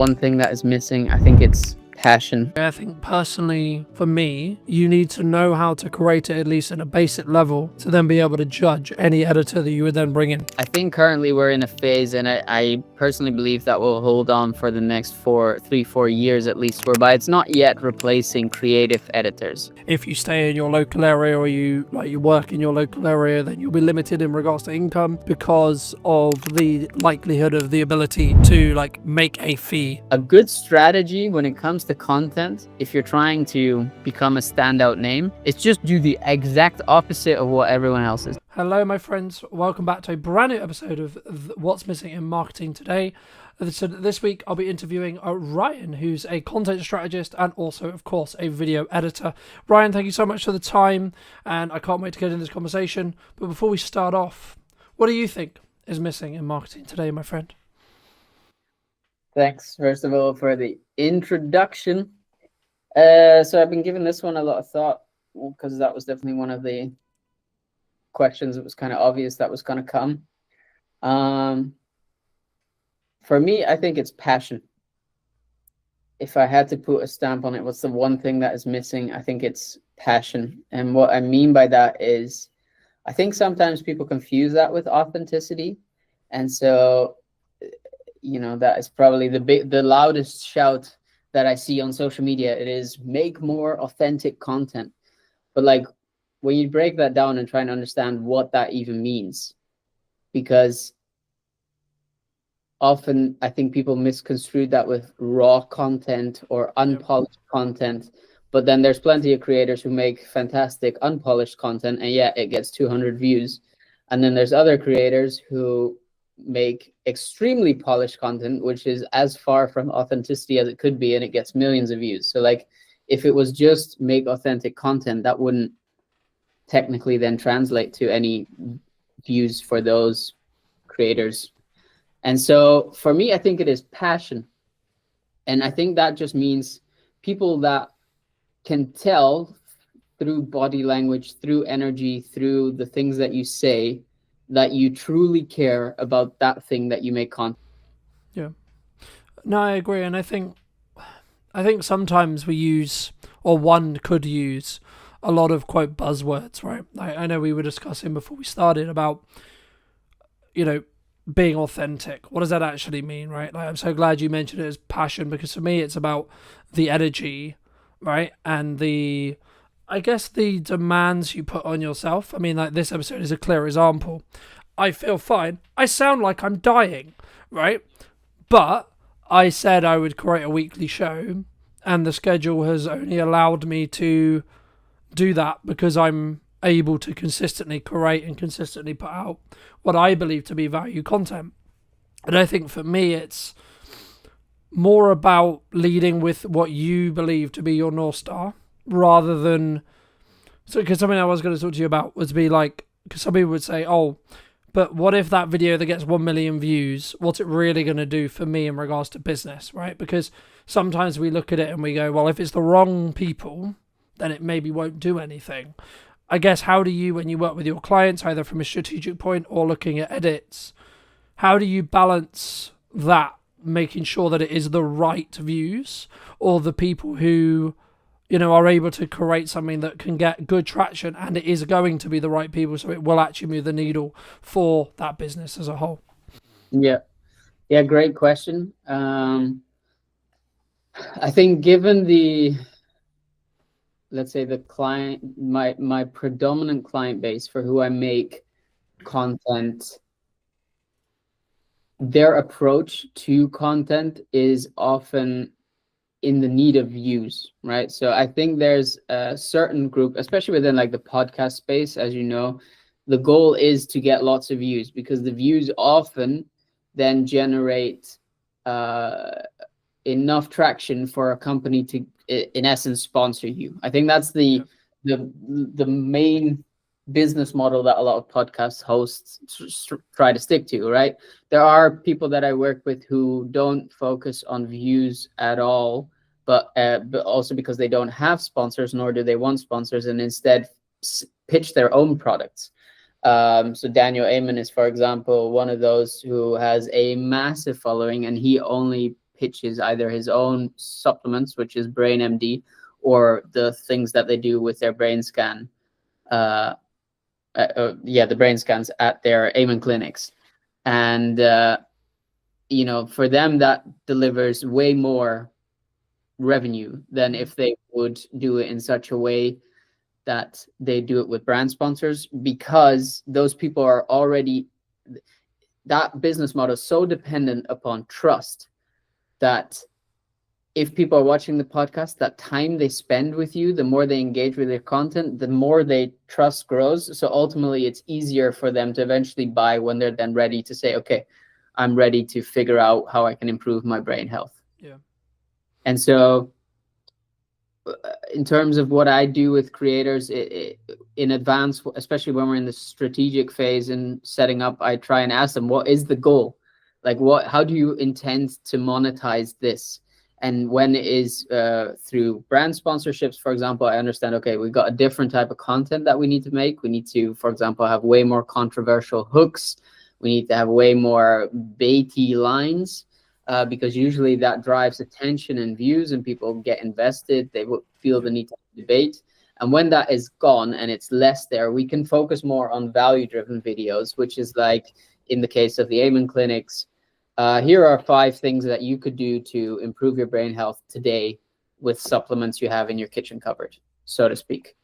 One thing that is missing, I think it's passion. I think personally, for me, you need to know how to create it at least at a basic level to then be able to judge any editor that you would then bring in. I think currently we're in a phase, and I personally believe that will hold on for the next 4 years at least, whereby it's not yet replacing creative editors. If you stay in your local area or you work in your local area, then you'll be limited in regards to income because of the likelihood of the ability to make a fee. A good strategy when it comes to content, if you're trying to become a standout name, is just do the exact opposite of what everyone else is. Hello, my friends. Welcome back to a brand new episode of What's Missing in Marketing Today. So this week, I'll be interviewing Ryan, who's a content strategist and also, of course, a video editor. Ryan, thank you so much for the time, and I can't wait to get into this conversation. But before we start off, what do you think is missing in marketing today, my friend? Thanks, first of all, for the introduction. So I've been giving this one a lot of thought because that was definitely one of the questions that was kind of obvious that was going to come. For me, I think it's passion. If I had to put a stamp on it, what's the one thing that is missing? I think it's passion. And what I mean by that is, I think sometimes people confuse that with authenticity. And so, that is probably the loudest shout that I see on social media. It is make more authentic content. But when you break that down and try and understand what that even means, because often I think people misconstrue that with raw content or unpolished content, but then there's plenty of creators who make fantastic unpolished content and it gets 200 views. And then there's other creators who make extremely polished content, which is as far from authenticity as it could be, and it gets millions of views. So if it was just make authentic content, that wouldn't technically then translate to any views for those creators. And so for me, I think it is passion. And I think that just means people that can tell through body language, through energy, through the things that you say, that you truly care about that thing that you make content. Yeah. No, I agree. And I think sometimes we use, or one could use, a lot of quote buzzwords, right? I know we were discussing before we started about, being authentic. What does that actually mean, right? I'm so glad you mentioned it as passion, because for me, it's about the energy, right? And I guess the demands you put on yourself. I mean, this episode is a clear example. I feel fine. I sound like I'm dying, right? But I said I would create a weekly show, and the schedule has only allowed me to do that because I'm able to consistently create and consistently put out what I believe to be value content. And I think for me, it's more about leading with what you believe to be your North Star, rather than, because something I was going to talk to you about was because some people would say, oh, but what if that video that gets 1 million views, what's it really going to do for me in regards to business, right? Because sometimes we look at it and we go, well, if it's the wrong people, then it maybe won't do anything. I guess, how do you, when you work with your clients, either from a strategic point or looking at edits, how do you balance that, making sure that it is the right views or the people who are able to create something that can get good traction, and it is going to be the right people, so it will actually move the needle for that business as a whole? Yeah, great question. I think given let's say the client, my predominant client base for who I make content, their approach to content is often in the need of views, right? So I think there's a certain group, especially within the podcast space, as you know, the goal is to get lots of views, because the views often then generate enough traction for a company to, in essence, sponsor you. I think that's the main business model that a lot of podcast hosts try to stick to, right? There are people that I work with who don't focus on views at all, but also because they don't have sponsors, nor do they want sponsors, and instead pitch their own products. So Daniel Amen is, for example, one of those who has a massive following, and he only pitches either his own supplements, which is Brain MD, or the things that they do with their brain scan. The brain scans at their Amen clinics. And, for them, that delivers way more revenue than if they would do it in such a way that they do it with brand sponsors, because those people are already, that business model is so dependent upon trust that if people are watching the podcast, that time they spend with you, the more they engage with your content, the more they trust grows. So ultimately, it's easier for them to eventually buy when they're then ready to say, okay, I'm ready to figure out how I can improve my brain health. Yeah. And so in terms of what I do with creators in advance, especially when we're in the strategic phase and setting up, I try and ask them, what is the goal? Like, how do you intend to monetize this? And when it is through brand sponsorships, for example, I understand, okay, we've got a different type of content that we need to make. We need to, for example, have way more controversial hooks. We need to have way more baity lines, because usually that drives attention and views, and people get invested. They will feel the need to debate. And when that is gone and it's less there, we can focus more on value-driven videos, which is like in the case of the Amen clinics. Here are 5 things that you could do to improve your brain health today with supplements you have in your kitchen cupboard, so to speak.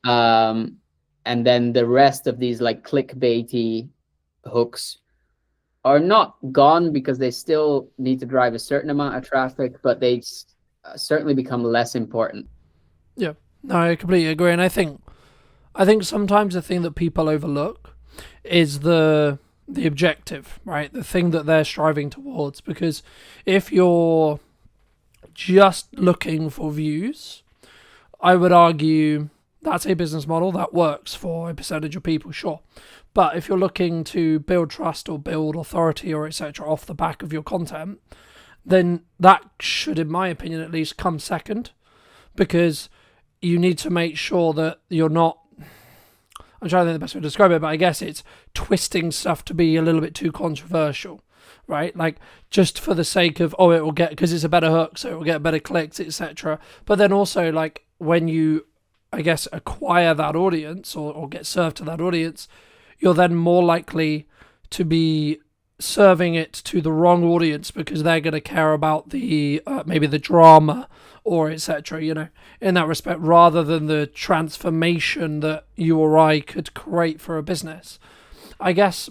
And then the rest of these like clickbaity hooks are not gone, because they still need to drive a certain amount of traffic, but they certainly become less important. Yeah, no, I completely agree. And I think sometimes the thing that people overlook is the objective, right? The thing that they're striving towards. Because if you're just looking for views, I would argue that's a business model that works for a percentage of people, sure. But if you're looking to build trust or build authority or etc. off the back of your content, then that should, in my opinion at least, come second, because you need to make sure that you're not, I'm trying to think the best way to describe it, but I guess it's twisting stuff to be a little bit too controversial, right? Like, just for the sake of, it will get, because it's a better hook, so it will get better clicks, etc. But then also, like, when you, I guess, acquire that audience or get served to that audience, you're then more likely to be serving it to the wrong audience, because they're going to care about the maybe the drama or etc. In that respect, rather than the transformation that you or I could create for a business. I guess,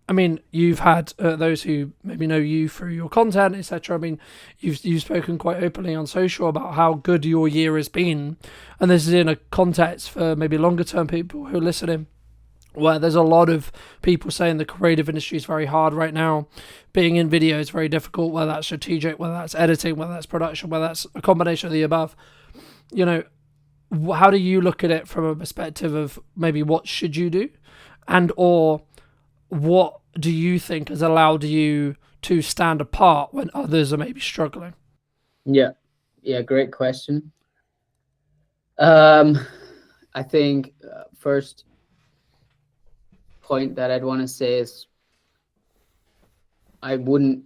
I mean, you've had those who maybe know you through your content, etc. I mean, you've spoken quite openly on social about how good your year has been, and this is in a context for maybe longer term people who are listening, where there's a lot of people saying the creative industry is very hard right now. Being in video is very difficult, whether that's strategic, whether that's editing, whether that's production, whether that's a combination of the above. How do you look at it from a perspective of maybe what should you do, and or what do you think has allowed you to stand apart when others are maybe struggling? Yeah, great question. I think first point that I'd want to say is I wouldn't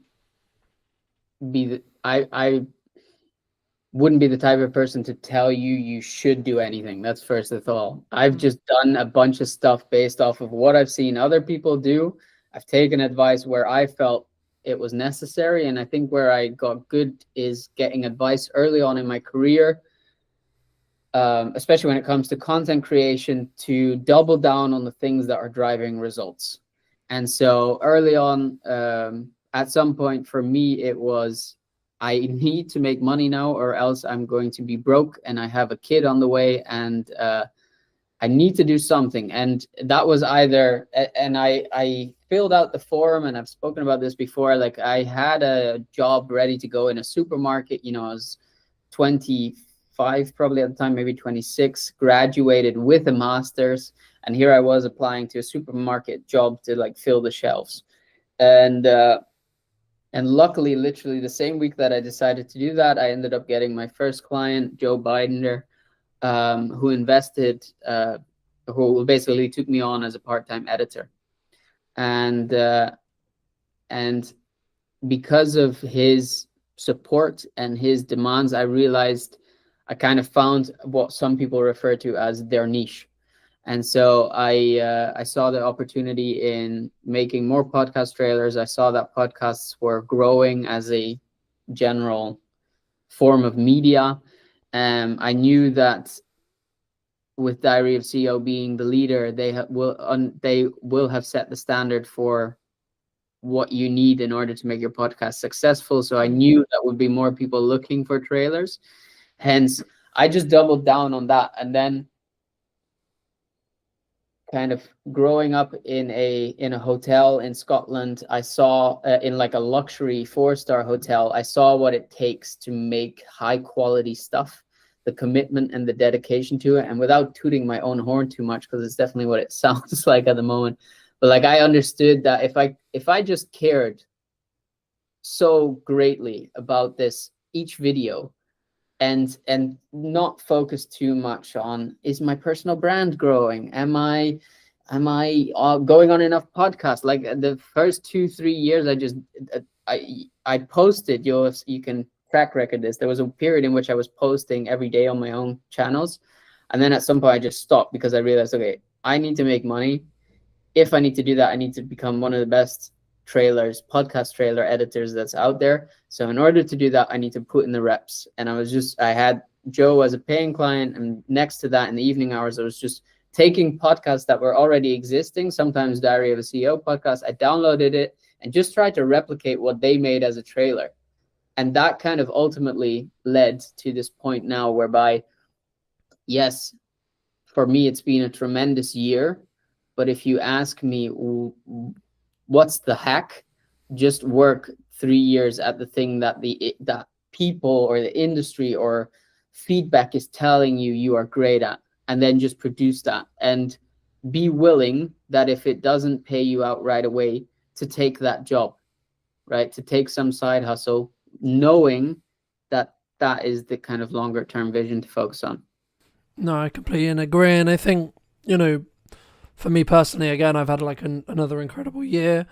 be the type of person to tell you should do anything. That's first of all. I've just done a bunch of stuff based off of what I've seen other people do. I've taken advice where I felt it was necessary, and I think where I got good is getting advice early on in my career, especially when it comes to content creation, to double down on the things that are driving results. And so early on, at some point for me, it was, I need to make money now or else I'm going to be broke, and I have a kid on the way, and I need to do something. And that was either, and I filled out the form, and I've spoken about this before, like I had a job ready to go in a supermarket. I was 25 probably at the time, maybe 26, graduated with a master's, and here I was applying to a supermarket job to like fill the shelves. And luckily, literally the same week that I decided to do that, I ended up getting my first client, Joe Bidender, who invested, who basically took me on as a part-time editor. And because of his support and his demands, I realized I kind of found what some people refer to as their niche. And so I saw the opportunity in making more podcast trailers. I saw that podcasts were growing as a general form of media. I knew that with Diary of CEO being the leader, they will have set the standard for what you need in order to make your podcast successful. So I knew that would be more people looking for trailers. Hence, I just doubled down on that. And then kind of growing up in a hotel in Scotland, I saw in like a luxury 4-star hotel, I saw what it takes to make high quality stuff, the commitment and the dedication to it. And without tooting my own horn too much, because it's definitely what it sounds like at the moment, but like I understood that if I just cared so greatly about this each video, and not focus too much on, is my personal brand growing, am I going on enough podcasts? Like the first 2-3 years, I posted, you can track record this, there was a period in which I was posting every day on my own channels, and then at some point I just stopped because I realized, okay, I need to make money. If I need to do that, I need to become one of the best podcast trailer editors that's out there. So in order to do that, I need to put in the reps. And I had Joe as a paying client, and next to that in the evening hours, I was just taking podcasts that were already existing, sometimes Diary of a CEO podcast. I downloaded it and just tried to replicate what they made as a trailer. And that kind of ultimately led to this point now whereby, yes, for me, it's been a tremendous year. But if you ask me, what's the hack? Just work 3 years at the thing that that people or the industry or feedback is telling you are great at, and then just produce that, and be willing that if it doesn't pay you out right away, to take that job, right? To take some side hustle, knowing that that is the kind of longer term vision to focus on. No, I completely agree. And I think, for me personally, again, I've had like another incredible year.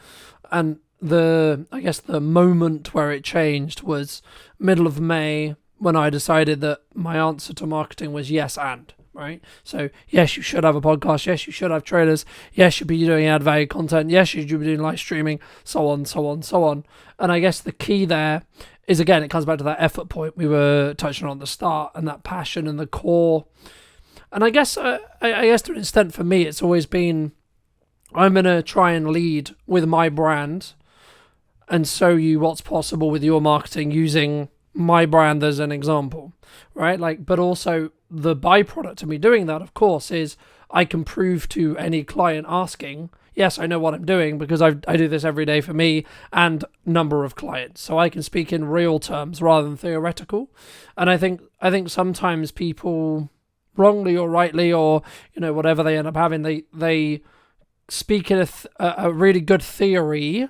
And I guess the moment where it changed was middle of May, when I decided that my answer to marketing was yes and, right? So yes, you should have a podcast. Yes, you should have trailers. Yes, you should be doing add value content. Yes, you should be doing live streaming, so on, so on, so on. And I guess the key there is, again, it comes back to that effort point we were touching on at the start, and that passion and the core. And I guess to an extent for me, it's always been, I'm going to try and lead with my brand and show you what's possible with your marketing using my brand as an example, right? Like, but also the byproduct of me doing that, of course, is I can prove to any client asking, yes, I know what I'm doing because I do this every day for me and number of clients. So I can speak in real terms rather than theoretical. And I think sometimes people, wrongly or rightly, or whatever they end up having, they speak in a really good theory,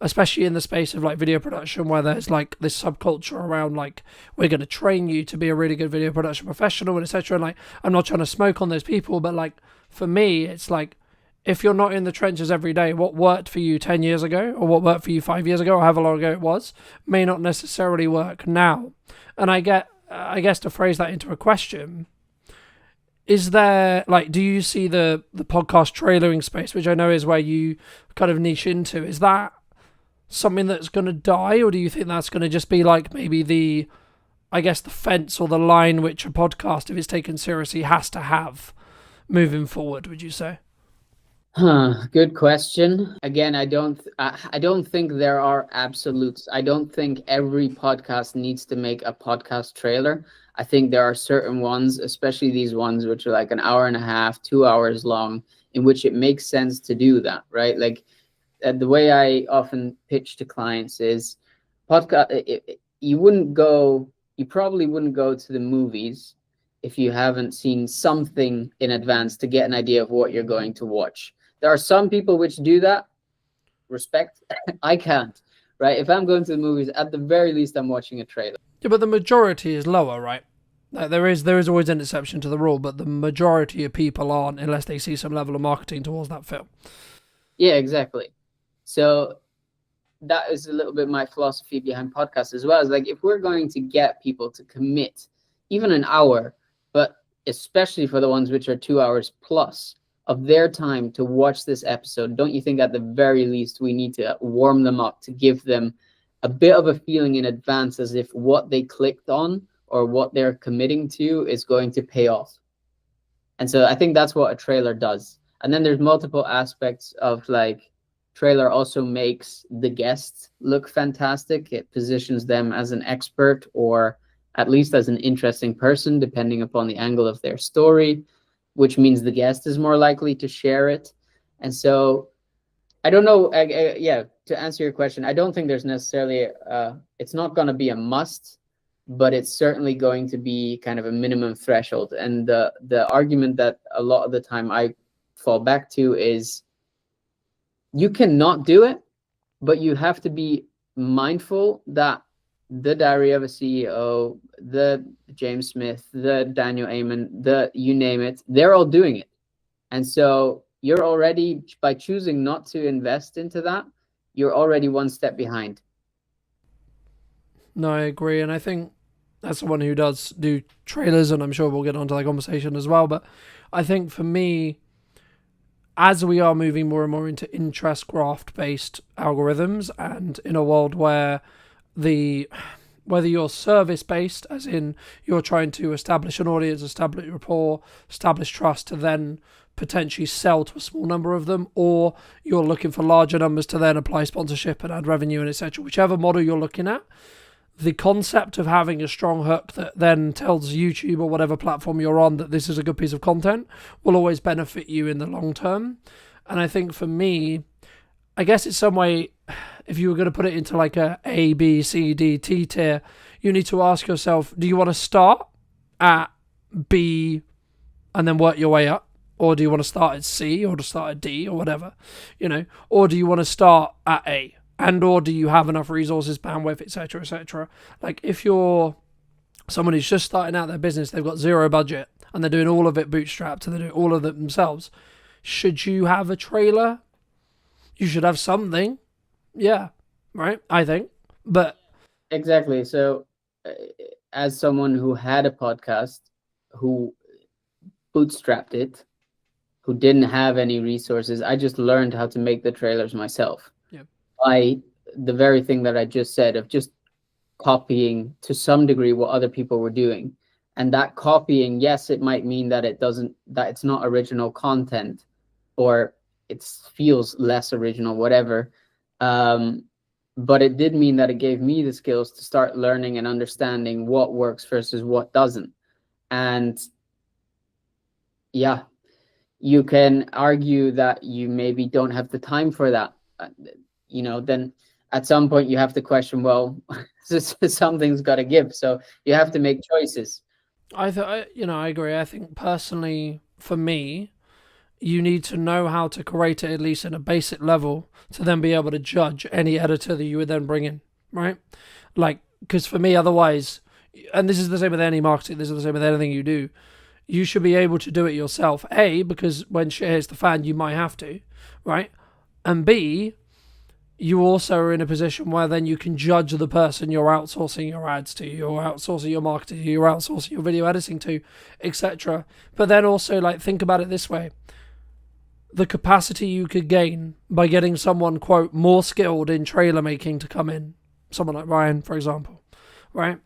especially in the space of like video production, where there's like this subculture around like, we're going to train you to be a really good video production professional, and etc. And like, I'm not trying to smoke on those people, but like for me, it's like, if you're not in the trenches every day, what worked for you 10 years ago, or what worked for you 5 years ago, or however long ago it was, may not necessarily work now. And I guess to phrase that into a question, is there, like, do you see the podcast trailering space, which I know is where you kind of niche into, is that something that's going to die, or do you think that's going to just be like maybe the fence or the line which a podcast, if it's taken seriously, has to have moving forward, would you say? Good question. Again, I don't think there are absolutes. I don't think every podcast needs to make a podcast trailer. I think there are certain ones, especially these ones which are like an hour and a half, 2 hours long, in which it makes sense to do that, right? Like the way I often pitch to clients is podcast. You probably wouldn't go to the movies if you haven't seen something in advance to get an idea of what you're going to watch. There are some people which do that. Respect. I can't, right? If I'm going to the movies, at the very least, I'm watching a trailer. Yeah, but the majority is lower, right? Like there is always an exception to the rule, but the majority of people aren't, unless they see some level of marketing towards that film. Yeah, exactly. So that is a little bit my philosophy behind podcasts as well. Is like, if we're going to get people to commit even an hour, but especially for the ones which are 2 hours plus of their time to watch this episode, don't you think at the very least we need to warm them up, to give them a bit of a feeling in advance as if what they clicked on or what they're committing to is going to pay off? And so I think that's what a trailer does. And then there's multiple aspects of, like, trailer also makes the guests look fantastic. It positions them as an expert, or at least as an interesting person, depending upon the angle of their story, which means the guest is more likely to share it. And so I don't know. Yeah, to answer your question, I don't think there's necessarily, it's not going to be a must, but it's certainly going to be kind of a minimum threshold. And the argument that a lot of the time I fall back to is, you cannot do it, but you have to be mindful that the Diary of a CEO, the James Smith, the Daniel Amen, the you name it, they're all doing it. And so you're already, by choosing not to invest into that, you're already one step behind. No, I agree. And I think, as someone who does do trailers, and I'm sure we'll get onto that conversation as well, but I think for me, as we are moving more and more into interest graph based algorithms, and in a world where whether you're service based, as in you're trying to establish an audience, establish rapport, establish trust to then potentially sell to a small number of them, or you're looking for larger numbers to then apply sponsorship and add revenue and etc., whichever model you're looking at, the concept of having a strong hook that then tells YouTube or whatever platform you're on that this is a good piece of content will always benefit you in the long term. And I think for me, I guess it's some way, if you were going to put it into like A, B, C, D, T tier, you need to ask yourself, do you want to start at B and then work your way up? Or do you want to start at C, or to start at D, or whatever, or do you want to start at A? And or do you have enough resources, bandwidth, etc., etc.? Like, if you're someone who's just starting out their business, they've got zero budget, and they're doing all of it bootstrapped, and they're doing all of it themselves, should you have a trailer? You should have something. Yeah, right? I think. But exactly. So as someone who had a podcast, who bootstrapped it, who didn't have any resources, I just learned how to make the trailers myself. By the very thing that I just said, of just copying to some degree what other people were doing. And that copying, yes, it might mean that it's not original content, or it feels less original, whatever. But it did mean that it gave me the skills to start learning and understanding what works versus what doesn't. And yeah, you can argue that you maybe don't have the time for that. Then at some point you have to question, well, something's got to give. So you have to make choices. I agree. I think personally, for me, you need to know how to create it, at least in a basic level, to then be able to judge any editor that you would then bring in, right? Like, because for me, otherwise, and this is the same with any marketing, this is the same with anything you do, you should be able to do it yourself. A, because when shit hits the fan, you might have to, right? And B, you also are in a position where then you can judge the person you're outsourcing your ads to, you're outsourcing your marketing to, you're outsourcing your video editing to, etc. But then also, like, think about it this way. The capacity you could gain by getting someone, quote, more skilled in trailer making to come in, someone like Ryan, for example, right?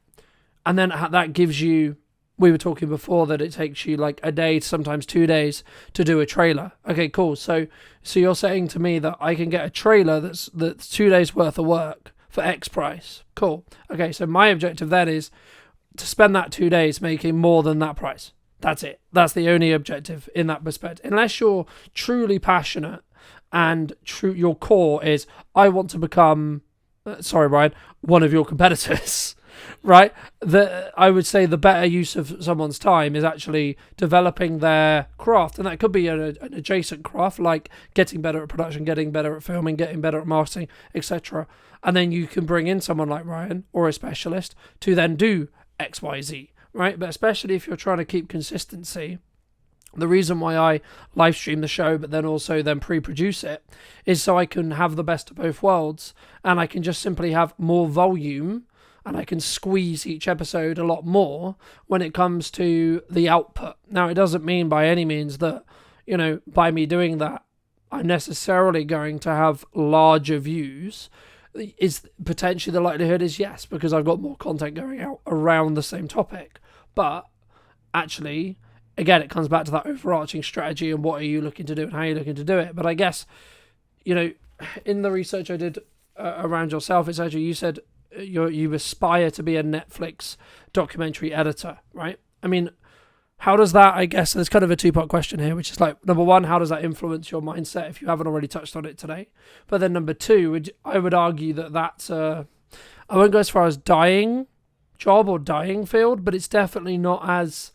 And then that gives you, we were talking before that it takes you like a day, sometimes 2 days to do a trailer. Okay, cool. So you're saying to me that I can get a trailer that's 2 days worth of work for X price. Cool. Okay, so my objective then is to spend that 2 days making more than that price. That's it. That's the only objective in that respect. Unless you're truly passionate and your core is, I want to become, sorry, Brian, one of your competitors. Right? I would say the better use of someone's time is actually developing their craft. And that could be an adjacent craft, like getting better at production, getting better at filming, getting better at marketing, etc. And then you can bring in someone like Ryan or a specialist to then do X, Y, Z, right? But especially if you're trying to keep consistency, The reason why I live stream the show, but then also then pre-produce it, is so I can have the best of both worlds, and I can just simply have more volume, and I can squeeze each episode a lot more when it comes to the output. Now, it doesn't mean by any means that, by me doing that, I'm necessarily going to have larger views. Is potentially the likelihood is yes, because I've got more content going out around the same topic. But actually, again, it comes back to that overarching strategy and what are you looking to do and how you're looking to do it. But I guess, in the research I did around yourself, it's actually, you said you aspire to be a Netflix documentary editor, right? I mean, how does that, I guess, there's kind of a two-part question here, which is like, number one, how does that influence your mindset if you haven't already touched on it today? But then number two, I would argue that that's I won't go as far as dying job or dying field, but it's definitely not as,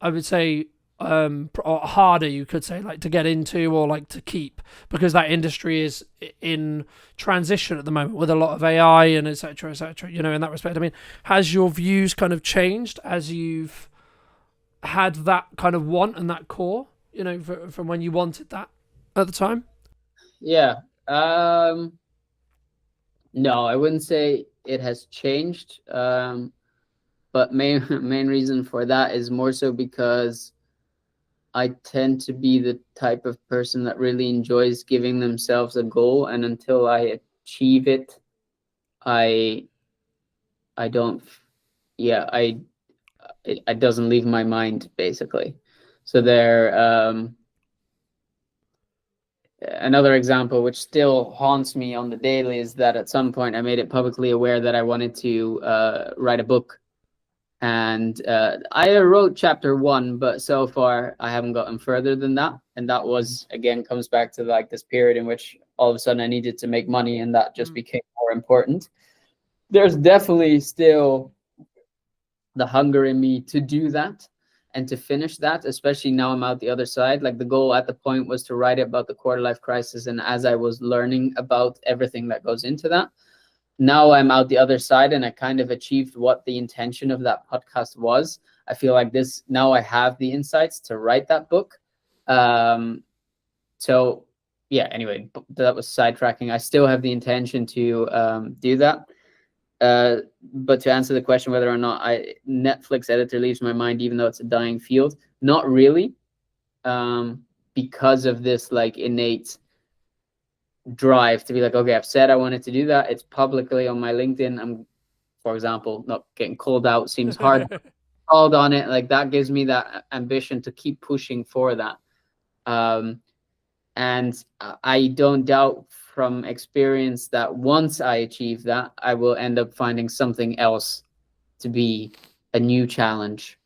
I would say, or harder, you could say, like to get into or like to keep, because that industry is in transition at the moment with a lot of AI and et cetera, in that respect. I mean, has your views kind of changed as you've had that kind of want and that core, from when you wanted that at the time? Yeah. No, I wouldn't say it has changed. But main reason for that is more so because I tend to be the type of person that really enjoys giving themselves a goal, and until I achieve it, I don't, yeah, it doesn't leave my mind, basically. So another example which still haunts me on the daily is that at some point I made it publicly aware that I wanted to write a book. And I wrote chapter 1, but so far I haven't gotten further than that. And that was, again, comes back to like this period in which all of a sudden I needed to make money, and that just became more important. There's definitely still the hunger in me to do that and to finish that, especially now I'm out the other side. Like the goal at the point was to write about the quarter life crisis. And as I was learning about everything that goes into that, now I'm out the other side and I kind of achieved what the intention of that podcast was. I feel like this, now I have the insights to write that book. So yeah, anyway, that was sidetracking. I still have the intention to do that. But to answer the question whether or not Netflix editor leaves my mind, even though it's a dying field, not really, because of this like innate drive to be like, okay, I've said I wanted to do that. It's publicly on my LinkedIn. I'm, for example, not getting called out seems hard. Called on it, like that gives me that ambition to keep pushing for that. And I don't doubt from experience that once I achieve that, I will end up finding something else to be a new challenge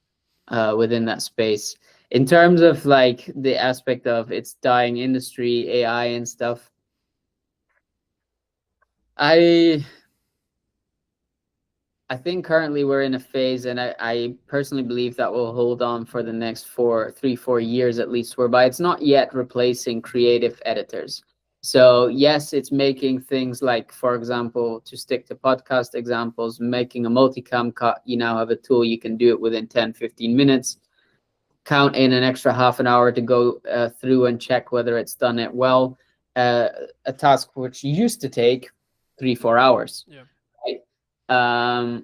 within that space. In terms of like the aspect of its dying industry, AI and stuff, I think currently we're in a phase, and I personally believe that will hold on for the next 4 years at least, whereby it's not yet replacing creative editors. So yes, it's making things like, for example, to stick to podcast examples, making a multicam cut. You now have a tool, you can do it within 10-15 minutes. Count in an extra half an hour to go through and check whether it's done it well. A task which used to take 3-4 hours. Yeah. Right?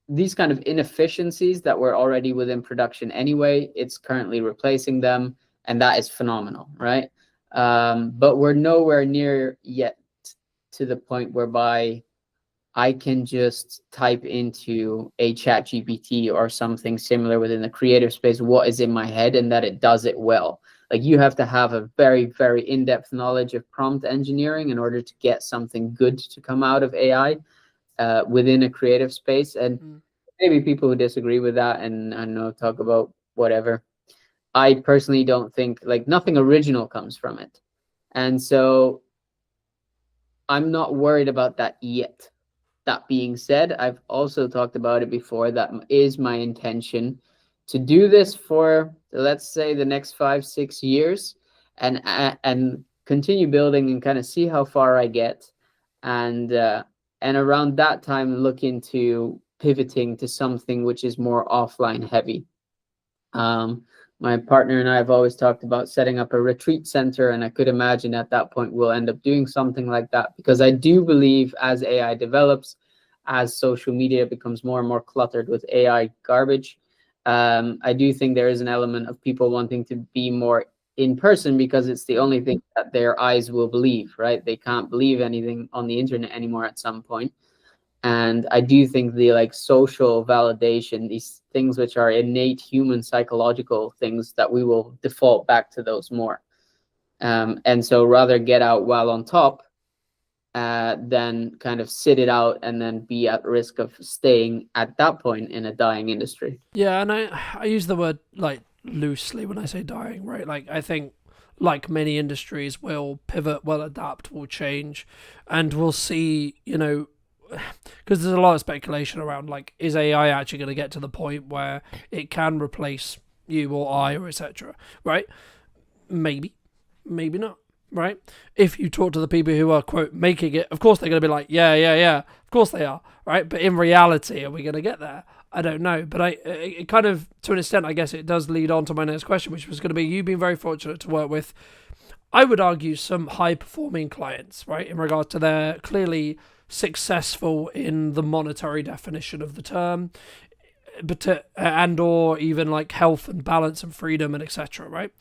These kind of inefficiencies that were already within production anyway, it's currently replacing them, and that is phenomenal, right? But we're nowhere near yet to the point whereby I can just type into a chat GPT or something similar within the creative space what is in my head, and that it does it well. Like you have to have a very, very in-depth knowledge of prompt engineering in order to get something good to come out of AI within a creative space. And maybe people who disagree with that and I don't know, talk about whatever. I personally don't think, like, nothing original comes from it. And so I'm not worried about that yet. That being said, I've also talked about it before. That is my intention to do this for, let's say, the next 5-6 years, and continue building and kind of see how far I get, and around that time look into pivoting to something which is more offline heavy. My partner and I have always talked about setting up a retreat center, and I could imagine at that point we'll end up doing something like that, because I do believe as AI develops, as social media becomes more and more cluttered with AI garbage, I do think there is an element of people wanting to be more in person, because it's the only thing that their eyes will believe, right? They can't believe anything on the internet anymore at some point. And I do think the like social validation, these things which are innate human psychological things, that we will default back to those more. And so rather get out while on top than kind of sit it out and then be at risk of staying at that point in a dying industry. Yeah, and I use the word like loosely when I say dying, right? Like I think like many industries will pivot, will adapt, will change, and we'll see, you know, because there's a lot of speculation around like, is AI actually going to get to the point where it can replace you or I or etc. Right? Maybe, maybe not. Right? If you talk to the people who are quote making it, of course they're going to be like, yeah, of course they are, right? But in reality, are we going to get there? I don't know, but it kind of, to an extent, I guess it does lead on to my next question, which was going to be, you've been very fortunate to work with, I would argue, some high performing clients, right? In regards to their clearly successful in the monetary definition of the term, but and or even like health and balance and freedom and etc. Right?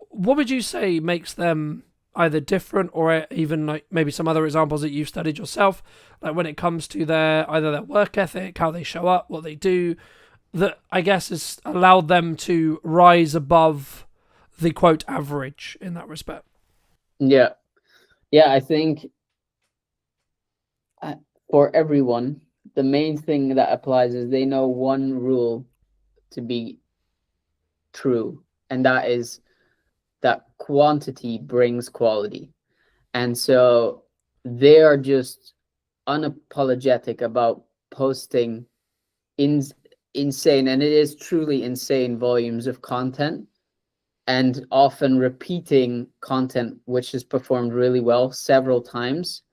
What would you say makes them either different or even like maybe some other examples that you've studied yourself, like when it comes to their either their work ethic, how they show up, what they do, that I guess has allowed them to rise above the quote average in that respect? Yeah, I think for everyone, the main thing that applies is they know one rule to be true, and that is that quantity brings quality. And so they are just unapologetic about posting insane, and it is truly insane, volumes of content, and often repeating content which is performed really well several times.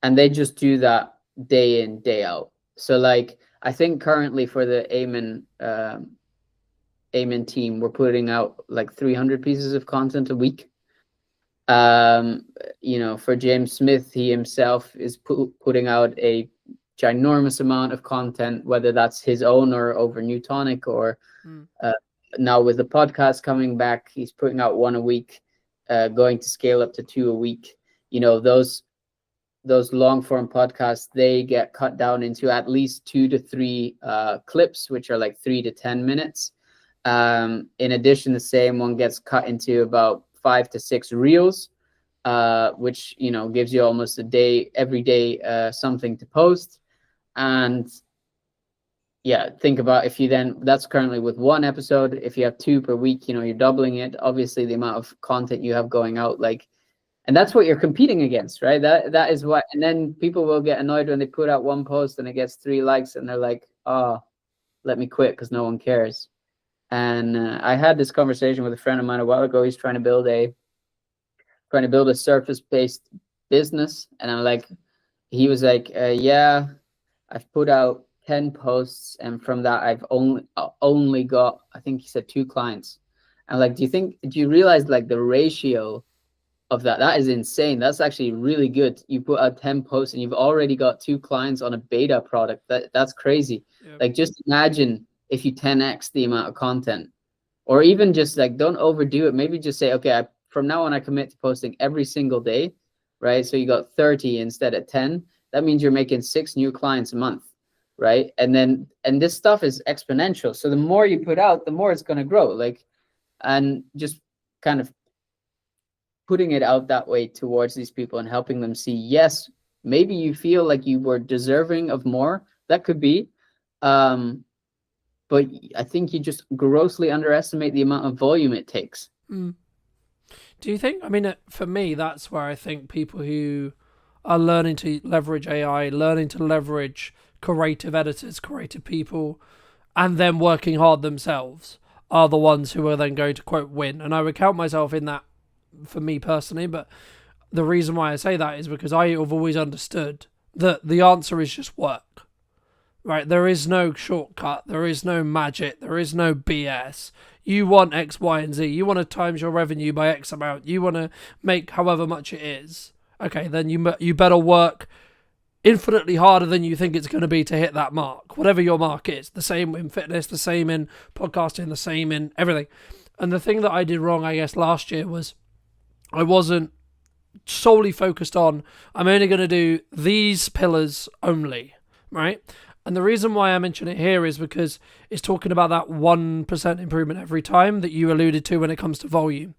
And they just do that day in, day out. So like, I think currently for the Amen team, we're putting out like 300 pieces of content a week. You know, for James Smith, he himself is putting out a ginormous amount of content, whether that's his own or over Newtonic, or now with the podcast coming back, he's putting out one a week, going to scale up to 2 a week. You know, those long form podcasts, they get cut down into at least 2 to 3 clips, which are like 3 to 10 minutes. In addition, the same one gets cut into about 5 to 6 reels, which, you know, gives you almost a day, every day, something to post. And yeah, think about if you then, that's currently with 1 episode. If you have 2 per week, you know, you're doubling it. Obviously, the amount of content you have going out, like, and that's what you're competing against, right? That is what, and then people will get annoyed when they put out 1 post and it gets 3 likes, and they're like, oh, let me quit because no one cares. And I had this conversation with a friend of mine a while ago. He's trying to build a surface-based business, and I'm like, he was like, yeah, I've put out 10 posts, and from that I've only got, I think he said, 2 clients. And like, do you realize like the ratio of that is insane? That's actually really good. You put out 10 posts and you've already got 2 clients on a beta product. That's crazy. Yep. Like, just imagine if you 10x the amount of content, or even just like, don't overdo it. Maybe just say, okay, from now on I commit to posting every single day, right? So you got 30 instead of 10. That means you're making 6 new clients a month, right? And this stuff is exponential. So the more you put out, the more it's going to grow. Like, and just kind of putting it out that way towards these people and helping them see, yes, maybe you feel like you were deserving of more. That could be. But I think you just grossly underestimate the amount of volume it takes. Do you think, I mean, for me, that's where I think people who are learning to leverage AI, learning to leverage creative editors, creative people, and then working hard themselves are the ones who are then going to, quote, win. And I would count myself in that for me personally. But the reason why I say that is because I have always understood that the answer is just work. right? There is no shortcut. There is no magic. There is no BS. You want X, Y, and Z. You want to times your revenue by X amount. You want to make however much it is. Okay, then you better work infinitely harder than you think it's going to be to hit that mark, whatever your mark is. The same in fitness, the same in podcasting, the same in everything. And the thing that I did wrong, I guess, last year was I wasn't solely focused on, I'm only going to do these pillars only, right? And the reason why I mention it here is because it's talking about that 1% improvement every time that you alluded to when it comes to volume.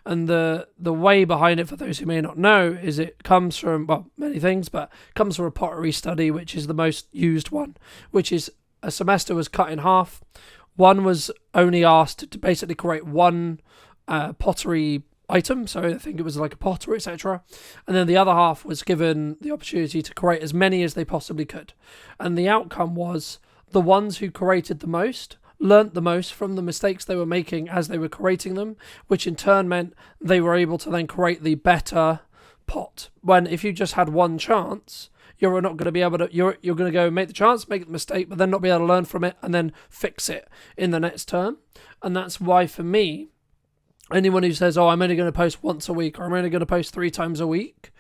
And the way behind it, for those who may not know, is it comes from, well, many things, but it comes from a pottery study, which is the most used one, which is a semester was cut in half. One was only asked to basically create one pottery item, so I think it was like a potter, etc. And then the other half was given the opportunity to create as many as they possibly could. And the outcome was the ones who created the most learnt the most from the mistakes they were making as they were creating them, which in turn meant they were able to then create the better pot. When if you just had one chance, you're not going to be able to, you're going to go make the chance, make the mistake, but then not be able to learn from it and then fix it in the next turn. And that's why for me, anyone who says, oh, I'm only going to post once a week or I'm only going to post 3 times a week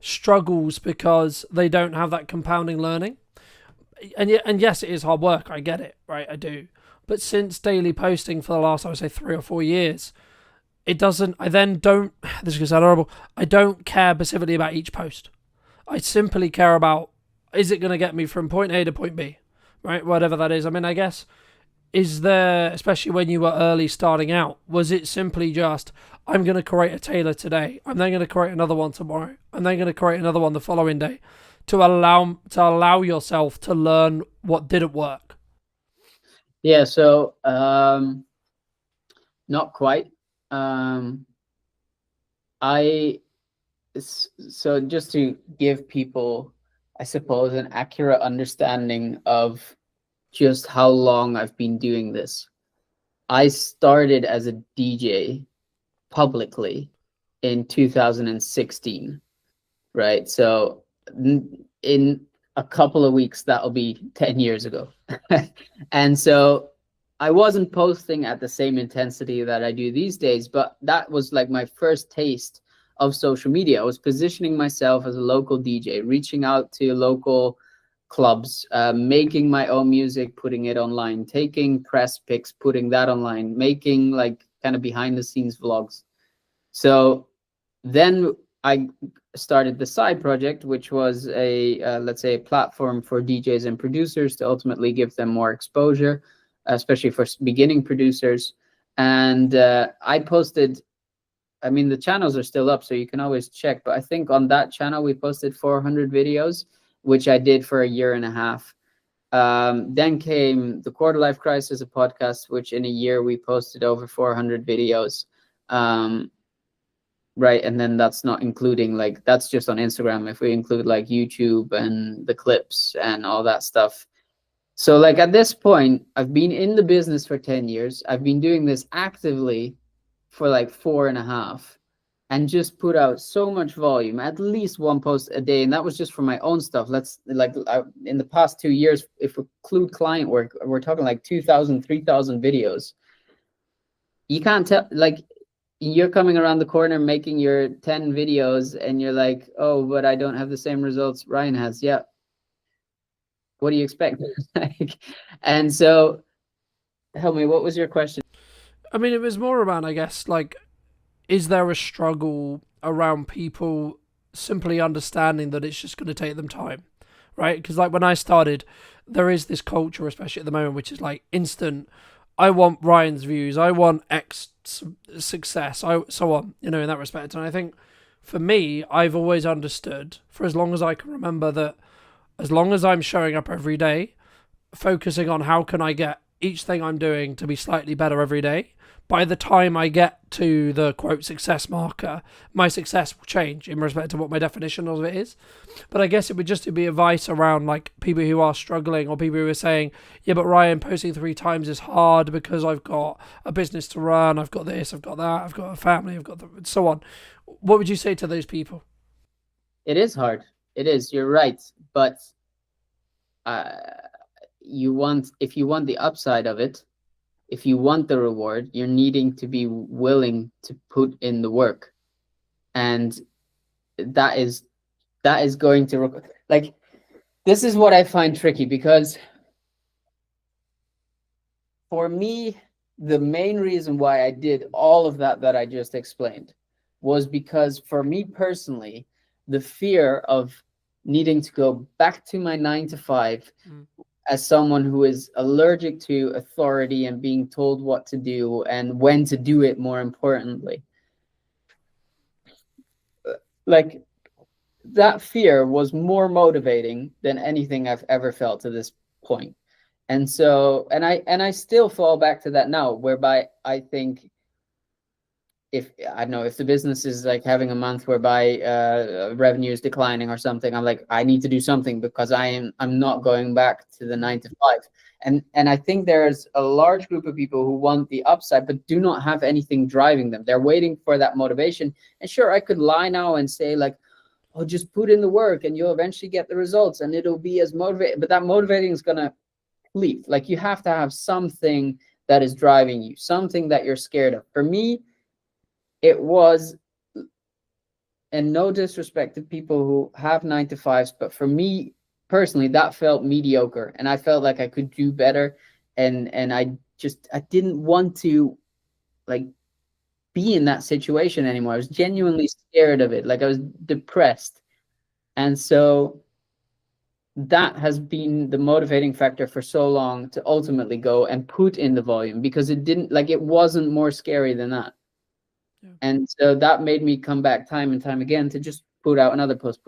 struggles because they don't have that compounding learning. And yes, it is hard work. I get it, right? I do. But since daily posting for the last, I would say 3 or 4 years, it doesn't, I then don't, this is going to sound horrible, I don't care specifically about each post. I simply care about, is it going to get me from point A to point B, right? Whatever that is. I mean, I guess, is there, especially when you were early starting out, was it simply just, I'm going to create a tailor today, I'm then going to create another one tomorrow, I'm then going to create another one the following day, to allow yourself to learn what didn't work? Yeah, so not quite. So just to give people, I suppose, an accurate understanding of just how long I've been doing this. I started as a DJ publicly in 2016, right? So in a couple of weeks, that'll be 10 years ago. And so I wasn't posting at the same intensity that I do these days, but that was like my first taste of social media. I was positioning myself as a local DJ, reaching out to local clubs, making my own music, putting it online, taking press pics, putting that online, making like kind of behind the scenes vlogs. So then I started the side project, which was a let's say a platform for DJs and producers to ultimately give them more exposure, especially for beginning producers. And I posted, I mean, the channels are still up, so you can always check. But I think on that channel, we posted 400 videos, which I did for a year and a half. Then came the Quarter Life Crisis, a podcast, which in a year we posted over 400 videos. Right. And then that's not including, like, that's just on Instagram. If we include like YouTube and the clips and all that stuff. So like at this point, I've been in the business for 10 years. I've been doing this actively for like 4.5, and just put out so much volume, at least one post a day. And that was just for my own stuff. Let's like in the past 2 years, if we include client work, we're talking like 2,000, 3,000 videos. You can't tell, like, you're coming around the corner making your 10 videos and you're like, oh, but I don't have the same results Ryan has. Yeah. What do you expect? Like, and so help me, what was your question? I mean, it was more around, I guess, like, is there a struggle around people simply understanding that it's just going to take them time, right? Because like when I started, there is this culture, especially at the moment, which is like instant. I want Ryan's views. I want X success. So on, in that respect. And I think for me, I've always understood, for as long as I can remember, that as long as I'm showing up every day, focusing on how can I get each thing I'm doing to be slightly better every day, by the time I get to the quote success marker, my success will change in respect to what my definition of it is. But I guess it would just be advice around like people who are struggling, or people who are saying, yeah, but Ryan, posting 3 times is hard because I've got a business to run, I've got this, I've got that, I've got a family, I've got so on. What would you say to those people? It is hard. It is. You're right. But if you want the upside of it, if you want the reward, you're needing to be willing to put in the work. And that is going to like, this is what I find tricky, because for me, the main reason why I did all of that I just explained was because, for me personally, the fear of needing to go back to my 9 to 5 as someone who is allergic to authority and being told what to do and when to do it, more importantly, like, that fear was more motivating than anything I've ever felt to this point. And so, and I still fall back to that now, whereby I think, if I don't know, if the business is like having a month whereby revenue is declining or something, I'm like, I need to do something, because I'm not going back to the 9 to 5. And I think there's a large group of people who want the upside but do not have anything driving them. They're waiting for that motivation. And sure, I could lie now and say like, oh, just put in the work and you'll eventually get the results and it'll be as motivating. But that motivating is gonna leave. Like, you have to have something that is driving you, something that you're scared of. For me, it was, and no disrespect to people who have 9 to 5s, but for me personally, that felt mediocre, and I felt like I could do better, and I didn't want to, like, be in that situation anymore. I was genuinely scared of it. Like, I was depressed, and so that has been the motivating factor for so long to ultimately go and put in the volume, because it wasn't more scary than that. Yeah. And so that made me come back time and time again to just put out another post,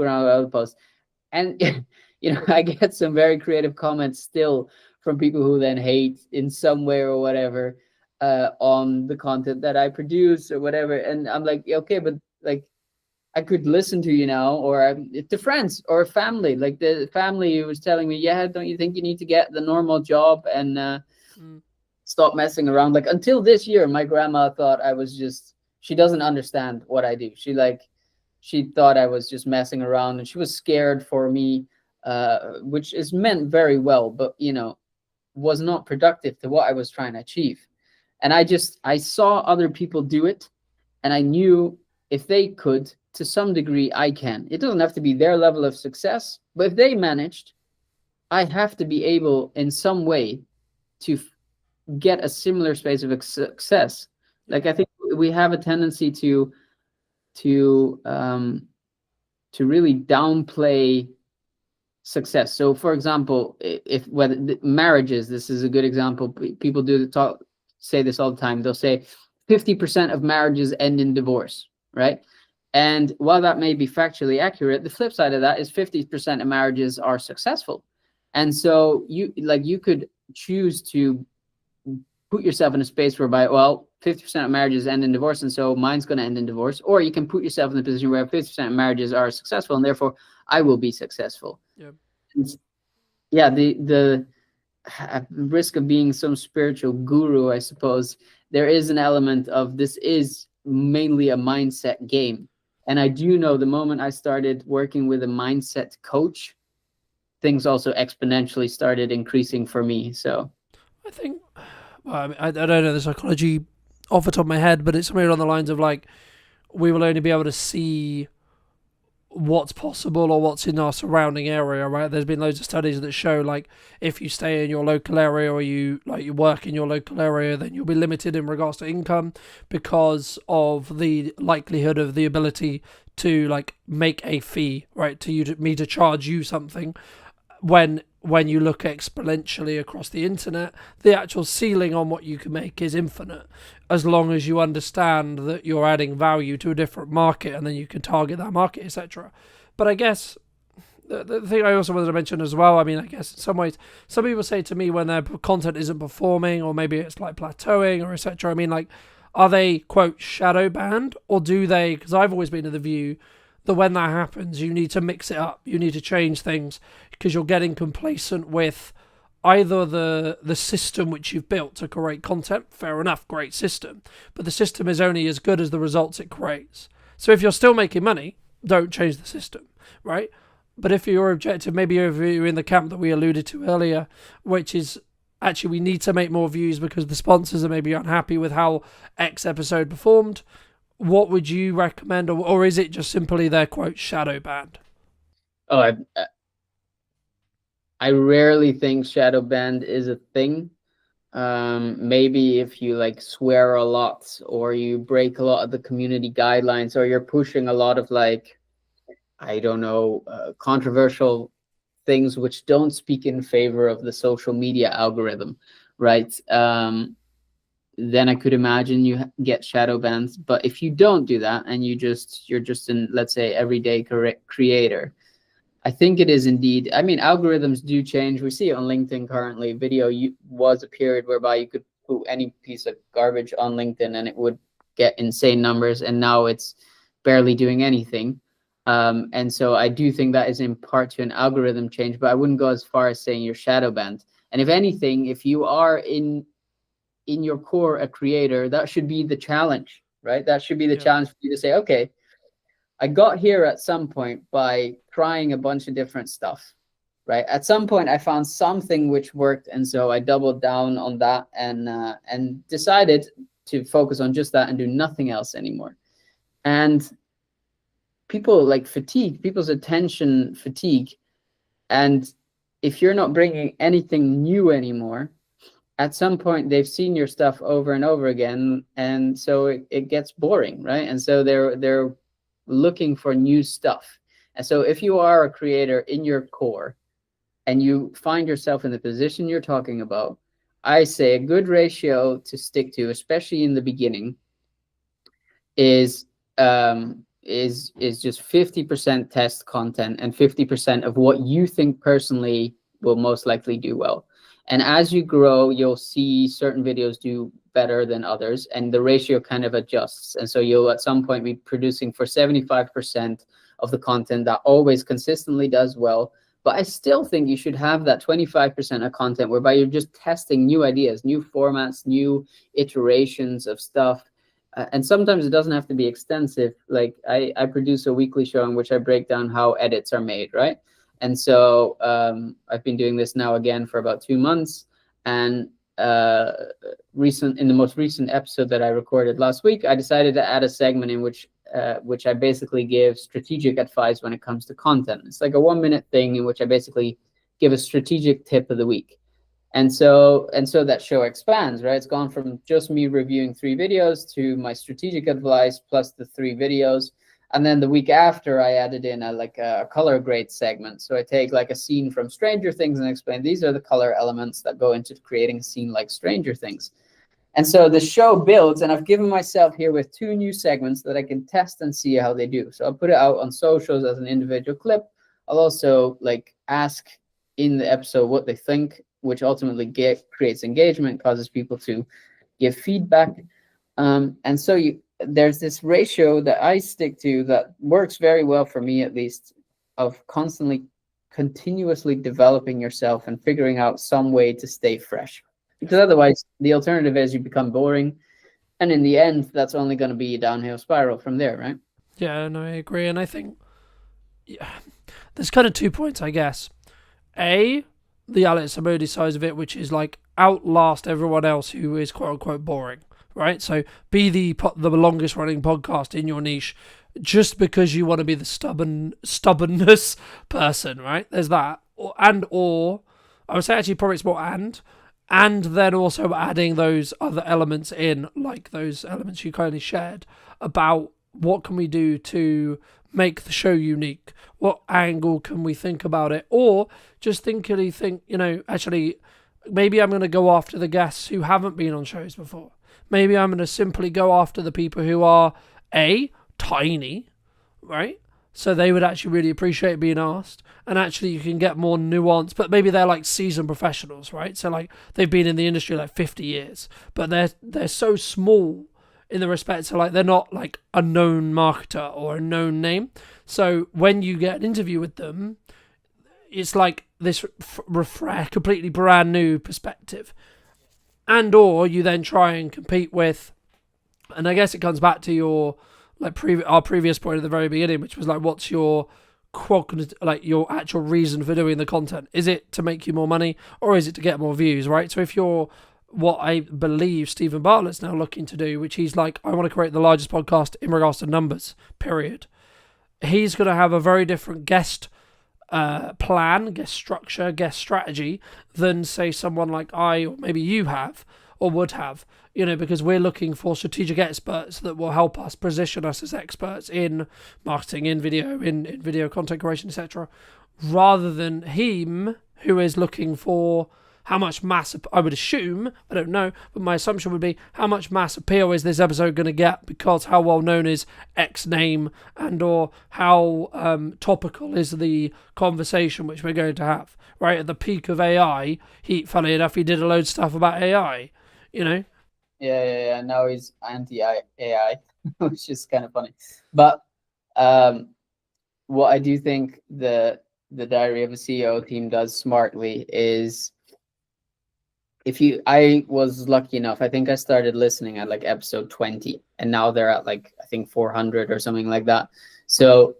and I get some very creative comments still from people who then hate in some way or whatever on the content that I produce or whatever, and I'm like, okay, but like, I could listen to you now, or to friends or family. Like, the family who was telling me, yeah, don't you think you need to get the normal job and stop messing around? Like, until this year, my grandma thought I was just, she doesn't understand what I do. She thought I was just messing around, and she was scared for me, which is meant very well, but, was not productive to what I was trying to achieve. And I saw other people do it, and I knew if they could, to some degree, I can. It doesn't have to be their level of success, but if they managed, I have to be able in some way to get a similar space of success. Like, I think we have a tendency to really downplay success. So, for example, if whether marriages, this is a good example. People say this all the time. They'll say 50% of marriages end in divorce, right? And while that may be factually accurate, the flip side of that is 50% of marriages are successful. And so you could choose to put yourself in a space whereby, well, 50% of marriages end in divorce, and so mine's going to end in divorce. Or you can put yourself in the position where 50% of marriages are successful, and therefore I will be successful. Yep. Yeah, the risk of being some spiritual guru, I suppose, there is an element of this is mainly a mindset game. And I do know the moment I started working with a mindset coach, things also exponentially started increasing for me. So I think, well, I mean, I don't know the psychology off the top of my head, but it's somewhere along the lines of like, we will only be able to see what's possible or what's in our surrounding area, right? There's been loads of studies that show like, if you stay in your local area or you work in your local area, then you'll be limited in regards to income because of the likelihood of the ability to like make a fee, right? To me to charge you something. When you look exponentially across the internet, the actual ceiling on what you can make is infinite, as long as you understand that you're adding value to a different market and then you can target that market, etc. But I guess the thing I also wanted to mention as well, I mean, I guess in some ways, some people say to me when their content isn't performing, or maybe it's like plateauing or etc. I mean, like, are they, quote, shadow banned, or do they, because I've always been of the view that when that happens, you need to mix it up. You need to change things because you're getting complacent with either the system which you've built to create content. Fair enough, great system. But the system is only as good as the results it creates. So if you're still making money, don't change the system, right? But if your objective, maybe you're in the camp that we alluded to earlier, which is actually we need to make more views because the sponsors are maybe unhappy with how X episode performed, what would you recommend? Or is it just simply their quote shadow banned? Oh, I rarely think shadow band is a thing. Maybe if you like swear a lot or you break a lot of the community guidelines or you're pushing a lot of like, I don't know, controversial things which don't speak in favor of the social media algorithm, right? Then I could imagine you get shadow bans. But if you don't do that and you're just an, let's say, everyday creator, I think it is indeed. I mean, algorithms do change. We see it on LinkedIn currently. Video was a period whereby you could put any piece of garbage on LinkedIn and it would get insane numbers, and now it's barely doing anything. And so I do think that is in part to an algorithm change, but I wouldn't go as far as saying you're shadow banned. And if anything, if you are in your core a creator, that should be the challenge, right? That should be the challenge for you to say, okay, I got here at some point by trying a bunch of different stuff, right? At some point, I found something which worked, and so I doubled down on that and decided to focus on just that and do nothing else anymore. And people like fatigue, people's attention fatigue, and if you're not bringing anything new anymore, at some point they've seen your stuff over and over again, and so it gets boring, right? And so they're looking for new stuff. And so if you are a creator in your core and you find yourself in the position you're talking about, I say a good ratio to stick to, especially in the beginning, is just 50% test content and 50% of what you think personally will most likely do well. And as you grow, you'll see certain videos do better than others, and the ratio kind of adjusts. And so you'll at some point be producing for 75% of the content that always consistently does well. But I still think you should have that 25% of content whereby you're just testing new ideas, new formats, new iterations of stuff. And sometimes it doesn't have to be extensive. Like I produce a weekly show in which I break down how edits are made, right? And so I've been doing this now again for about 2 months. And in the most recent episode that I recorded last week, I decided to add a segment in which I basically give strategic advice when it comes to content. It's like a 1-minute thing in which I basically give a strategic tip of the week. And so that show expands, right? It's gone from just me reviewing 3 videos to my strategic advice plus the 3 videos. And then the week after, I added in a color grade segment. So I take like a scene from Stranger Things and explain these are the color elements that go into creating a scene like Stranger Things. And so the show builds, and I've given myself here with 2 new segments that I can test and see how they do. So I'll put it out on socials as an individual clip. I'll also like ask in the episode what they think, which ultimately creates engagement, causes people to give feedback. And so there's this ratio that I stick to that works very well for me, at least, of constantly, continuously developing yourself and figuring out some way to stay fresh. Because otherwise, the alternative is you become boring. And in the end, that's only going to be a downhill spiral from there, right? Yeah, no, I agree. And I think there's kind of 2 points, I guess. A, the Alex Samodi side of it, which is like outlast everyone else who is quote unquote boring, right? So be the longest running podcast in your niche just because you want to be the stubbornness person, right? There's that. Or I would say actually probably it's more and then also adding those other elements in, like those elements you kindly shared about what can we do to make the show unique? What angle can we think about it? Or just think, actually, maybe I'm going to go after the guests who haven't been on shows before. Maybe I'm going to simply go after the people who are, tiny, right? So they would actually really appreciate being asked. And actually you can get more nuance, but maybe they're like seasoned professionals, right? So like they've been in the industry like 50 years, but they're so small in the respect to like they're not like a known marketer or a known name. So when you get an interview with them, it's like this completely brand new perspective. And or you then try and compete with, and I guess it comes back to your like our previous point at the very beginning, which was like, what's your cognitive, like your actual reason for doing the content. Is it to make you more money, or is it to get more views, right? So if you're what I believe Stephen Bartlett's now looking to do, which he's like, I want to create the largest podcast in regards to numbers, period. He's going to have a very different guest plan, guest structure, guest strategy than, say, someone like I or maybe you have or would have, because we're looking for strategic experts that will help us position us as experts in marketing, in video, in video content creation, etc., rather than him who is looking for how much mass, I would assume, I don't know, but my assumption would be how much mass appeal is this episode going to get, because how well known is X name, and or how topical is the conversation which we're going to have, right? At the peak of AI, funnily enough, he did a load of stuff about AI, Yeah. Now he's anti-AI, which is kind of funny. But what I do think the Diary of a CEO team does smartly is, I was lucky enough, I think I started listening at like episode 20, and now they're at like, I think 400 or something like that. So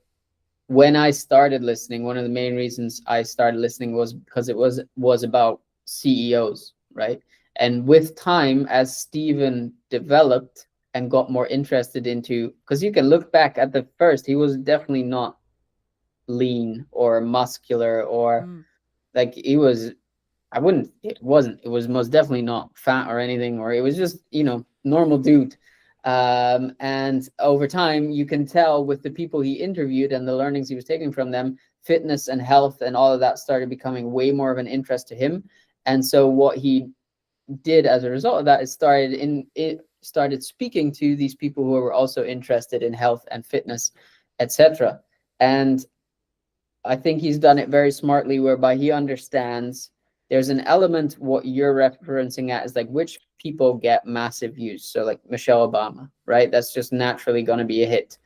when I started listening, one of the main reasons I started listening was because it was about CEOs, right? And with time, as Stephen developed and got more interested into, because you can look back at the first, he was definitely not lean or muscular or like he was, it was most definitely not fat or anything, or it was just, normal dude. And over time, you can tell with the people he interviewed and the learnings he was taking from them, fitness and health and all of that started becoming way more of an interest to him. And so what he did as a result of that is started speaking to these people who were also interested in health and fitness, etc. And I think he's done it very smartly, whereby he understands there's an element, what you're referencing at is like which people get massive views. So like Michelle Obama, right? That's just naturally going to be a hit.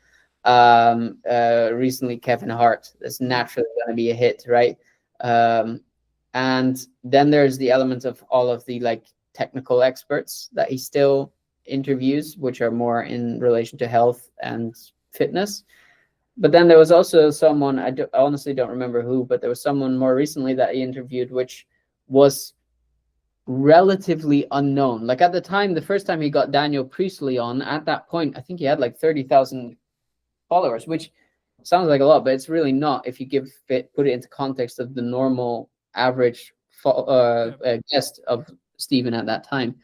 Recently, Kevin Hart, that's naturally going to be a hit, right? And then there's the element of all of the like technical experts that he still interviews, which are more in relation to health and fitness. But then there was also someone, I honestly don't remember who, but there was someone more recently that he interviewed, which was relatively unknown. Like at the time, the first time he got Daniel Priestley on, at that point, I think he had like 30,000 followers, which sounds like a lot, but it's really not if you put it into context of the normal average guest of Stephen at that time.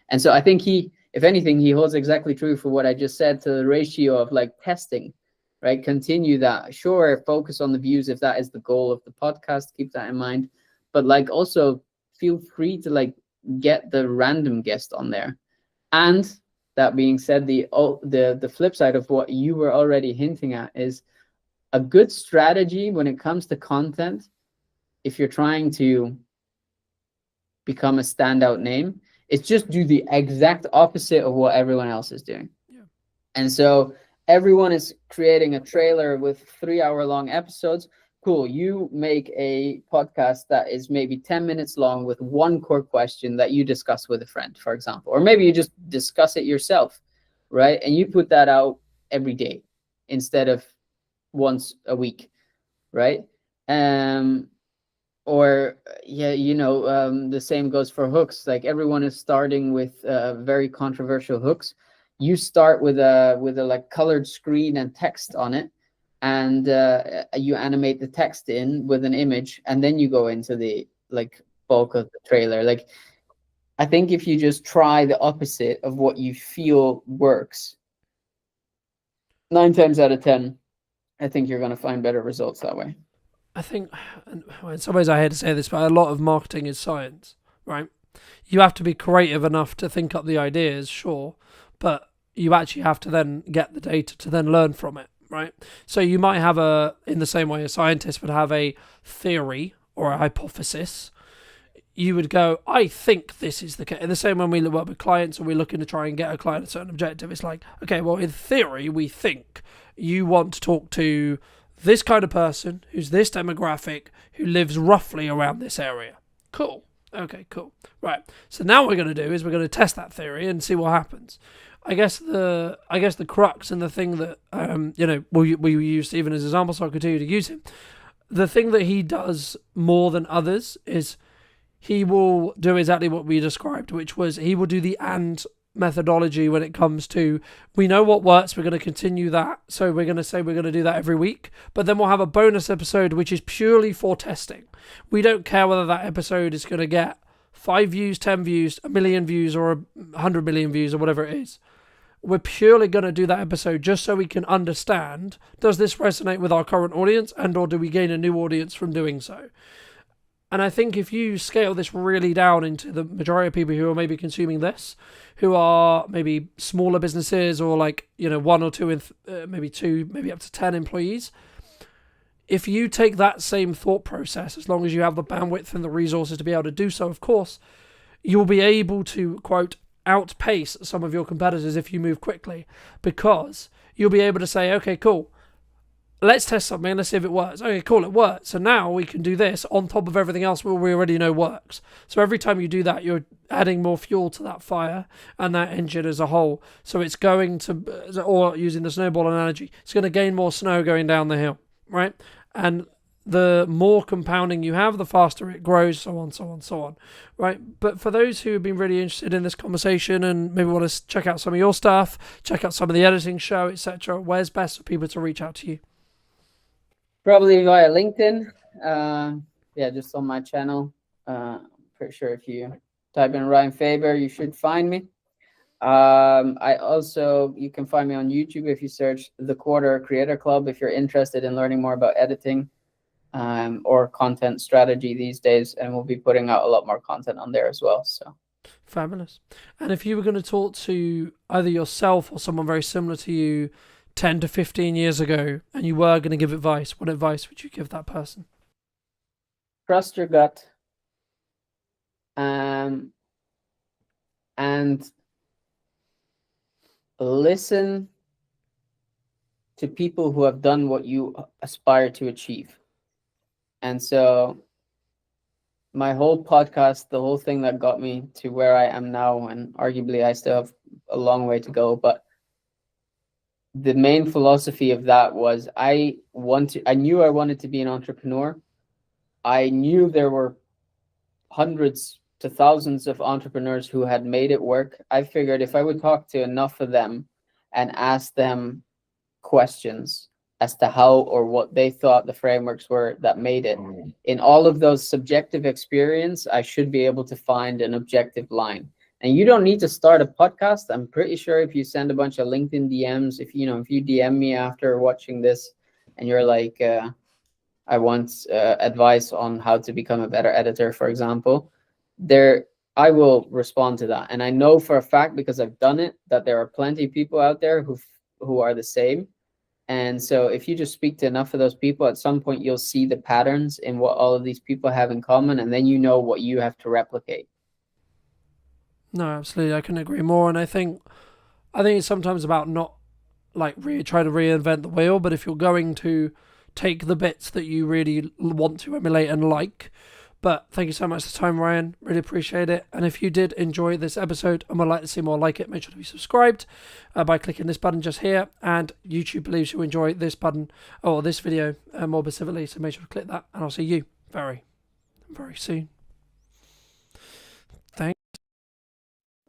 And so I think if anything, he holds exactly true for what I just said to the ratio of like testing, right? Continue that. Sure, focus on the views if that is the goal of the podcast. Keep that in mind. But like also feel free to like get the random guest on there. And that being said, the flip side of what you were already hinting at is a good strategy when it comes to content. If you're trying to become a standout name, it's just do the exact opposite of what everyone else is doing. Yeah. And so everyone is creating a trailer with 3-hour-long episodes. Cool. You make a podcast that is maybe 10 minutes long with one core question that you discuss with a friend, for example, or maybe you just discuss it yourself, right? And you put that out every day instead of once a week, right? Or the same goes for hooks. Like everyone is starting with very controversial hooks. You start with a like colored screen and text on it, and you animate the text in with an image, and then you go into the like bulk of the trailer. Like I think if you just try the opposite of what you feel works, 9 times out of 10, I think you're going to find better results that way. I think, in some ways I hate to say this, but a lot of marketing is science, right? You have to be creative enough to think up the ideas, sure, but you actually have to then get the data to then learn from it, right? So you might have in the same way a scientist would have a theory or a hypothesis. You would go, I think this is the case. In the same when we work with clients or we're looking to try and get a client a certain objective, it's like, okay, well, in theory, we think you want to talk to this kind of person who's this demographic who lives roughly around this area. Cool. Okay, cool. Right. So now what we're going to do is we're going to test that theory and see what happens. I guess the crux and the thing that we use Stephen as an example, so I'll continue to use him. The thing that he does more than others is he will do exactly what we described, which was he will do the and methodology when it comes to, we know what works, we're going to continue that, so we're going to say we're going to do that every week, but then we'll have a bonus episode which is purely for testing. We don't care whether that episode is going to get 5 views, 10 views, 1 million views, or 100 million views, or whatever it is. We're purely going to do that episode just so we can understand, does this resonate with our current audience, and or do we gain a new audience from doing so? And I think if you scale this really down into the majority of people who are maybe consuming this, who are maybe smaller businesses or like, 1 or 2, maybe 2, maybe up to 10 employees, if you take that same thought process, as long as you have the bandwidth and the resources to be able to do so, of course, you'll be able to, quote, outpace some of your competitors if you move quickly, because you'll be able to say, okay, cool, let's test something, let's see if it works. Okay, cool, it works. So now we can do this on top of everything else we already know works. So every time you do that, you're adding more fuel to that fire and that engine as a whole. So it's going to, or using the snowball analogy, it's going to gain more snow going down the hill, right? And the more compounding you have, the faster it grows, so on, so on, so on, right? But for those who have been really interested in this conversation and maybe want to check out some of your stuff, check out some of the editing show, etc., where's best for people to reach out to you? Probably via LinkedIn. Just on my channel. Pretty sure if you type in Ryan Faber, you should find me. You can find me on YouTube if you search The Quarter Creator Club if you're interested in learning more about editing or content strategy these days, and we'll be putting out a lot more content on there as well. So fabulous. And if you were going to talk to either yourself or someone very similar to you 10 to 15 years ago, and you were going to give advice, what advice would you give that person? Trust your gut. And listen to people who have done what you aspire to achieve. And so my whole podcast, the whole thing that got me to where I am now, and arguably I still have a long way to go, but the main philosophy of that was I knew I wanted to be an entrepreneur. I knew there were hundreds to thousands of entrepreneurs who had made it work. I figured if I would talk to enough of them and ask them questions as to how or what they thought the frameworks were that made it, in all of those subjective experience, I should be able to find an objective line. And you don't need to start a podcast. I'm pretty sure if you send a bunch of LinkedIn DMs, if you DM me after watching this and you're like, I want advice on how to become a better editor, for example, I will respond to that. And I know for a fact, because I've done it, that there are plenty of people out there who are the same. And so if you just speak to enough of those people, at some point you'll see the patterns in what all of these people have in common, and then you know what you have to replicate. No, absolutely. I couldn't agree more. And I think it's sometimes about not like trying to reinvent the wheel, but if you're going to take the bits that you really want to emulate and like. But thank you so much for the time, Ryan. Really appreciate it. And if you did enjoy this episode and would like to see more like it, make sure to be subscribed by clicking this button just here. And YouTube believes you'll enjoy this button or this video more specifically. So make sure to click that. And I'll see you very, very soon. Thanks.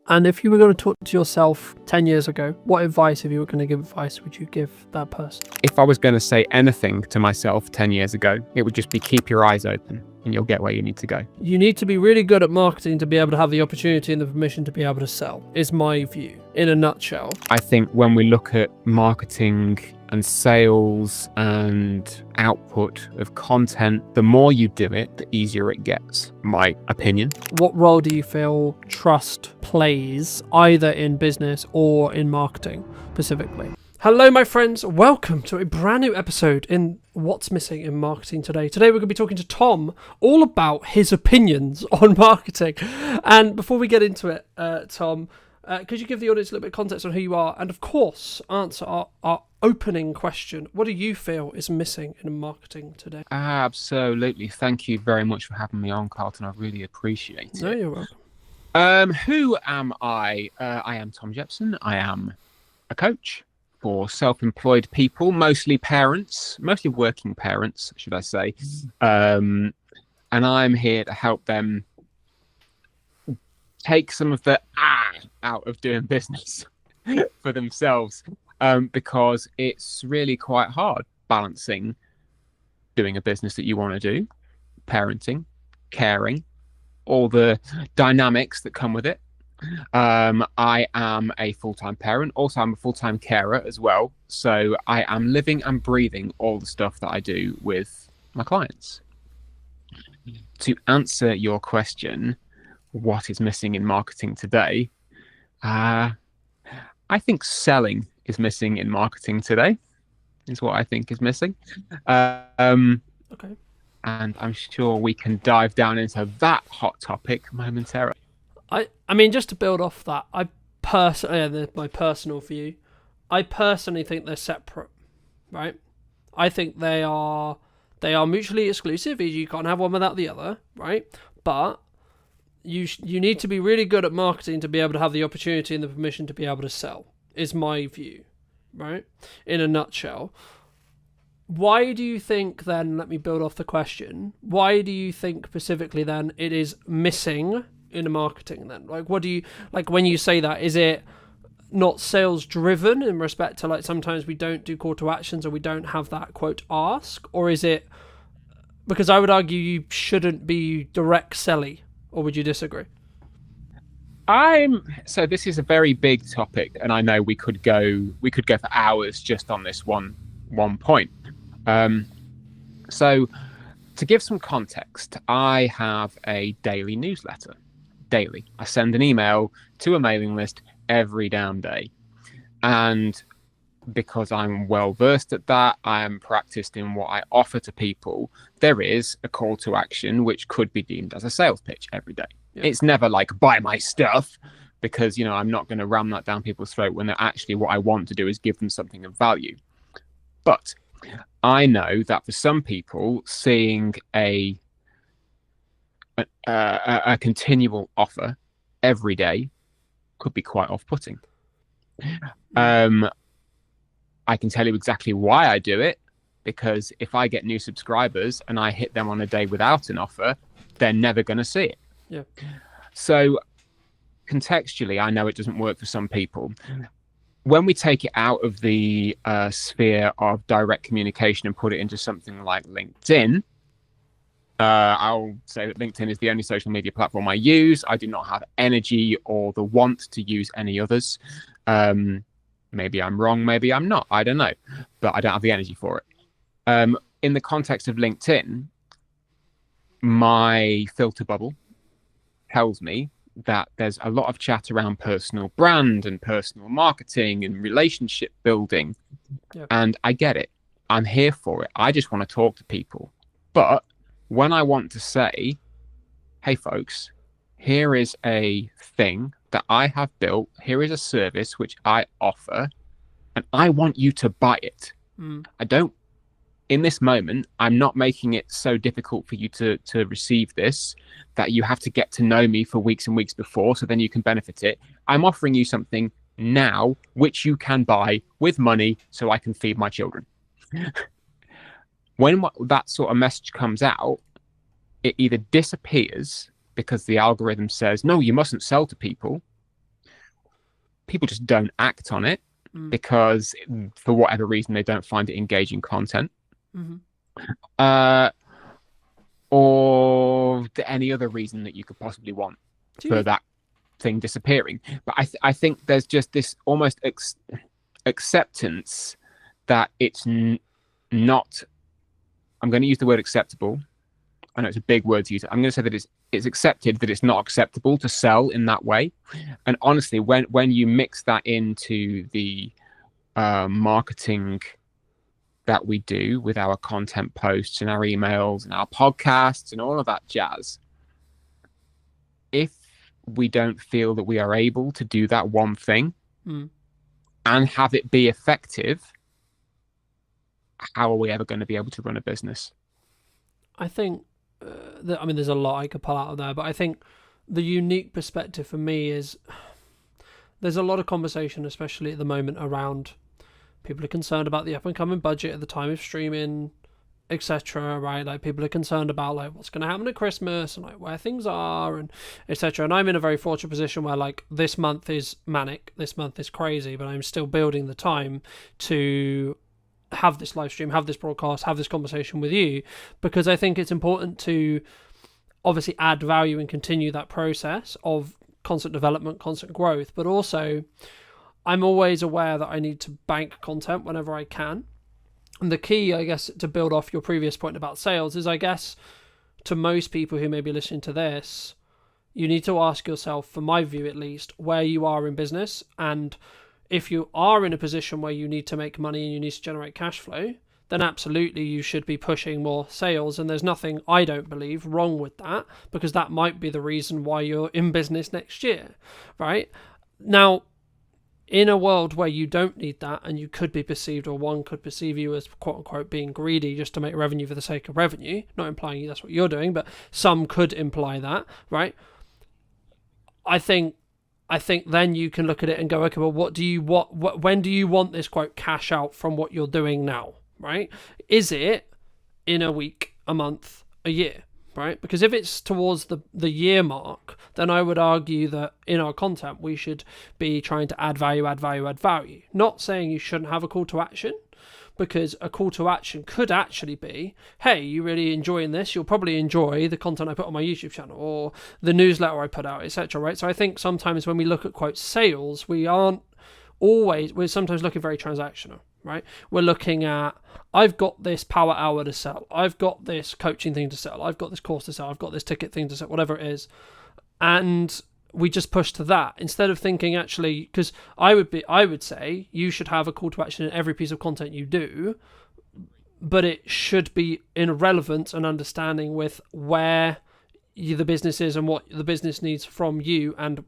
And if you were going to talk to yourself 10 years ago, what advice, if you were going to give advice, would you give that person? If I was going to say anything to myself 10 years ago, it would just be keep your eyes open and you'll get where you need to go. You need to be really good at marketing to be able to have the opportunity and the permission to be able to sell, is my view, in a nutshell. I think when we look at marketing and sales and output of content, the more you do it, the easier it gets, my opinion. What role do you feel trust plays either in business or in marketing specifically? Hello, my friends. Welcome to a brand new episode in What's Missing in Marketing Today. Today, we're going to be talking to Tom all about his opinions on marketing. And before we get into it, Tom, could you give the audience a little bit of context on who you are? And of course, answer our opening question. What do you feel is missing in marketing today? Absolutely. Thank you very much for having me on, Carlton. I really appreciate it. No, you're welcome. Who am I? I am Tom Jepson. I am a coach for self-employed people, mostly parents, mostly working parents, should I say. And I'm here to help them take some of the out of doing business for themselves, because it's really quite hard balancing doing a business that you want to do, parenting, caring, all the dynamics that come with it. I am a full-time parent. Also, I'm a full-time carer as well. So I am living and breathing all the stuff that I do with my clients. To answer your question, what is missing in marketing today? I think selling is missing in marketing today, is what I think is missing. Okay. And I'm sure we can dive down into that hot topic momentarily. I mean, just to build off that, I personally, my personal view, I personally think they're separate, right? I think they are mutually exclusive. You can't have one without the other, right? But you need to be really good at marketing to be able to have the opportunity and the permission to be able to sell, is my view, right? In a nutshell. Why do you think then, let me build off the question, why do you think specifically then it is missing in marketing then? Like, what do you, like when you say that, is it not sales driven in respect to like sometimes we don't do call to actions or we don't have that quote ask, or is it, because I would argue you shouldn't be direct selly, or would you disagree? So this is a very big topic, and I know we could go for hours just on this one point. So to give some context, I have a daily newsletter. Daily, I send an email to a mailing list every damn day, and because I'm well versed at that, I am practiced in what I offer to people. There is a call to action which could be deemed as a sales pitch every day. Yeah. It's never like buy my stuff, because I'm not going to ram that down people's throat when they're actually, what I want to do is give them something of value. But I know that for some people, seeing a continual offer every day could be quite off-putting. I can tell you exactly why I do it, because if I get new subscribers and I hit them on a day without an offer, they're never going to see it. Yeah. So contextually, I know it doesn't work for some people. When we take it out of the sphere of direct communication and put it into something like LinkedIn, I'll say that LinkedIn is the only social media platform I use. I do not have energy or the want to use any others. Maybe I'm wrong, maybe I'm not. I don't know. But I don't have the energy for it. In the context of LinkedIn, my filter bubble tells me that there's a lot of chat around personal brand and personal marketing and relationship building. Yep. And I get it. I'm here for it. I just want to talk to people. But when I want to say, hey, folks, here is a thing that I have built. Here is a service which I offer, and I want you to buy it. I don't, in this moment, I'm not making it so difficult for you to receive this that you have to get to know me for weeks and weeks before, so then you can benefit it. I'm offering you something now which you can buy with money so I can feed my children. When that sort of message comes out, it either disappears because the algorithm says, no, you mustn't sell to people. People just don't act on it because for whatever reason, they don't find it engaging content. Or any other reason that you could possibly want for that thing disappearing. But I think there's just this almost acceptance that it's not, I'm going to use the word acceptable. I know it's a big word to use. I'm going to say that it's accepted that it's not acceptable to sell in that way. And honestly, when you mix that into the marketing that we do with our content posts and our emails and our podcasts and all of that jazz, if we don't feel that we are able to do that one thing and have it be effective, how are we ever going to be able to run a business? I think, there's a lot I could pull out of there, but I think the unique perspective for me is there's a lot of conversation, especially at the moment, around people are concerned about the up and coming budget at the time of streaming, etc. Right, like people are concerned about like what's going to happen at Christmas and like where things are and etc. And I'm in a very fortunate position where like this month is manic, this month is crazy, but I'm still building the time to have this live stream, have this broadcast, have this conversation with you, because I think it's important to obviously add value and continue that process of constant development, constant growth, but also I'm always aware that I need to bank content whenever I can. And the key, I guess, to build off your previous point about sales is, I guess, to most people who may be listening to this, you need to ask yourself, from my view at least, where you are in business. And if you are in a position where you need to make money and you need to generate cash flow, then absolutely you should be pushing more sales. And there's nothing, I don't believe, wrong with that, because that might be the reason why you're in business next year, right? Now, in a world where you don't need that and you could be perceived, or one could perceive you as quote unquote being greedy just to make revenue for the sake of revenue, not implying that's what you're doing, but some could imply that, right? I think then you can look at it and go, okay, well, when do you want this quote cash out from what you're doing now, right? Is it in a week, a month, a year? Right? Because if it's towards the year mark, then I would argue that in our content, we should be trying to add value. Not saying you shouldn't have a call to action, because a call to action could actually be, hey, you really enjoying this? You'll probably enjoy the content I put on my YouTube channel or the newsletter I put out, etc. Right? So I think sometimes when we look at quote sales, we're sometimes looking very transactional. Right? We're looking at, I've got this power hour to sell, I've got this coaching thing to sell, I've got this course to sell, I've got this ticket thing to sell, whatever it is, and we just push to that instead of thinking actually, because I would say you should have a call to action in every piece of content you do, but it should be in relevance and understanding with where the business is and what the business needs from you, and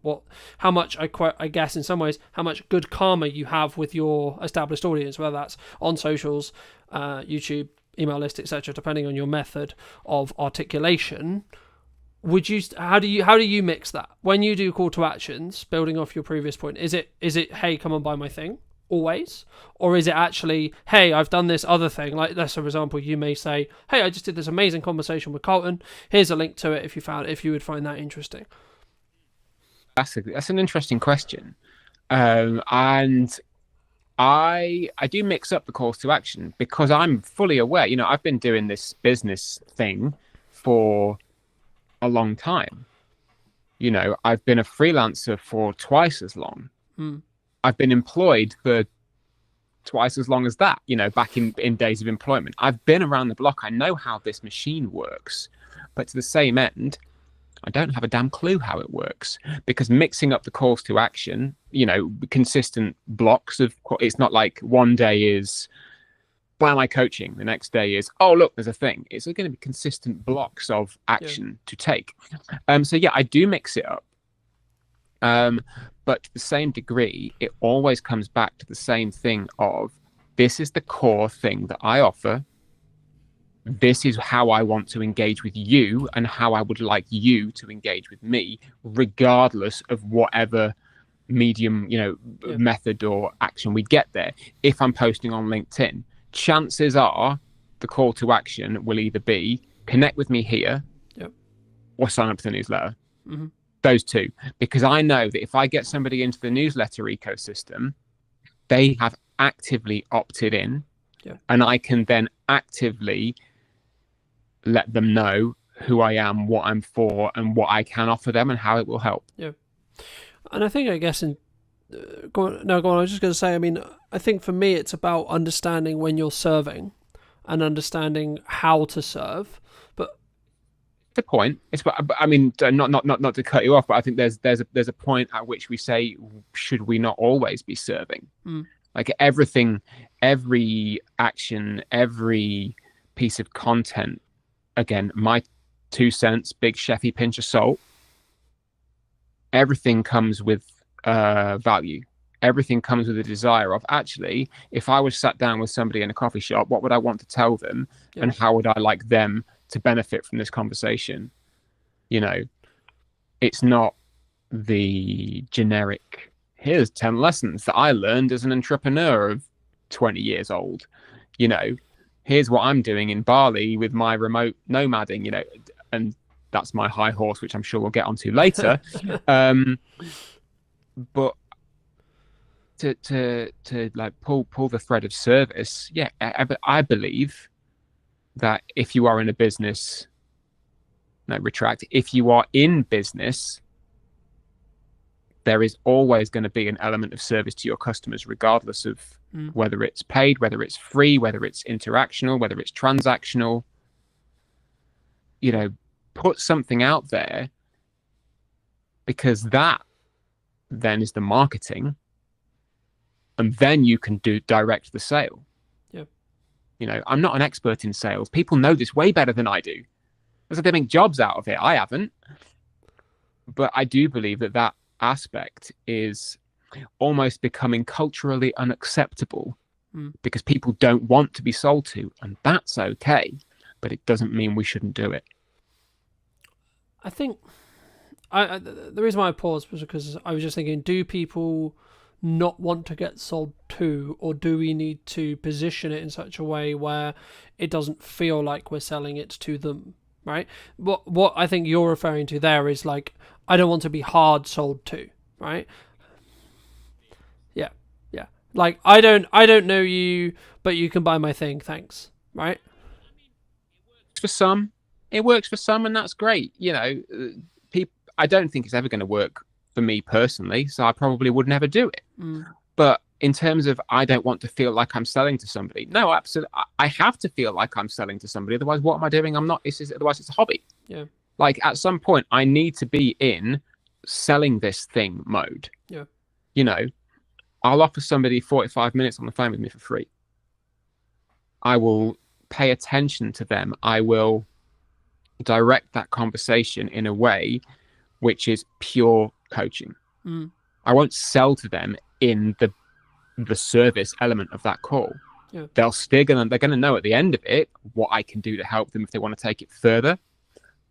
how much I guess in some ways how much good karma you have with your established audience, whether that's on socials, YouTube, email list, etc., depending on your method of articulation. How do you mix that when you do call to actions, building off your previous point? Is it hey, come and buy my thing always, or is it actually, hey, I've done this other thing? Like, let's for example, you may say, hey, I just did this amazing conversation with Carlton, here's a link to it if you would find that interesting. That's an interesting question, and I do mix up the calls to action because I'm fully aware, I've been doing this business thing for a long time. I've been a freelancer for twice as long. I've been employed for twice as long as that, back in days of employment. I've been around the block. I know how this machine works. But to the same end, I don't have a damn clue how it works, because mixing up the calls to action, consistent blocks of, it's not like one day is, why am I coaching? The next day is, oh, look, there's a thing. It's going to be consistent blocks of action to take. So yeah, I do mix it up. But to the same degree, it always comes back to the same thing of, this is the core thing that I offer. This is how I want to engage with you and how I would like you to engage with me, regardless of whatever medium, method or action we get there. If I'm posting on LinkedIn, chances are the call to action will either be connect with me here or sign up to the newsletter. Mm-hmm. Those two, because I know that if I get somebody into the newsletter ecosystem, they have actively opted in, and I can then actively let them know who I am, what I'm for, and what I can offer them, and how it will help. Yeah, and I think, I guess, go on. I was just going to say, I think for me, it's about understanding when you're serving and understanding how to serve. The point is, not to cut you off, but I think there's a point at which we say, should we not always be serving? Like everything, every action, every piece of content, again, my 2 cents, big chefy pinch of salt, everything comes with value. Everything comes with a desire of, actually, if I was sat down with somebody in a coffee shop, what would I want to tell them, and how would I like them to benefit from this conversation? It's not the generic, here's 10 lessons that I learned as an entrepreneur of 20 years old. You know, here's what I'm doing in Bali with my remote nomading, you know, and that's my high horse, which I'm sure we'll get onto later. But to like pull the thread of service, yeah, I believe that if you are in a business, no, retract, if you are in business, there is always going to be an element of service to your customers, regardless of whether it's paid, whether it's free, whether it's interactional, whether it's transactional. You know, put something out there, because that then is the marketing, and then you can direct the sale. Yeah. You know, I'm not an expert in sales. People know this way better than I do. Because they make jobs out of it. I haven't. But I do believe that aspect is almost becoming culturally unacceptable because people don't want to be sold to, and that's okay, but it doesn't mean we shouldn't do it. I think the reason why I paused was because I was just thinking, do people not want to get sold to, or do we need to position it in such a way where it doesn't feel like we're selling it to them? Right? What I think you're referring to there is like, I don't want to be hard sold to, right? Yeah. Like, I don't know you, but you can buy my thing, thanks. Right? For some, it works for some, and that's great. You know, I don't think it's ever going to work for me personally, so I probably would never do it. But in terms of, I don't want to feel like I'm selling to somebody. No, absolutely. I have to feel like I'm selling to somebody. Otherwise, what am I doing? I'm not. Otherwise, it's a hobby. Yeah. Like, at some point, I need to be in selling this thing mode. Yeah. You know, I'll offer somebody 45 minutes on the phone with me for free. I will pay attention to them. I will direct that conversation in a way which is pure coaching. I won't sell to them in the service element of that call. Yeah. They're going to know at the end of it what I can do to help them if they want to take it further,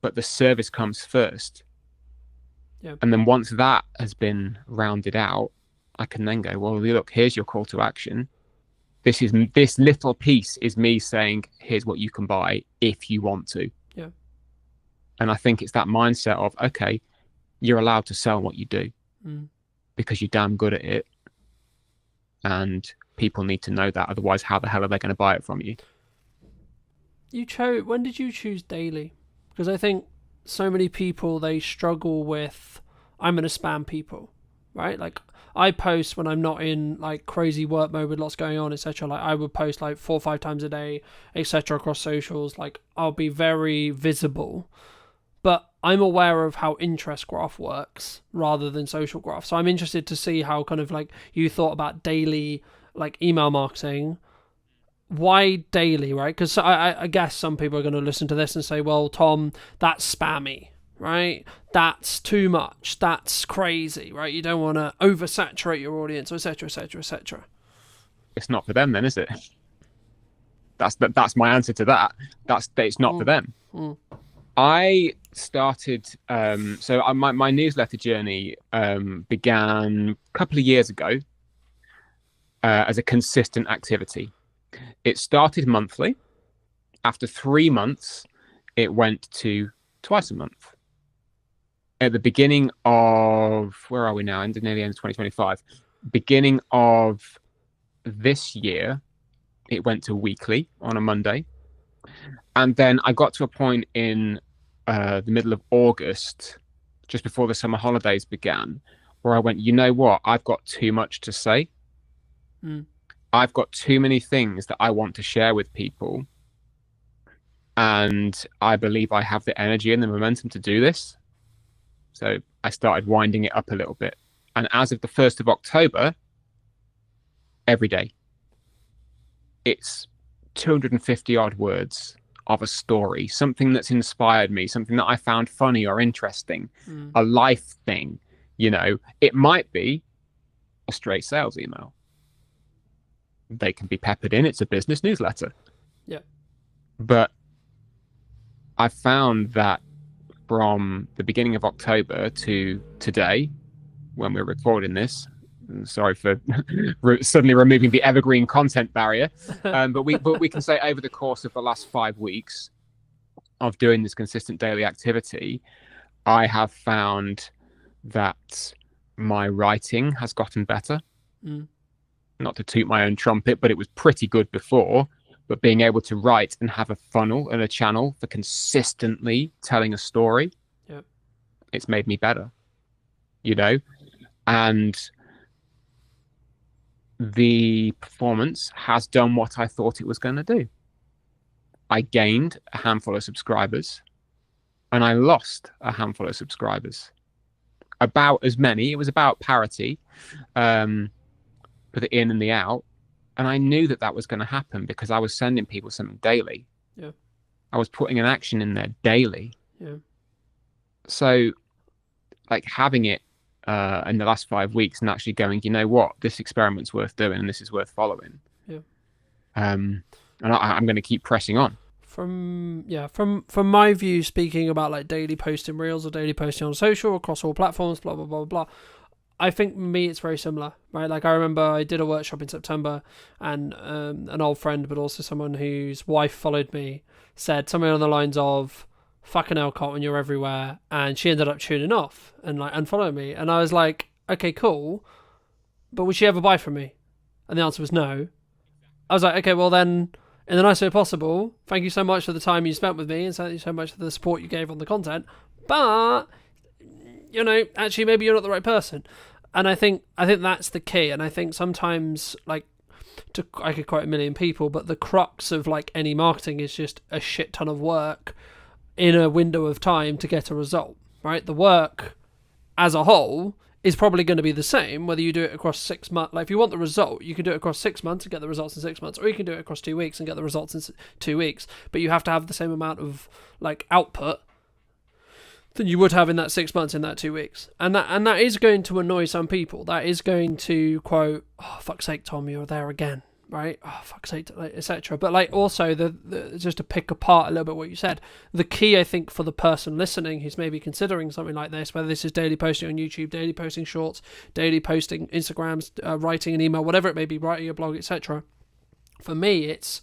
but the service comes first. Yeah. And then once that has been rounded out, I can then go, well, look, here's your call to action. This little piece is me saying, here's what you can buy if you want to. Yeah. And I think it's that mindset of, okay, you're allowed to sell what you do because you're damn good at it. And people need to know that. Otherwise, how the hell are they going to buy it from you? When did you choose daily? Because I think so many people, they struggle with, I'm going to spam people, right? Like, I post when I'm not in like crazy work mode with lots going on, etc. Like, I would post like 4 or 5 times a day, etc. across socials. Like, I'll be very visible, but I'm aware of how interest graph works rather than social graph. So I'm interested to see how kind of like you thought about daily like email marketing. Why daily, right? Because I guess some people are going to listen to this and say, well, Tom, that's spammy, right? That's too much. That's crazy, right? You don't want to oversaturate your audience, etc., etc., etc. It's not for them then, is it? That's my answer to that. It's not for them. I started, my newsletter journey began a couple of years ago as a consistent activity. It started monthly. After 3 months, it went to twice a month. At the beginning of, where are we now? Nearly end of 2025. Beginning of this year, it went to weekly on a Monday. And then I got to a point in the middle of August, just before the summer holidays began, where I went, you know what? I've got too much to say. I've got too many things that I want to share with people. And I believe I have the energy and the momentum to do this. So I started winding it up a little bit. And as of the 1st of October, every day, it's 250 odd words of a story, something that's inspired me, something that I found funny or interesting, a life thing. You know, it might be a straight sales email. They can be peppered in. It's a business newsletter. Yeah. But I found that from the beginning of October to today, when we're recording this. Sorry for suddenly removing the evergreen content barrier, but we can say over the course of the last 5 weeks of doing this consistent daily activity, I have found that my writing has gotten better. Not to toot my own trumpet, but it was pretty good before. But being able to write and have a funnel and a channel for consistently telling a story, it's made me better, and the performance has done what I thought it was going to do. I gained a handful of subscribers and I lost a handful of subscribers. About as many, it was about parity for the in and the out. And I knew that was going to happen because I was sending people something daily. I was putting an action in there daily. So like having it in the last 5 weeks and actually going, you know what, this experiment's worth doing and this is worth following. And I'm going to keep pressing on. From my view, speaking about like daily posting reels or daily posting on social across all platforms, blah blah blah blah, I think me it's very similar, right? Like I remember I did a workshop in September, and an old friend, but also someone whose wife followed me, said something on the lines of, "Fucking hell, Carlton, you're everywhere," and she ended up tuning off and like unfollowing me, and I was like, okay, cool, but would she ever buy from me? And the answer was no. I was like, okay, well then, in the nicest way possible, thank you so much for the time you spent with me, and thank you so much for the support you gave on the content, but actually maybe you're not the right person. And I think that's the key. And I think sometimes, like, I could quote a million people, but the crux of like any marketing is just a shit ton of work in a window of time to get a result, right? The work as a whole is probably going to be the same whether you do it across 6 months. Like if you want the result, you can do it across 6 months and get the results in 6 months, or you can do it across 2 weeks and get the results in 2 weeks. But you have to have the same amount of like output than you would have in that 6 months, in that 2 weeks. And that is going to annoy some people. That is going to quote, "Oh, fuck's sake, Tom, you're there again," right? "Oh, fuck's sake," etc. But like also the just to pick apart a little bit what you said, the key I think for the person listening who's maybe considering something like this, whether this is daily posting on YouTube, daily posting shorts, daily posting Instagrams, writing an email, whatever it may be, writing a blog, etc. For me, it's,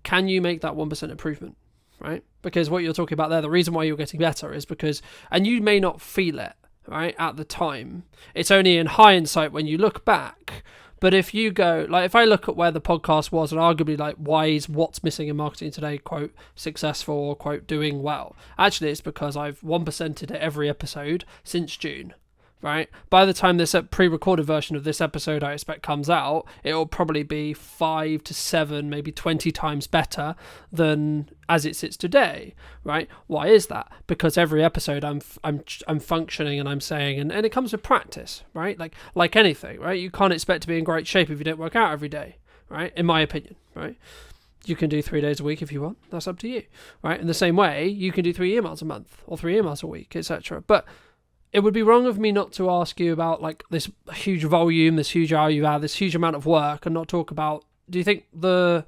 can you make that 1% improvement? Right? Because what you're talking about there, the reason why you're getting better is because, and you may not feel it, right, at the time. It's only in hindsight when you look back. But if you go, like, if I look at where the podcast was and arguably, like, why is what's missing in marketing today, quote, successful or, quote, doing well? Actually, it's because I've 1%ed it every episode since June. Right? By the time this pre-recorded version of this episode I expect comes out, it will probably be 5 to 7, maybe 20 times better than as it sits today. Right? Why is that? Because every episode I'm functioning and I'm saying, and it comes with practice, right? Like anything, right? You can't expect to be in great shape if you don't work out every day, right? In my opinion, right? You can do 3 days a week if you want. That's up to you, right? In the same way, you can do 3 emails a month or 3 emails a week, etc. But it would be wrong of me not to ask you about like this huge volume, this huge value add, this huge amount of work, and not talk about, do you think the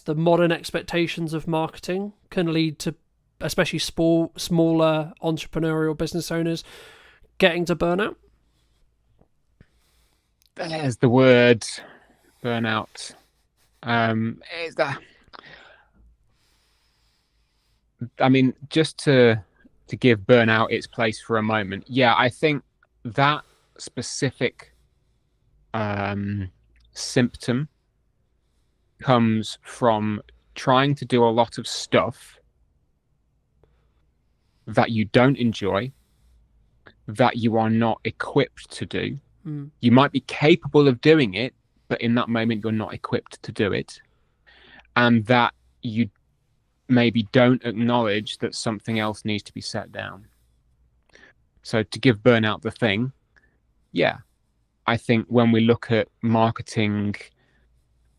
modern expectations of marketing can lead to, especially smaller entrepreneurial business owners, getting to burnout? There's the word burnout. Is that? I mean, just to give burnout its place for a moment. Yeah, I think that specific symptom comes from trying to do a lot of stuff that you don't enjoy, that you are not equipped to do. You might be capable of doing it, but in that moment you're not equipped to do it. And that you maybe don't acknowledge that something else needs to be set down. So to give burnout the thing, yeah, I think when we look at marketing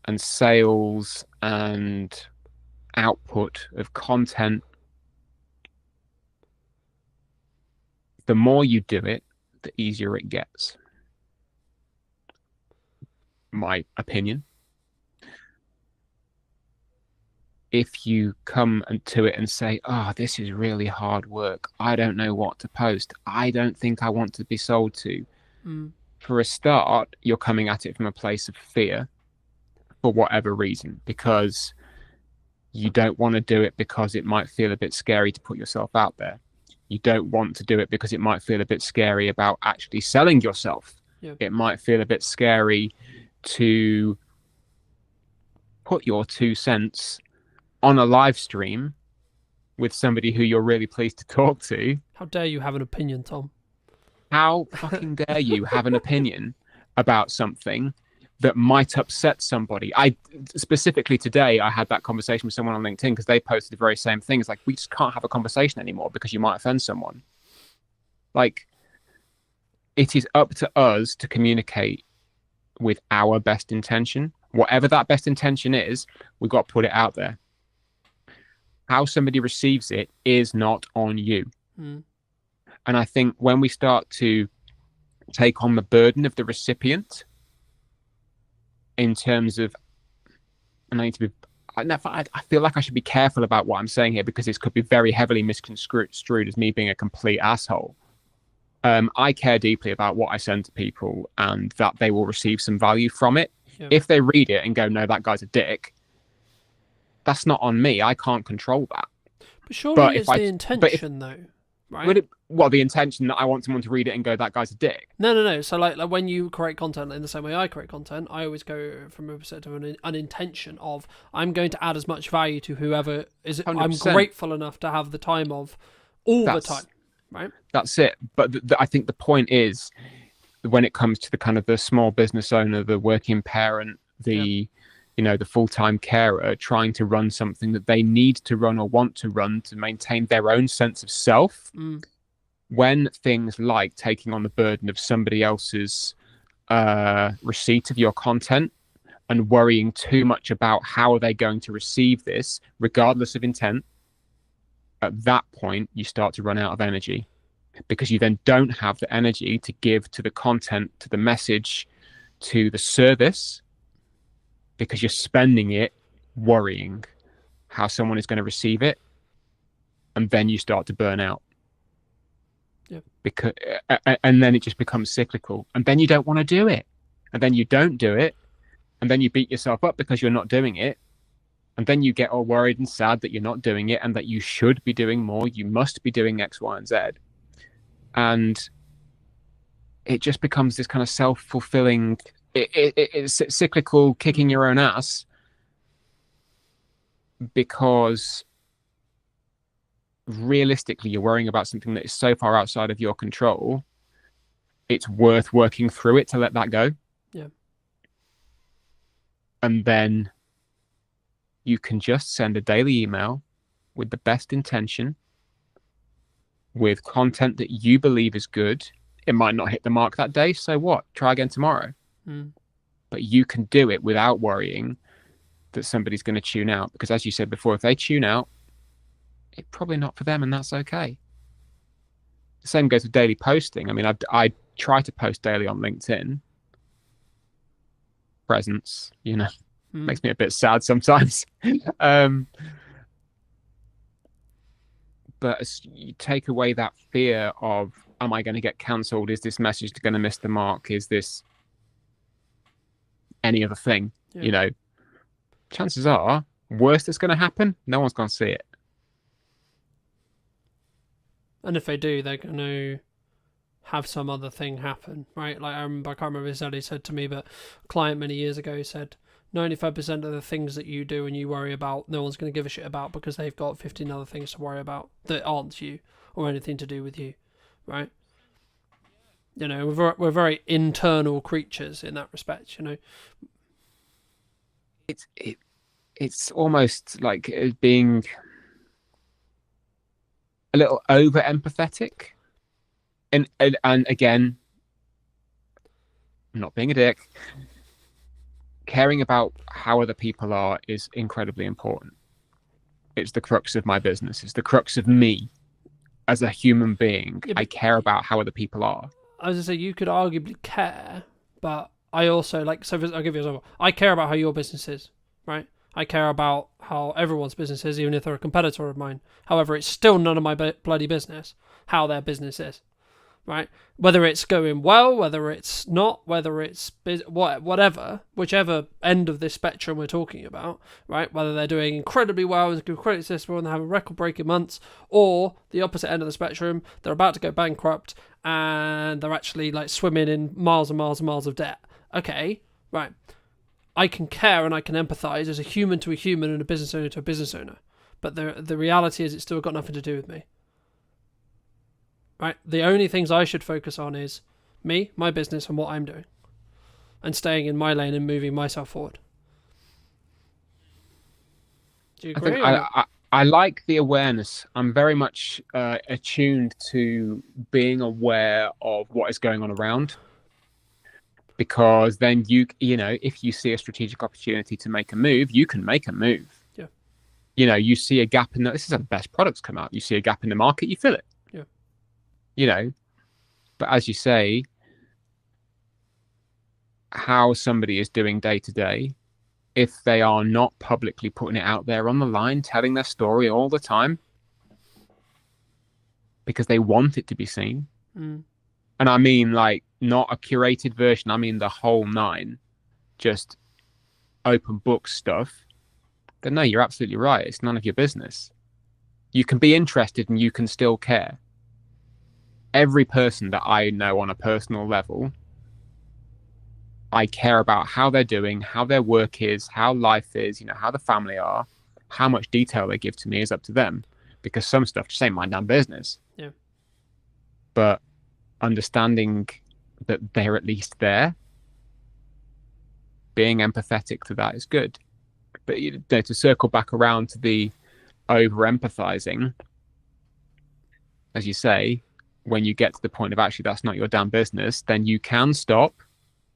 and sales and output of content, the more you do it, the easier it gets. My opinion. if you come to it and say, oh, this is really hard work, I don't know what to post, I don't think I want to be sold to. For a start, you're coming at it from a place of fear for whatever reason, because you don't want to do it because it might feel a bit scary to put yourself out there. You don't want to do it because it might feel a bit scary about actually selling yourself. It might feel a bit scary to put your 2 cents on a live stream with somebody who you're really pleased to talk to. How dare you have an opinion, Tom? How fucking dare you have an opinion about something that might upset somebody? I specifically today, I had that conversation with someone on LinkedIn because they posted the very same thing. It's like, we just can't have a conversation anymore because you might offend someone. Like, it is up to us to communicate with our best intention. Whatever that best intention is, we've got to put it out there. How somebody receives it is not on you. And I think when we start to take on the burden of the recipient in terms of, and I feel like I should be careful about what I'm saying here because this could be very heavily misconstrued as me being a complete asshole. I care deeply about what I send to people and that they will receive some value from it. If they read it and go, no, that guy's a dick, that's not on me. I can't control that. But surely it's the intention, though, right? The intention that I want someone to read it and go, that guy's a dick. No. So like when you create content in the same way I create content, I always go from a perspective of an intention of, I'm going to add as much value to whoever is. 100%. I'm grateful enough to have the time of the time, right? That's it. But I think the point is, when it comes to the kind of the small business owner, the working parent, the full-time carer trying to run something that they need to run or want to run to maintain their own sense of self, when things like taking on the burden of somebody else's receipt of your content and worrying too much about how are they going to receive this, regardless of intent, at that point, you start to run out of energy because you then don't have the energy to give to the content, to the message, to the service, because you're spending it worrying how someone is going to receive it. And then you start to burn out. And then it just becomes cyclical. And then you don't want to do it. And then you don't do it. And then you beat yourself up because you're not doing it. And then you get all worried and sad that you're not doing it and that you should be doing more. You must be doing X, Y, and Z. And it just becomes this kind of self-fulfilling, it's cyclical, kicking your own ass, because realistically you're worrying about something that is so far outside of your control. It's worth working through it to let that go. And then you can just send a daily email with the best intention, with content that you believe is good. It might not hit the mark that day, so what? Try again tomorrow. But you can do it without worrying that somebody's going to tune out, because as you said before, if they tune out, it's probably not for them, and that's okay. The same goes with daily posting. I mean, I try to post daily on LinkedIn. Presence, makes me a bit sad sometimes. But as you take away that fear of, am I going to get cancelled? Is this message going to miss the mark? Is this any other thing? Chances are, worst that's going to happen, no one's going to see it. And if they do, they're going to have some other thing happen, right? Like I can't remember exactly said to me, but a client many years ago said 95% of the things that you do and you worry about, no one's going to give a shit about because they've got 15 other things to worry about that aren't you or anything to do with you, right? We're very internal creatures in that respect, It's almost like being a little over empathetic, and again, I'm not being a dick. Caring about how other people are is incredibly important. It's the crux of my business. It's the crux of me as a human being. I care about how other people are. I was going to say, you could arguably care, but I also I'll give you an example. I care about how your business is, right? I care about how everyone's business is, even if they're a competitor of mine. However, it's still none of my bloody business how their business is, right? Whether it's going well, whether it's not, whether it's whatever, whichever end of this spectrum we're talking about, right? Whether they're doing incredibly well, incredibly successful, and they have record-breaking months, or the opposite end of the spectrum, they're about to go bankrupt and they're actually like swimming in miles and miles and miles of debt. Okay, right. I can care and I can empathize as a human to a human and a business owner to a business owner. But the reality is it's still got nothing to do with me. Right? The only things I should focus on is me, my business, and what I'm doing. And staying in my lane and moving myself forward. Do you agree? I like the awareness. I'm very much attuned to being aware of what is going on around. Because then you know, if you see a strategic opportunity to make a move, you can make a move. Yeah. You know, you see a gap in this is how the best products come out. You see a gap in the market, you fill it. Yeah. You know, but as you say, how somebody is doing day to day, if they are not publicly putting it out there on the line, telling their story all the time, because they want it to be seen. Mm. And I mean, like, not a curated version. I mean, the whole nine, just open book stuff. Then no, you're absolutely right. It's none of your business. You can be interested and you can still care. Every person that I know on a personal level, I care about how they're doing, how their work is, how life is, you know, how the family are, how much detail they give to me is up to them. Because some stuff just ain't my damn business. Yeah. But understanding that they're at least there, being empathetic to that is good. But you know, to circle back around to the over empathizing, as you say, when you get to the point of actually that's not your damn business, then you can stop.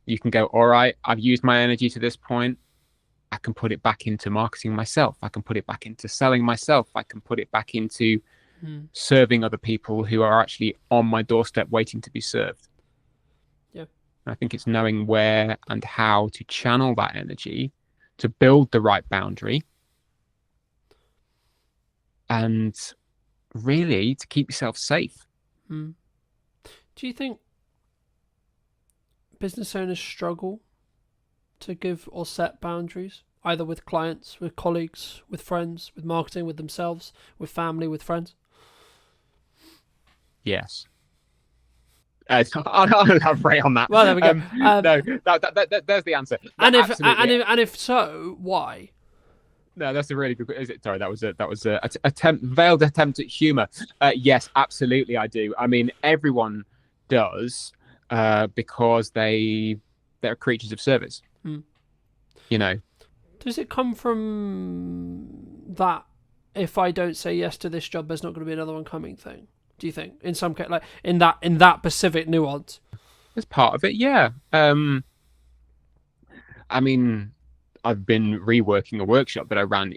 You can go, all right, I've used my energy to this point. I can put it back into marketing myself. I can put it back into selling myself. I can put it back into serving other people who are actually on my doorstep waiting to be served. Yeah. And I think it's knowing where and how to channel that energy to build the right boundary and really to keep yourself safe. Do you think business owners struggle to give or set boundaries, either with clients, with colleagues, with friends, with marketing, with themselves, with family, with friends? Yes. I'll elaborate on that. Well, there we go. No, there's the answer. And if so, why? No, that's a really good. Is it? Sorry, that was a veiled attempt at humor. Yes, absolutely, I do. I mean, everyone does because they're creatures of service. You know. Does it come from that? If I don't say yes to this job, there's not going to be another one coming thing. Do you think, in some case, like in that specific nuance? It's part of it, yeah. I mean, I've been reworking a workshop that I ran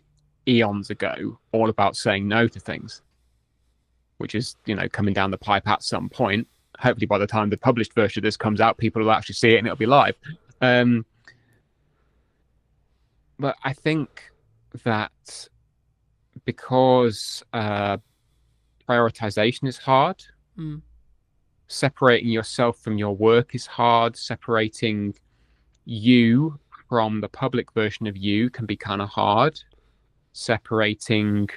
eons ago, all about saying no to things, which is, you know, coming down the pipe at some point. Hopefully, by the time the published version of this comes out, people will actually see it and it'll be live. But I think that because prioritization is hard. Separating yourself from your work is hard. Separating you from the public version of you can be kind of hard. Separating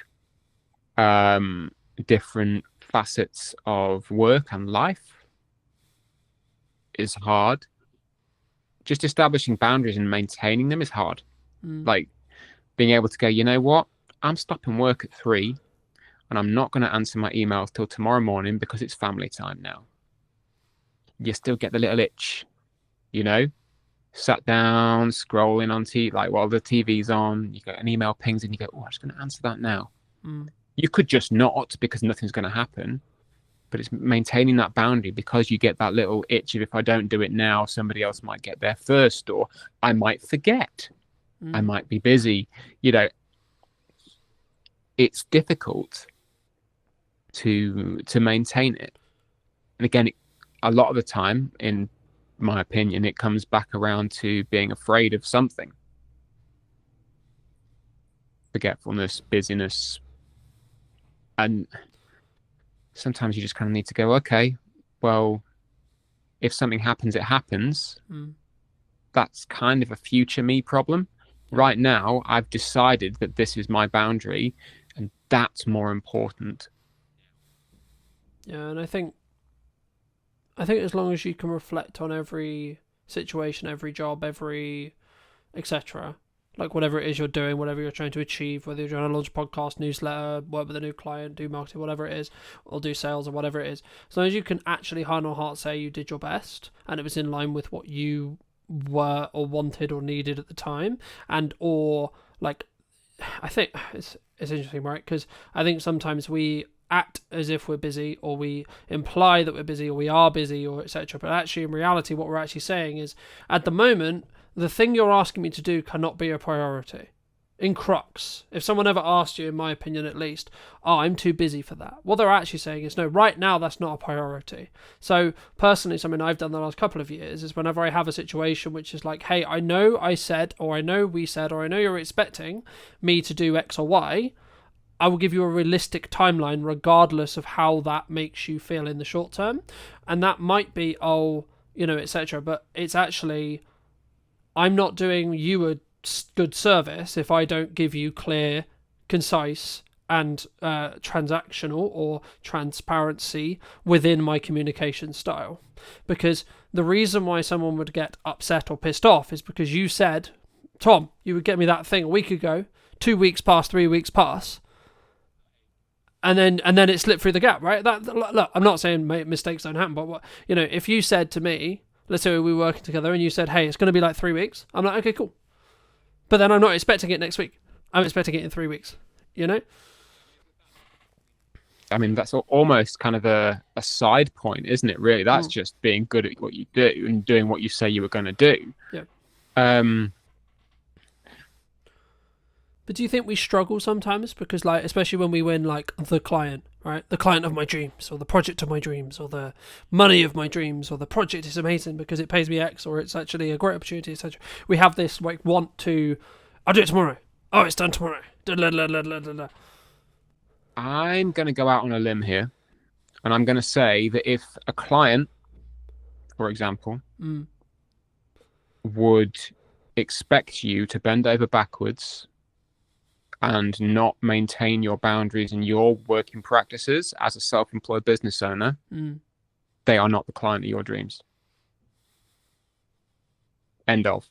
different facets of work and life is hard. Just establishing boundaries and maintaining them is hard. Like being able to go, you know what? I'm stopping work at 3. And I'm not going to answer my emails till tomorrow morning because it's family time now. You still get the little itch, you know? Sat down, scrolling on TV, like while the TV's on, you get an email pings and you go, oh, I'm just going to answer that now. You could just not because nothing's going to happen. But it's maintaining that boundary because you get that little itch of if I don't do it now, somebody else might get there first, or I might forget. I might be busy. You know, it's difficult to maintain it. And again, a lot of the time, in my opinion, it comes back around to being afraid of something. forgetfulness, busyness. And sometimes you just kind of need to go, okay, well, if something happens, it happens. That's kind of a future me problem. Right now, I've decided that this is my boundary, and that's more important. Yeah, and I think as long as you can reflect on every situation, every job, every etc., like whatever it is you're doing, whatever you're trying to achieve, whether you're trying to launch a podcast, newsletter, work with a new client, do marketing, whatever it is, or do sales or whatever it is, as long as you can actually hand on heart say you did your best and it was in line with what you were or wanted or needed at the time, and or like, I think it's interesting, right? Because I think sometimes we act as if we're busy, or we imply that we're busy, or we are busy, or etc. But actually, in reality, what we're actually saying is, at the moment, the thing you're asking me to do cannot be a priority. In crux, if someone ever asked you, in my opinion at least, oh, I'm too busy for that, what they're actually saying is, no, right now that's not a priority. So personally, something I've done the last couple of years is whenever I have a situation which is like, hey, I know I said, or I know we said, or I know you're expecting me to do X or Y, I will give you a realistic timeline regardless of how that makes you feel in the short term. And that might be, etc. But it's actually, I'm not doing you a good service if I don't give you clear, concise, and transactional or transparency within my communication style. Because the reason why someone would get upset or pissed off is because you said, Tom, you would get me that thing a week ago, 2 weeks pass, 3 weeks pass, and then it slipped through the gap, right? Look, I'm not saying mistakes don't happen, but if you said to me, let's say we were working together, and you said, hey, it's going to be like 3 weeks, I'm like, okay, cool. But then I'm not expecting it next week. I'm expecting it in 3 weeks, I mean, that's almost kind of a side point, isn't it, really? That's just being good at what you do and doing what you say you were going to do. Yeah. But do you think we struggle sometimes? Because, like, especially when we win, like, the client, right? The client of my dreams, or the project of my dreams, or the money of my dreams, or the project is amazing because it pays me X, or it's actually a great opportunity, etc. We have this, like, I'll do it tomorrow. Oh, it's done tomorrow. I'm going to go out on a limb here, and I'm going to say that if a client, for example, would expect you to bend over backwards and not maintain your boundaries and your working practices as a self-employed business owner, they are not the client of your dreams. End of.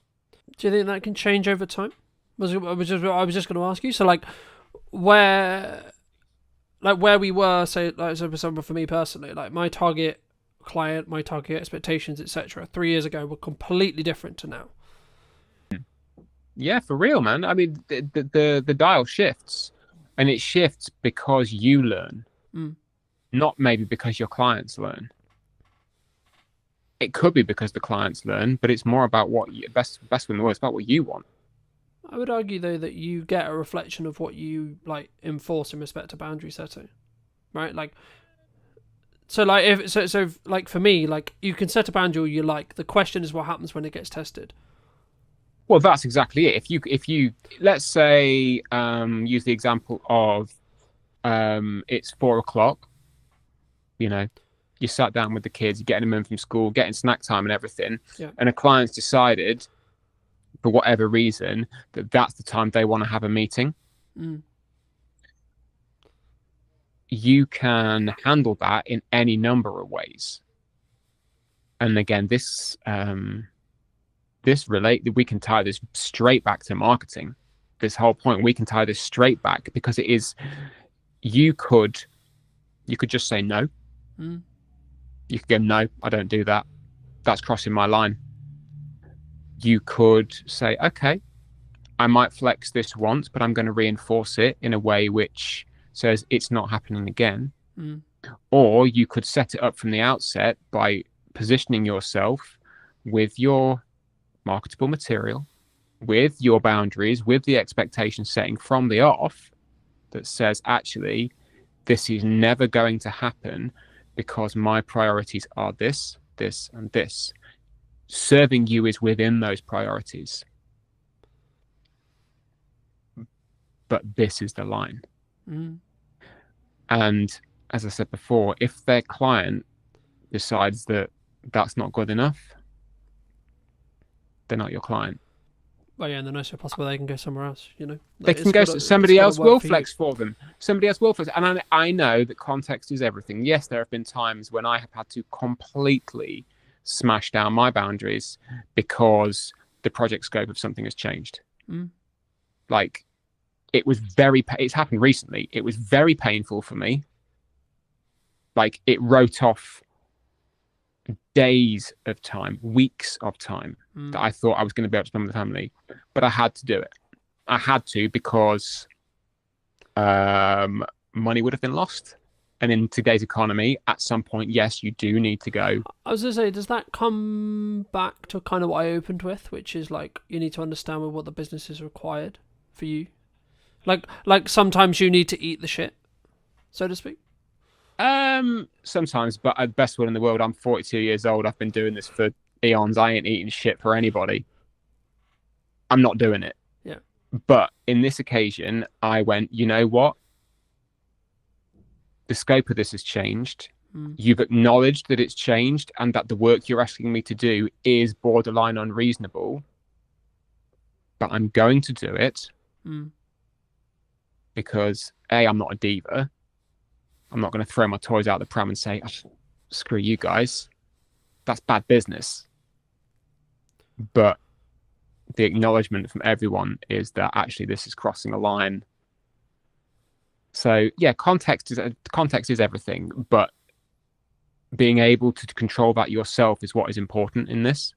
Do you think that can change over time? I was just going to ask you. So, like, where we were, say, like, for example, for me personally, like, my target client, my target expectations, etc., 3 years ago were completely different to now. Yeah, for real, man. I mean, the dial shifts, and it shifts because you learn, not maybe because your clients learn. It could be because the clients learn, but it's more about what you, best in the world, it's about what you want. I would argue, though, that you get a reflection of what you, like, enforce in respect to boundary setting, right? Like, so, like, like, for me, like, you can set a boundary you like. The question is what happens when it gets tested. Well, that's exactly it. If you let's say use the example of it's 4 o'clock, you sat down with the kids, you're getting them in from school, getting snack time and everything, and a client's decided for whatever reason that that's the time they want to have a meeting. You can handle that in any number of ways. And again, we can tie this straight back to marketing. This whole point, we can tie this straight back because it is, you could just say no. You could go, no, I don't do that. That's crossing my line. You could say, okay, I might flex this once, but I'm going to reinforce it in a way which says it's not happening again. Or you could set it up from the outset by positioning yourself with your marketable material, with your boundaries, with the expectation setting from the off that says, actually, this is never going to happen because my priorities are this, this, and this. Serving you is within those priorities. but this is the line. Mm. And as I said before, if their client decides that that's not good enough, they're not your client. Well, yeah, in the nicest way possible, they can go somewhere else. They can go. Somebody else will flex for them. Somebody else will flex. And I know that context is everything. Yes, there have been times when I have had to completely smash down my boundaries because the project scope of something has changed. Like, it's happened recently. It was very painful for me. Like, it wrote off days of time, weeks of time that I thought I was going to be able to spend with the family, but I had to do it. I had to because money would have been lost. And in today's economy, at some point, yes, you do need to go. I was going to say, does that come back to kind of what I opened with, which is like, you need to understand what the business is required for you? Like sometimes you need to eat the shit, so to speak. Sometimes, but at the best will in the world, I'm 42 years old. I've been doing this for eons. I ain't eating shit for anybody. I'm not doing it. Yeah. But in this occasion, I went, you know what? The scope of this has changed. You've acknowledged that it's changed and that the work you're asking me to do is borderline unreasonable. But I'm going to do it because A, I'm not a diva. I'm not going to throw my toys out the pram and say, oh, screw you guys. That's bad business. But the acknowledgement from everyone is that actually this is crossing a line. So yeah, context is everything, but being able to control that yourself is what is important in this.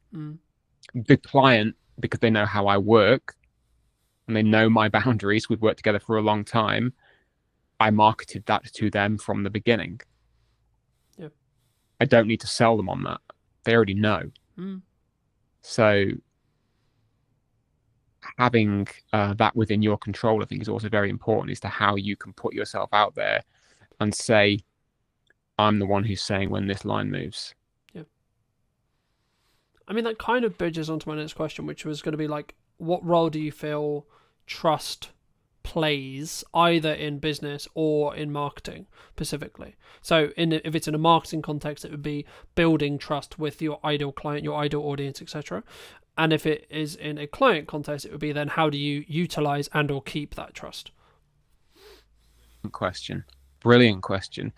The client, because they know how I work and they know my boundaries, we've worked together for a long time, I marketed that to them from the beginning. Yep. I don't need to sell them on that. They already know. So having that within your control, I think, is also very important as to how you can put yourself out there and say, I'm the one who's saying when this line moves. Yeah. I mean, that kind of bridges onto my next question, which was going to be like, what role do you feel trust plays either in business or in marketing specifically? So if it's in a marketing context, it would be building trust with your ideal client, your ideal audience, etc. And if it is in a client context, it would be then how do you utilize and or keep that trust? Brilliant question.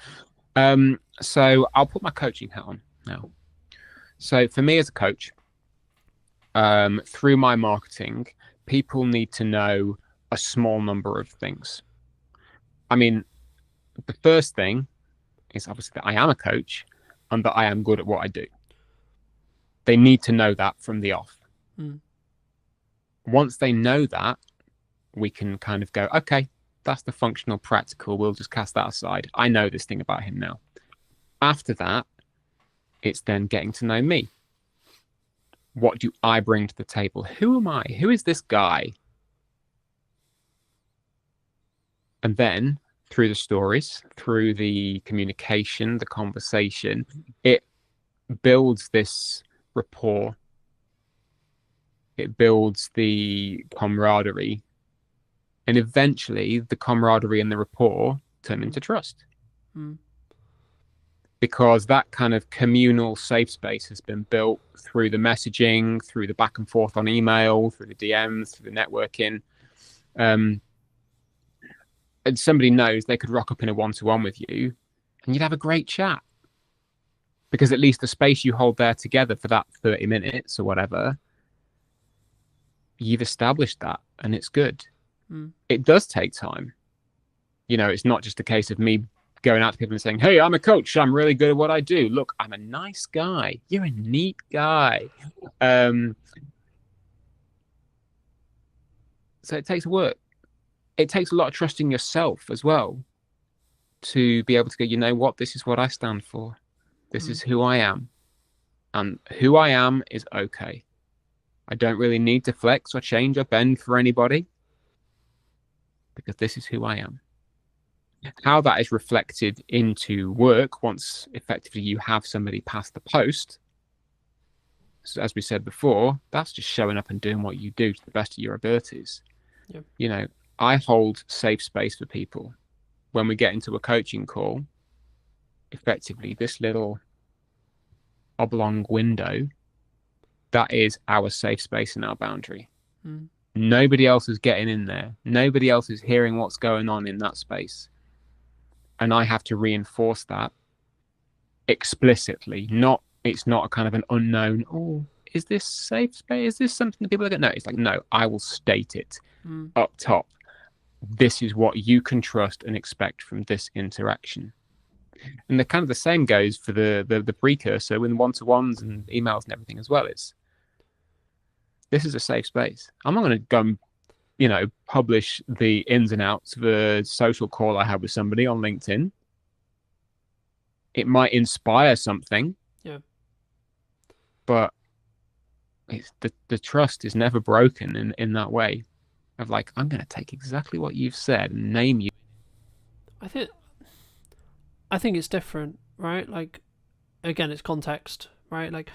So I'll put my coaching hat on now. So for me as a coach, through my marketing, people need to know a small number of things. I mean, the first thing is obviously that I am a coach and that I am good at what I do. They need to know that from the off. Once they know that, we can kind of go, okay, that's the functional practical. We'll just cast that aside. I know this thing about him now. After that, it's then getting to know me. What do I bring to the table? Who am I? Who is this guy? And then through the stories, through the communication, the conversation, it builds this rapport. It builds the camaraderie. And eventually the camaraderie and the rapport turn into trust. Because that kind of communal safe space has been built through the messaging, through the back and forth on email, through the DMs, through the networking. And somebody knows they could rock up in a one-to-one with you and you'd have a great chat. Because at least the space you hold there together for that 30 minutes or whatever, you've established that and it's good. It does take time. You know, it's not just a case of me going out to people and saying, hey, I'm a coach. I'm really good at what I do. Look, I'm a nice guy. You're a neat guy. So it takes work. It takes a lot of trust in yourself as well to be able to go, you know what? This is what I stand for. This is who I am. And who I am is okay. I don't really need to flex or change or bend for anybody because this is who I am. How that is reflected into work once effectively you have somebody pass the post, so as we said before, that's just showing up and doing what you do to the best of your abilities. Yep. You know, I hold safe space for people. When we get into a coaching call, effectively this little oblong window, that is our safe space and our boundary. Nobody else is getting in there. Nobody else is hearing what's going on in that space. And I have to reinforce that explicitly. It's not a kind of an unknown, oh, is this safe space? Is this something that people are going to know? It's like, no, I will state it up top. This is what you can trust and expect from this interaction. And the kind of the same goes for the precursor with one-to-ones and emails and everything as well. This is a safe space. I'm not going to go and, publish the ins and outs of a social call I have with somebody on LinkedIn. It might inspire something. Yeah. But it's the trust is never broken in that way of like, I'm going to take exactly what you've said and name you. I think it's different, right? Like, again, it's context, right? Like,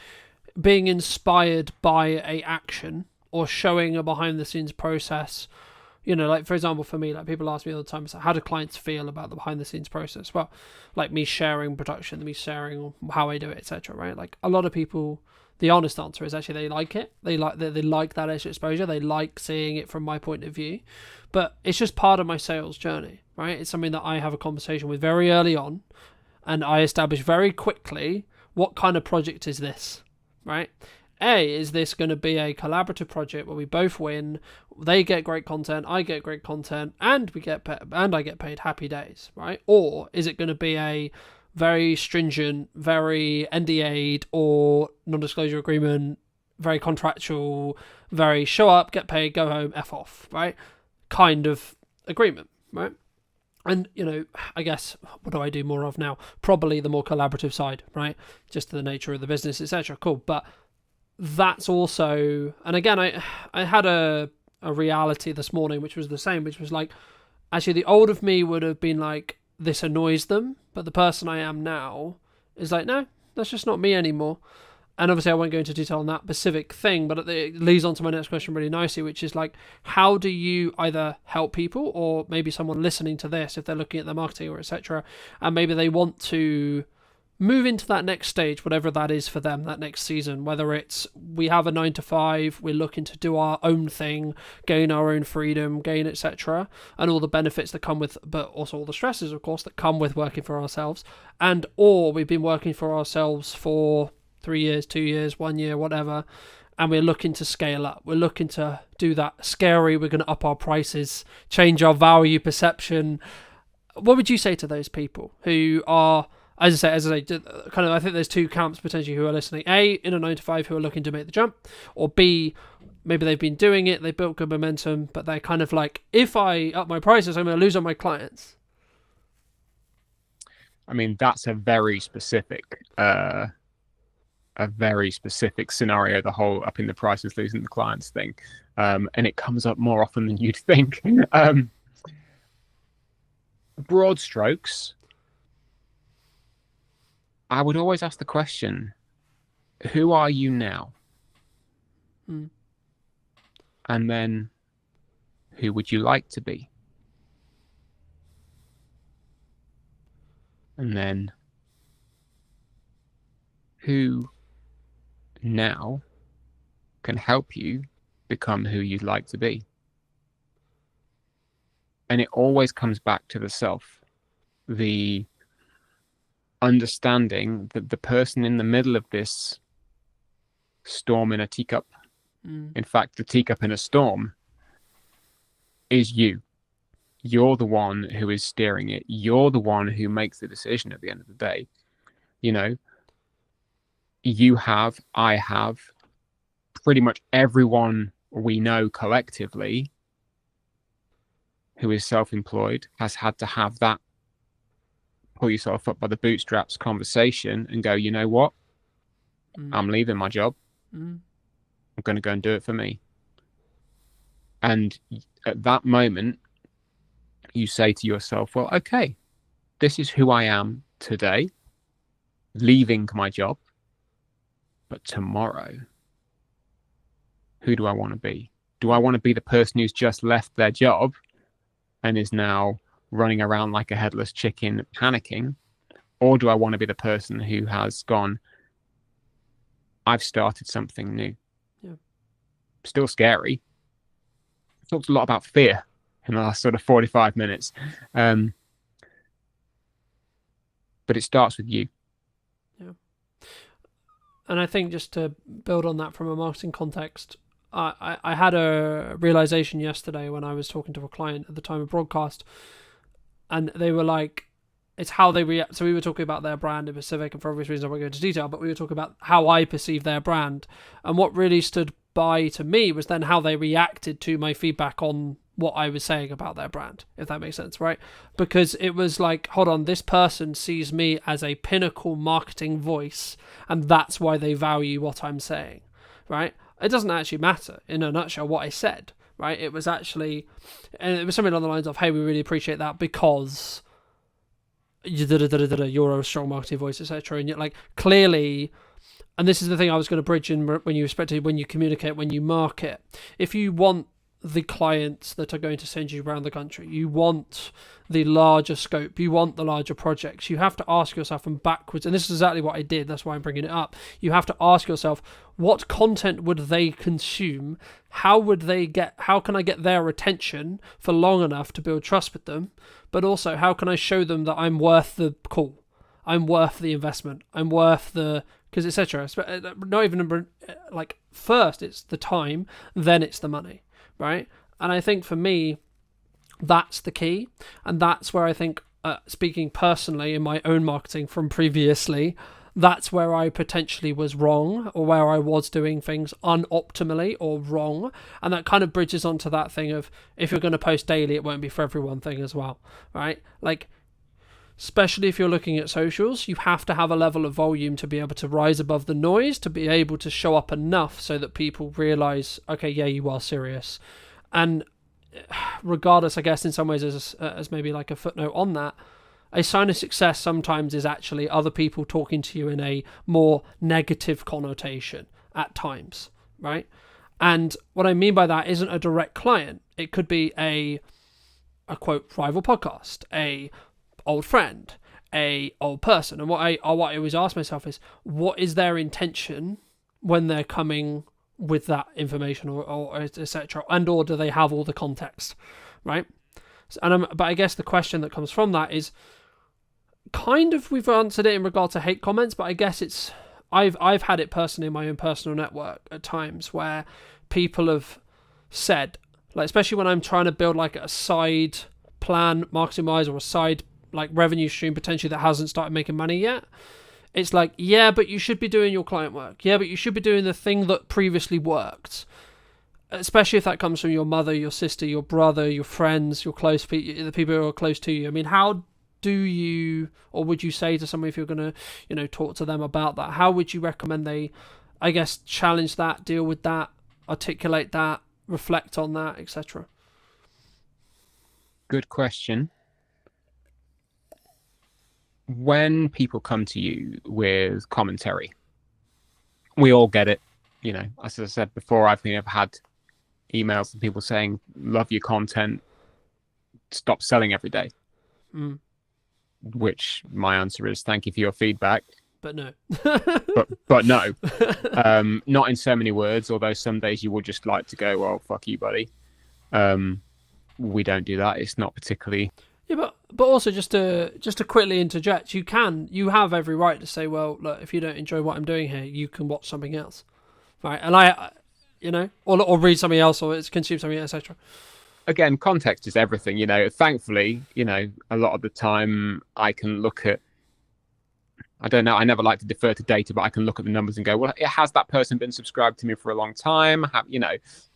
being inspired by a action or showing a behind the scenes process, like, for example, for me, like, people ask me all the time, so how do clients feel about the behind the scenes process? Well, like, me sharing production, me sharing how I do it, etc., right? Like, a lot of people, the honest answer is actually they like it. They like that extra exposure. They like seeing it from my point of view. But it's just part of my sales journey, right? It's something that I have a conversation with very early on, and I establish very quickly what kind of project is this, right? Is this going to be a collaborative project where we both win? They get great content, I get great content, and I get paid, happy days, right? Or is it going to be a very stringent, very NDA'd or non-disclosure agreement, very contractual, very show up, get paid, go home, F off, right? Kind of agreement, right? And, I guess, what do I do more of now? Probably the more collaborative side, right? Just the nature of the business, etc. Cool. But that's also, and again, I had a reality this morning, which was the same, which was like, actually the old of me would have been like, this annoys them, but the person I am now is like, no, that's just not me anymore. And obviously I won't go into detail on that specific thing, but it leads on to my next question really nicely, which is like, how do you either help people, or maybe someone listening to this, if they're looking at their marketing or etc., and maybe they want to move into that next stage, whatever that is for them, that next season, whether it's we have a 9 to 5, we're looking to do our own thing, gain our own freedom, gain etc., and all the benefits that come with, but also all the stresses, of course, that come with working for ourselves, and or we've been working for ourselves for 3 years, 2 years, 1 year, whatever, and we're looking to scale up. We're looking to do that scary, we're going to up our prices, change our value perception. What would you say to those people who are, as I say, kind of, I think there's two camps potentially who are listening. A, in a 9 to 5 who are looking to make the jump, or B, maybe they've been doing it, they built good momentum, but they're kind of like, if I up my prices, I'm going to lose on my clients. I mean, that's a very specific scenario, the whole upping the prices, losing the clients thing. And it comes up more often than you'd think. Broad strokes, I would always ask the question, who are you now? And then, who would you like to be? And then, who now can help you become who you'd like to be? And it always comes back to the self, the understanding that the person in the middle of this storm in a teacup, in fact, the teacup in a storm, is you. You're the one who is steering it. You're the one who makes the decision at the end of the day. You have, I have, pretty much everyone we know collectively who is self-employed has had to have that pull yourself up by the bootstraps conversation and go, you know what? I'm leaving my job. I'm going to go and do it for me. And at that moment, you say to yourself, well, okay, this is who I am today, leaving my job. But tomorrow, who do I want to be? Do I want to be the person who's just left their job and is now running around like a headless chicken panicking? Or do I want to be the person who has gone, I've started something new? Yeah. Still scary. Talked a lot about fear in the last sort of 45 minutes. But it starts with you. Yeah. And I think just to build on that from a marketing context, I had a realization yesterday when I was talking to a client at the time of broadcast, and they were like, it's how they react. So we were talking about their brand in Pacific, and for obvious reasons I won't go into detail, but we were talking about how I perceive their brand. And what really stood by to me was then how they reacted to my feedback on what I was saying about their brand, if that makes sense, right? Because it was like, hold on, this person sees me as a pinnacle marketing voice, and that's why they value what I'm saying, right? It doesn't actually matter, in a nutshell, what I said, right? It was actually, and it was something along the lines of, hey, we really appreciate that because you're a strong marketing voice, etc. And yet, like, clearly, and this is the thing I was going to bridge in when you communicate, when you market. If you want the clients that are going to send you around the country, you want the larger scope, you want the larger projects, you have to ask yourself from backwards, and this is exactly what I did, that's why I'm bringing it up. You have to ask yourself, what content would they consume? How can I get their attention for long enough to build trust with them? But also, how can I show them that I'm worth the call? I'm worth the investment. I'm worth the, because etc. Not even like, first it's the time, then it's the money, right? And I think for me, that's the key, and that's where I think, speaking personally in my own marketing from previously, that's where I potentially was wrong, or where I was doing things unoptimally or wrong. And that kind of bridges onto that thing of, if you're going to post daily, it won't be for everyone thing as well, right? Like, especially if you're looking at socials, you have to have a level of volume to be able to rise above the noise, to be able to show up enough so that people realize, okay, yeah, you are serious. And regardless, I guess in some ways, as maybe like a footnote on that, a sign of success sometimes is actually other people talking to you in a more negative connotation at times, right? And what I mean by that isn't a direct client. It could be a quote rival podcast, a old friend, a old person. And what I always ask myself is, what is their intention when they're coming with that information, or etc., and or do they have all the context, right? But I guess the question that comes from that is, kind of, we've answered it in regard to hate comments, but I guess it's, I've had it personally in my own personal network at times where people have said, like, especially when I'm trying to build like a side plan marketing wise, or a side like revenue stream potentially that hasn't started making money yet, it's like, yeah, but you should be doing your client work. Yeah, but you should be doing the thing that previously worked. Especially if that comes from your mother, your sister, your brother, your friends, your close people, the people who are close to you. I mean, how do you, or would you say to somebody, if you're going to, talk to them about that, how would you recommend they, I guess, challenge that, deal with that, articulate that, reflect on that, etc.? Good question. When people come to you with commentary, we all get it. As I said before, I've had emails from people saying, love your content, stop selling every day. Which my answer is, thank you for your feedback. But no. but no. Not in so many words, although some days you would just like to go, well, fuck you, buddy. We don't do that. It's not particularly... Yeah, but also just to quickly interject, you have every right to say, well, look, if you don't enjoy what I'm doing here, you can watch something else, right? And or read something else, or consume something, etc. Again, context is everything. Thankfully, a lot of the time I can look at, I don't know, I never like to defer to data, but I can look at the numbers and go, well, has that person been subscribed to me for a long time?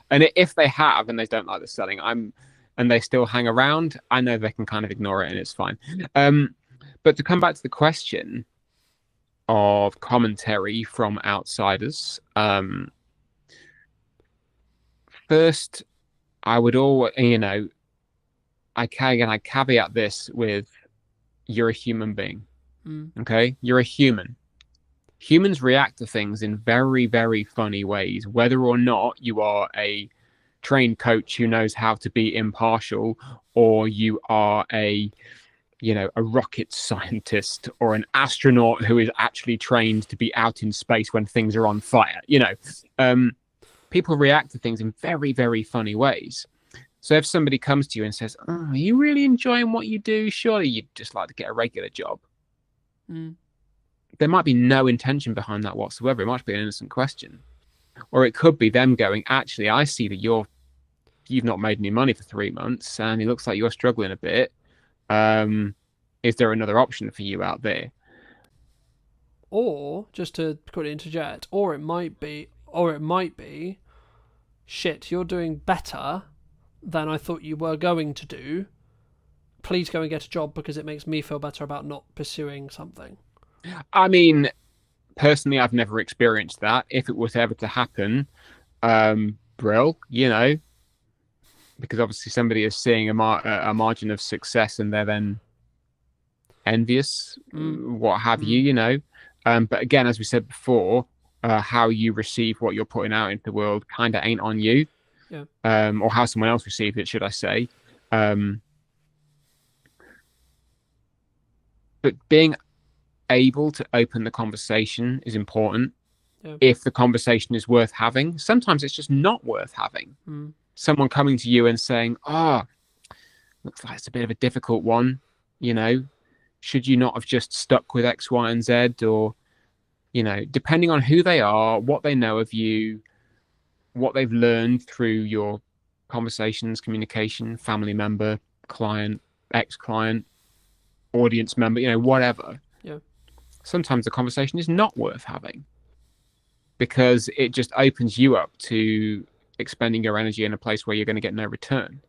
And if they have and they don't like the selling, and they still hang around, I know they can kind of ignore it and it's fine. But to come back to the question of commentary from outsiders, first, I would always, I caveat this with, you're a human being, okay? You're a human. Humans react to things in very, very funny ways, whether or not you are a trained coach who knows how to be impartial, or you are a rocket scientist or an astronaut who is actually trained to be out in space when things are on fire. People react to things in very, very funny ways. So if somebody comes to you and says, "Oh, are you really enjoying what you do? Surely you'd just like to get a regular job." There might be no intention behind that whatsoever. It might be an innocent question. Or it could be them going, "Actually, I see that you've not made any money for 3 months and it looks like you're struggling a bit. Is there another option for you out there?" Or, just to quickly interject, or it might be, shit, you're doing better than I thought you were going to do. Please go and get a job because it makes me feel better about not pursuing something. I mean, personally, I've never experienced that. If it was ever to happen, brill, because obviously somebody is seeing a margin of success and they're then envious, what have you. But again, as we said before, how you receive what you're putting out into the world kind of ain't on you. Yeah. Or how someone else received it, should I say. But being able to open the conversation is important. Yeah. If the conversation is worth having. Sometimes it's just not worth having. Someone coming to you and saying, "Oh, looks like it's a bit of a difficult one, should you not have just stuck with X, Y, and Z?" Or, depending on who they are, what they know of you, what they've learned through your conversations, communication, family member, client, ex-client, audience member, whatever. Yeah. Sometimes the conversation is not worth having because it just opens you up to expending your energy in a place where you're going to get no return.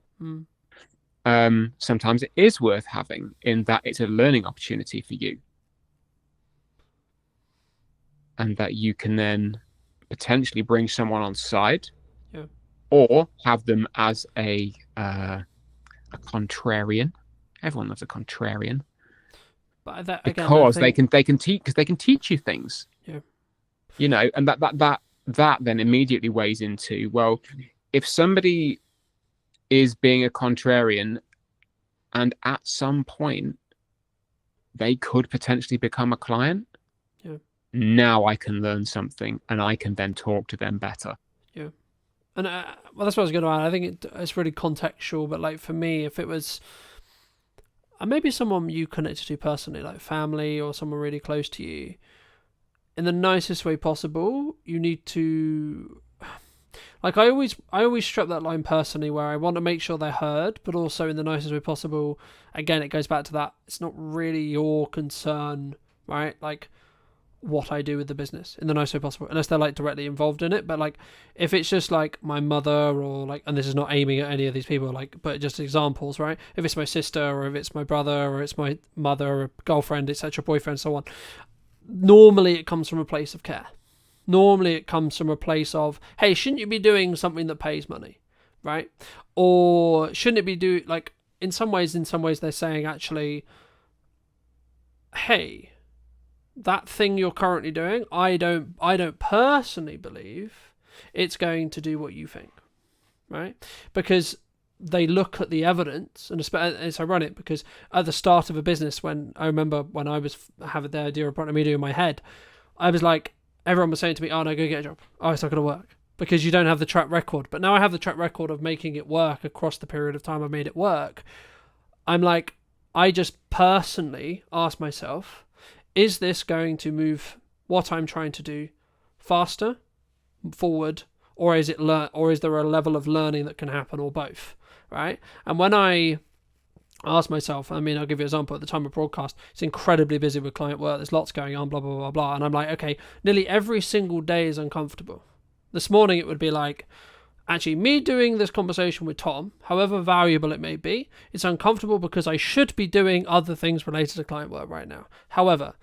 Sometimes it is worth having in that it's a learning opportunity for you. And that you can then potentially bring someone on side, or have them as a contrarian. Everyone loves a contrarian, but that, because again, they can teach you things. And that then immediately weighs into, well, if somebody is being a contrarian, and at some point they could potentially become a client. Now I can learn something and I can then talk to them better. Yeah. And well, that's what I was going to add. I think it's really contextual, but like for me, if it was maybe someone you connected to personally, like family or someone really close to you, in the nicest way possible, you need to, like, I always strip that line personally where I want to make sure they're heard, but also in the nicest way possible. Again, it goes back to that. It's not really your concern, right? Like, what I do with the business in the nicest way possible, unless they're like directly involved in it. But like, if it's just like my mother, or like, and this is not aiming at any of these people, like, but just examples, right? If it's my sister, or if it's my brother, or it's my mother, or girlfriend, etc., boyfriend, so on. Normally it comes from a place of care. Normally it comes from a place of, hey, shouldn't you be doing something that pays money, right? Or shouldn't it be like, in some ways they're saying, actually, hey, that thing you're currently doing, I don't personally believe it's going to do what you think, right? Because they look at the evidence, and it's ironic because at the start of a business, when I remember when I was having the idea of Partner Media in my head, I was like, everyone was saying to me, "Oh no, go get a job. Oh, it's not going to work because you don't have the track record." But now I have the track record of making it work across the period of time I've made it work. I'm like, I just personally ask myself, is this going to move what I'm trying to do faster, forward, or is there a level of learning that can happen, or both, right? And when I ask myself, I mean, I'll give you an example. At the time of broadcast, it's incredibly busy with client work. There's lots going on, blah, blah, blah, blah. And I'm like, okay, nearly every single day is uncomfortable. This morning it would be like, actually, me doing this conversation with Tom, however valuable it may be, it's uncomfortable because I should be doing other things related to client work right now. However,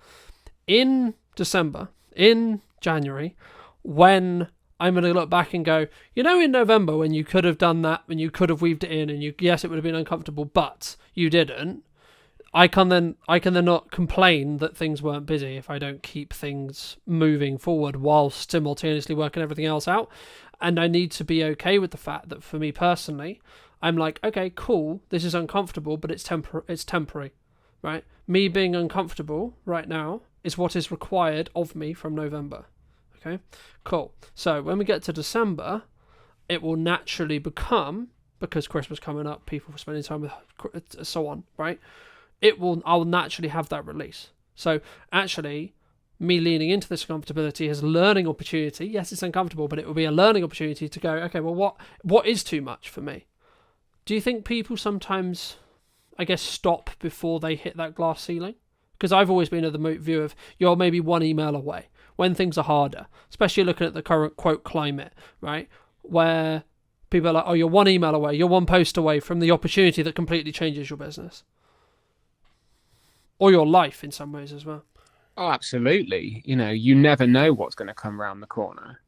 in December, in January, when I'm going to look back and go, in November when you could have done that, when you could have weaved it in, and yes, it would have been uncomfortable, but you didn't, I can then not complain that things weren't busy if I don't keep things moving forward while simultaneously working everything else out. And I need to be okay with the fact that for me personally, I'm like, okay, cool, this is uncomfortable, but it's temporary, right? Me being uncomfortable right now is what is required of me from November. Okay, cool. So when we get to December, it will naturally become, because Christmas coming up, people spending time with, so on, right? I'll naturally have that release. So actually, me leaning into this comfortability is a learning opportunity. Yes, it's uncomfortable, but it will be a learning opportunity to go, okay, well, what is too much for me? Do you think people sometimes, I guess, stop before they hit that glass ceiling? Because I've always been of the view of you're maybe one email away when things are harder, especially looking at the current quote climate, right? Where people are like, oh, you're one email away, you're one post away from the opportunity that completely changes your business. Or your life in some ways as well. Oh, absolutely. You know, you never know what's going to come around the corner.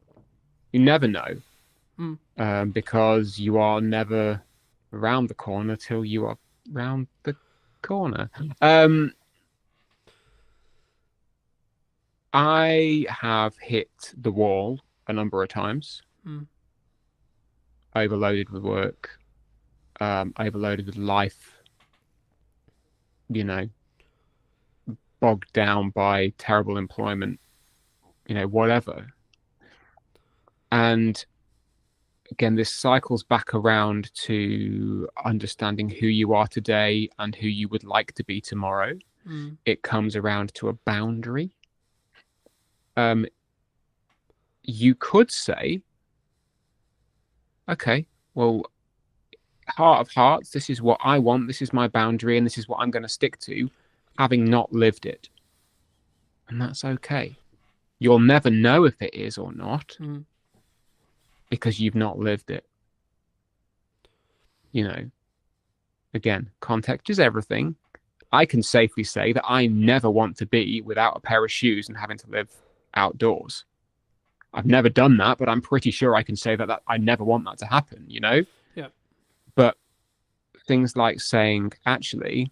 You never know. Because you are never around the corner till you are round the corner. I have hit the wall a number of times. Overloaded with work. Overloaded with life. You know, bogged down by terrible employment, you know, whatever. And again, this cycles back around to understanding who you are today and who you would like to be tomorrow. It comes around to a boundary. You could say, okay, well, heart of hearts, this is what I want, this is my boundary, and this is what I'm going to stick to, having not lived it. And that's okay. You'll never know if it is or not because you've not lived it. You know, again, context is everything. I can safely say that I never want to be without a pair of shoes and having to live outdoors. I've never done that, but I'm pretty sure I can say that I never want that to happen, you know? Yeah. But things like saying, actually,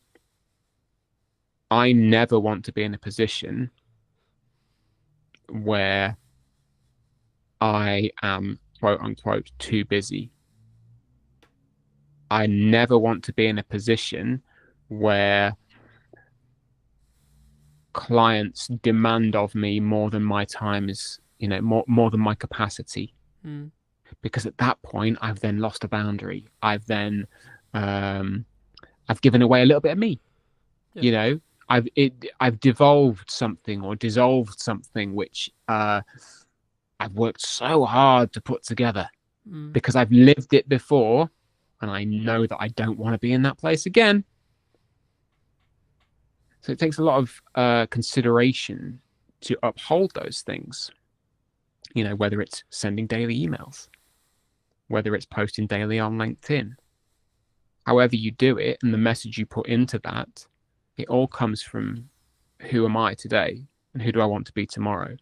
I never want to be in a position where I am, quote unquote, too busy. I never want to be in a position where clients demand of me more than my time is, you know, more than my capacity. Because at that point, I've then lost a boundary. I've then, I've given away a little bit of me, you know? I've devolved something or dissolved something which I've worked so hard to put together because I've lived it before and I know that I don't want to be in that place again. So it takes a lot of consideration to uphold those things, you know, whether it's sending daily emails, whether it's posting daily on LinkedIn, however you do it and the message you put into that. It all comes from who am I today and who do I want to be tomorrow?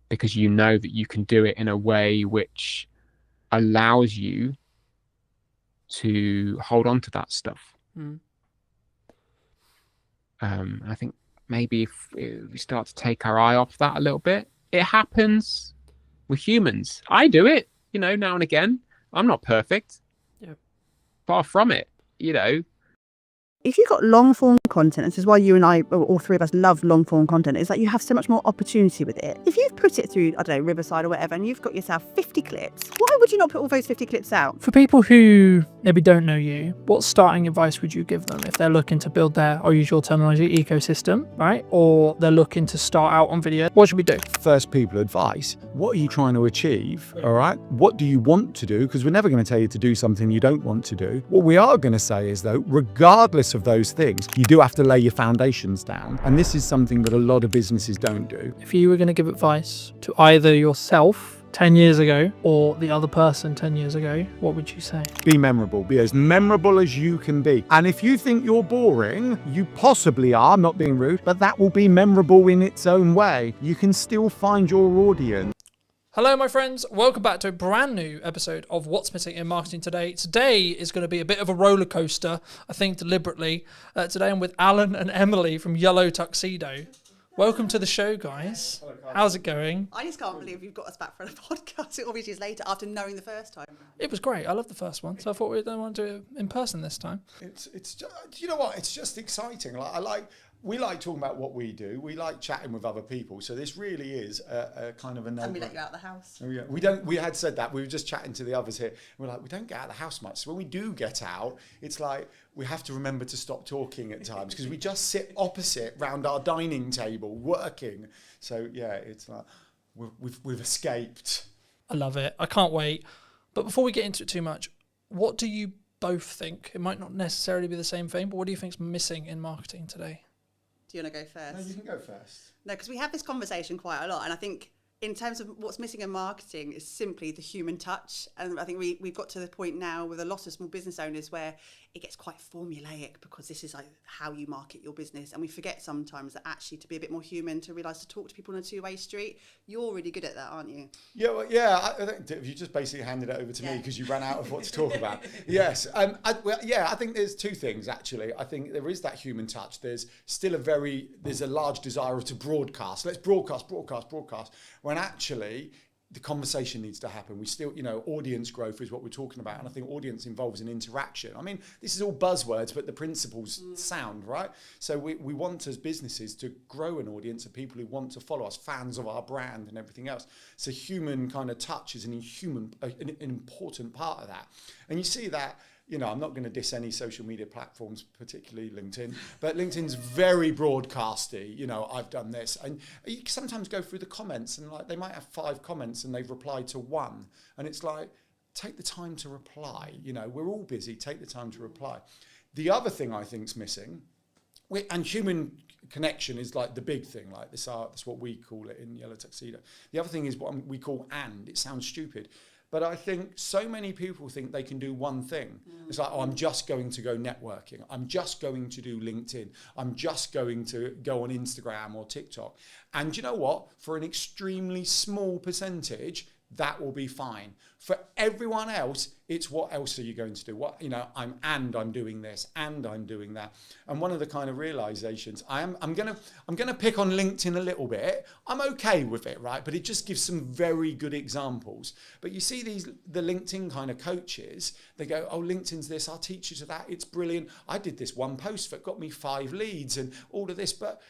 Because you know that you can do it in a way which allows you to hold on to that stuff. I think maybe if we start to take our eye off that a little bit, it happens with humans. I do it, you know, now and again. I'm not perfect. Yeah. Far from it, you know. If you've got long form content, and this is why you and I, all three of us, love long form content, is that you have so much more opportunity with it. If you've put it through, I don't know, Riverside or whatever, and you've got yourself 50 clips, why would you not put all those 50 clips out? For people who maybe don't know you, what starting advice would you give them if they're looking to build their, I'll use your terminology, ecosystem, right? Or they're looking to start out on video? What should we do? First people advice. What are you trying to achieve? All right. What do you want to do? Because we're never going to tell you to do something you don't want to do. What we are going to say is, though, regardless of those things, you do have to lay your foundations down. And this is something that a lot of businesses don't do. If you were going to give advice to either yourself 10 years ago or the other person 10 years ago, what would you say? Be memorable. Be as memorable as you can be. And if you think you're boring, you possibly are, not being rude, but that will be memorable in its own way. You can still find your audience. Hello, my friends. Welcome back to a brand new episode of What's Missing in Marketing Today. Today is going to be a bit of a roller coaster, I think deliberately. Today I'm with Alan and Emily from Yellow Tuxedo. Welcome to the show, guys. How's it going? I just can't believe you've got us back for a podcast all these years later after knowing the first time. It was great. I loved the first one, so I thought we'd want to do it in person this time. It's just, you know what? It's just exciting. We like talking about what we do. We like chatting with other people. So this really is a kind of a no. And we let you out of the house. We had said that. We were just chatting to the others here. We're like, we don't get out of the house much. So when we do get out, it's like we have to remember to stop talking at times because we just sit opposite round our dining table working. So yeah, it's like we've escaped. I love it. I can't wait. But before we get into it too much, what do you both think? It might not necessarily be the same thing, but what do you think is missing in marketing today? Do you want to go first? No, you can go first. No, because we have this conversation quite a lot. And I think in terms of what's missing in marketing is simply the human touch. And I think we've got to the point now with a lot of small business owners where it gets quite formulaic because this is like how you market your business. And we forget sometimes that actually to be a bit more human, to realise to talk to people on a two-way street. You're really good at that, aren't you? Yeah, well, yeah. I think you just basically handed it over to me because you ran out of what to talk about. Yes. I think there's two things, actually. I think there is that human touch. There's still there's a large desire to broadcast. Let's broadcast. When actually the conversation needs to happen. We still, audience growth is what we're talking about. And I think audience involves an interaction. I mean, this is all buzzwords, but the principles sound, right? So we want as businesses to grow an audience of people who want to follow us, fans of our brand and everything else. So human kind of touch is an important part of that. And you see that, I'm not going to diss any social media platforms, particularly LinkedIn, but LinkedIn's very broadcasty. I've done this. And you sometimes go through the comments and they might have 5 comments and they've replied to 1. And it's like, take the time to reply. We're all busy. Take the time to reply. The other thing I think is missing, and human connection is like the big thing, like this art, that's what we call it in Yellow Tuxedo. The other thing is what we call and. It sounds stupid. But I think so many people think they can do one thing. It's like, I'm just going to go networking. I'm just going to do LinkedIn. I'm just going to go on Instagram or TikTok. And you know what? For an extremely small percentage, that will be fine. For everyone else, it's what else are you going to do? I'm doing this and I'm doing that. And one of the kind of realizations, I'm gonna pick on LinkedIn a little bit. I'm okay with it, right? But it just gives some very good examples. But you see the LinkedIn kind of coaches, they go, oh, LinkedIn's this, I'll teach you to that. It's brilliant. I did this one post that got me 5 leads and all of this, but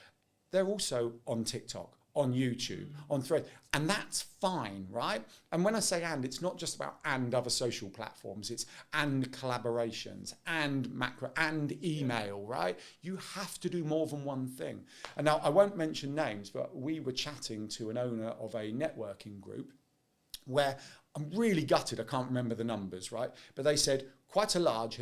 they're also on TikTok, on YouTube, on Thread, and that's fine, right? And when I say and, it's not just about and other social platforms, it's and collaborations, and macro, and email, right? You have to do more than one thing. And now I won't mention names, but we were chatting to an owner of a networking group where I'm really gutted, I can't remember the numbers, right? But they said quite a large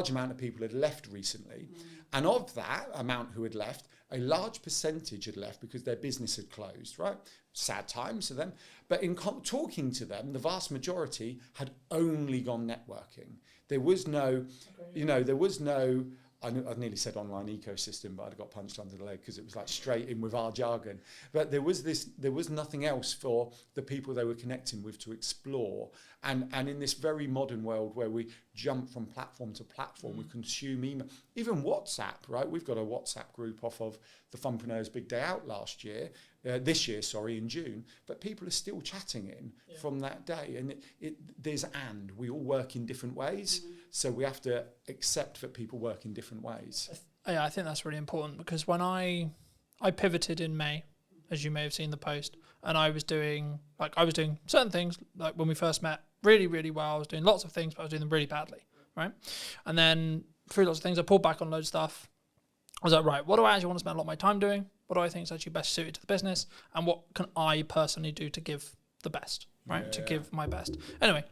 amount of people had left recently. And of that amount who had left, a large percentage had left because their business had closed, right? Sad times for them. But in talking to them, the vast majority had only gone networking. There was no, I nearly said online ecosystem, but I got punched under the leg because it was like straight in with our jargon. But there was nothing else for the people they were connecting with to explore. And in this very modern world where we jump from platform to platform, we consume email, even WhatsApp, right? We've got a WhatsApp group off of the Funpreneurs Big Day Out this year, in June. But people are still chatting from that day. And we all work in different ways. So we have to accept that people work in different ways. Yeah, I think that's really important because when I pivoted in May, as you may have seen the post, and I was doing certain things, like when we first met, really, really well. I was doing lots of things, but I was doing them really badly, right? And then through lots of things, I pulled back on loads of stuff. I was like, right, what do I actually want to spend a lot of my time doing? What do I think is actually best suited to the business? And what can I personally do to give the best, right? Yeah. To give my best. Anyway,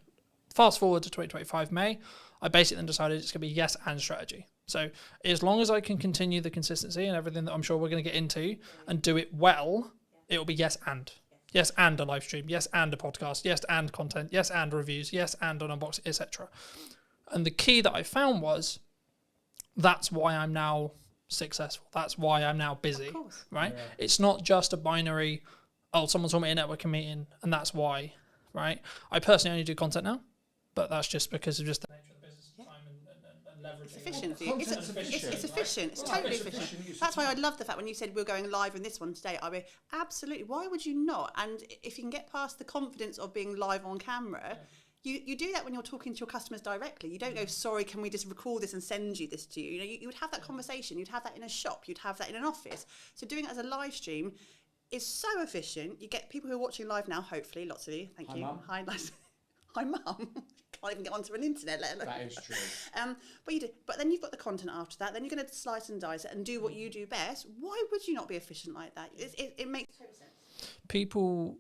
fast forward to 2025 May, I basically then decided it's going to be yes and strategy. So as long as I can continue the consistency and everything that I'm sure we're going to get into and do it well, it will be yes and. Yes and a live stream, yes and a podcast, yes and content, yes and reviews, yes and an unboxing, etc. And the key that I found was that's why I'm now successful. That's why I'm now busy, right? Yeah. It's not just a binary, oh, someone saw me at a networking meeting and that's why, right? I personally only do content now, but that's just because of just the nature of the business, time and leveraging. It's efficient. It's efficient. It's totally efficient. That's why I love the fact when you said we're going live in this one today. I mean, absolutely. Why would you not? And if you can get past the confidence of being live on camera, you do that when you're talking to your customers directly. You don't go, sorry, can we just record this and send you this to you? You know, you would have that conversation. You'd have that in a shop. You'd have that in an office. So doing it as a live stream is so efficient. You get people who are watching live now, hopefully, lots of you. Thank you. Mum. Hi, nice. Hi, Mum. Can't even get onto an internet, let alone. That is true. But you do. But then you've got the content after that. Then you're going to slice and dice it and do what you do best. Why would you not be efficient like that? It makes total sense. People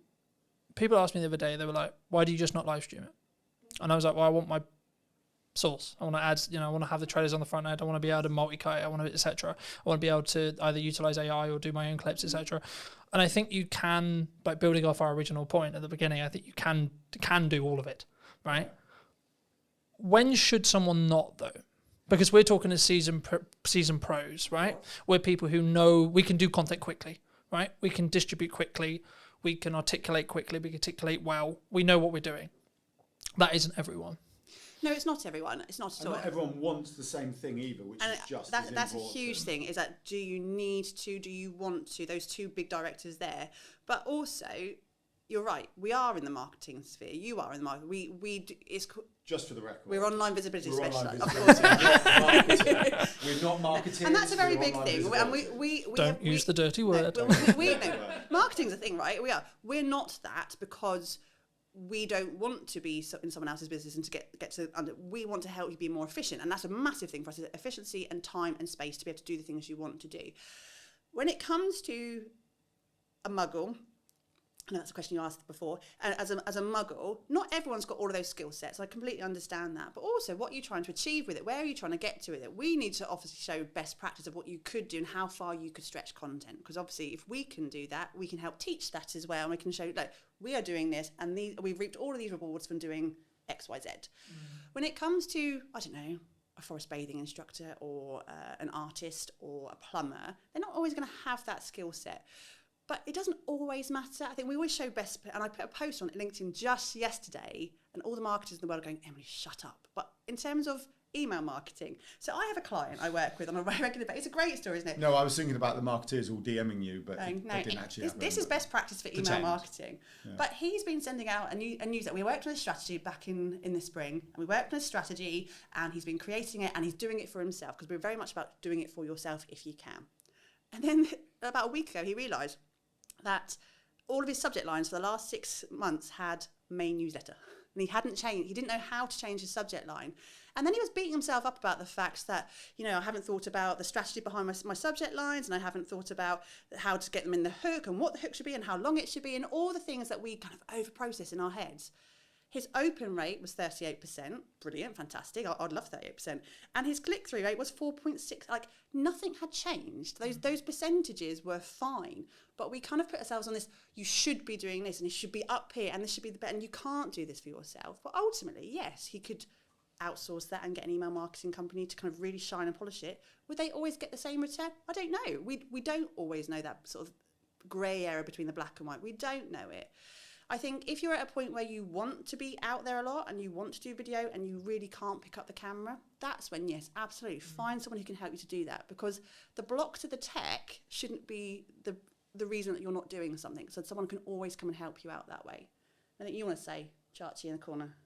asked me the other day, they were like, why do you just not live stream it? And I was like, well, I want my source. I want to add, I want to have the trailers on the front end. I want to be able to multi-cut. I want to, etc. I want to be able to either utilize AI or do my own clips, etc. And I think you can, by building off our original point at the beginning, I think you can do all of it, right? When should someone not, though? Because we're talking as season pros, right? We're people who know we can do content quickly, right? We can distribute quickly. We can articulate quickly. We can articulate well. We know what we're doing. That isn't everyone. No, it's not everyone. It's not at all. Not everyone wants the same thing either, which is just that's a huge thing. Is that do you need to? Do you want to? Those two big directors there, but also. You're right. We are in the marketing sphere. You are in the market. It's just for the record. We're online visibility specialists. Of course. We're not marketing. And that's a very big thing. And we don't use the dirty word. Marketing's a thing, right? We're not that because we don't want to be in someone else's business and to get to under. We want to help you be more efficient, and that's a massive thing for us: is efficiency and time and space to be able to do the things you want to do. When it comes to a muggle. I know that's a question you asked before. And as a muggle, not everyone's got all of those skill sets. I completely understand that. But also, what are you trying to achieve with it? Where are you trying to get to with it? We need to obviously show best practice of what you could do and how far you could stretch content. Because obviously, if we can do that, we can help teach that as well. And we can show, like, we are doing this and we've reaped all of these rewards from doing X, Y, Z. When it comes to, I don't know, a forest bathing instructor or an artist or a plumber, they're not always going to have that skill set. But it doesn't always matter. I think we always show best, and I put a post on LinkedIn just yesterday, and all the marketers in the world are going, Emily, shut up. But in terms of email marketing, so I have a client I work with on a regular basis. It's a great story, isn't it? No, I was thinking about the marketers all DMing you, but they didn't actually. This is best practice for email marketing. Yeah. But he's been sending out a news that we worked on a strategy back in the spring, and we worked on a strategy, and he's been creating it, and he's doing it for himself, because we're very much about doing it for yourself if you can. And then about a week ago, he realised that all of his subject lines for the last 6 months had main newsletter. And he hadn't changed. He didn't know how to change his subject line. And then he was beating himself up about the fact that, I haven't thought about the strategy behind my subject lines, and I haven't thought about how to get them in the hook and what the hook should be and how long it should be and all the things that we kind of over-process in our heads. His open rate was 38%. Brilliant, fantastic. I'd love 38%. And his click-through rate was 4.6. Like, nothing had changed. Those percentages were fine. But we kind of put ourselves on this, you should be doing this, and it should be up here, and this should be the better, and you can't do this for yourself. But ultimately, yes, he could outsource that and get an email marketing company to kind of really shine and polish it. Would they always get the same return? I don't know. We don't always know that sort of grey area between the black and white. We don't know it. I think if you're at a point where you want to be out there a lot and you want to do video and you really can't pick up the camera, that's when, yes, absolutely, find someone who can help you to do that, because the block to the tech shouldn't be the reason that you're not doing something. So someone can always come and help you out that way. I think you want to say, Chachi in the corner.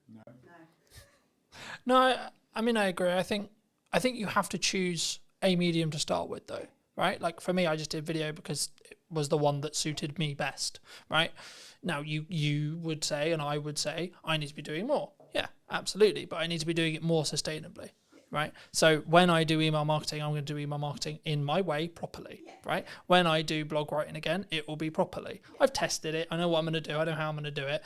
No, I mean, I agree. I think you have to choose a medium to start with, though, right? Like for me, I just did video because it was the one that suited me best, right? Now, you would say, and I would say, I need to be doing more. Yeah, absolutely. But I need to be doing it more sustainably, right? So when I do email marketing, I'm going to do email marketing in my way properly, right? When I do blog writing again, it will be properly. I've tested it. I know what I'm going to do. I know how I'm going to do it.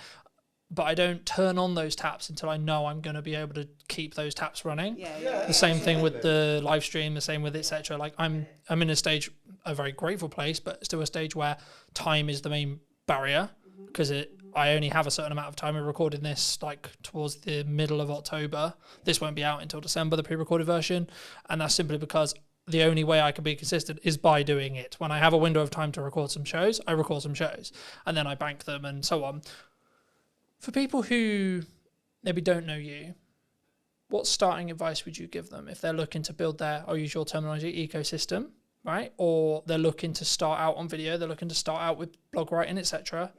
But I don't turn on those taps until I know I'm going to be able to keep those taps running. The same thing with the live stream, the same with etc. Like I'm in a very grateful place, but still a stage where time is the main barrier, because I only have a certain amount of time. We're recording this like towards the middle of October. This won't be out until December, the pre-recorded version, and that's simply because the only way I can be consistent is by doing it. When I have a window of time to record some shows, I record some shows, and then I bank them and so on. For people who maybe don't know you, what starting advice would you give them if they're looking to build their, I'll use your terminology, ecosystem, right? Or they're looking to start out on video, they're looking to start out with blog writing, etc.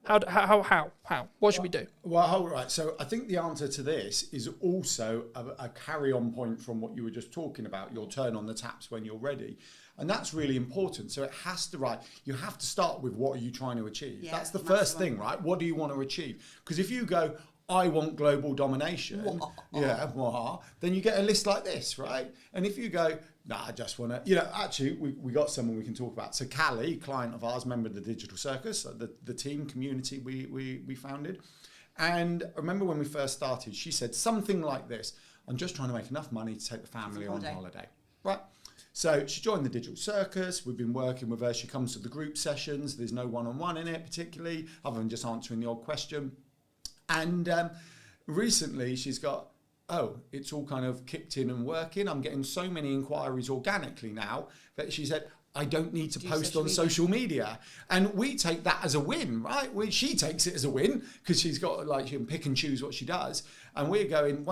How? What should we do? Well, all right. So I think the answer to this is also a carry-on point from what you were just talking about. You'll turn on the taps when you're ready. And that's really important. So it has to, you have to start with what are you trying to achieve? Yeah, that's the first thing, right? What do you want to achieve? Because if you go, I want global domination, then you get a list like this, right? And if you go, I just want to, actually, we got someone we can talk about. So Callie, client of ours, member of the Digital Circus, the team community we founded. And I remember when we first started, she said something like this: I'm just trying to make enough money to take the family on holiday, right? So she joined the Digital Circus. We've been working with her. She comes to the group sessions. There's no one-on-one in it particularly, other than just answering the odd question. And recently she's got, it's all kind of kicked in and working. I'm getting so many inquiries organically now that she said, I don't need to post on social media. And we take that as a win, right? She takes it as a win because she's got, she can pick and choose what she does. And we're going,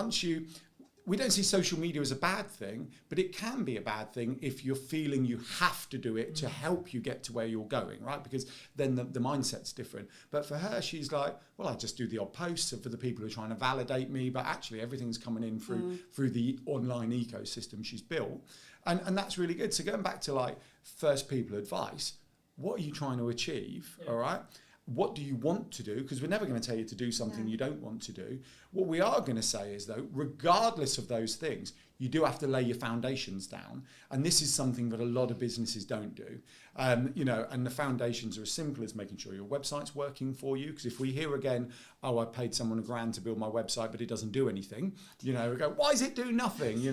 we don't see social media as a bad thing, but it can be a bad thing if you're feeling you have to do it to help you get to where you're going, right? Because then the mindset's different. But for her, she's like, well, I just do the odd posts for the people who are trying to validate me, but actually everything's coming in through the online ecosystem she's built. And that's really good. So going back to first people advice, what are you trying to achieve, all right? What do you want to do? Because we're never going to tell you to do something you don't want to do. What we are going to say is, though, regardless of those things, you do have to lay your foundations down. And this is something that a lot of businesses don't do. And the foundations are as simple as making sure your website's working for you. Because if we hear again, I paid someone $1,000 to build my website, but it doesn't do anything, we go, why does it do nothing? You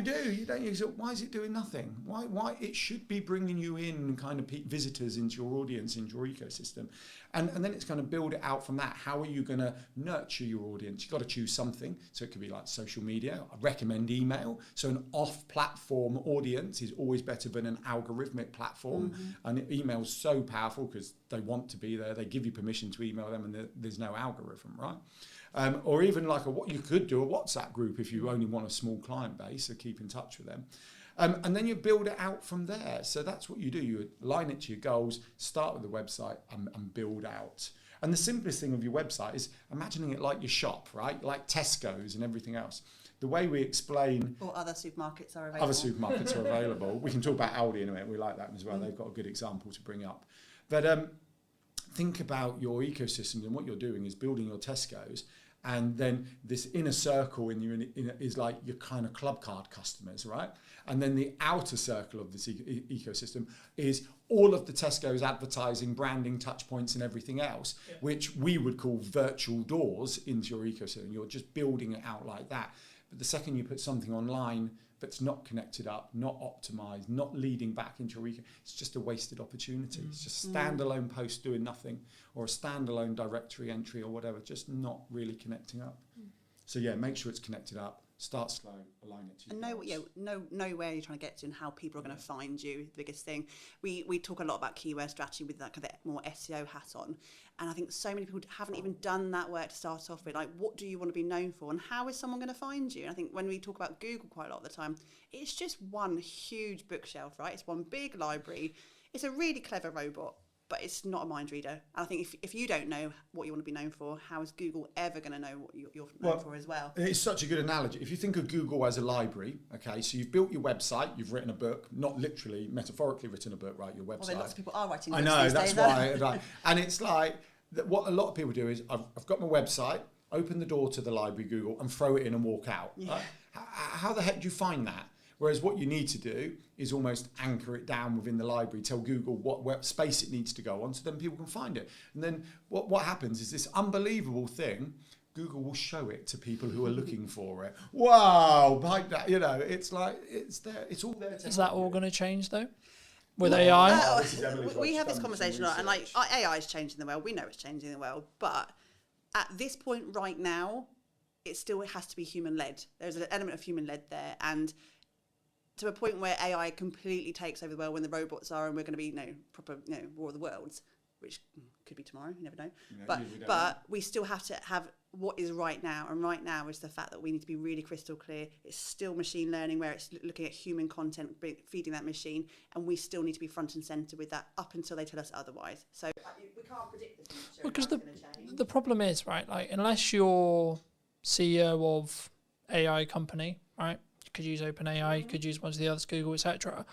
do. You don't. You say, why is it doing nothing? Why? It should be bringing you in kind of visitors into your audience, into your ecosystem. And then it's going to build it out from that. How are you going to nurture your audience? You've got to choose something. So it could be like social media. I recommend email. So an off-platform audience is always better than an algorithmic platform. And email's so powerful because they want to be there. They give you permission to email them and there's no algorithm, right? Or even what you could do a WhatsApp group if you only want a small client base, so keep in touch with them. And then you build it out from there. So that's what you do. You align it to your goals, start with the website and build out. And the simplest thing of your website is imagining it like your shop, right? Like Tesco's and everything else. The way we explain... Or other supermarkets are available. We can talk about Aldi in a minute. We like that as well. They've got a good example to bring up. But think about your ecosystem, and what you're doing is building your Tesco's. And then this inner circle is like your kind of club card customers, right? And then the outer circle of this ecosystem is all of the Tesco's advertising, branding, touch points and everything else, which we would call virtual doors into your ecosystem. You're just building it out like that. But the second you put something online that's not connected up, not optimized, not leading back into your ecosystem, it's just a wasted opportunity. It's just a standalone post doing nothing, or a standalone directory entry or whatever, just not really connecting up. So make sure it's connected up. Start slow, align it to you. And know where you're trying to get to and how people are going to find you. The biggest thing. We talk a lot about keyword strategy with that kind of more SEO hat on. And I think so many people haven't even done that work to start off with. What do you want to be known for? And how is someone going to find you? And I think when we talk about Google quite a lot of the time, it's just one huge bookshelf, right? It's one big library. It's a really clever robot, but it's not a mind reader. And I think if you don't know what you want to be known for, how is Google ever going to know what you're known for as well? It's such a good analogy. If you think of Google as a library, okay, so you've built your website, you've written a book, not literally, metaphorically written a book, right, your website. Well, lots of people are writing books. I know, that's why. And it's like, what a lot of people do is, I've got my website, open the door to the library, Google, and throw it in and walk out. Yeah. Right? How the heck do you find that? Whereas what you need to do is almost anchor it down within the library, tell Google what space it needs to go on, so then people can find it. And then what happens is this unbelievable thing, Google will show it to people who are looking for it. Wow, like that, it's like, it's there, it's all there. Is that all going to change though? With AI? We have this conversation, and AI is changing the world. We know it's changing the world, but at this point right now, it has to be human-led. There's an element of human-led there, and to a point where AI completely takes over the world, when the robots are, and we're going to be, proper, War of the Worlds, which could be tomorrow, you never know. But we still have to have what is right now, and right now is the fact that we need to be really crystal clear. It's still machine learning, where it's looking at human content, feeding that machine, and we still need to be front and centre with that up until they tell us otherwise. So we can't predict the future. Because the problem is, right, like, unless you're CEO of AI company, right, you could use OpenAI, you could use one of the others, Google, etc.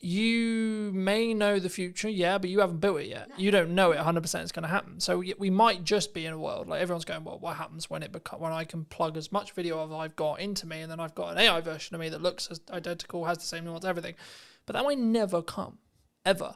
You may know the future, but you haven't built it yet. No. You don't know it 100% is going to happen. So we might just be in a world like everyone's going, well, what happens when when I can plug as much video as I've got into me, and then I've got an AI version of me that looks as identical, has the same nuance, everything. But that might never come, ever.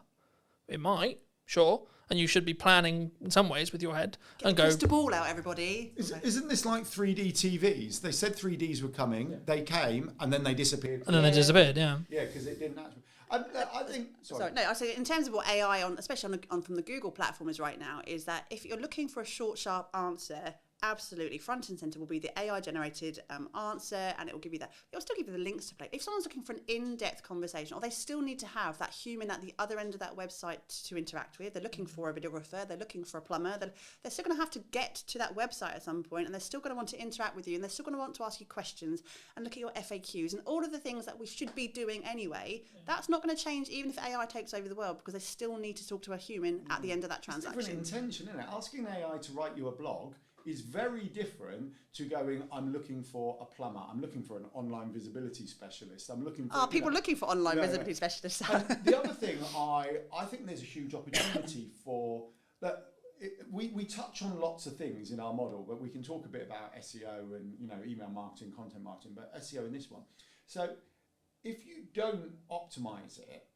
It might, sure, and you should be planning in some ways with your head. Get and go. Crystal ball out, everybody. Isn't this like 3D TVs? They said 3Ds were coming, they came, and then they disappeared. And then they disappeared, yeah. Yeah, because it didn't actually. I think. Sorry. No, I say in terms of what AI especially from the Google platform is right now, is that if you're looking for a short, sharp answer, absolutely front and center will be the AI generated answer, and it will give you that. It will still give you the links to play. If someone's looking for an in-depth conversation, or they still need to have that human at the other end of that website to interact with, they're looking for a videographer, they're looking for a plumber, they're still going to have to get to that website at some point, and they're still going to want to interact with you, and they're still going to want to ask you questions and look at your FAQs and all of the things that we should be doing anyway. That's not going to change even if AI takes over the world, because they still need to talk to a human at the end of that transaction. It's different intention, isn't it? Asking AI to write you a blog is very different to going, I'm looking for a plumber, I'm looking for an online visibility specialist, I'm looking for... people looking for online visibility specialists. The other thing, I think there's a huge opportunity for... We touch on lots of things in our model, but we can talk a bit about SEO and email marketing, content marketing, but SEO in this one. So if you don't optimize it,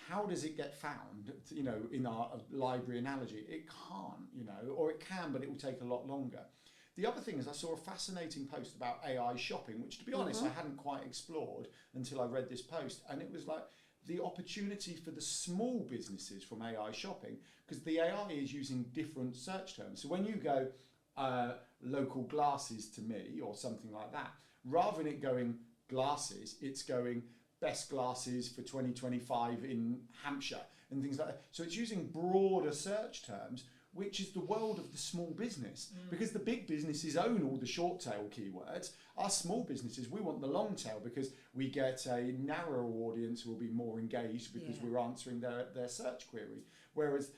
how does it get found, in our library analogy? It can't, or it can, but it will take a lot longer. The other thing is I saw a fascinating post about AI shopping, which, to be honest, I hadn't quite explored until I read this post. And it was like the opportunity for the small businesses from AI shopping, because the AI is using different search terms. So when you go local glasses to me or something like that, rather than it going glasses, it's going best glasses for 2025 in Hampshire and things like that. So it's using broader search terms, which is the world of the small business, because the big businesses own all the short tail keywords. Our small businesses, we want the long tail, because we get a narrower audience who will be more engaged because we're answering their search query. Whereas,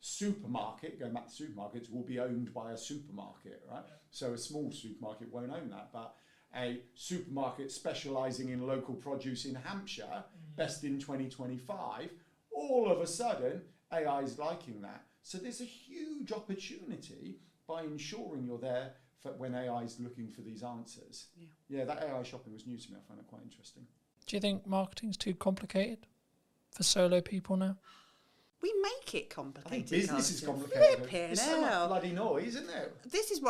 supermarket, going back to supermarkets, will be owned by a supermarket, right? So a small supermarket won't own that, but a supermarket specialising in local produce in Hampshire, best in 2025, all of a sudden AI is liking that. So there's a huge opportunity by ensuring you're there for when AI is looking for these answers. Yeah, that AI shopping was new to me. I find it quite interesting. Do you think marketing's too complicated for solo people now? We make it complicated. I think business is complicated. It's so much bloody noise, isn't it? This is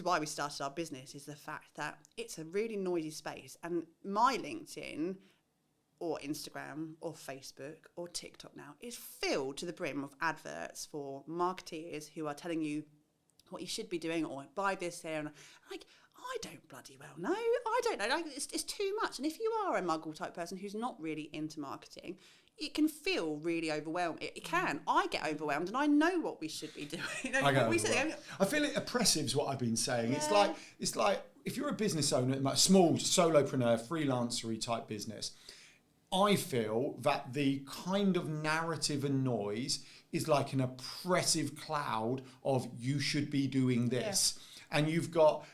why we started our business, is the fact that it's a really noisy space. And my LinkedIn or Instagram or Facebook or TikTok now is filled to the brim of adverts for marketeers who are telling you what you should be doing, or buy this here. And I don't bloody well know. I don't know. It's too much. And if you are a muggle type person who's not really into marketing, it can feel really overwhelming. It can. I get overwhelmed, and I know what we should be doing. I feel it oppressive is what I've been saying. Yeah. It's like if you're a business owner, a small solopreneur, freelancery type business, I feel that the kind of narrative and noise is like an oppressive cloud of you should be doing this. Yeah. And you've got,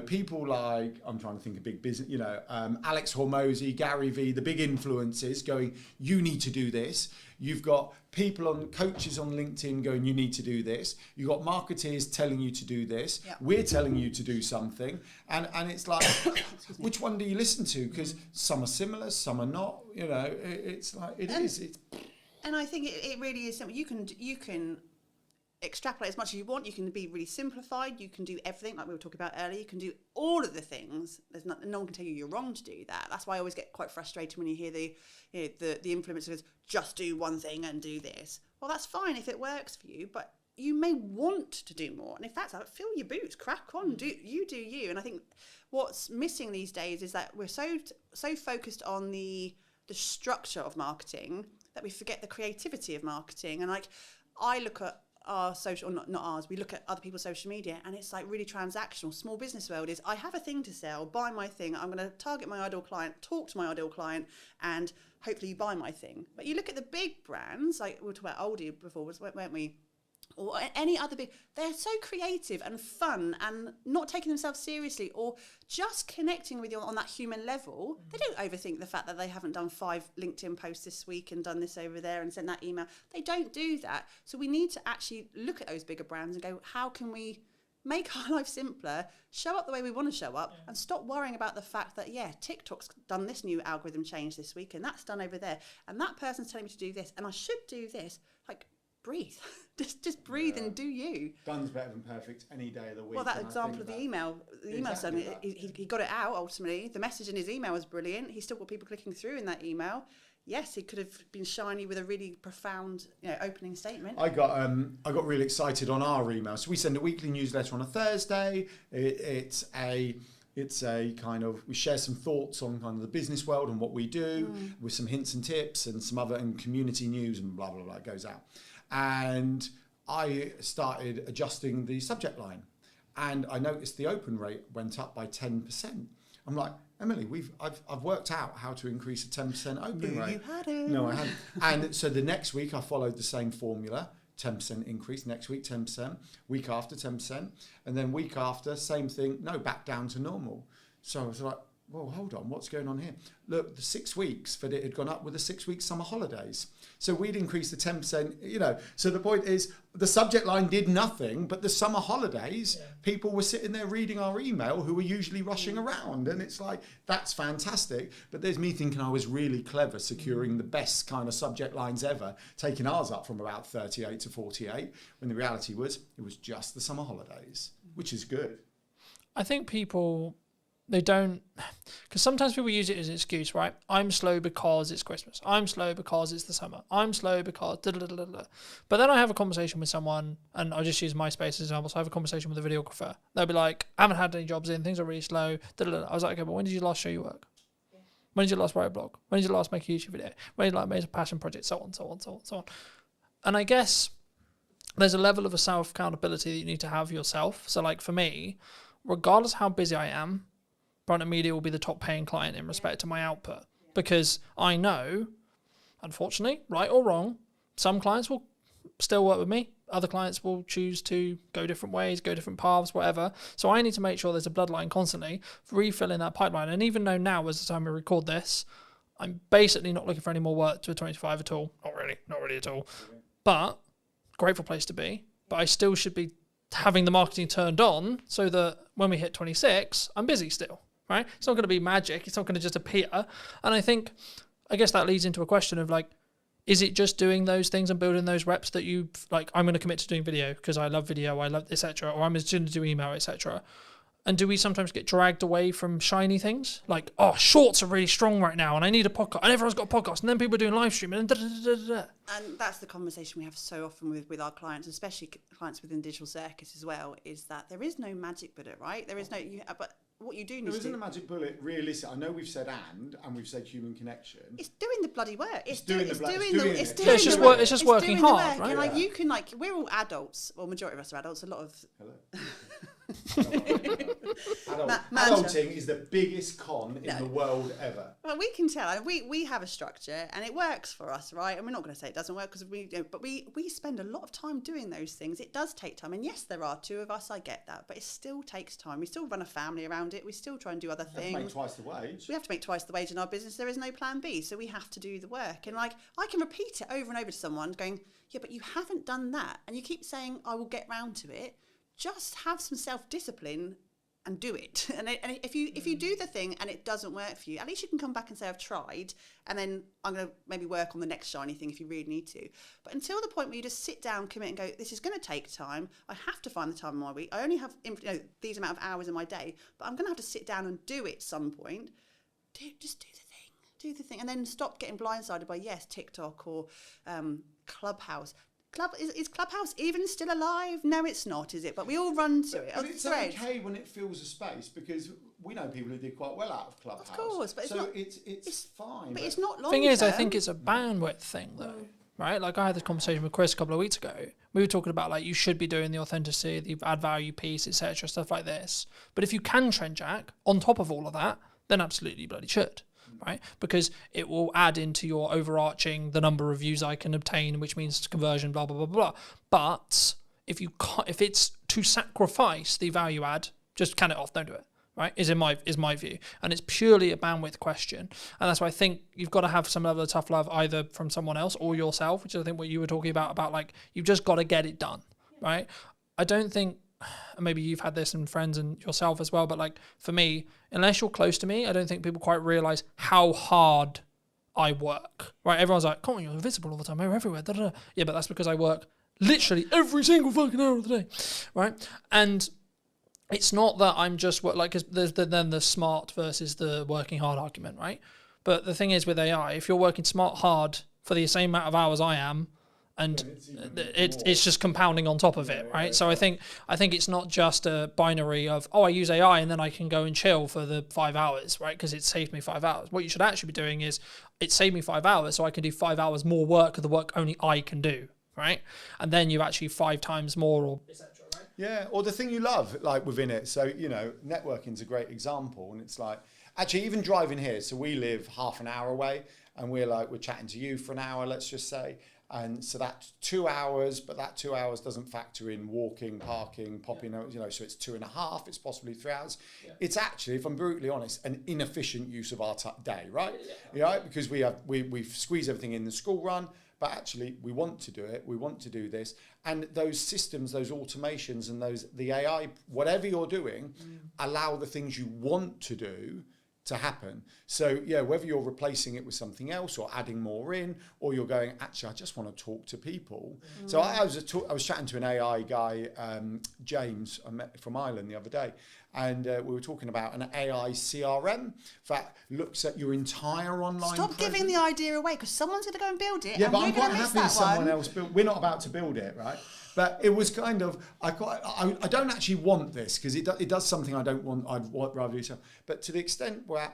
people like, I'm trying to think of big business, Alex Hormozy, Gary Vee, the big influencers going, you need to do this. You've got coaches on LinkedIn going, you need to do this. You've got marketeers telling you to do this. Yeah. We're telling you to do something. And it's like, which one do you listen to? Because some are similar, some are not. It's like, it is. And I think it really is simple. You can extrapolate as much as you want. You can be really simplified. You can do everything like we were talking about earlier. You can do all of the things. No one can tell you you're wrong to do that. That's why I always get quite frustrated when you hear the influencers just do one thing and do this. Well, that's fine if it works for you, but you may want to do more. And in fact, fill your boots, crack on, do you. And I think what's missing these days is that we're so focused on the structure of marketing that we forget the creativity of marketing. And like, I look at our social, not ours, we look at other people's social media, and it's like really transactional. Small business world is, I have a thing to sell, buy my thing, I'm going to target my ideal client, talk to my ideal client, and hopefully you buy my thing. But you look at the big brands, like we were talking about Aldi before, weren't we? Or any other big, they're so creative and fun and not taking themselves seriously, or just connecting with you on that human level. They don't overthink the fact that they haven't done 5 LinkedIn posts this week and done this over there and sent that email. They don't do that. So we need to actually look at those bigger brands and go, how can we make our life simpler, show up the way we want to show up, and stop worrying about the fact that, TikTok's done this new algorithm change this week, and that's done over there, and that person's telling me to do this, and I should do this. Like, breathe. just breathe and do you. Done's better than perfect any day of the week. Well, that example of the email Exactly son, he got it out ultimately. The message in his email was brilliant. He still got people clicking through in that email. Yes, he could have been shiny with a really profound, opening statement. I got really excited on our email. So we send a weekly newsletter on a Thursday. It's a kind of, we share some thoughts on kind of the business world and what we do with some hints and tips and some other and community news and blah, blah, blah, it goes out. And I started adjusting the subject line, and I noticed the open rate went up by 10%. I'm like, Emily, I've worked out how to increase a 10% open rate. You hadn't. No, I hadn't. And so the next week I followed the same formula, 10% increase, next week 10%, week after 10%, and then week after, same thing, no, back down to normal. So I was like, well, hold on, what's going on here? Look, the 6 weeks that it had gone up with the 6 week summer holidays. So we'd increased the 10%, So the point is, the subject line did nothing, but the summer holidays, people were sitting there reading our email who were usually rushing around. And it's like, that's fantastic. But there's me thinking I was really clever, securing the best kind of subject lines ever, taking ours up from about 38 to 48, when the reality was, it was just the summer holidays, which is good. I think people, they don't, because sometimes people use it as an excuse, right? I'm slow because it's Christmas. I'm slow because it's the summer. I'm slow because da da da da da. But then I have a conversation with someone, and I'll just use MySpace as an example. So I have a conversation with a videographer. They'll be like, I haven't had any jobs in, things are really slow. Da da da. I was like, okay, but when did you last show your work? When did you last write a blog? When did you last make a YouTube video? When did you make a passion project? So on, so on, so on, so on. And I guess there's a level of a self-accountability that you need to have yourself. So like for me, regardless how busy I am, Brunton Media will be the top paying client in respect to my output, because I know, unfortunately, right or wrong, some clients will still work with me. Other clients will choose to go different ways, go different paths, whatever. So I need to make sure there's a bloodline constantly, refilling that pipeline. And even though now, as the time we record this, I'm basically not looking for any more work to 25 at all. Not really at all. But grateful place to be. But I still should be having the marketing turned on so that when we hit 26, I'm busy still. Right? It's not going to be magic. It's not going to just appear. And I guess that leads into a question of like, is it just doing those things and building those reps that you like, I'm going to commit to doing video because I love video, I love etc. Or I'm just going to do email, etc. And do we sometimes get dragged away from shiny things? Like, oh, shorts are really strong right now and I need a podcast. And everyone's got a podcast. And then people are doing live streaming and da-da-da-da-da. And that's the conversation we have so often with our clients, especially clients within Digital Circus as well, is that there is no magic bullet, right? There is no, but what you do need to do. There isn't a magic bullet, realistic. I know we've said and we've said human connection. It's doing the bloody work. It's just working hard, right? And like you can we're all adults. Well, majority of us are adults. A lot of Adulting is the biggest con in the world ever. Well, we can tell. We have a structure and it works for us, right? And we're not going to say it doesn't work because we spend a lot of time doing those things. It does take time. And yes, there are 2 of us. I get that. But it still takes time. We still run a family around it. We still try and do other things. We have to make twice the wage. We have to make twice the wage in our business. There is no plan B. So we have to do the work. And I can repeat it over and over to someone going, yeah, but you haven't done that. And you keep saying, I will get round to it. Just have some self-discipline and do it. And if you do the thing and it doesn't work for you, at least you can come back and say, I've tried, and then I'm going to maybe work on the next shiny thing if you really need to. But until the point where you just sit down, commit and go, this is going to take time. I have to find the time in my week. I only have these amount of hours in my day, but I'm going to have to sit down and do it at some point. Just do the thing. Do the thing. And then stop getting blindsided by, TikTok or Clubhouse. Is Clubhouse even still alive? No, it's not, is it? But we all run to it. But it's okay when it fills a space, because we know people who did quite well out of Clubhouse. Of course, but it's fine. But it's not long. Thing is, I think it's a bandwidth thing, though. Right? Like, I had this conversation with Chris a couple of weeks ago. We were talking about, like, you should be doing the authenticity, the add value piece, etc., stuff like this. But if you can trend jack on top of all of that, then absolutely you bloody should. Right? Because it will add into your overarching, the number of views I can obtain, which means conversion, blah, blah, blah, blah. But if it's to sacrifice the value add, just can it off, don't do it. Right, is my view, and it's purely a bandwidth question, and that's why I think you've got to have some level of tough love either from someone else or yourself, which is I think what you were talking about like you've just got to get it done, right? I don't think, maybe you've had this in friends and yourself as well, but like for me, unless you're close to me, I don't think people quite realize how hard I work. Right, everyone's like, "Come on, you're invisible all the time, you're everywhere." Da, da, da. Yeah, but that's because I work literally every single fucking hour of the day, right? And it's not that I'm just because there's then the smart versus the working hard argument, right? But the thing is with AI, if you're working smart hard for the same amount of hours I am, and it's just compounding on top of it, right? So I think it's not just a binary of, I use AI and then I can go and chill for the 5 hours, right? Because it saved me 5 hours. What you should actually be doing is, it saved me 5 hours, so I can do 5 hours more work of the work only I can do, right? And then you actually 5 times more, or etc. Yeah, or the thing you love, like within it. So, networking's a great example. And it's like, actually, even driving here. So we live half an hour away, and we're chatting to you for an hour, let's just say. And so that's 2 hours, but that 2 hours doesn't factor in walking, parking, popping, so it's 2.5, it's possibly 3 hours. Yeah. It's actually, if I'm brutally honest, an inefficient use of our day, right? Yeah. Because we've squeezed everything in the school run. But actually, we want to do it. We want to do this, and those systems, those automations, and the AI, whatever you're doing, allow the things you want to do to happen. So yeah, whether you're replacing it with something else or adding more in, or you're going, actually, I just want to talk to people. So I was chatting to an AI guy, James, I met from Ireland the other day. And we were talking about an AI CRM that looks at your entire online Stop presence. giving the idea away, because someone's going to go and build it. Yeah, and but we're I'm quite gonna miss happy that someone one. else build. We're not about to build it, right? But it was kind of, I don't actually want this, because it does something I don't want. I'd rather do so. But to the extent where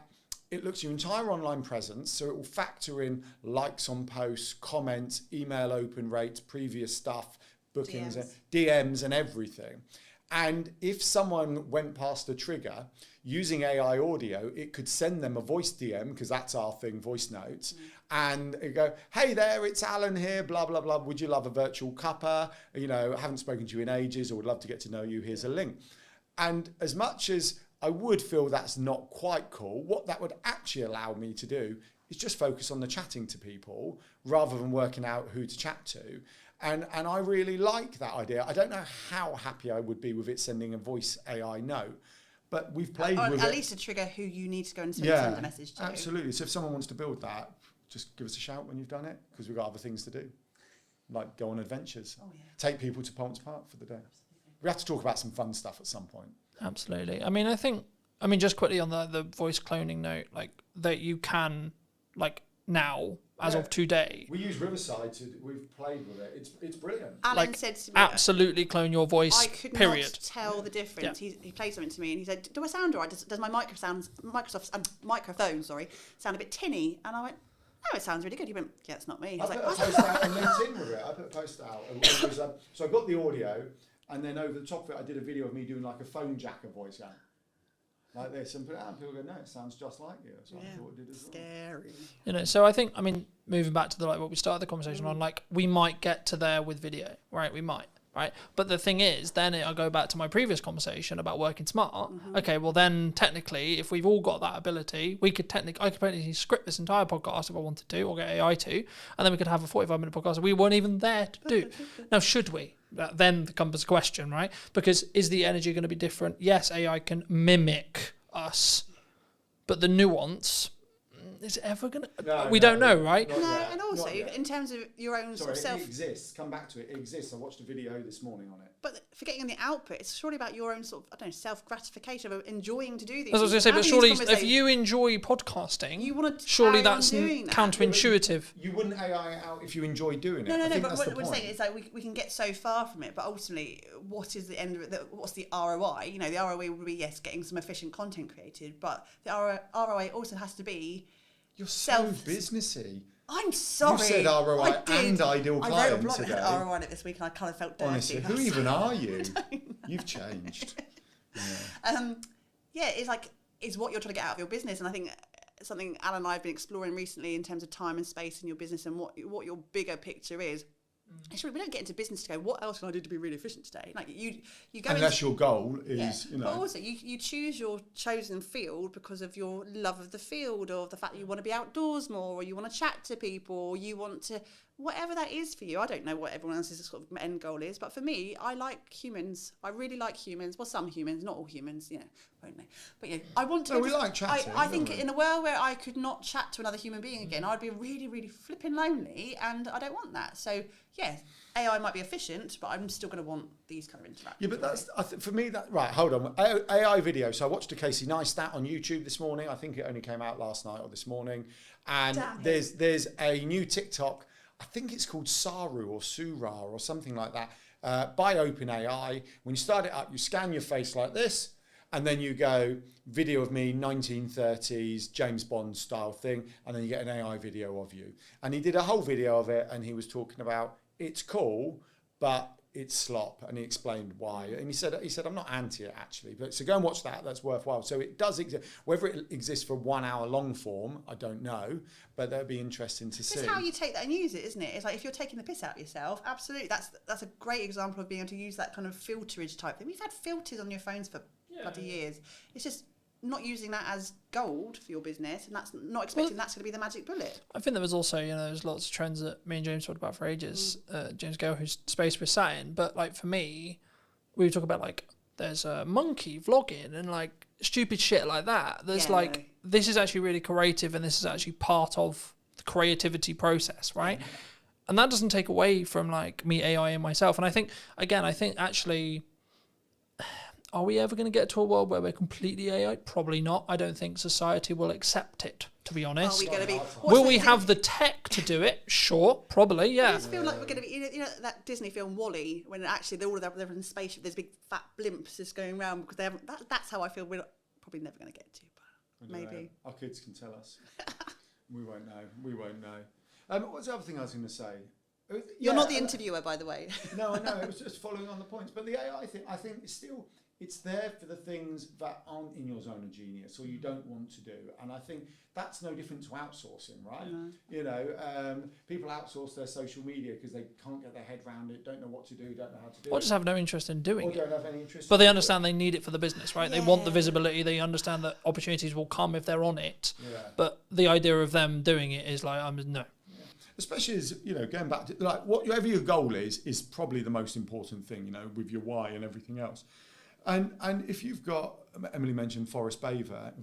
it looks at your entire online presence, so it will factor in likes on posts, comments, email open rates, previous stuff, bookings, DMs and everything. And if someone went past a trigger, using AI audio, it could send them a voice DM, because that's our thing, voice notes, and it go, "Hey there, it's Alan here, blah, blah, blah. Would you love a virtual cuppa? I haven't spoken to you in ages, or would love to get to know you. Here's a link." And as much as I would feel that's not quite cool, what that would actually allow me to do is just focus on the chatting to people rather than working out who to chat to. And I really like that idea. I don't know how happy I would be with it sending a voice AI note, but we've played with it. At least to trigger who you need to go and send a message to. Absolutely. So if someone wants to build that, just give us a shout when you've done it, because we've got other things to do, like go on adventures, take people to Palms Park for the day. We have to talk about some fun stuff at some point. Absolutely. I mean, just quickly on the voice cloning note, like that you can, like now, as of today. We use Riverside we've played with it. It's brilliant. Alan said to me, absolutely clone your voice, I could period. not tell the difference. Yeah. He played something to me and he said, "Do I sound all right? Does my microphone sound a bit tinny?" And I went, "No, it sounds really good." He went, "Yeah, it's not me." I put a post out on LinkedIn with it. I put a post out. It was, so I got the audio, and then over the top of it, I did a video of me doing like a phone jacker voice out. Like this, and put it out, and people go, "No, it sounds just like you." So I thought it did as well. Scary. So I think, moving back to what we started the conversation on, like we might get to there with video, right? We might, right? But the thing is, then I'll go back to my previous conversation about working smart. Okay, well then technically, if we've all got that ability, I could technically script this entire podcast if I wanted to, or get AI to, and then we could have a 45-minute podcast that we weren't even there to do. Now, should we? That then becomes a question, right? Because is the energy going to be different? Yes, AI can mimic us, but the nuance, is it ever going to... we don't know, right? And also, in terms of your own Sorry, self... it exists. Come back to it. It exists. I watched a video this morning on it. but forgetting on the output, it's surely about your own sort of, I don't know, self-gratification of enjoying to do these. As I was going to say, but having these surely if you enjoy podcasting, you want to surely carry on that's doing that. counterintuitive. You wouldn't AI it out if you enjoy doing it. No, I think but that's the what we're point. saying is like we can get so far from it, but ultimately, what is the end of it? What's the ROI? You know, the ROI would be, yes, getting some efficient content created, but the ROI also has to be You're so businessy. I'm sorry. You said ROI I did. and ideal I client wrote a blog today. that had ROI on it this week, and I kind of felt dirty. Honestly, who even are you? You've changed. Yeah, it's what you're trying to get out of your business, and I think something Alan and I have been exploring recently in terms of time and space in your business and what your bigger picture is. Actually, we don't get into business to go, what else can I do to be really efficient today? Like you go Unless your goal is, yeah. you know. But also, you choose your chosen field because of your love of the field, or the fact that you want to be outdoors more, or you want to chat to people, or you want to, whatever that is for you. I don't know what everyone else's sort of end goal is, but for me, I like humans. I really like humans. Well, some humans, not all humans, won't they? But yeah, I want to. No, we like chatting. I think in a world where I could not chat to another human being again, I'd be really, really flipping lonely, and I don't want that. So yeah, AI might be efficient, but I'm still going to want these kind of interactions. Yeah, but that's for me. That right? Hold on. AI video. So I watched a Casey Neistat on YouTube this morning. I think it only came out last night or this morning. And there's a new TikTok. I think it's called Saru or Sura or something like that by OpenAI. When you start it up, you scan your face like this, and then you go video of me 1930s James Bond style thing, and then you get an AI video of you. And he did a whole video of it, and he was talking about it's cool, but it's slop, and he explained why. And he said I'm not anti it actually, but so go and watch that. That's worthwhile. So it does exist. Whether it exists for 1 hour long form, I don't know, but that'd be interesting to see. It's how you take that and use it, isn't it? It's like if you're taking the piss out of yourself, absolutely. That's a great example of being able to use that kind of filterage type thing. We've had filters on your phones for bloody years. It's just not using that as gold for your business, and that's not expecting that's going to be the magic bullet. I think there was also, there's lots of trends that me and James talked about for ages. James Gale, whose space we're sat in, but like for me, we talk about like there's a monkey vlogging and like stupid shit like that. There's this is actually really creative, and this is actually part of the creativity process, right? And that doesn't take away from like me AI and myself. And I think actually, are we ever going to get to a world where we're completely AI? Probably not. I don't think society will accept it, to be honest. Are we going to be? Will we have the tech to do it? Sure, probably, yeah. I just feel like we're going to be, you know that Disney film WALL-E, when actually they're in a spaceship, there's big fat blimps just going around because they haven't. That's how I feel. We're probably never going to get to, but maybe our kids can tell us. We won't know. What's the other thing I was going to say? You're not the interviewer, by the way. No, I know. It was just following on the points. But the AI thing, I think, it's there for the things that aren't in your zone of genius or you don't want to do. And I think that's no different to outsourcing, right? No. People outsource their social media because they can't get their head around it, don't know what to do, don't know how to do it. Or just have no interest in doing it. Or don't have any interest. But they understand they need it for the business, right? Yeah. They want the visibility. They understand that opportunities will come if they're on it. Yeah. But the idea of them doing it is like, no. Especially as, going back to, like, whatever your goal is probably the most important thing, with your why and everything else. And if you've got, Emily mentioned forest bathing,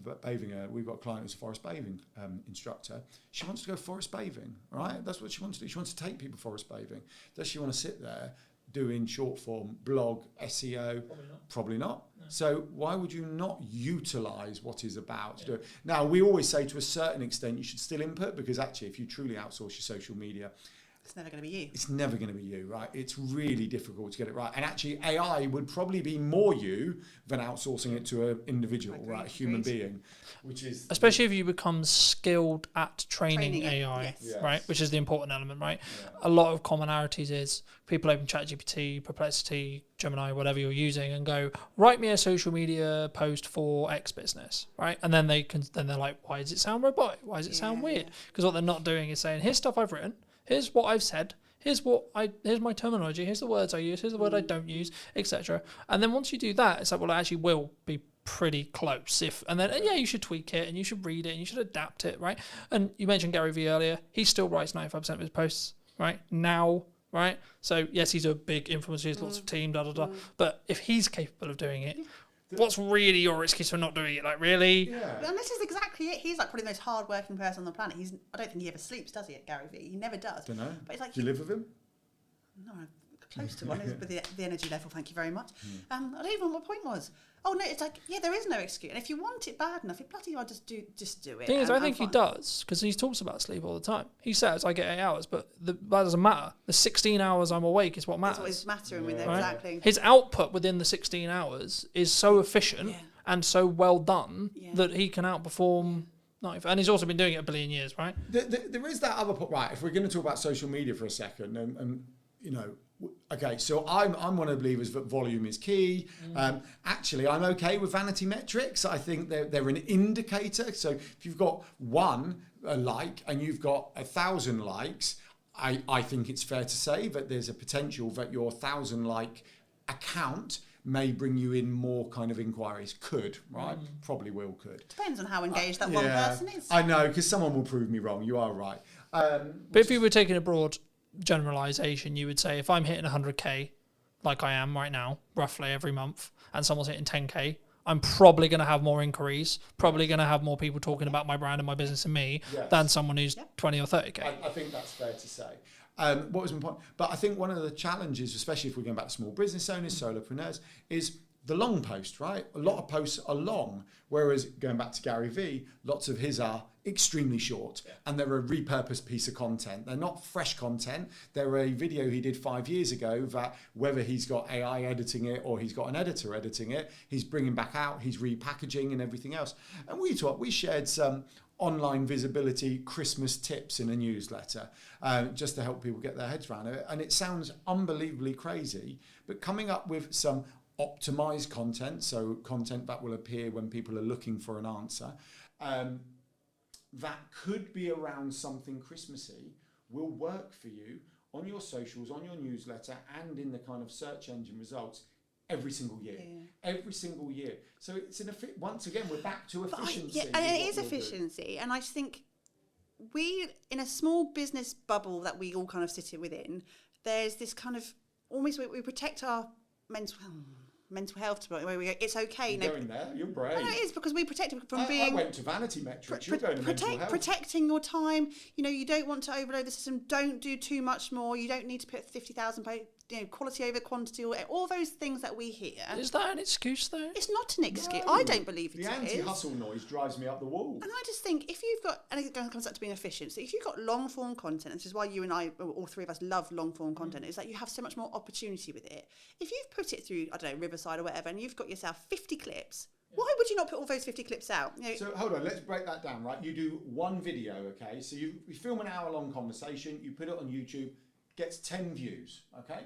we've got a client who's a forest bathing instructor. She wants to go forest bathing, right? That's what she wants to do. She wants to take people forest bathing. Does she want to sit there doing short form, blog, SEO? Probably not. No. So why would you not utilise what is about to do it? Now, we always say to a certain extent you should still input, because actually if you truly outsource your social media, it's never going to be you. It's never going to be you, right? It's really difficult to get it right. And actually AI would probably be more you than outsourcing it to an individual, right? A human being, which is... Especially if you become skilled at training AI, yes. Right? Which is the important element, right? Yeah. A lot of commonalities is people open ChatGPT, Perplexity, Gemini, whatever you're using, and go, write me a social media post for X business, right? And then they're like, why does it sound robotic? Why does it sound weird? Because what they're not doing is saying, here's stuff I've written. Here's what I've said. Here's my terminology. Here's the words I use. Here's the word I don't use, etc. And then once you do that, it's like, well, it actually will be pretty close. You should tweak it and you should read it and you should adapt it, right? And you mentioned Gary Vee earlier. He still writes 95% of his posts, right? Now, right? So yes, he's a big influencer. He has lots of team, But if he's capable of doing it, what's really your excuse for not doing it? Like, really? Yeah. And this is exactly it. He's like probably the most hard-working person on the planet. I don't think he ever sleeps, does he, at Gary Vee? He never does. Don't know. But it's like, do you live with him? No, close to one with the energy level. Thank you very much. I don't even know what my point was. Oh no, it's like, yeah, there is no excuse. And if you want it bad enough, you bloody well just do it. Thing is, I think he does, because he talks about sleep all the time. He says I get 8 hours, but that doesn't matter. The 16 hours I'm awake is what matters. That's what is mattering with it, right? exactly. His output within the 16 hours is so efficient and so well done that he can outperform. And he's also been doing it a billion years, right? There is that other point, right? If we're going to talk about social media for a second, and you know, okay, so I'm one of the believers that volume is key. Actually, I'm okay with vanity metrics. I think they're an indicator. So if you've got one like and you've got 1,000 likes, I think it's fair to say that there's a potential that your 1,000 like account may bring you in more kind of inquiries. Could, right? Probably will, could. Depends on how engaged that one person is. I know, because someone will prove me wrong. You are right. But if you were taking a broad generalization, you would say if I'm hitting 100k, like I am right now, roughly every month, and someone's hitting 10k, I'm probably going to have more inquiries, probably going to have more people talking about my brand and my business and me than someone who's 20 or 30k. I think that's fair to say. What was my point? But I think one of the challenges, especially if we're going back to small business owners, solopreneurs, is the long post, right? A lot of posts are long, whereas going back to Gary Vee, lots of his are extremely short, and they're a repurposed piece of content. They're not fresh content. They're a video he did 5 years ago that, whether he's got AI editing it or he's got an editor editing it, he's bringing back out, he's repackaging and everything else. And we shared some online visibility Christmas tips in a newsletter, just to help people get their heads around it. And it sounds unbelievably crazy, but coming up with some optimized content, so content that will appear when people are looking for an answer, that could be around something Christmassy, will work for you on your socials, on your newsletter, and in the kind of search engine results every single year. Every single year. So it's once again, we're back to efficiency. And it is efficiency. And I just think we, in a small business bubble that we all kind of sit within, there's this kind of, almost we protect our mental health, where we go, it's okay. You're going there, you're brave. No, it is, because we protect it from being... I went to vanity metrics, you're going to mental health. Protecting your time, you don't want to overload the system, don't do too much more, you don't need to put 50,000 quality over quantity, or all those things that we hear. Is that an excuse though? It's not an excuse. No. I don't believe it is. The anti-hustle noise drives me up the wall. And I just think if you've got, and it comes back to being efficient, so if you've got long form content, and this is why you and I, all three of us, love long form content, is that you have so much more opportunity with it. If you've put it through, I don't know, Riverside or whatever, and you've got yourself 50 clips, why would you not put all those 50 clips out? So hold on, let's break that down, right? You do one video, okay? So you film an hour-long conversation, you put it on YouTube, gets 10 views, okay?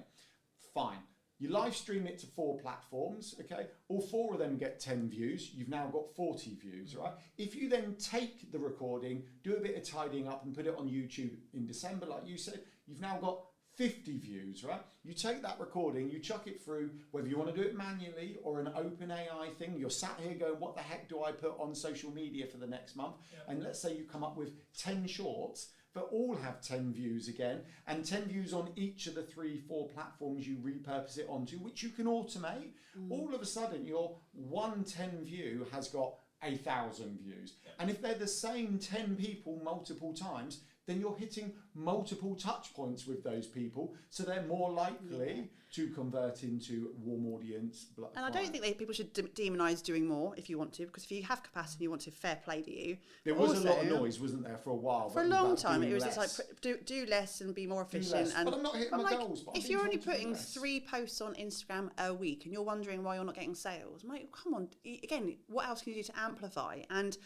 Fine. You live stream it to 4 platforms, okay? All 4 of them get 10 views. You've now got 40 views, right? If you then take the recording, do a bit of tidying up and put it on YouTube in December, like you said, you've now got 50 views, right? You take that recording, you chuck it through, whether you want to do it manually or an open AI thing, you're sat here going, what the heck do I put on social media for the next month? Yeah. And let's say you come up with 10 shorts that all have 10 views again, and 10 views on each of the 3-4 platforms you repurpose it onto, which you can automate. All of a sudden, your 110 view has got 1,000 views. And if they're the same 10 people multiple times, then you're hitting multiple touch points with those people, so they're more likely to convert into warm audience. And I don't think people should demonise doing more if you want to, because if you have capacity and you want to, fair play to you. There was also a lot of noise, wasn't there, for a while? For a long time, it was just like do less and be more efficient. And but I'm not hitting my goals. But if you're only putting 3 posts on Instagram a week and you're wondering why you're not getting sales, mate, come on. Again, what else can you do to amplify? And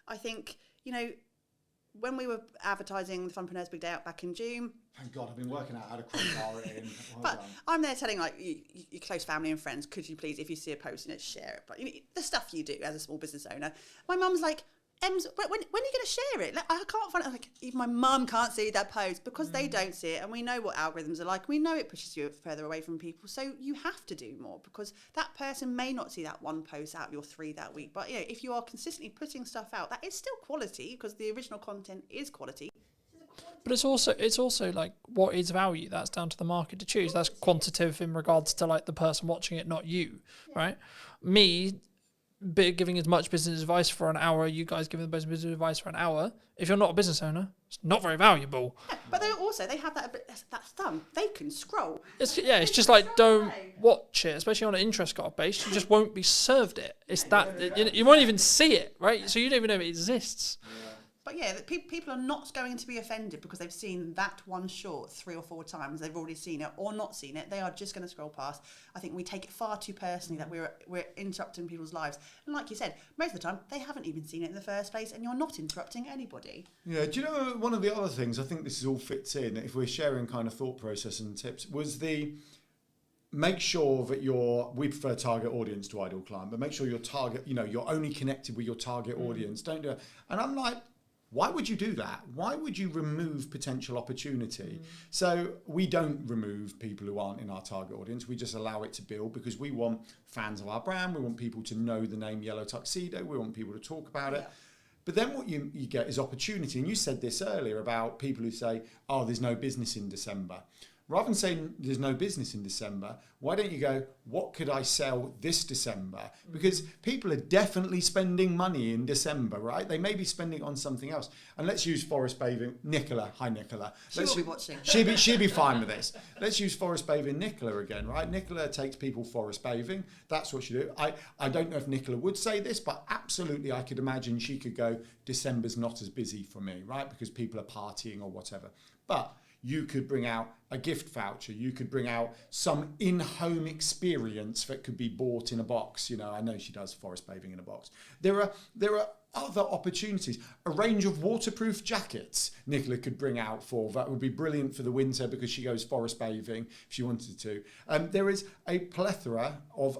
I think, when we were advertising the Funpreneurs Big Day Out back in June. Thank God, I've been working out how to crowbar it in. But I'm there telling your close family and friends, could you please, if you see a post, share it. But the stuff you do as a small business owner. My mum's like, Ems, when are you going to share it? I can't find it. Like, even my mum can't see that post because they don't see it, and we know what algorithms are like. We know it pushes you further away from people, so you have to do more, because that person may not see that one post out of your 3 that week. But if you are consistently putting stuff out, that is still quality, because the original content is quality. But it's also like, what is value? That's down to the market to choose. That's quantitative in regards to like the person watching it, not you, right? Me giving as much business advice for an hour, you guys giving the business advice for an hour, if you're not a business owner, it's not very valuable. Yeah, but they have that thumb. They can scroll. It's just like, don't watch it, especially on an interest card base. You just won't be served it. It's you won't even see it, right? So you don't even know it exists. But yeah, people are not going to be offended because they've seen that one short 3 or 4 times. They've already seen it or not seen it. They are just going to scroll past. I think we take it far too personally that we're interrupting people's lives. And like you said, most of the time they haven't even seen it in the first place, and you're not interrupting anybody. Yeah, do you know one of the other things, I think this all fits in, if we're sharing kind of thought process and tips, was the make sure that we prefer target audience to ideal client, but make sure your target, you're only connected with your target audience. Don't do it. And I'm like, why would you do that? Why would you remove potential opportunity? So we don't remove people who aren't in our target audience. We just allow it to build because we want fans of our brand. We want people to know the name Yellow Tuxedo. We want people to talk about it. But then what you get is opportunity. And you said this earlier about people who say, oh, there's no business in December. Rather than saying there's no business in December, why don't you go, what could I sell this December? Because people are definitely spending money in December, right? They may be spending on something else. And let's use forest bathing. Nicola, hi Nicola. She'll be watching. She'll be fine with this. Let's use forest bathing Nicola again, right? Nicola takes people forest bathing. That's what she do. I don't know if Nicola would say this, but absolutely I could imagine she could go, December's not as busy for me, right? Because people are partying or whatever. But you could bring out a gift voucher. You could bring out some in-home experience that could be bought in a box. I know she does forest bathing in a box. There are other opportunities. A range of waterproof jackets Nicola could bring out that would be brilliant for the winter because she goes forest bathing if she wanted to. There is a plethora of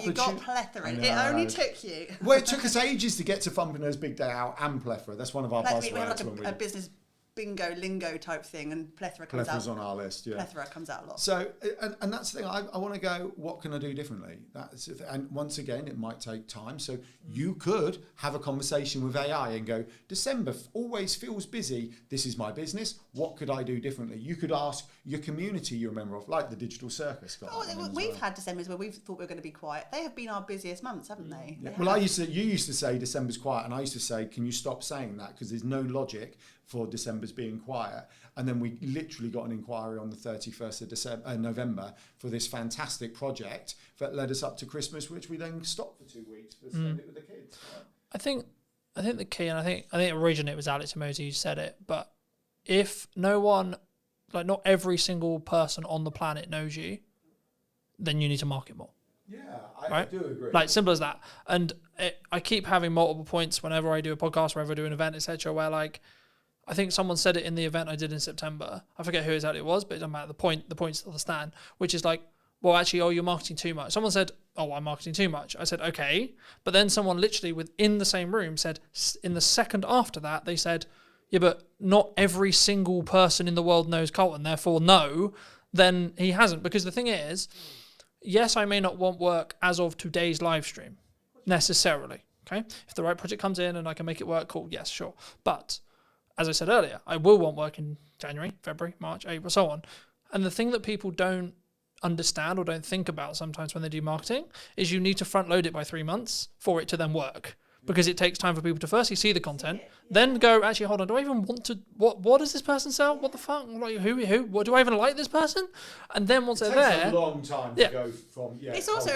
you got plethora. It only took you. Well, it took us ages to get to Funpreneurs Big Day Out and plethora. That's one of our buzzwords. We have like a business bingo lingo type thing, and plethora comes Plethора's out. on our list, yeah. Plethora comes out a lot. So, and that's the thing. I want to go, what can I do differently? And once again, it might take time. So you could have a conversation with AI and go, December always feels busy. This is my business. What could I do differently? You could ask your community you're a member of, like the Digital Circus. We've had Decembers where we've thought we were going to be quiet. They have been our busiest months, haven't they? Yeah. Well, you used to say December's quiet, and I used to say, can you stop saying that? Because there's no logic for December's being quiet. And then we literally got an inquiry on the 31st of November for this fantastic project that led us up to Christmas, which we then stopped for 2 weeks to spend it with the kids. Right? I think the key, and I think originally it was Alex Emosi who said it, but if no one, like not every single person on the planet knows you, then you need to market more. Yeah, I do agree. Like, simple as that. And I keep having multiple points whenever I do a podcast, whenever I do an event, etc., where like, I think someone said it in the event I did in September. I forget who exactly it was, but it doesn't matter. The point still stands, which is like, well, actually, you're marketing too much. Someone said, I'm marketing too much. I said, okay. But then someone literally within the same room said, in the second after that, they said, yeah, but not every single person in the world knows Colton, therefore no, then he hasn't. Because the thing is, yes, I may not want work as of today's live stream, necessarily, okay? If the right project comes in and I can make it work, cool, yes, sure. But as I said earlier, I will want work in January, February, March, April, so on. And the thing that people don't understand or don't think about sometimes when they do marketing is you need to front load it by 3 months for it to then work. Because it takes time for people to firstly see the content, then go, actually, hold on, do I even want to, what does this person sell? What the fuck? Like, who, what, do I even like this person? And then once they're there. It takes a long time to go from, It's also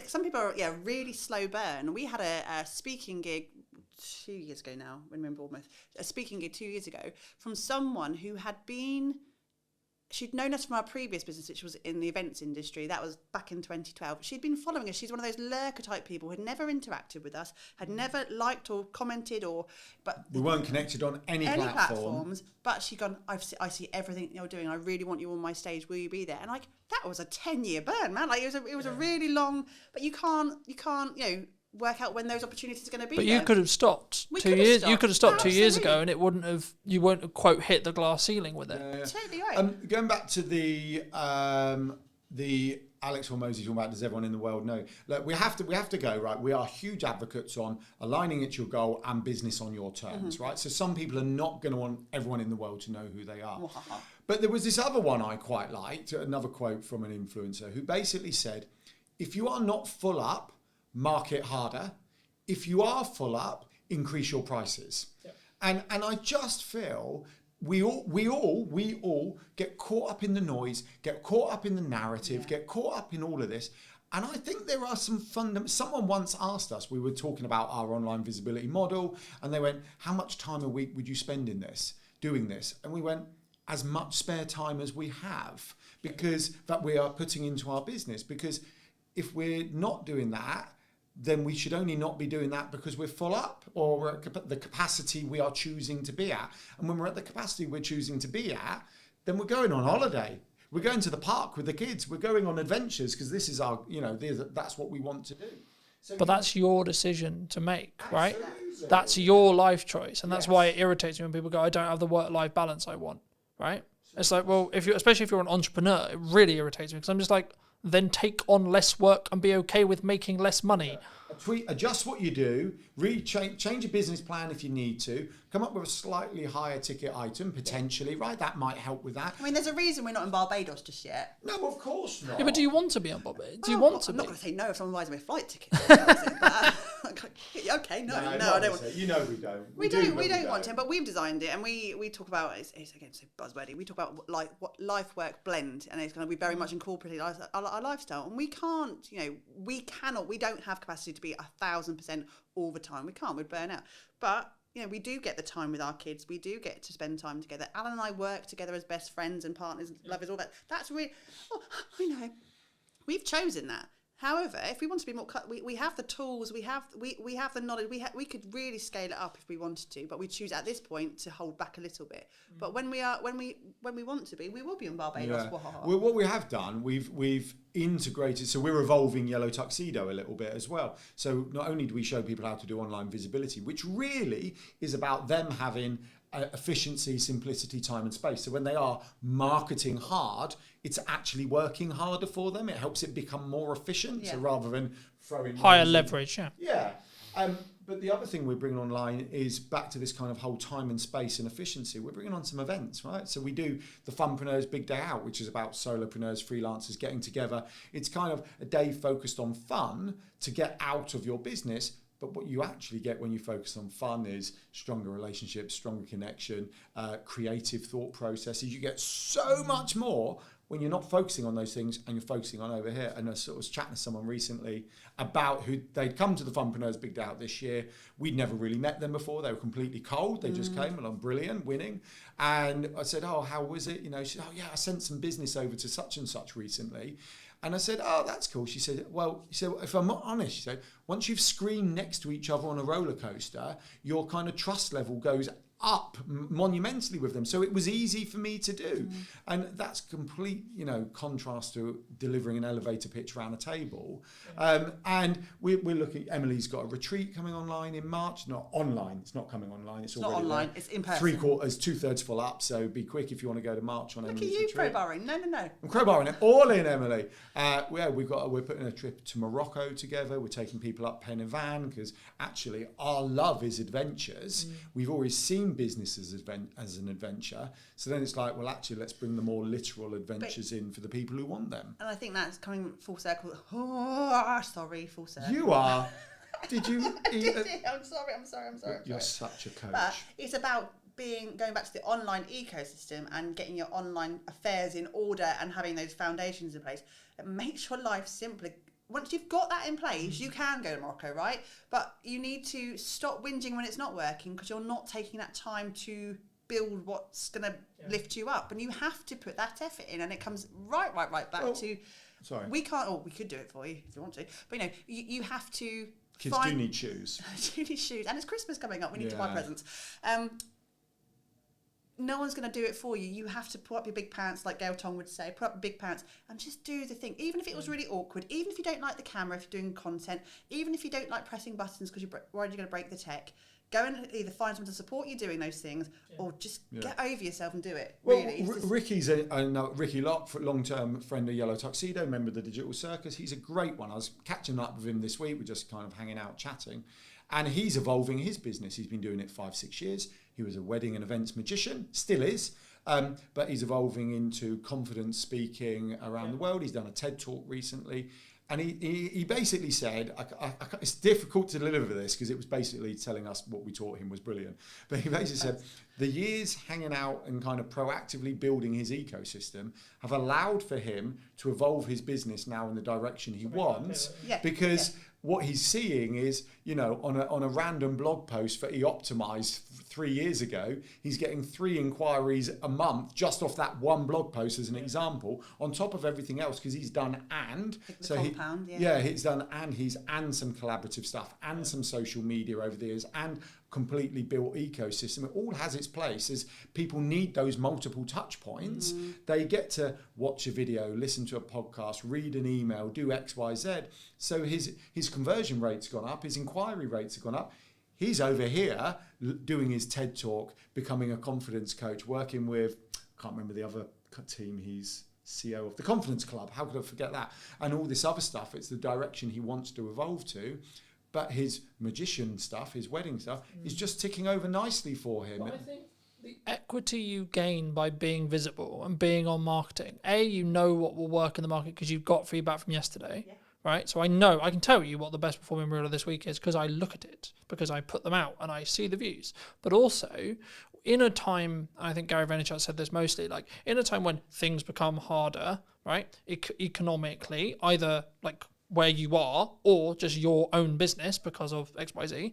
some people are, really slow burn. We had a speaking gig 2 years ago now, when we were in Bournemouth, a speaking gig 2 years ago from someone who had been, she'd known us from our previous business, which was in the events industry. That was back in 2012. She'd been following us. She's one of those lurker type people who had never interacted with us, had never liked or commented but we weren't connected on any platforms. But she'd gone, I see everything you're doing. I really want you on my stage. Will you be there? And like, that was a 10-year burn, man. Like it was a really long, but you can't, work out when those opportunities are going to be. But you could have stopped 2 years. You could have stopped 2 years ago, and it wouldn't have. You wouldn't have, quote, hit the glass ceiling with it. Yeah. Totally right. Going back to the Alex Hormozy talking about, does everyone in the world know? Look, we have to go, right. We are huge advocates on aligning it to your goal and business on your terms, right? So some people are not going to want everyone in the world to know who they are. But there was this other one I quite liked, another quote from an influencer who basically said, if you are not full up, market harder. if you are full up, increase your prices. Yeah. And I just feel we all get caught up in the noise, get caught up in the narrative, get caught up in all of this. And I think there are some someone once asked us, we were talking about our online visibility model, and they went, how much time a week would you spend in this, doing this? And we went, as much spare time as we have, because that we are putting into our business. Because if we're not doing that, then we should only not be doing that because we're full up, or we're at the capacity we are choosing to be at. And when we're at the capacity we're choosing to be at, then we're going on holiday. We're going to the park with the kids. We're going on adventures because this is our, that's what we want to do. So But that's your decision to make, right? Absolutely. That's your life choice. And that's why it irritates me when people go, I don't have the work-life balance I want, right? It's like, well, especially if you're an entrepreneur, it really irritates me because I'm just like, then take on less work and be okay with making less money. Adjust what you do, change your business plan if you need to, come up with a slightly higher ticket item, potentially, right? That might help with that. I mean, there's a reason we're not in Barbados just yet. No, of course not. Yeah, but do you want to be on Barbados? Do you Well, want to I'm be? not going to say no if someone buys me a flight ticket. Okay, no, I don't want to. You know we don't. We don't want to, but we've designed it, and we talk about it's again so buzzwordy. We talk about like what life work blend, and it's going to be very much incorporated our lifestyle. And we can't, we don't have capacity to be 1,000% all the time. We can't. We'd burn out. But we do get the time with our kids. We do get to spend time together. Alan and I work together as best friends and partners, lovers, all that. That's really. Oh, I know. We've chosen that. However, if we want to be more, we have the tools, we have the knowledge. We could really scale it up if we wanted to, but we choose at this point to hold back a little bit. But when we want to be, we will be in Barbados. Yeah. Well, what we have done, we've integrated. So we're evolving Yellow Tuxedo a little bit as well. So not only do we show people how to do online visibility, which really is about them having efficiency, simplicity, time and space. So when they are marketing hard, it's actually working harder for them. It helps it become more efficient. Yeah. So rather than throwing Higher leverage, yeah. Yeah. But the other thing we're bringing online is back to this kind of whole time and space and efficiency. We're bringing on some events, right? So we do the Funpreneurs Big Day Out, which is about solopreneurs, freelancers getting together. It's kind of a day focused on fun to get out of your business. But what you actually get when you focus on fun is stronger relationships, stronger connection, creative thought processes. You get so much more when you're not focusing on those things and you're focusing on over here. And I sort of was chatting to someone recently about who they'd come to the Funpreneurs Big Day Out this year. We'd never really met them before. They were completely cold. They just came along, brilliant, winning. And I said, oh, how was it? She said, oh yeah, I sent some business over to such and such recently. And I said, oh, that's cool. She said, if I'm not honest, she said, once you've screamed next to each other on a roller coaster, your kind of trust level goes up monumentally with them. So it was easy for me to do. And that's complete, contrast to delivering an elevator pitch around a table. And we're looking, Emily's got a retreat coming online in March. Not online, it's not coming online. It's already not online, there. it's in person. 2/3 full up. So be quick if you want to go to March on Emily's retreat. Look at you crowbarring. No. I'm crowbarring it all in, Emily. We're putting a trip to Morocco together. We're taking people up Pen y Fan because actually our love is adventures. We've always seen business as an adventure. So then it's like, well, actually, let's bring the more literal adventures in for the people who want them. And I think that's coming full circle. Full circle. You are. Did you? I'm sorry. You're such a coach. But it's about going back to the online ecosystem and getting your online affairs in order and having those foundations in place. It makes your life simpler. Once you've got that in place, you can go to Morocco, right? But you need to stop whinging when it's not working because you're not taking that time to build what's going to lift you up. And you have to put that effort in, and it comes right back to... Sorry. We can't... Oh, we could do it for you if you want to. But, you have to... Kids do need shoes. do need shoes. And it's Christmas coming up. We need to buy presents. No one's going to do it for you. You have to put up your big pants, like Gail Tong would say, put up your big pants and just do the thing. Even if it was really awkward, even if you don't like the camera, if you're doing content, even if you don't like pressing buttons because you're worried you're going to break the tech, go and either find someone to support you doing those things or just get over yourself and do it. Well, really. Ricky's Ricky Lott, long-term friend of Yellow Tuxedo, member of the Digital Circus. He's a great one. I was catching up with him this week. We're just kind of hanging out, chatting. And he's evolving his business. He's been doing it 5-6 years. He was a wedding and events magician, still is, but he's evolving into confidence speaking around the world. He's done a TED Talk recently. And he basically said, it's difficult to deliver this because it was basically telling us what we taught him was brilliant. But he basically said, the years hanging out and kind of proactively building his ecosystem have allowed for him to evolve his business now in the direction he wants. Because what he's seeing is, on a random blog post that he optimized 3 years ago, he's getting 3 inquiries a month just off that one blog post as an example, on top of everything else, because he's done he's done and some collaborative stuff and some social media over the years and completely built ecosystem. It all has its place as people need those multiple touch points. They get to watch a video, listen to a podcast, read an email, do X, Y, Z. So his conversion rate's gone up, his inquiry rates have gone up. He's over here doing his TED talk, becoming a confidence coach, working with, I can't remember the other team, he's CEO of the Confidence Club. How could I forget that? And all this other stuff, it's the direction he wants to evolve to. But his magician stuff, his wedding stuff, is just ticking over nicely for him. Well, I think the equity you gain by being visible and being on marketing, you know what will work in the market because you've got feedback from yesterday. Right, so I can tell you what the best performing reel of this week is because I look at it, because I put them out and I see the views. But also, in a time, I think Gary Vaynerchuk said this mostly, like in a time when things become harder, right, economically, either like where you are or just your own business because of XYZ,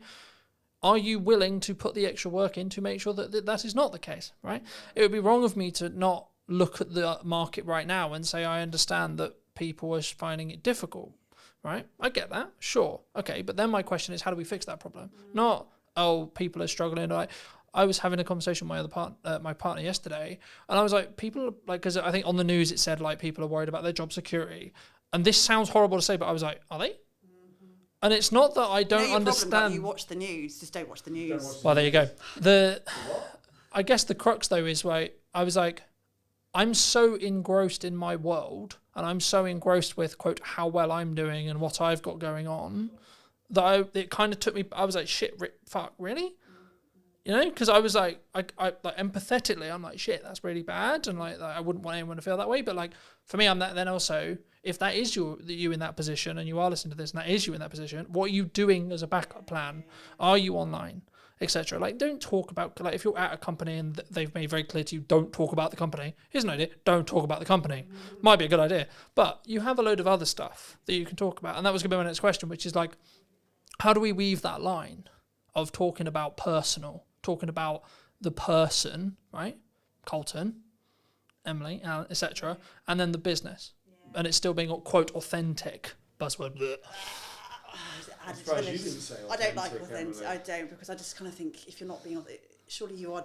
are you willing to put the extra work in to make sure that is not the case, right? It would be wrong of me to not look at the market right now and say I understand that people are finding it difficult, right? I get that, sure. Okay, but then my question is, how do we fix that problem? Not, people are struggling. I was having a conversation with my partner yesterday, and I was like, people, like, because I think on the news it said, like, people are worried about their job security. And this sounds horrible to say, but I was like, are they? And it's not that I don't understand. Problem, you watch the news, just don't watch the news. Well, there you go. I guess the crux, though, is where I was like, I'm so engrossed in my world and I'm so engrossed with, quote, how well I'm doing and what I've got going on that it kind of took me, I was like, shit, fuck, really? Because I was like, I like empathetically, I'm like, shit, that's really bad. And like, I wouldn't want anyone to feel that way. But like, for me, I'm that then also, if that is you in that position and you are listening to this and that is you in that position, what are you doing as a backup plan? Are you online? Etc. Like, don't talk about, like, if you're at a company and they've made very clear to you, don't talk about the company. Here's an idea: don't talk about the company. Might be a good idea, but you have a load of other stuff that you can talk about, and that was going to be my next question, which is like, how do we weave that line of talking about personal, talking about the person, right? Colton, Emily, Alan, etc., and then the business, and it's still being, quote, authentic. Buzzword. Bleh. I don't like authentic. I don't, because I just kind of think if you're not being authentic, surely you are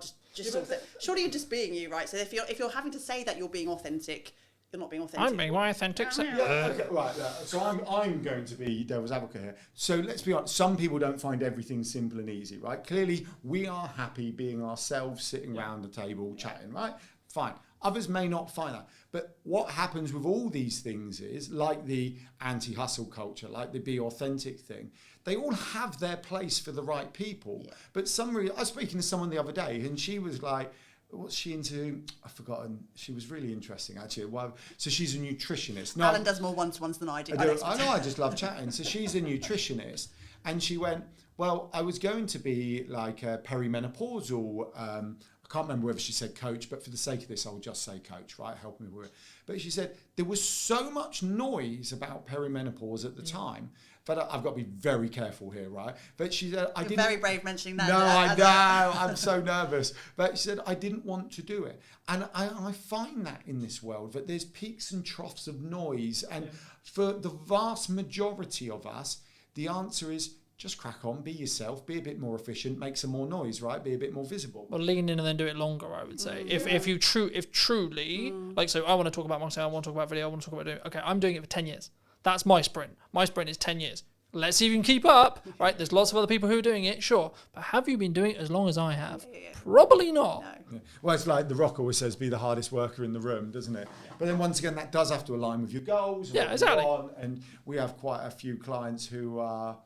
surely you're just being you, right? So if you're having to say that you're being authentic, you're not being authentic. I'm being my authentic. Okay, right. So I'm going to be devil's advocate here. So let's be honest. Some people don't find everything simple and easy, right? Clearly, we are happy being ourselves, sitting around the table, chatting, right? Fine. Others may not find that. But what happens with all these things is, like the anti-hustle culture, like the be authentic thing, they all have their place for the right people. Yeah. But I was speaking to someone the other day, and she was like, what's she into? I've forgotten. She was really interesting, actually. So she's a nutritionist. No, Alan does more one-to-ones than I do. I know, I just love chatting. So she's a nutritionist, and she went, well, I was going to be like a perimenopausal, I can't remember whether she said coach, but for the sake of this, I'll just say coach, right? Help me with it. But she said there was so much noise about perimenopause at the time that I've got to be very careful here, right? But she said, You're very brave mentioning that. No, I know. I'm so nervous. But she said, I didn't want to do it. And I find that in this world, that there's peaks and troughs of noise. And for the vast majority of us, the answer is, just crack on, be yourself, be a bit more efficient, make some more noise, right? Be a bit more visible. Well, lean in and then do it longer, I would say. If truly, like, so I want to talk about marketing, I want to talk about video, I want to talk about doing, okay, I'm doing it for 10 years. That's my sprint. My sprint is 10 years. Let's see if you can keep up, right? There's lots of other people who are doing it, sure. But have you been doing it as long as I have? Probably not. No. Yeah. Well, it's like The Rock always says, be the hardest worker in the room, doesn't it? Yeah. But then once again, that does have to align with your goals. And yeah, exactly. And we have quite a few clients who are,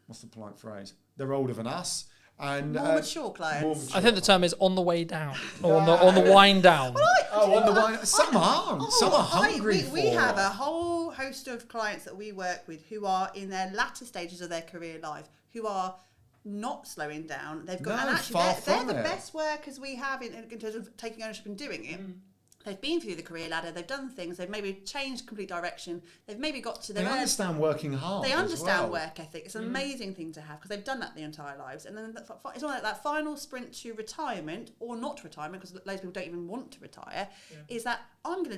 what's the polite phrase? They're older than us. And more mature clients. I think the term is on the way down, or on the wind down. On the wind. Some aren't. Some are hungry for. We have a whole host of clients that we work with who are in their latter stages of their career life, who are not slowing down. They've got, and actually they're the best workers we have in terms of taking ownership and doing it. They've been through the career ladder, they've done things, they've maybe changed complete direction, they've maybe got to their They understand working hard. They understand well. work ethic. It's an amazing thing to have because they've done that their entire lives. And then it's on that final sprint to retirement or not retirement, because loads of people don't even want to retire, is that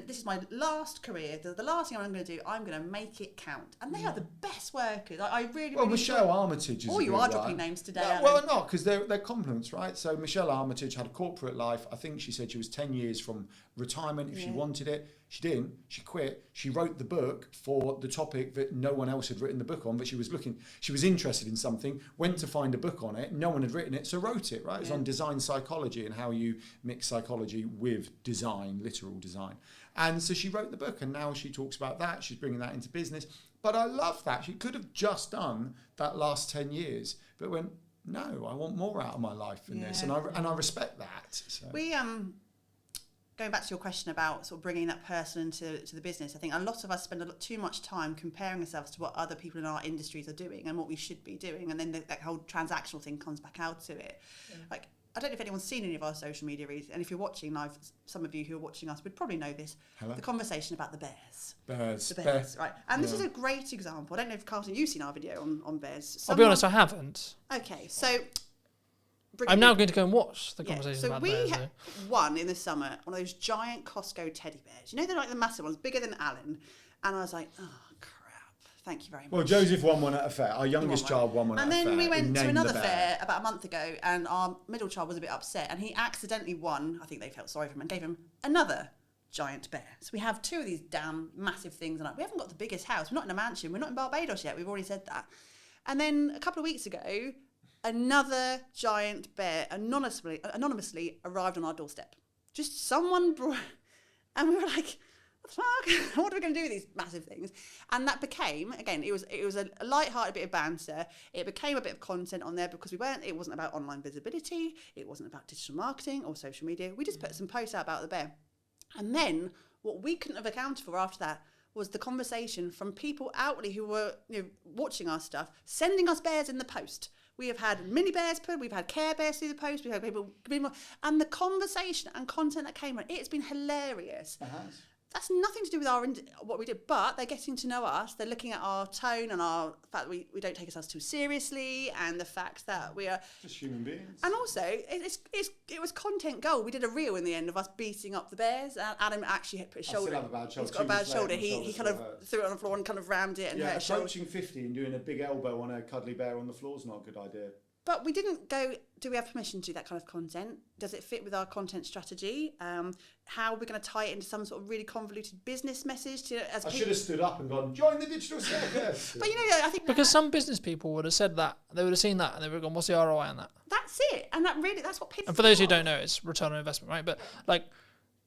this is my last career, the last thing I'm going to do, I'm going to make it count. And they are the best workers. I really, well, really Michelle Armitage is you are dropping names today. Well, not, because they're compliments, right? So Michelle Armitage had a corporate life. I think she said she was 10 years from retirement if she wanted it. She didn't. She quit. She wrote the book for the topic that no one else had written the book on, but she was interested in something, went to find a book on it. No one had written it, so wrote it, right? It was on design psychology and how you mix psychology with design, literal design. And so she wrote the book, and now she talks about that. She's bringing that into business. But I love that. She could have just done that last 10 years, but went, no, I want more out of my life than this. And I respect that. So. We, going back to your question about sort of bringing that person into the business, I think a lot of us spend too much time comparing ourselves to what other people in our industries are doing and what we should be doing, and then that whole transactional thing comes back out to it. Like, I don't know if anyone's seen any of our social media reads, and if you're watching live, some of you who are watching us would probably know this. Hello? The conversation about the bears. The bears, right? And this is a great example. I don't know if, Carlton, you've seen our video on bears. I'll be honest, I haven't. Okay, so I'm now going to go and watch the conversation about bears. So we had one in the summer, one of those giant Costco teddy bears. You know, they're like the massive ones, bigger than Alan. And I was like, oh, crap. Thank you very much. Well, Joseph won one at a fair. Our youngest child won one at a fair. And then we went to another fair about a month ago, and our middle child was a bit upset, and he accidentally won. I think they felt sorry for him and gave him another giant bear. So we have two of these damn massive things, and we haven't got the biggest house. We're not in a mansion. We're not in Barbados yet. We've already said that. And then a couple of weeks ago, another giant bear anonymously arrived on our doorstep. Just someone brought, and we were like, what the fuck? What are we going to do with these massive things? And that became, again, it was a light-hearted bit of banter. It became a bit of content on there because it wasn't about online visibility. It wasn't about digital marketing or social media. We just put some posts out about the bear. And then what we couldn't have accounted for after that was the conversation from people outwardly who were watching our stuff, sending us bears in the post. We have had mini bears put, we've had Care Bears through the post, we've had people, and the conversation and content that came on, it's been hilarious. That's nothing to do with what we did, but they're getting to know us. They're looking at our tone and our fact that we don't take ourselves too seriously, and the fact that we are just human beings. And also, it was content gold. We did a reel in the end of us beating up the bears. Adam actually had put his shoulder. I still have a bad shoulder. He's got a bad shoulder. He kind of threw it on the floor and kind of rammed it and hurt his shoulder. Approaching 50 and doing a big elbow on a cuddly bear on the floor is not a good idea. But we didn't go, do we have permission to do that kind of content? Does it fit with our content strategy? How are we going to tie it into some sort of really convoluted business message? I should have stood up and gone, join the digital circus. But I think... Because some business people would have said that. They would have seen that and they would have gone, what's the ROI on that? That's it. And that's what pisses me off. And for those who don't know, it's return on investment, right? But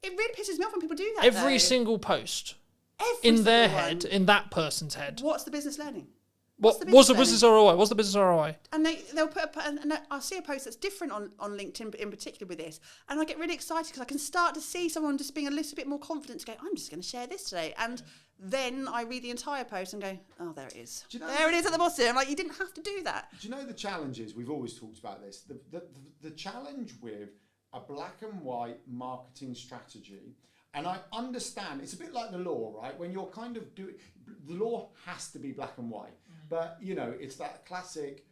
it really pisses me off when people do that. Every single post in their head, in that person's head. What's the business learning? What's the business ROI? What's the business ROI? And they'll put and I'll see a post that's different on LinkedIn in particular with this, and I get really excited because I can start to see someone just being a little bit more confident to go, I'm just going to share this today, and then I read the entire post and go, oh, there it is. There it is at the bottom. I'm like, you didn't have to do that. Do you know the challenges? We've always talked about this. The challenge with a black and white marketing strategy. And I understand, it's a bit like the law, right? When you're kind of doing, the law has to be black and white. But, it's that classic,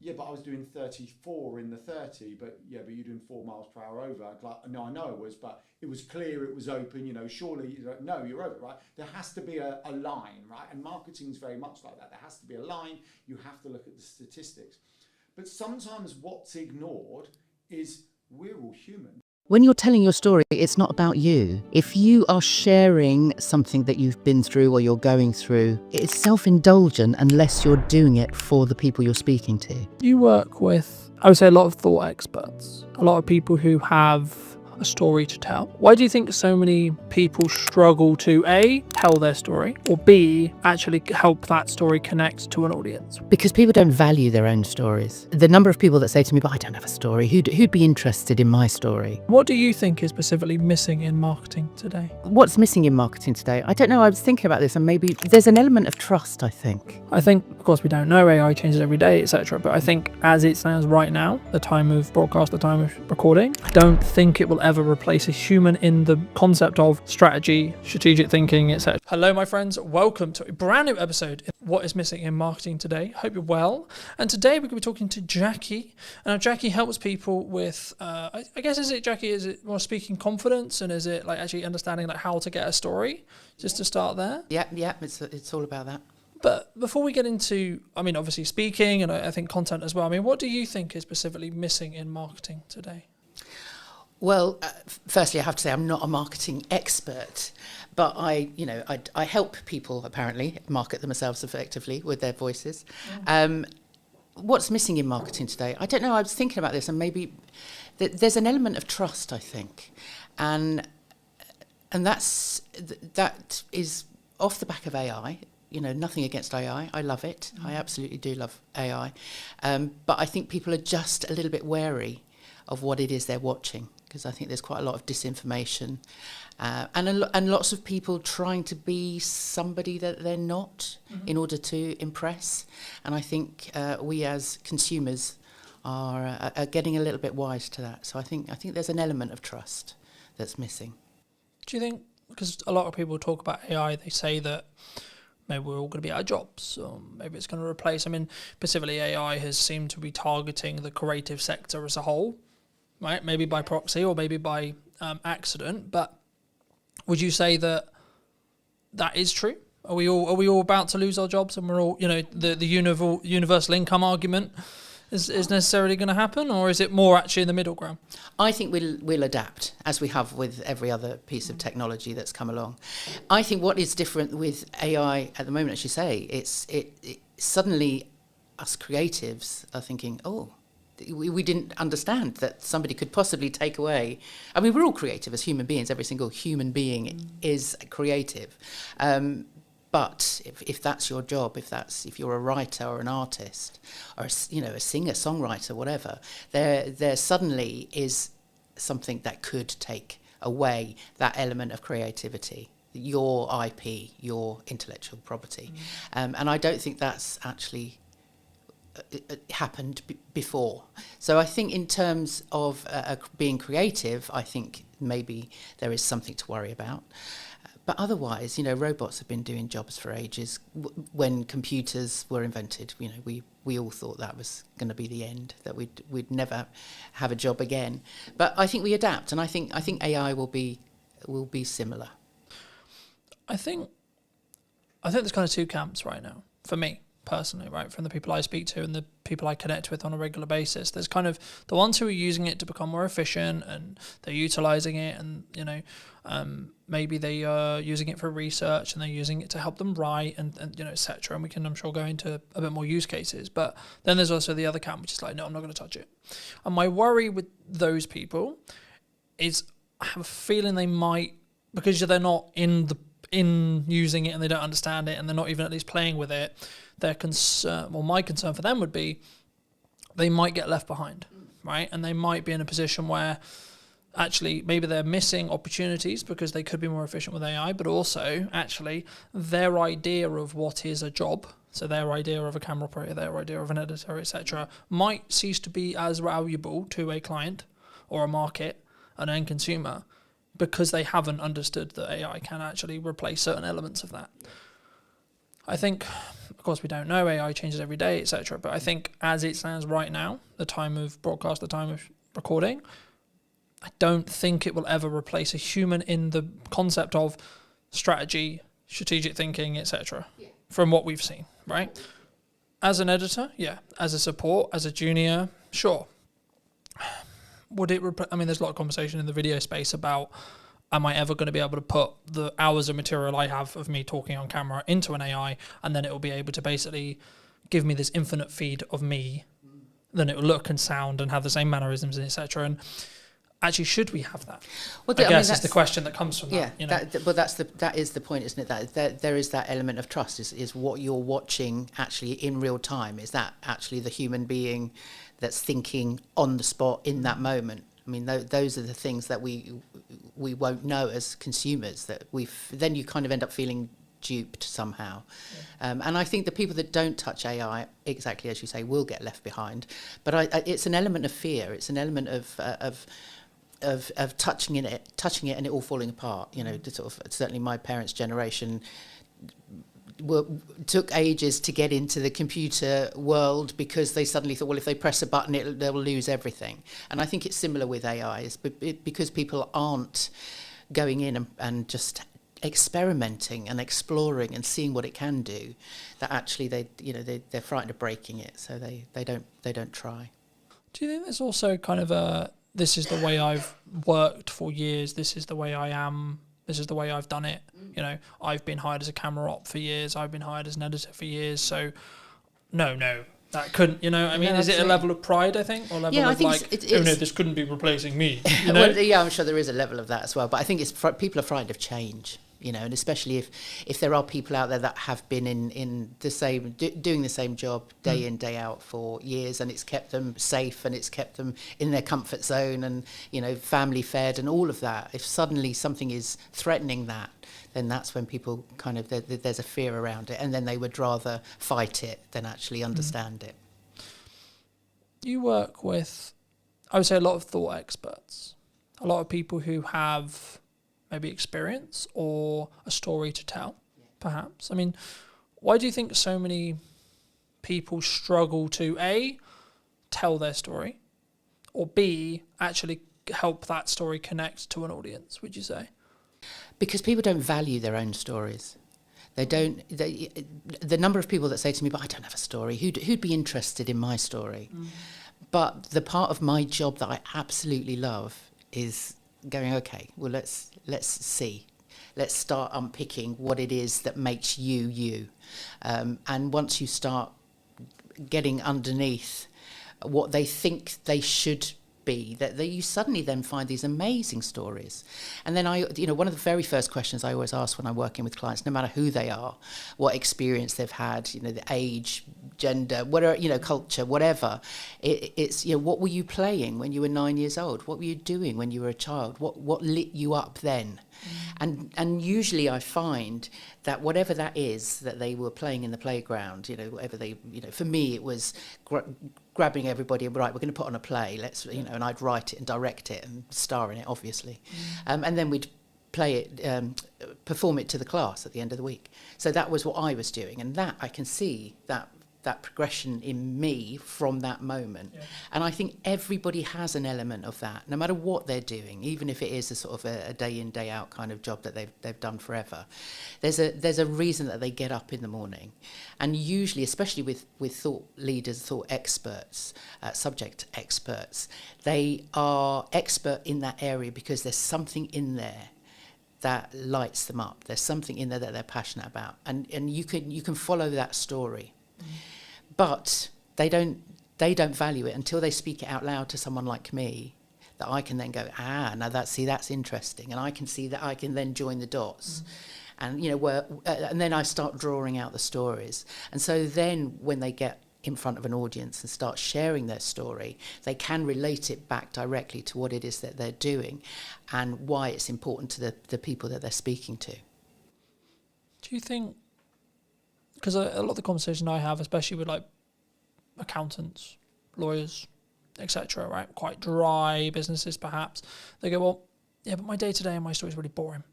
but I was doing 34 in the 30, but you're doing 4 miles per hour over. Like, no, I know it was, but it was clear, it was open, surely, no, you're over, right? There has to be a line, right? And marketing is very much like that. There has to be a line. You have to look at the statistics. But sometimes what's ignored is we're all human. When you're telling your story, it's not about you. If you are sharing something that you've been through or you're going through, it's self-indulgent unless you're doing it for the people you're speaking to. You work with, I would say, a lot of thought experts, a lot of people who have a story to tell. Why do you think so many people struggle to A, tell their story, or B, actually help that story connect to an audience? Because people don't value their own stories. The number of people that say to me, but I don't have a story, who'd be interested in my story? What do you think is specifically missing in marketing today? What's missing in marketing today? I don't know. I was thinking about this, and maybe there's an element of trust, I think. I think, of course, we don't know, AI changes every day, etc. But I think as it stands right now, the time of broadcast, the time of recording, I don't think it will ever replace a human in the concept of strategy, strategic thinking, etc. Hello, my friends. Welcome to a brand new episode of What is Missing in Marketing Today. Hope you're well. And today we're going to be talking to Jackie. And Jackie helps people with, I guess, is it more speaking confidence, and is it like actually understanding like how to get a story? Just to start there. Yeah, it's all about that. But before we get into, I mean, obviously speaking and I think content as well, I mean, what do you think is specifically missing in marketing today? Well, firstly, I have to say I'm not a marketing expert, but I help people apparently market themselves effectively with their voices. What's missing in marketing today? I don't know. I was thinking about this, and maybe there's an element of trust, I think, and that is off the back of AI. You know, nothing against AI. I love it. I absolutely do love AI. But I think people are just a little bit wary of what it is they're watching, because I think there's quite a lot of disinformation and lots of people trying to be somebody that they're not in order to impress. And I think we as consumers are getting a little bit wise to that. So I think there's an element of trust that's missing. Do you think, because a lot of people talk about AI, they say that maybe we're all going to be out of jobs, or maybe it's going to replace. I mean, specifically AI has seemed to be targeting the creative sector as a whole, right? Maybe by proxy or maybe by accident. But would you say that is true? Are we all about to lose our jobs, and we're all, the universal income argument is necessarily going to happen, or is it more actually in the middle ground? I think we'll adapt, as we have with every other piece of technology that's come along. I think what is different with AI at the moment, as you say, it suddenly us creatives are thinking, oh, we didn't understand that somebody could possibly take away. I mean, we're all creative as human beings. Every single human being is creative. But if that's your job, if you're a writer or an artist or a singer, songwriter, whatever, there suddenly is something that could take away that element of creativity, your IP, your intellectual property, and I don't think that's actually happened before. So I think in terms of being creative, I think maybe there is something to worry about. But otherwise, robots have been doing jobs for ages. When computers were invented, we all thought that was going to be the end, that we'd never have a job again. But I think we adapt, and I think AI will be similar. I think there's kind of two camps right now for me personally, right? From the people I speak to and the people I connect with on a regular basis, there's kind of the ones who are using it to become more efficient, and they're utilizing it, and maybe they are using it for research, and they're using it to help them write, and etc. And we can, I'm sure, go into a bit more use cases. But then there's also the other camp, which is like, no, I'm not going to touch it. And my worry with those people is I have a feeling they might, because they're not in using it and they don't understand it, and they're not even at least playing with it, their concern, well, my concern for them would be they might get left behind, right? And they might be in a position where actually maybe they're missing opportunities because they could be more efficient with AI, but also actually their idea of what is a job, so their idea of a camera operator, their idea of an editor, etc., might cease to be as valuable to a client or a market, an end consumer, because they haven't understood that AI can actually replace certain elements of that. I think, of course, we don't know, AI changes every day, etc. But I think as it stands right now, the time of broadcast, the time of recording, I don't think it will ever replace a human in the concept of strategy, strategic thinking, etc. From what we've seen, right? As an editor, yeah. As a support, as a junior, sure. Would it I mean, there's a lot of conversation in the video space about, am I ever going to be able to put the hours of material I have of me talking on camera into an AI, and then it will be able to basically give me this infinite feed of me, then it will look and sound and have the same mannerisms and etc. And actually, should we have that? Well, I guess is the question that comes from that. You know? That is the point, isn't it? That there is that element of trust. Is what you're watching actually in real time? Is that actually the human being that's thinking on the spot in that moment? I mean, those are the things that we won't know as consumers. That then you kind of end up feeling duped somehow. And I think the people that don't touch AI, exactly as you say, will get left behind. But it's an element of fear. It's an element of touching it and it all falling apart. You know, sort of, certainly my parents' generation took ages to get into the computer world because they suddenly thought, well, if they press a button, they'll lose everything. And I think it's similar with AI, because people aren't going in and just experimenting and exploring and seeing what it can do, that actually they're frightened of breaking it, so they don't try. Do you think there's also kind of this is the way I've worked for years, this is the way I am, this is the way I've done it? You know, I've been hired as a camera op for years, I've been hired as an editor for years, so no, that couldn't, you know, I mean, is it a level of pride, I think, or level of like, oh no, this couldn't be replacing me, you know? Well, I'm sure there is a level of that as well, but I think people are frightened of change. You know, and especially if there are people out there that have been in the same doing the same job day in, day out for years, and it's kept them safe and it's kept them in their comfort zone and, you know, family fed and all of that. If suddenly something is threatening that, then that's when people kind of there's a fear around it, and then they would rather fight it than actually understand it. You work with, I would say, a lot of thought experts, a lot of people who have maybe experience or a story to tell, perhaps. I mean, why do you think so many people struggle to A, tell their story, or B, actually help that story connect to an audience, would you say? Because people don't value their own stories. The number of people that say to me, but I don't have a story, who'd be interested in my story? But the part of my job that I absolutely love is going, okay, well, let's see. Let's start unpicking what it is that makes you you. And once you start getting underneath what they think they should be, that you suddenly then find these amazing stories. And then one of the very first questions I always ask when I'm working with clients, no matter who they are, what experience they've had, you know, the age, gender, whatever, you know, culture, whatever, it's, you know, what were you playing when you were 9 years old? What were you doing when you were a child? What lit you up then? And usually I find that whatever that is that they were playing in the playground, you know, whatever they, you know, for me it was grabbing everybody, right, we're going to put on a play, let's, you know, and I'd write it and direct it and star in it, obviously. And then we'd play it, perform it to the class at the end of the week. So that was what I was doing, and that I can see that progression in me from that moment. And I think everybody has an element of that, no matter what they're doing, even if it is a sort of a day in, day out kind of job that they've done forever. There's a reason that they get up in the morning. And usually, especially with thought leaders, thought experts, subject experts, they are expert in that area because there's something in there that lights them up. There's something in there that they're passionate about. And you can follow that story. But they don't value it until they speak it out loud to someone like me, that I can then go, now that's interesting, and I can see that I can then join the dots, and, you know, and then I start drawing out the stories. And so then when they get in front of an audience and start sharing their story, they can relate it back directly to what it is that they're doing and why it's important to the people that they're speaking to. Do you think, because a lot of the conversation I have, especially with like accountants, lawyers, etc., right, quite dry businesses perhaps, they go, well, yeah, but my day-to-day and my story is really boring.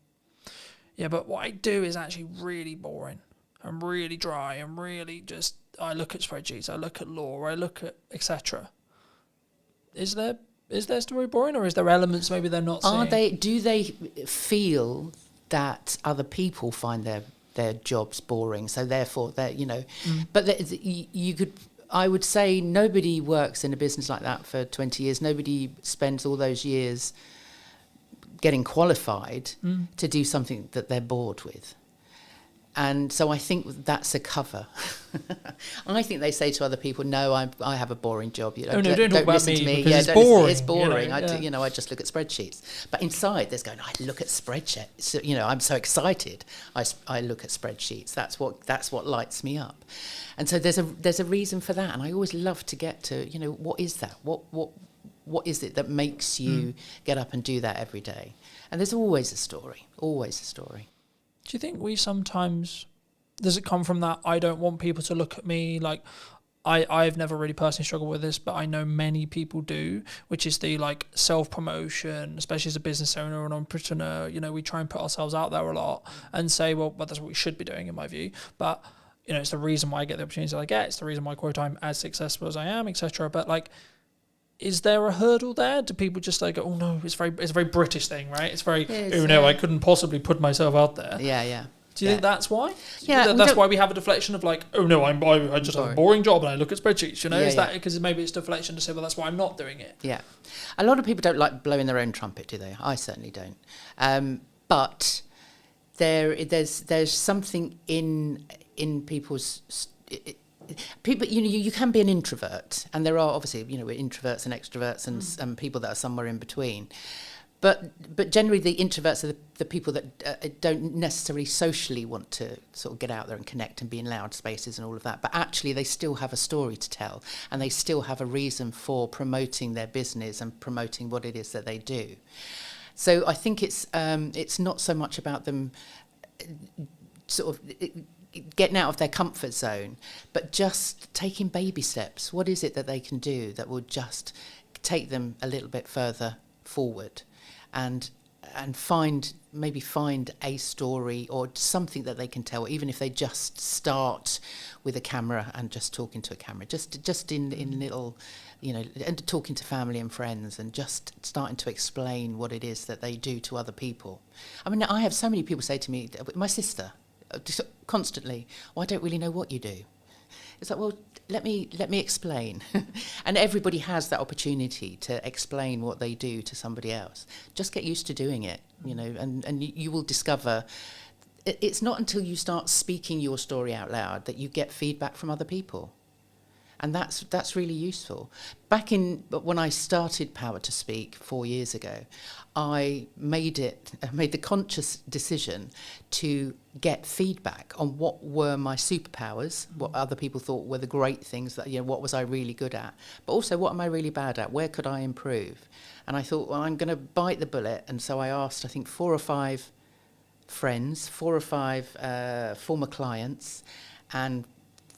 Yeah, but what I do is actually really boring and really dry and really just, I look at spreadsheets, I look at law, I look at etc. Is their story boring, or is there elements maybe they're not seeing? Do they feel that other people find their jobs boring, so therefore they're, you know, but I would say nobody works in a business like that for 20 years. Nobody spends all those years getting qualified to do something that they're bored with. And so I think that's a cover. I think they say to other people, "No, I have a boring job. You know, don't talk about listen me to me. because it's don't boring. It's boring. You know, I just look at spreadsheets." But inside, there's going, "I look at spreadsheets. So, I'm so excited. I look at spreadsheets. That's what lights me up." And so there's a reason for that. And I always love to get to, what is that? What is it that makes you get up and do that every day? And there's always a story. Always a story. Do you think we sometimes, does it come from that I don't want people to look at me like, I've never really personally struggled with this, but I know many people do, which is the like self-promotion, especially as a business owner or an entrepreneur. We try and put ourselves out there a lot and say, well, that's what we should be doing in my view. But, it's the reason why I get the opportunities that I get. It's the reason why, quote, I'm as successful as I am, etc. But like, is there a hurdle there? Do people just like, oh no, it's a very British thing, right? It's very, I couldn't possibly put myself out there. Yeah. Do you think that's why? Yeah, that's why we have a deflection of like, oh no, I just have a boring job and I look at spreadsheets. Is that because maybe it's deflection to say, well, that's why I'm not doing it? Yeah, a lot of people don't like blowing their own trumpet, do they? I certainly don't. But there's something in people's people, you can be an introvert, and there are obviously, we're introverts and extroverts and people that are somewhere in between. But generally, the introverts are the people that don't necessarily socially want to sort of get out there and connect and be in loud spaces and all of that. But actually, they still have a story to tell, and they still have a reason for promoting their business and promoting what it is that they do. So I think it's not so much about them sort of getting out of their comfort zone, but just taking baby steps. What is it that they can do that will just take them a little bit further forward, and find a story or something that they can tell, even if they just start with a camera and just talking to a camera, just in little, and talking to family and friends and just starting to explain what it is that they do to other people. I mean, I have so many people say to me, my sister, just constantly, I don't really know what you do. It's like, well, let me explain. And everybody has that opportunity to explain what they do to somebody else. Just get used to doing it, and you will discover it's not until you start speaking your story out loud that you get feedback from other people. And that's really useful. Back when I started Power to Speak 4 years ago, I made the conscious decision to get feedback on what were my superpowers, what other people thought were the great things that, what was I really good at, but also what am I really bad at? Where could I improve? And I thought, well, I'm going to bite the bullet. And so I asked, I think, 4 or 5 friends, 4 or 5 former clients, and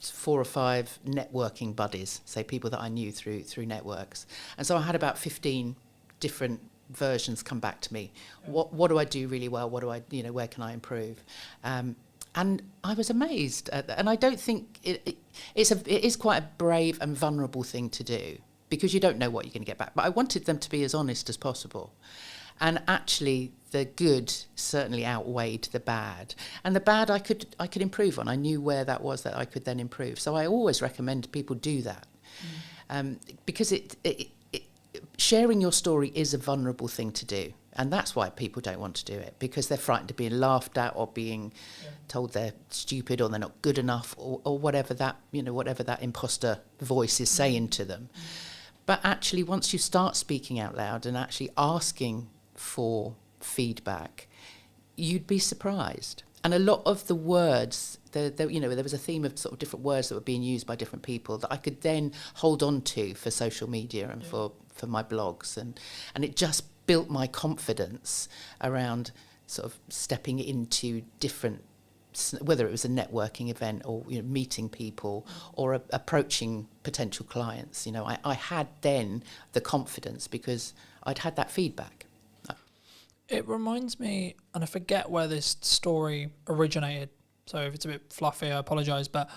4 or 5 networking buddies, say people that I knew through networks. And so I had about 15 different versions come back to me. What do I do really well? What do I, where can I improve? And I was amazed. And I don't think it is quite a brave and vulnerable thing to do, because you don't know what you're going to get back. But I wanted them to be as honest as possible. And actually, the good certainly outweighed the bad. And the bad I could improve on. I knew where that was that I could then improve. So I always recommend people do that. Because sharing your story is a vulnerable thing to do. And that's why people don't want to do it, because they're frightened of being laughed at or being told they're stupid or they're not good enough or whatever that, whatever that imposter voice is saying to them. But actually, once you start speaking out loud and actually asking for feedback, you'd be surprised. And a lot of the words, there was a theme of sort of different words that were being used by different people that I could then hold on to for social media and for my blogs. And it just built my confidence around sort of stepping into different, whether it was a networking event or meeting people or approaching potential clients. I had then the confidence because I'd had that feedback. It reminds me, and I forget where this story originated, so if it's a bit fluffy, I apologise, but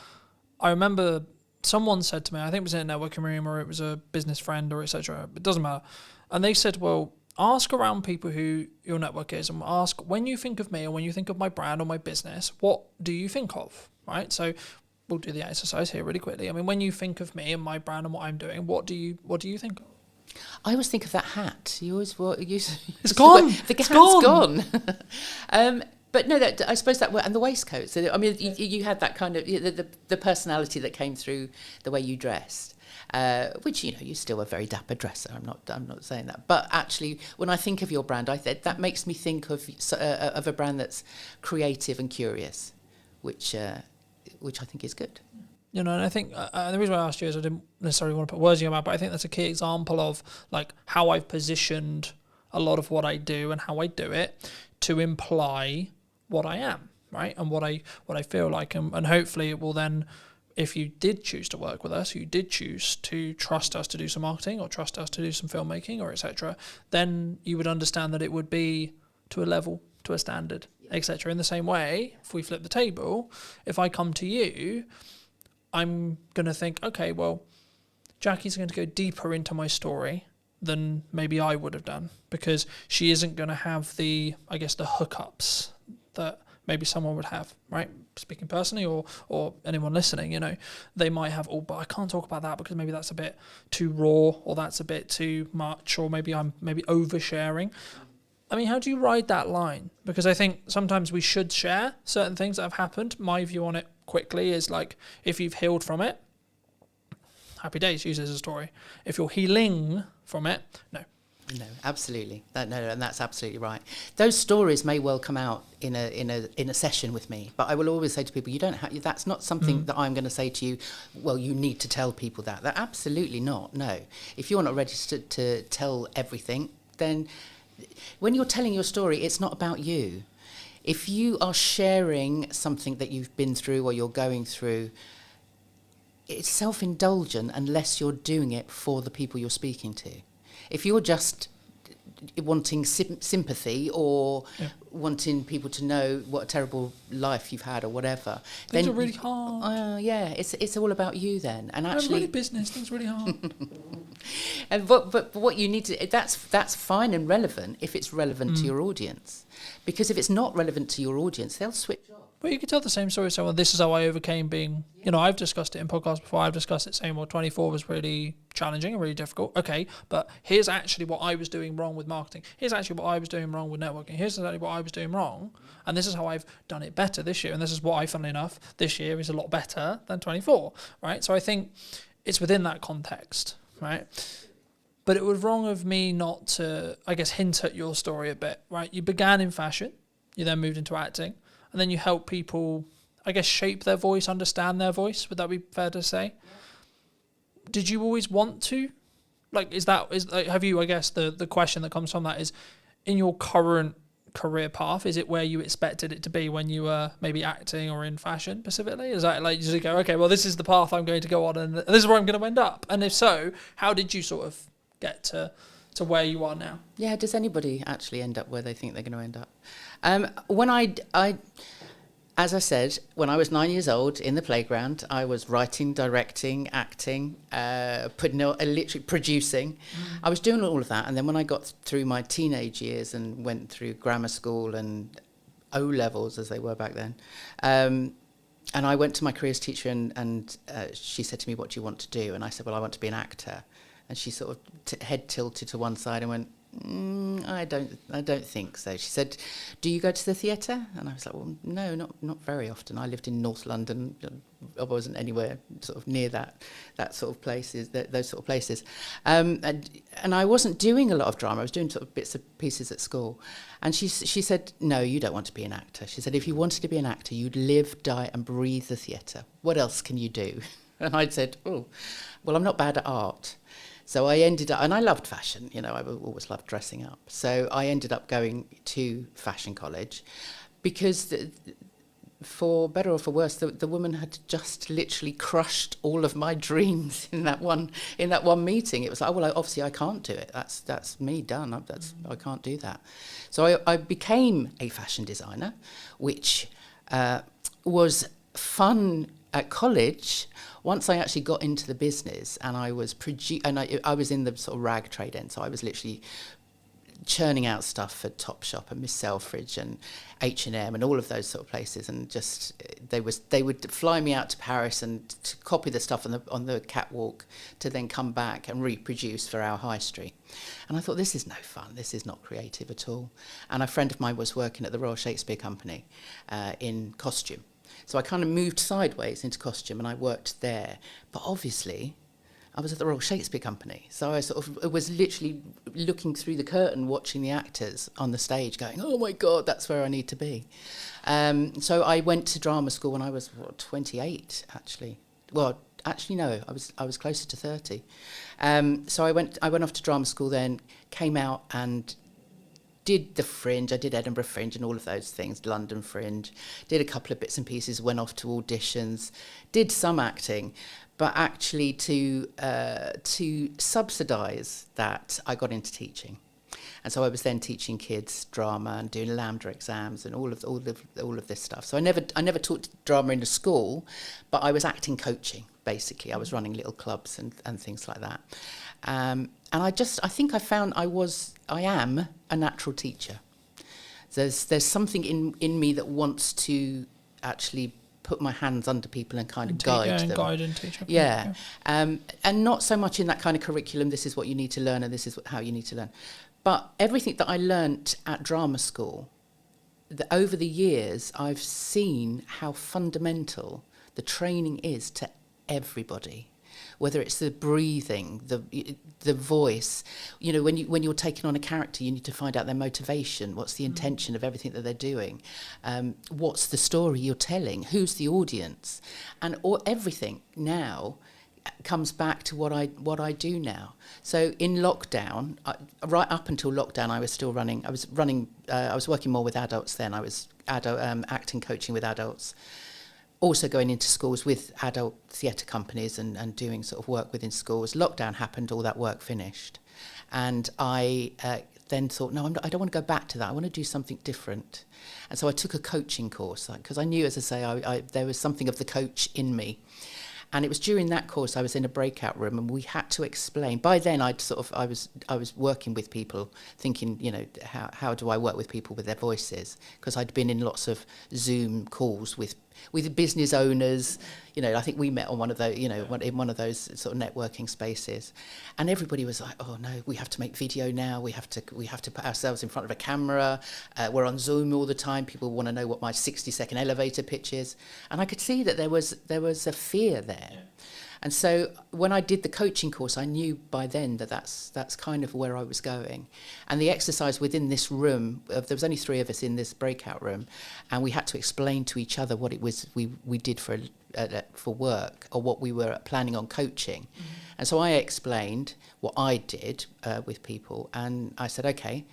I remember someone said to me, I think it was in a networking room or it was a business friend or etc., it doesn't matter, and they said, well, ask around people who your network is and ask, when you think of me or when you think of my brand or my business, what do you think of, right? So we'll do the exercise here really quickly. I mean, when you think of me and my brand and what I'm doing, what do you think of? I always think of that hat. You always it's gone. The hat's gone. But no, that, I suppose that and the waistcoats. So, I mean, you had that kind of the personality that came through the way you dressed, which you still a very dapper dresser. I'm not saying that, but actually, when I think of your brand, that makes me think of a brand that's creative and curious, which I think is good. And I think the reason why I asked you is I didn't necessarily want to put words in your mouth, but I think that's a key example of like how I've positioned a lot of what I do and how I do it to imply what I am, right? And what I feel like, and hopefully it will then, if you did choose to work with us, you did choose to trust us to do some marketing or trust us to do some filmmaking or etc., then you would understand that it would be to a level, to a standard, etc. In the same way, if we flip the table, if I come to you, I'm going to think, okay, well, Jackie's going to go deeper into my story than maybe I would have done, because she isn't going to have the hookups that maybe someone would have, right? Speaking personally, or anyone listening, they might have, but I can't talk about that because maybe that's a bit too raw, or that's a bit too much, or maybe I'm oversharing. I mean, how do you ride that line? Because I think sometimes we should share certain things that have happened. My view on it quickly is like, if you've healed from it, happy days, use it as a story. If you're healing from it, no. No, absolutely. And that's absolutely right. Those stories may well come out in a session with me, but I will always say to people, you don't have. That's not something that I'm going to say to you. Well, you need to tell people that. That absolutely not. No, if you're not ready to tell everything, then when you're telling your story, it's not about you. If you are sharing something that you've been through or you're going through, it's self-indulgent unless you're doing it for the people you're speaking to. If you're just wanting sympathy or wanting people to know what a terrible life you've had or whatever, things then are really hard. It's all about you then. And actually, really business, things really hard. And but what you need to, that's fine and relevant if it's relevant to your audience, because if it's not relevant to your audience, they'll switch off. Well, you could tell the same story. So, well, this is how I overcame being, I've discussed it in podcasts before. I've discussed it saying, well, 24 was really challenging and really difficult. Okay, but here's actually what I was doing wrong with marketing. Here's actually what I was doing wrong with networking. Here's exactly what I was doing wrong. And this is how I've done it better this year. And this is what I, funnily enough, this year is a lot better than 24, right? So I think it's within that context, right? But it was wrong of me not to, hint at your story a bit, right? You began in fashion. You then moved into acting. And then you help people, shape their voice, understand their voice. Would that be fair to say? Yeah. Did you always want to? Have you, the question that comes from that is, in your current career path, is it where you expected it to be when you were maybe acting or in fashion specifically? Is that like you just go, okay, well, this is the path I'm going to go on and this is where I'm going to end up? And if so, how did you sort of get to where you are now? Yeah, does anybody actually end up where they think they're going to end up? When as I said, when I was 9 years old in the playground, I was writing, directing, acting, literally producing. I was doing all of that. And then when I got through my teenage years and went through grammar school and O-levels, as they were back then, and I went to my careers teacher and she said to me, what do you want to do? And I said, well, I want to be an actor. And she sort of head tilted to one side and went, I don't think so. She said, do you go to the theatre? And I was like, well, no, not very often. I lived in North London. I wasn't anywhere sort of near that sort of places, those sort of places. And I wasn't doing a lot of drama. I was doing sort of bits and pieces at school. And she said, no, you don't want to be an actor. She said, if you wanted to be an actor, you'd live, die and breathe the theatre. What else can you do? And I'd said, oh, well, I'm not bad at art. So I ended up, and I loved fashion, I always loved dressing up. So I ended up going to fashion college because for better or for worse, the woman had just literally crushed all of my dreams in that one meeting. It was like, well, obviously I can't do it. That's me done. I can't do that. So I became a fashion designer, which was fun at college. Once I actually got into the business and I was I was in the sort of rag trade end, so I was literally churning out stuff for Topshop and Miss Selfridge and H&M and all of those sort of places, and just they would fly me out to Paris and to copy the stuff on the catwalk to then come back and reproduce for our high street. And I thought, this is no fun, this is not creative at all. And a friend of mine was working at the Royal Shakespeare Company in costume. So I kind of moved sideways into costume and I worked there. But obviously, I was at the Royal Shakespeare Company. So I sort of was literally looking through the curtain, watching the actors on the stage going, oh my God, that's where I need to be. So I went to drama school when I was 28, actually. Well, actually, no, I was closer to 30. So I went off to drama school then, came out and did the Fringe. I did Edinburgh Fringe and all of those things, London Fringe, did a couple of bits and pieces, went off to auditions, did some acting, but actually to subsidise that, I got into teaching. And so I was then teaching kids drama and doing Lambda exams and all of this stuff. So I never taught drama in the school, but I was acting coaching, basically. I was running little clubs and things like that. And I think I am a natural teacher. There's something in me that wants to actually put my hands under people and kind of guide them. Guide and teach. Yeah. And not so much in that kind of curriculum, this is what you need to learn and this is how you need to learn. But everything that I learnt at drama school, over the years, I've seen how fundamental the training is to everybody. Whether it's the breathing, the voice, when you're taking on a character, you need to find out their motivation. What's the intention of everything that they're doing? What's the story you're telling? Who's the audience? And everything now comes back to what I do now. So in lockdown, right up until lockdown, I was still running. I was working more with adults then. I was acting coaching with adults. Also going into schools with adult theatre companies and doing sort of work within schools. Lockdown happened, all that work finished. And I then thought, no, I don't want to go back to that. I want to do something different. And so I took a coaching course, because I knew, as I say, there was something of the coach in me. And it was during that course I was in a breakout room and we had to explain. By then I was working with people, thinking, how do I work with people with their voices? Because I'd been in lots of Zoom calls with business owners. I think we met on one of those, in one of those sort of networking spaces, and everybody was like, "Oh no, we have to make video now. We have to put ourselves in front of a camera. We're on Zoom all the time. People want to know what my 60-second elevator pitch is." And I could see that there was a fear there. Yeah. And so when I did the coaching course, I knew by then that that's kind of where I was going. And the exercise within this room, there was only 3 of us in this breakout room, and we had to explain to each other what it was we did for work, or what we were planning on coaching. Mm-hmm. And so I explained what I did with people, and I said, okay,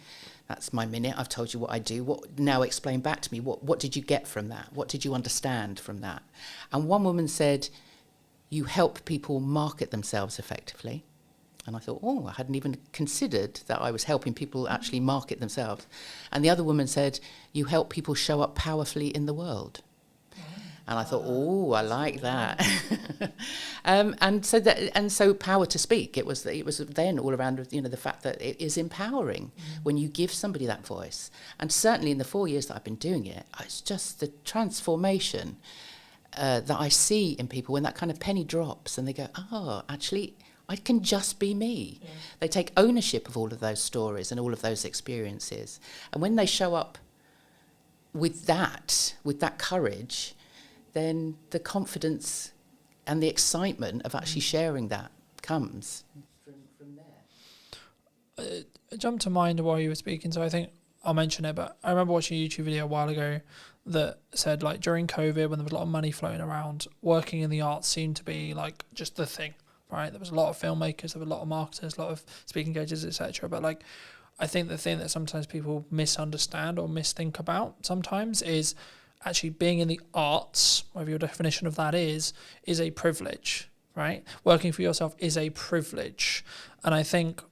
that's my minute. I've told you what I do. Now explain back to me, what did you get from that? What did you understand from that? And one woman said, you help people market themselves effectively. And I thought, I hadn't even considered that I was helping people actually market themselves. And the other woman said, you help people show up powerfully in the world. And I thought, I like that. and so power to speak. It was then all around, the fact that it is empowering when you give somebody that voice. And certainly in the 4 years that I've been doing it, it's just the transformation that I see in people when that kind of penny drops and they go, actually, I can just be me. Yeah. They take ownership of all of those stories and all of those experiences. And when they show up with that courage, then the confidence and the excitement of actually sharing that comes from there. It jumped to mind while you were speaking, so I think I'll mention it, but I remember watching a YouTube video a while ago that said, like, during COVID, when there was a lot of money flowing around, working in the arts seemed to be like just the thing, right? There was a lot of filmmakers, there were a lot of marketers, a lot of speaking engagements, etc. But like, I think the thing that sometimes people misunderstand or misthink about sometimes is actually being in the arts, whatever your definition of that is a privilege, right? Working for yourself is a privilege. And I think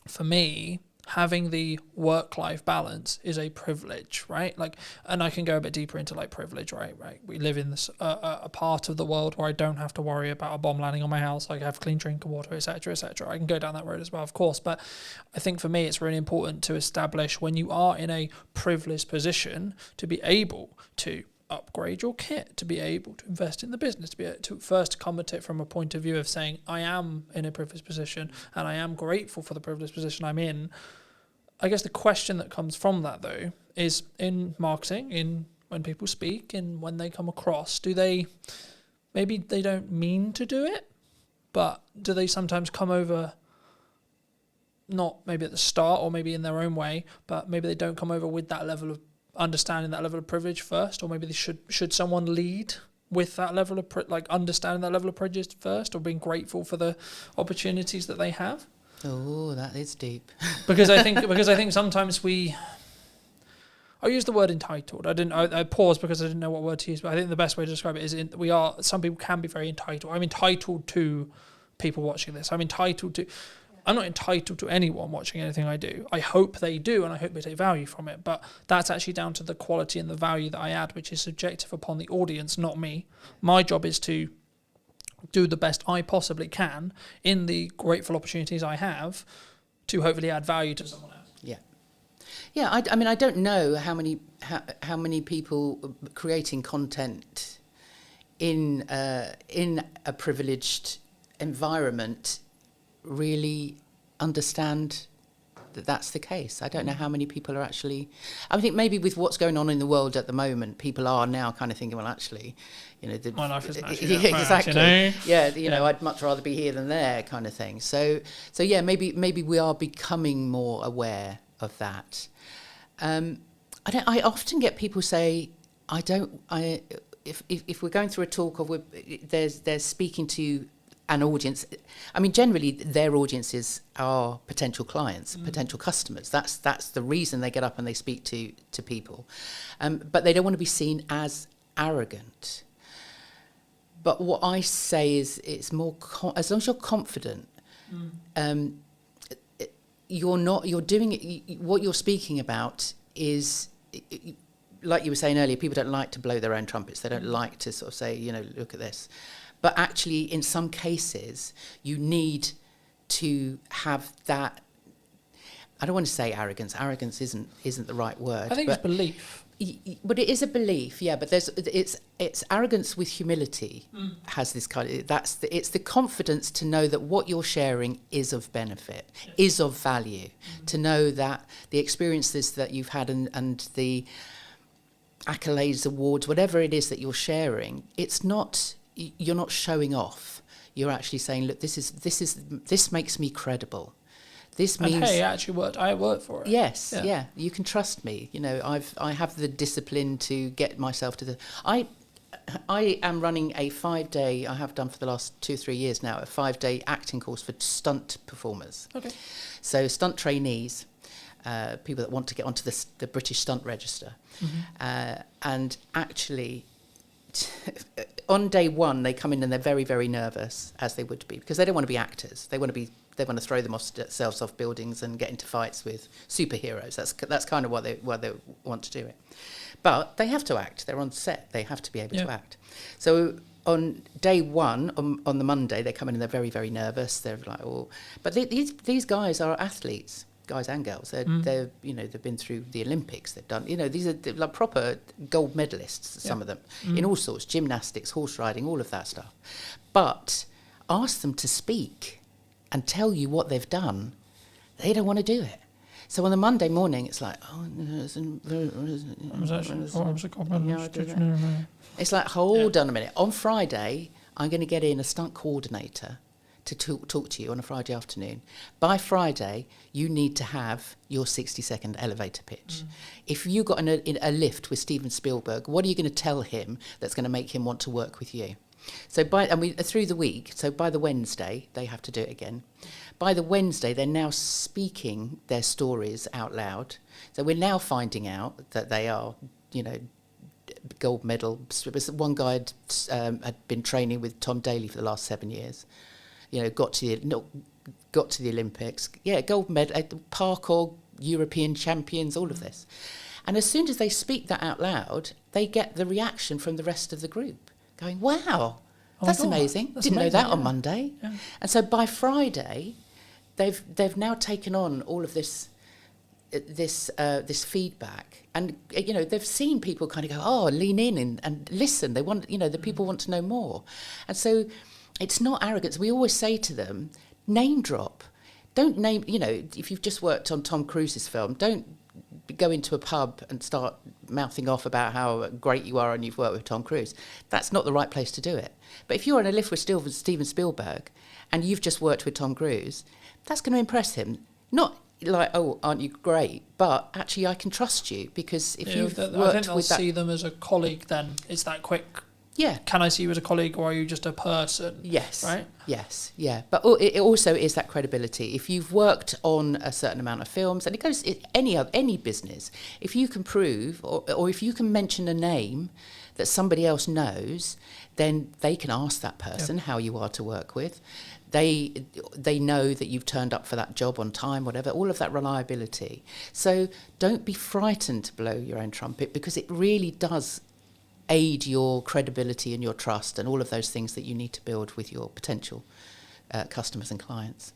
for me, having the work-life balance is a privilege, right? Like, and I can go a bit deeper into like privilege, right? We live in this a part of the world where I don't have to worry about a bomb landing on my house. I have clean drinking water, etc., etc. I can go down that road as well, of course. But I think for me, it's really important to establish when you are in a privileged position to be able to upgrade your kit, to be able to invest in the business, to be able to first come at it from a point of view of saying, I am in a privileged position and I am grateful for the privileged position I'm in. I guess the question that comes from that, though, is in marketing, in when people speak, in when they come across, maybe they don't mean to do it, but do they sometimes come over, not maybe at the start or maybe in their own way, but maybe they don't come over with that level of understanding, that level of privilege first, or maybe they should someone lead with that level of understanding that level of privilege first, or being grateful for the opportunities that they have. Oh, that is deep. because I think sometimes I use the word entitled. I paused because I didn't know what word to use, but I think the best way to describe it is some people can be very entitled. I'm entitled to people watching this. I'm not entitled to anyone watching anything I do. I hope they do, and I hope they take value from it. But that's actually down to the quality and the value that I add, which is subjective upon the audience, not me. My job is to do the best I possibly can in the grateful opportunities I have to hopefully add value to someone else. Yeah. I mean, I don't know how many people creating content in a privileged environment really understand that that's the case. I don't know how many people are actually. I think maybe with what's going on in the world at the moment, people are now kind of thinking, well, actually, my life isn't actually that exactly. bad, Yeah, I'd much rather be here than there, kind of thing. So yeah, maybe we are becoming more aware of that. I often get people say, if we're going through a talk or they're speaking to an audience, I mean, generally their audiences are potential clients, potential customers. That's the reason they get up and they speak to people. But they don't want to be seen as arrogant. But what I say is, it's more as long as you're confident, you're doing it. What you're speaking about is, like you were saying earlier, people don't like to blow their own trumpets. They don't like to sort of say, look at this. But actually, in some cases, you need to have that. I don't want to say arrogance. Arrogance isn't the right word. I think it's belief. But it is a belief, yeah. But it's arrogance with humility. Has this kind of it's the confidence to know that what you're sharing is of benefit, is of value. To know that the experiences that you've had and the accolades, awards, whatever it is that you're sharing, you're not showing off. You're actually saying, look, this makes me credible. This means, and hey, I work for it. Yes, yeah. You can trust me. I have the discipline to get myself to the. I am running a 5-day. I have done for the last 2-3 years now, a 5-day acting course for stunt performers. Okay. So stunt trainees, people that want to get onto the British Stunt Register, and actually. On day one, they come in and they're very, very nervous, as they would be, because they don't want to be actors. They want to throw themselves off buildings and get into fights with superheroes. That's kind of why they want to do it. But they have to act. They're on set. They have to be able to act. So on day one, on the Monday, they come in and they're very, very nervous. They're like, oh, but these guys are athletes. Guys and girls, they've been through the Olympics. They've done, these are like proper gold medalists. Some of them in all sorts, gymnastics, horse riding, all of that stuff. But ask them to speak and tell you what they've done, they don't want to do it. So on the Monday morning, it's like, it's like, hold on a minute. On Friday, I'm going to get in a stunt coordinator to talk to you on a Friday afternoon. By Friday, you need to have your 60-second elevator pitch. If you got a lift with Steven Spielberg, what are you going to tell him that's going to make him want to work with you? So through the week, so by the Wednesday, they have to do it again. By the Wednesday, they're now speaking their stories out loud. So we're now finding out that they are, gold medal. One guy had been training with Tom Daley for the last 7 years. Got to got to the Olympics, gold medal, parkour, European champions, all of this. And as soon as they speak that out loud, they get the reaction from the rest of the group going, wow, that's amazing. Didn't know that on Monday. Yeah. And so by Friday, they've now taken on all of this feedback, and they've seen people kind of go, lean in and listen. They want, the people want to know more. And so it's not arrogance. We always say to them, name drop. Don't name, if you've just worked on Tom Cruise's film, don't go into a pub and start mouthing off about how great you are and you've worked with Tom Cruise. That's not the right place to do it. But if you're on a lift with Steven Spielberg and you've just worked with Tom Cruise, that's going to impress him. Not like, oh, aren't you great? But actually, I can trust you, because if you've worked I think they'll with that, see them as a colleague. Then it's that quick. Yeah. Can I see you as a colleague, or are you just a person? Yes. Right. Yes. Yeah. But it also is that credibility. If you've worked on a certain amount of films, and it goes any business, if you can prove, or if you can mention a name that somebody else knows, then they can ask that person how you are to work with. They know that you've turned up for that job on time, whatever, all of that reliability. So don't be frightened to blow your own trumpet, because it really does aid your credibility and your trust and all of those things that you need to build with your potential customers and clients.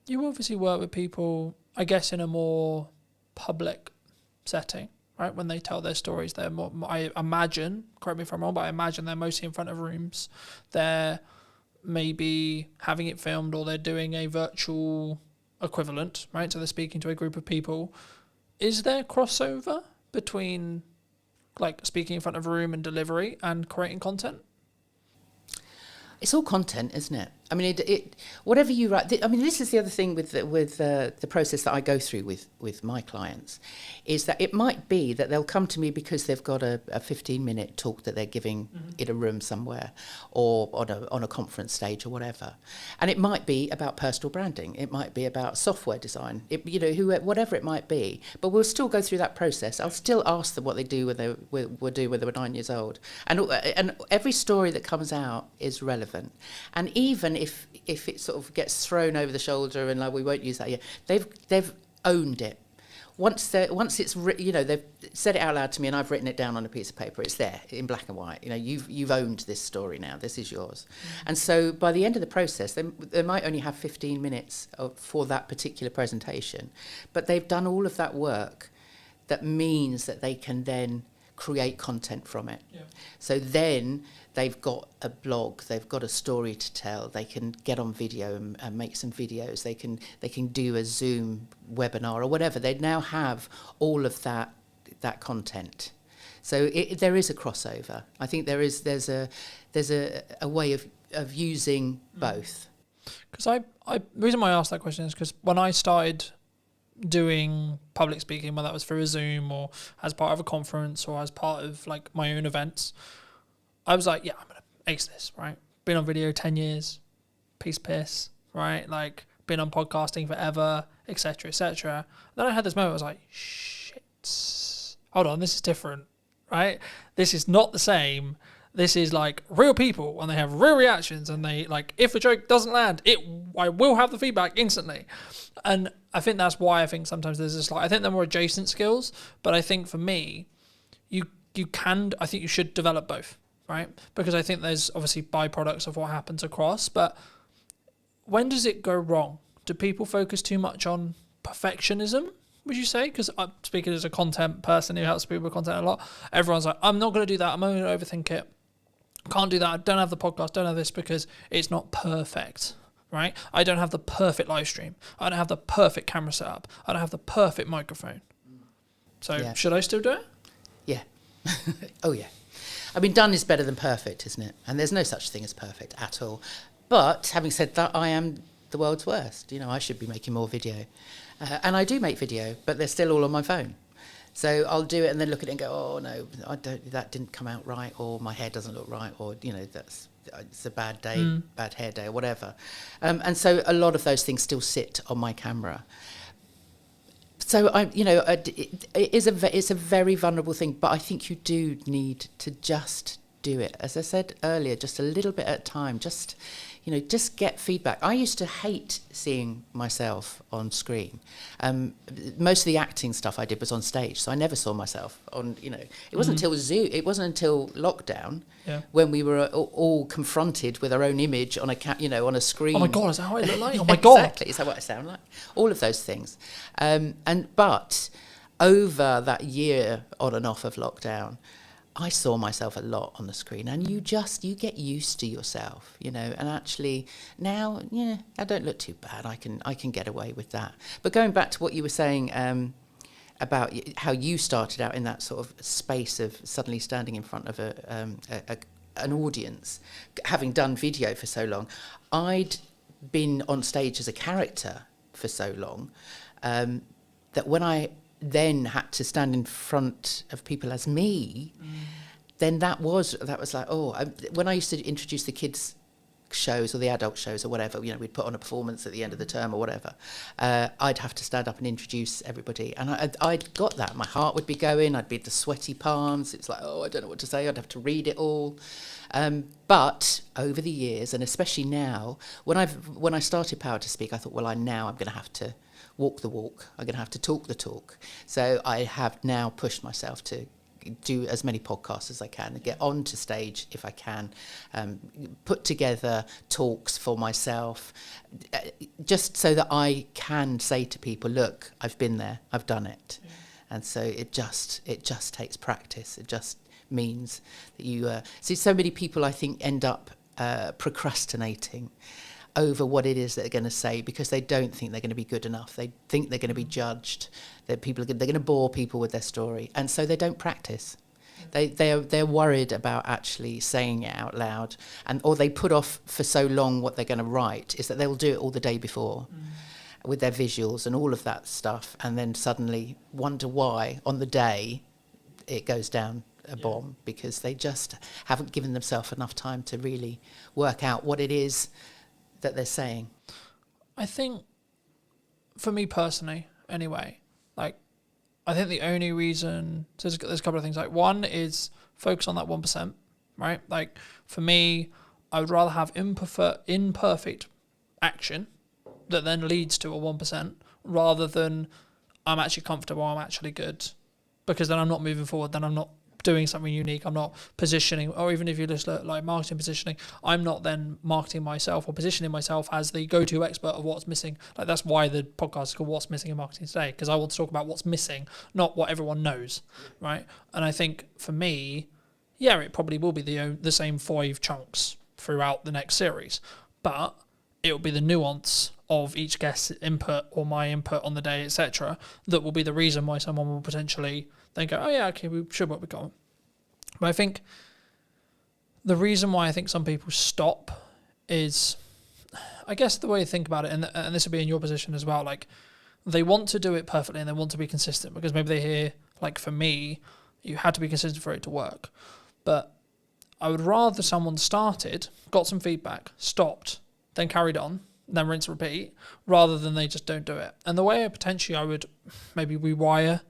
You obviously work with people, I guess, in a more public setting, right? When they tell their stories, they're more, I imagine, correct me if I'm wrong, but I imagine they're mostly in front of rooms. They're maybe having it filmed, or they're doing a virtual equivalent, right? So they're speaking to a group of people. Is there crossover between like speaking in front of a room and delivery and creating content? It's all content, isn't it? I mean, it whatever you write. I mean, this is the other thing with the process that I go through with my clients, is that it might be that they'll come to me because they've got a 15-minute talk that they're giving in a room somewhere, or on a conference stage or whatever, and it might be about personal branding. It might be about software design. Whatever it might be. But we'll still go through that process. I'll still ask them what they do when they were 9 years old, and every story that comes out is relevant. And even if it sort of gets thrown over the shoulder and like, we won't use that yet, they've owned it. Once it's they've said it out loud to me and I've written it down on a piece of paper, it's there in black and white. You've owned this story now. This is yours. And so by the end of the process, they might only have 15 minutes for that particular presentation, but they've done all of that work. That means that they can then create content from it. Yeah. So then they've got a blog, they've got a story to tell, they can get on video and make some videos, they can do a Zoom webinar or whatever. They now have all of that content. So there is a crossover. I think there's a way of using both. Because the reason why I asked that question is because when I started doing public speaking, whether that was through a Zoom or as part of a conference or as part of like my own events, I was like, yeah, I'm gonna ace this, right? Been on video 10 years, piss, right? Like been on podcasting forever, etc., etc. Then I had this moment. I was like, shit, hold on, this is different, right? This is not the same. This is like real people, and they have real reactions, and they like, if a joke doesn't land, I will have the feedback instantly. And I think that's why I think sometimes there's this like, I think they're more adjacent skills, but I think for me, I think you should develop both, right? Because I think there's obviously byproducts of what happens across, but when does it go wrong? Do people focus too much on perfectionism, would you say? Because I'm speaking as a content person who helps people with content a lot. Everyone's like, I'm not going to do that. I'm only going to overthink it. Can't do that. I don't have the podcast. Don't have this because it's not perfect, right? I don't have the perfect live stream. I don't have the perfect camera setup. I don't have the perfect microphone. So should I still do it? Yeah. Oh, yeah. I mean, done is better than perfect, isn't it? And there's no such thing as perfect at all. But having said that, I am the world's worst. I should be making more video. And I do make video, but they're still all on my phone. So I'll do it and then look at it and go, oh no, that didn't come out right, or my hair doesn't look right, or it's a bad day, bad hair day, or whatever. And so a lot of those things still sit on my camera. So it's a very vulnerable thing, but I think you do need to just do it. As I said earlier, just a little bit at a time. Just just get feedback. I used to hate seeing myself on screen. Most of the acting stuff I did was on stage, so I never saw myself on, it wasn't until Zoom, it wasn't until lockdown when we were all confronted with our own image on on a screen. Oh my God, is that how I look like? Oh my God. Exactly, is that what I sound like? All of those things. But over that year on and off of lockdown, I saw myself a lot on the screen, and you get used to yourself, and actually now, I don't look too bad. I can get away with that. But going back to what you were saying about how you started out in that sort of space of suddenly standing in front of an audience, having done video for so long, I'd been on stage as a character for so long that when I then had to stand in front of people as me, then that was like, when I used to introduce the kids shows or the adult shows or whatever, we'd put on a performance at the end of the term or whatever, I'd have to stand up and introduce everybody, and I'd got that. My heart would be going, I'd be the sweaty palms, it's like, I don't know what to say, I'd have to read it all. But over the years, and especially now, when I started Power to Speak, I thought, I'm going to have to walk the walk. I'm going to have to talk the talk. So I have now pushed myself to do as many podcasts as I can, and get onto stage if I can, put together talks for myself, just so that I can say to people, look, I've been there, I've done it. Yeah. And so it just takes practice. It just means that you see so many people, I think, end up procrastinating over what it is that they're going to say, because they don't think they're going to be good enough. They think they're going to be judged. That they're going to bore people with their story, and so they don't practice. They're worried about actually saying it out loud, or they put off for so long what they're going to write is that they'll do it all the day before with their visuals and all of that stuff, and then suddenly wonder why on the day it goes down a bomb, because they just haven't given themselves enough time to really work out what it is that they're saying. I think, for me personally, anyway, I think the only reason, there's a couple of things. One is focus on that 1%, right? For me, I would rather have imperfect action that then leads to a 1%, rather than I'm actually comfortable, I'm actually good, because then I'm not moving forward, then I'm not doing something unique, I'm not positioning, or even if you just look like marketing positioning, I'm not then marketing myself or positioning myself as the go-to expert of what's missing. That's why the podcast is called What's Missing in Marketing Today, because I want to talk about what's missing, not what everyone knows, right? And I think for me, it probably will be the same 5 chunks throughout the next series, but it will be the nuance of each guest's input or my input on the day, etc., that will be the reason why someone will potentially then go, okay, we should what we got. But I think the reason why I think some people stop is, I guess the way to think about it, and this will be in your position as well, they want to do it perfectly and they want to be consistent, because maybe they hear, for me, you had to be consistent for it to work. But I would rather someone started, got some feedback, stopped, then carried on, then rinse and repeat, rather than they just don't do it. And the way I would maybe rewire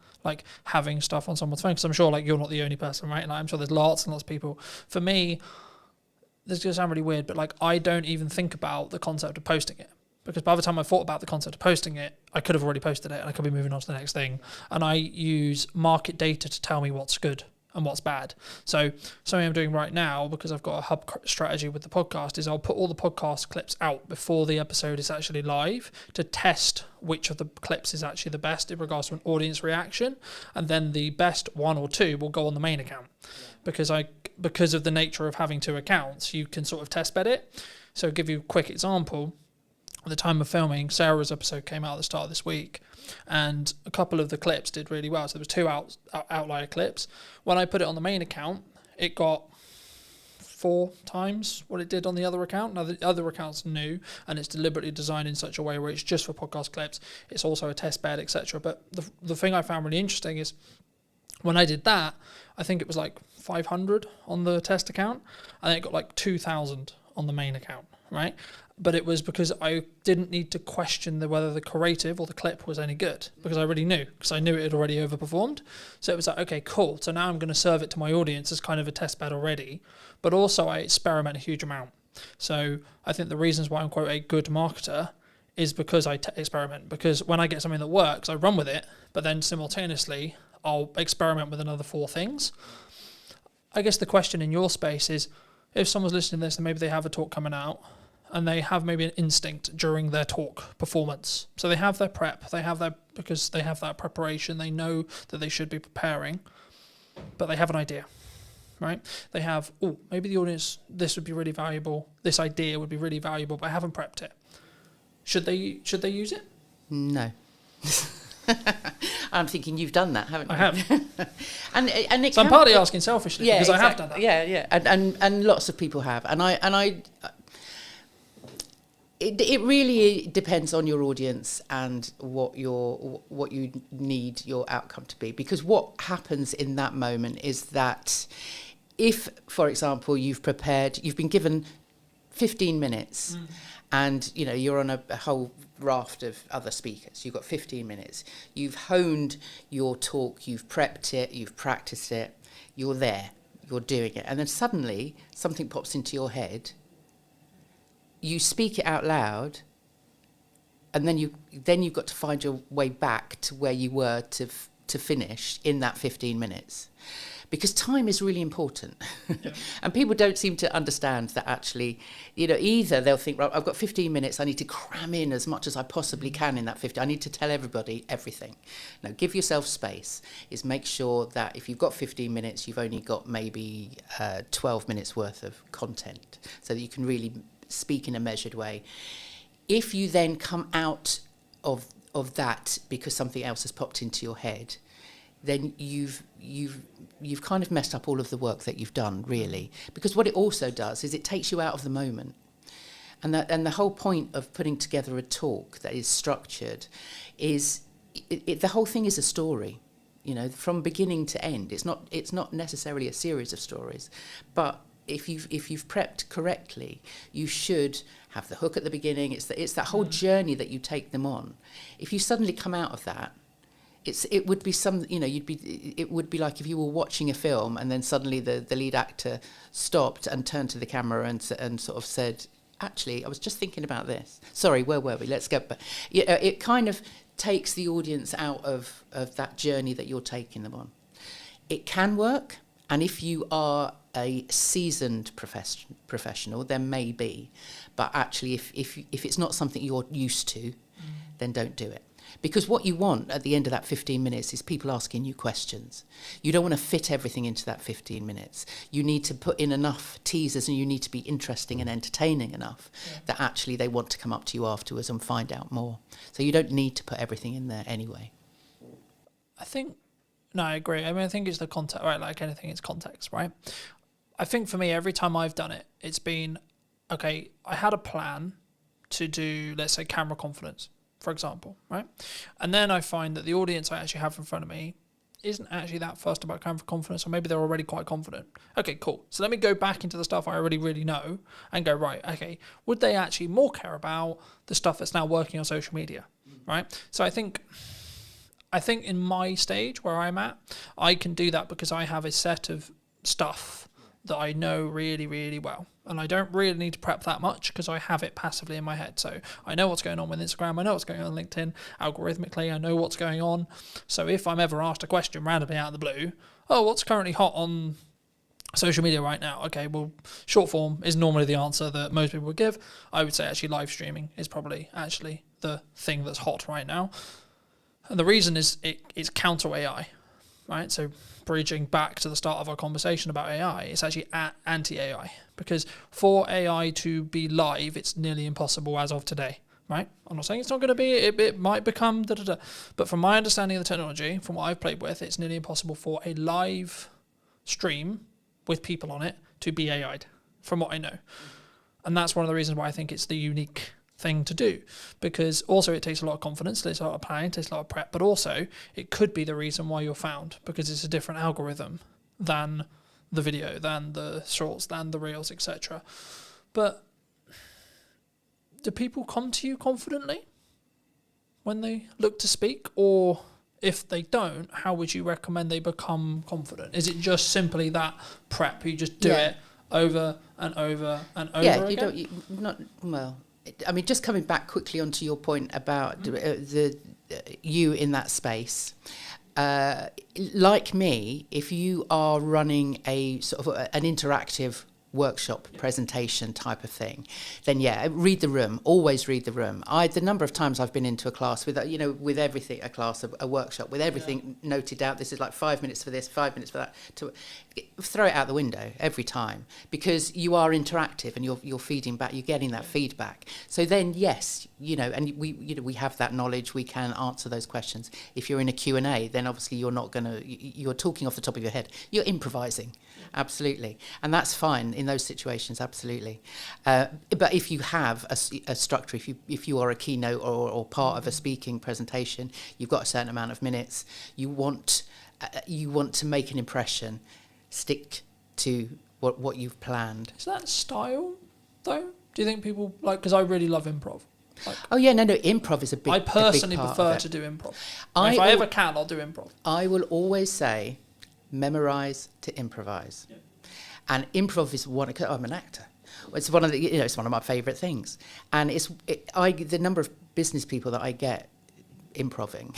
having stuff on someone's phone, because I'm sure you're not the only person, right? I'm sure there's lots and lots of people. For me, this is going to sound really weird, but I don't even think about the concept of posting it, because by the time I thought about the concept of posting it, I could have already posted it and I could be moving on to the next thing. And I use market data to tell me what's good and what's bad. So something I'm doing right now, because I've got a hub strategy with the podcast, is I'll put all the podcast clips out before the episode is actually live to test which of the clips is actually the best in regards to an audience reaction, and then the best 1 or 2 will go on the main account. Because of the nature of having 2 accounts, you can sort of test bed it. So I'll give you a quick example. At the time of filming, Sarah's episode came out at the start of this week, and a couple of the clips did really well. So there was 2 outlier clips. When I put it on the main account, it got 4 times what it did on the other account. Now, the other account's new, and it's deliberately designed in such a way where it's just for podcast clips. It's also a test bed, etc. But the thing I found really interesting is, when I did that, I think it was 500 on the test account, and it got 2,000 on the main account, right? But it was because I didn't need to question whether the creative or the clip was any good, because I already knew, because I knew it had already overperformed. So it was okay, cool. So now I'm going to serve it to my audience as kind of a test bed already. But also I experiment a huge amount. So I think the reasons why I'm quote a good marketer is because I experiment. Because when I get something that works, I run with it, but then simultaneously I'll experiment with another 4 things. I guess the question in your space is, if someone's listening to this and maybe they have a talk coming out and they have maybe an instinct during their talk performance. So they have their prep, because they have that preparation, they know that they should be preparing, but they have an idea, right? They have, maybe the audience, this would be really valuable, this idea would be really valuable, but I haven't prepped it. Should they use it? No. I'm thinking you've done that, haven't you? I have. and it so I'm partly asking selfishly, because exactly. I have done that. Yeah. And lots of people have. It really depends on your audience and what you need your outcome to be. Because what happens in that moment is that if, for example, you've been given 15 minutes and you're on a whole raft of other speakers, you've got 15 minutes, you've honed your talk, you've prepped it, you've practiced it, you're there, you're doing it, and then suddenly something pops into your head, you speak it out loud, and then you've got to find your way back to where you were to finish in that 15 minutes. Because time is really important. Yeah. And people don't seem to understand that actually, either they'll think, right, I've got 15 minutes, I need to cram in as much as I possibly can in that 15. I need to tell everybody everything. No, give yourself space. Is make sure that if you've got 15 minutes, you've only got maybe 12 minutes worth of content, so that you can really speak in a measured way. If you then come out of that because something else has popped into your head, then you've kind of messed up all of the work that you've done, really. Because what it also does is it takes you out of the moment. And the whole point of putting together a talk that is structured is the whole thing is a story, from beginning to end. It's not necessarily a series of stories, but if you've prepped correctly, you should have the hook at the beginning. It's that whole journey that you take them on. If you suddenly come out of that, it would be it would be like if you were watching a film and then suddenly the lead actor stopped and turned to the camera and sort of said, actually, I was just thinking about this. Sorry, where were we? Let's go back. It kind of takes the audience out of that journey that you're taking them on. It can work, and if you are a seasoned professional, then maybe. But actually, if it's not something you're used to, then don't do it. Because what you want at the end of that 15 minutes is people asking you questions. You don't want to fit everything into that 15 minutes. You need to put in enough teasers, and you need to be interesting and entertaining enough that actually they want to come up to you afterwards and find out more. So you don't need to put everything in there anyway. I agree. I think it's the context, right? Like anything, it's context, right? I think for me, every time I've done it, it's been, okay, I had a plan to do, let's say, camera confidence, for example, right? And then I find that the audience I actually have in front of me isn't actually that fussed about camera confidence, or maybe they're already quite confident. Okay, cool. So let me go back into the stuff I already really know and go, right, okay, would they actually more care about the stuff that's now working on social media, right? So I think in my stage where I'm at, I can do that because I have a set of stuff that I know really, really well. And I don't really need to prep that much because I have it passively in my head. So I know what's going on with Instagram. I know what's going on LinkedIn. Algorithmically, I know what's going on. So if I'm ever asked a question randomly out of the blue, what's currently hot on social media right now? Okay, well, short form is normally the answer that most people would give. I would say actually live streaming is probably actually the thing that's hot right now. And the reason is it's counter AI, right? So bridging back to the start of our conversation about AI, it's actually anti-AI, because for AI to be live, it's nearly impossible as of today, right? I'm not saying it's not going to be, it might become but from my understanding of the technology, from what I've played with, it's nearly impossible for a live stream with people on it to be AI'd, from what I know. And that's one of the reasons why I think it's the unique thing to do, because also it takes a lot of confidence, it takes a lot of planning, it takes a lot of prep, but also it could be the reason why you're found, because it's a different algorithm than the video, than the shorts, than the reels, etc. But do people come to you confidently when they look to speak? Or if they don't, how would you recommend they become confident? Is it just simply that prep, you just do it over and over and over Yeah, again? I mean, just coming back quickly onto your point about you in that space. Like me, if you are running a sort of an interactive workshop presentation type of thing, then yeah, read the room. Always read the room. The number of times I've been into a class with with everything, a class, a workshop with everything noted out. This is like 5 minutes for this, 5 minutes for that. To throw it out the window every time, because you are interactive and you're feeding back. You're getting that feedback. So then yes, and we have that knowledge. We can answer those questions. If you're in a Q&A, then obviously you're talking off the top of your head. You're improvising. Absolutely, and that's fine in those situations. Absolutely, but if you have a structure, if you are a keynote or part of a speaking presentation, you've got a certain amount of minutes. You want to make an impression. Stick to what you've planned. Is that style, though? Do you think people like? Because I really love improv. Oh yeah, no, improv is a big. I personally a big part prefer of it. to do improv. If I ever can, I'll do improv. I will always say, memorize to improvise, and improv is one. I'm an actor. It's one of the. It's one of my favourite things, and the number of business people that I get improving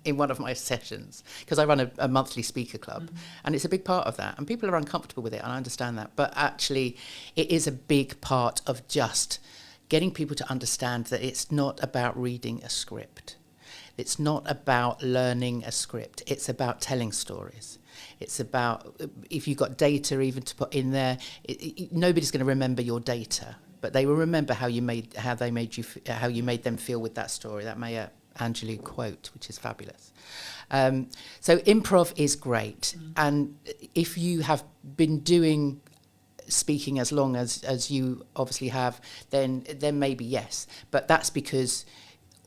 in one of my sessions, because I run a monthly speaker club, and it's a big part of that, and people are uncomfortable with it, and I understand that, but actually it is a big part of just getting people to understand that it's not about reading a script. It's not about learning a script. It's about telling stories. It's about, if you've got data even to put in there, nobody's going to remember your data, but they will remember how you made them feel with that story. That Maya Angelou quote, which is fabulous. So improv is great, and if you have been doing speaking as long as you obviously have, then maybe yes, but that's because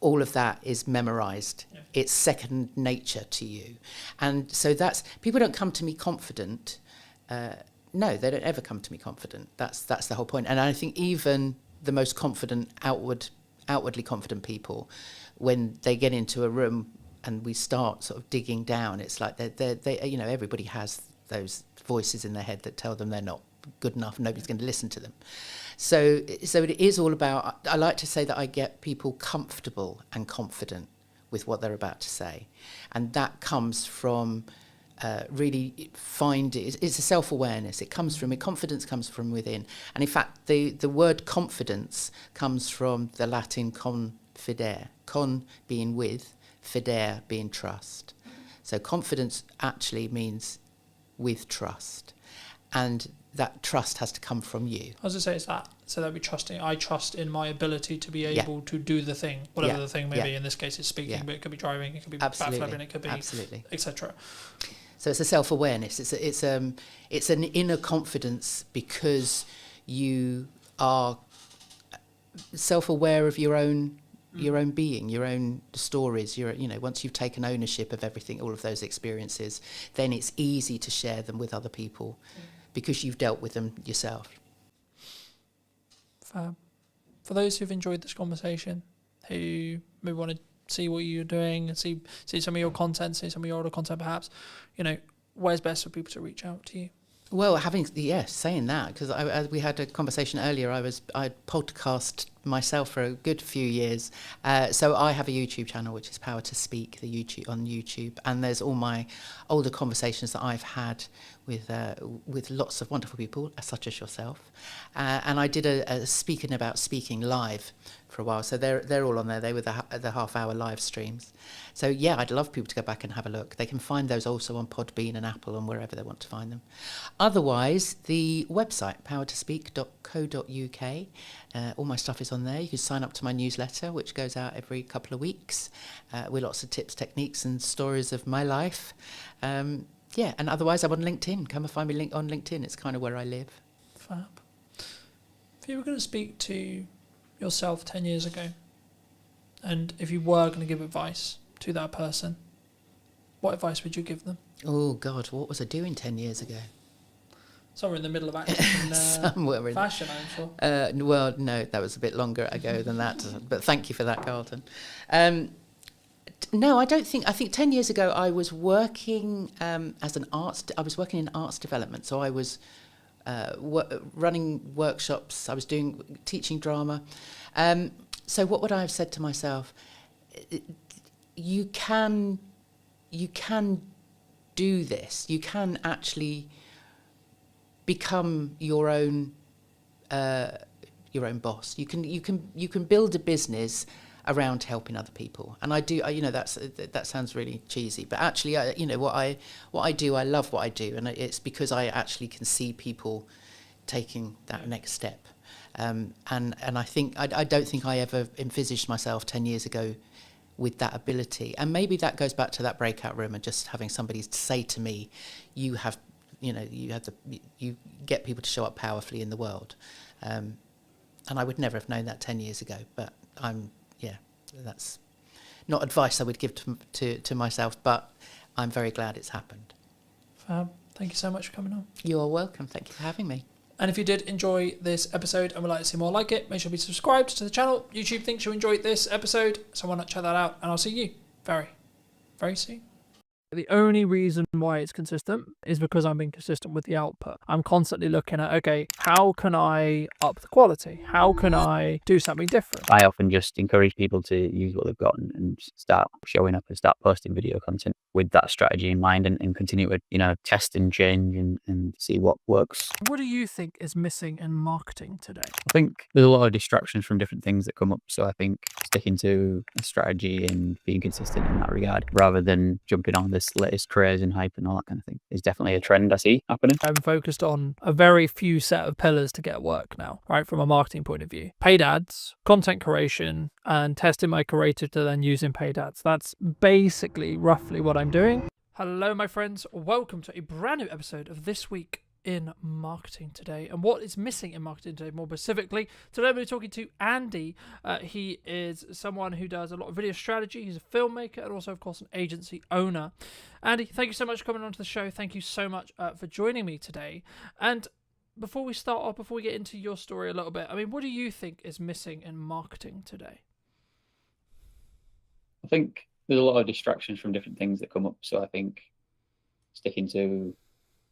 all of that is memorized. Yeah. It's second nature to you, and so that's, people don't come to me confident. No, they don't ever come to me confident. That's the whole point. And I think even the most confident, outwardly confident people, when they get into a room and we start sort of digging down, it's like they everybody has those voices in their head that tell them they're not good enough, nobody's going to listen to them. So it is all about, I like to say that I get people comfortable and confident with what they're about to say, and that comes from really it's a self-awareness. Confidence comes from within, and in fact the word confidence comes from the Latin confidere, con being with, fidere being trust. So confidence actually means with trust, and that trust has to come from you. I was going to say, it's that. So that we trusting. I trust in my ability to be able to do the thing, whatever the thing may be. In this case, it's speaking, but it could be driving, it could be backflipping, it could be etc. So it's a self-awareness. It's an inner confidence, because you are self-aware of your own being, your own stories. Once you've taken ownership of everything, all of those experiences, then it's easy to share them with other people. Because you've dealt with them yourself. Fab. For those who've enjoyed this conversation, who maybe want to see what you're doing and see some of your content, see some of your older content perhaps, where's best for people to reach out to you? Well, saying that, because we had a conversation earlier, I podcast myself for a good few years. So I have a YouTube channel, which is Power to Speak, on YouTube, and there's all my older conversations that I've had with lots of wonderful people, such as yourself. And I did a speaking about speaking live for a while, so they're all on there. They were the half-hour live streams. So yeah, I'd love people to go back and have a look. They can find those also on Podbean and Apple and wherever they want to find them. Otherwise, the website, powertospeak.co.uk, all my stuff is on there. You can sign up to my newsletter, which goes out every couple of weeks, with lots of tips, techniques and stories of my life. And otherwise I'm on LinkedIn. Come and find me on LinkedIn. It's kind of where I live. Fab. If you were going to speak to yourself 10 years ago, and if you were going to give advice to that person, what advice would you give them? Oh God, what was I doing 10 years ago? Somewhere in the middle of action and fashion, I'm sure. Well, no, that was a bit longer ago than that. But thank you for that, Carlton. No, I don't think. I think 10 years ago I was working I was working in arts development. So I was running workshops. I was teaching drama. So what would I have said to myself? You can do this. You can actually become your own boss. You can build a business around helping other people. And I do. That sounds really cheesy, but actually, what I do, I love what I do, and it's because I actually can see people taking that next step. And I think I don't think I ever envisaged myself 10 years ago with that ability. And maybe that goes back to that breakout room and just having somebody say to me, you get people to show up powerfully in the world. And I would never have known that 10 years ago, but that's not advice I would give to myself, but I'm very glad it's happened. Thank you so much for coming on. You're welcome. Thank you for having me. And if you did enjoy this episode and would like to see more like it, make sure to be subscribed to the channel. YouTube thinks you enjoyed this episode, so why not check that out? And I'll see you very, very soon. The only reason why it's consistent is because I'm being consistent with the output. I'm constantly looking at, okay, how can I up the quality? How can I do something different? I often just encourage people to use what they've got and start showing up and start posting video content with that strategy in mind and continue to, test and change and see what works. What do you think is missing in marketing today? I think there's a lot of distractions from different things that come up. So I think sticking to a strategy and being consistent in that regard, rather than jumping on this latest craze and hype and all that kind of thing, is definitely a trend I see happening. I'm focused on a very few set of pillars to get work now, right? From a marketing point of view. Paid ads, content creation, and testing my creative to then using paid ads. That's basically roughly what I'm doing. Hello, my friends. Welcome to a brand new episode of This Week in Marketing Today. And what is missing in marketing today, more specifically, today I'm going to be talking to Andy. He is someone who does a lot of video strategy. He's a filmmaker and also, of course, an agency owner. Andy, thank you so much for coming onto the show. Thank you so much for joining me today. And before we start off, before we get into your story a little bit, I mean, what do you think is missing in marketing today? I think there's a lot of distractions from different things that come up. So I think sticking to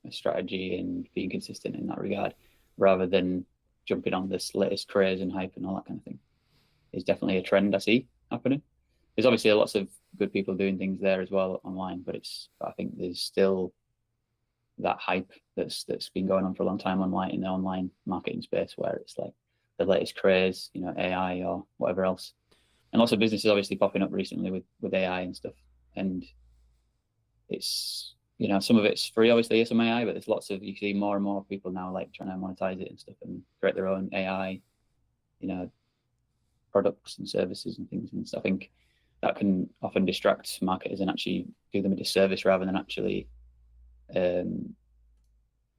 a strategy and being consistent in that regard, rather than jumping on this latest craze and hype and all that kind of thing, is definitely a trend I see happening. There's obviously lots of good people doing things there as well online, but I think there's still that hype that's been going on for a long time online, in the online marketing space, where it's like the latest craze, AI or whatever else. And lots of businesses obviously popping up recently with AI and stuff. And it's, some of it's free, obviously, some AI, but there's you see more and more people now like trying to monetize it and stuff and create their own AI, products and services and things. And so I think that can often distract marketers and actually do them a disservice rather than actually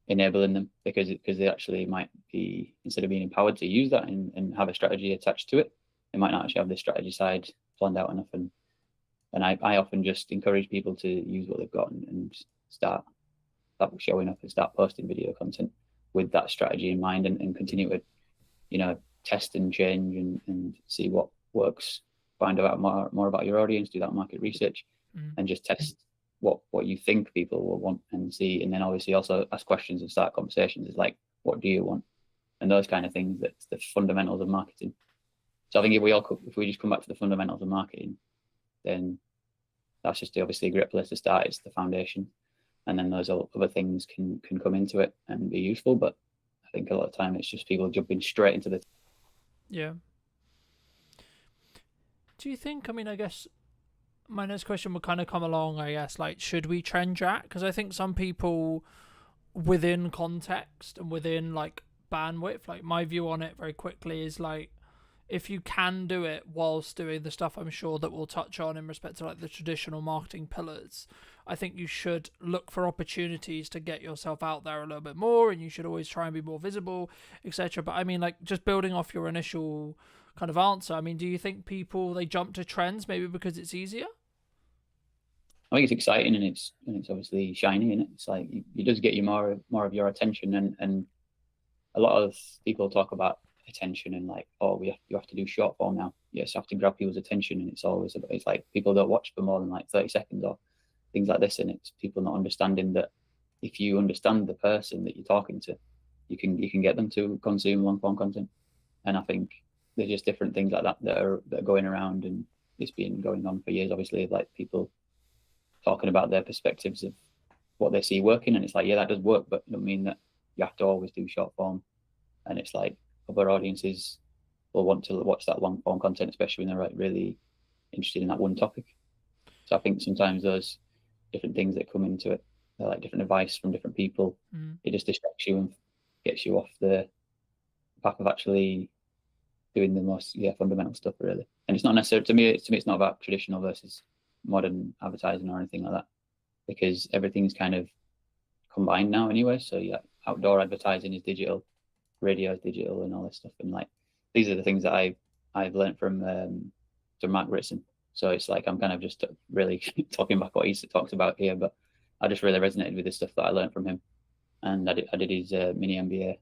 enabling them, because they actually might be, instead of being empowered to use that and have a strategy attached to it, they might not actually have the strategy side planned out enough. And I often just encourage people to use what they've got and start showing up and start posting video content with that strategy in mind, and continue to, test and change and see what works, find out more about your audience, do that market research, and just test what you think people will want and see. And then obviously also ask questions and start conversations. It's like, what do you want? And those kind of things, that's the fundamentals of marketing. So I think if we just come back to the fundamentals of marketing, then that's just obviously a great place to start. It's the foundation, and then those other things can come into it and be useful. But I think a lot of time it's just people jumping straight into the. Yeah. Do you think? I mean, I guess my next question would kind of come along. I guess, like, should we trend jack? Because I think some people, within context and within like bandwidth, like my view on it very quickly is like, if you can do it whilst doing the stuff I'm sure that we'll touch on in respect to like the traditional marketing pillars, I think you should look for opportunities to get yourself out there a little bit more, and you should always try and be more visible, etc. But I mean, like, just building off your initial kind of answer, I mean, do you think people, they jump to trends maybe because it's easier? I think it's exciting and it's obviously shiny, and it's like it does get you more of your attention, and a lot of people talk about attention and like, oh, you have to do short form now. Yes, you have to grab people's attention, and it's like people don't watch for more than like 30 seconds or things like this, and it's people not understanding that if you understand the person that you're talking to, you can get them to consume long form content. And I think there's just different things like that that are going around, and it's been going on for years. Obviously, like people talking about their perspectives of what they see working, and it's like, yeah, that does work, but it doesn't mean that you have to always do short form. And it's like other audiences will want to watch that long form content, especially when they're like really interested in that one topic. So I think sometimes those different things that come into it, they're like different advice from different people. It just distracts you and gets you off the path of actually doing the most fundamental stuff, really. And it's not necessarily, to me it's not about traditional versus modern advertising or anything like that, because everything's kind of combined now anyway. So yeah, outdoor advertising is digital, radio is digital, and all this stuff. And like these are the things that I've learned from Mark Ritson. So it's like I'm kind of just really talking back what he talks about here, but I just really resonated with the stuff that I learned from him. And I did his mini MBA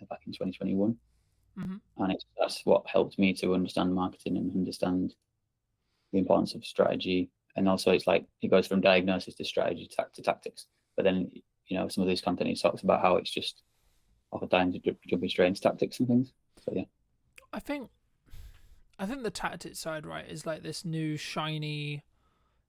back in 2021. And that's what helped me to understand marketing and understand the importance of strategy. And also it's like it goes from diagnosis to strategy to tactics. But then, you know, some of these content he talks about how it's just oftentimes jumping straight into tactics and things. So yeah. I think the tactics side, right, is like this new shiny.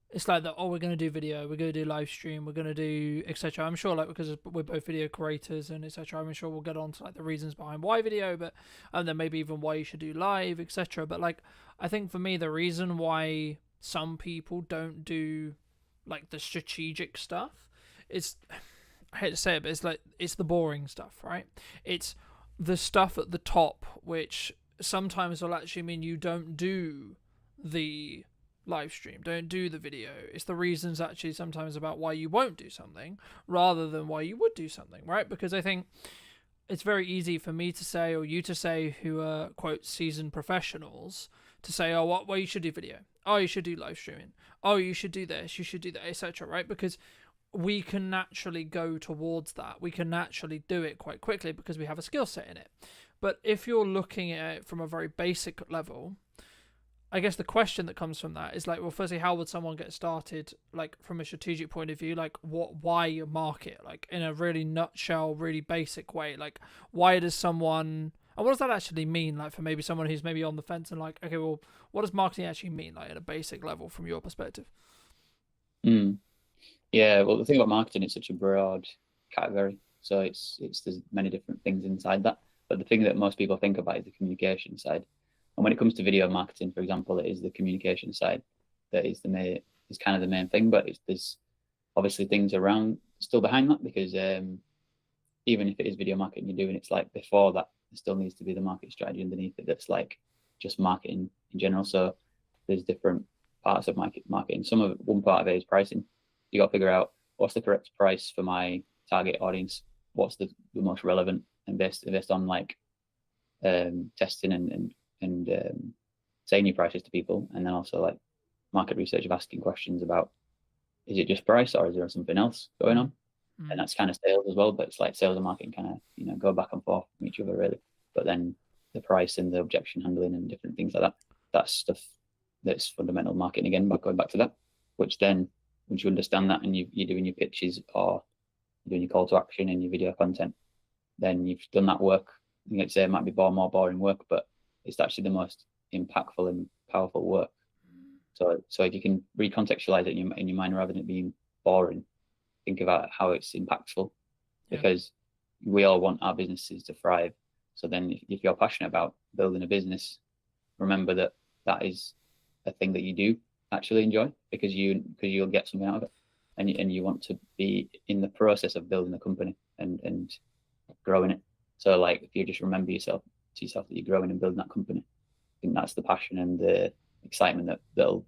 It's like that. Oh, we're gonna do video. We're gonna do live stream. We're gonna do etc. I'm sure, like, because we're both video creators and etc. I'm sure we'll get on to like the reasons behind why video, but and then maybe even why you should do live, etc. But like, I think for me, the reason why some people don't do like the strategic stuff is, I hate to say it, but it's like it's the boring stuff, right? It's the stuff at the top, which sometimes will actually mean you don't do the live stream, don't do the video. It's the reasons actually sometimes about why you won't do something rather than why you would do something, right? Because I think it's very easy for me to say, or you to say, who are quote seasoned professionals, to say, oh, well, you should do video, oh, you should do live streaming, oh, you should do this, you should do that, etc., right? Because we can naturally go towards that. We can naturally do it quite quickly because we have a skill set in it. But if you're looking at it from a very basic level, I guess the question that comes from that is like, well, firstly, how would someone get started, like from a strategic point of view? Like, why market? Like, in a really nutshell, really basic way. Like, why does someone, and what does that actually mean? Like, for maybe someone who's maybe on the fence and like, okay, well, what does marketing actually mean? Like, at a basic level, from your perspective. Yeah, well, the thing about marketing, it's such a broad category. So it's there's many different things inside that. But the thing that most people think about is the communication side. And when it comes to video marketing, for example, it is the communication side that is kind of the main thing. But there's obviously things around still behind that, because even if it is video marketing you're doing, it's like before that there still needs to be the market strategy underneath it that's like just marketing in general. So there's different parts of marketing. One part of it is pricing. You got to figure out what's the correct price for my target audience, what's the most relevant, and based on like testing and saying your prices to people, and then also like market research of asking questions about, is it just price or is there something else going on? And that's kind of sales as well, but it's like sales and marketing kind of, you know, go back and forth from each other really. But then the price and the objection handling and different things like that, that's stuff that's fundamental marketing again, but going back to that, which then once you understand that and you're doing your pitches or you're doing your call to action and your video content, then you've done that work. You might say it might be more boring work, but it's actually the most impactful and powerful work. So if you can recontextualize it in your mind rather than it being boring, think about how it's impactful, because we all want our businesses to thrive. So then if you're passionate about building a business, remember that is a thing that you do actually enjoy, because you'll get something out of it, and you want to be in the process of building a company and growing it. So like if you just remember yourself that you're growing and building that company, I think that's the passion and the excitement that'll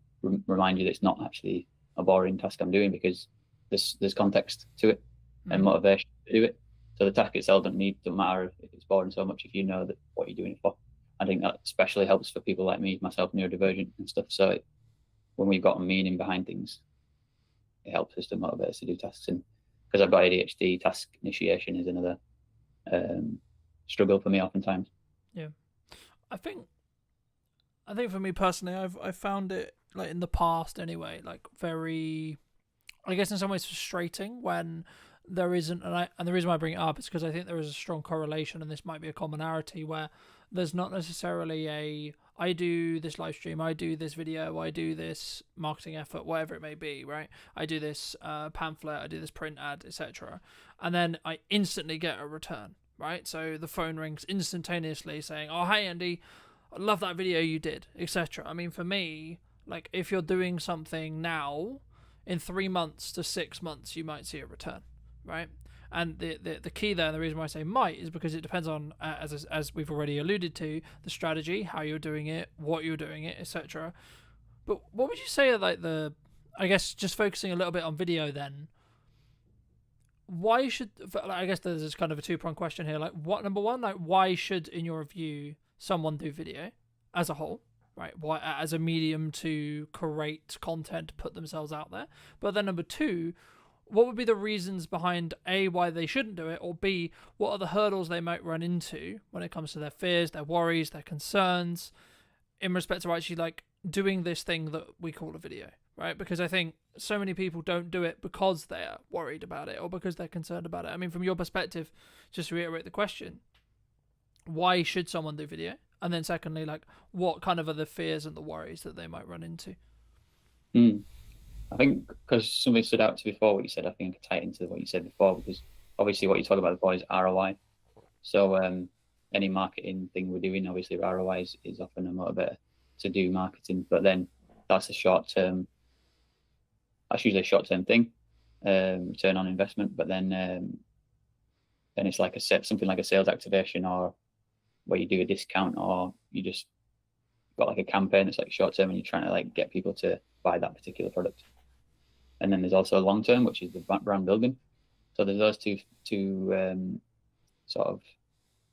remind you that it's not actually a boring task I'm doing, because there's context to it and motivation to do it. So the task itself doesn't matter if it's boring so much if you know that what you're doing it for. I think that especially helps for people like me, myself, neurodivergent and stuff. So when we've got a meaning behind things, it helps us to motivate us to do tasks. And because I've got ADHD, task initiation is another struggle for me oftentimes. Yeah, I think for me personally, I've found it, like in the past anyway, like very, I guess in some ways frustrating when there isn't, and the reason why I bring it up is because I think there is a strong correlation, and this might be a commonality, where there's not necessarily I do this live stream, I do this video, I do this marketing effort, whatever it may be, right? I do this pamphlet, I do this print ad, etc. And then I instantly get a return, right? So the phone rings instantaneously saying, oh, hey, Andy, I love that video you did, etc. I mean, for me, like, if you're doing something now, in 3 months to 6 months, you might see a return, right? And the key there, and the reason why I say might, is because it depends on, as we've already alluded to, the strategy, how you're doing it, what you're doing it, etc. But what would you say are like I guess just focusing a little bit on video then, why should, I guess there's this kind of a two-pronged question here, like, number one, like, why should, in your view, someone do video as a whole, right? Why, as a medium to create content, put themselves out there? But then number two, what would be the reasons behind A, why they shouldn't do it, or B, what are the hurdles they might run into when it comes to their fears, their worries, their concerns in respect to actually like doing this thing that we call a video, right? Because I think so many people don't do it because they're worried about it or because they're concerned about it. I mean, from your perspective, just to reiterate the question, why should someone do video? And then secondly, like, what kind of are the fears and the worries that they might run into? I think because something stood out to before what you said, I think I could tie it into what you said before, because obviously what you talk about before is ROI. So any marketing thing we're doing, obviously ROI is often a motivator to do marketing, but then that's usually a short-term thing, return on investment. But then it's like something like a sales activation, or where you do a discount, or you just got like a campaign that's like short-term and you're trying to like get people to buy that particular product. And then there's also long term, which is the brand building. So there's those two sort of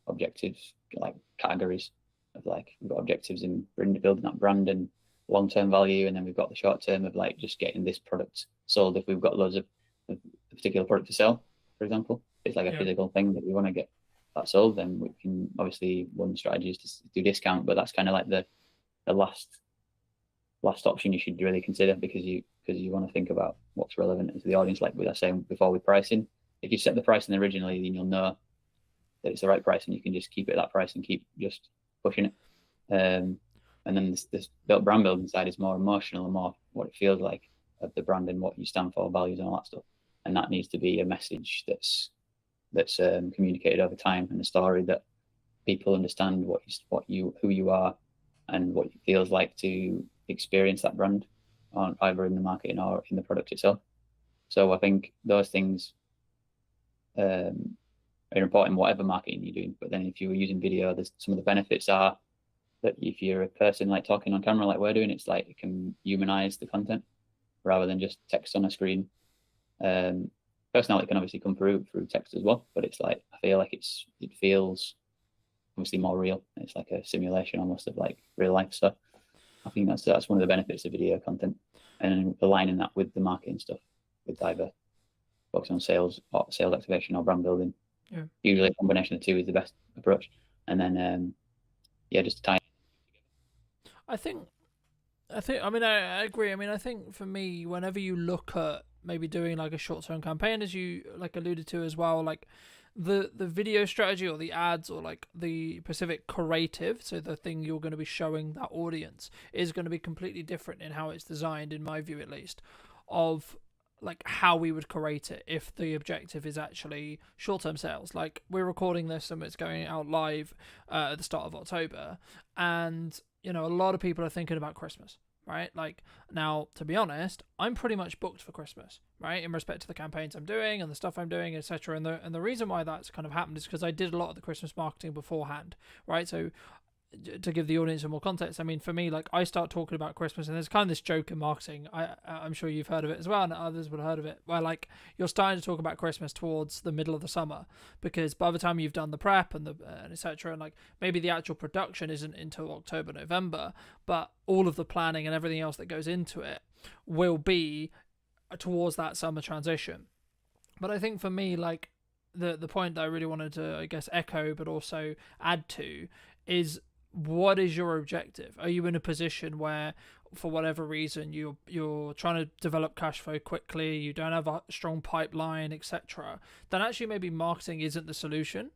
objectives, like categories of like, we've got objectives in building that brand and long term value, and then we've got the short term of like just getting this product sold. If we've got loads of a particular product to sell, for example, it's like a physical thing that we want to get that sold, then we can obviously, one strategy is to do discount, but that's kind of like the last option you should really consider, because you want to think about what's relevant to the audience. Like we were saying before with pricing, if you set the pricing originally, then you'll know that it's the right price and you can just keep it at that price and keep just pushing it. And then this brand building side is more emotional and more what it feels like of the brand and what you stand for, values and all that stuff. And that needs to be a message that's communicated over time, and a story that people understand who you are and what it feels like to experience that brand, on either in the marketing or in the product itself. So I think those things are important, whatever marketing you're doing. But then if you're using video, there's some of the benefits are that if you're a person like talking on camera like we're doing, it's like it can humanize the content rather than just text on a screen. Personality can obviously come through text as well, but it's like, I feel like it feels obviously more real. It's like a simulation almost of like real life. So I think that's one of the benefits of video content, and aligning that with the marketing stuff, with either focusing on sales activation or brand building. Yeah. Usually a combination of the two is the best approach. And then just tie. I mean, I agree. I mean, I think for me, whenever you look at maybe doing like a short-term campaign, as you like alluded to as well, like the video strategy or the ads or like the specific creative, so the thing you're going to be showing that audience, is going to be completely different in how it's designed, in my view at least, of like how we would create it if the objective is actually short-term sales. Like, we're recording this and it's going out live at the start of October, and you know, a lot of people are thinking about Christmas, right? Like, now, to be honest, I'm pretty much booked for Christmas, right, in respect to the campaigns I'm doing and the stuff I'm doing, etc. And the reason why that's kind of happened is because I did a lot of the Christmas marketing beforehand, right? So to give the audience some more context, I mean, for me, like, I start talking about Christmas, and there's kind of this joke in marketing, I'm sure you've heard of it as well, and others would have heard of it, where like you're starting to talk about Christmas towards the middle of the summer, because by the time you've done the prep and etc., and like maybe the actual production isn't until October, November, but all of the planning and everything else that goes into it will be towards that summer transition. But I think for me, like, the point that I really wanted to, I guess, echo but also add to is, what is your objective? Are you in a position where for whatever reason you're trying to develop cash flow quickly, you don't have a strong pipeline, etc., then actually maybe marketing isn't the solution.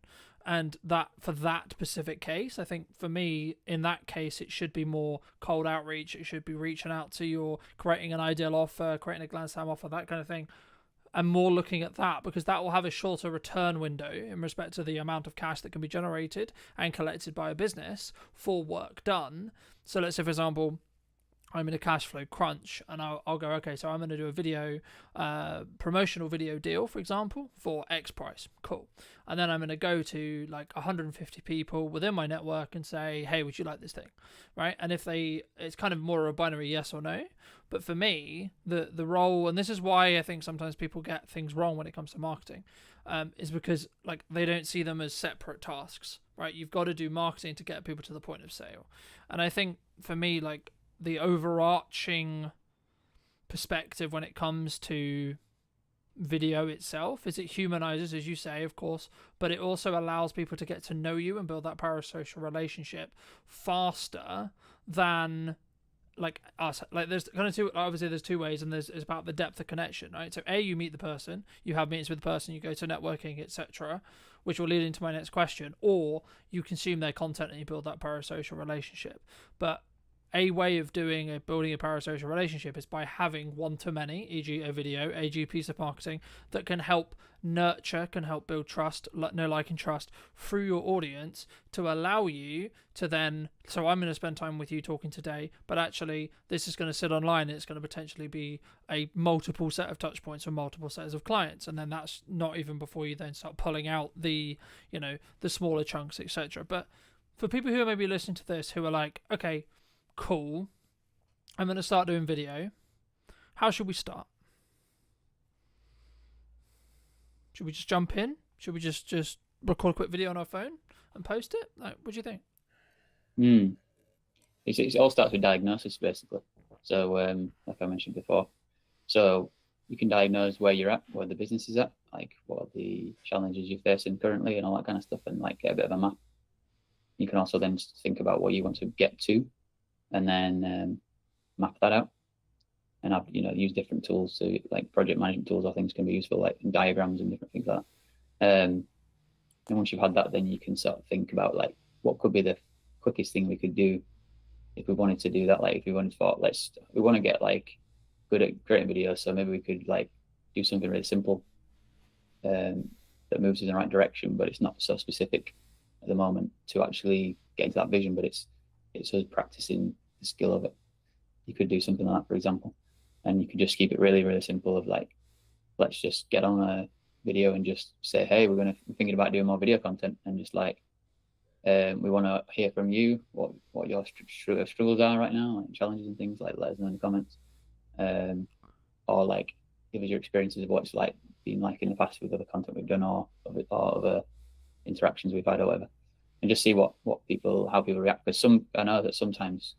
And that for that specific case, I think for me, in that case, it should be more cold outreach. It should be reaching out to your, creating an ideal offer, creating a glance time offer, that kind of thing, and more looking at that, because that will have a shorter return window in respect to the amount of cash that can be generated and collected by a business for work done. So let's say, for example, I'm in a cash flow crunch, and I'll go, okay, so I'm going to do a video, promotional video deal, for example, for X price. Cool. And then I'm going to go to like 150 people within my network and say, hey, would you like this thing? Right. And if it's kind of more a binary yes or no. But for me, the role, and this is why I think sometimes people get things wrong when it comes to marketing, is because like they don't see them as separate tasks, right? You've got to do marketing to get people to the point of sale. And I think for me, like, the overarching perspective when it comes to video itself is it humanizes, as you say, of course, but it also allows people to get to know you and build that parasocial relationship faster than like us. Like there's kind of obviously there's two ways, and it's about the depth of connection, right? So you meet the person, you have meetings with the person, you go to networking, etc., which will lead into my next question, or you consume their content and you build that parasocial relationship. But a way of building a parasocial relationship is by having one-to-many, e.g. a video, e.g. piece of marketing that can help nurture, can help build trust, know, like, and trust through your audience to allow you to then, so I'm going to spend time with you talking today, but actually this is going to sit online and it's going to potentially be a multiple set of touch points for multiple sets of clients. And then that's not even before you then start pulling out the, the smaller chunks, etc. But for people who are maybe listening to this who are like, okay, cool, I'm going to start doing video. How should we start? Should we just jump in? Should we just record a quick video on our phone and post it? Like, what do you think? It all starts with diagnosis, basically. So, like I mentioned before, so you can diagnose where you're at, where the business is at, like what are the challenges you're facing currently and all that kind of stuff, and like get a bit of a map. You can also then think about what you want to get to, and then map that out, and have use different tools. So like project management tools, I think can be useful, like diagrams and different things like that. And once you've had that, then you can sort of think about like what could be the quickest thing we could do if we wanted to do that. Like if we wanted to we want to get like good at creating videos, so maybe we could like do something really simple that moves in the right direction, but it's not so specific at the moment to actually get into that vision. But it's us practicing the skill of it. You could do something like that, for example, and you could just keep it really, really simple of like, let's just get on a video and just say, hey, we're thinking about doing more video content, and just like, we want to hear from you what your struggles are right now, like challenges and things, like let us know in the comments, or like give us your experiences of what it's like been like in the past with other content we've done, or other interactions we've had or whatever. And just see how people react. Because I know that sometimes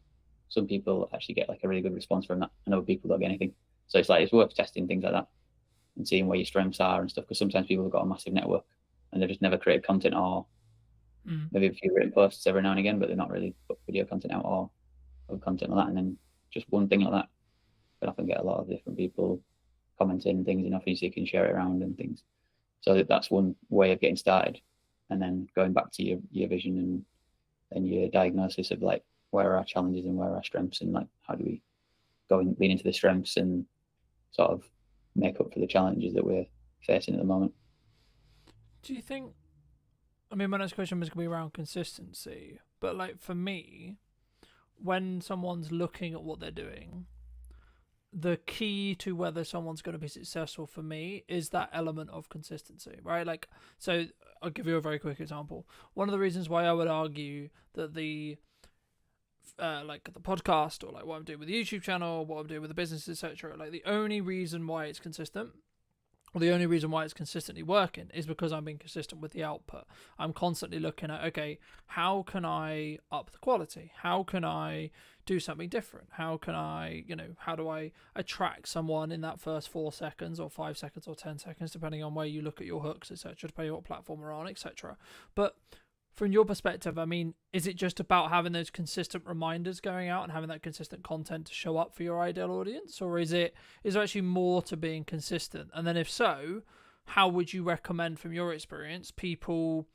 some people actually get like a really good response from that, and other people don't get anything. So it's worth testing things like that and seeing where your strengths are and stuff. Because sometimes people have got a massive network and they've just never created content, or maybe a few written posts every now and again, but they're not really put video content out or content like that. And then just one thing like that can often get a lot of different people commenting things enough, so you can share it around and things. So that's one way of getting started. And then going back to your vision and your diagnosis of like where are our challenges and where are our strengths, and like how do we go and lean into the strengths and sort of make up for the challenges that we're facing at the moment. Do you think, I mean, my next question was going to be around consistency, but like for me, when someone's looking at what they're doing, the key to whether someone's going to be successful for me is that element of consistency, right? Like, so I'll give you a very quick example. One of the reasons why I would argue that the podcast, or like what I'm doing with the YouTube channel, what I'm doing with the business, etc., like the only reason why it's consistent, or the only reason why it's consistently working, is because I'm being consistent with the output. I'm constantly looking at, okay, how can I up the quality? How can I do something different? How can I, how do I attract someone in that first 4 seconds or 5 seconds or 10 seconds, depending on where you look at your hooks, etc., depending on what platform we're on, etc. But from your perspective, I mean, is it just about having those consistent reminders going out and having that consistent content to show up for your ideal audience, or is there actually more to being consistent? And then if so, how would you recommend, from your experience, people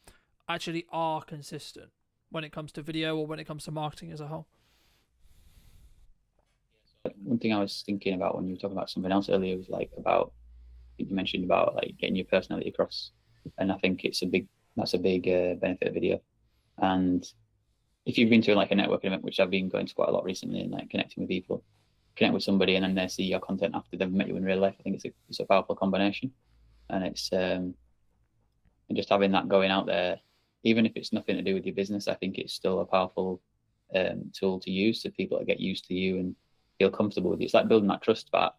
actually are consistent when it comes to video or when it comes to marketing as a whole? One thing I was thinking about when you were talking about something else earlier was like about, you mentioned about like getting your personality across, and I think that's a big benefit of video. And if you've been to like a networking event, which I've been going to quite a lot recently, and like connecting with people, connect with somebody, and then they see your content after they've met you in real life, I think it's a powerful combination. And it's and just having that going out there, even if it's nothing to do with your business, I think it's still a powerful tool to use so people get used to you and feel comfortable with you. It's like building that trust. But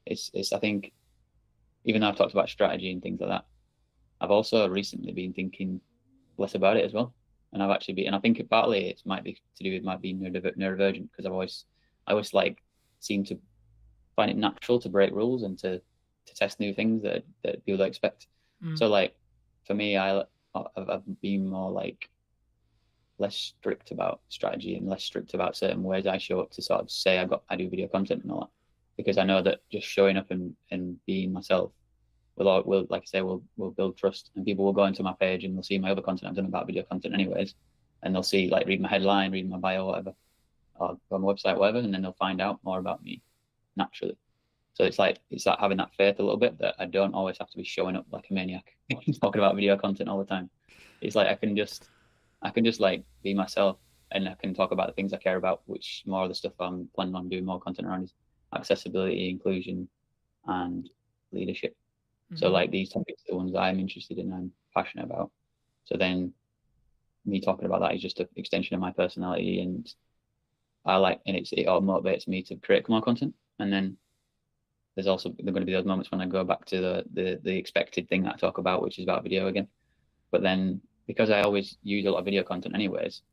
it's I think, even though I've talked about strategy and things like that, I've also recently been thinking less about it as well. And I've actually been, and I think partly it might be to do with my being neurodivergent, because I always like seem to find it natural to break rules and to test new things that people don't expect. So like for me, I've been more like less strict about strategy and less strict about certain ways I show up to sort of say I do video content and all that, because I know that just showing up and being myself will like I say, will build trust, and people will go into my page and they'll see my other content I've done about video content anyways, and they'll see, like, read my headline, read my bio, whatever, or go on my website, whatever, and then they'll find out more about me naturally. So it's like having that faith a little bit that I don't always have to be showing up like a maniac talking about video content all the time. It's like I can just like be myself, and I can talk about the things I care about, which more of the stuff I'm planning on doing more content around is accessibility, inclusion, and leadership. So like these topics are the ones I'm interested in, I'm passionate about. So then me talking about that is just an extension of my personality, and it all motivates me to create more content. And then there's also going to be those moments when I go back to the expected thing that I talk about, which is about video again. But then because I always use a lot of video content anyways,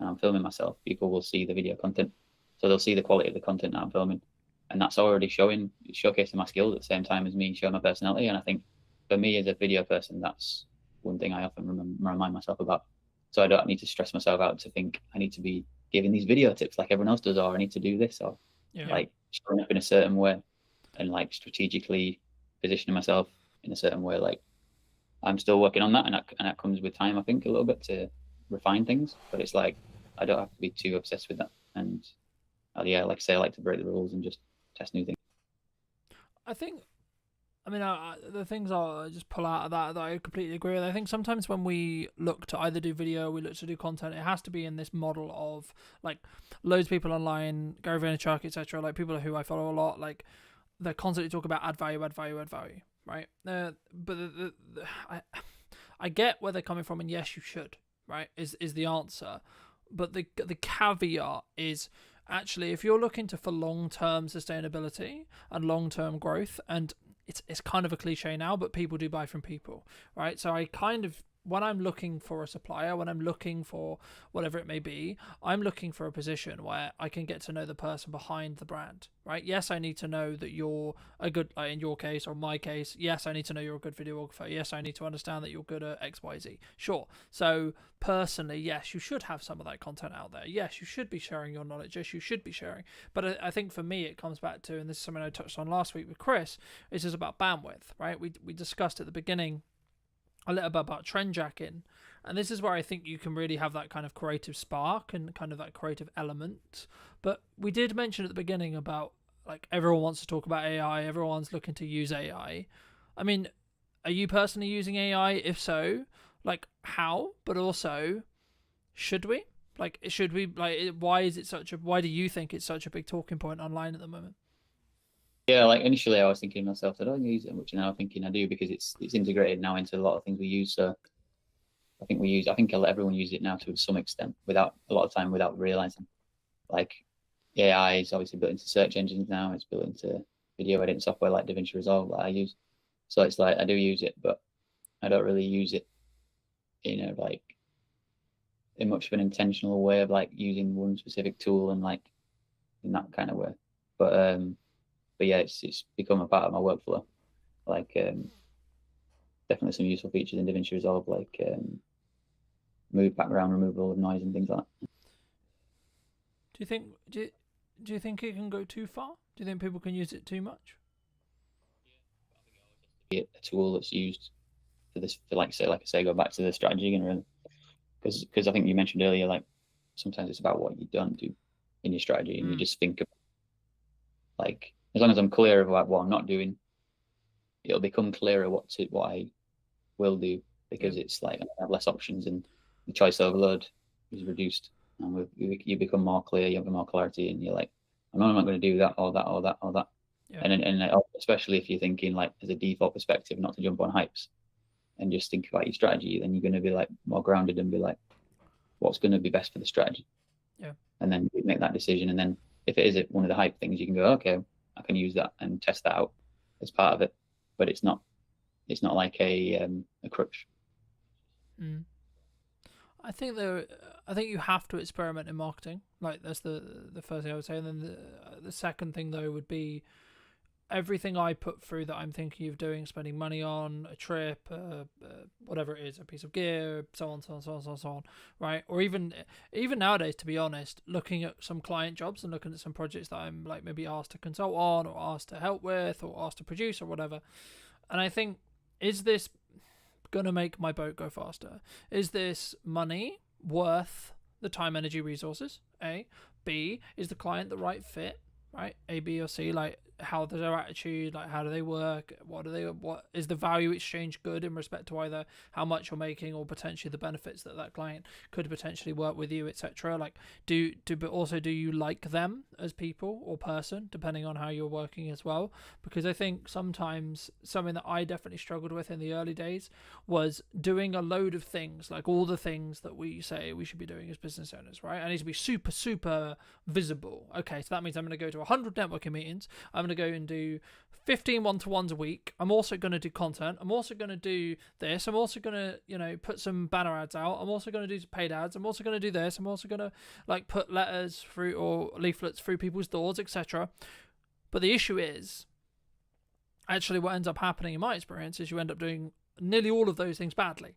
and I'm filming myself, people will see the video content. So they'll see the quality of the content that I'm filming. And that's already showcasing my skills at the same time as me showing my personality. And I think for me as a video person, that's one thing I often remind myself about. So I don't need to stress myself out to think I need to be giving these video tips like everyone else does, or I need to do this, or like showing up in a certain way and like strategically positioning myself in a certain way. Like I'm still working on that, and that comes with time, I think, a little bit to refine things. But it's like I don't have to be too obsessed with that. And like I say, I like to break the rules and just test new things. I think, I mean, the things I'll just pull out of that I completely agree with. I think sometimes when we look to either do video, we look to do content, it has to be in this model of like loads of people online, Gary Vaynerchuk, etc. Like people who I follow a lot, like they constantly talk about add value, right? But I get where they're coming from, and yes, you should, right? Is the answer, but the caveat is, actually, if you're looking for long-term sustainability and long-term growth, and it's kind of a cliche now, but people do buy from people, right? So I kind of, when I'm looking for a supplier, when I'm looking for whatever it may be, I'm looking for a position where I can get to know the person behind the brand, right? Yes, I need to know that you're a good, in your case or my case, yes, I need to know you're a good videographer. Yes, I need to understand that you're good at X, Y, Z. Sure. So personally, yes, you should have some of that content out there. Yes, you should be sharing your knowledge. Yes, you should be sharing. But I think for me, it comes back to, and this is something I touched on last week with Chris, it's just about bandwidth, right? We discussed at the beginning a little bit about trend jacking, and this is where I think you can really have that kind of creative spark and kind of that creative element. But we did mention at the beginning about like everyone wants to talk about AI, everyone's looking to use AI. I mean, are you personally using AI? If so, like how? But also, should we? Like, should we? Like, why do you think it's such a big talking point online at the moment? Yeah, like initially I was thinking to myself, I don't use it much, and now I'm thinking I do, because it's integrated now into a lot of things we use. So I think everyone uses it now to some extent, without a lot of time, without realizing. Like AI is obviously built into search engines now. It's built into video editing software like DaVinci Resolve that I use. So it's like I do use it, but I don't really use it in much of an intentional way of like using one specific tool and like in that kind of way. But yeah, it's become a part of my workflow. Like definitely some useful features in DaVinci Resolve, like move background removal of noise and things like that. Do you think it can go too far? Do you think people can use it too much? Be a tool that's used for this, for like I say, go back to the strategy again, really, because I think you mentioned earlier, like sometimes it's about what you don't do in your strategy, and you just think of, like, as long as I'm clear of what I'm not doing, it'll become clearer what I will do, because it's like I have less options and the choice overload is reduced, and you become more clear, you have more clarity, and you're like, I'm not going to do that or that or that or that. Yeah. And especially if you're thinking like as a default perspective, not to jump on hypes and just think about your strategy, then you're going to be like more grounded and be like, what's going to be best for the strategy? Yeah. And then you make that decision. And then if it is one of the hype things, you can go, okay, I can use that and test that out as part of it. But it's not like a crutch. Mm. I think you have to experiment in marketing. Like that's the first thing I would say, and then the second thing though would be everything I put through that I'm thinking of doing, spending money on a trip, whatever it is, a piece of gear, so on, right? Or even nowadays, to be honest, looking at some client jobs and looking at some projects that I'm like maybe asked to consult on or asked to help with or asked to produce or whatever, and I think, is this going to make my boat go faster? Is this money worth the time, energy, resources? A. B, is the client the right fit? Right? A, B, or C, like how does their attitude, like how do they work, what is the value exchange good in respect to either how much you're making or potentially the benefits that client could potentially work with you, etc. Like but also do you like them as people or person, depending on how you're working as well? Because I think sometimes something that I definitely struggled with in the early days was doing a load of things, like all the things that we say we should be doing as business owners, right? I need to be super visible. Okay, so that means I'm going to go to 100 networking meetings, I'm going to go and do 15 one-to-ones a week, I'm also going to do content, I'm also going to do this, I'm also going to put some banner ads out, I'm also going to do paid ads, I'm also going to do this, I'm also going to like put letters through or leaflets through people's doors, etc. But the issue is actually what ends up happening in my experience is you end up doing nearly all of those things badly.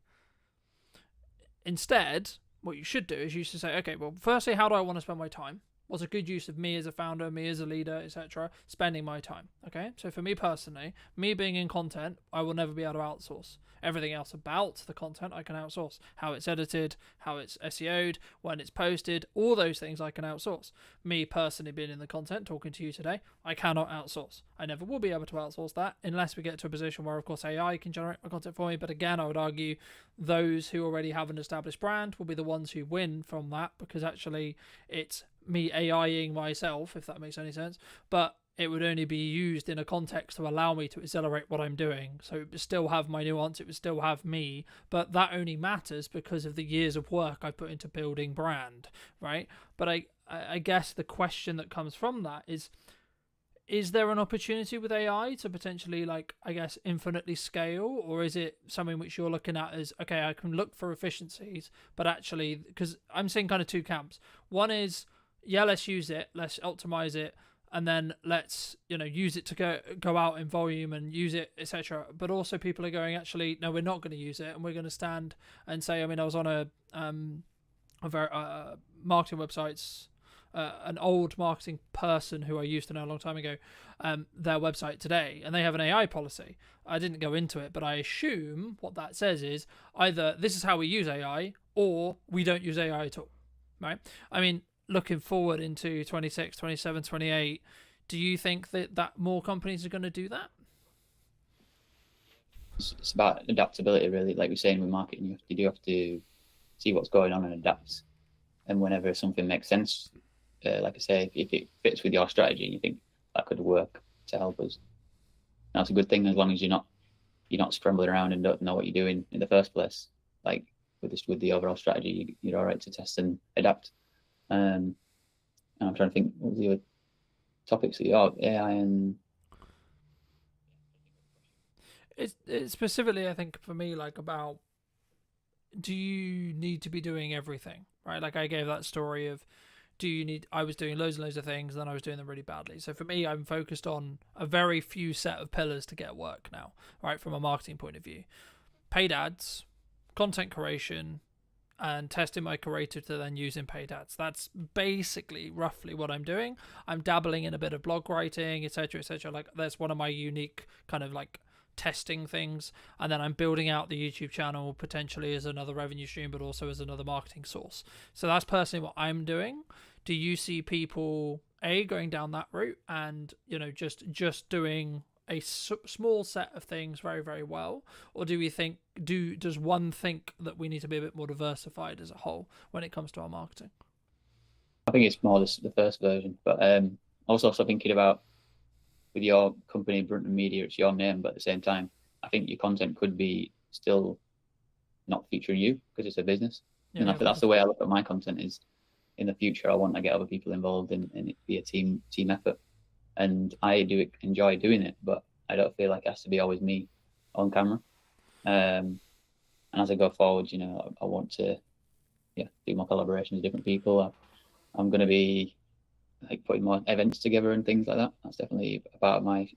Instead, what you should do is you should say, okay, well, firstly, how do I want to spend my time? What's a good use of me as a founder, me as a leader, etc., spending my time? Okay, so for me personally, me being in content, I will never be able to outsource. Everything else about the content I can outsource. How it's edited, how it's SEO'd, when it's posted, all those things I can outsource. Me personally being in the content, talking to you today, I cannot outsource. I never will be able to outsource that unless we get to a position where, of course, AI can generate my content for me. But again, I would argue those who already have an established brand will be the ones who win from that, because actually it's me AIing myself, if that makes any sense, but it would only be used in a context to allow me to accelerate what I'm doing. So it would still have my nuance, it would still have me, but that only matters because of the years of work I put into building brand, right? But I guess the question that comes from that is there an opportunity with AI to potentially, like, I guess, infinitely scale? Or is it something which you're looking at as, okay, I can look for efficiencies, but actually, because I'm seeing kind of two camps. One is, yeah, let's use it, let's optimize it, and then let's use it to go out in volume and use it, etc. But also people are going, actually, no, we're not going to use it, and we're going to stand and say, I mean, I was on a very marketing websites, an old marketing person who I used to know a long time ago, their website today, and they have an AI policy. I didn't go into it, but I assume what that says is either this is how we use AI or we don't use AI at all, right? I mean, looking forward into 26, 27, 28, do you think that more companies are going to do that? It's about adaptability, really. Like we're saying with marketing, you do have to see what's going on and adapt. And whenever something makes sense, like I say, if it fits with your strategy and you think that could work to help us, that's a good thing, as long as you're not scrambling around and don't know what you're doing in the first place. Like with the overall strategy, you're all right to test and adapt. And I'm trying to think, what was the other topics that AI and it's specifically, I think for me, like, about, do you need to be doing everything, right? Like I gave that story of, I was doing loads and loads of things and then I was doing them really badly. So for me, I'm focused on a very few set of pillars to get work now, right? From a marketing point of view, paid ads, content creation, and testing my creative to then use in paid ads. That's basically roughly what I'm doing. I'm dabbling in a bit of blog writing, etc., etc. Like that's one of my unique kind of like testing things, and then I'm building out the YouTube channel potentially as another revenue stream, but also as another marketing source. So that's personally what I'm doing. Do you see people going down that route and just doing a small set of things very, very well, or do we think does one think that we need to be a bit more diversified as a whole when it comes to our marketing? I think it's more the first version, but also thinking about with your company, Brunton Media, it's your name, but at the same time, I think your content could be still not featuring you because it's a business. Yeah, and that's the way I look at my content is in the future, I want to get other people involved and it be a team effort. And I do enjoy doing it, but I don't feel like it has to be always me on camera. And as I go forward, I want to do more collaborations with different people. I'm going to be like putting more events together and things like that. That's definitely a part of my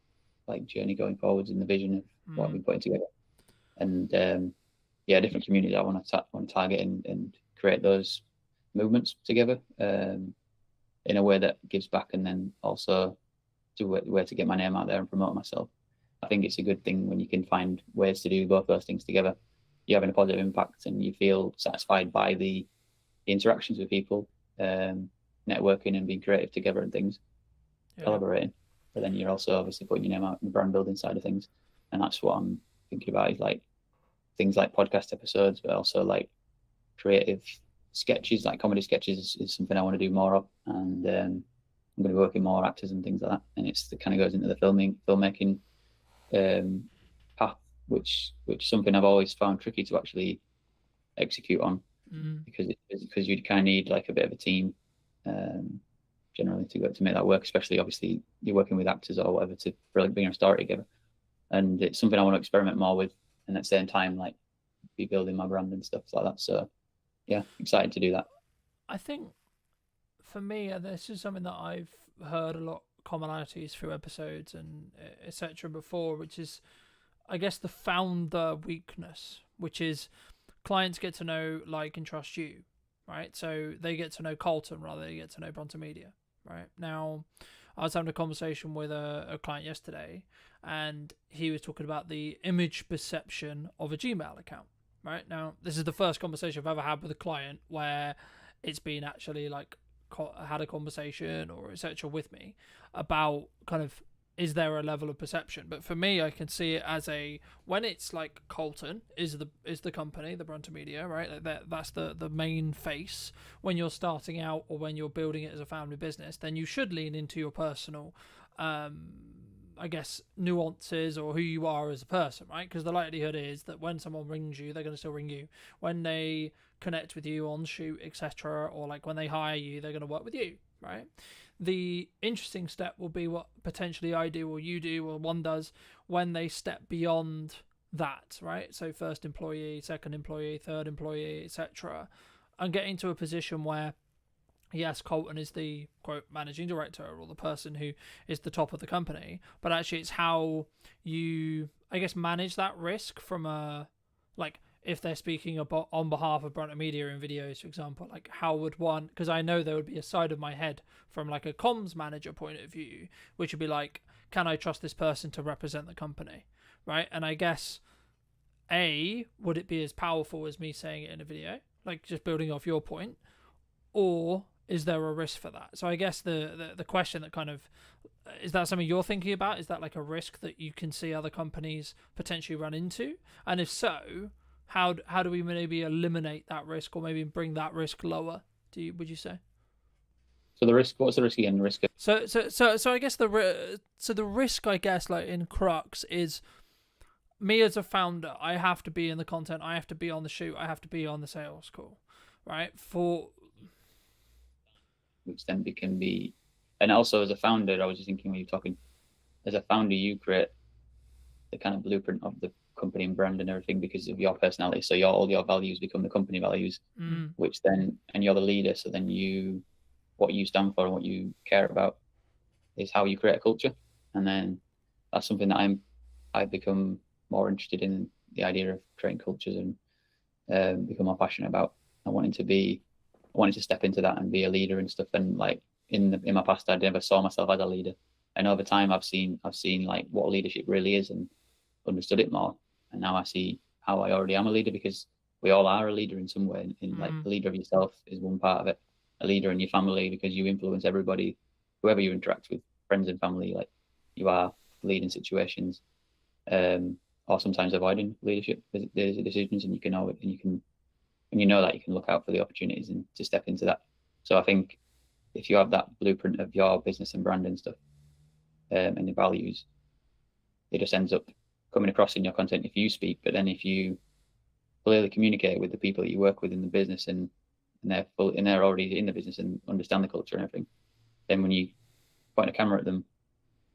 journey going forwards in the vision of what I've been putting together. And different communities I want to target and create those movements together in a way that gives back, and then also do a way to get my name out there and promote myself. I think it's a good thing when you can find ways to do both those things together. You're having a positive impact and you feel satisfied by the interactions with people, networking and being creative together and things, collaborating. But then you're also obviously putting your name out in the brand building side of things. And that's what I'm thinking about, is like things like podcast episodes, but also like creative sketches, like comedy sketches is something I want to do more of. And I'm going to be working more actors and things like that. And it kind of goes into the filmmaking path, which something I've always found tricky to actually execute on, because you kind of need like a bit of a team generally to make that work, especially obviously you're working with actors or whatever to really bring a story together. And it's something I want to experiment more with, and at the same time like be building my brand and stuff like that. So yeah, excited to do that. I think for me, this is something that I've heard a lot commonalities through episodes and etc. before, which is, I guess, the founder weakness, which is clients get to know, like, and trust you, right? So they get to know Colton rather than they get to know Brunton Media, right? Now, I was having a conversation with a client yesterday, and he was talking about the image perception of a Gmail account, right? Now, this is the first conversation I've ever had with a client where it's been actually like had a conversation or etc. with me about kind of, is there a level of perception? But for me, I can see it as when it's like Colton is the company, the Brunton Media, right? Like that's the main face. When you're starting out or when you're building it as a family business, then you should lean into your personal I guess nuances or who you are as a person, right? Because the likelihood is that when someone rings you, they're going to still ring you. When they connect with you on shoot, etc., or like when they hire you, they're going to work with you, right? The interesting step will be what potentially I do or you do or one does when they step beyond that, right? So first employee, second employee, third employee, etc., and getting to a position where, yes, Colton is the, quote, managing director or the person who is the top of the company, but actually it's how you, I guess, manage that risk from like, if they're speaking about on behalf of Brunton Media in videos, for example, like how would one, because I know there would be a side of my head from like a comms manager point of view, which would be like, can I trust this person to represent the company, right? And I guess, would it be as powerful as me saying it in a video, like just building off your point, or is there a risk for that? So I guess the question that kind of, is that something you're thinking about? Is that like a risk that you can see other companies potentially run into? And if so, how do we maybe eliminate that risk or maybe bring that risk lower? Would you say? So the risk, what's the risk again? The risk of... So I guess the risk, I guess, like in crux is me as a founder. I have to be in the content. I have to be on the shoot. I have to be on the sales call, right? Which then can be, and also as a founder, I was just thinking when you're talking, as a founder, you create the kind of blueprint of the company and brand and everything because of your personality. So all your values become the company values, which then, and you're the leader. So then what you stand for and what you care about is how you create a culture. And then that's something that I've become more interested in, the idea of creating cultures and become more passionate about. I wanted to step into that and be a leader and stuff. And like in my past, I never saw myself as a leader. And over time, I've seen like what leadership really is and understood it more. And now I see how I already am a leader, because we all are a leader in some way. Like a leader of yourself is one part of it. A leader in your family, because you influence everybody, whoever you interact with, friends and family. Like you are leading situations, or sometimes avoiding leadership decisions, and you know that you can look out for the opportunities and to step into that. So I think if you have that blueprint of your business and brand and stuff, and the values, it just ends up coming across in your content if you speak. But then if you clearly communicate with the people that you work with in the business, and they're already in the business and understand the culture and everything, then when you point a camera at them,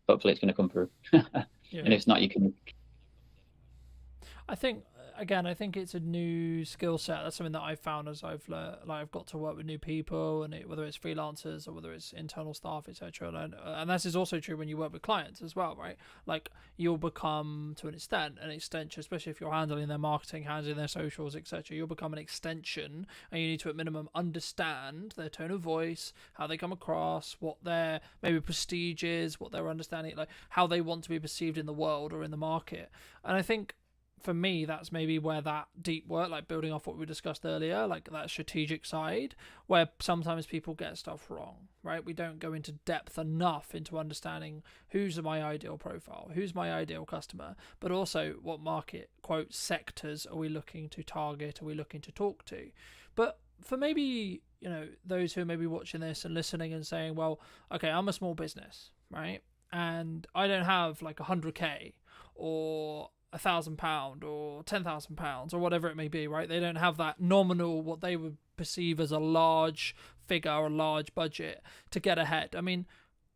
hopefully it's going to come through. And if not, you can. I think it's a new skill set. That's something that I've found as I've got to work with new people, and whether it's freelancers or whether it's internal staff, etc. And this is also true when you work with clients as well, right? Like you'll become, to an extension, especially if you're handling their marketing, handling their socials, etc. You'll become an extension, and you need to at minimum understand their tone of voice, how they come across, what their maybe prestige is, what their understanding, like how they want to be perceived in the world or in the market. And I think, for me, that's maybe where that deep work, like building off what we discussed earlier, like that strategic side, where sometimes people get stuff wrong, right? We don't go into depth enough into understanding who's my ideal profile, who's my ideal customer, but also what market, quote, sectors are we looking to target, are we looking to talk to? But for maybe, those who are maybe watching this and listening and saying, well, okay, I'm a small business, right? And I don't have like 100K or £1,000 or £10,000 or whatever it may be, right? They don't have that nominal, what they would perceive as a large figure or a large budget to get ahead. I mean,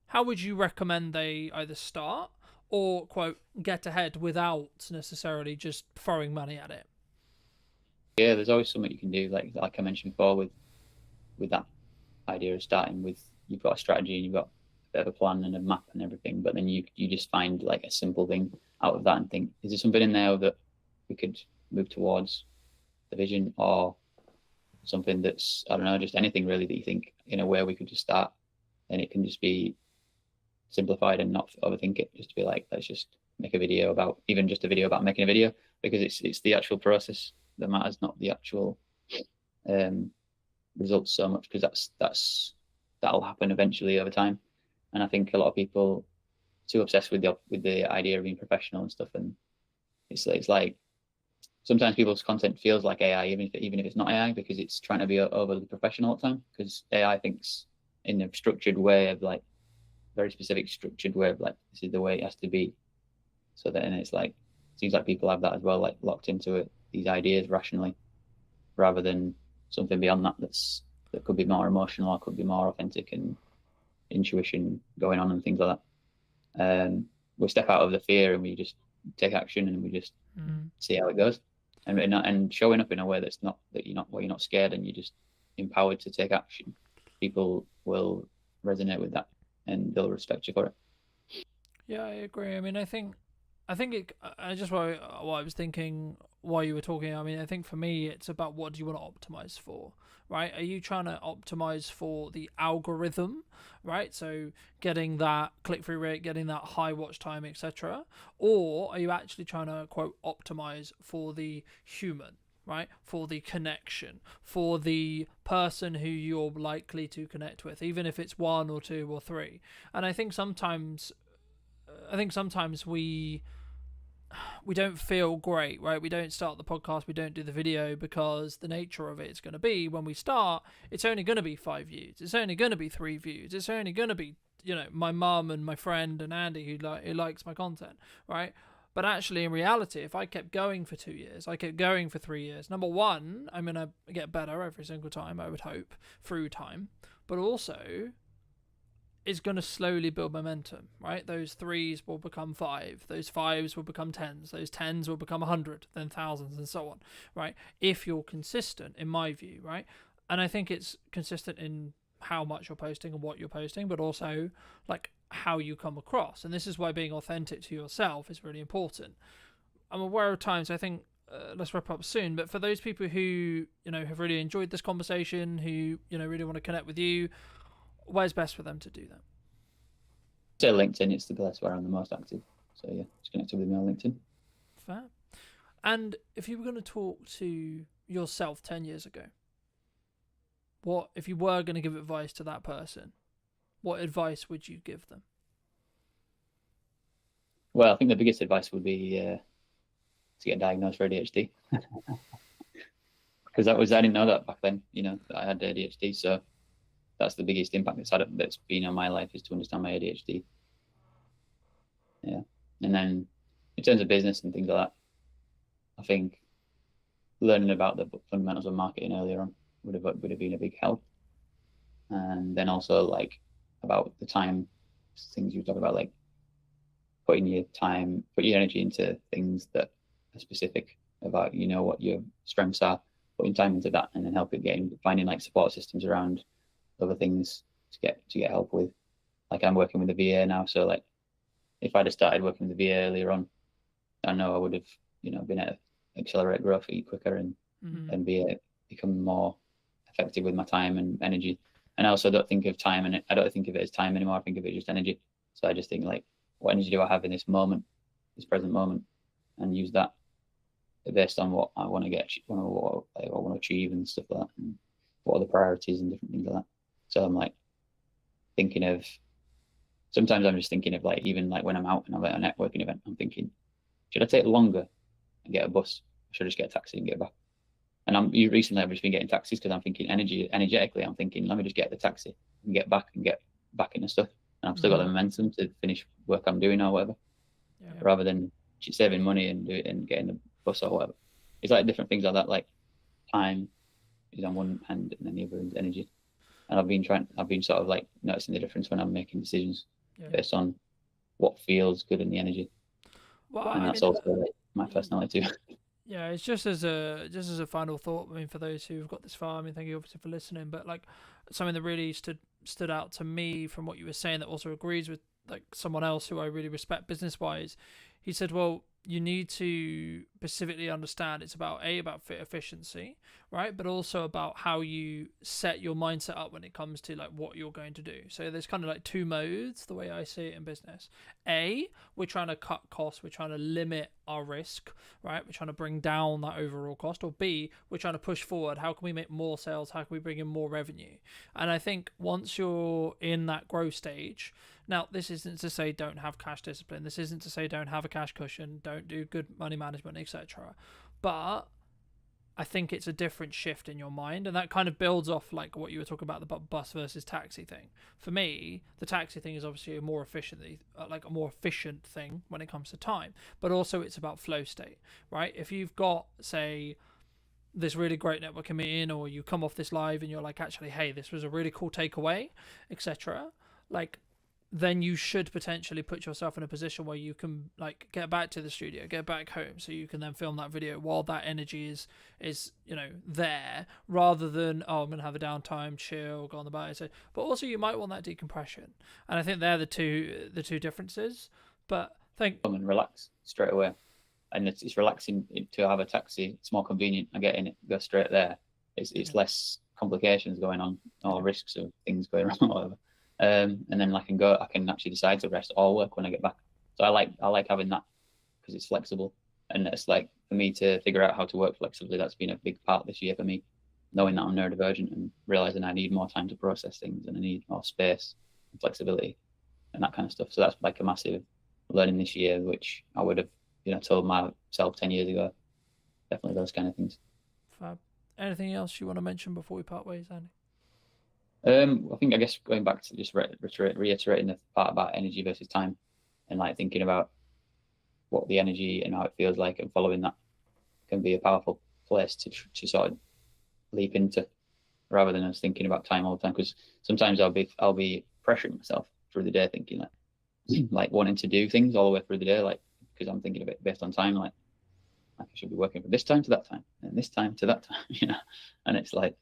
how would you recommend they either start or, quote, get ahead without necessarily just throwing money at it? Yeah, there's always something you can do, like I mentioned before, with that idea of starting with, you've got a strategy and you've got a bit of a plan and a map and everything, but then you just find like a simple thing out of that and think, is there something in there that we could move towards the vision, or something that's, I don't know, just anything really that you think in a way we could just start, and it can just be simplified and not overthink it, just to be like, let's just make a video about, even just a video about making a video, because it's the actual process that matters, not the actual results so much, because that'll happen eventually over time. And I think a lot of people too obsessed with the idea of being professional and stuff, and it's like sometimes people's content feels like AI, even if it's not AI, because it's trying to be overly professional all the time, because AI thinks in a structured way of like, very specific structured way of like, this is the way it has to be. So then it's like, it seems like people have that as well, like locked into it, these ideas rationally, rather than something beyond that could be more emotional, or could be more authentic and intuition going on and things like that. We step out of the fear and we just take action, and we just see how it goes, and showing up in a way that's not you're not scared, and you're just empowered to take action. People will resonate with that, and they'll respect you for it. Yeah, I agree. I mean, I think what I was thinking while you were talking, I mean, I think for me, it's about what do you want to optimize for, right? Are you trying to optimize for the algorithm, right? So getting that click-through rate, getting that high watch time, etc. Or are you actually trying to, quote, optimize for the human, right? For the connection, for the person who you're likely to connect with, even if it's one or two or three. And I think sometimes we don't feel great, right? We don't start the podcast, we don't do the video, because the nature of it is going to be, when we start, it's only going to be 5 views, it's only going to be 3 views, it's only going to be, my mum and my friend and Andy who likes my content, right? But actually, in reality, if I kept going for 2 years, I kept going for 3 years, number one, I'm going to get better every single time, I would hope, through time, but also is going to slowly build momentum, right? Those 3s will become 5, those 5s will become 10s, those 10s will become 100, then thousands, and so on, right? If you're consistent, in my view, right? And I think it's consistent in how much you're posting and what you're posting, but also like how you come across. And this is why being authentic to yourself is really important. I'm aware of times, I think let's wrap up soon. But for those people who have really enjoyed this conversation, who really want to connect with you, where's best for them to do that? So LinkedIn, it's the place where I'm the most active. So yeah, just connect with me on LinkedIn. Fair. And if you were going to talk to yourself 10 years ago, if you were going to give advice to that person, what advice would you give them? Well, I think the biggest advice would be to get diagnosed for ADHD. Because I didn't know that back then, that I had ADHD. So that's the biggest impact that's been on my life, is to understand my ADHD. Yeah. And then in terms of business and things like that, I think learning about the fundamentals of marketing earlier on would have been a big help. And then also like about the time things you talk about, like put your energy into things that are specific about what your strengths are, putting time into that, and then finding like support systems around other things to get help with. Like I'm working with the VA now, so like if I'd have started working with the VA earlier on, I know I would have been able to accelerate growth, eat quicker, and become more effective with my time and energy. And I also don't think of time, and I don't think of it as time anymore. I think of it just energy. So I just think like, what energy do I have in this moment, this present moment, and use that based on what I want to get, what I want to achieve and stuff like that, and what are the priorities and different things like that. So I'm like sometimes I'm just thinking of like, even like when I'm out and I'm at a networking event, I'm thinking, should I take longer and get a bus? Or should I just get a taxi and get back? And recently I've just been getting taxis because I'm thinking energetically, I'm thinking, let me just get the taxi and get back into stuff. And I've still got the momentum to finish work I'm doing or whatever, rather than saving money and do it and getting the bus or whatever. It's like different things like that. Like time is on one hand, and then the other is energy. And I've been sort of like noticing the difference when I'm making decisions based on what feels good in the energy. Well, and that's also like my personality too. Yeah, it's just as a final thought. I mean, for those who've got this far, I mean, thank you obviously for listening. But like something that really stood out to me from what you were saying, that also agrees with like someone else who I really respect business wise. He said, well, you need to specifically understand it's about fit efficiency, right? But also about how you set your mindset up when it comes to like what you're going to do. So there's kind of like two modes, the way I see it in business. We're trying to cut costs, we're trying to limit our risk, right? We're trying to bring down that overall cost. Or B, we're trying to push forward. How can we make more sales? How can we bring in more revenue? And I think once you're in that growth stage, now this isn't to say don't have cash discipline. This isn't to say don't have a cash cushion, don't do good money management, etc. But I think it's a different shift in your mind, and that kind of builds off like what you were talking about, the bus versus taxi thing. For me, the taxi thing is obviously a more efficient thing when it comes to time, but also it's about flow state, right? If you've got, say, this really great networking meeting, or you come off this live and you're like, actually, hey, this was a really cool takeaway, etc. Like, then you should potentially put yourself in a position where you can like get back to the studio, get back home, so you can then film that video while that energy is there, rather than I'm gonna have a downtime, chill, go on the bike. But also you might want that decompression, and I think they're the two differences. But come and relax straight away, and it's relaxing to have a taxi. It's more convenient. I get in it, go straight there. It's less complications going on, or risks of things going wrong or whatever. And then I can actually decide to rest or work when I get back. So I like having that because it's flexible, and it's like for me to figure out how to work flexibly. That's been a big part this year for me, knowing that I'm neurodivergent and realizing I need more time to process things and I need more space and flexibility and that kind of stuff. So that's like a massive learning this year, which I would have told myself 10 years ago. Definitely those kind of things. Fab. Anything else you want to mention before we part ways, Andy? I guess going back to just reiterating the part about energy versus time, and like thinking about what the energy and how it feels like, and following that can be a powerful place to sort of leap into, rather than us thinking about time all the time. Because sometimes I'll be pressuring myself through the day, thinking like wanting to do things all the way through the day, like because I'm thinking of it based on time, like I should be working from this time to that time and this time to that time, and it's like.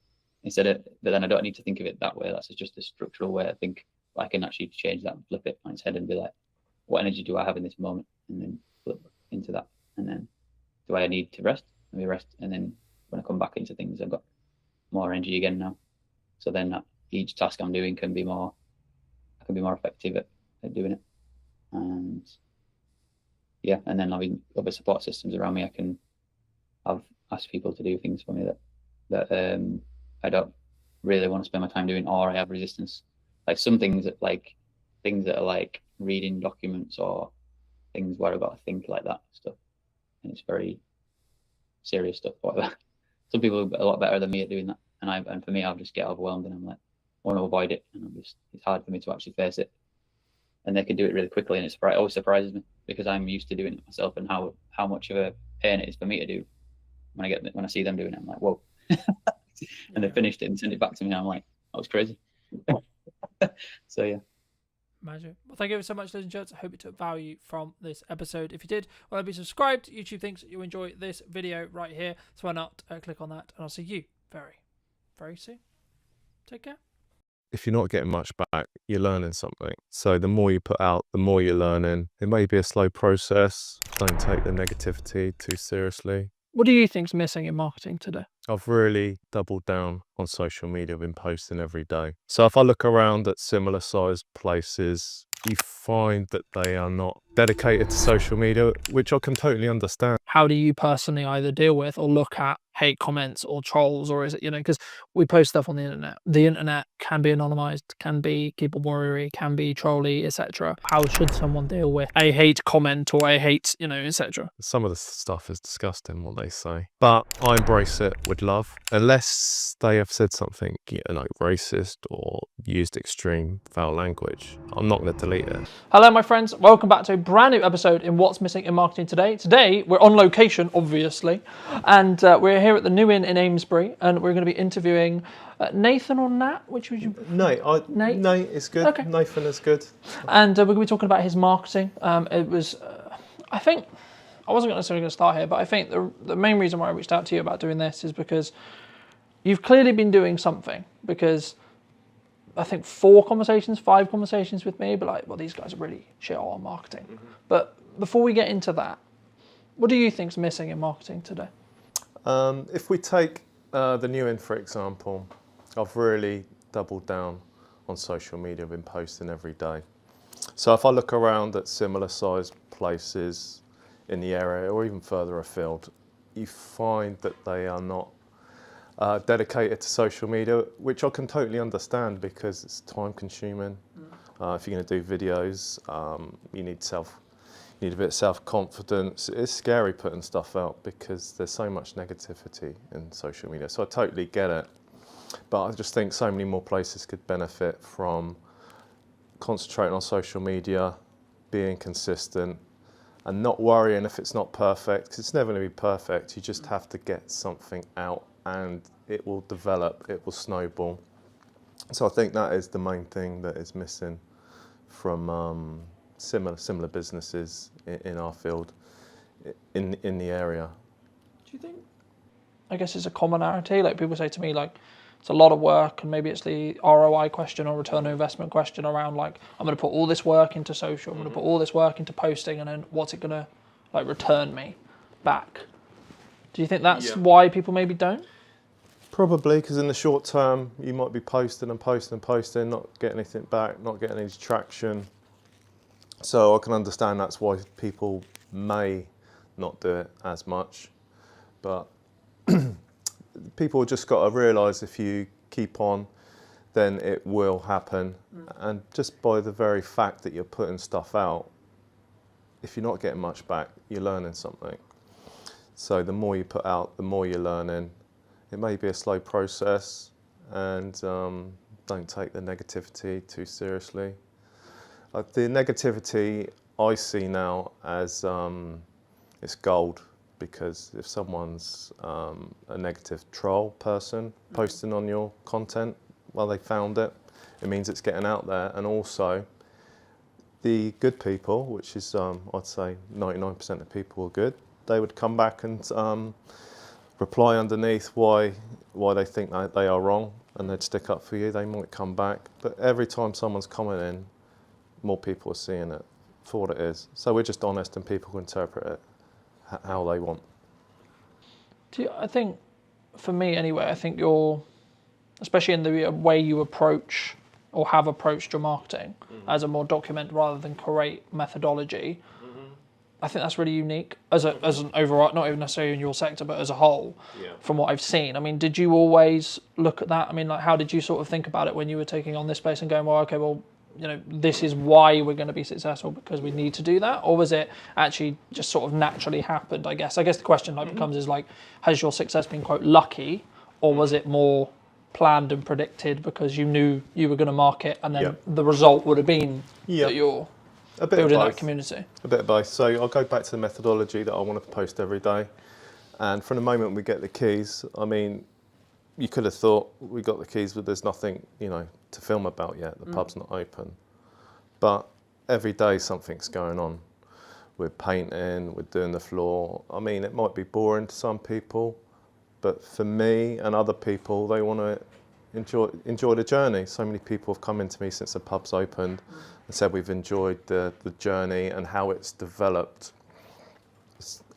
But then I don't need to think of it that way. That's just a structural way I think. I can actually change that and flip it on its head and be like, what energy do I have in this moment? And then flip into that. And then do I need to rest? maybe rest, and then when I come back into things, I've got more energy again now. So then each task I'm doing I can be more effective at doing it. And yeah, and then having other support systems around me, I can ask people to do things for me that I don't really want to spend my time doing, or I have resistance. Like some things that are like reading documents or things where I've got to think like that stuff, and it's very serious stuff. Whatever. Some people are a lot better than me at doing that, and for me, I'll just get overwhelmed, and I'm like, I want to avoid it, and it's hard for me to actually face it. And they can do it really quickly, and it always surprises me because I'm used to doing it myself, and how much of a pain it is for me to do. When I see them doing it, I'm like, whoa. And they finished it and sent it back to me, and I'm like, that was crazy. So yeah. Magic. Well, thank you so much, ladies and gents. I hope you took value from this episode. If you did, well, be subscribed. YouTube thinks that you enjoy this video right here, so why not click on that, and I'll see you very, very soon. Take care. If you're not getting much back, you're learning something. So the more you put out, the more you're learning. It may be a slow process. Don't take the negativity too seriously. What do you think's missing in marketing today? I've really doubled down on social media. I've been posting every day. So if I look around at similar sized places, you find that they are not dedicated to social media, which I can totally understand. How do you personally either deal with or look at hate comments or trolls, or is it, because we post stuff on the internet. The internet can be anonymized, can be keyboard warrior, can be trolly, etc. How should someone deal with a hate comment or a hate, etc.? Some of the stuff is disgusting, what they say. But I embrace it with love. Unless they have said something like racist or used extreme foul language, I'm not going to delete it. Hello, my friends. Welcome back to a brand new episode in What's Missing in Marketing Today. Today, we're on location, obviously, and we're here at the New Inn in Amesbury, and we're going to be interviewing Nathan or Nat, which would you... Nate is good. Okay. Nathan is good. And we're going to be talking about his marketing. It was, I think, I wasn't necessarily going to start here, but I think the main reason why I reached out to you about doing this is because you've clearly been doing something, because I think 5 conversations with me, but like, well, these guys are really shit on marketing. Mm-hmm. But before we get into that, what do you think's missing in marketing today? If we take the New Inn, for example, I've really doubled down on social media. I've been posting every day. So if I look around at similar sized places in the area or even further afield, you find that they are not dedicated to social media, which I can totally understand because it's time consuming. If you're going to do videos, you need a bit of self-confidence. It's scary putting stuff out because there's so much negativity in social media. So I totally get it. But I just think so many more places could benefit from concentrating on social media, being consistent, and not worrying if it's not perfect, because it's never going to be perfect. You just have to get something out and it will develop, it will snowball. So I think that is the main thing that is missing from similar businesses in our field, in the area. Do you think, I guess it's a commonality, like people say to me, like, it's a lot of work, and maybe it's the ROI question or return on investment question around, like, I'm going to put all this work into social, I'm going to put all this work into posting, and then what's it going to like return me back? Do you think that's why people maybe don't? Probably, because in the short term, you might be posting and posting and posting, not getting anything back, not getting any traction. So I can understand that's why people may not do it as much. But people just got to realise if you keep on, then it will happen. And just by the very fact that you're putting stuff out, if you're not getting much back, you're learning something. So the more you put out, the more you're learning. It may be a slow process, and don't take the negativity too seriously. The negativity I see now as it's gold, because if someone's a negative troll person posting on your content, well, they found it. It means it's getting out there. And also, the good people, which is I'd say 99% of people are good, they would come back and reply underneath why they think that they are wrong, and they'd stick up for you. They might come back, but every time someone's commenting, more people are seeing it for what it is. So we're just honest, and people can interpret it how they want. I think, for me anyway, I think you're, especially in the way you approach or have approached your marketing as a more document rather than create methodology, I think that's really unique as an overall, not even necessarily in your sector, but as a whole, from what I've seen. I mean, did you always look at that? I mean, like, how did you sort of think about it when you were taking on this space and going, well, okay, well, you know, this is why we're going to be successful because we need to do that? Or was it actually just sort of naturally happened, I guess? I guess the question becomes is like, has your success been, quote, lucky, or was it more planned and predicted because you knew you were going to market and then the result would have been that you're building that community? A bit of both. So I'll go back to the methodology that I want to post every day. And from the moment we get the keys, I mean, you could have thought we got the keys, but there's nothing, you know, to film about yet. The pub's not open. But every day something's going on. We're painting, we're doing the floor. I mean, it might be boring to some people, but for me and other people, they want to enjoy the journey. So many people have come into me since the pub's opened and said we've enjoyed the journey and how it's developed.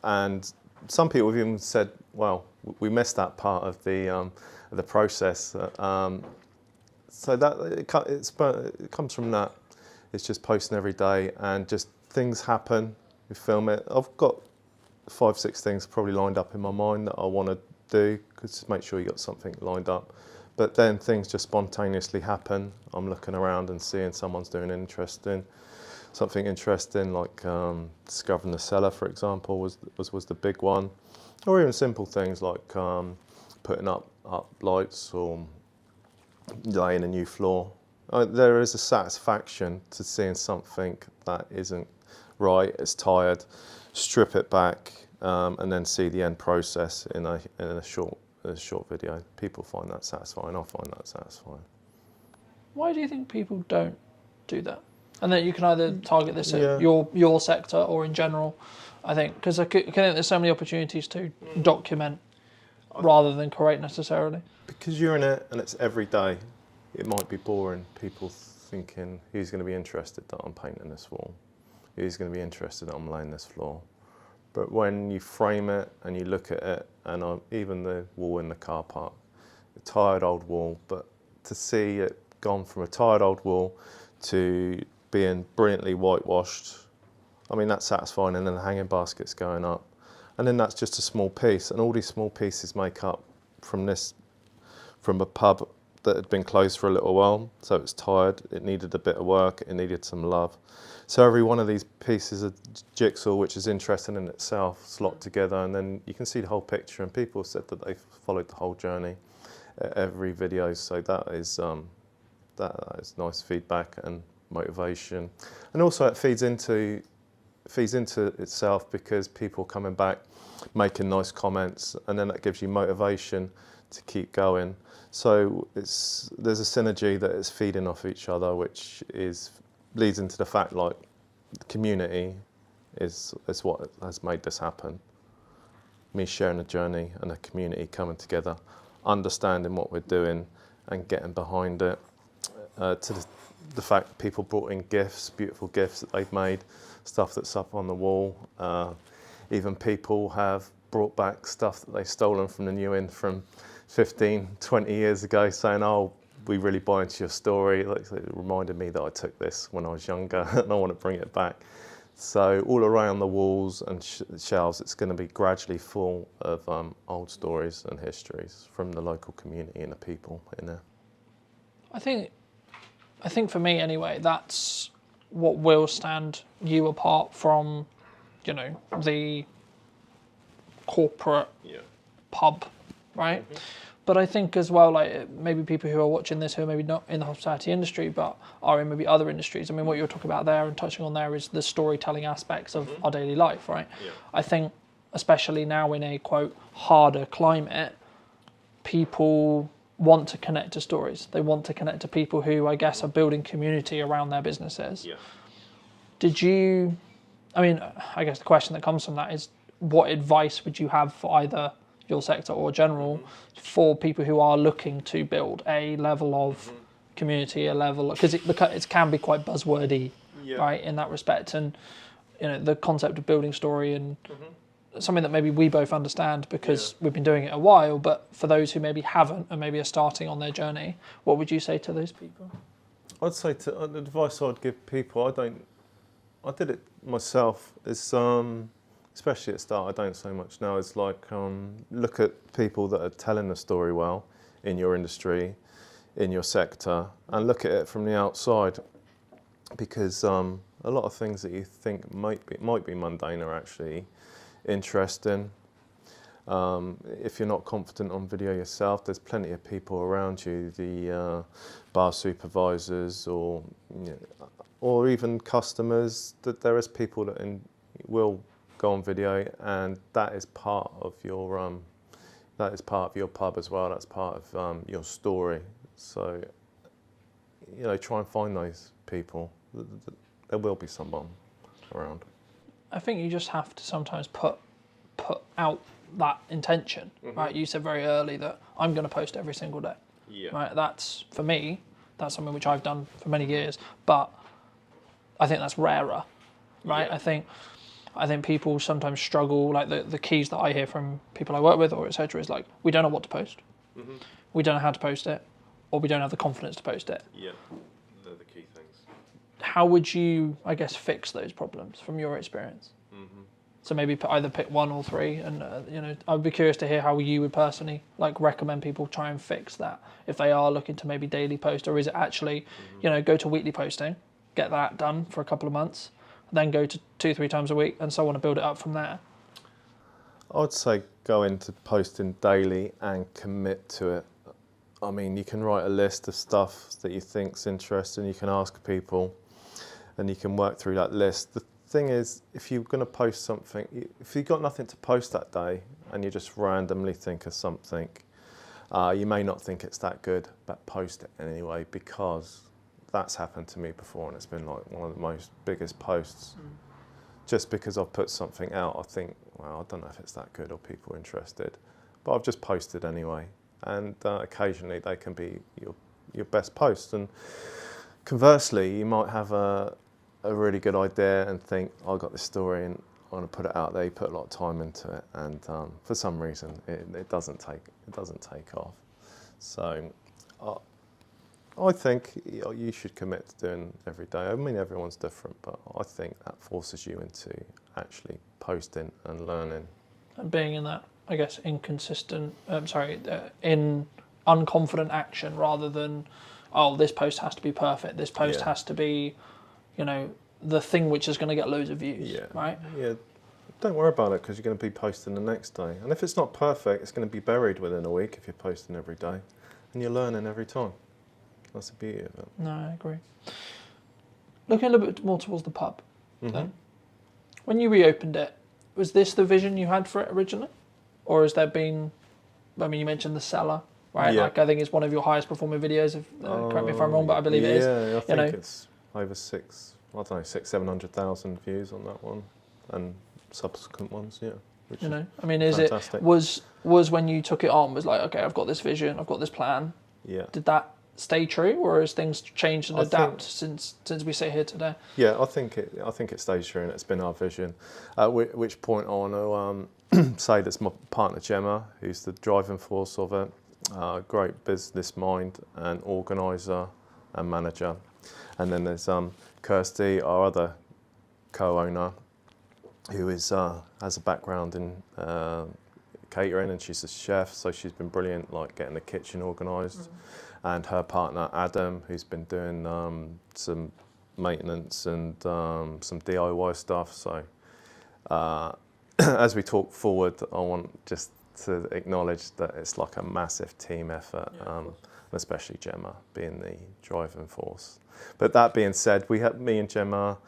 And some people have even said, well, we missed that part of the process. So that it comes from that. It's just posting every day and just things happen. We film it. I've got 5-6 things probably lined up in my mind that I want to do, because just make sure you got something lined up. But then things just spontaneously happen. I'm looking around and seeing someone's doing something interesting, like discovering the cellar, for example, was the big one, or even simple things like putting up lights or laying a new floor. There is a satisfaction to seeing something that isn't right, it's tired, strip it back, and then see the end process in a short video. People find that satisfying. I find that satisfying. Why do you think people don't do that? And then you can either target this at your sector or in general. I think because I think there's so many opportunities to document rather than create necessarily. Because you're in it and it's every day. It might be boring. People thinking, who's going to be interested that I'm painting this wall? Who's going to be interested that I'm laying this floor? But when you frame it and you look at it, and even the wall in the car park, a tired old wall, but to see it gone from a tired old wall to being brilliantly whitewashed, I mean, that's satisfying. And then the hanging basket's going up. And then that's just a small piece. And all these small pieces make up from a pub that had been closed for a little while. So it's tired, it needed a bit of work, it needed some love. So every one of these pieces of jigsaw, which is interesting in itself, slot together, and then you can see the whole picture. And people said that they've followed the whole journey at every video. So that is nice feedback and motivation. And also it feeds into itself, because people coming back, making nice comments, and then that gives you motivation to keep going. So there's a synergy that is feeding off each other, which leads into the fact, like, the community is what has made this happen. Me sharing a journey and a community coming together, understanding what we're doing and getting behind it, to the fact that people brought in gifts, beautiful gifts that they've made, stuff that's up on the wall. Even people have brought back stuff that they've stolen from the new inn from 15, 20 years ago, saying, oh, we really buy into your story. Like, it reminded me that I took this when I was younger and I want to bring it back. So all around the walls and shelves, it's going to be gradually full of old stories and histories from the local community and the people in there. I think for me anyway, that's what will stand you apart from, you know, the corporate pub, right? Mm-hmm. But I think as well, like, maybe people who are watching this who are maybe not in the hospitality industry but are in maybe other industries. I mean, what you're talking about there and touching on there is the storytelling aspects of our daily life, right? Yeah. I think especially now in a, quote, harder climate, people want to connect to stories. They want to connect to people who, I guess, are building community around their businesses. Yeah. I guess the question that comes from that is, what advice would you have for either your sector or general for people who are looking to build a level of community, a level, because it can be quite buzzwordy, right, in that respect, and you know, the concept of building story and something that maybe we both understand because we've been doing it a while, but for those who maybe haven't and maybe are starting on their journey, what would you say to those people? I'd say the advice I'd give people, I did it myself, is especially at the start, I don't so much now, it's like look at people that are telling the story well in your industry, in your sector, and look at it from the outside, because a lot of things that you think might be mundane are actually interesting. If you're not confident on video yourself, there's plenty of people around you, the bar supervisors or or even customers, that there is people that will go on video, and that is part of your pub as well. That's part of your story. So try and find those people. There will be someone around. I think you just have to sometimes put out that intention, right? You said very early that I'm going to post every single day. Yeah. Right. That's, for me, that's something which I've done for many years, but I think that's rarer, right? Yeah. I think people sometimes struggle, like the keys that I hear from people I work with or etc. is like, we don't know what to post, we don't know how to post it, or we don't have the confidence to post it. Yeah, they're the key things. How would you, I guess, fix those problems from your experience? So maybe either pick one or three, and I'd be curious to hear how you would personally recommend people try and fix that if they are looking to maybe daily post, or is it actually, go to weekly posting, get that done for a couple of months, then go to 2-3 times a week, and so on, and build it up from there? I'd say go into posting daily and commit to it. I mean, you can write a list of stuff that you think's interesting. You can ask people, and you can work through that list. The thing is, if you're going to post something, if you've got nothing to post that day and you just randomly think of something, you may not think it's that good, but post it anyway, because that's happened to me before, and it's been like one of the most biggest posts. Just because I've put something out, I think, well, I don't know if it's that good or people are interested, but I've just posted anyway. And occasionally they can be your best post. And conversely, you might have a really good idea and think, I've got this story and I want to put it out there. You put a lot of time into it, and for some reason it doesn't take off. So I think you should commit to doing every day. I mean, everyone's different, but I think that forces you into actually posting and learning. And being in that, I guess, in unconfident action, rather than, oh, this post has to be perfect. This post has to be, the thing which is going to get loads of views, right? Yeah. Don't worry about it, because you're going to be posting the next day. And if it's not perfect, it's going to be buried within a week if you're posting every day. And you're learning every time. That's the beauty of it. No, I agree. Looking a little bit more towards the pub, then. When you reopened it, was this the vision you had for it originally? Or has there been, I mean, you mentioned the cellar, right? Yeah. I think it's one of your highest performing videos, correct me if I'm wrong, but I believe it is. Yeah, I think it's over 700,000 views on that one, and subsequent ones, I mean, is fantastic. It, was when you took it on, was like, okay, I've got this vision, I've got this plan. Yeah. Did that stay true, or has things changed and adapt since we sit here today? Yeah, I think it stays true, and it's been our vision. At which point I want to say that's my partner Gemma, who's the driving force of it, great business mind and organiser and manager. And then there's Kirsty, our other co-owner, who has a background in catering, and she's a chef, so she's been brilliant, like getting the kitchen organised. And her partner Adam, who's been doing some maintenance and some DIY stuff. So as we talk forward, I want just to acknowledge that it's like a massive team effort, especially Gemma being the driving force. But that being said, we have me and Gemma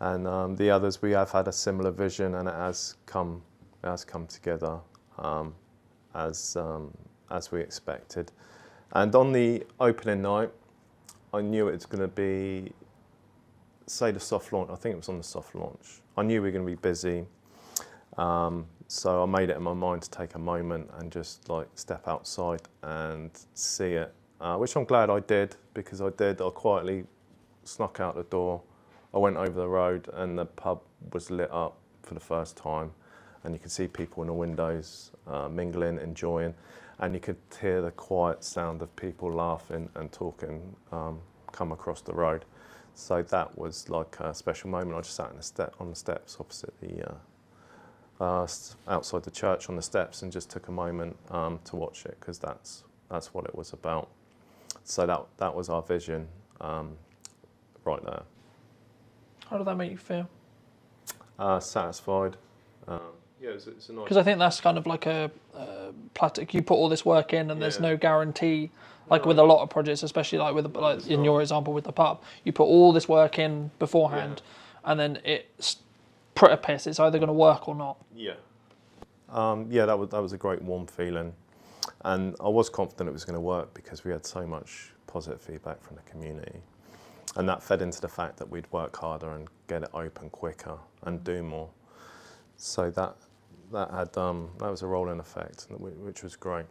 and the others. We have had a similar vision, and it has come together as we expected. And on the opening night, I knew it was going to be, say, the soft launch. I think it was on the soft launch. I knew we were going to be busy, so I made it in my mind to take a moment and just like step outside and see it, which I'm glad I did, because I quietly snuck out the door. I went over the road and the pub was lit up for the first time, and you could see people in the windows mingling, enjoying, and you could hear the quiet sound of people laughing and talking come across the road. So that was like a special moment. I just sat on the steps opposite the outside the church on the steps and just took a moment to watch it, because that's what it was about. So that was our vision right there. How did that make you feel? Satisfied. Yeah, it's a nice. Because I think that's kind of like a plastic. You put all this work in, and there's no guarantee. Like with a lot of projects, especially like with like in your example with the pub, you put all this work in beforehand, and then it's pretty piss. It's either going to work or not. Yeah. Yeah, that was a great warm feeling, and I was confident it was going to work because we had so much positive feedback from the community, and that fed into the fact that we'd work harder and get it open quicker and do more. So that was a rolling effect, which was great.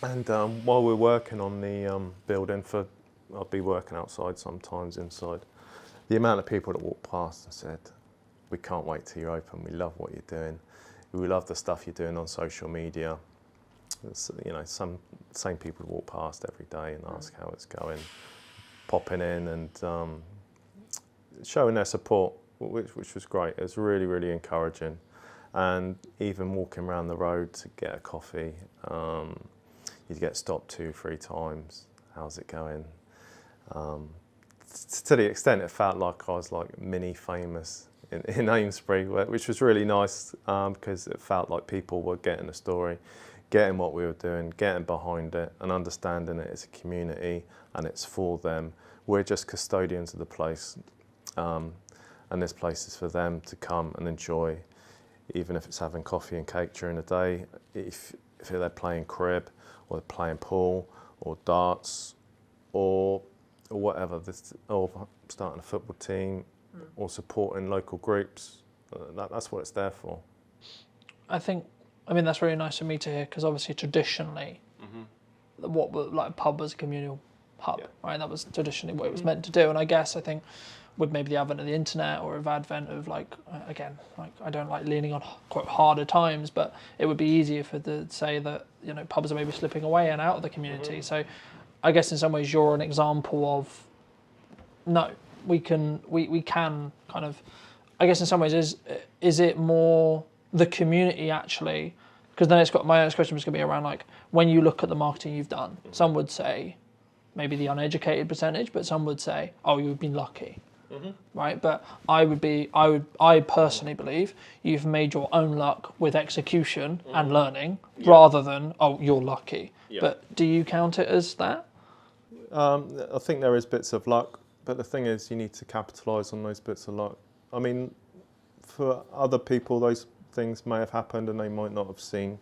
And while we're working on the building, I'll be working outside sometimes, inside. The amount of people that walked past and said, "We can't wait till you're open. We love what you're doing. We love the stuff you're doing on social media." It's, you know, same people walk past every day and ask how it's going, popping in and showing their support, which was great. It was really, really encouraging. And even walking around the road to get a coffee, you'd get stopped 2-3 times. How's it going? To the extent it felt like I was like mini famous in Amesbury, which was really nice because it felt like people were getting the story, getting what we were doing, getting behind it and understanding it as a community and it's for them. We're just custodians of the place and this place is for them to come and enjoy, even if it's having coffee and cake during the day, if they're playing crib or they're playing pool or darts or whatever, or starting a football team or supporting local groups. That's what it's there for. I mean that's really nice for me to hear, because obviously traditionally, what like a pub was a communal hub, right? That was traditionally what it was meant to do. And I think with maybe the advent of the internet or the advent of like, again, like I don't like leaning on quite harder times, but it would be easier to say that, you know, pubs are maybe slipping away and out of the community. So I guess in some ways you're an example of, no, we can kind of, I guess in some ways is it more the community actually? Because then it's got, my next question was going to be around like, when you look at the marketing you've done, some would say maybe the uneducated percentage, but some would say, oh, you've been lucky. Right, but I personally believe you've made your own luck with execution and learning rather than, oh, you're lucky. But do you count it as that? I think there is bits of luck, but the thing is you need to capitalise on those bits of luck. I mean, for other people those things may have happened and they might not have seen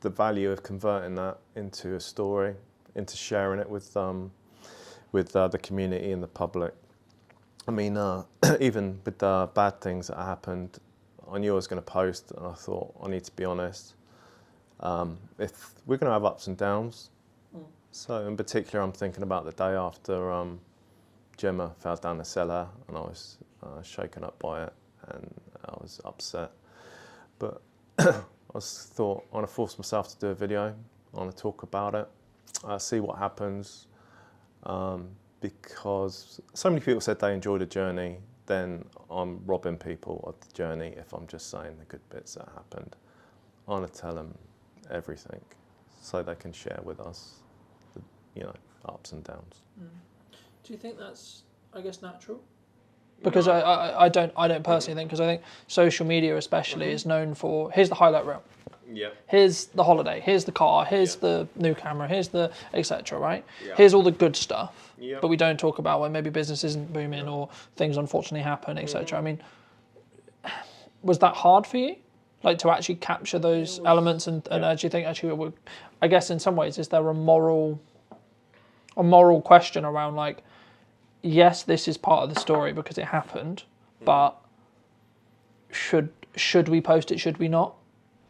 the value of converting that into a story, into sharing it with the community and the public. I mean, even with the bad things that happened, I knew I was going to post, and I thought, I need to be honest. If we're going to have ups and downs, so in particular, I'm thinking about the day after Gemma fell down the cellar, and I was shaken up by it, and I was upset. But I thought, I want to force myself to do a video. I want to talk about it, see what happens. Because so many people said they enjoyed the journey, then I'm robbing people of the journey if I'm just saying the good bits that happened. I want to tell them everything so they can share with us the, you know, ups and downs. Do you think that's, I guess, natural? Because I don't personally think, because I think social media especially is known for, here's the highlight reel. Yeah. Here's the holiday, here's the car, here's the new camera, here's the etc. Right? Yeah. Here's all the good stuff, but we don't talk about when maybe business isn't booming or things unfortunately happen, etc. I mean, was that hard for you, like to actually capture those elements and actually think I guess in some ways is there a moral question around like, yes, this is part of the story because it happened, but should we post it? Should we not?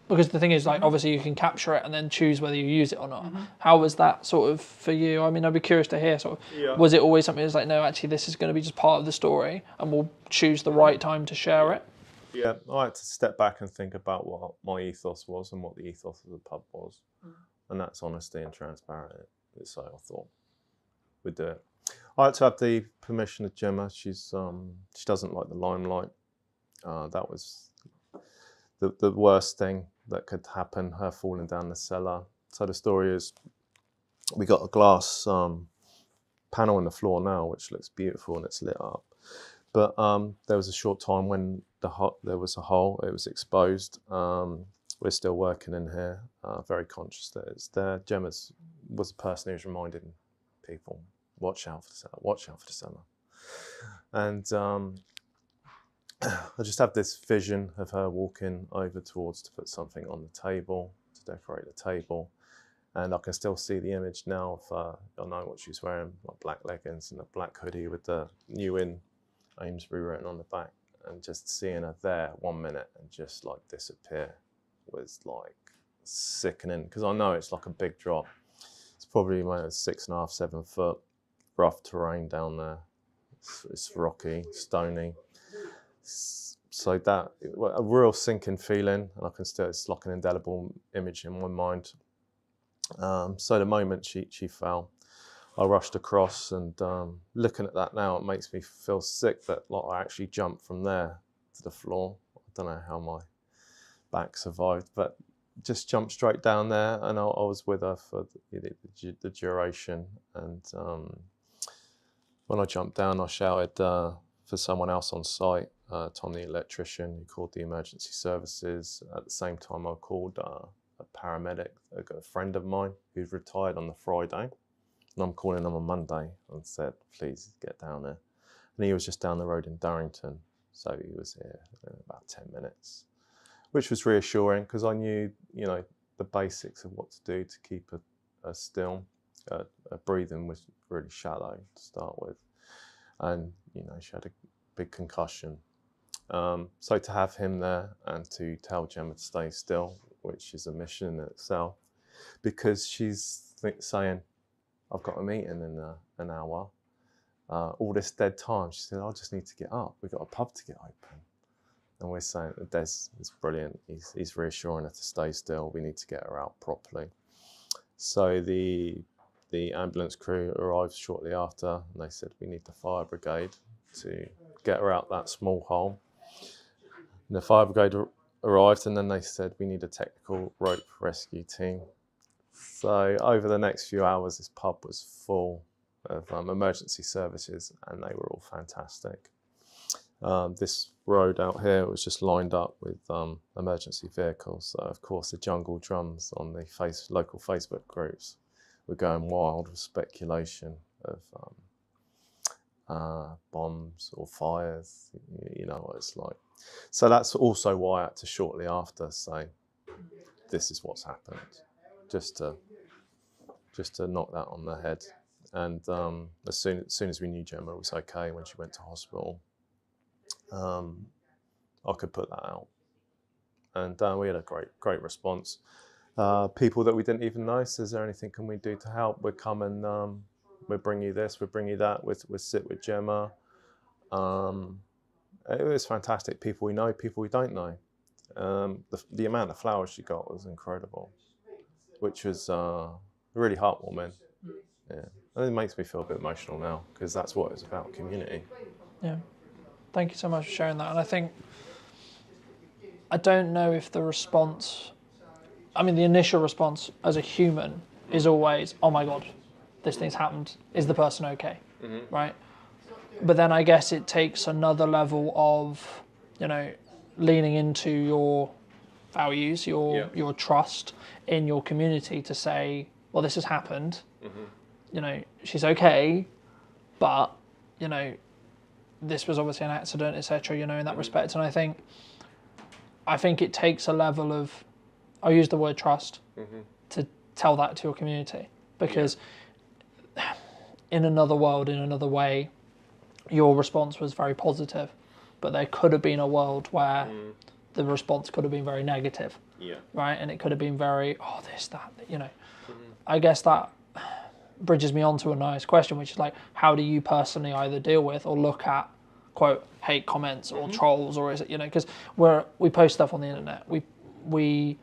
Because the thing is, like, obviously you can capture it and then choose whether you use it or not. How was that sort of for you? I mean, I'd be curious to hear sort of, was it always something that's like, no, actually this is going to be just part of the story and we'll choose the right time to share it? Yeah, I had to step back and think about what my ethos was and what the ethos of the pub was. And that's honesty and transparent. So I thought we'd do it. I had to have the permission of Gemma. She doesn't like the limelight. That was the worst thing that could happen, her falling down the cellar. So the story is, we got a glass panel in the floor now, which looks beautiful and it's lit up. But there was a short time when there was a hole, it was exposed. We're still working in here, very conscious that it's there. Gemma was the person who was reminding people, watch out for the cellar, watch out for the cellar. And I just have this vision of her walking over towards to put something on the table, to decorate the table. And I can still see the image now of, I know what she's wearing, like black leggings and a black hoodie with the New In Amesbury written on the back. And just seeing her there 1 minute and just like disappear was like sickening, because I know it's like a big drop. It's probably 6.5, 7 foot, rough terrain down there. It's rocky, stony. So that, a real sinking feeling, and I can still, it's like an indelible image in my mind. So the moment she fell, I rushed across, and looking at that now, it makes me feel sick that like I actually jumped from there to the floor. I don't know how my back survived, but just jumped straight down there, and I was with her for the duration. And when I jumped down, I shouted for someone else on site, Tom the electrician, who called the emergency services. At the same time, I called a paramedic, a friend of mine who's retired on the Friday, and I'm calling him on Monday, and said, please get down there. And he was just down the road in Durrington, so he was here in about 10 minutes, which was reassuring, because I knew, the basics of what to do to keep her still. Her breathing was really shallow to start with, and she had a big concussion. So to have him there and to tell Gemma to stay still, which is a mission in itself, because she's saying, I've got a meeting in an hour, all this dead time. She said, I just need to get up. We've got a pub to get open. And we're saying, Des is brilliant. He's reassuring her to stay still. We need to get her out properly. So the ambulance crew arrived shortly after, and they said, we need the fire brigade to get her out that small hole. And the fire brigade arrived, and then they said, we need a technical rope rescue team. So over the next few hours, this pub was full of emergency services, and they were all fantastic. This road out here was just lined up with emergency vehicles. So of course the jungle drums on the local Facebook groups were going wild with speculation of bombs or fires. You know what it's like. So that's also why I had to shortly after say, this is what's happened, just to knock that on the head. And as soon as we knew Gemma was okay when she went to hospital, I could put that out, and we had a great response. People that we didn't even know, so is there anything can we do to help? We'll come and we'll bring you this, we'll bring you that, we'll sit with Gemma. It was fantastic. People we know, people we don't know. The amount of flowers she got was incredible, which was really heartwarming. Yeah, and it makes me feel a bit emotional now, because that's what it's about, community. Yeah. Thank you so much for sharing that. And I don't know if the response, the initial response as a human is always, oh my God, this thing's happened. Is the person okay? Mm-hmm. Right? But then I guess it takes another level of, leaning into your values, your trust in your community to say, well, this has happened. Mm-hmm. She's okay, but, this was obviously an accident, etc. In that respect. And I think it takes a level of, I'll use the word trust, mm-hmm. to tell that to your community, because in another world, in another way, your response was very positive, but there could have been a world where the response could have been very negative, right? And it could have been very, this, that, Mm-hmm. I guess that bridges me on to a nice question, which is like, how do you personally either deal with or look at quote hate comments or trolls, or is it, you know, because we post stuff on the internet, we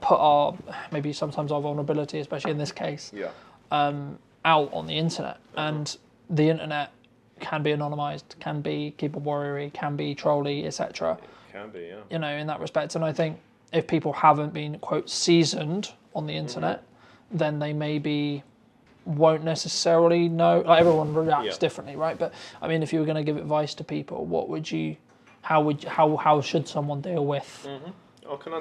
put our, maybe sometimes our vulnerability, especially in this case, out on the internet, and the internet can be anonymized, can be keyboard warrior, can be trolly, etc. Can be, yeah. You know, in that respect. And I think if people haven't been, quote, seasoned on the internet, then they maybe won't necessarily know. Like, everyone reacts differently, right? But I mean, if you were going to give advice to people, what would you, how should someone deal with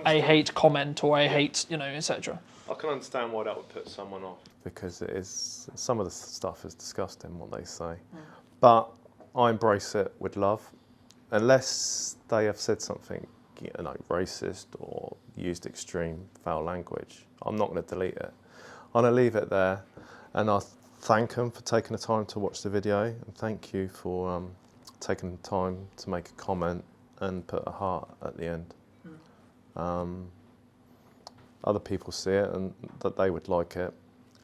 a hate comment or a hate, you know, etc.? I can understand why that would put someone off, because it is, some of the stuff is disgusting what they say. But I embrace it with love, unless they have said something, you know, racist or used extreme foul language. I'm not going to delete it. I'm going to leave it there, and I thank them for taking the time to watch the video, and thank you for taking the time to make a comment and put a heart at the end. Other people see it and that they would like it.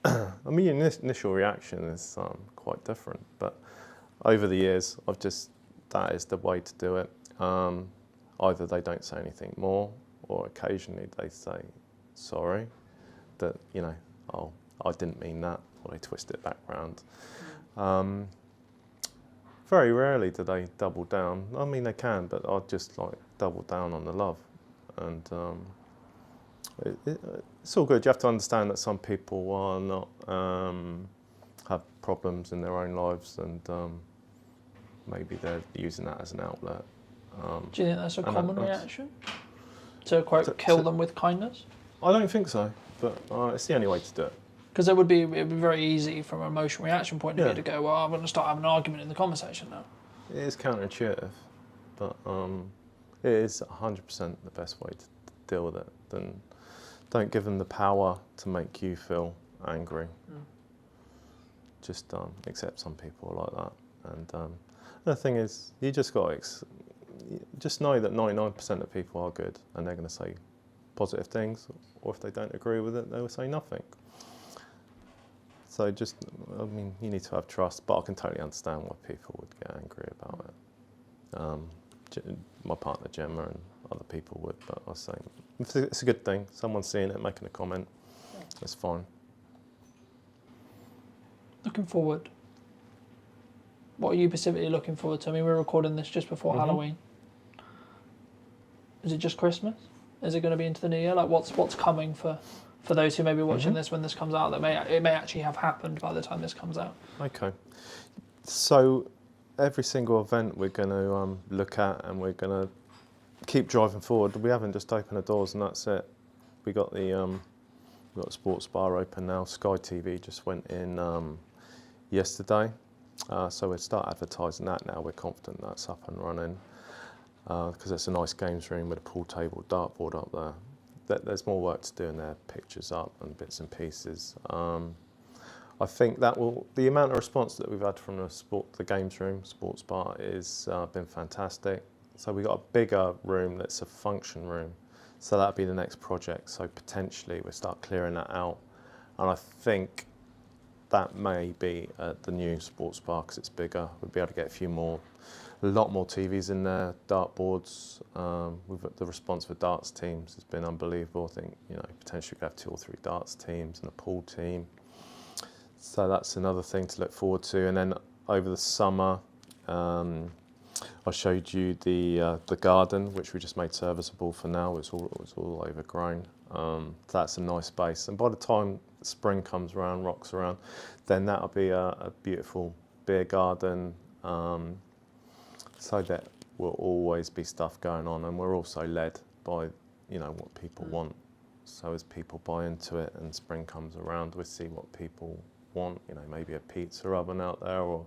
I mean, your initial reaction is quite different, but over the years, that is the way to do it. Either they don't say anything more, or occasionally they say, sorry, that, you know, oh, I didn't mean that, or they twist it back round. Very rarely do they double down. I mean, they can, but I'd just like double down on the love. And it's all good. You have to understand that some people are not, have problems in their own lives, and maybe they're using that as an outlet. Do you think that's a common reaction? To, quote, kill them with kindness? I don't think so, but it's the only way to do it. Because it would be very easy from an emotional reaction point of view to go, well, I'm going to start having an argument in the conversation now. It is counterintuitive, but it is 100% the best way to deal with it. Then don't give them the power to make you feel angry. Just accept some people like that. And the thing is, you just got to just know that 99% of people are good, and they're going to say positive things, or if they don't agree with it, they will say nothing. So just, I mean, you need to have trust, but I can totally understand why people would get angry about it. My partner Gemma and other people would, but I was saying, it's a good thing. Someone's seeing it, making a comment, that's fine. Looking forward. What are you specifically looking forward to? I mean, we're recording this just before Halloween. Is it just Christmas? Is it going to be into the new year? Like, what's coming for those who may be watching this when this comes out, that it may actually have happened by the time this comes out? Okay. So every single event we're going to look at, and we're going to keep driving forward. We haven't just opened the doors and that's it. We got the we've got a sports bar open now. Sky TV just went in yesterday. So we'll start advertising that now. We're confident that's up and running, because it's a nice games room with a pool table, dartboard up there. There's more work to do in there, pictures up and bits and pieces. I think that the amount of response that we've had from the games room, sports bar, is been fantastic. So we've got a bigger room that's a function room. So that'll be the next project. So potentially we'll start clearing that out. And I think that may be at the new sports bar, because it's bigger. We'll be able to get a lot more TVs in there, dartboards. The response for darts teams has been unbelievable. I think, you know, potentially we could have 2 or 3 darts teams and a pool team. So that's another thing to look forward to. And then over the summer, I showed you the garden, which we just made serviceable for now. It was all overgrown. That's a nice space. And by the time spring comes around, rocks around, then that'll be a beautiful beer garden. So that will always be stuff going on, and we're also led by, you know, what people want. So as people buy into it and spring comes around, we see what people want. You know, maybe a pizza oven out there, or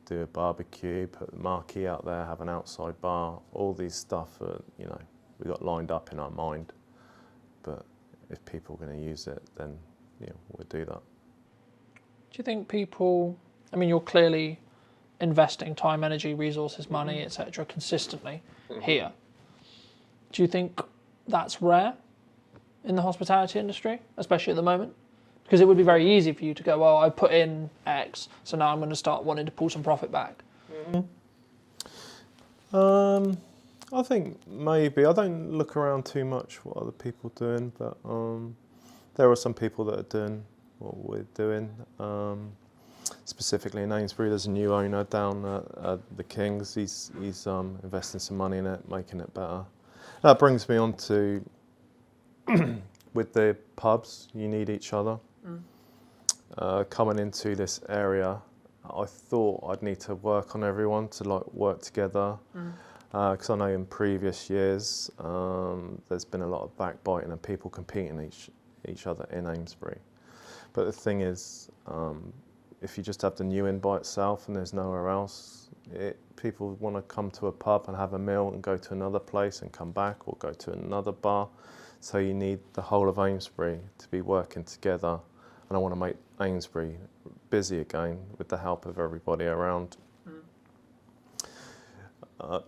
do a barbecue, put the marquee out there, have an outside bar. All these stuff, you know, we got lined up in our mind. But if people are going to use it, then, you know, we'll do that. Do you think people? I mean, you're clearly investing time, energy, resources, money, etc. consistently here. Do you think that's rare in the hospitality industry, especially at the moment? Because it would be very easy for you to go, well, I put in X, so now I'm going to start wanting to pull some profit back. I think maybe. I don't look around too much what other people are doing, but there are some people that are doing what we're doing. Specifically in Amesbury, there's a new owner down at the Kings. He's investing some money in it, making it better. That brings me on to with the pubs, you need each other. Coming into this area, I thought I'd need to work on everyone to like work together. Because I know in previous years there's been a lot of backbiting and people competing each other in Amesbury. But the thing is, if you just have the new inn by itself and there's nowhere else, people want to come to a pub and have a meal and go to another place and come back or go to another bar. So you need the whole of Amesbury to be working together. And I want to make Amesbury busy again with the help of everybody around.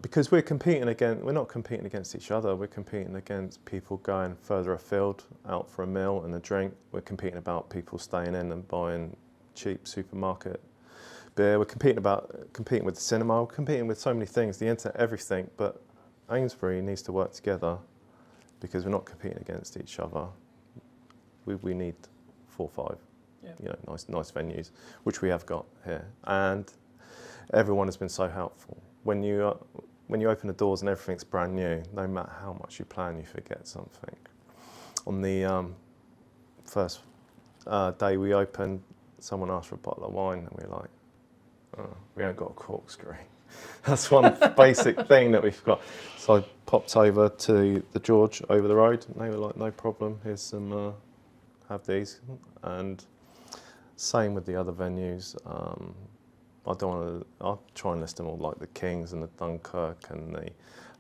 Because we're not competing against each other, we're competing against people going further afield, out for a meal and a drink. We're competing about people staying in and buying cheap supermarket beer. We're competing with the cinema, we're competing with so many things, the internet, everything, but Amesbury needs to work together because we're not competing against each other. We need 4 or 5 nice venues, which we have got here. And everyone has been so helpful. When you open the doors and everything's brand new, no matter how much you plan, you forget something. On the first day we opened, someone asked for a bottle of wine, and we were like, oh, we ain't got a corkscrew. That's one basic thing that we've got. So I popped over to the George over the road, and they were like, no problem, here's some, have these. And same with the other venues. I'll try and list them all, like the Kings and the Dunkirk and the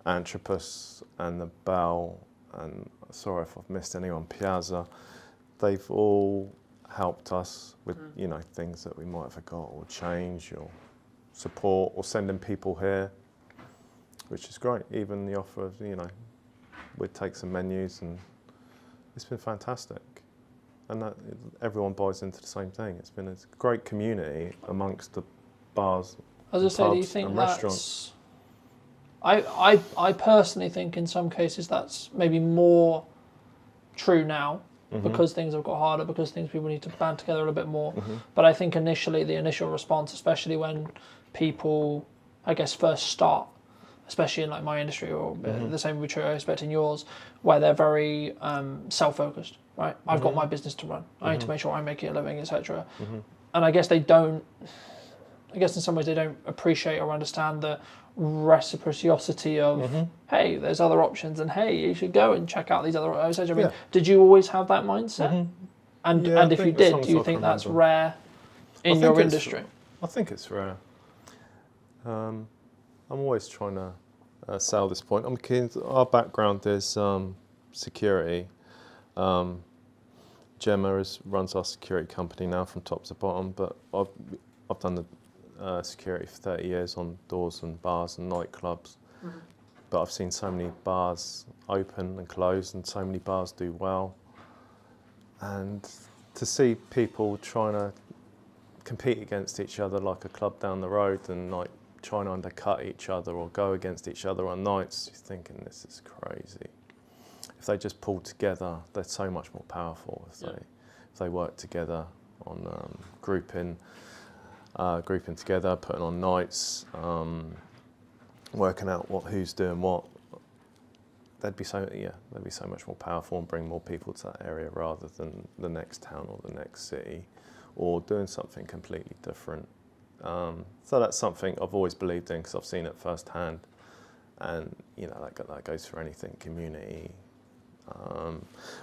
Anthropos and the Bell, and sorry if I've missed anyone, Piazza. They've all helped us with things that we might have forgot or change or support or sending people here, which is great. Even the offer of, we'd take some menus, and it's been fantastic. And that everyone buys into the same thing. It's been a great community amongst the bars. As I say, do you think that's... I personally think in some cases that's maybe more true now because things have got harder, because people need to band together a little bit more. But I think initially, the initial response, especially when people, I guess, first start, especially in like my industry, or the same would be true, I expect, in yours, where they're very self-focused, right? I've got my business to run. I need to make sure I'm making a living, etc. And I guess they don't, in some ways they don't appreciate or understand the reciprocity of, hey, there's other options, and hey, you should go and check out these other options. I mean, did you always have that mindset? And if you did, do you think that's rare in your industry? I think it's rare. I'm always trying to sell this point. Our background is security. Gemma runs our security company now from top to bottom, but I've done the security for 30 years on doors and bars and nightclubs. But I've seen so many bars open and close, and so many bars do well. And to see people trying to compete against each other like a club down the road, and like trying to undercut each other or go against each other on nights, you're thinking, this is crazy. If they just pull together, they're so much more powerful if they work together on grouping together, putting on nights, working out who's doing what. They'd be so much more powerful and bring more people to that area rather than the next town or the next city, or doing something completely different. So that's something I've always believed in, because I've seen it firsthand, and that goes for anything, community.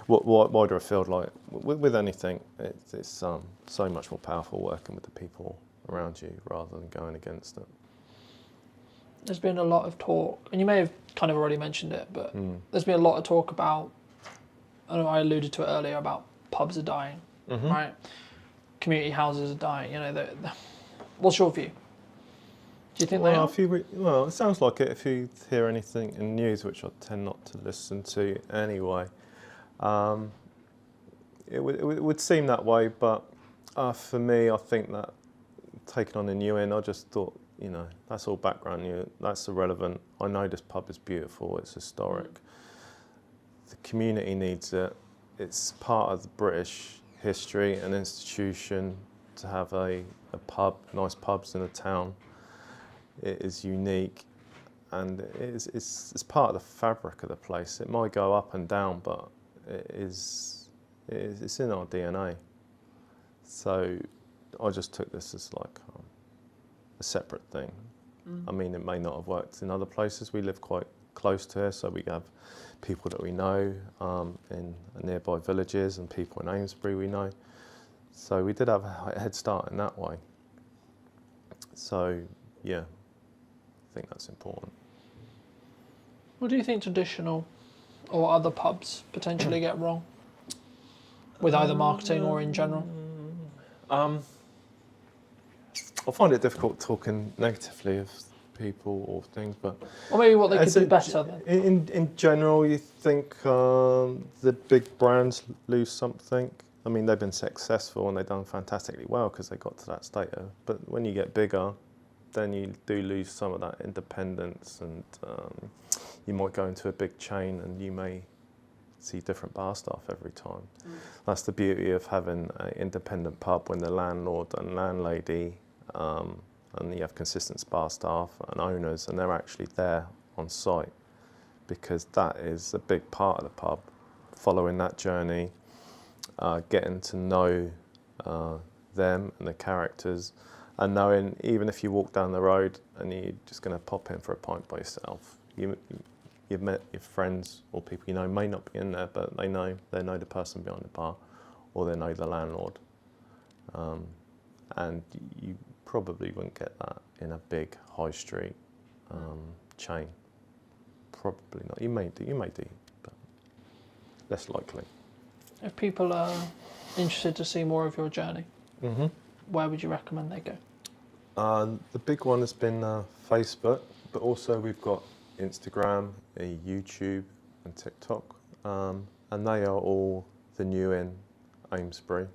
Wider afield, like with anything, it's so much more powerful working with the people around you rather than going against it. There's been a lot of talk, and you may have kind of already mentioned it, but there's been a lot of talk about, I know I alluded to it earlier, about pubs are dying, right? Community houses are dying. What's your view? Do you think they are? Well, it sounds like it if you hear anything in news, which I tend not to listen to anyway. It would seem that way, but for me, I think that taking on a new inn, I just thought you know, that's all background. That's irrelevant. I know this pub is beautiful. It's historic. The community needs it. It's part of the British history and institution to have a pub, nice pubs in a town. It is unique, and it's part of the fabric of the place. It might go up and down, but it's in our DNA. So I just took this as like a separate thing. I mean, it may not have worked in other places. We live quite close to here, so we have people that we know in nearby villages and people in Amesbury we know. So we did have a head start in that way. So yeah, I think that's important. What do you think traditional or other pubs potentially get wrong with either marketing or in general? I find it difficult talking negatively of people or things, but or maybe what they could do better then. In general, you think the big brands lose something. I mean, they've been successful and they've done fantastically well because they got to that state. But when you get bigger, then you do lose some of that independence, and you might go into a big chain and you may see different bar staff every time. That's the beauty of having an independent pub, when the landlord and landlady and you have consistent bar staff and owners, and they're actually there on site, because that is a big part of the pub. Following that journey, getting to know them and the characters, and knowing even if you walk down the road and you're just going to pop in for a pint by yourself, you've met your friends or people you know may not be in there, but they know the person behind the bar, or they know the landlord, and you probably wouldn't get that in a big high street chain. Probably not. You may do, but less likely. If people are interested to see more of your journey, where would you recommend they go? The big one has been Facebook, but also we've got Instagram, YouTube and TikTok, and they are all the new in Amesbury.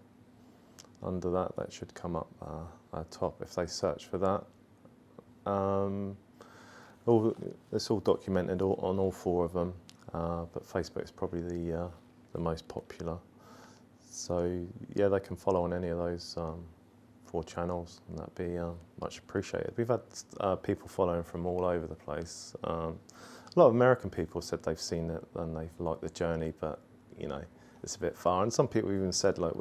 Under that should come up at top if they search for that. It's all documented on all four of them, but Facebook is probably the most popular. So yeah, they can follow on any of those 4 channels, and that'd be much appreciated. We've had people following from all over the place. A lot of American people said they've seen it and they've liked the journey, but you know, it's a bit far. And some people even said, like,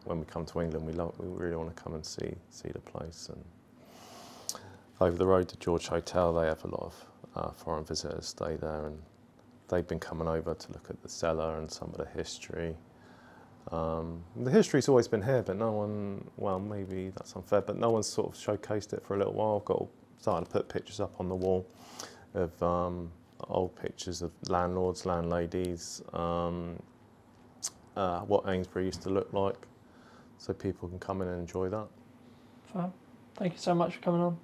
when we come to England, we really want to come and see the place. And over the road to George Hotel, they have a lot of foreign visitors stay there, and they've been coming over to look at the cellar and some of the history. The history's always been here, but no one, well, maybe that's unfair, but no one's sort of showcased it for a little while. I've started to put pictures up on the wall of old pictures of landlords, landladies, what Amesbury used to look like, so people can come in and enjoy that. Fab. Thank you so much for coming on.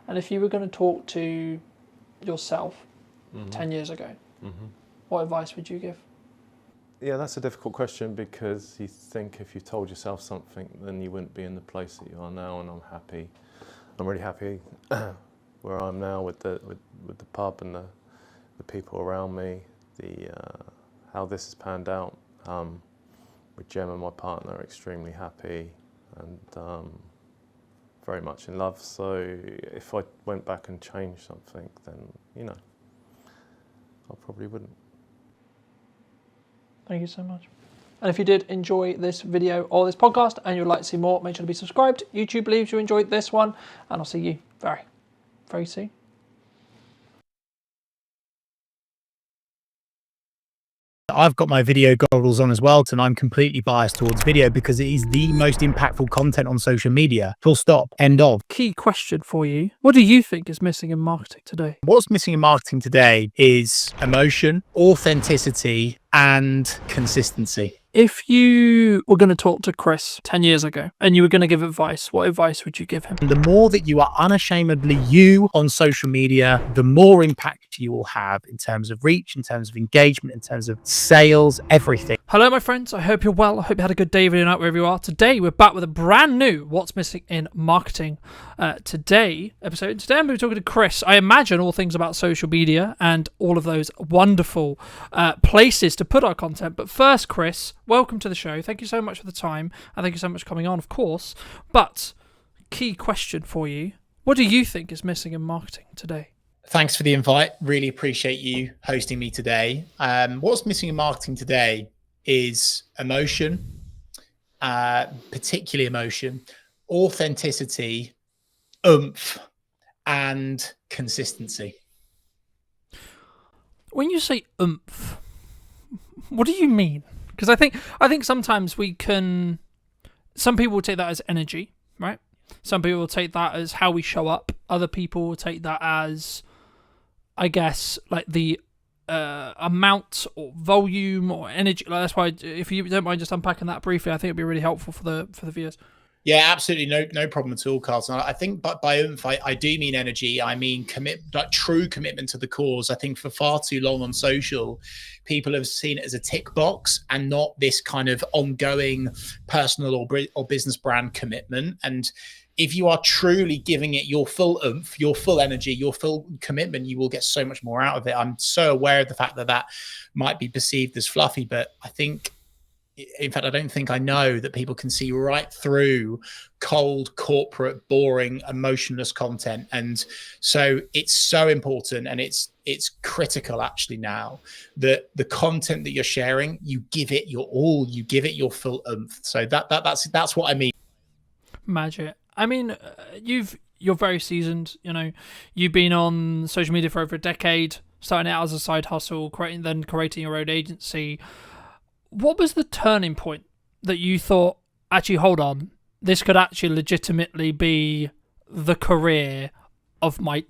And if you were going to talk to yourself 10 years ago, what advice would you give? Yeah, that's a difficult question, because you think if you told yourself something, then you wouldn't be in the place that you are now. And I'm really happy where I am now with the pub and the people around me, how this has panned out. With Gemma, my partner, extremely happy and very much in love. So if I went back and changed something, then, you know, I probably wouldn't. Thank you so much. And if you did enjoy this video or this podcast and you'd like to see more, make sure to be subscribed. YouTube believes you enjoyed this one, and I'll see you very, very soon. I've got my video goggles on as well, and I'm completely biased towards video because it is the most impactful content on social media. Full stop. End of. Key question for you. What do you think is missing in marketing today? What's missing in marketing today is emotion, authenticity, and consistency. If you were going to talk to Chris 10 years ago and you were going to give advice, what advice would you give him? The more that you are unashamedly you on social media, the more impact you will have in terms of reach, in terms of engagement, in terms of sales, everything. Hello, my friends. I hope you're well. I hope you had a good day, video night, wherever you are. Today, we're back with a brand new What's Missing in Marketing episode. Today, I'm going to be talking to Chris. I imagine all things about social media and all of those wonderful places to put our content. But first, Chris, welcome to the show. Thank you so much for the time, and thank you so much for coming on, of course. But key question for you: what do you think is missing in marketing today? Thanks for the invite. Really appreciate you hosting me today. What's missing in marketing today is emotion, particularly emotion, authenticity, oomph, and consistency. When you say oomph, what do you mean? Because I think sometimes some people will take that as energy, right? Some people will take that as how we show up. Other people will take that as, I guess, like the amount or volume or energy. Like, that's why, if you don't mind just unpacking that briefly, I think it'd be really helpful for the viewers. Yeah, absolutely. No problem at all, Carlton. I think by oomph, I do mean energy. I mean true commitment to the cause. I think for far too long on social, people have seen it as a tick box and not this kind of ongoing personal or business brand commitment. And if you are truly giving it your full oomph, your full energy, your full commitment, you will get so much more out of it. I'm so aware of the fact that might be perceived as fluffy, but I think, in fact, I don't think I know that people can see right through cold, corporate, boring, emotionless content. And so it's so important, and it's critical actually now that the content that you're sharing, you give it your all, you give it your full oomph. So that's what I mean. Magic. I mean, you're very seasoned. You know, you've been on social media for over a decade, starting out as a side hustle, creating your own agency. What was the turning point that you thought, actually, hold on, this could actually legitimately be the career of my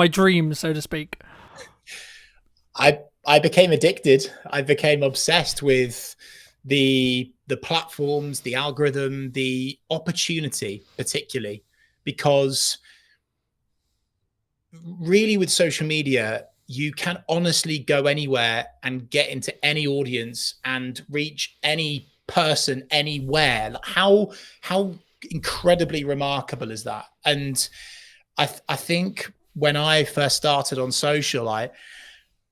dreams, so to speak? I became addicted. I became obsessed with the platforms, the algorithm, the opportunity, particularly because really with social media, you can honestly go anywhere and get into any audience and reach any person anywhere. Like how incredibly remarkable is that? And I think when I first started on social, I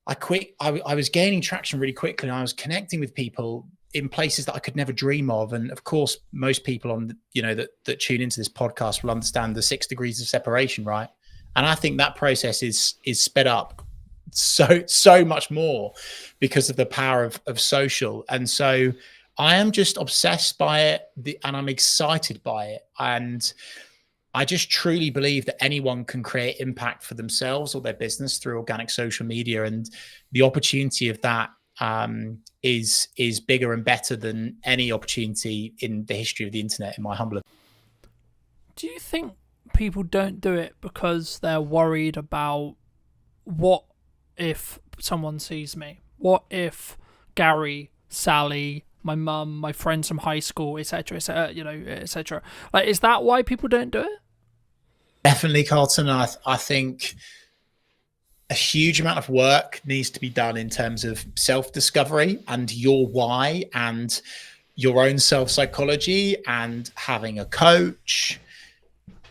was gaining traction really quickly, and I was connecting with people in places that I could never dream of. And of course, most people on that tune into this podcast will understand the 6 degrees of separation, right? And I think that process is sped up so much more because of the power of social. And so I am just obsessed by it, and I'm excited by it. And I just truly believe that anyone can create impact for themselves or their business through organic social media. And the opportunity of that is bigger and better than any opportunity in the history of the internet, in my humble opinion. Do you think people don't do it because they're worried about what if someone sees me? What if Gary, Sally, my mum, my friends from high school, etc., etc.? Like, is that why people don't do it? Definitely, Carlton. I think a huge amount of work needs to be done in terms of self-discovery and your why and your own self-psychology and having a coach.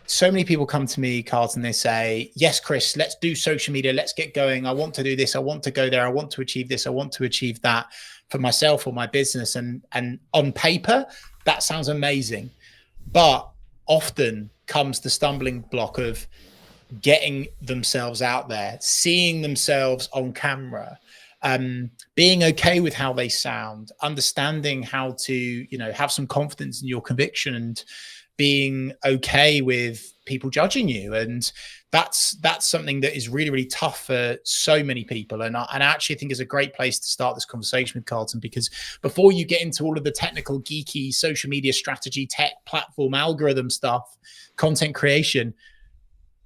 So many people come to me, Carlton, they say, yes, Chris, let's do social media. Let's get going. I want to do this. I want to go there. I want to achieve this. I want to achieve that for myself or my business. And on paper, that sounds amazing. But often comes the stumbling block of getting themselves out there, seeing themselves on camera, being okay with how they sound, understanding how to, have some confidence in your conviction, and being okay with people judging you. And that's something that is really, really tough for so many people. And I actually think is a great place to start this conversation with, Carlton, because before you get into all of the technical, geeky social media strategy, tech, platform, algorithm stuff, content creation,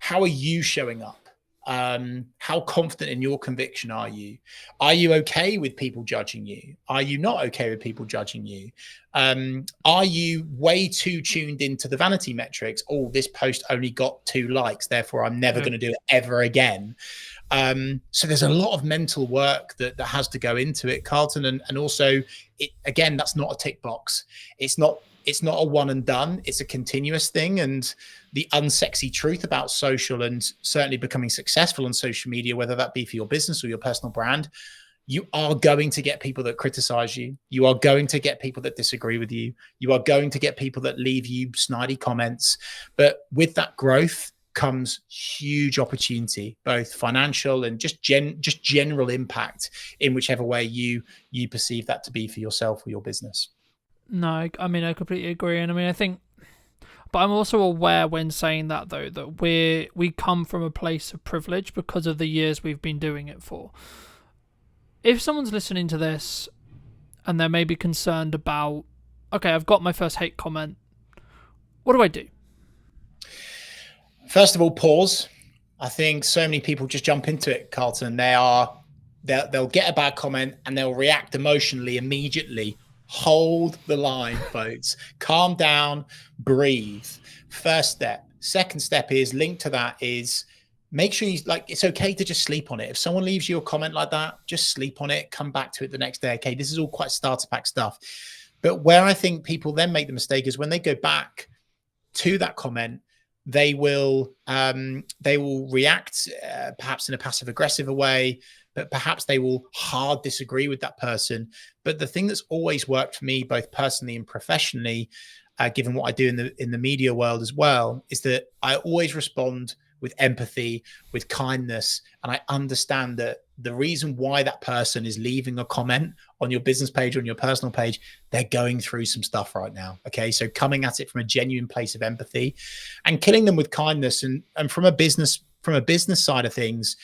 how are you showing up? How confident in your conviction are you? Are you okay with people judging you? Are you not okay with people judging you? Are you way too tuned into the vanity metrics? Oh, this post only got 2 likes, therefore I'm never going to do it ever again. So there's a lot of mental work that has to go into it, Carlton, and also again, that's not a tick box. It's not a one and done. It's a continuous thing. And the unsexy truth about social, and certainly becoming successful on social media, whether that be for your business or your personal brand, you are going to get people that criticize you. You are going to get people that disagree with you. You are going to get people that leave you snidey comments. But with that growth comes huge opportunity, both financial and just general impact in whichever way you perceive that to be for yourself or your business. No, I mean, I completely agree. And I mean, I think, but I'm also aware when saying that, though, that we come from a place of privilege because of the years we've been doing it for. If someone's listening to this and they're maybe concerned about, okay, I've got my first hate comment, what do I do? First of all, pause. I think so many people just jump into it, Carlton. They'll get a bad comment and they'll react emotionally immediately. Hold the line, folks. Calm down, breathe. First step. Second step is linked to that is make sure it's okay to just sleep on it. If someone leaves you a comment like that, just sleep on it, come back to it the next day. Okay, this is all quite starter pack stuff. But where I think people then make the mistake is when they go back to that comment, they will react perhaps in a passive aggressive way, but perhaps they will hard disagree with that person. But the thing that's always worked for me, both personally and professionally, given what I do in the media world as well, is that I always respond with empathy, with kindness. And I understand that the reason why that person is leaving a comment on your business page, on your personal page, they're going through some stuff right now. Okay. So coming at it from a genuine place of empathy and killing them with kindness. And from a business side of things,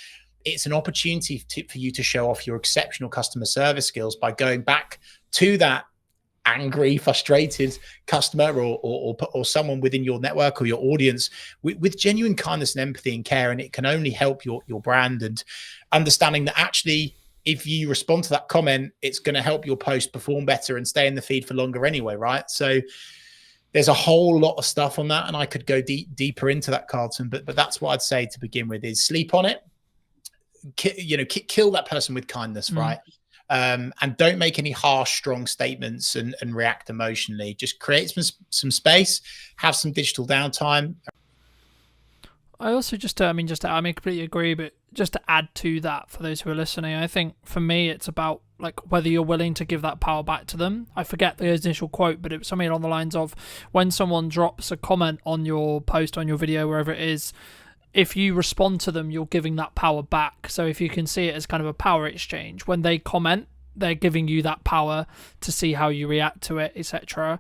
it's an opportunity for you to show off your exceptional customer service skills by going back to that angry, frustrated customer or someone within your network or your audience with genuine kindness and empathy and care. And it can only help your brand, and understanding that actually, if you respond to that comment, it's going to help your post perform better and stay in the feed for longer anyway, right? So there's a whole lot of stuff on that, and I could go deeper into that, Carlton, but that's what I'd say to begin with is sleep on it. Kill that person with kindness, right? And don't make any harsh, strong statements and react emotionally. Just create some space, have some digital downtime. I also I completely agree, but just to add to that for those who are listening, I think for me, it's about like whether you're willing to give that power back to them. I forget the initial quote, but it was something along the lines of, when someone drops a comment on your post, on your video, wherever it is, if you respond to them, you're giving that power back. So if you can see it as kind of a power exchange, when they comment, they're giving you that power to see how you react to it, etc.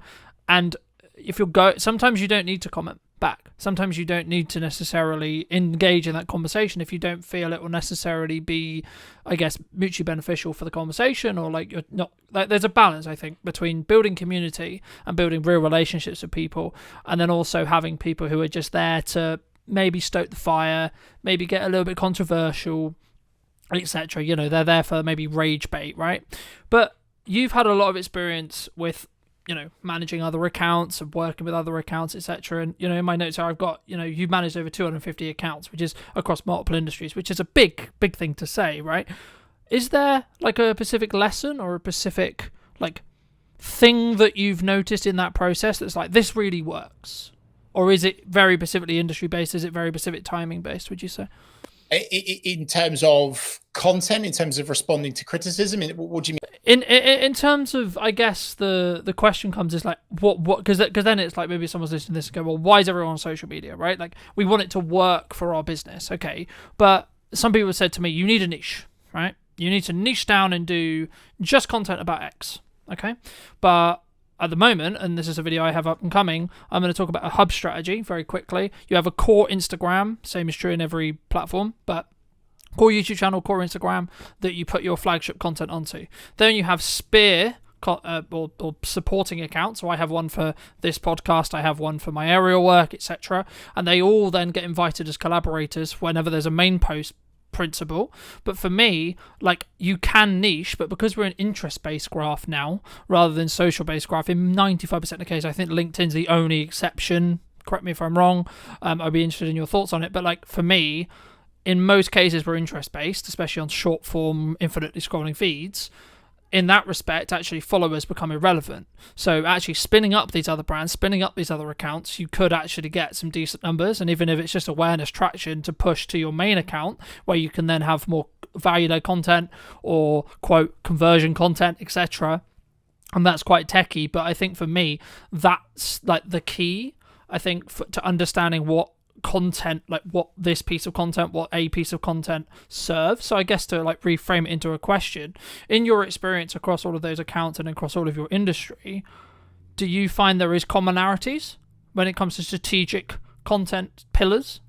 And if sometimes you don't need to comment back. Sometimes you don't need to necessarily engage in that conversation if you don't feel it will necessarily be, I guess, mutually beneficial for the conversation, or like you're not. Like, there's a balance, I think, between building community and building real relationships with people, and then also having people who are just there to maybe stoke the fire, maybe get a little bit controversial, etc. They're there for maybe rage bait, right? But you've had a lot of experience with, managing other accounts and working with other accounts, etc. And, in my notes here, I've got, you've managed over 250 accounts, which is across multiple industries, which is a big, big thing to say, right? Is there like a specific lesson or a specific like thing that you've noticed in that process that's like, this really works? Or is it very specifically industry based? Is it very specific timing based, would you say? In terms of content, in terms of responding to criticism, what do you mean? In terms of, I guess the question comes is like, what because then it's like, maybe someone's listening to this and go, well, why is everyone on social media, right? Like, we want it to work for our business, okay? But some people said to me, you need a niche, right? You need to niche down and do just content about X, okay? But at the moment, and this is a video I have up and coming, I'm going to talk about a hub strategy very quickly. You have a core Instagram, same is true in every platform, but core YouTube channel, core Instagram that you put your flagship content onto. Then you have spear or supporting accounts. So I have one for this podcast, I have one for my aerial work, etc. And they all then get invited as collaborators whenever there's a main post principle. But for me, like, you can niche, but because we're an interest-based graph now rather than social-based graph, in 95% of the case, I think LinkedIn's the only exception. Correct me if I'm wrong. I'd be interested in your thoughts on it. But like, for me, in most cases we're interest based, especially on short form, infinitely scrolling feeds. In that respect, actually followers become irrelevant. So actually spinning up these other brands, spinning up these other accounts, you could actually get some decent numbers. And even if it's just awareness traction to push to your main account, where you can then have more value-led content or quote conversion content, etc. And that's quite techie. But I think for me, that's like the key, I think, to understanding what content, like what this piece of content, what a piece of content serves. So I guess to like reframe it into a question, in your experience across all of those accounts and across all of your industry, do you find there is commonalities when it comes to strategic content pillars?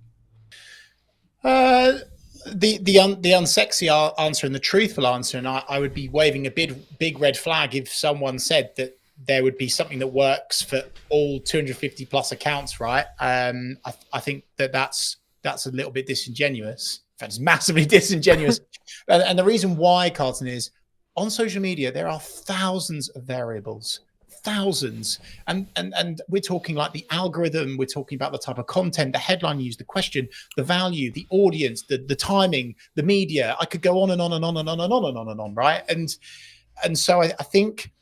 The unsexy answer and the truthful answer, and I would be waving a big red flag if someone said that there would be something that works for all 250 plus accounts, right? I think that's a little bit disingenuous. In fact, it's massively disingenuous. And the reason why, Carlton, is on social media, there are thousands of variables, thousands. And we're talking like the algorithm, we're talking about the type of content, the headline used, the question, the value, the audience, the timing, the media. I could go on and on and on and on and on and on and on, right? And so I think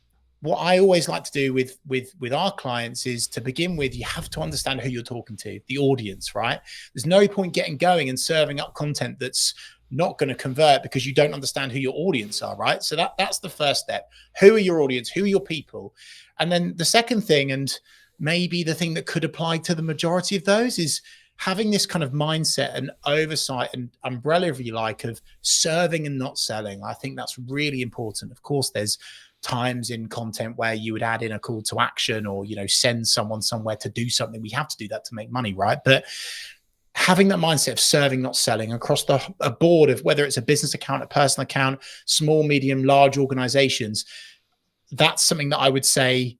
what I always like to do with our clients is, to begin with, you have to understand who you're talking to, the audience, right? There's no point getting going and serving up content that's not going to convert because you don't understand who your audience are, right? So that's the first step. Who are your audience? Who are your people? And then the second thing, and maybe the thing that could apply to the majority of those, is having this kind of mindset and oversight and umbrella, if you like, of serving and not selling. I think that's really important. Of course, there's times in content where you would add in a call to action or, you know, send someone somewhere to do something. We have to do that to make money, right? But having that mindset of serving, not selling, across a board of whether it's a business account, a personal account, small, medium, large organizations, that's something that I would say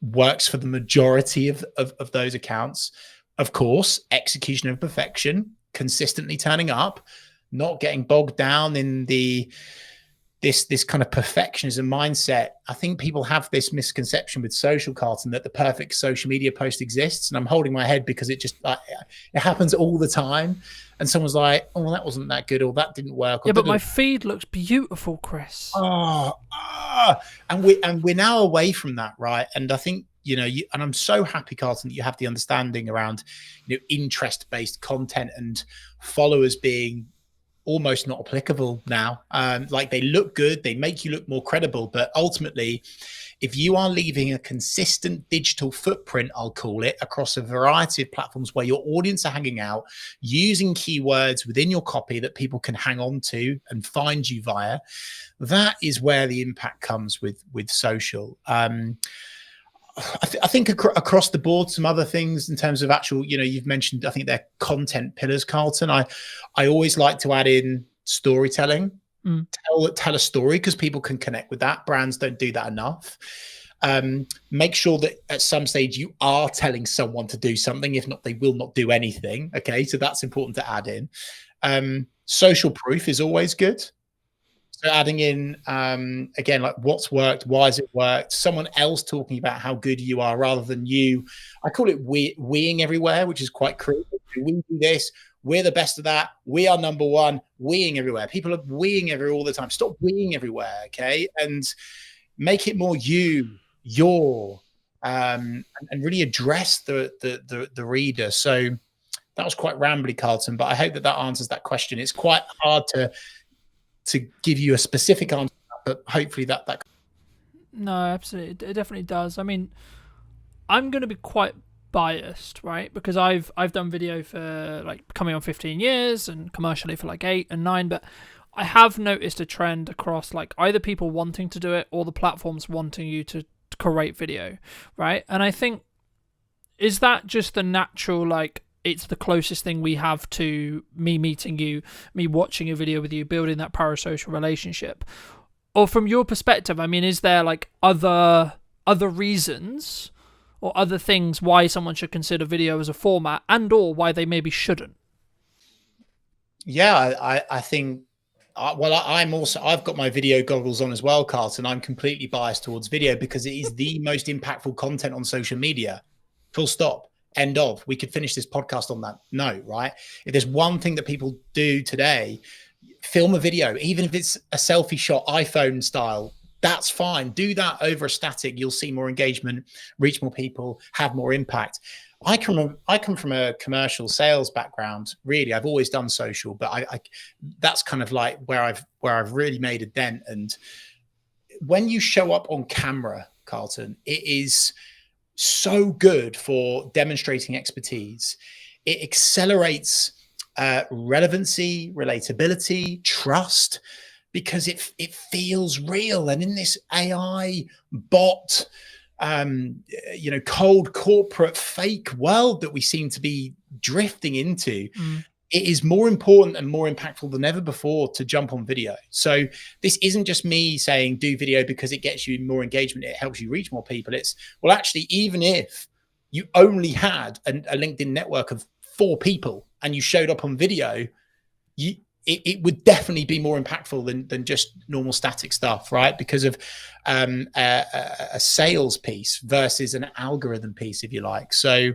works for the majority of those accounts. Of course, execution of perfection, consistently turning up, not getting bogged down in this kind of perfectionism mindset. I think people have this misconception with social, Carlton, that the perfect social media post exists. And I'm holding my head because it just it happens all the time. And someone's like, "Oh, well, that wasn't that good," or "That didn't work." Yeah, but my feed looks beautiful, Chris. And we're now away from that, right? And I think, you know, and I'm so happy, Carlton, that you have the understanding around, you know, interest-based content and followers being almost not applicable now. Like, they look good, they make you look more credible, but ultimately, if you are leaving a consistent digital footprint, I'll call it, across a variety of platforms where your audience are hanging out, using keywords within your copy that people can hang on to and find you via, that is where the impact comes with social. I think across the board, some other things in terms of actual, you know, you've mentioned, I think they're content pillars, Carlton. I always like to add in storytelling, tell a story, because people can connect with that. Brands don't do that enough. Make sure that at some stage you are telling someone to do something. If not, they will not do anything. Okay, so that's important to add in. Social proof is always good. So adding in, again, like what's worked, why has it worked, someone else talking about how good you are rather than you. I call it weeing everywhere, which is quite cruel. We do this, we're the best of that, we are number one, weeing everywhere. People are weeing everywhere all the time. Stop weeing everywhere, okay? And make it more your, and really address the reader. So that was quite rambly, Carlton, but I hope that answers that question. It's quite hard to give you a specific answer, but hopefully that. No, absolutely, it definitely does. I mean, I'm going to be quite biased, right? Because I've done video for like coming on 15 years and commercially for like 8 and 9, but I have noticed a trend across like either people wanting to do it or the platforms wanting you to create video, right? And I think, is that just the natural, like, it's the closest thing we have to me meeting you, me watching a video with you, building that parasocial relationship? Or from your perspective, I mean, is there like other reasons or other things why someone should consider video as a format, and or why they maybe shouldn't? Yeah, I think, I've got my video goggles on as well, Carlton. I'm completely biased towards video because it is the most impactful content on social media. Full stop. End of. We could finish this podcast on that note, right? If there's one thing that people do today, film a video, even if it's a selfie shot, iPhone style, that's fine. Do that over a static. You'll see more engagement, reach more people, have more impact. I come from a commercial sales background. Really, I've always done social, but I that's kind of like where I've really made a dent. And when you show up on camera, Carlton, it is so good for demonstrating expertise. It accelerates relevancy, relatability, trust, because it feels real. And in this AI bot, cold corporate fake world that we seem to be drifting into, it is more important and more impactful than ever before to jump on video. So this isn't just me saying do video because it gets you more engagement, it helps you reach more people. It's, well, actually, even if you only had a LinkedIn network of 4 people and you showed up on video, it would definitely be more impactful than just normal static stuff, right? Because of a sales piece versus an algorithm piece, if you like. So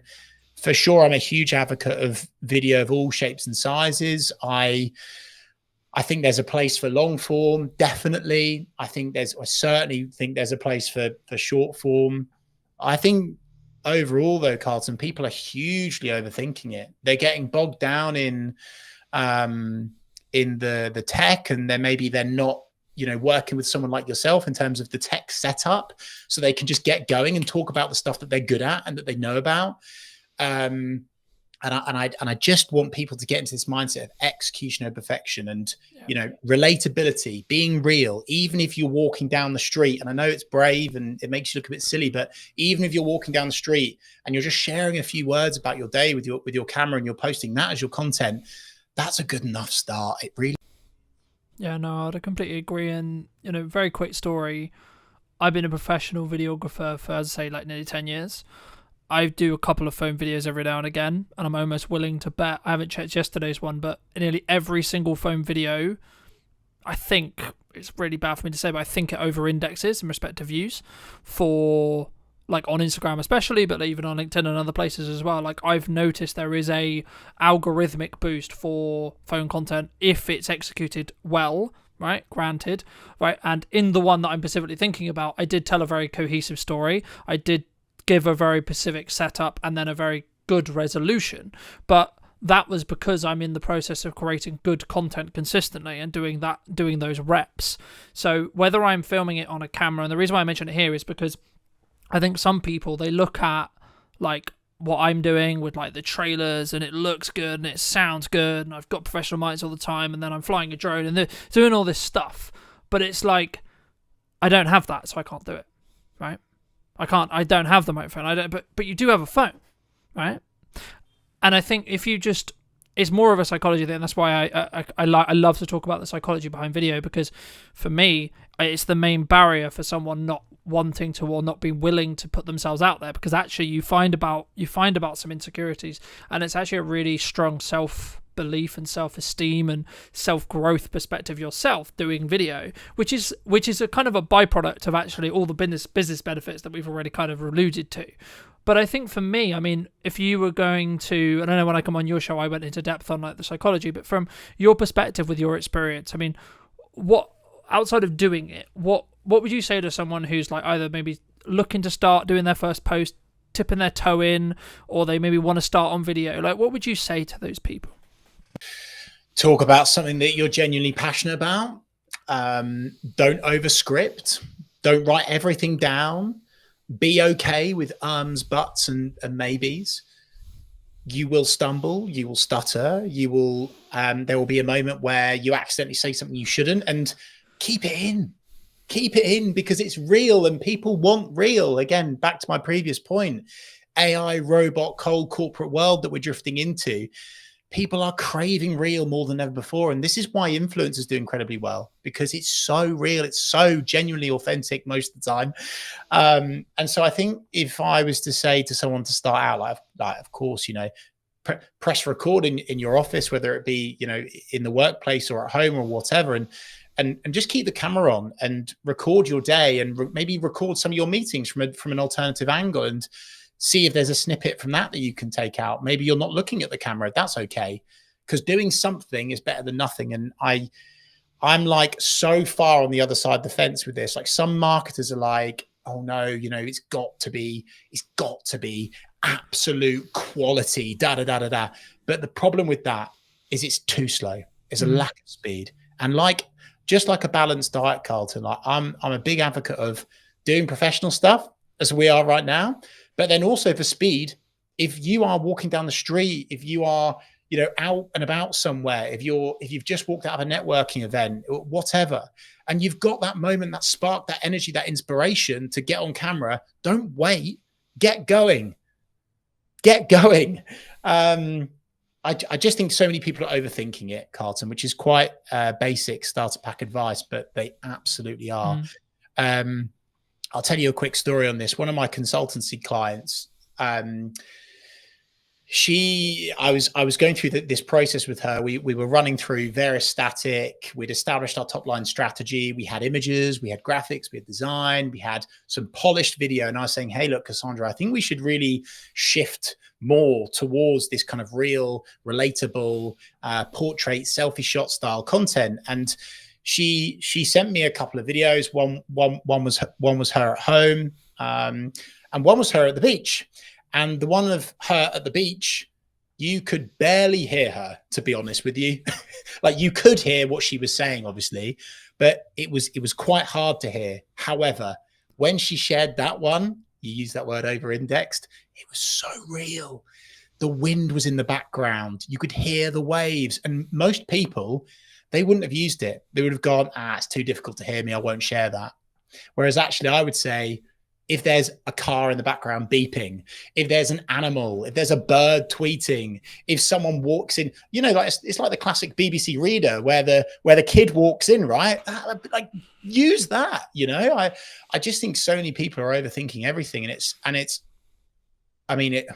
for sure, I'm a huge advocate of video of all shapes and sizes. I think there's a place for long form, definitely. I certainly think there's a place for short form. I think overall, though, Carlton, people are hugely overthinking it. They're getting bogged down in the tech, and they're not, working with someone like yourself in terms of the tech setup, so they can just get going and talk about the stuff that they're good at and that they know about. And I just want people to get into this mindset of execution over perfection and, relatability, being real, even if you're walking down the street. And I know it's brave and it makes you look a bit silly, but even if you're walking down the street and you're just sharing a few words about your day with your camera and you're posting that as your content, that's a good enough start. It really. Yeah, no, I'd completely agree. And, very quick story. I've been a professional videographer for, as I say, like nearly 10 years. I do a couple of phone videos every now and again, and I'm almost willing to bet, I haven't checked yesterday's one, but nearly every single phone video, I think, it's really bad for me to say, but I think it over-indexes in respect to views for, like, on Instagram especially, but even on LinkedIn and other places as well. Like, I've noticed there is a algorithmic boost for phone content if it's executed well, right? Granted, right? And in the one that I'm specifically thinking about, I did tell a very cohesive story. I did give a very specific setup and then a very good resolution, but that was because I'm in the process of creating good content consistently and doing those reps. So whether I'm filming it on a camera, and the reason why I mention it here is because I think some people, they look at like what I'm doing with like the trailers and it looks good and it sounds good and I've got professional mics all the time and then I'm flying a drone and they're doing all this stuff, but it's like I don't have that, so I can't do it, right? I don't have the microphone. But you do have a phone, right? And I think if you just, it's more of a psychology thing. That's why I love to talk about the psychology behind video, because for me, it's the main barrier for someone not wanting to or not being willing to put themselves out there, because actually you find about some insecurities, and it's actually a really strong self-belief and self-esteem and self-growth perspective yourself doing video, which is a kind of a byproduct of actually all the business benefits that we've already kind of alluded to. But I think for me, I mean, if you were going to, and I know when I come on your show I went into depth on like the psychology, but from your perspective with your experience, I mean, what outside of doing it, what would you say to someone who's like either maybe looking to start doing their first post, tipping their toe in, or they maybe want to start on video? Like, what would you say to those people? Talk about something that you're genuinely passionate about. Don't overscript. Don't write everything down. Be okay with ums, buts, and maybes. You will stumble. You will stutter. You will. There will be a moment where you accidentally say something you shouldn't, and keep it in. Keep it in, because it's real and people want real. Again, back to my previous point, AI, robot, cold corporate world that we're drifting into. People are craving real more than ever before. And this is why influencers do incredibly well, because it's so real. It's so genuinely authentic most of the time. And so I think if I was to say to someone to start out, like of course, press record in your office, whether it be, in the workplace or at home or whatever, and just keep the camera on and record your day and maybe record some of your meetings from an alternative angle and see if there's a snippet from that you can take out. Maybe you're not looking at the camera. That's okay, because doing something is better than nothing. And I'm like so far on the other side of the fence with this. Like, some marketers are like, oh no, it's got to be absolute quality, da da da da da. But the problem with that is it's too slow. It's a lack of speed. And just like a balanced diet, Carlton, like I'm a big advocate of doing professional stuff as we are right now, but then also for speed. If you are walking down the street, if you are, out and about somewhere, if you've just walked out of a networking event, whatever, and you've got that moment, that spark, that energy, that inspiration to get on camera, don't wait, get going. I just think so many people are overthinking it, Carlton, which is quite basic starter pack advice, but they absolutely are. I'll tell you a quick story on this. One of my consultancy clients, I was going through this process with her. We were running through various static. We'd established our top line strategy. We had images, we had graphics, we had design, we had some polished video. And I was saying, hey, look, Cassandra, I think we should really shift more towards this kind of real, relatable portrait selfie shot style content. And she sent me a couple of videos. One was her at home, and one was her at the beach. And the one of her at the beach, you could barely hear her, to be honest with you. Like, you could hear what she was saying, obviously, but it was quite hard to hear. However, when she shared that one, you use that word over-indexed, it was so real. The wind was in the background. You could hear the waves. And most people, they wouldn't have used it. They would have gone, it's too difficult to hear me, I won't share that. Whereas actually, I would say, if there's a car in the background beeping, if there's an animal, if there's a bird tweeting, if someone walks in, it's like the classic BBC reader where the kid walks in, right? Like, use that. I just think so many people are overthinking everything,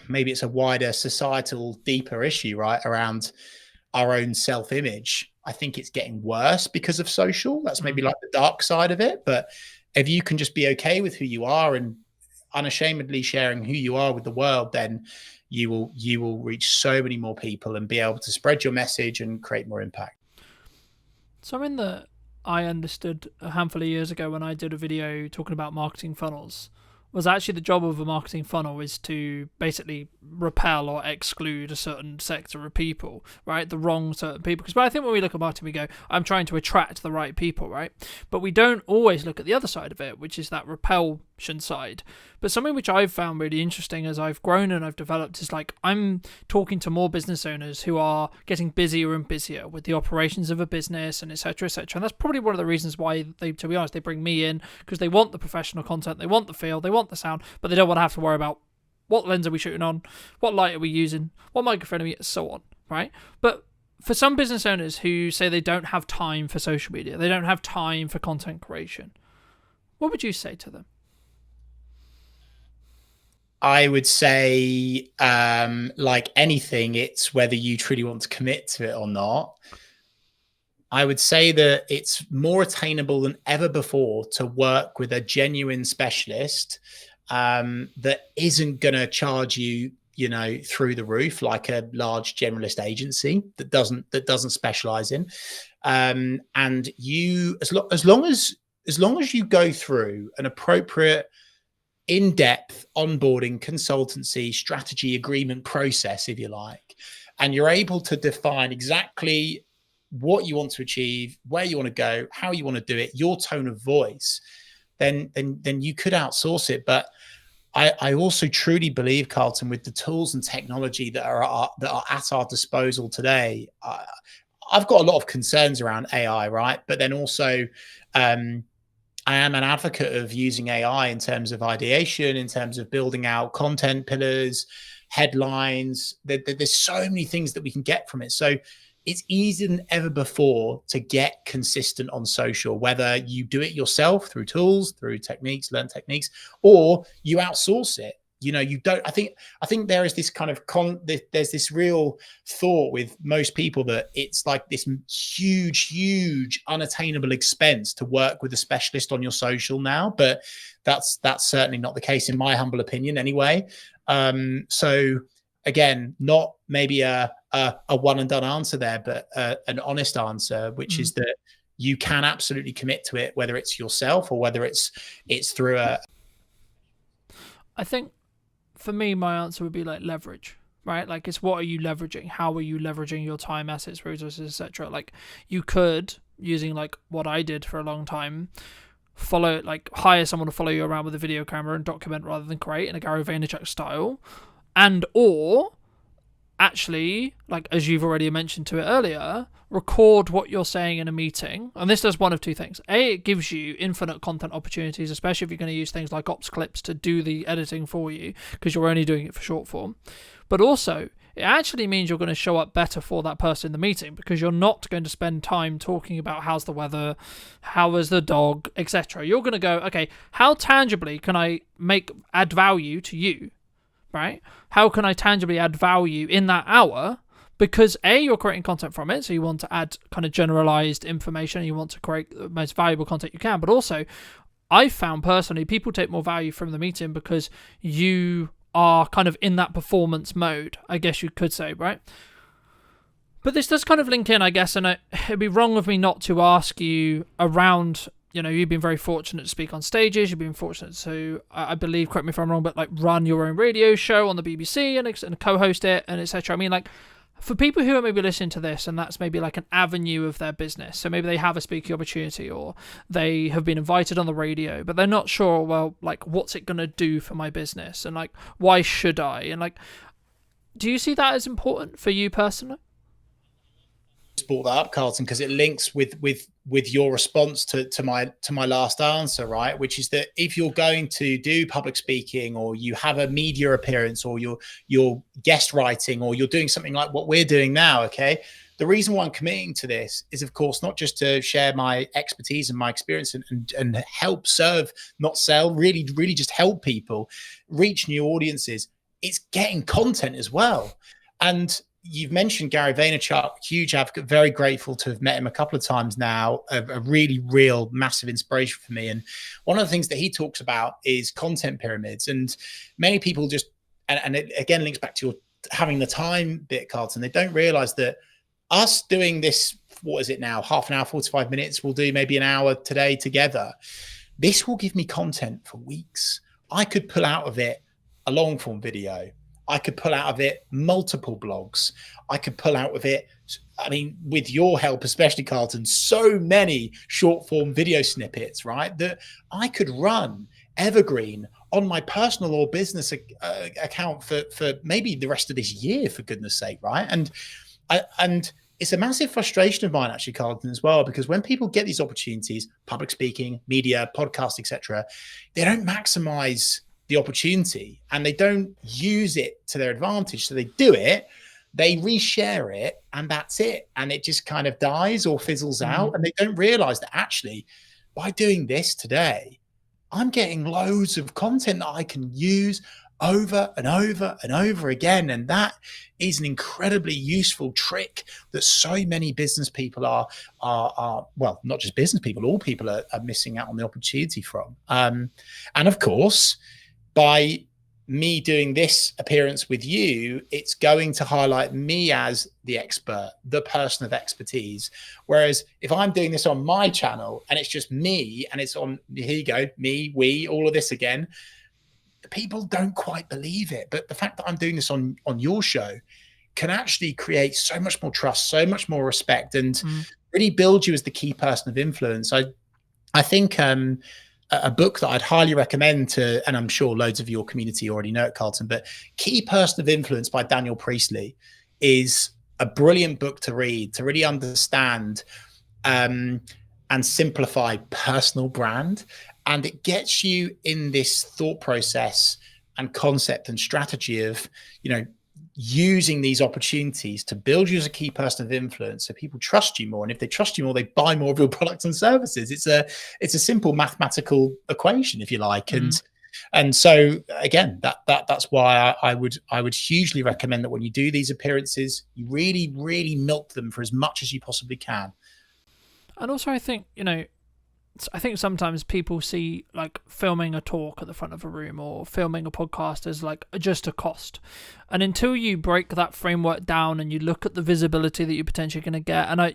maybe it's a wider societal, deeper issue, right, around our own self-image. I think it's getting worse because of social. That's maybe like the dark side of it, but if you can just be okay with who you are and unashamedly sharing who you are with the world, then you will reach so many more people and be able to spread your message and create more impact. Something that I understood a handful of years ago when I did a video talking about marketing funnels was actually the job of a marketing funnel is to basically repel or exclude a certain sector of people, right? The wrong certain people. Because I think when we look at marketing, we go, I'm trying to attract the right people, right? But we don't always look at the other side of it, which is that repulsion side. But something which I've found really interesting as I've grown and I've developed is like, I'm talking to more business owners who are getting busier and busier with the operations of a business and et cetera, et cetera. And that's probably one of the reasons why they, to be honest, they bring me in, because they want the professional content, they want the feel, they want the sound, but they don't want to have to worry about what lens are we shooting on, what light are we using, what microphone are we, so on, right? But for some business owners who say they don't have time for social media, they don't have time for content creation, what would you say to them? I would say, like anything, it's whether you truly want to commit to it or not. I would say that it's more attainable than ever before to work with a genuine specialist that isn't going to charge you, through the roof like a large generalist agency that doesn't specialize in. And you, as long as you go through an appropriate in-depth onboarding, consultancy, strategy, agreement process, if you like, and you're able to define exactly what you want to achieve, where you want to go, how you want to do it, your tone of voice, then you could outsource it. But I also truly believe, Carlton, with the tools and technology that are at our disposal today, I've got a lot of concerns around AI, right? But then also, I am an advocate of using AI in terms of ideation, in terms of building out content pillars, headlines. There's so many things that we can get from it. So it's easier than ever before to get consistent on social, whether you do it yourself through tools, through techniques, learn techniques, or you outsource it. You don't, I think there is this kind of there's this real thought with most people that it's like this huge unattainable expense to work with a specialist on your social now, but that's certainly not the case in my humble opinion anyway. So again, not maybe a one and done answer there, but an honest answer, which is that you can absolutely commit to it, whether it's yourself or whether it's through a. I think for me, my answer would be like leverage, right? Like, it's what are you leveraging? How are you leveraging your time, assets, resources, etc.? Like, you could, using like what I did for a long time, hire someone to follow you around with a video camera and document rather than create in a Gary Vaynerchuk style, and or actually, like as you've already mentioned to it earlier, record what you're saying in a meeting. And this does one of two things. A, it gives you infinite content opportunities, especially if you're going to use things like ops clips to do the editing for you, because you're only doing it for short form. But also, it actually means you're going to show up better for that person in the meeting, because you're not going to spend time talking about how's the weather, how is the dog, etc. You're going to go, okay, how tangibly can I add value to you? Right? How can I tangibly add value in that hour? Because A, you're creating content from it, so you want to add kind of generalized information, and you want to create the most valuable content you can. But also, I found personally, people take more value from the meeting because you are kind of in that performance mode, I guess you could say, right? But this does kind of link in, I guess, and it'd be wrong of me not to ask you around. You know, you've been very fortunate to speak on stages. You've been fortunate to, I believe, correct me if I'm wrong, but like run your own radio show on the BBC and co-host it and etc. I mean, like, for people who are maybe listening to this and that's maybe like an avenue of their business, so maybe they have a speaking opportunity or they have been invited on the radio, but they're not sure, well, like, what's it going to do for my business? And like, why should I? And like, do you see that as important for you personally? Brought that up, Carlton, because it links with your response to my last answer, right? Which is that if you're going to do public speaking, or you have a media appearance, or you're guest writing, or you're doing something like what we're doing now, okay, the reason why I'm committing to this is, of course, not just to share my expertise and my experience and help serve, not sell, really just help people reach new audiences. It's getting content as well. And you've mentioned Gary Vaynerchuk, huge advocate, very grateful to have met him a couple of times now, a really real massive inspiration for me. And one of the things that he talks about is content pyramids. And many people just, and it again links back to your having the time bit, Carlton, they don't realize that us doing this, what is it now, half an hour, 45 minutes, we'll do maybe an hour today together. This will give me content for weeks. I could pull out of it a long form video. I could pull out of it multiple blogs. I could pull out of it, I mean, with your help, especially Carlton, so many short form video snippets, right? That I could run evergreen on my personal or business account for maybe the rest of this year, for goodness sake, right? And it's a massive frustration of mine, actually, Carlton, as well, because when people get these opportunities, public speaking, media, podcast, etc., they don't maximize the opportunity and they don't use it to their advantage. So they do it, they reshare it, and that's it. And it just kind of dies or fizzles out. And they don't realize that actually by doing this today, I'm getting loads of content that I can use over and over and over again. And that is an incredibly useful trick that so many business people are well, not just business people, all people are missing out on the opportunity from. And of course, by me doing this appearance with you, it's going to highlight me as the expert, the person of expertise. Whereas if I'm doing this on my channel and it's just me and it's on, here you go, me, we, all of this again, people don't quite believe it. But the fact that I'm doing this on your show can actually create so much more trust, so much more respect, and really build you as the key person of influence. I think a book that I'd highly recommend to, and I'm sure loads of your community already know it, Carlton, but Key Person of Influence by Daniel Priestley is a brilliant book to read, to really understand and simplify personal brand. And it gets you in this thought process and concept and strategy of, you know, using these opportunities to build you as a key person of influence so people trust you more. And if they trust you more, they buy more of your products and services. It's a simple mathematical equation, if you like. And so again, that's why I would hugely recommend that when you do these appearances, you really, really milk them for as much as you possibly can. And also, I think, you know, I think sometimes people see like filming a talk at the front of a room or filming a podcast as like just a cost. And until you break that framework down and you look at the visibility that you're potentially going to get, and I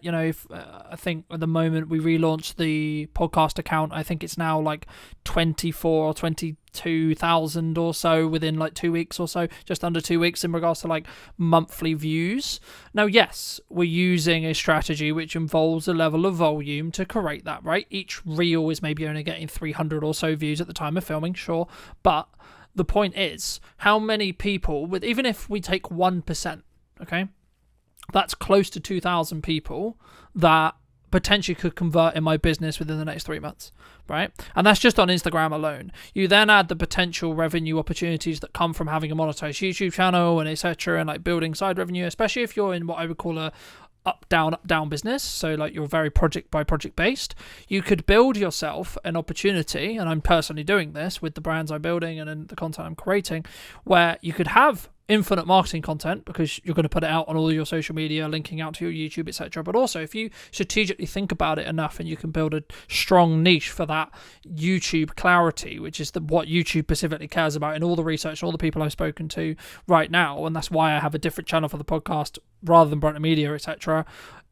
think at the moment we relaunched the podcast account, I think it's now like 24 or 22,000 or so within like 2 weeks or so, just under 2 weeks in regards to like monthly views. Now, yes, we're using a strategy which involves a level of volume to create that, right? Each reel is maybe only getting 300 or so views at the time of filming, sure, but the point is, how many people, with even if we take 1%, okay, that's close to 2,000 people that potentially could convert in my business within the next 3 months, right? And that's just on Instagram alone. You then add the potential revenue opportunities that come from having a monetized YouTube channel and etc., and like building side revenue, especially if you're in what I would call a up down business, so like you're very project by project based. You could build yourself an opportunity, and I'm personally doing this with the brands I'm building and in the content I'm creating, where you could have infinite marketing content because you're going to put it out on all your social media, linking out to your YouTube, etc. But also, if you strategically think about it enough, and you can build a strong niche for that YouTube clarity, which is what YouTube specifically cares about in all the research, all the people I've spoken to right now, and that's why I have a different channel for the podcast rather than Brightner Media, etc.,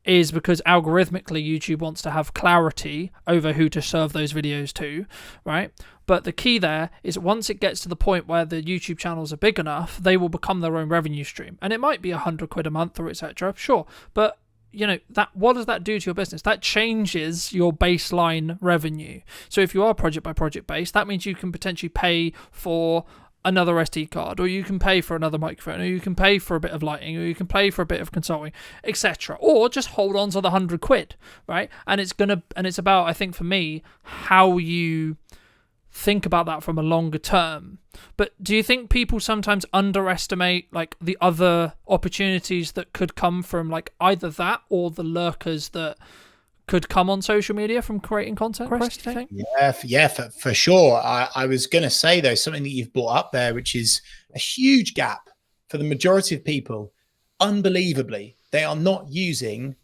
is because algorithmically YouTube wants to have clarity over who to serve those videos to, right? But the key there is once it gets to the point where the YouTube channels are big enough, they will become their own revenue stream. And it might be £100 a month or etc. Sure. But that what does that do to your business? That changes your baseline revenue. So if you are project by project based, that means you can potentially pay for another SD card, or you can pay for another microphone, or you can pay for a bit of lighting, or you can pay for a bit of consulting, etc. Or just hold on to the £100, right? And it's about, I think for me, how you think about that from a longer term. But do you think people sometimes underestimate like the other opportunities that could come from like either that or the lurkers that could come on social media from creating content, Chris, do you think? Yeah, for sure. I was going to say, though, something that you've brought up there, which is a huge gap for the majority of people. Unbelievably, they are not using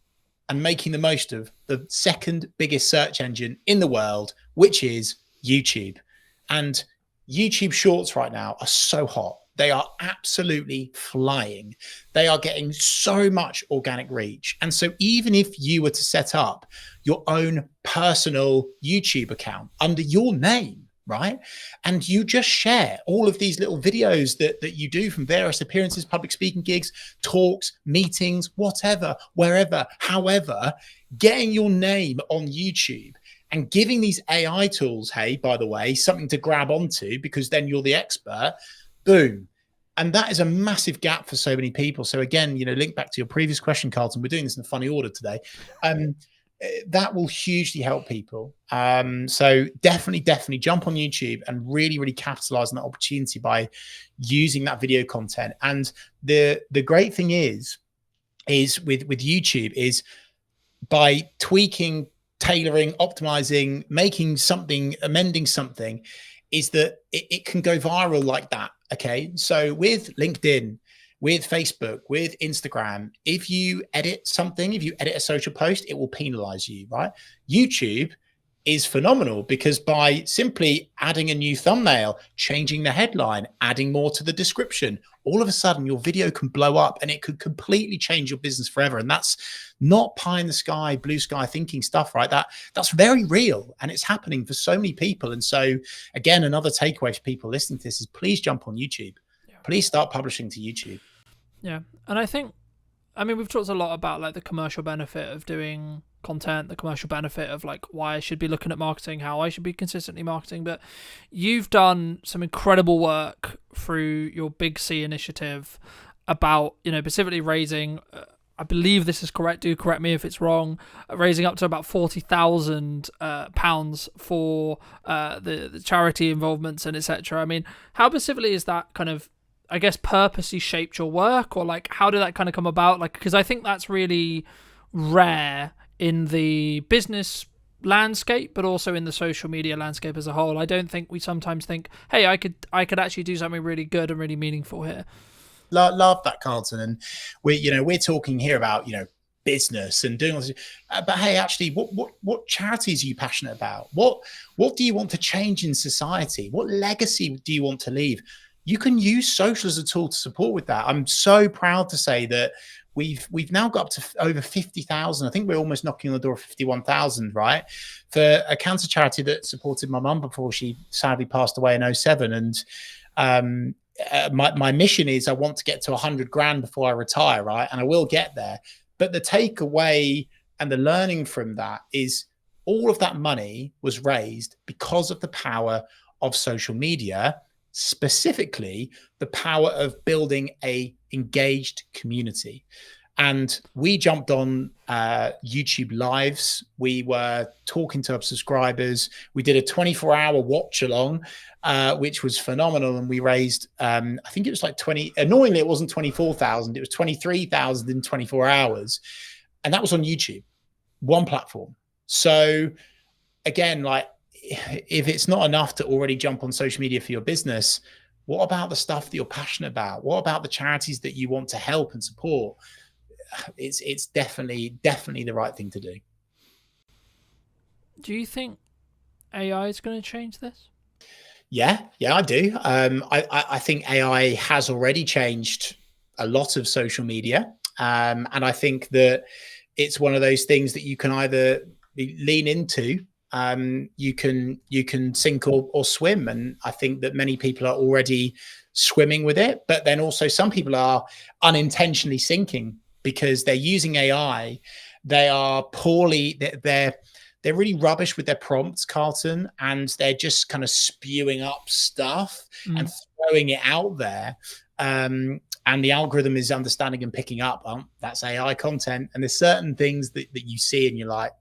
and making the most of the second biggest search engine in the world, which is YouTube. And YouTube Shorts right now are so hot. They are absolutely flying. They are getting so much organic reach. And so even if you were to set up your own personal YouTube account under your name, right, and you just share all of these little videos that you do from various appearances, public speaking gigs, talks, meetings, whatever, wherever, however, getting your name on YouTube and giving these AI tools, hey, by the way, something to grab onto because then you're the expert, boom. And that is a massive gap for so many people. So again, link back to your previous question, Carlton, we're doing this in a funny order today. That will hugely help people. So definitely jump on YouTube and really, really capitalize on that opportunity by using that video content. And the great thing is with YouTube is by tweaking, tailoring, optimizing, making something, amending something, is that it can go viral like that. Okay. So with LinkedIn, with Facebook, with Instagram, if you edit something, if you edit a social post, it will penalize you, right? YouTube is phenomenal because by simply adding a new thumbnail, changing the headline, adding more to the description, all of a sudden your video can blow up and it could completely change your business forever. And that's not pie in the sky, blue sky thinking stuff, right? That's very real and it's happening for so many people. And so again, another takeaway for people listening to this is please jump on YouTube. Please start publishing to YouTube. Yeah. And I mean, we've talked a lot about like the commercial benefit of doing content, the commercial benefit of like why I should be looking at marketing, how I should be consistently marketing. But you've done some incredible work through your Big C initiative about, specifically raising, I believe this is correct, do correct me if it's wrong, raising up to about £40,000 for the charity involvements and etc. I mean, how specifically is that kind of, I guess, purposely shaped your work, or like how did that kind of come about? Like, because I think that's really rare in the business landscape, but also in the social media landscape as a whole. I don't think we sometimes think, hey, I could actually do something really good and really meaningful here. Love that, Carlton. And we're talking here about, business and doing all this. But hey, actually, what charities are you passionate about? What do you want to change in society? What legacy do you want to leave? You can use social as a tool to support with that. I'm so proud to say that we've now got up to over 50,000. I think we're almost knocking on the door of 51,000, right? For a cancer charity that supported my mum before she sadly passed away in 2007. And my mission is I want to get to 100 grand before I retire, right? And I will get there. But the takeaway and the learning from that is all of that money was raised because of the power of social media, specifically the power of building a engaged community. And we jumped on YouTube lives. We were talking to our subscribers. We did a 24-hour watch along, which was phenomenal. And we raised, I think it was like annoyingly, it wasn't 24,000. It was 23,000 in 24 hours. And that was on YouTube, one platform. So again, like, if it's not enough to already jump on social media for your business, what about the stuff that you're passionate about? What about the charities that you want to help and support? It's definitely the right thing to do. Do you think AI is going to change this? Yeah, I do. I think AI has already changed a lot of social media. And I think that it's one of those things that you can either lean into, you can sink or swim. And I think that many people are already swimming with it, but then also some people are unintentionally sinking because they're using AI. They are they're really rubbish with their prompts, Carlton, and they're just kind of spewing up stuff and throwing it out there. And the algorithm is understanding and picking up, that's AI content. And there's certain things that you see and you're like,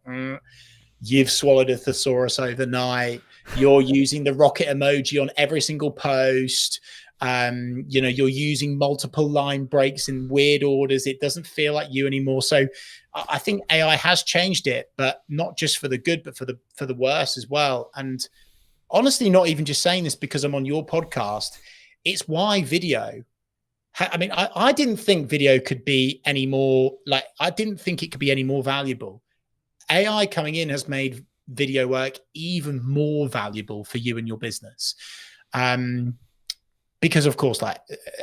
you've swallowed a thesaurus overnight. You're using the rocket emoji on every single post. You're using multiple line breaks in weird orders. It doesn't feel like you anymore. So I think AI has changed it, but not just for the good, but for the worse as well. And honestly, not even just saying this because I'm on your podcast. It's why video. I mean, I didn't think video could be any more I didn't think it could be any more valuable. AI coming in has made video work even more valuable for you and your business. Because of course,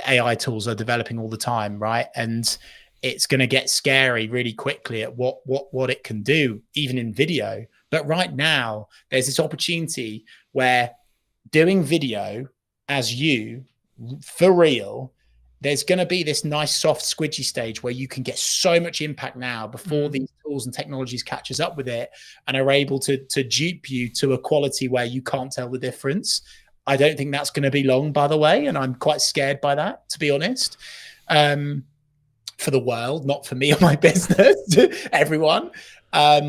AI tools are developing all the time, right? And it's going to get scary really quickly at what it can do, even in video. But right now, there's this opportunity where doing video as you, for real, there's going to be this nice soft squidgy stage where you can get so much impact now before these tools and technologies catches up with it and are able to dupe you to a quality where you can't tell the difference. I don't think that's going to be long, by the way, and I'm quite scared by that, to be honest. For the world, not for me or my business, everyone. But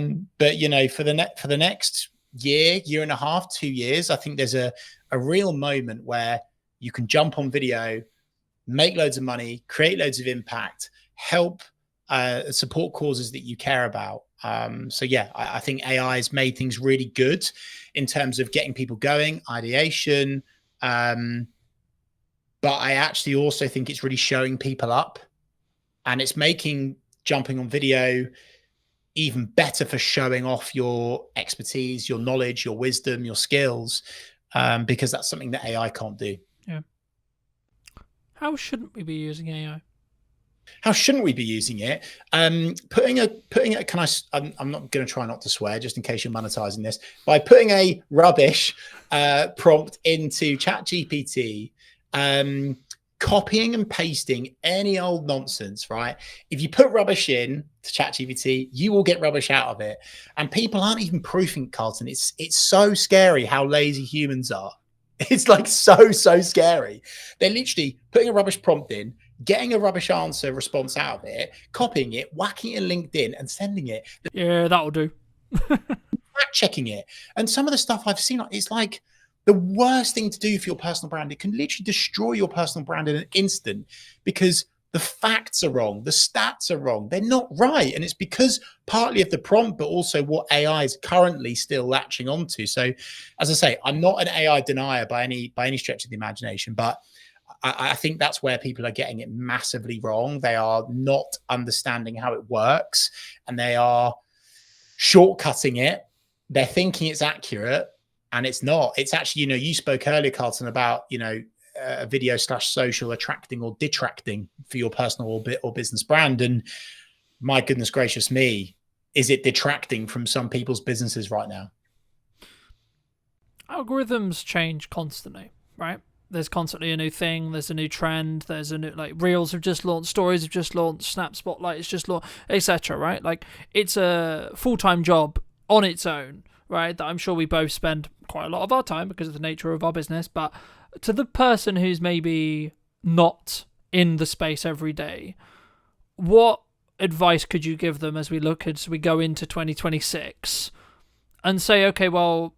for the next year and a half, 2 years, I think there's a real moment where you can jump on video, make loads of money, create loads of impact, help support causes that you care about. I think AI has made things really good in terms of getting people going, ideation. But I actually also think it's really showing people up, and it's making jumping on video even better for showing off your expertise, your knowledge, your wisdom, your skills, because that's something that AI can't do. Yeah. How shouldn't we be using AI? How shouldn't we be using it? Putting it. I'm not going to try not to swear, just in case you're monetizing this. By putting a rubbish prompt into ChatGPT, copying and pasting any old nonsense, right? If you put rubbish in to ChatGPT, you will get rubbish out of it. And people aren't even proofing, Carlton. It's so scary how lazy humans are. It's so scary. They're literally putting a rubbish prompt in, getting a rubbish answer response out of it, copying it, whacking it in LinkedIn and sending it. Yeah, that'll do. Fact checking it. And some of the stuff I've seen, it's like the worst thing to do for your personal brand. It can literally destroy your personal brand in an instant because the facts are wrong. The stats are wrong. They're not right. And it's because partly of the prompt, but also what AI is currently still latching onto. So as I say, I'm not an AI denier by any stretch of the imagination, but I think that's where people are getting it massively wrong. They are not understanding how it works, and they are shortcutting it. They're thinking it's accurate, and it's not. It's actually, you spoke earlier, Carlton, about, a video / social attracting or detracting for your personal or business brand. And my goodness gracious me, is it detracting from some people's businesses right now? Algorithms change constantly, right? There's constantly a new thing, there's a new trend, there's a new, like, Reels have just launched, Stories have just launched, Snap Spotlight is just launched, etc., right? Like, it's a full-time job on its own, right, that I'm sure we both spend quite a lot of our time because of the nature of our business. But to the person who's maybe not in the space every day, what advice could you give them as we go into 2026 and say, okay, well,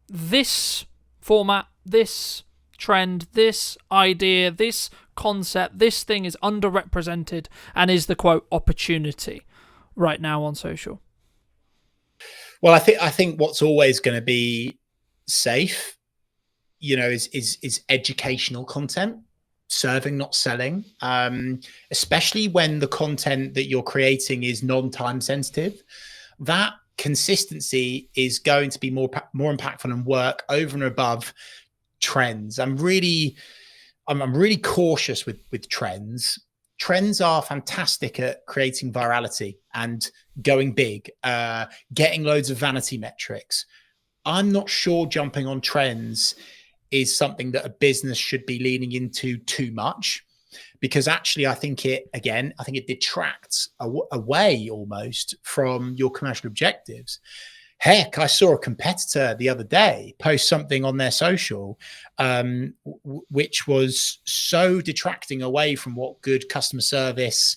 this format, this trend, this idea, this concept, this thing is underrepresented and is the quote opportunity right now on social? Well, I think what's always going to be safe, is educational content, serving, not selling, especially when the content that you're creating is non-time sensitive. That consistency is going to be more impactful and work over and above trends. I'm really cautious with trends. Trends are fantastic at creating virality and going big, getting loads of vanity metrics. I'm not sure jumping on trends is something that a business should be leaning into too much, because actually I think it detracts away almost from your commercial objectives. Heck, I saw a competitor the other day post something on their social, which was so detracting away from what good customer service,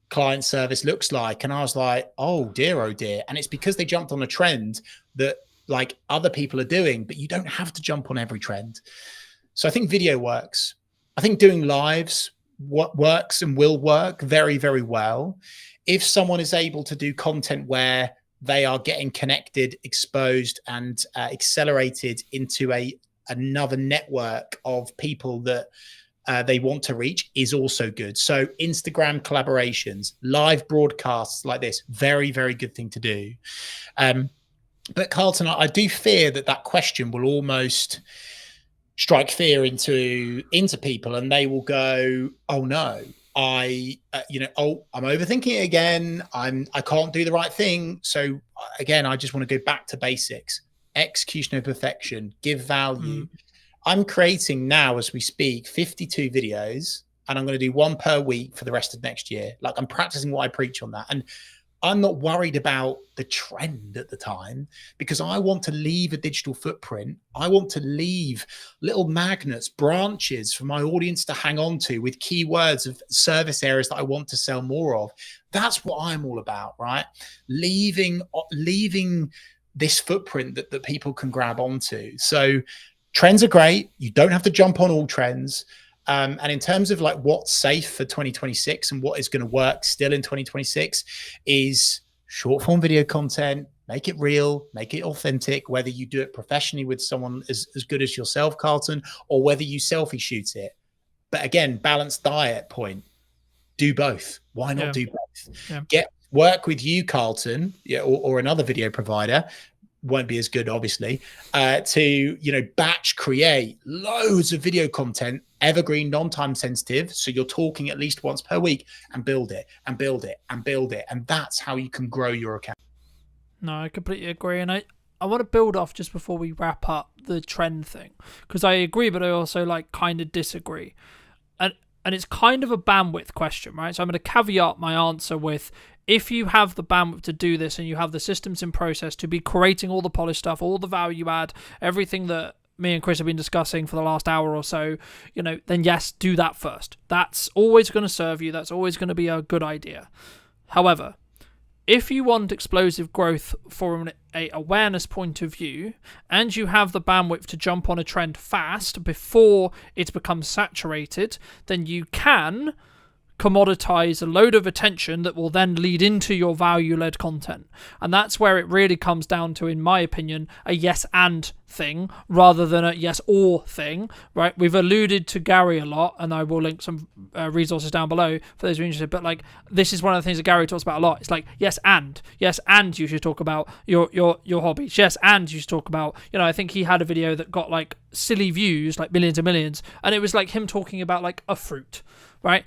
client service looks like. And I was like, oh dear. And it's because they jumped on a trend that, like, other people are doing, but you don't have to jump on every trend. So I think video works. I think doing lives works and will work very, very well. If someone is able to do content where they are getting connected, exposed, and accelerated into another network of people that they want to reach, is also good. So Instagram collaborations, live broadcasts like this, very, very good thing to do. But Carlton, I do fear that question will almost strike fear into people, and they will go, oh no, I'm overthinking it again. I can't do the right thing. So again, I just want to go back to basics: execution of perfection, give value. I'm creating now, as we speak, 52 videos, and I'm going to do one per week for the rest of next year. Like, I'm practicing what I preach on that. And I'm not worried about the trend at the time, because I want to leave a digital footprint. I want to leave little magnets, branches for my audience to hang on to with keywords of service areas that I want to sell more of. That's what I'm all about, right? Leaving this footprint that people can grab onto. So trends are great. You don't have to jump on all trends. And in terms of like what's safe for 2026 and what is going to work still in 2026 is short form video content. Make it real, make it authentic, whether you do it professionally with someone as good as yourself, Carlton, or whether you selfie shoot it. But again, balanced diet point. Do both. Why not do both? Yeah. Work with you, Carlton, or another video provider. Won't be as good, obviously, to batch create loads of video content, evergreen, non-time sensitive. So you're talking at least once per week, and build it and build it and build it. And that's how you can grow your account. No, I completely agree. And I want to build off just before we wrap up the trend thing, because I agree, but I also kind of disagree. And it's kind of a bandwidth question, right? So I'm going to caveat my answer with, if you have the bandwidth to do this and you have the systems in process to be creating all the polished stuff, all the value add, everything that me and Chris have been discussing for the last hour or so, then yes, do that first. That's always going to serve you. That's always going to be a good idea. However, if you want explosive growth from an awareness point of view, and you have the bandwidth to jump on a trend fast before it becomes saturated, then you can commoditize a load of attention that will then lead into your value-led content. And that's where it really comes down to, in my opinion, a yes and thing rather than a yes or thing, right? We've alluded to Gary a lot, and I will link some resources down below for those who are interested, but like this is one of the things that Gary talks about a lot. It's like yes and you should talk about your hobbies, yes and you should talk about, I think he had a video that got like silly views, like millions and millions, and it was like him talking about like a fruit, right?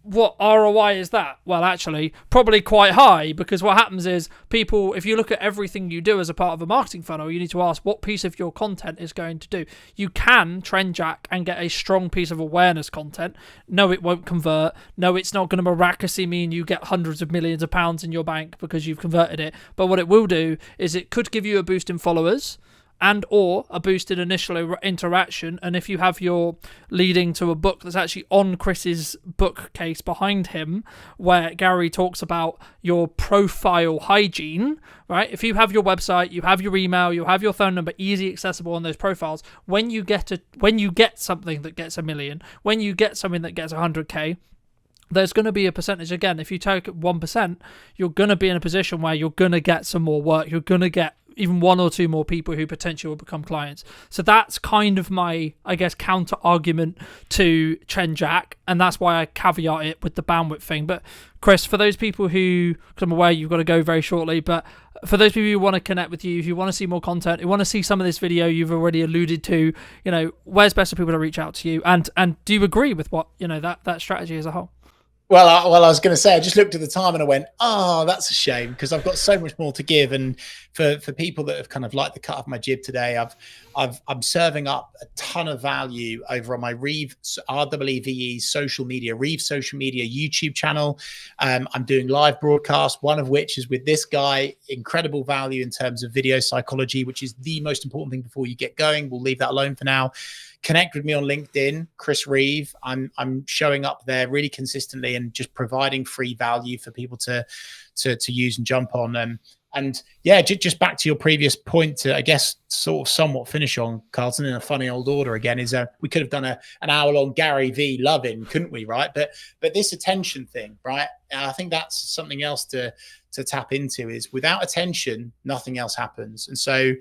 What ROI is that? Well, actually, probably quite high, because what happens is people, if you look at everything you do as a part of a marketing funnel, you need to ask what piece of your content is going to do. You can trend jack and get a strong piece of awareness content. No, it won't convert. No, it's not going to miraculously mean you get hundreds of millions of pounds in your bank because you've converted it. But what it will do is it could give you a boost in followers and or a boosted initial interaction. And if you have your leading to a book that's actually on Chris's bookcase behind him, where Gary talks about your profile hygiene, right? If you have your website, you have your email, you have your phone number easy accessible on those profiles, when you get something that gets 1 million, when you get something that gets 100k, there's going to be a percentage. Again, if you take 1%, you're going to be in a position where you're going to get some more work. You're going to get even 1 or 2 more people who potentially will become clients. So that's kind of my, I guess, counter argument to trend jack, and that's why I caveat it with the bandwidth thing. But Chris, for those people who, because I'm aware you've got to go very shortly, but for those people who want to connect with you, if you want to see more content, who want to see some of this video you've already alluded to, where's best for people to reach out to you? And do you agree with what, that strategy as a whole? Well, I was going to say, I just looked at the time and I went, oh, that's a shame, because I've got so much more to give. And for people that have kind of liked the cut of my jib today, I'm serving up a ton of value over on my Reeve, REEVE social media, Reeve social media YouTube channel. I'm doing live broadcasts, one of which is with this guy. Incredible value in terms of video psychology, which is the most important thing before you get going. We'll leave that alone for now. Connect with me on LinkedIn, Chris Reeve. I'm showing up there really consistently and just providing free value for people to use and jump on. And yeah, just back to your previous point to, I guess, sort of somewhat finish on, Carlton, in a funny old order again, is we could have done an hour-long Gary V loving, couldn't we, right? But this attention thing, right? And I think that's something else to tap into, is without attention, nothing else happens. And so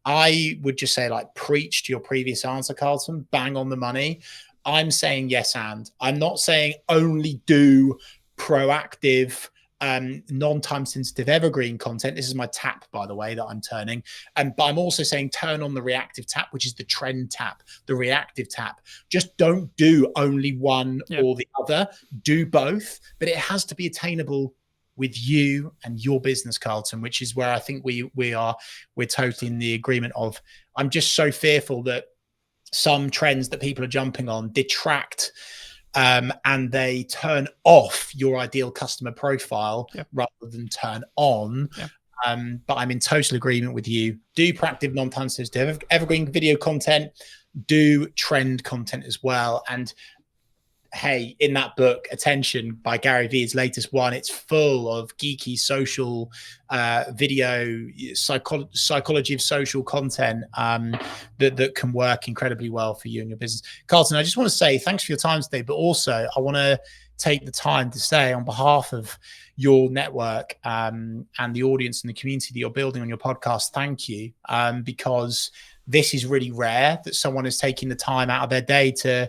I would just say, like, preach to your previous answer, Carlton, bang on the money. I'm saying yes and. I'm not saying only do proactive, non-time sensitive evergreen content. This is my tap, by the way, that I'm turning. But I'm also saying turn on the reactive tap, which is the trend tap, the reactive tap. Just don't do only one or the other. Do both, but it has to be attainable with you and your business, Carlton, which is where I think we're totally in the agreement of. I'm just so fearful that some trends that people are jumping on detract and they turn off your ideal customer profile rather than turn on. But I'm in total agreement with you. Do proactive, non-time sensitive, evergreen video content, do trend content as well. And hey, in that book, Attention by Gary Vee, his latest one, it's full of geeky social video, psychology of social content that can work incredibly well for you and your business. Carlton, I just want to say thanks for your time today, but also I want to take the time to say on behalf of your network and the audience and the community that you're building on your podcast, thank you, because this is really rare that someone is taking the time out of their day to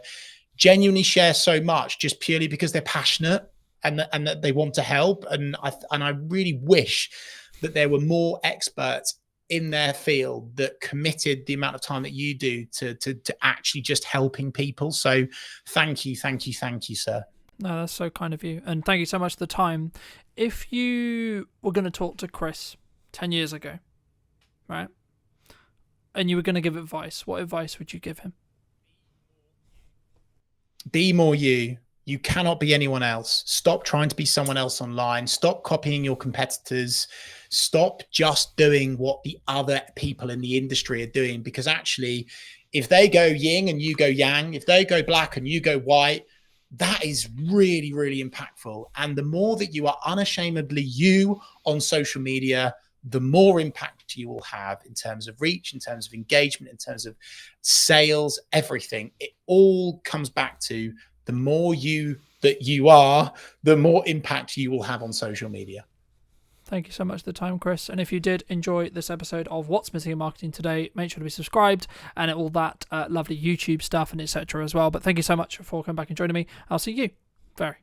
genuinely share so much just purely because they're passionate and that they want to help. And I really wish that there were more experts in their field that committed the amount of time that you do to actually just helping people. So thank you, sir. No, that's so kind of you. And thank you so much for the time. If you were going to talk to Chris 10 years ago, right, and you were going to give advice, what advice would you give him? Be more you. You cannot be anyone else. Stop trying to be someone else online. Stop copying your competitors. Stop just doing what the other people in the industry are doing. Because actually, if they go yin and you go yang, if they go black and you go white, that is really, really impactful. And the more that you are unashamedly you on social media, the more impact you will have in terms of reach, in terms of engagement, in terms of sales, everything. It all comes back to the more you, that you are, the more impact you will have on social media. Thank you so much for the time, Chris. And if you did enjoy this episode of What's Missing in Marketing Today, make sure to be subscribed and all that lovely YouTube stuff and etc. as well. But thank you so much for coming back and joining me. I'll see you very,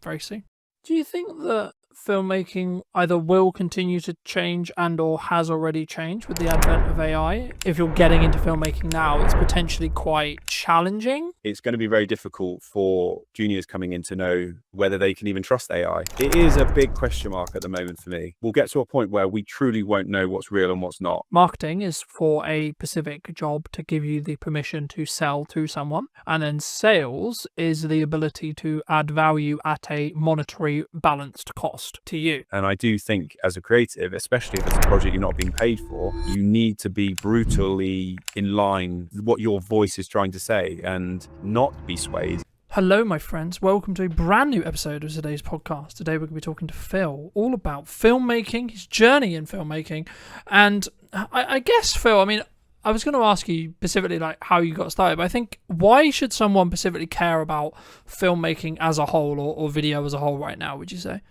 very soon. Do you think that filmmaking either will continue to change and or has already changed with the advent of AI? If you're getting into filmmaking now, it's potentially quite challenging. It's going to be very difficult for juniors coming in to know whether they can even trust AI. It is a big question mark at the moment for me. We'll get to a point where we truly won't know what's real and what's not. Marketing is for a specific job to give you the permission to sell to someone. And then sales is the ability to add value at a monetary balanced cost to you. And I do think as a creative, especially if it's a project you're not being paid for, you need to be brutally in line with what your voice is trying to say and not be swayed. Hello, my friends. Welcome to a brand new episode of today's podcast. Today we're going to be talking to Phil all about filmmaking, his journey in filmmaking. And I guess, Phil, I mean, I was going to ask you specifically like how you got started, but I think why should someone specifically care about filmmaking as a whole or video as a whole right now, would you say?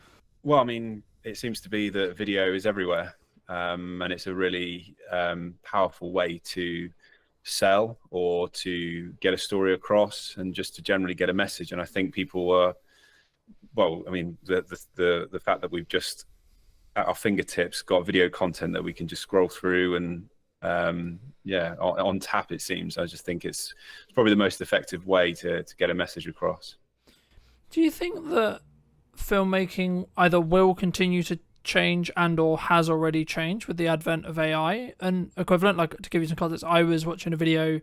Well, I mean, it seems to be that video is everywhere, and it's a really powerful way to sell or to get a story across and just to generally get a message. And I think people are, well, I mean, the fact that we've just at our fingertips got video content that we can just scroll through and on tap, it seems. I just think it's probably the most effective way to get a message across. Do you think that filmmaking either will continue to change and or has already changed with the advent of AI? And equivalent, like to give you some context, I was watching a video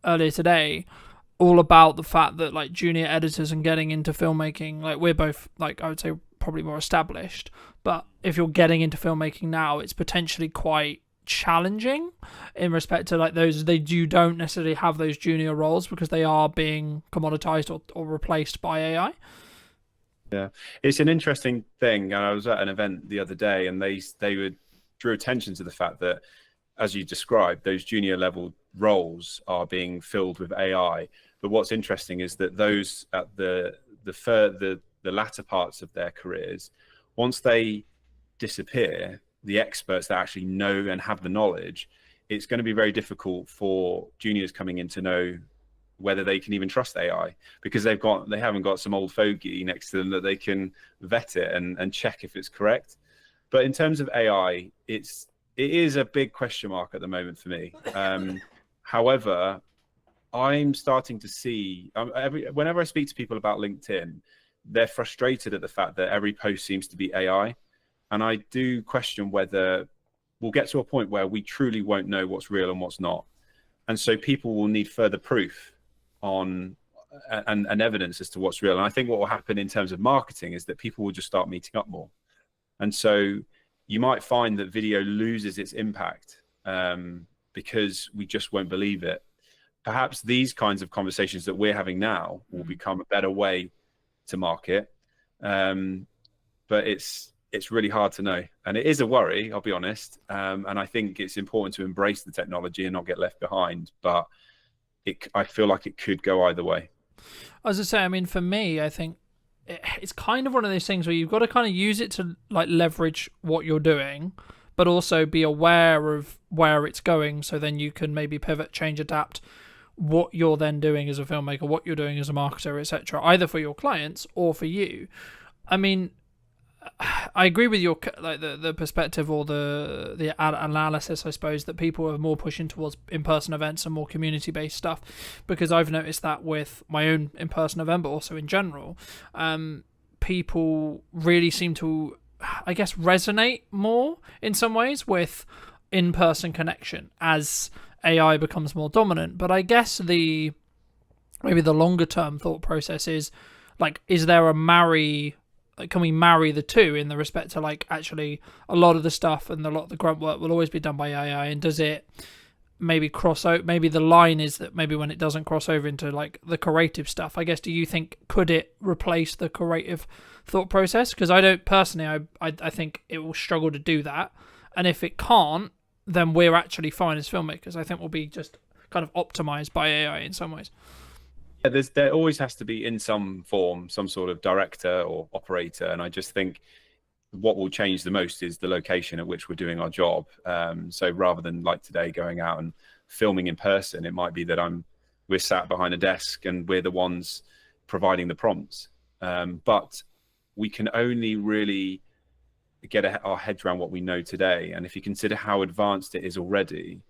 earlier today all about the fact that like junior editors and getting into filmmaking, like we're both like I would say probably more established, but if you're getting into filmmaking now, it's potentially quite challenging in respect to like those you don't necessarily have those junior roles because they are being commoditized or replaced by AI. Yeah, it's an interesting thing. And I was at an event the other day and they drew attention to the fact that, as you described, those junior level roles are being filled with AI. But what's interesting is that those at the latter parts of their careers, once they disappear, the experts that actually know and have the knowledge, it's going to be very difficult for juniors coming in to know whether they can even trust AI because they haven't got some old fogey next to them that they can vet it and check if it's correct. But in terms of AI, it is a big question mark at the moment for me. However, I'm starting to see whenever I speak to people about LinkedIn, they're frustrated at the fact that every post seems to be AI. And I do question whether we'll get to a point where we truly won't know what's real and what's not. And so people will need further proof on and evidence as to what's real. And I think what will happen in terms of marketing is that people will just start meeting up more. And so you might find that video loses its impact because we just won't believe it. Perhaps these kinds of conversations that we're having now will become a better way to market. But it's really hard to know. And it is a worry, I'll be honest. And I think it's important to embrace the technology and not get left behind. But I feel like it could go either way. As I say, I mean, for me, I think it's kind of one of those things where you've got to kind of use it to like leverage what you're doing, but also be aware of where it's going. So then you can maybe pivot, change, adapt what you're then doing as a filmmaker, what you're doing as a marketer, etc., either for your clients or for you. I mean, I agree with your like the perspective or the analysis, I suppose, that people are more pushing towards in-person events and more community-based stuff, because I've noticed that with my own in-person event, but also in general, people really seem to, I guess, resonate more in some ways with in-person connection as AI becomes more dominant. But I guess maybe the longer-term thought process is like, is there a can we marry the two in the respect to like actually a lot of the stuff and a lot of the grunt work will always be done by AI, and does it maybe cross out? Maybe the line is that maybe when it doesn't cross over into like the creative stuff, I guess, do you think could it replace the creative thought process? Because I don't personally, I think it will struggle to do that, and if it can't, then we're actually fine as filmmakers. I think we'll be just kind of optimized by AI in some ways. There always has to be in some form some sort of director or operator, and I just think what will change the most is the location at which we're doing our job. So rather than like today going out and filming in person, it might be that we're sat behind a desk and we're the ones providing the prompts. But we can only really get our heads around what we know today. And if you consider how advanced it is already,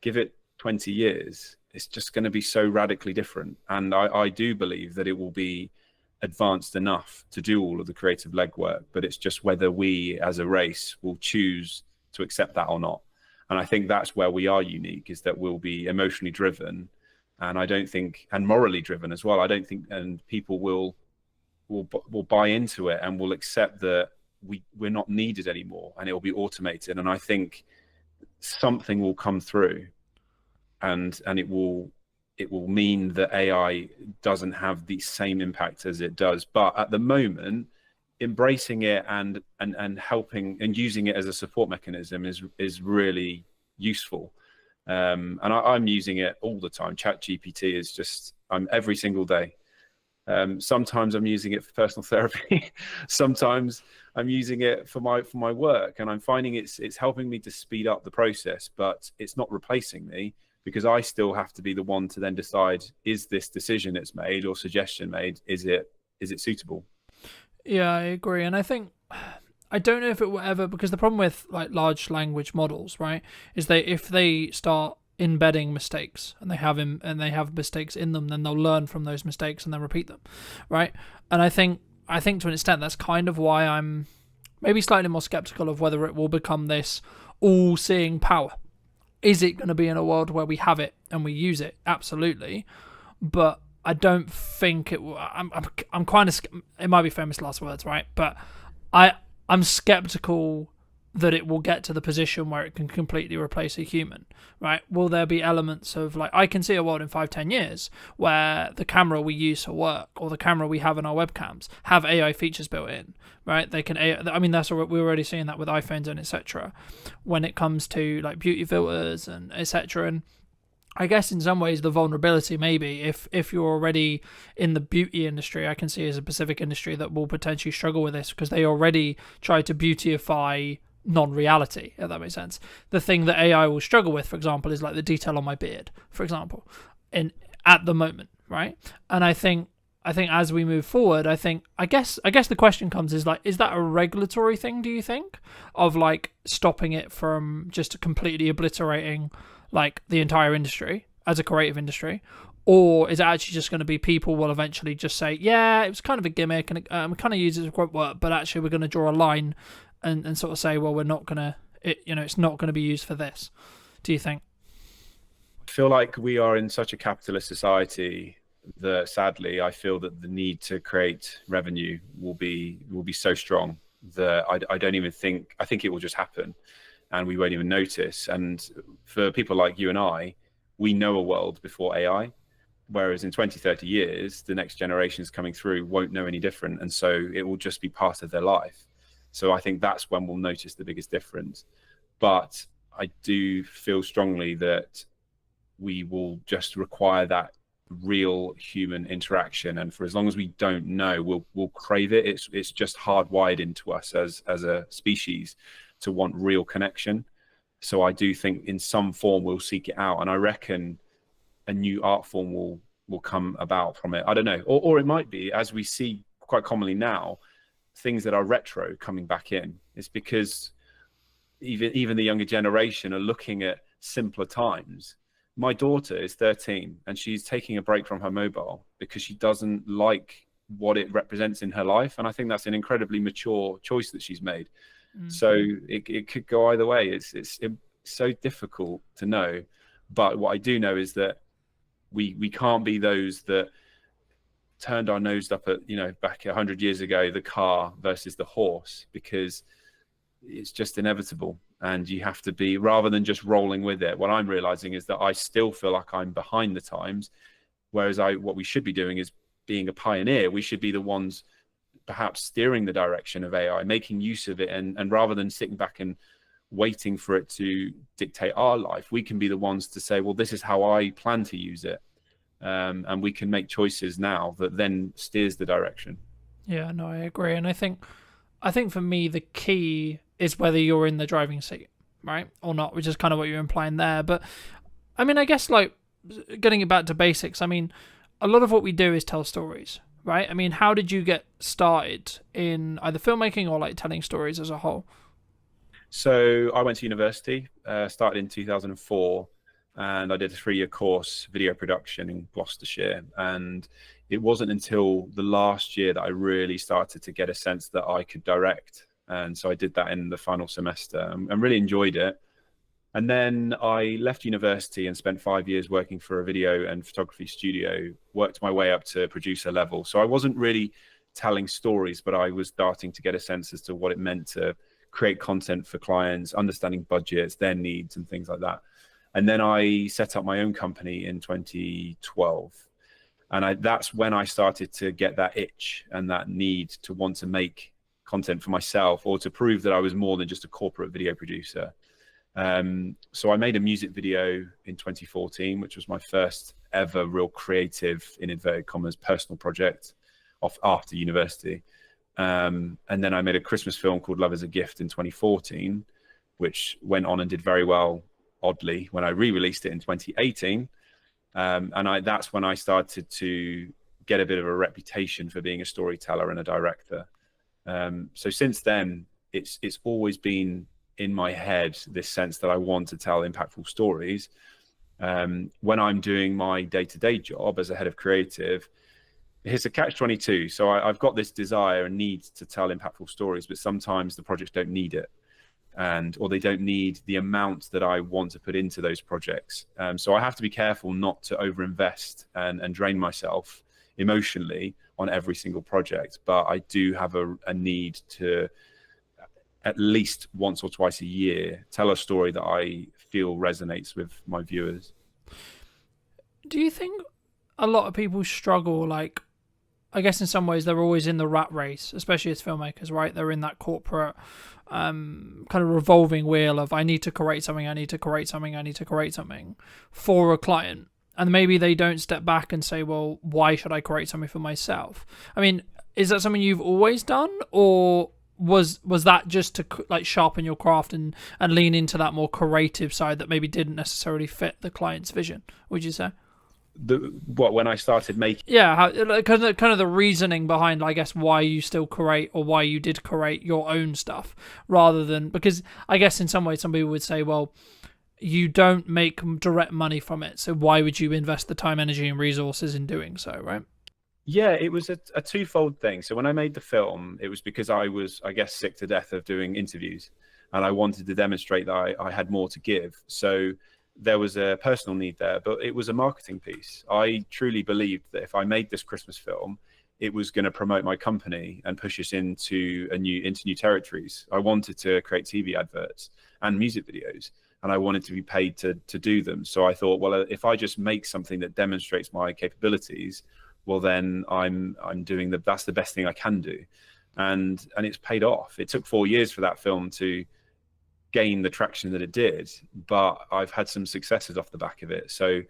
give it 20 years, it's just going to be so radically different. And I do believe that it will be advanced enough to do all of the creative legwork, but it's just whether we as a race will choose to accept that or not. And I think that's where we are unique, is that we'll be emotionally driven, and I don't think, and morally driven as well. I don't think, and people will buy into it and will accept that we're not needed anymore, and it will be automated. And I think something will come through, and it will mean that AI doesn't have the same impact as it does. But at the moment, embracing it and helping and using it as a support mechanism is really useful. And I'm using it all the time. ChatGPT is just, I'm every single day. Sometimes I'm using it for personal therapy. Sometimes I'm using it for my work, and I'm finding it's helping me to speed up the process, but it's not replacing me, because I still have to be the one to then decide, is this decision it's made or suggestion made, is it suitable? Yeah, I agree. And I think, I don't know if it will ever, because the problem with like large language models, right, is if they start embedding mistakes and they have mistakes in them, then they'll learn from those mistakes and then repeat them, right? And I think to an extent that's kind of why I'm maybe slightly more skeptical of whether it will become this all-seeing power. Is it going to be in a world where we have it and we use it? Absolutely. But I don't think it will. I'm kind of, it might be famous last words, right? But I'm skeptical that it will get to the position where it can completely replace a human, right? Will there be elements of, like, I can see a world in 5-10 years where the camera we use for work or the camera we have in our webcams have AI features built in, right? They can, I mean, that's what we're already seeing that with iPhones and etc. when it comes to like beauty filters and etc. And I guess in some ways the vulnerability maybe if you're already in the beauty industry, I can see as a specific industry that will potentially struggle with this, because they already try to beautify non-reality, if that makes sense. The thing that AI will struggle with, for example, is like the detail on my beard, for example, at the moment, right? And I think as we move forward, I guess the question comes is like, is that a regulatory thing, do you think, of like stopping it from just completely obliterating like the entire industry as a creative industry? Or is it actually just going to be people will eventually just say, yeah, it was kind of a gimmick and we kind of use it as quote work, but actually we're going to draw a line and sort of say, well, we're not going to, it's not going to be used for this. Do you think? I feel like we are in such a capitalist society that sadly I feel that the need to create revenue will be so strong that I don't even think, I think it will just happen and we won't even notice. And for people like you and I, we know a world before AI, whereas in 20-30 years, the next generations coming through won't know any different. And so it will just be part of their life. So I think that's when we'll notice the biggest difference. But I do feel strongly that we will just require that real human interaction. And for as long as we don't know, we'll crave it. It's just hardwired into us as a species to want real connection. So I do think in some form we'll seek it out. And I reckon a new art form will come about from it. I don't know. Or it might be, as we see quite commonly now, things that are retro coming back in. It's because even the younger generation are looking at simpler times. My daughter is 13 and she's taking a break from her mobile because she doesn't like what it represents in her life. And I think that's an incredibly mature choice that she's made. So it could go either way. It's so difficult to know. But what I do know is that we can't be those that turned our nose up at, back 100 years ago, the car versus the horse, because it's just inevitable. And you have to be, rather than just rolling with it, what I'm realizing is that I still feel like I'm behind the times, whereas what we should be doing is being a pioneer. We should be the ones perhaps steering the direction of AI, making use of it, and rather than sitting back and waiting for it to dictate our life, we can be the ones to say, well, this is how I plan to use it. and we can make choices now that then steers the direction. Yeah, no, I agree. And I think for me, the key is whether you're in the driving seat, right? Or not, which is kind of what you're implying there. But I mean, I guess like getting it back to basics, I mean, a lot of what we do is tell stories, right? I mean, how did you get started in either filmmaking or like telling stories as a whole? So I went to university, started in 2004, and I did a 3-year course, video production in Gloucestershire. And it wasn't until the last year that I really started to get a sense that I could direct. And so I did that in the final semester and really enjoyed it. And then I left university and spent 5 years working for a video and photography studio, worked my way up to producer level. So I wasn't really telling stories, but I was starting to get a sense as to what it meant to create content for clients, understanding budgets, their needs and things like that. And then I set up my own company in 2012. And that's when I started to get that itch and that need to want to make content for myself or to prove that I was more than just a corporate video producer. So I made a music video in 2014, which was my first ever real creative, in inverted commas, personal project after university. And then I made a Christmas film called Love is a Gift in 2014, which went on and did very well, oddly, when I re-released it in 2018. And that's when I started to get a bit of a reputation for being a storyteller and a director. So since then, it's always been in my head, this sense that I want to tell impactful stories. When I'm doing my day-to-day job as a head of creative, it's a catch-22. So I've got this desire and need to tell impactful stories, but sometimes the projects don't need it, or they don't need the amount that I want to put into those projects. So I have to be careful not to overinvest and drain myself emotionally on every single project. But I do have a need to, at least once or twice a year, tell a story that I feel resonates with my viewers. Do you think a lot of people struggle, like, I guess in some ways they're always in the rat race, especially as filmmakers, right? They're in that corporate kind of revolving wheel of I need to create something, I need to create something, I need to create something for a client. And maybe they don't step back and say, well, why should I create something for myself? I mean, is that something you've always done, or was that just to like sharpen your craft and lean into that more creative side that maybe didn't necessarily fit the client's vision, would you say? When I started making, kind of the reasoning behind, I guess, why you still create, or why you did create your own stuff, rather than, because I guess in some ways some people would say, well, you don't make direct money from it, so why would you invest the time, energy and resources in doing so, right? Yeah, it was a twofold thing. So when I made the film, it was because I was, I guess, sick to death of doing interviews, and I wanted to demonstrate that I had more to give. So there was a personal need there, but it was a marketing piece. I truly believed that if I made this Christmas film, it was going to promote my company and push us into new territories. I wanted to create TV adverts and music videos, and I wanted to be paid to do them. So I thought, well, if I just make something that demonstrates my capabilities, well, then I'm doing that's the best thing I can do. And it's paid off. It took 4 years for that film to gain the traction that it did, but I've had some successes off the back of it. So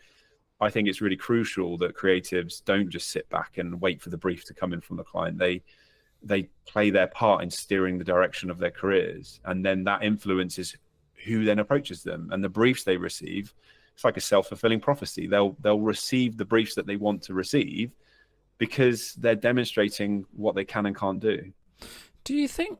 I think it's really crucial that creatives don't just sit back and wait for the brief to come in from the client. They play their part in steering the direction of their careers, and then that influences who then approaches them and the briefs they receive. It's like a self-fulfilling prophecy. They'll receive the briefs that they want to receive because they're demonstrating what they can and can't do. Do you think,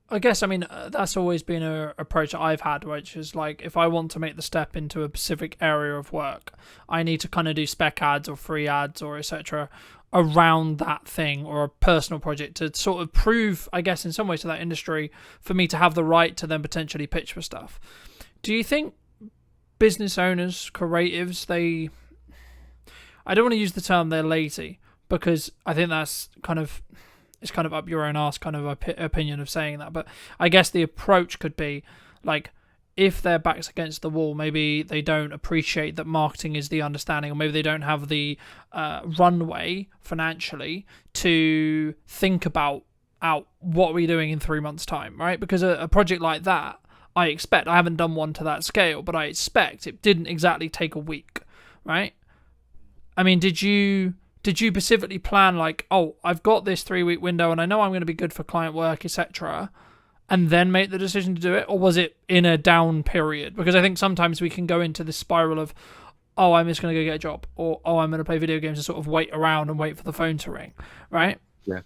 I guess, I mean, that's always been an approach that I've had, which is like, if I want to make the step into a specific area of work, I need to kind of do spec ads or free ads or etc. around that thing, or a personal project to sort of prove, I guess, in some ways to that industry for me to have the right to then potentially pitch for stuff. Do you think business owners, creatives, I don't want to use the term they're lazy, because I think that's it's kind of up your own arse kind of opinion of saying that, but I guess the approach could be like, if their back's against the wall, maybe they don't appreciate that marketing is the understanding, or maybe they don't have the runway financially to think about what we're doing in 3 months' time, right? Because a project like that, I haven't done one to that scale, but I expect it didn't exactly take a week, right? I mean, did you specifically plan like, oh, I've got this 3-week window and I know I'm going to be good for client work, etc., and then make the decision to do it? Or was it in a down period? Because I think sometimes we can go into this spiral of, oh, I'm just going to go get a job, or oh, I'm going to play video games and sort of wait around and wait for the phone to ring, right? Yeah.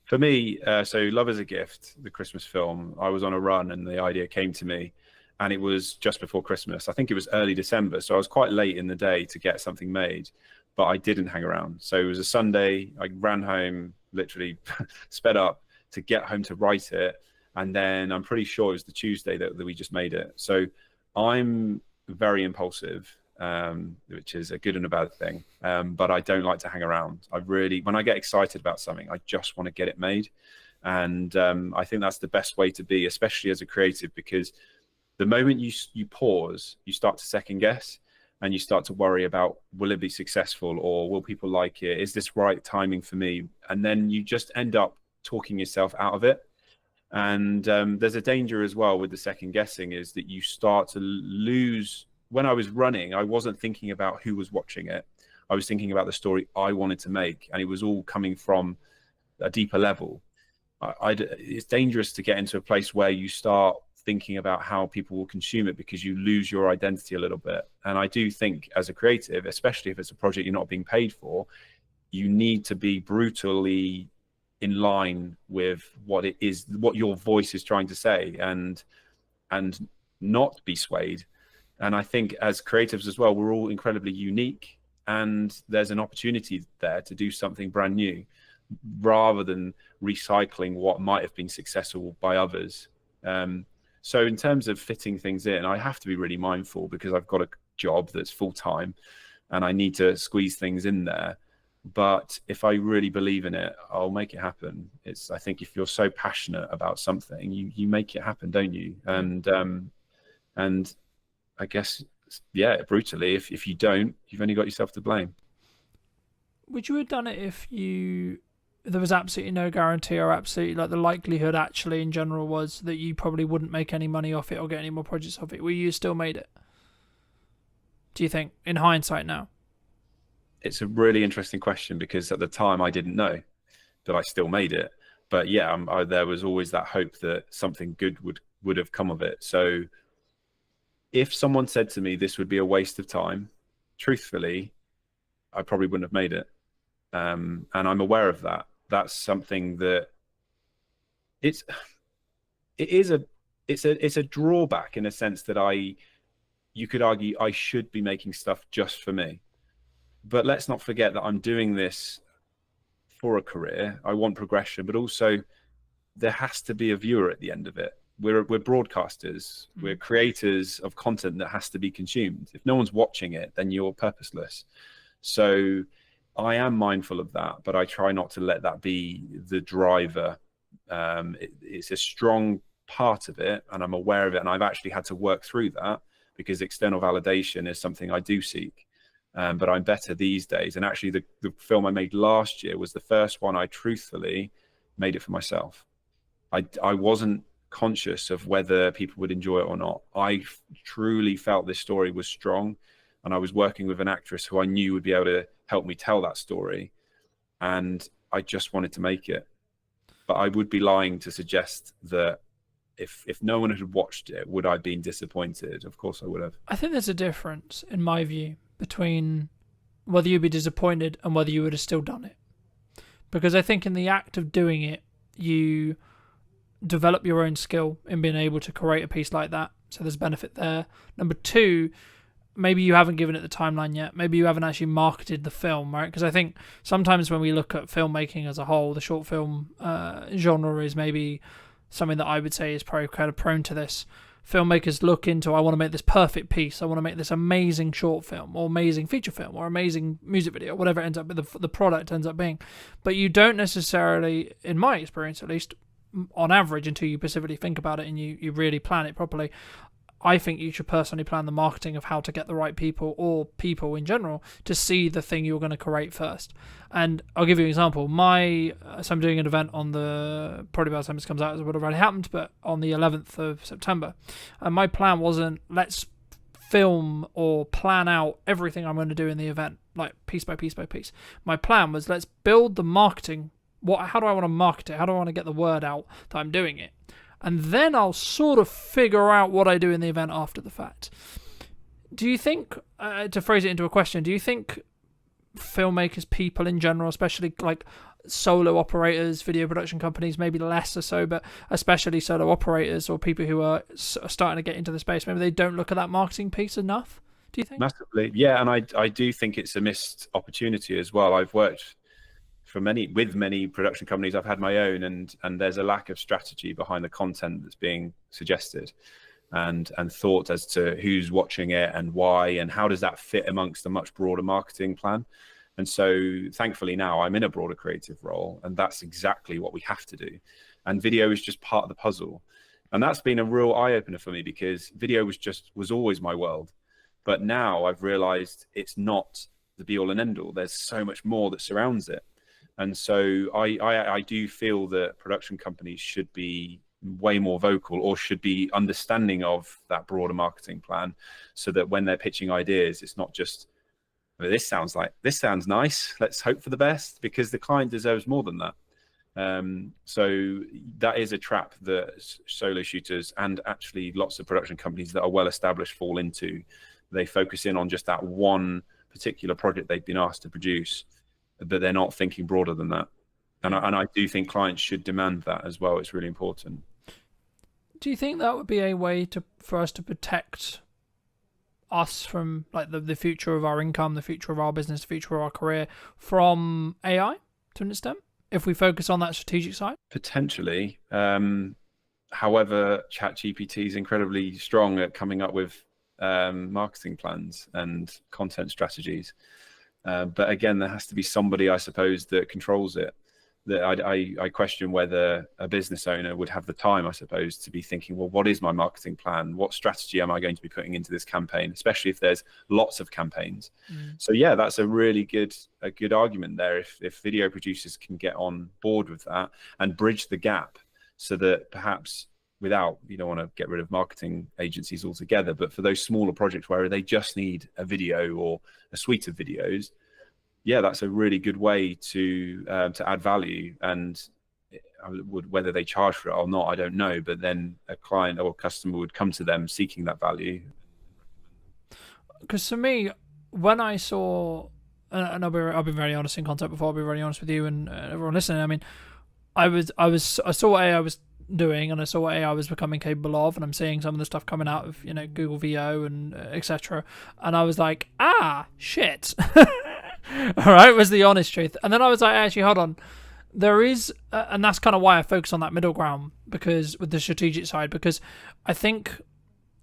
For me, so Love is a Gift, the Christmas film, I was on a run and the idea came to me, and it was just before Christmas. I think it was early December, so I was quite late in the day to get something made, but I didn't hang around. So it was a Sunday, I ran home, literally sped up to get home to write it, and then I'm pretty sure it was the Tuesday that we just made it. So I'm very impulsive, which is a good and a bad thing, but I don't like to hang around. When I get excited about something, I just want to get it made, and I think that's the best way to be, especially as a creative, because the moment you pause, you start to second guess, and you start to worry about, will it be successful, or will people like it? Is this right timing for me? And then you just end up talking yourself out of it. And there's a danger as well with the second guessing, is that you start to lose. When I was running, I wasn't thinking about who was watching it. I was thinking about the story I wanted to make, and it was all coming from a deeper level. It's dangerous to get into a place where you start thinking about how people will consume it, because you lose your identity a little bit. And I do think as a creative, especially if it's a project you're not being paid for, you need to be brutally in line with what it is, what your voice is trying to say, and not be swayed. And I think as creatives as well, we're all incredibly unique, and there's an opportunity there to do something brand new rather than recycling what might have been successful by others. So in terms of fitting things in, I have to be really mindful, because I've got a job that's full time and I need to squeeze things in there. But if I really believe in it, I'll make it happen. I think if you're so passionate about something, you make it happen, don't you? And I guess, yeah, brutally, if you don't, you've only got yourself to blame. Would you have done it if there was absolutely no guarantee, or absolutely like the likelihood actually in general was that you probably wouldn't make any money off it or get any more projects off it? Will you still made it? Do you think, in hindsight now? It's a really interesting question, because at the time I didn't know, but I still made it. But yeah, there was always that hope that something good would have come of it. So if someone said to me this would be a waste of time, truthfully, I probably wouldn't have made it. And I'm aware of that. That's something that it's a drawback, in a sense that you could argue I should be making stuff just for me. But let's not forget that I'm doing this for a career. I want progression, but also there has to be a viewer at the end of it. We're broadcasters. We're creators of content that has to be consumed. If no one's watching it, then you're purposeless. So I am mindful of that, but I try not to let that be the driver. It's a strong part of it, and I'm aware of it, and I've actually had to work through that, because external validation is something I do seek. But I'm better these days. And actually, the film I made last year was the first one I truthfully made it for myself. I wasn't conscious of whether people would enjoy it or not. I truly felt this story was strong, and I was working with an actress who I knew would be able to help me tell that story, and I just wanted to make it. But I would be lying to suggest that if no one had watched it, would I have been disappointed? Of course I would have. I think there's a difference, in my view, between whether you'd be disappointed and whether you would have still done it. Because I think in the act of doing it, you develop your own skill in being able to create a piece like that. So there's benefit there. Number two, maybe you haven't given it the timeline yet. Maybe you haven't actually marketed the film, right? Because I think sometimes when we look at filmmaking as a whole, the short film genre is maybe something that I would say is probably kind of prone to this. Filmmakers look into, I want to make this perfect piece, I want to make this amazing short film or amazing feature film or amazing music video, whatever it ends up, the product ends up being. But you don't necessarily, in my experience at least, on average, until you specifically think about it and you really plan it properly, I think you should personally plan the marketing of how to get the right people, or people in general, to see the thing you're going to create first. And I'll give you an example. So I'm doing an event on probably by the time this comes out it would have already happened, but on the 11th of September. And my plan wasn't, let's film or plan out everything I'm going to do in the event, like piece by piece by piece. My plan was, let's build the marketing. How do I want to market it? How do I want to get the word out that I'm doing it? And then I'll sort of figure out what I do in the event after the fact. Do you think, to phrase it into a question, do you think filmmakers, people in general, especially like solo operators, video production companies, maybe less or so, but especially solo operators or people who are starting to get into the space, maybe they don't look at that marketing piece enough? Do you think? Massively, yeah, and I do think it's a missed opportunity as well. I've worked with many production companies. I've had my own, and there's a lack of strategy behind the content that's being suggested, and thought as to who's watching it and why, and how does that fit amongst a much broader marketing plan. And so thankfully now I'm in a broader creative role, and that's exactly what we have to do. And video is just part of the puzzle. And that's been a real eye-opener for me, because video was always my world. But now I've realized it's not the be-all and end-all. There's so much more that surrounds it. And so I do feel that production companies should be way more vocal, or should be understanding of that broader marketing plan, so that when they're pitching ideas, it's not just, this sounds nice, let's hope for the best, because the client deserves more than that. So that is a trap that solo shooters and actually lots of production companies that are well established fall into. They focus in on just that one particular project they've been asked to produce, but they're not thinking broader than that. And I do think clients should demand that as well. It's really important. Do you think that would be a way for us to protect us from like the future of our income, the future of our business, the future of our career from AI to an extent, if we focus on that strategic side? Potentially. However, ChatGPT is incredibly strong at coming up with marketing plans and content strategies. But again, there has to be somebody, I suppose, that controls it. That I question whether a business owner would have the time, I suppose, to be thinking, well, what is my marketing plan? What strategy am I going to be putting into this campaign, especially if there's lots of campaigns? So yeah, that's a really good argument there. If video producers can get on board with that and bridge the gap, so that perhaps you don't want to get rid of marketing agencies altogether, but for those smaller projects where they just need a video or a suite of videos, yeah, that's a really good way to add value. And whether they charge for it or not, I don't know. But then a client or a customer would come to them seeking that value. Because for me, when I saw, and I've been very honest in content before, I'll be very honest with you and everyone listening. I mean, I saw what AI was doing, and I saw what AI was becoming capable of, and I'm seeing some of the stuff coming out of Google VO and etc. And I was like, shit. All right, was the honest truth. And then I was like, actually, hold on. There is, and that's kind of why I focus on that middle ground, because with the strategic side, because I think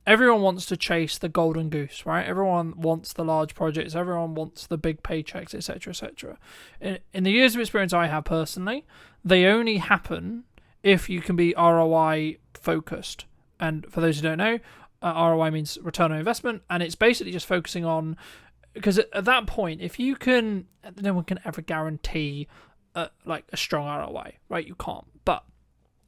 everyone wants to chase the golden goose, right? Everyone wants the large projects. Everyone wants the big paychecks, etc., etc. In the years of experience I have personally, they only happen if you can be ROI focused. And for those who don't know, ROI means return on investment, and it's basically just focusing on, because at that point, if you can, no one can ever guarantee like a strong ROI, right? You can't. But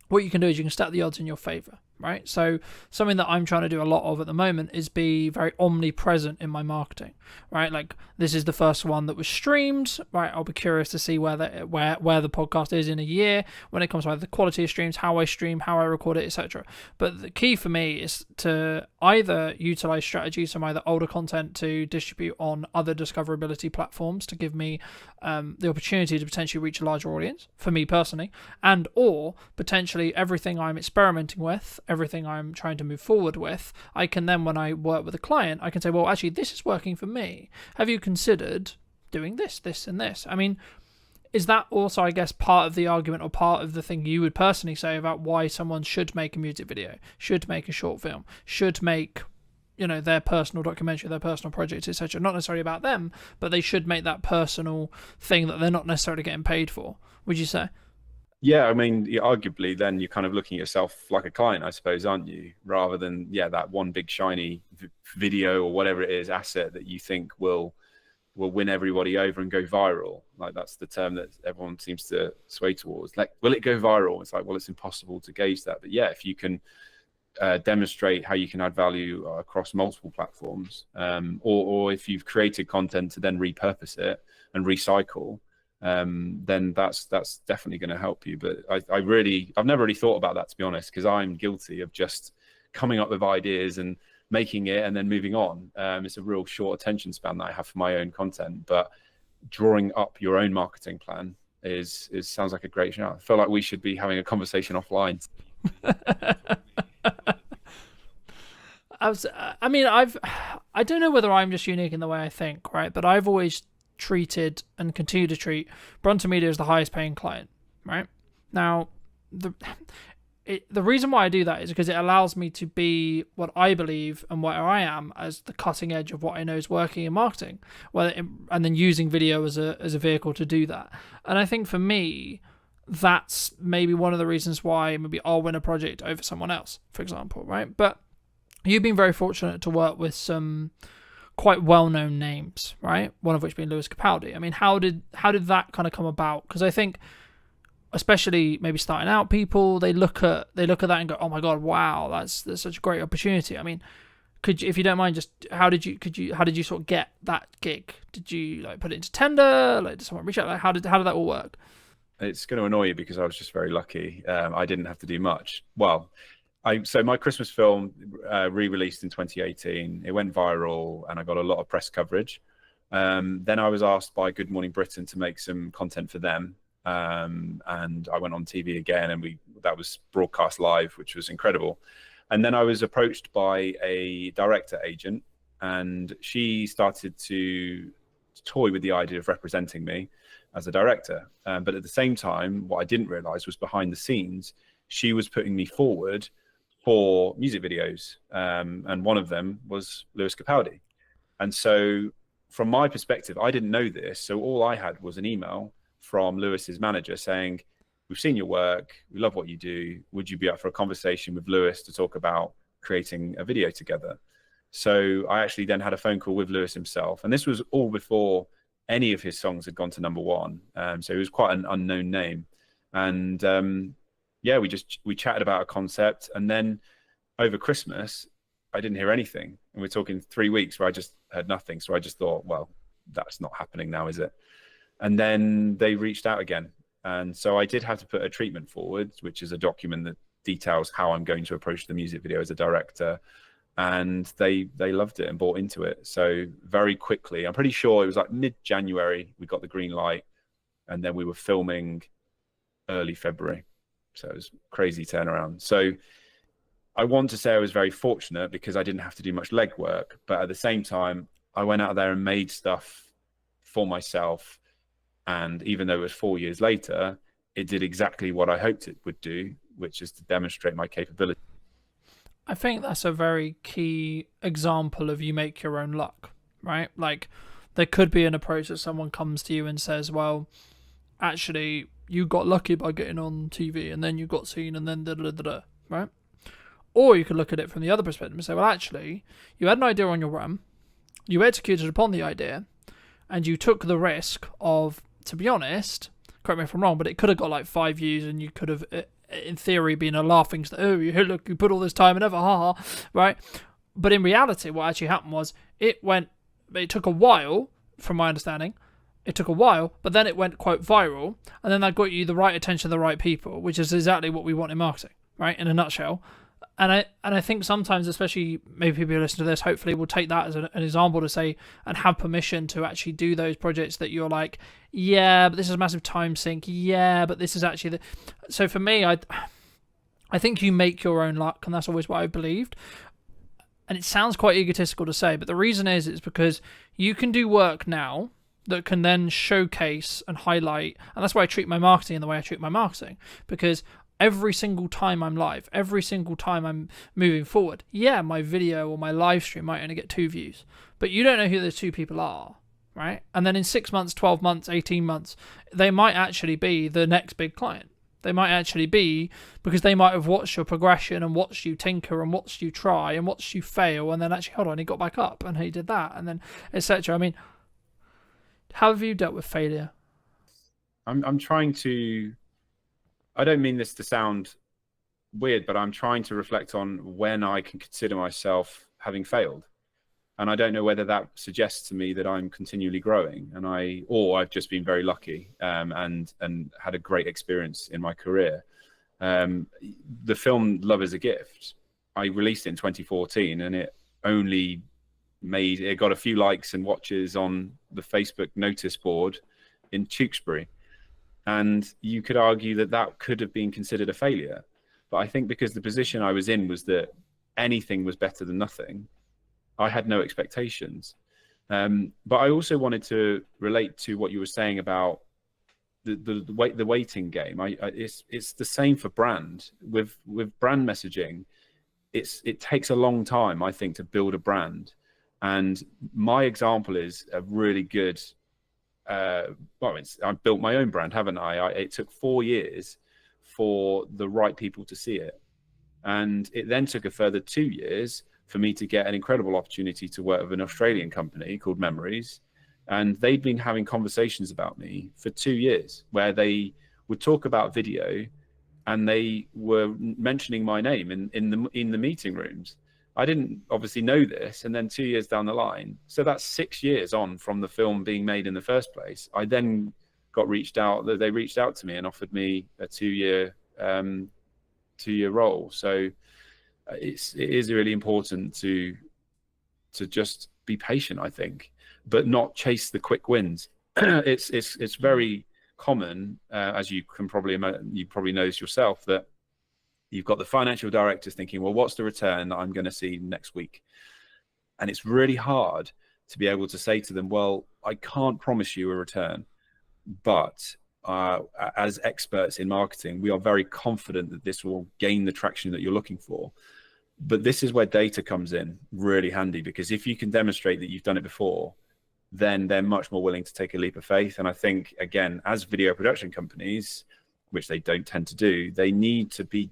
what you can do is you can stack the odds in your favor, right? So something that I'm trying to do a lot of at the moment is be very omnipresent in my marketing, right? Like, this is the first one that was streamed, right? I'll be curious to see where the podcast is in a year when it comes to the quality of streams, how I stream, how I record it, etc. But the key for me is to either utilize strategies from either older content to distribute on other discoverability platforms to give me the opportunity to potentially reach a larger audience, for me personally, and or potentially everything I'm experimenting with, everything I'm trying to move forward with, I can then, when I work with a client, I can say, well, actually, this is working for me. Have you considered doing this, this, and this? I mean, is that also, I guess, part of the argument or part of the thing you would personally say about why someone should make a music video, should make a short film, should make, their personal documentary, their personal project, etc.? Not necessarily about them, but they should make that personal thing that they're not necessarily getting paid for, would you say? Yeah, I mean, arguably, then you're kind of looking at yourself like a client, I suppose, aren't you? Rather than, that one big shiny video or whatever it is, asset that you think will win everybody over and go viral. Like, that's the term that everyone seems to sway towards. Like, will it go viral? It's like, well, it's impossible to gauge that. But yeah, if you can demonstrate how you can add value across multiple platforms, or if you've created content to then repurpose it and recycle, then that's definitely going to help you. But I've never really thought about that, to be honest, because I'm guilty of just coming up with ideas and making it and then moving on. It's a real short attention span that I have for my own content, but drawing up your own marketing plan sounds like a great shout. I feel like we should be having a conversation offline. I don't know whether I'm just unique in the way I think, right? But I've always treated and continue to treat Brunton Media as the highest paying client, right? Now, the reason why I do that is because it allows me to be what I believe and where I am as the cutting edge of what I know is working in marketing, and then using video as a vehicle to do that. And I think for me, that's maybe one of the reasons why maybe I'll win a project over someone else, for example, right? But you've been very fortunate to work with some quite well-known names, right? One of which being Lewis Capaldi. I mean, how did that kind of come about? Because I think, especially maybe starting out people, they look at that and go, "Oh my God, wow, that's such a great opportunity." I mean, if you don't mind, just how did you sort of get that gig? Did you like put it into tender? Like, did someone reach out? Like, how did that all work? It's going to annoy you because I was just very lucky. I didn't have to do much. Well, so my Christmas film re-released in 2018. It went viral and I got a lot of press coverage. Then I was asked by Good Morning Britain to make some content for them. And I went on TV again, and that was broadcast live, which was incredible. And then I was approached by a director agent, and she started to toy with the idea of representing me as a director. But at the same time, what I didn't realize was behind the scenes, she was putting me forward for music videos. And one of them was Lewis Capaldi. And so from my perspective, I didn't know this. So all I had was an email from Lewis's manager saying, "We've seen your work. We love what you do. Would you be up for a conversation with Lewis to talk about creating a video together?" So I actually then had a phone call with Lewis himself. And this was all before any of his songs had gone to #1. So he was quite an unknown name. And we chatted about a concept. And then over Christmas, I didn't hear anything. And we're talking 3 weeks where I just heard nothing. So I just thought, well, that's not happening now, is it? And then they reached out again. And so I did have to put a treatment forward, which is a document that details how I'm going to approach the music video as a director. And they loved it and bought into it. So very quickly, I'm pretty sure it was like mid-January, we got the green light, and then we were filming early February. So it was crazy turnaround. So I want to say I was very fortunate because I didn't have to do much legwork, but at the same time, I went out there and made stuff for myself. And even though it was 4 years later, it did exactly what I hoped it would do, which is to demonstrate my capability. I think that's a very key example of you make your own luck, right? Like, there could be an approach that someone comes to you and says, well, actually, you got lucky by getting on TV and then you got seen and then da-da-da-da, right? Or you could look at it from the other perspective and say, well, actually, you had an idea on your run, you executed upon the idea, and you took the risk of, to be honest, correct me if I'm wrong, but it could have got like 5 views and you could have, in theory, been a laughing stock. Oh, look, you put all this time and ever, ha ha, right? But in reality, what actually happened was it took a while, from my understanding, but then it went quite viral, and then that got you the right attention of the right people, which is exactly what we want in marketing, right? In a nutshell. And I think sometimes, especially maybe people who listen to this, hopefully will take that as an example to say and have permission to actually do those projects that you're like, yeah, but this is a massive time sink. Yeah, but this is actually So for me, I think you make your own luck, and that's always what I believed. And it sounds quite egotistical to say, but the reason is because you can do work now that can then showcase and highlight, and that's why I treat my marketing in the way I treat my marketing, because every single time I'm live, every single time I'm moving forward, yeah, my video or my live stream might only get 2 views, but you don't know who those 2 people are, right? And then in 6 months, 12 months, 18 months, they might actually be the next big client. They might actually be, because they might have watched your progression and watched you tinker and watched you try and watched you fail, and then actually, hold on, he got back up and he did that, and then etc. I mean, how have you dealt with failure? I'm trying to, I don't mean this to sound weird, but I'm trying to reflect on when I can consider myself having failed. And I don't know whether that suggests to me that I'm continually growing, or I've just been very lucky, and had a great experience in my career. The film Love is a Gift, I released it in 2014, and it got a few likes and watches on the Facebook notice board in Tewkesbury. And you could argue that that could have been considered a failure. But I think because the position I was in was that anything was better than nothing, I had no expectations. But I also wanted to relate to what you were saying about the waiting game. It's the same for brand. With brand messaging, it takes a long time, I think, to build a brand. And my example is a really good. I've built my own brand, haven't I? It took 4 years for the right people to see it, and it then took a further 2 years for me to get an incredible opportunity to work with an Australian company called Memories, and they'd been having conversations about me for 2 years where they would talk about video, and they were mentioning my name in the meeting rooms. I didn't obviously know this, and then 2 years down the line, so that's 6 years on from the film being made in the first place, I then got they reached out to me and offered me a 2-year role. So it is really important to just be patient, I think, but not chase the quick wins. It's very common, as you probably know this yourself, that you've got the financial directors thinking, well, what's the return that I'm going to see next week? And it's really hard to be able to say to them, well, I can't promise you a return, but as experts in marketing, we are very confident that this will gain the traction that you're looking for. But this is where data comes in really handy, because if you can demonstrate that you've done it before, then they're much more willing to take a leap of faith. And I think, again, as video production companies, which they don't tend to do, they need to be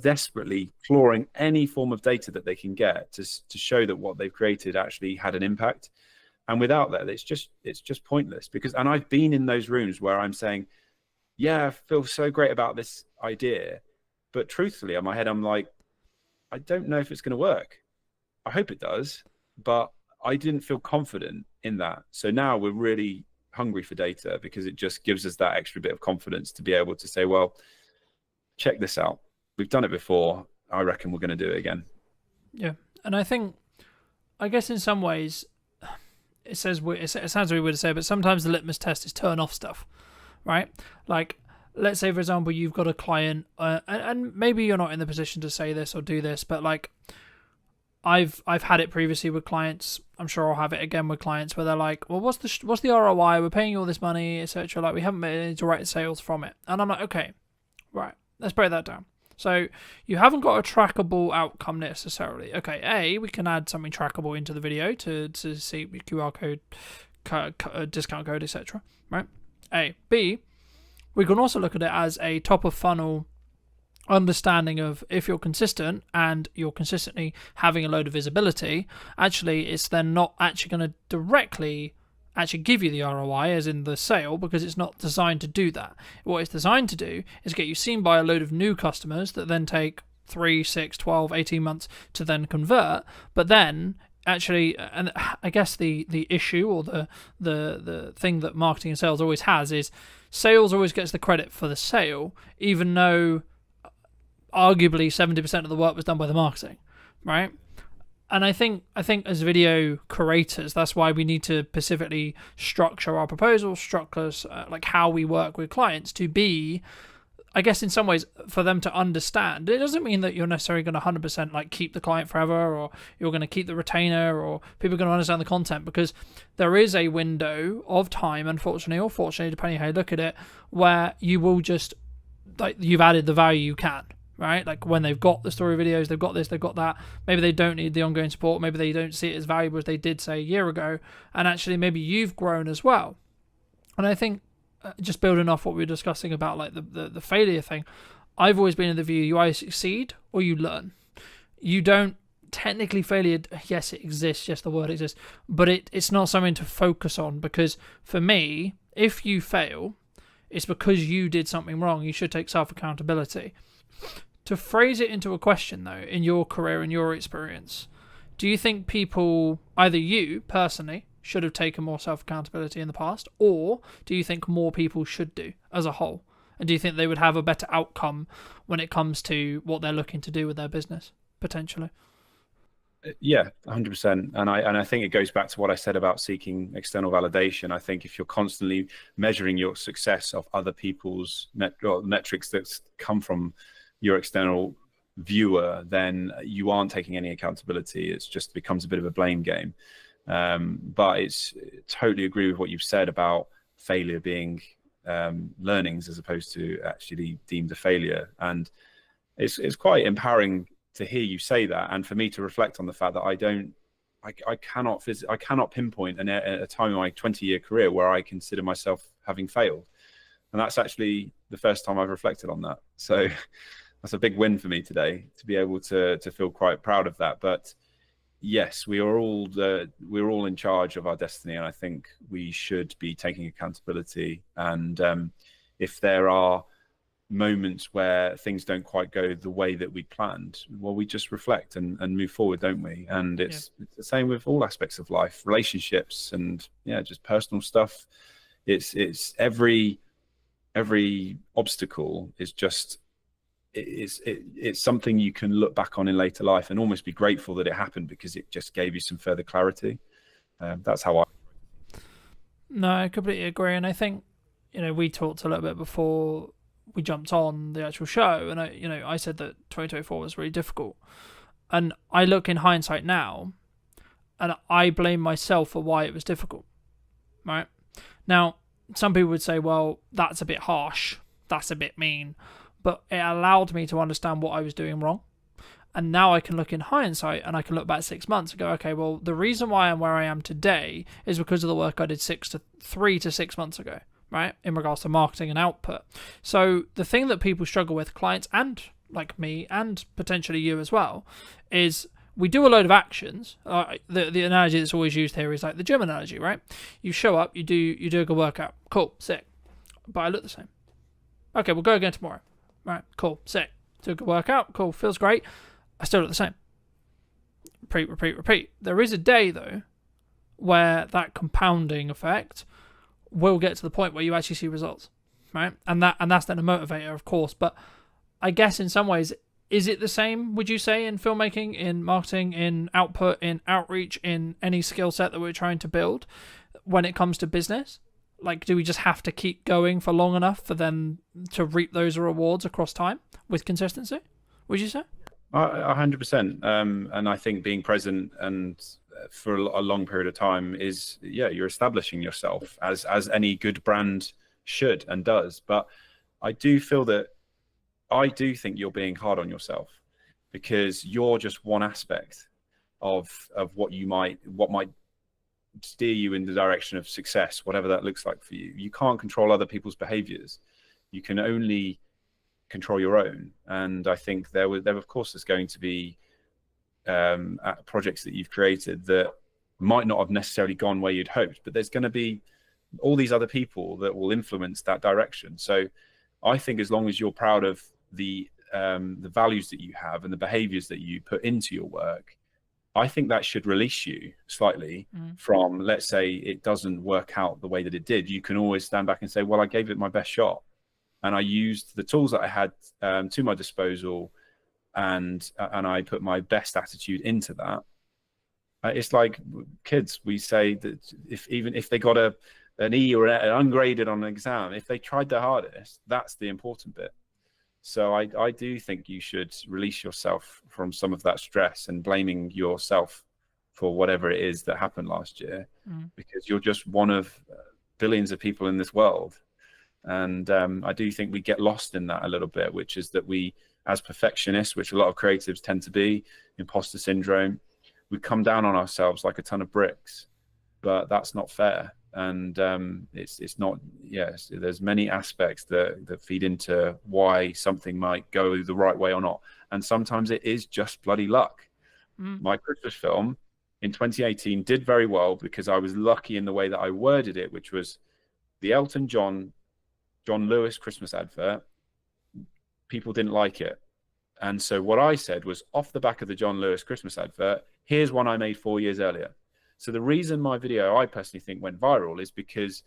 desperately clawing any form of data that they can get to show that what they've created actually had an impact. And without that, it's just pointless. And I've been in those rooms where I'm saying, yeah, I feel so great about this idea, but truthfully, in my head, I'm like, I don't know if it's going to work. I hope it does, but I didn't feel confident in that. So now we're really hungry for data, because it just gives us that extra bit of confidence to be able to say, well, check this out. We've done it before. I reckon we're going to do it again. Yeah. And I guess in some ways, it sounds really weird to say, but sometimes the litmus test is turn off stuff, right? Like, let's say, for example, you've got a client, and maybe you're not in the position to say this or do this, but like, I've had it previously with clients. I'm sure I'll have it again with clients where they're like, well, what's the ROI? We're paying you all this money, etc. Like, we haven't made any direct sales from it. And I'm like, okay, right, let's break that down. So you haven't got a trackable outcome necessarily. Okay, we can add something trackable into the video to see QR code, discount code, etc. Right? B, we can also look at it as a top of funnel understanding of, if you're consistent and you're consistently having a load of visibility, actually it's then not actually going to directly actually give you the ROI as in the sale, because it's not designed to do that. What it's designed to do is get you seen by a load of new customers that then take 3, 6, 12, 18 months to then convert. But then actually, and I guess the issue or the thing that marketing and sales always has is sales always gets the credit for the sale, even though arguably 70% of the work was done by the marketing, right? And I think as video creators, that's why we need to specifically structure our proposals, structure like how we work with clients to be, I guess in some ways, for them to understand. It doesn't mean that you're necessarily going to 100% like keep the client forever, or you're going to keep the retainer, or people are going to understand the content, because there is a window of time, unfortunately or fortunately, depending on how you look at it, where you will just, like, you've added the value you can. Right? Like, when they've got the story videos, they've got this, they've got that. Maybe they don't need the ongoing support. Maybe they don't see it as valuable as they did, say, a year ago. And actually, maybe you've grown as well. And I think, just building off what we were discussing about like the failure thing, I've always been in the view you either succeed or you learn. You don't technically failure. Yes, it exists. Yes, the word exists. But it's not something to focus on, because for me, if you fail, it's because you did something wrong. You should take self-accountability. To phrase it into a question, though, in your career and your experience, do you think people, either you personally, should have taken more self-accountability in the past, or do you think more people should do as a whole? And do you think they would have a better outcome when it comes to what they're looking to do with their business, potentially? Yeah, 100%. And I think it goes back to what I said about seeking external validation. I think if you're constantly measuring your success of other people's metrics that come from your external viewer, then you aren't taking any accountability. It just becomes a bit of a blame game. But it's totally agree with what you've said about failure being learnings as opposed to actually deemed a failure. And it's quite empowering to hear you say that, and for me to reflect on the fact that I cannot pinpoint a time in my 20-year career where I consider myself having failed, and that's actually the first time I've reflected on that. So that's a big win for me today, to be able to feel quite proud of that. But yes, we're all in charge of our destiny, and I think we should be taking accountability. And if there are moments where things don't quite go the way that we planned, well, we just reflect and move forward, don't we? And it's the same with all aspects of life, relationships, and just personal stuff. It's every obstacle is just it's something you can look back on in later life and almost be grateful that it happened, because it just gave you some further clarity. That's how No, I completely agree. And I think, we talked a little bit before we jumped on the actual show, and I said that 2024 was really difficult, and I look in hindsight now and I blame myself for why it was difficult. Right now, some people would say, well, that's a bit harsh, that's a bit mean, but it allowed me to understand what I was doing wrong. And now I can look in hindsight and I can look back 6 months and go, okay, well, the reason why I'm where I am today is because of the work I did 3 to 6 months ago, right, in regards to marketing and output. So the thing that people struggle with, clients and like me and potentially you as well, is we do a load of actions. The analogy that's always used here is like the gym analogy, right? You show up, you do a good workout, cool, sick, but I look the same. Okay, we'll go again tomorrow. Right, cool, sick, do a good workout, cool, feels great, I still look the same. Repeat. There is a day though where that compounding effect will get to the point where you actually see results, right? And that's then a motivator, of course. But I guess in some ways, is it the same, would you say, in filmmaking, in marketing, in output, in outreach, in any skill set that we're trying to build when it comes to business? Like, do we just have to keep going for long enough for them to reap those rewards across time with consistency, would you say? 100%. And I think being present and for a long period of time is, you're establishing yourself as any good brand should and does. But I do think you're being hard on yourself, because you're just one aspect of what might steer you in the direction of success, whatever that looks like for you. You can't control other people's behaviors. You can only control your own. And I think there of course there's going to be projects that you've created that might not have necessarily gone where you'd hoped, but there's going to be all these other people that will influence that direction. So I think as long as you're proud of the values that you have and the behaviors that you put into your work, I think that should release you slightly from, let's say it doesn't work out the way that it did. You can always stand back and say, well, I gave it my best shot, and I used the tools that I had to my disposal, and I put my best attitude into that. It's like kids, we say that even if they got an E or an ungraded on an exam, if they tried their hardest, that's the important bit. So I do think you should release yourself from some of that stress and blaming yourself for whatever it is that happened last year, because you're just one of billions of people in this world. And I do think we get lost in that a little bit, which is that we, as perfectionists, which a lot of creatives tend to be, imposter syndrome, we come down on ourselves like a ton of bricks, but that's not fair. And it's not, there's many aspects that feed into why something might go the right way or not. And sometimes it is just bloody luck. My Christmas film in 2018 did very well because I was lucky in the way that I worded it, which was the Elton John Lewis Christmas advert. People didn't like it. And so what I said was, off the back of the John Lewis Christmas advert, here's one I made 4 years earlier. So the reason my video, I personally think, went viral is because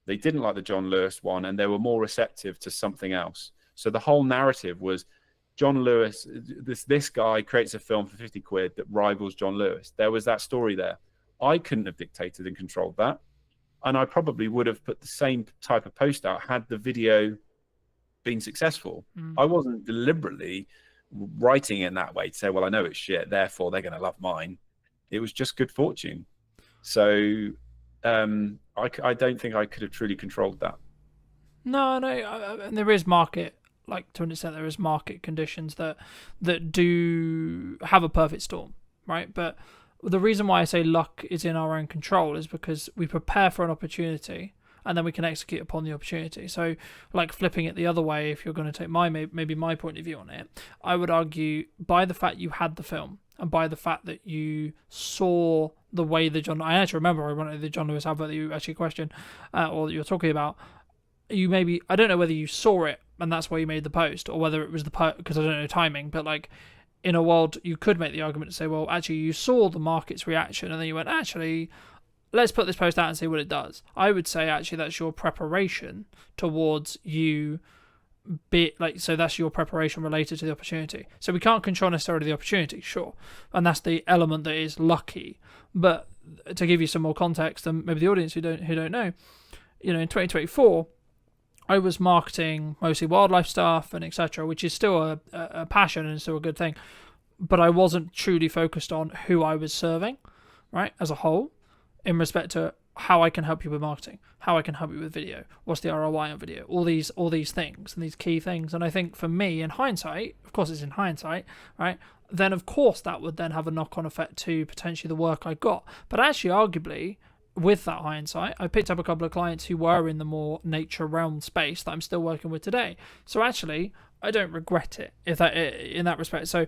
they didn't like the John Lewis one and they were more receptive to something else. So the whole narrative was John Lewis, this guy creates a film for 50 quid that rivals John Lewis. There was that story there. I couldn't have dictated and controlled that. And I probably would have put the same type of post out had the video been successful. I wasn't deliberately writing it in that way to say, well, I know it's shit, therefore they're going to love mine. It was just good fortune. So I don't think I could have truly controlled that. No, and there is market, like to an extent, there is market conditions that do have a perfect storm, right? But the reason why I say luck is in our own control is because we prepare for an opportunity and then we can execute upon the opportunity. So, like flipping it the other way, if you're going to take maybe my point of view on it, I would argue by the fact you had the film and by the fact that you saw the way I actually remember the John Lewis advert that you actually questioned or that you're talking about. I don't know whether you saw it and that's why you made the post, or whether it was because I don't know timing, but like in a world you could make the argument to say, well, actually you saw the market's reaction and then you went, actually, let's put this post out and see what it does. I would say actually that's your preparation towards you so that's your preparation related to the opportunity. So we can't control necessarily the opportunity, sure, and that's the element that is lucky. But to give you some more context, and maybe the audience who don't know, in 2024 I was marketing mostly wildlife stuff and etc., which is still a passion and still a good thing, but I wasn't truly focused on who I was serving, right, as a whole, in respect to how I can help you with marketing, how I can help you with video, what's the ROI on video, all these things and these key things. And I think for me, in hindsight, of course it's in hindsight, right, then of course that would then have a knock-on effect to potentially the work I got. But actually, arguably, with that hindsight, I picked up a couple of clients who were in the more nature realm space that I'm still working with today. So actually, I don't regret it in that respect. So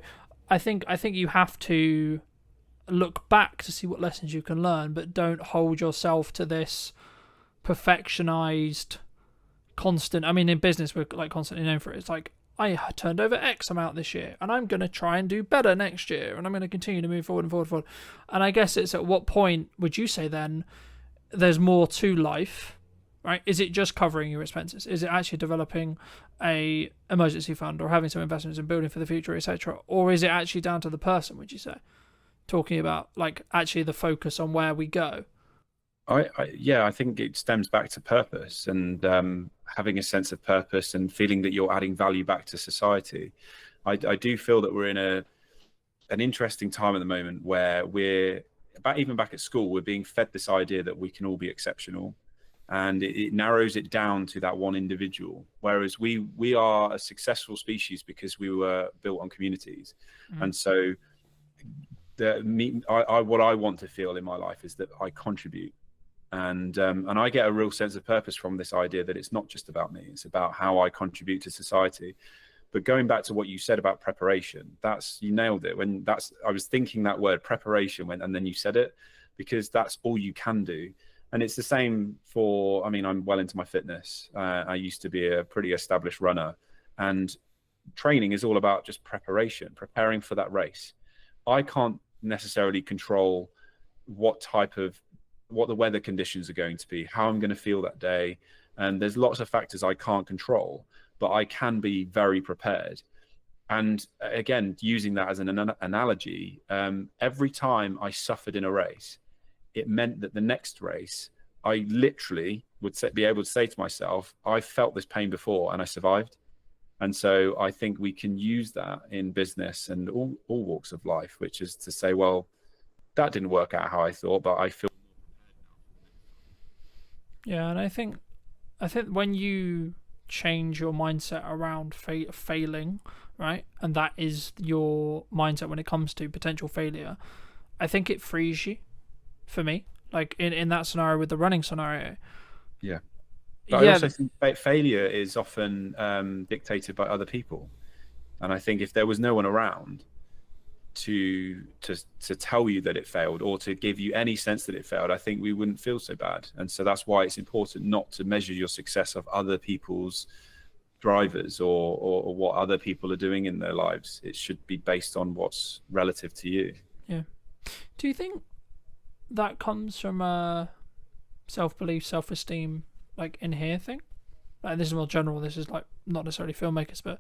I think you have to look back to see what lessons you can learn, but don't hold yourself to this perfectionized constant. I mean, in business we're like constantly known for it. It's like, I turned over X amount this year and I'm going to try and do better next year and I'm going to continue to move forward and forward and forward. And I guess it's at what point would you say then there's more to life, right? Is it just covering your expenses? Is it actually developing a emergency fund or having some investments in building for the future, etc.? Or is it actually down to the person, would you say? Talking about like actually the focus on where we go. I think it stems back to purpose and having a sense of purpose and feeling that you're adding value back to society. I do feel that we're in an interesting time at the moment where even back at school, we're being fed this idea that we can all be exceptional, and it narrows it down to that one individual. Whereas we are a successful species because we were built on communities, and so what I want to feel in my life is that I contribute. And I get a real sense of purpose from this idea that it's not just about me, it's about how I contribute to society. But going back to what you said about preparation, you nailed it. I was thinking that word preparation and then you said it, because that's all you can do. And it's the same I'm well into my fitness. I used to be a pretty established runner, and training is all about just preparing for that race. I can't necessarily control what the weather conditions are going to be, how I'm going to feel that day. And there's lots of factors I can't control, but I can be very prepared. And again, using that as an analogy, every time I suffered in a race, it meant that the next race, I literally would be able to say to myself, I felt this pain before and I survived. And so I think we can use that in business and all walks of life, which is to say, well, that didn't work out how I thought, but I feel. Yeah, and I think when you change your mindset around failing, right, and that is your mindset when it comes to potential failure, I think it frees you. For me, like in that scenario with the running scenario. Yeah. But I also think failure is often dictated by other people, and I think if there was no one around to tell you that it failed or to give you any sense that it failed, I think we wouldn't feel so bad. And so that's why it's important not to measure your success of other people's drivers or what other people are doing in their lives. It should be based on what's relative to you. Yeah. Do you think that comes from a self-belief, self-esteem, like in here thing? Like, this is more general. This is like not necessarily filmmakers, but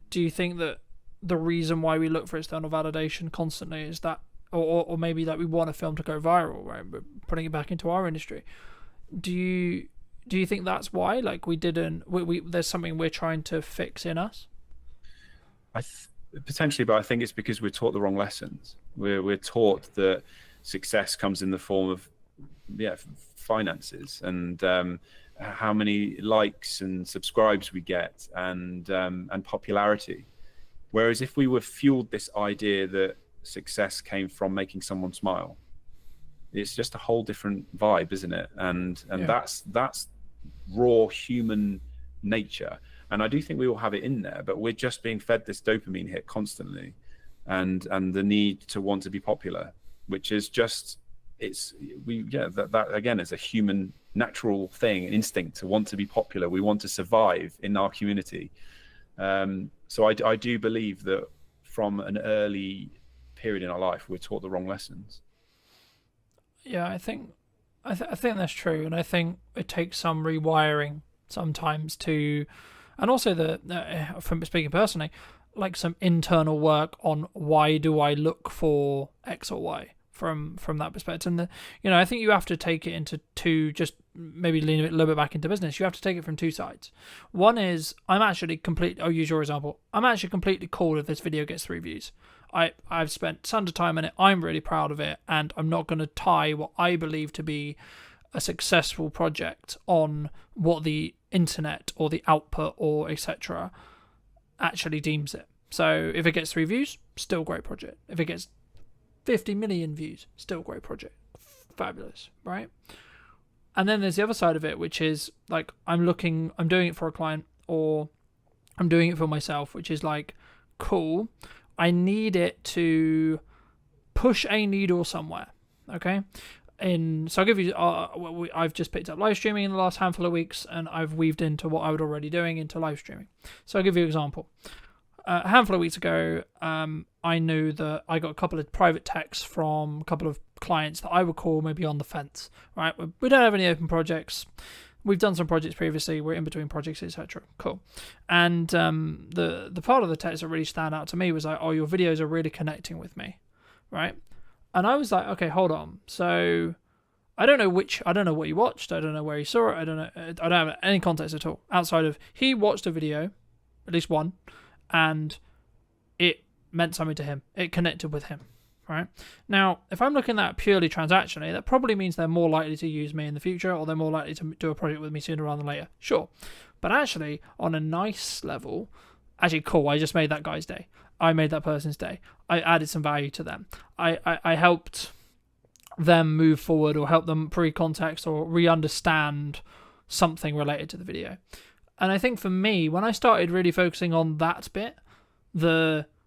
do you think that the reason why we look for external validation constantly is that, or maybe that we want a film to go viral, right? But putting it back into our industry, do you think that's why? Like, we there's something we're trying to fix in us? Potentially, but I think it's because we're taught the wrong lessons. We're taught that success comes in the form of finances and how many likes and subscribes we get and popularity. Whereas if we were fueled this idea that success came from making someone smile, it's just a whole different vibe, isn't it? And that's raw human nature. And I do think we all have it in there, but we're just being fed this dopamine hit constantly, and the need to want to be popular, which is just that again is a human natural thing, an instinct to want to be popular. We want to survive in our community. So I do believe that from an early period in our life, we're taught the wrong lessons. Yeah, I think that's true, and I think it takes some rewiring sometimes to, and also from speaking personally, like some internal work on why do I look for X or Y from that perspective. And I think you have to take it into two, just maybe lean a little bit back into business. You have to take it from two sides. One is, I'll use your example. I'm actually completely cool if this video gets 3 views. I've spent tons of time in it. I'm really proud of it, and I'm not going to tie what I believe to be a successful project on what the internet or the output or etc. actually deems it. So if it gets 3 views, still great project. If it gets 50 million views, still great project. Fabulous, right? And then there's the other side of it, which is like I'm doing it for a client or I'm doing it for myself, which is like, cool, I need it to push a needle somewhere, okay? So I'll give you, I've just picked up live streaming in the last handful of weeks, and I've weaved into what I was already doing into live streaming. So I'll give you an example. A handful of weeks ago, I knew that I got a couple of private texts from a couple of clients that I would call maybe on the fence, right? We don't have any open projects. We've done some projects previously. We're in between projects, etc. Cool. And the part of the text that really stand out to me was like, oh, your videos are really connecting with me, right? And I was like, okay, hold on. So I don't know what you watched. I don't know where he saw it. I don't have any context at all outside of he watched a video, at least one, and it meant something to him. It connected with him, right? Now, if I'm looking at that purely transactionally, that probably means they're more likely to use me in the future, or they're more likely to do a project with me sooner rather than later. Sure. But actually, on a nice level, actually, cool, I just made that guy's day. I made that person's day. I added some value to them. I helped them move forward, or help them pre-context or re-understand something related to the video. And I think for me, when I started really focusing on that bit,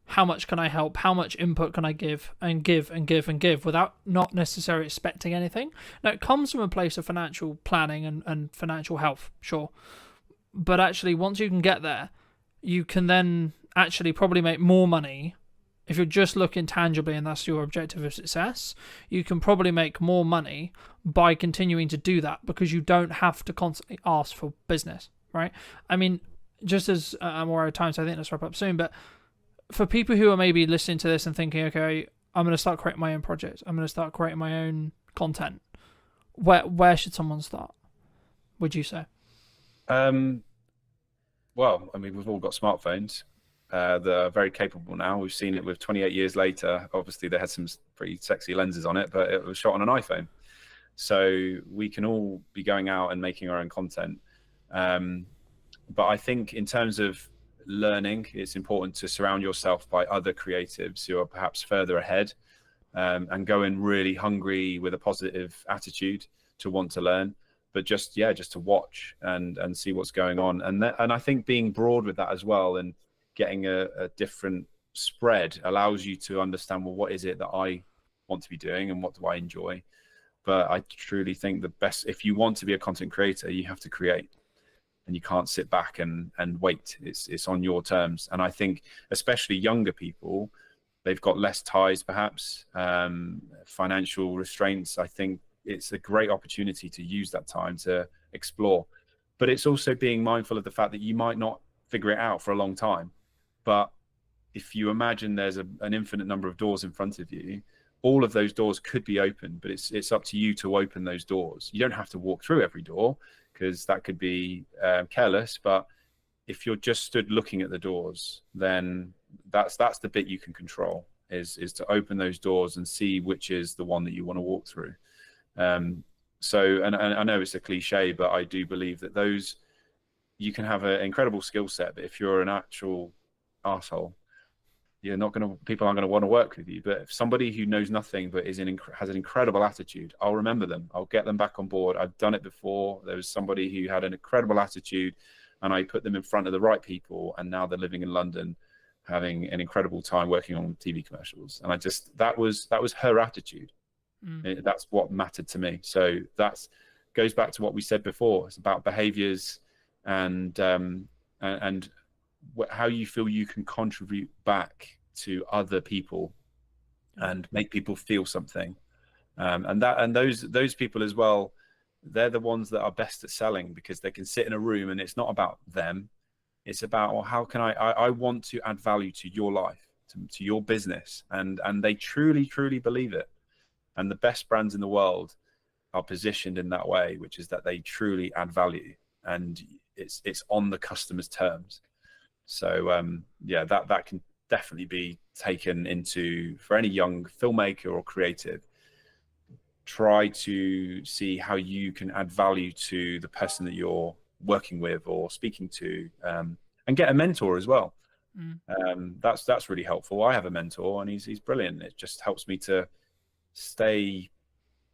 how much can I help, how much input can I give and give and give and give without not necessarily expecting anything. Now, it comes from a place of financial planning and financial health, sure. But actually, once you can get there, you can then actually probably make more money. If you're just looking tangibly and that's your objective of success, you can probably make more money by continuing to do that, because you don't have to constantly ask for business, right? I mean, just as I'm aware of time, so I think let's wrap up soon, but for people who are maybe listening to this and thinking, okay, I'm going to start creating my own projects, I'm going to start creating my own content, where should someone start, would you say? Well, I mean, we've all got smartphones. They're very capable now. We've seen it with 28 years later. Obviously, they had some pretty sexy lenses on it, but it was shot on an iPhone. So we can all be going out and making our own content. But I think in terms of learning, it's important to surround yourself by other creatives who are perhaps further ahead, and go in really hungry with a positive attitude to want to learn. But just to watch and see what's going on. And I think being broad with that as well, and getting a different spread allows you to understand, well, what is it that I want to be doing and what do I enjoy? But I truly think the best, if you want to be a content creator, you have to create. and you can't sit back and wait. It's on your terms. And I think especially younger people, they've got less ties, perhaps, financial restraints. I think it's a great opportunity to use that time to explore. But it's also being mindful of the fact that you might not figure it out for a long time. But if you imagine there's an infinite number of doors in front of you, all of those doors could be open, but it's up to you to open those doors. You don't have to walk through every door, because that could be careless. But if you're just stood looking at the doors, then that's the bit you can control, is to open those doors and see which is the one that you want to walk through. So, and I know it's a cliche, but I do believe that those, you can have an incredible skill set, but if you're an actual arsehole, people aren't going to want to work with you. But if somebody who knows nothing but has an incredible attitude, I'll remember them. I'll get them back on board. I've done it before. There was somebody who had an incredible attitude, and I put them in front of the right people, and now they're living in London, having an incredible time working on TV commercials. And that was her attitude. That's what mattered to me. So that goes back to what we said before. It's about behaviors and how you feel you can contribute back to other people and make people feel something. And those people as well, they're the ones that are best at selling, because they can sit in a room and it's not about them. It's about, well, how can I want to add value to your life, to your business. And they truly, truly believe it. And the best brands in the world are positioned in that way, which is that they truly add value, and it's on the customer's terms. So yeah, that can definitely be taken into, for any young filmmaker or creative. Try to see how you can add value to the person that you're working with or speaking to, and get a mentor as well. That's really helpful. I have a mentor, and he's brilliant. It just helps me to stay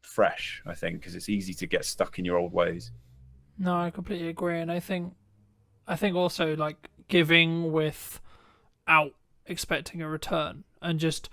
fresh, I think, because it's easy to get stuck in your old ways. No, I completely agree. And I think also, like, giving without expecting a return, and just,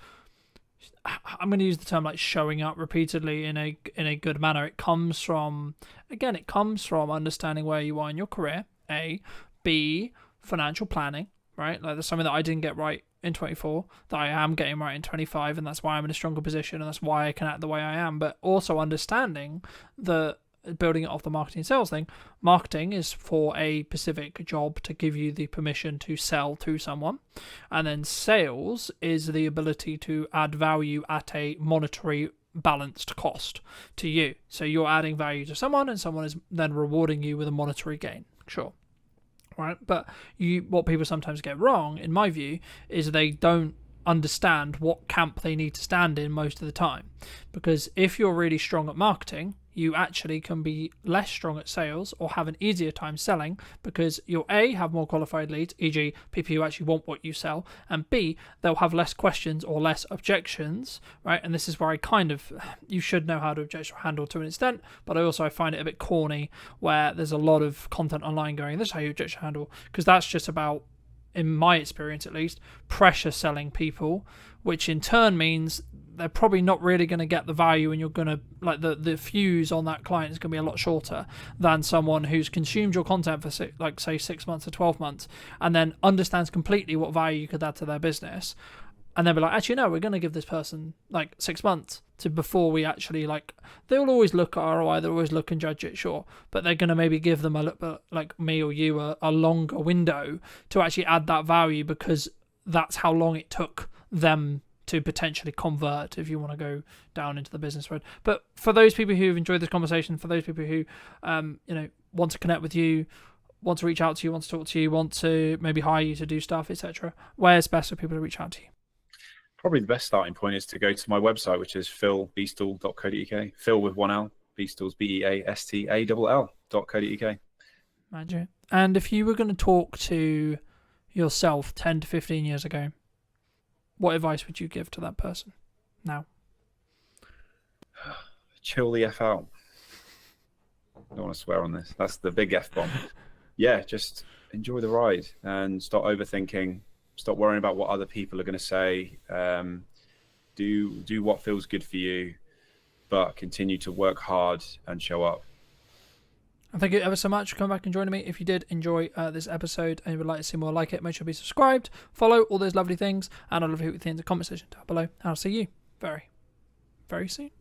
I'm going to use the term like showing up repeatedly in a good manner. It comes from understanding where you are in your career, A. B, financial planning, right? Like, there's something that I didn't get right in 24 that I am getting right in 25, and that's why I'm in a stronger position, and that's why I can act the way I am. But also understanding the building it off the marketing sales thing. Marketing is for a specific job to give you the permission to sell to someone, and then sales is the ability to add value at a monetary balanced cost to you. So you're adding value to someone, and someone is then rewarding you with a monetary gain. Sure. Right, but what people sometimes get wrong, in my view, is they don't understand what camp they need to stand in most of the time. Because if you're really strong at marketing, you actually can be less strong at sales, or have an easier time selling, because you'll A, have more qualified leads, e.g. people who actually want what you sell, and B, they'll have less questions or less objections, right? And this is where you should know how to objection handle to an extent, but I find it a bit corny where there's a lot of content online going, this is how you objection handle, because that's just about, in my experience at least, pressure selling people, which in turn means they're probably not really going to get the value, and you're going to, like, the fuse on that client is going to be a lot shorter than someone who's consumed your content for say 6 months or 12 months and then understands completely what value you could add to their business, and then be like, actually no, we're going to give this person like 6 months to before we actually, like, they'll always look at ROI, they'll always look and judge it, sure, but they're going to maybe give them a little bit, like me or you, a longer window to actually add that value, because that's how long it took them to potentially convert, if you want to go down into the business road. But for those people who've enjoyed this conversation, for those people who want to connect with you, want to reach out to you, want to talk to you, want to maybe hire you to do stuff, etc., where's best for people to reach out to you? Probably the best starting point is to go to my website, which is philbeastall.co.uk. Phil with one L, Beastall's BEASTALL.co.uk. Magic. And if you were going to talk to yourself 10 to 15 years ago, what advice would you give to that person now? Chill the F out. I don't want to swear on this. That's the big F bomb. Yeah, just enjoy the ride and stop overthinking. Stop worrying about what other people are going to say. Do what feels good for you, but continue to work hard and show up. And thank you ever so much for coming back and joining me. If you did enjoy this episode and you would like to see more like it, make sure to be subscribed, follow, all those lovely things, and I'd love to hear what you think in the comment section down below. And I'll see you very, very soon.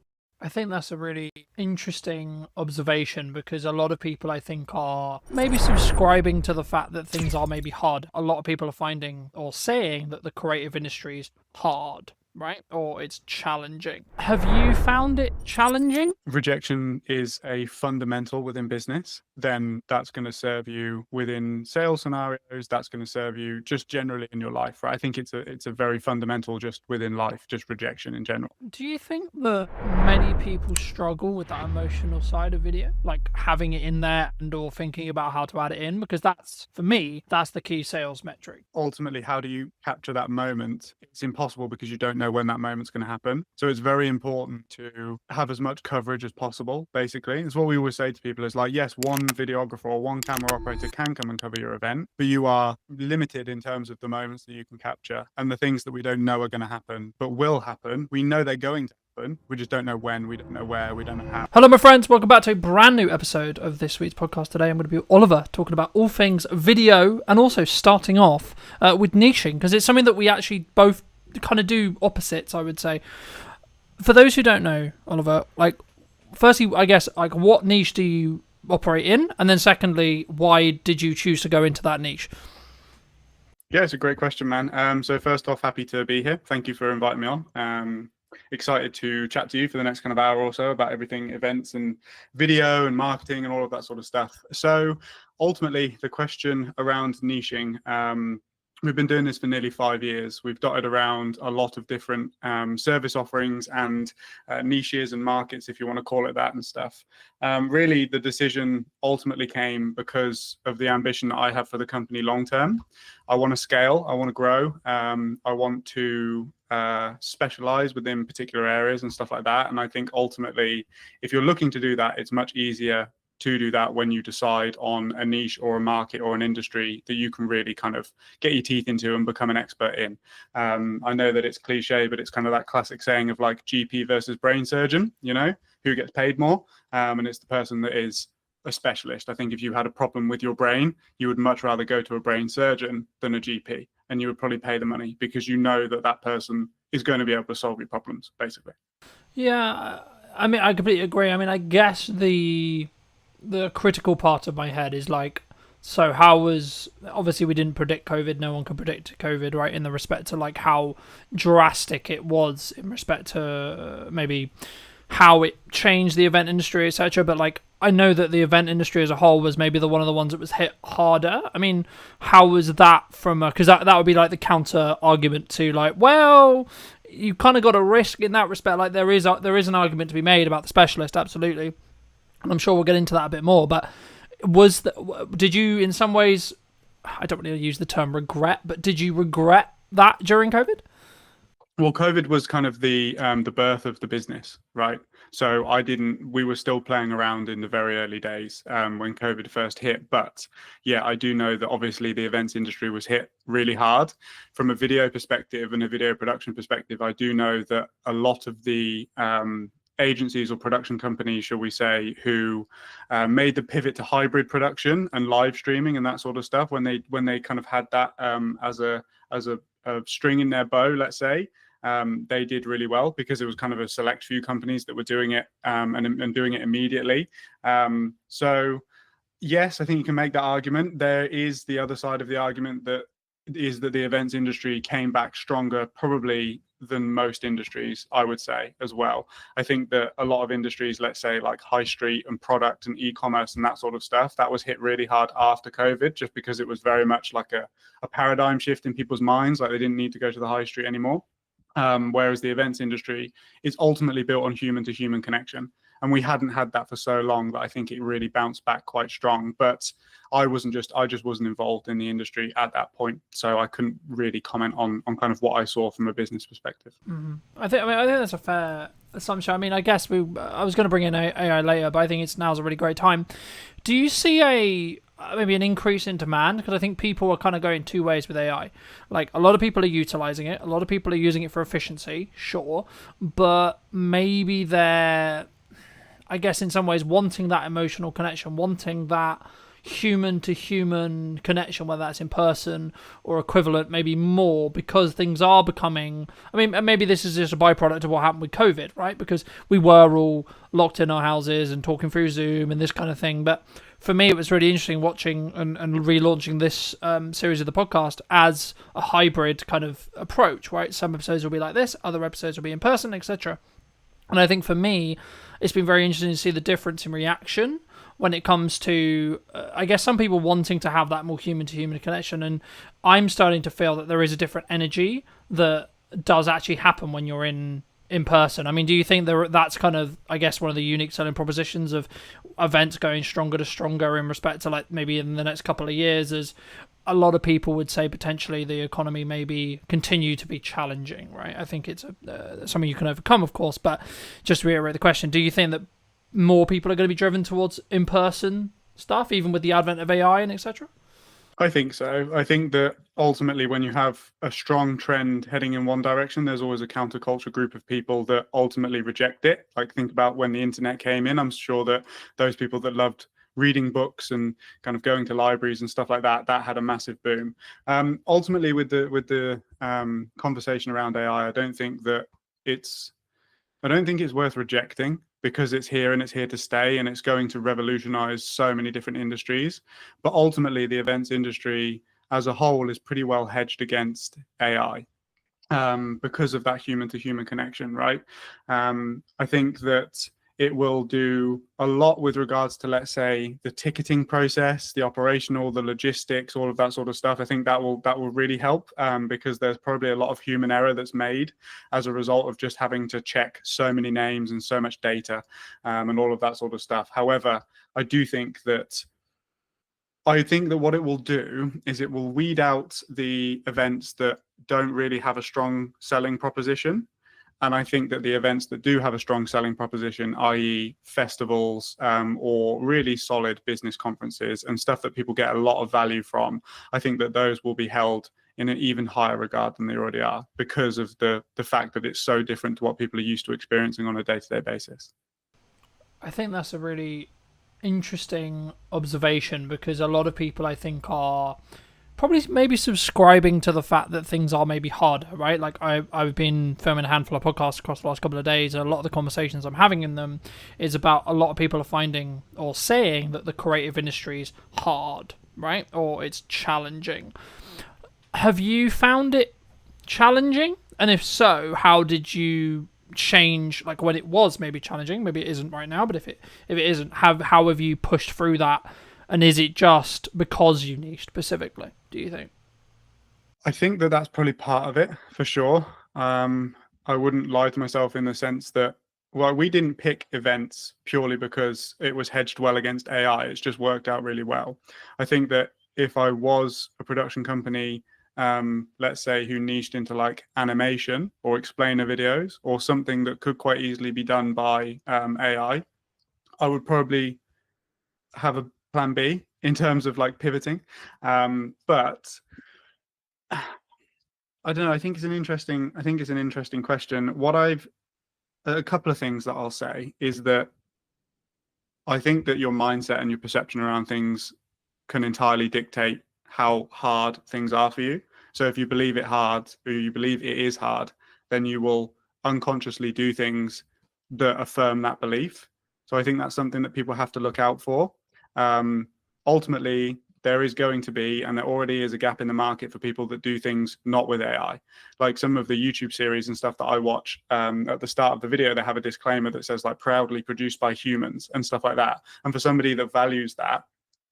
I think that's a really interesting observation, because a lot of people, I think, are maybe subscribing to the fact that things are maybe hard. A lot of people are finding or saying that the creative industry is hard, right? Or it's challenging. Have you found it challenging? Rejection is a fundamental within business. Then that's going to serve you within sales scenarios. That's going to serve you just generally in your life, right? I think it's a very fundamental just within life, just rejection in general. Do you think that many people struggle with that emotional side of video, like having it in there and or thinking about how to add it in? Because that's, for me, that's the key sales metric. Ultimately, how do you capture that moment? It's impossible because you don't know when that moment's going to happen. So it's very important to have as much coverage as possible, basically. It's what we always say to people is like, yes, one videographer or one camera operator can come and cover your event, but you are limited in terms of the moments that you can capture and the things that we don't know are going to happen, but will happen. We know they're going to happen. We just don't know when, we don't know where, we don't know how. Hello, my friends. Welcome back to a brand new episode of this week's podcast. Today, I'm going to be with Oliver, talking about all things video and also starting off with niching, because it's something that we actually both kind of do opposites, I would say. For those who don't know, Oliver, like, firstly, I guess, like, what niche do you operate in? And then secondly, why did you choose to go into that niche? Yeah, it's a great question, man. So first off, happy to be here. Thank you for inviting me on. Excited to chat to you for the next kind of hour or so about everything events and video and marketing and all of that sort of stuff. So ultimately, the question around niching, we've been doing this for nearly 5 years. We've dotted around a lot of different service offerings and niches and markets, if you want to call it that, and stuff. Really, the decision ultimately came because of the ambition that I have for the company long term. I want to scale. I want to grow. I want to specialize within particular areas and stuff like that. And I think ultimately, if you're looking to do that, it's much easier to do that when you decide on a niche or a market or an industry that you can really kind of get your teeth into and become an expert in. I know that it's cliche, but it's kind of that classic saying of like GP versus brain surgeon, you know, who gets paid more. And it's the person that is a specialist. I think if you had a problem with your brain, you would much rather go to a brain surgeon than a GP, and you would probably pay the money because you know that that person is going to be able to solve your problems, basically. Yeah, I mean, I completely agree. I mean, I guess the critical part of my head is like, so how was, obviously we didn't predict COVID, no one could predict COVID, right, in the respect to like how drastic it was in respect to maybe how it changed the event industry, etc. But like, I know that the event industry as a whole was maybe one of the ones that was hit harder. I mean, how was that from because that would be like the counter argument to like, well, you kind of got a risk in that respect. Like there is an argument to be made about the specialist, absolutely. And I'm sure we'll get into that a bit more. But did you, in some ways, I don't really use the term regret, but did you regret that during COVID? Well, COVID was kind of the birth of the business, right? So we were still playing around in the very early days when COVID first hit. But yeah, I do know that obviously the events industry was hit really hard. From a video perspective and a video production perspective, I do know that a lot of the agencies or production companies, shall we say, who made the pivot to hybrid production and live streaming and that sort of stuff, when they kind of had that as a string in their bow, let's say, they did really well because it was kind of a select few companies that were doing it and doing it immediately. So yes, I think you can make that argument. There is the other side of the argument that is that the events industry came back stronger probably than most industries, I would say, as well. I think that a lot of industries, let's say like high street and product and e-commerce and that sort of stuff, that was hit really hard after COVID, just because it was very much like a paradigm shift in people's minds, like they didn't need to go to the high street anymore. Whereas the events industry is ultimately built on human to human connection. And we hadn't had that for so long that I think it really bounced back quite strong. But I just wasn't involved in the industry at that point, so I couldn't really comment on kind of what I saw from a business perspective. Mm-hmm. I think that's a fair assumption. I mean, I guess I was going to bring in AI later, but I think now's a really great time. Do you see maybe an increase in demand? Because I think people are kind of going two ways with AI. Like, a lot of people are utilizing it. A lot of people are using it for efficiency, sure. But maybe I guess in some ways wanting that emotional connection, wanting that human to human connection, whether that's in person or equivalent, maybe more, because things are becoming, I mean, maybe this is just a byproduct of what happened with COVID, right? Because we were all locked in our houses and talking through Zoom and this kind of thing. But for me, it was really interesting watching and relaunching this series of the podcast as a hybrid kind of approach, right? Some episodes will be like this, other episodes will be in person, etc. And I think for me, it's been very interesting to see the difference in reaction when it comes to, I guess, some people wanting to have that more human-to-human connection. And I'm starting to feel that there is a different energy that does actually happen when you're in person. I mean, do you think that's kind of, I guess, one of the unique selling propositions of events going stronger to stronger in respect to, like, maybe in the next couple of years, as a lot of people would say potentially the economy maybe continue to be challenging, right? I think it's something you can overcome, of course, but just to reiterate the question, do you think that more people are going to be driven towards in-person stuff, even with the advent of AI and etc.? I think so. I think that ultimately when you have a strong trend heading in one direction, there's always a counterculture group of people that ultimately reject it. Like, think about when the internet came in. I'm sure that those people that loved reading books and kind of going to libraries and stuff like that, that had a massive boom. Ultimately, with the conversation around AI, I don't think it's worth rejecting, because it's here and it's here to stay, and it's going to revolutionize so many different industries. But ultimately, the events industry as a whole is pretty well hedged against AI because of that human-to-human connection, right? I think that it will do a lot with regards to, let's say, the ticketing process, the operational, the logistics, all of that sort of stuff. I think that will really help because there's probably a lot of human error that's made as a result of just having to check so many names and so much data and all of that sort of stuff. However, I think that what it will do is it will weed out the events that don't really have a strong selling proposition. And I think that the events that do have a strong selling proposition, i.e. festivals or really solid business conferences and stuff that people get a lot of value from, I think that those will be held in an even higher regard than they already are, because of the fact that it's so different to what people are used to experiencing on a day-to-day basis. I think that's a really interesting observation, because a lot of people, I think, are probably maybe subscribing to the fact that things are maybe harder, right? Like I've been filming a handful of podcasts across the last couple of days, and a lot of the conversations I'm having in them is about a lot of people are finding or saying that the creative industry is hard, right? Or it's challenging. Have you found it challenging? And if so, how did you change, like when it was maybe challenging? Maybe it isn't right now, but if it isn't, how have you pushed through that? And is it just because you niche specifically, do you think? I think that that's probably part of it, for sure. I wouldn't lie to myself in the sense that, well, we didn't pick events purely because it was hedged well against AI. It's just worked out really well. I think that if I was a production company, let's say, who niched into like animation or explainer videos or something that could quite easily be done by AI, I would probably have a plan B in terms of like pivoting. But I don't know. I think it's an interesting question. A couple of things that I'll say is that I think that your mindset and your perception around things can entirely dictate how hard things are for you. So if you believe it is hard, then you will unconsciously do things that affirm that belief. So I think that's something that people have to look out for. Ultimately, there is going to be, and there already is, a gap in the market for people that do things not with AI. Like some of the YouTube series and stuff that I watch, at the start of the video, they have a disclaimer that says like proudly produced by humans and stuff like that. And for somebody that values that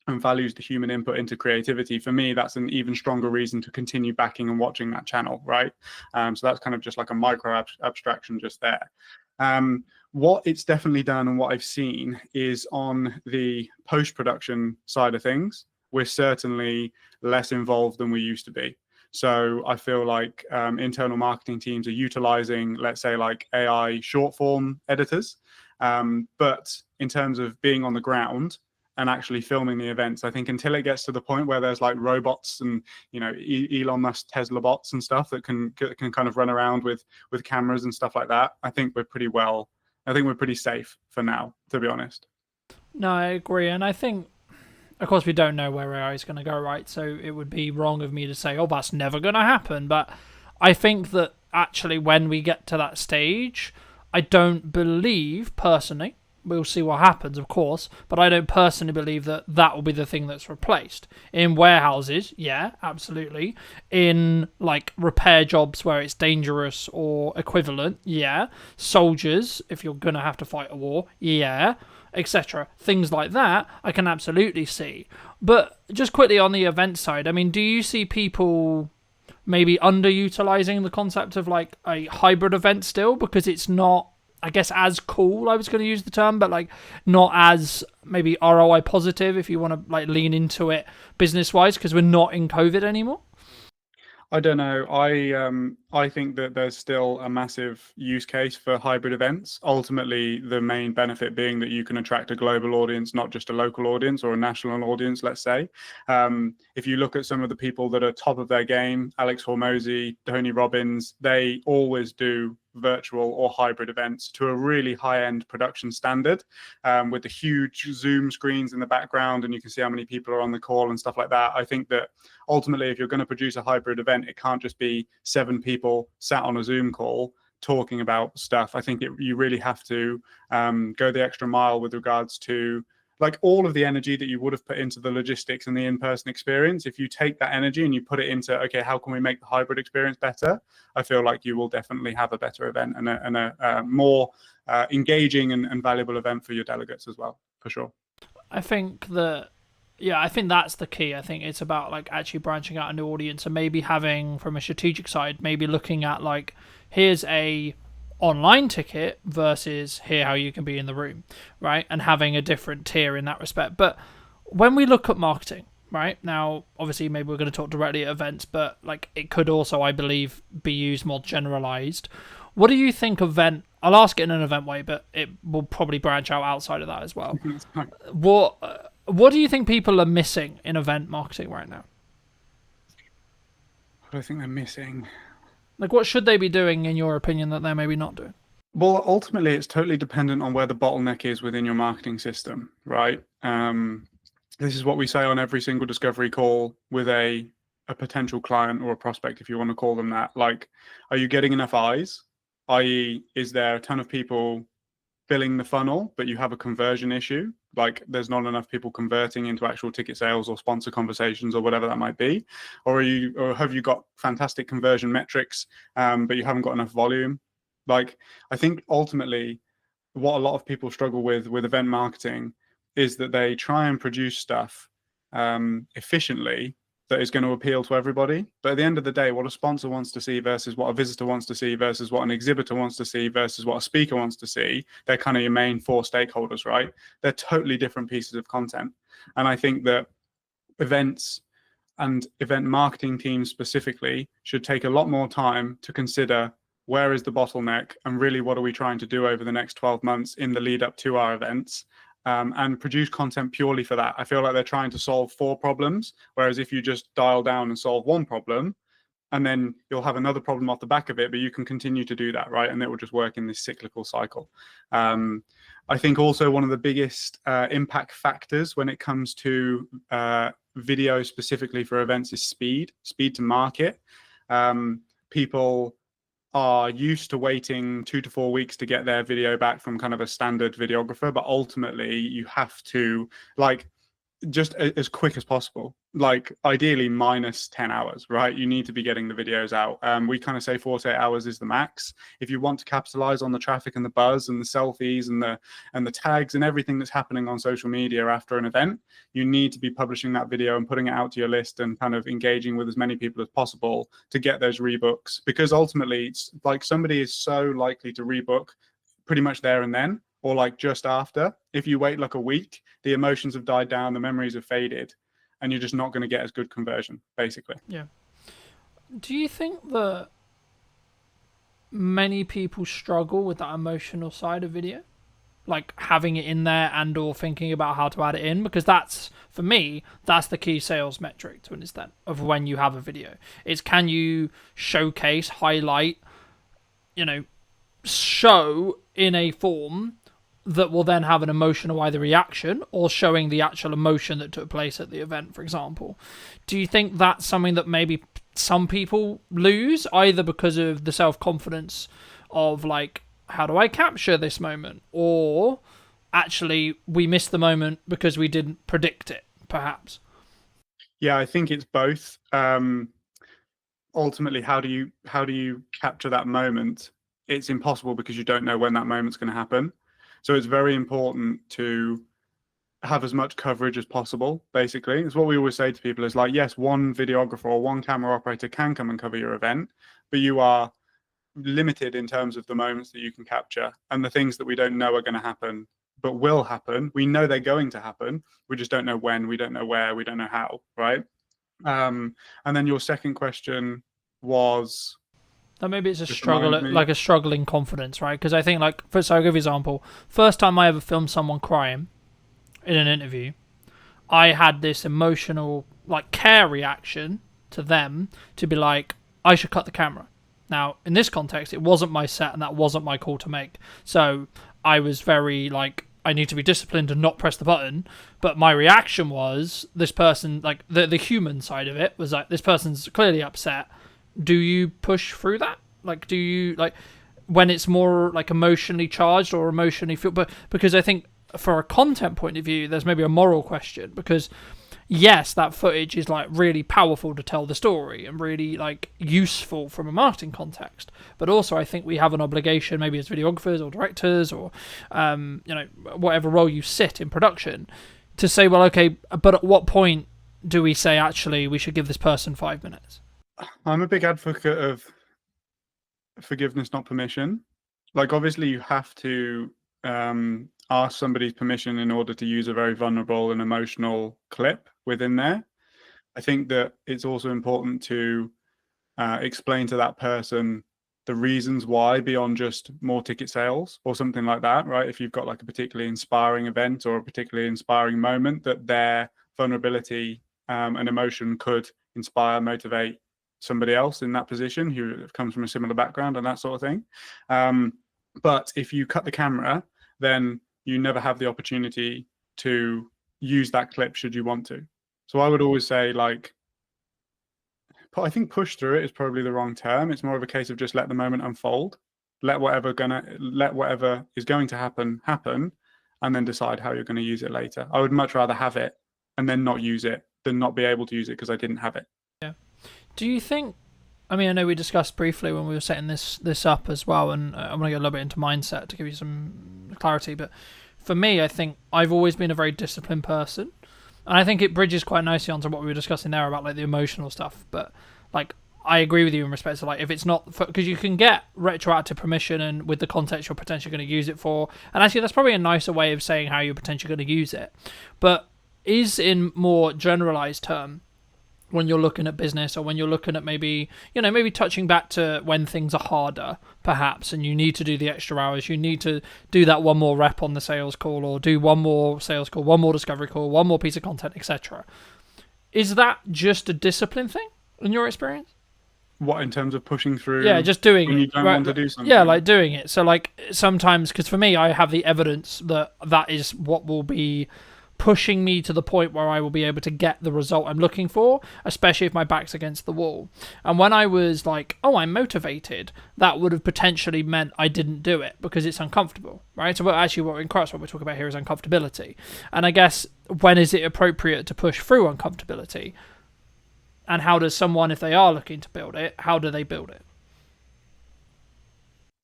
and values the human input into creativity, for me, that's an even stronger reason to continue backing and watching that channel, right? So that's kind of just like a micro abstraction just there. What it's definitely done and what I've seen is on the post-production side of things, we're certainly less involved than we used to be. So I feel like internal marketing teams are utilizing, let's say, like AI short form editors. But in terms of being on the ground and actually filming the events, I think until it gets to the point where there's like robots and, you know, Elon Musk Tesla bots and stuff that can kind of run around with cameras and stuff like that, I think we're pretty well I think we're pretty safe for now, to be honest. No, I agree. And I think, of course, we don't know where AI is going to go, right? So it would be wrong of me to say, oh, that's never going to happen. But I think that actually when we get to that stage, I don't believe, personally, we'll see what happens, of course, but I don't personally believe that that will be the thing that's replaced. In warehouses, yeah, absolutely. In, like, repair jobs where it's dangerous or equivalent, yeah. Soldiers, if you're going to have to fight a war, yeah, etc. Things like that, I can absolutely see. But just quickly on the event side, I mean, do you see people maybe underutilizing the concept of, like, a hybrid event still? Because it's not, I guess, as cool, I was going to use the term, but, like, not as maybe ROI positive if you want to, like, lean into it business wise, because we're not in COVID anymore. I don't know. I think that there's still a massive use case for hybrid events. Ultimately, the main benefit being that you can attract a global audience, not just a local audience or a national audience, let's say. If you look at some of the people that are top of their game, Alex Hormozy, Tony Robbins, they always do virtual or hybrid events to a really high-end production standard, with the huge Zoom screens in the background, and you can see how many people are on the call and stuff like that. I think that ultimately, if you're going to produce a hybrid event, it can't just be 7 people sat on a Zoom call talking about stuff. I think you really have to go the extra mile with regards to, like, all of the energy that you would have put into the logistics and the in-person experience. If you take that energy and you put it into, okay, how can we make the hybrid experience better? I feel like you will definitely have a better event and a more engaging and valuable event for your delegates as well, for sure. I think that, yeah, I think that's the key. I think it's about, like, actually branching out a new audience and maybe having, from a strategic side, maybe looking at, like, here's a online ticket versus here how you can be in the room, right? And having a different tier in that respect. But when we look at marketing, right, now, obviously maybe we're going to talk directly at events, but, like, it could also, I believe, be used more generalized. What do you think I'll ask it in an event way, but it will probably branch out outside of that as well. What do you think people are missing in event marketing right now? What do I think they're missing? Like, what should they be doing, in your opinion, that they're maybe not doing? Well, ultimately, it's totally dependent on where the bottleneck is within your marketing system, right? This is what we say on every single discovery call with a potential client or a prospect, if you want to call them that. Like, are you getting enough eyes? I.e., is there a ton of people filling the funnel, but you have a conversion issue? Like, there's not enough people converting into actual ticket sales or sponsor conversations or whatever that might be. Or have you got fantastic conversion metrics, but you haven't got enough volume? Like, I think ultimately what a lot of people struggle with event marketing is that they try and produce stuff efficiently that is going to appeal to everybody. But at the end of the day, what a sponsor wants to see versus what a visitor wants to see versus what an exhibitor wants to see versus what a speaker wants to see, they're kind of your main 4 stakeholders, right? They're totally different pieces of content. And I think that events and event marketing teams specifically should take a lot more time to consider where is the bottleneck and really what are we trying to do over the next 12 months in the lead up to our events. And produce content purely for that. I feel like they're trying to solve 4 problems, whereas if you just dial down and solve 1 problem, and then you'll have another problem off the back of it, but you can continue to do that, right? And it will just work in this cyclical cycle. I think also one of the biggest impact factors when it comes to video specifically for events is speed to market. People are used to waiting 2 to 4 weeks to get their video back from kind of a standard videographer, but ultimately you have to, like, just as quick as possible, like ideally minus 10 hours, right? You need to be getting the videos out. We kind of say 48 hours is the max. If you want to capitalize on the traffic and the buzz and the selfies and the tags and everything that's happening on social media after an event, you need to be publishing that video and putting it out to your list and kind of engaging with as many people as possible to get those rebooks, because ultimately it's like somebody is so likely to rebook pretty much there and then, or like just after. If you wait like a week, the emotions have died down, the memories have faded, and you're just not going to get as good conversion, basically. Yeah. Do you think that many people struggle with that emotional side of video? Like having it in there and or thinking about how to add it in? Because that's, for me, that's the key sales metric to understand of when you have a video. It's, can you showcase, highlight, show in a form that will then have an emotional either reaction or showing the actual emotion that took place at the event, for example. Do you think that's something that maybe some people lose, either because of the self-confidence of like, how do I capture this moment, or actually we missed the moment because we didn't predict it, perhaps? Yeah, I think it's both. Ultimately, how do you capture that moment? It's impossible because you don't know when that moment's going to happen. So it's very important to have as much coverage as possible. Basically, it's what we always say to people: is like, yes, one videographer or one camera operator can come and cover your event, but you are limited in terms of the moments that you can capture and the things that we don't know are going to happen but will happen. We know they're going to happen, we just don't know when, we don't know where, we don't know how, right? And then your second question was, That maybe it's a just struggle, remind me. like a struggling confidence, right? Because I think, like, so I'll give you an example. First time I ever filmed someone crying in an interview, I had this emotional, like, care reaction to them to be like, I should cut the camera. Now, in this context, it wasn't my set and that wasn't my call to make. So I was very, like, I need to be disciplined and not press the button. But my reaction was, this person, like, the human side of it was like, this person's clearly upset. Do you push through that? Like, do you, like, when it's more, like, emotionally charged or emotionally feel? But because I think for a content point of view, there's maybe a moral question, because yes, that footage is like really powerful to tell the story and really like useful from a marketing context. But also, I think we have an obligation, maybe as videographers or directors or whatever role you sit in production, to say, well, okay, but at what point do we say actually we should give this person 5 minutes? I'm a big advocate of forgiveness, not permission. Like, obviously, you have to ask somebody's permission in order to use a very vulnerable and emotional clip within there. I think that it's also important to explain to that person the reasons why, beyond just more ticket sales or something like that, right? If you've got like a particularly inspiring event or a particularly inspiring moment, that their vulnerability and emotion could inspire, motivate somebody else in that position who comes from a similar background and that sort of thing. But if you cut the camera, then you never have the opportunity to use that clip should you want to. So I would always say, like, I think push through it is probably the wrong term. It's more of a case of just let the moment unfold, let whatever is going to happen, and then decide how you're going to use it later. I would much rather have it and then not use it than not be able to use it because I didn't have it. Yeah. Do you think, I mean, I know we discussed briefly when we were setting this up as well, and I'm going to get a little bit into mindset to give you some clarity, but for me, I think I've always been a very disciplined person, and I think it bridges quite nicely onto what we were discussing there about like the emotional stuff. But like, I agree with you in respect to like, if it's not, because you can get retroactive permission and with the context you're potentially going to use it for, and actually that's probably a nicer way of saying how you're potentially going to use it. But is in more generalized term, when you're looking at business, or when you're looking at maybe touching back to when things are harder, perhaps, and you need to do the extra hours, you need to do that one more rep on the sales call, or do one more sales call, one more discovery call, one more piece of content, etc. Is that just a discipline thing in your experience? What, in terms of pushing through? Yeah, just doing when it. you don't want to do something. Yeah, like doing it. So like sometimes, because for me, I have the evidence that is what will be pushing me to the point where I will be able to get the result I'm looking for, especially if my back's against the wall. And when I was like, oh, I'm motivated, that would have potentially meant I didn't do it because it's uncomfortable, right? So what in Christ, what we're talking about here is uncomfortability. And I guess, when is it appropriate to push through uncomfortability? And how does someone, if they are looking to build it, how do they build it?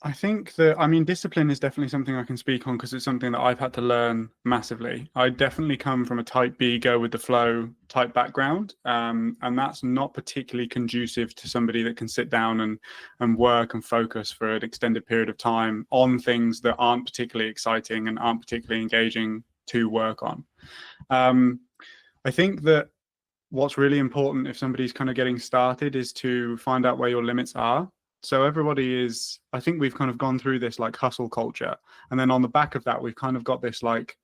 I think that, I mean, discipline is definitely something I can speak on because it's something that I've had to learn massively. I definitely come from a type B, go with the flow type background. And that's not particularly conducive to somebody that can sit down and work and focus for an extended period of time on things that aren't particularly exciting and aren't particularly engaging to work on. I think that what's really important if somebody's kind of getting started is to find out where your limits are. So I think we've kind of gone through this like hustle culture. And then on the back of that, we've kind of got this, like,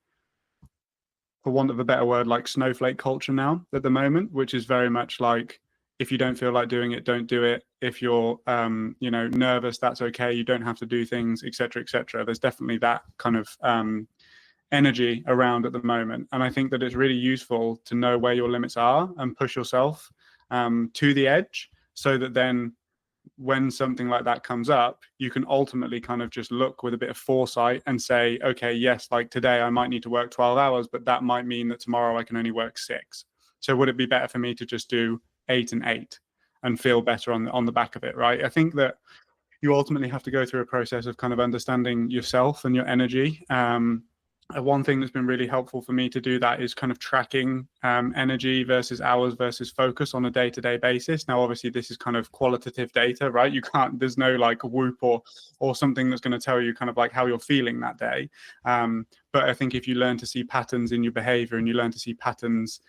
for want of a better word, like snowflake culture now at the moment, which is very much like, if you don't feel like doing it, don't do it. If you're nervous, that's okay. You don't have to do things, etc., etc. There's definitely that kind of energy around at the moment, and I think that it's really useful to know where your limits are and push yourself to the edge, so that then when something like that comes up, you can ultimately kind of just look with a bit of foresight and say, okay, yes, like today I might need to work 12 hours, but that might mean that tomorrow I can only work 6. So would it be better for me to just do 8 and 8 and feel better on the back of it, right? I think that you ultimately have to go through a process of kind of understanding yourself and your energy. One thing that's been really helpful for me to do that is kind of tracking energy versus hours versus focus on a day-to-day basis. Now, obviously, this is kind of qualitative data, right? You can't, there's no like Whoop or something that's going to tell you kind of like how you're feeling that day. But I think if you learn to see patterns in your behavior and you learn to see patterns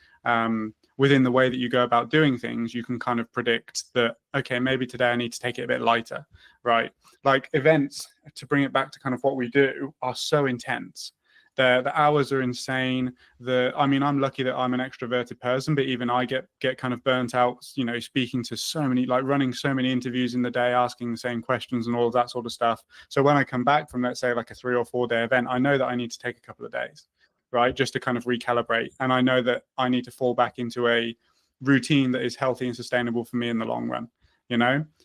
within the way that you go about doing things, you can kind of predict that, okay, maybe today I need to take it a bit lighter, right? Like events, to bring it back to kind of what we do, are so intense. The hours are insane. I'm lucky that I'm an extroverted person, but even I get kind of burnt out, speaking to so many, like running so many interviews in the day, asking the same questions and all of that sort of stuff. So when I come back from, let's say, like a 3 or 4 day event, I know that I need to take a couple of days, right? Just to kind of recalibrate. And I know that I need to fall back into a routine that is healthy and sustainable for me in the long run,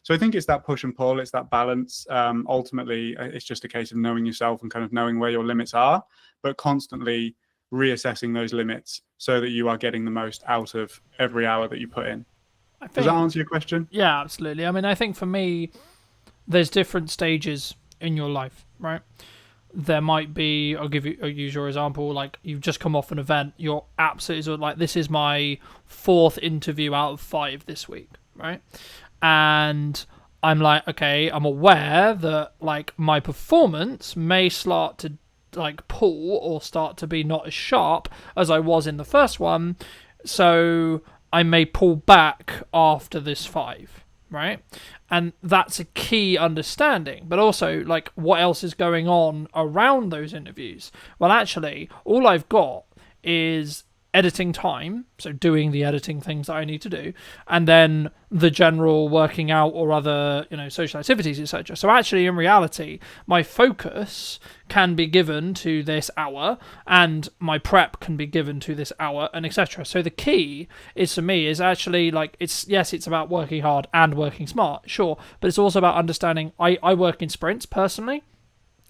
So I think it's that push and pull, it's that balance. Ultimately, it's just a case of knowing yourself and kind of knowing where your limits are, but constantly reassessing those limits so that you are getting the most out of every hour that you put in. Does that answer your question? Yeah, absolutely. I mean, I think for me, there's different stages in your life, right? There might be, I'll use your example, like you've just come off an event, you're absolutely like, this is my 4th interview out of 5 this week, right? And I'm like, okay, I'm aware that like my performance may start to like pull or start to be not as sharp as I was in the first one, so I may pull back after this 5, right? And that's a key understanding. But also, like, what else is going on around those interviews? Well, actually, all I've got is editing time, so doing the editing things that I need to do, and then the general working out or other, social activities, etc. So actually, in reality, my focus can be given to this hour, and my prep can be given to this hour, and etc. So the key is, for me, is actually like, it's about working hard and working smart, sure, but it's also about understanding. I work in sprints personally.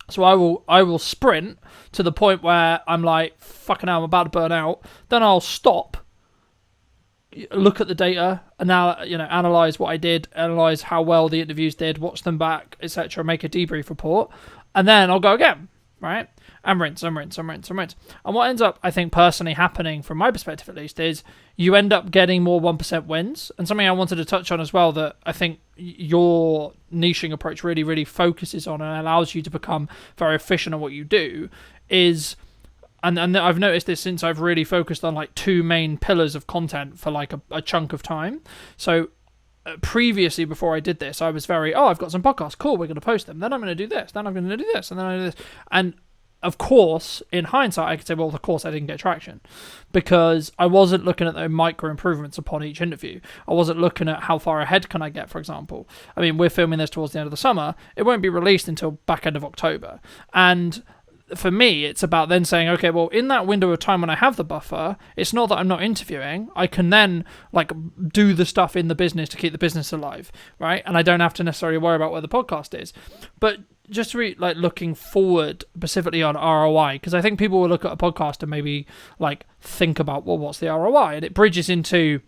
So I will sprint to the point where I'm like, fucking hell, I'm about to burn out. Then I'll stop, look at the data, and now analyze what I did, analyze how well the interviews did, watch them back, etc., make a debrief report, and then I'll go again, right? And rinse. And what ends up, I think, personally happening, from my perspective at least, is you end up getting more 1% wins. And something I wanted to touch on as well that I think your niching approach really, really focuses on and allows you to become very efficient at what you do is, and I've noticed this since I've really focused on like 2 main pillars of content for like a chunk of time. So previously, before I did this, I was very, I've got some podcasts, cool, we're going to post them, then I'm going to do this, then I'm going to do this, and then I do this. And of course, in hindsight, I could say, well, of course I didn't get traction because I wasn't looking at the micro improvements upon each interview. I wasn't looking at how far ahead can I get, for example. I mean, we're filming this towards the end of the summer. It won't be released until back end of October. And for me, it's about then saying, okay, well, in that window of time when I have the buffer, it's not that I'm not interviewing. I can then like do the stuff in the business to keep the business alive, right? And I don't have to necessarily worry about where the podcast is. But just like looking forward specifically on ROI, because I think people will look at a podcast and maybe like think about, well, what's the ROI? And it bridges into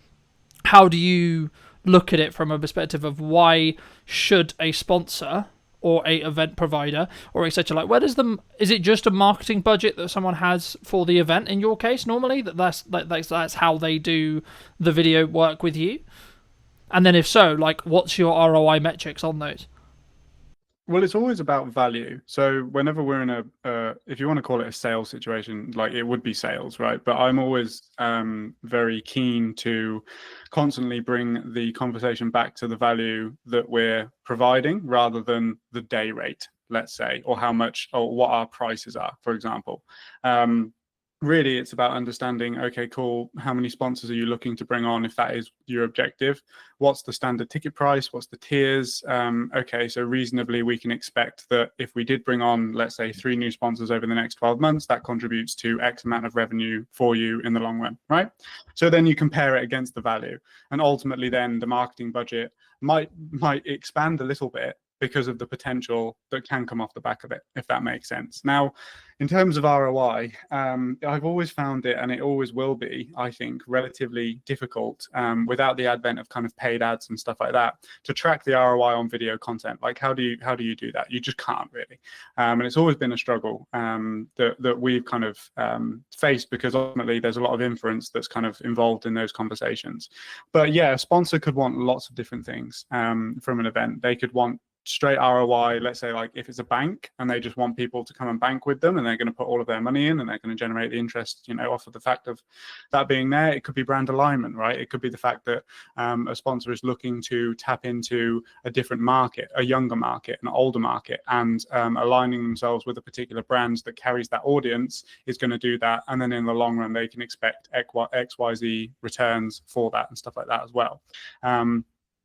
how do you look at it from a perspective of why should a sponsor or a event provider or etc. like, where does is it just a marketing budget that someone has for the event in your case normally, that's how they do the video work with you? And then if so, like, what's your ROI metrics on those? Well, it's always about value. So whenever we're in if you want to call it a sales situation, like it would be sales, right? But I'm always very keen to constantly bring the conversation back to the value that we're providing rather than the day rate, let's say, or how much or what our prices are, for example. really it's about understanding, okay, cool, how many sponsors are you looking to bring on if that is your objective? What's the standard ticket price? What's the tiers? Okay, so reasonably we can expect that if we did bring on, let's say, 3 new sponsors over the next 12 months, that contributes to X amount of revenue for you in the long run, right? So then you compare it against the value, and ultimately then the marketing budget might expand a little bit because of the potential that can come off the back of it, if that makes sense. Now, in terms of ROI, I've always found it, and it always will be, I think, relatively difficult without the advent of kind of paid ads and stuff like that to track the ROI on video content. Like, how do you do that? You just can't really, and it's always been a struggle that we've kind of faced, because ultimately there's a lot of inference that's kind of involved in those conversations. But yeah, a sponsor could want lots of different things from an event. They could want straight ROI, let's say, like if it's a bank and they just want people to come and bank with them, and they're going to put all of their money in, and they're going to generate the interest, off of the fact of that being there. It could be brand alignment, right? It could be the fact that a sponsor is looking to tap into a different market, a younger market, an older market, and aligning themselves with a particular brand that carries that audience is going to do that. And then in the long run, they can expect XYZ returns for that and stuff like that as well.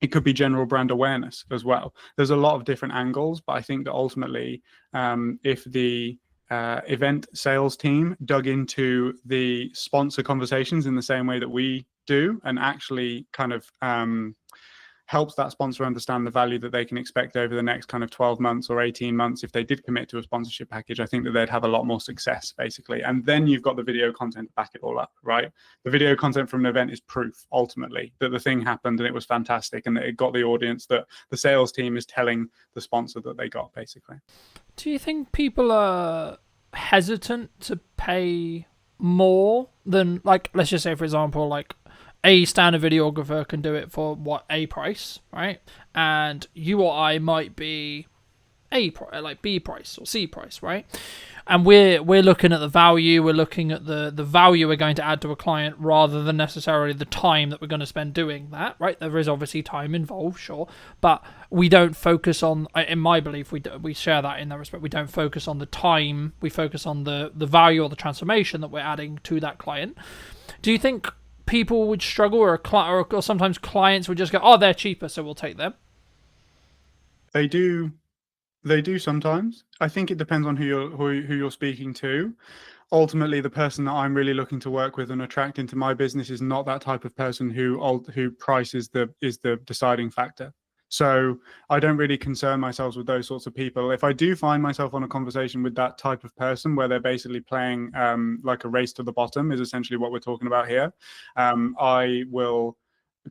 It could be general brand awareness as well. There's a lot of different angles, but I think that ultimately, if the event sales team dug into the sponsor conversations in the same way that we do, and actually kind of helps that sponsor understand the value that they can expect over the next kind of 12 months or 18 months if they did commit to a sponsorship package, I think that they'd have a lot more success, basically. And then you've got the video content to back it all up, right? The video content from an event is proof, ultimately, that the thing happened and it was fantastic, and that it got the audience that the sales team is telling the sponsor that they got, basically. Do you think people are hesitant to pay more than, like, let's just say, for example, like, a standard videographer can do it for a price, right? And you or I might be like B price or C price, right? And we're looking at the value, we're looking at the value we're going to add to a client rather than necessarily the time that we're going to spend doing that, right? There is obviously time involved, sure, but we don't focus on, in my belief, we share that in that respect. We don't focus on the time, we focus on the value or the transformation that we're adding to that client. Do you think people would struggle, or sometimes clients would just go, oh, they're cheaper, so we'll take them? They do sometimes. I think it depends on who you're speaking to. Ultimately, the person that I'm really looking to work with and attract into my business is not that type of person who price is the deciding factor. So I don't really concern myself with those sorts of people. If I do find myself on a conversation with that type of person where they're basically playing like a race to the bottom, is essentially what we're talking about here, I will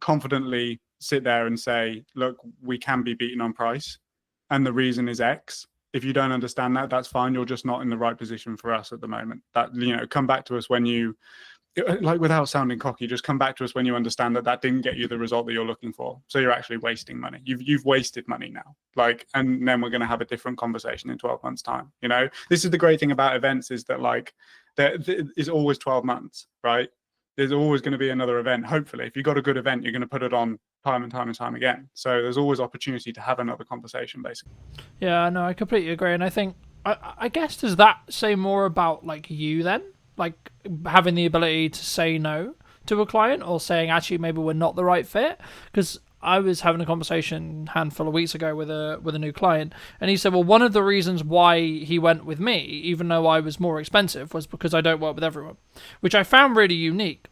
confidently sit there and say, look, we can be beaten on price, and the reason is X. If you don't understand that, that's fine. You're just not in the right position for us at the moment. That, come back to us when you, like, without sounding cocky, just come back to us when you understand that didn't get you the result that you're looking for. So you're actually wasting money. You've wasted money now. Like, and then we're going to have a different conversation in 12 months time. This is the great thing about events, is that, like, there is always 12 months, right? There's always going to be another event. Hopefully, if you've got a good event, you're going to put it on time and time and time again. So there's always opportunity to have another conversation, basically. Yeah, no, I completely agree. And I think, I guess, does that say more about, like, you then? Like, having the ability to say no to a client, or saying, actually, maybe we're not the right fit? Because I was having a conversation a handful of weeks ago with a new client, and he said, well, one of the reasons why he went with me, even though I was more expensive, was because I don't work with everyone, which I found really unique.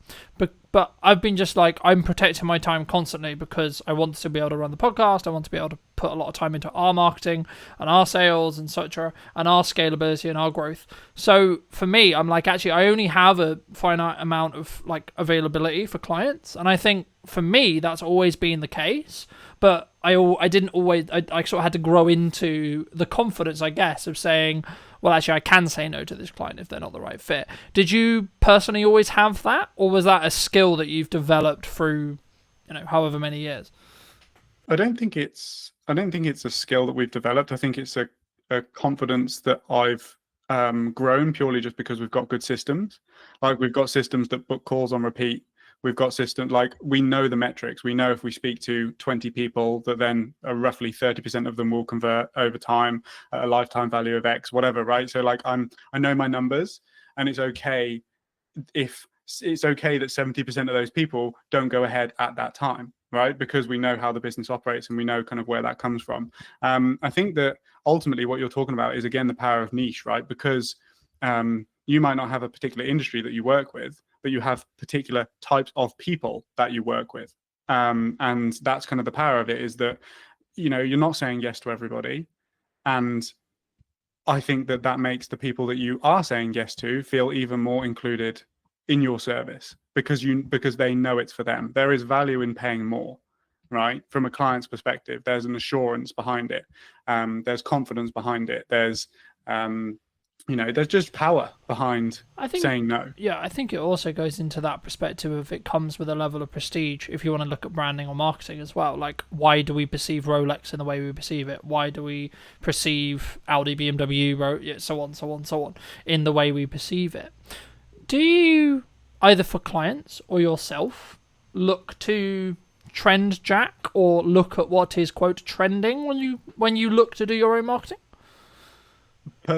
But I've been just like, I'm protecting my time constantly because I want to be able to run the podcast. I want to be able to put a lot of time into our marketing and our sales and such, and our scalability and our growth. So for me, I'm like, actually, I only have a finite amount of, like, availability for clients. And I think for me, that's always been the case. But I didn't always, I sort of had to grow into the confidence, I guess, of saying, well, actually, I can say no to this client if they're not the right fit. Did you personally always have that, or was that a skill that you've developed through, however many years? I don't think it's a skill that we've developed. I think it's a confidence that I've grown purely just because we've got good systems. Like, we've got systems that book calls on repeat. We've got systems, like, we know the metrics. We know if we speak to 20 people, that then roughly 30% of them will convert over time at a lifetime value of X, whatever, right? So, like, I know my numbers, and it's okay if it's okay that 70% of those people don't go ahead at that time, right? Because we know how the business operates and we know kind of where that comes from. I think that ultimately what you're talking about is, again, the power of niche, right? Because you might not have a particular industry that you work with, but you have particular types of people that you work with. And that's kind of the power of it, is that, you're not saying yes to everybody. And I think that that makes the people that you are saying yes to feel even more included in your service, because they know it's for them. There is value in paying more, right? From a client's perspective, there's an assurance behind it. There's confidence behind it. There's there's just power behind saying no. Yeah, I think it also goes into that perspective of it comes with a level of prestige if you want to look at branding or marketing as well. Like, why do we perceive Rolex in the way we perceive it? Why do we perceive Audi, BMW, so on, in the way we perceive it? Do you, either for clients or yourself, look to trend jack or look at what is, quote, trending when you look to do your own marketing?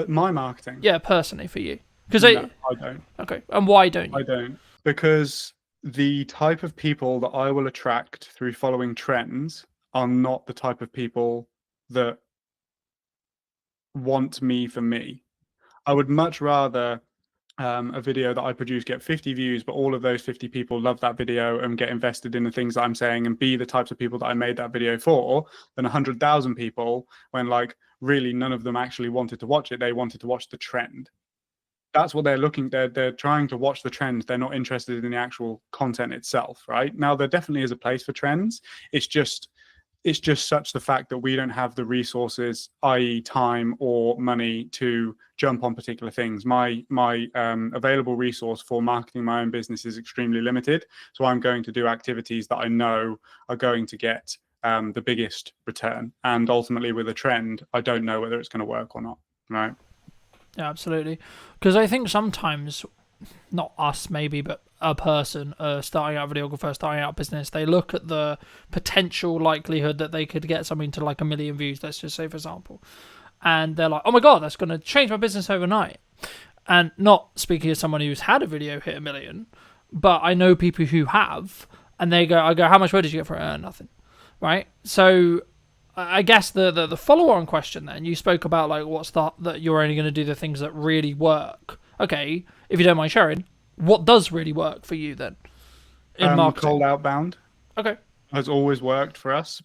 My marketing? Yeah, personally for you. No, I don't. Okay, and why don't you? I don't. Because the type of people that I will attract through following trends are not the type of people that want me for me. I would much rather a video that I produce get 50 views, but all of those 50 people love that video and get invested in the things that I'm saying and be the types of people that I made that video for, than 100,000 people when, like, really none of them actually wanted to watch it. They wanted to watch the trend. That's what they're trying to watch, the trend. They're not interested in the actual content itself, right? Now, there definitely is a place for trends. It's just such the fact that we don't have the resources, i.e. time or money, to jump on particular things. My available resource for marketing my own business is extremely limited. So I'm going to do activities that I know are going to get the biggest return. And ultimately with a trend, I don't know whether it's going to work or not, right? Yeah, absolutely. Because I think sometimes, not us maybe, but a person, starting out videographer, starting out business, they look at the potential likelihood that they could get something to like 1 million views, let's just say, for example. And they're like, oh my God, that's going to change my business overnight. And not speaking as someone who's had a video hit 1 million, but I know people who have, and I go, how much money did you get for it? Nothing. Right? So I guess the follow-on question then, you spoke about like that you're only going to do the things that really work. Okay, if you don't mind sharing, what does really work for you then in marketing? Cold outbound. Okay. Has always worked for us,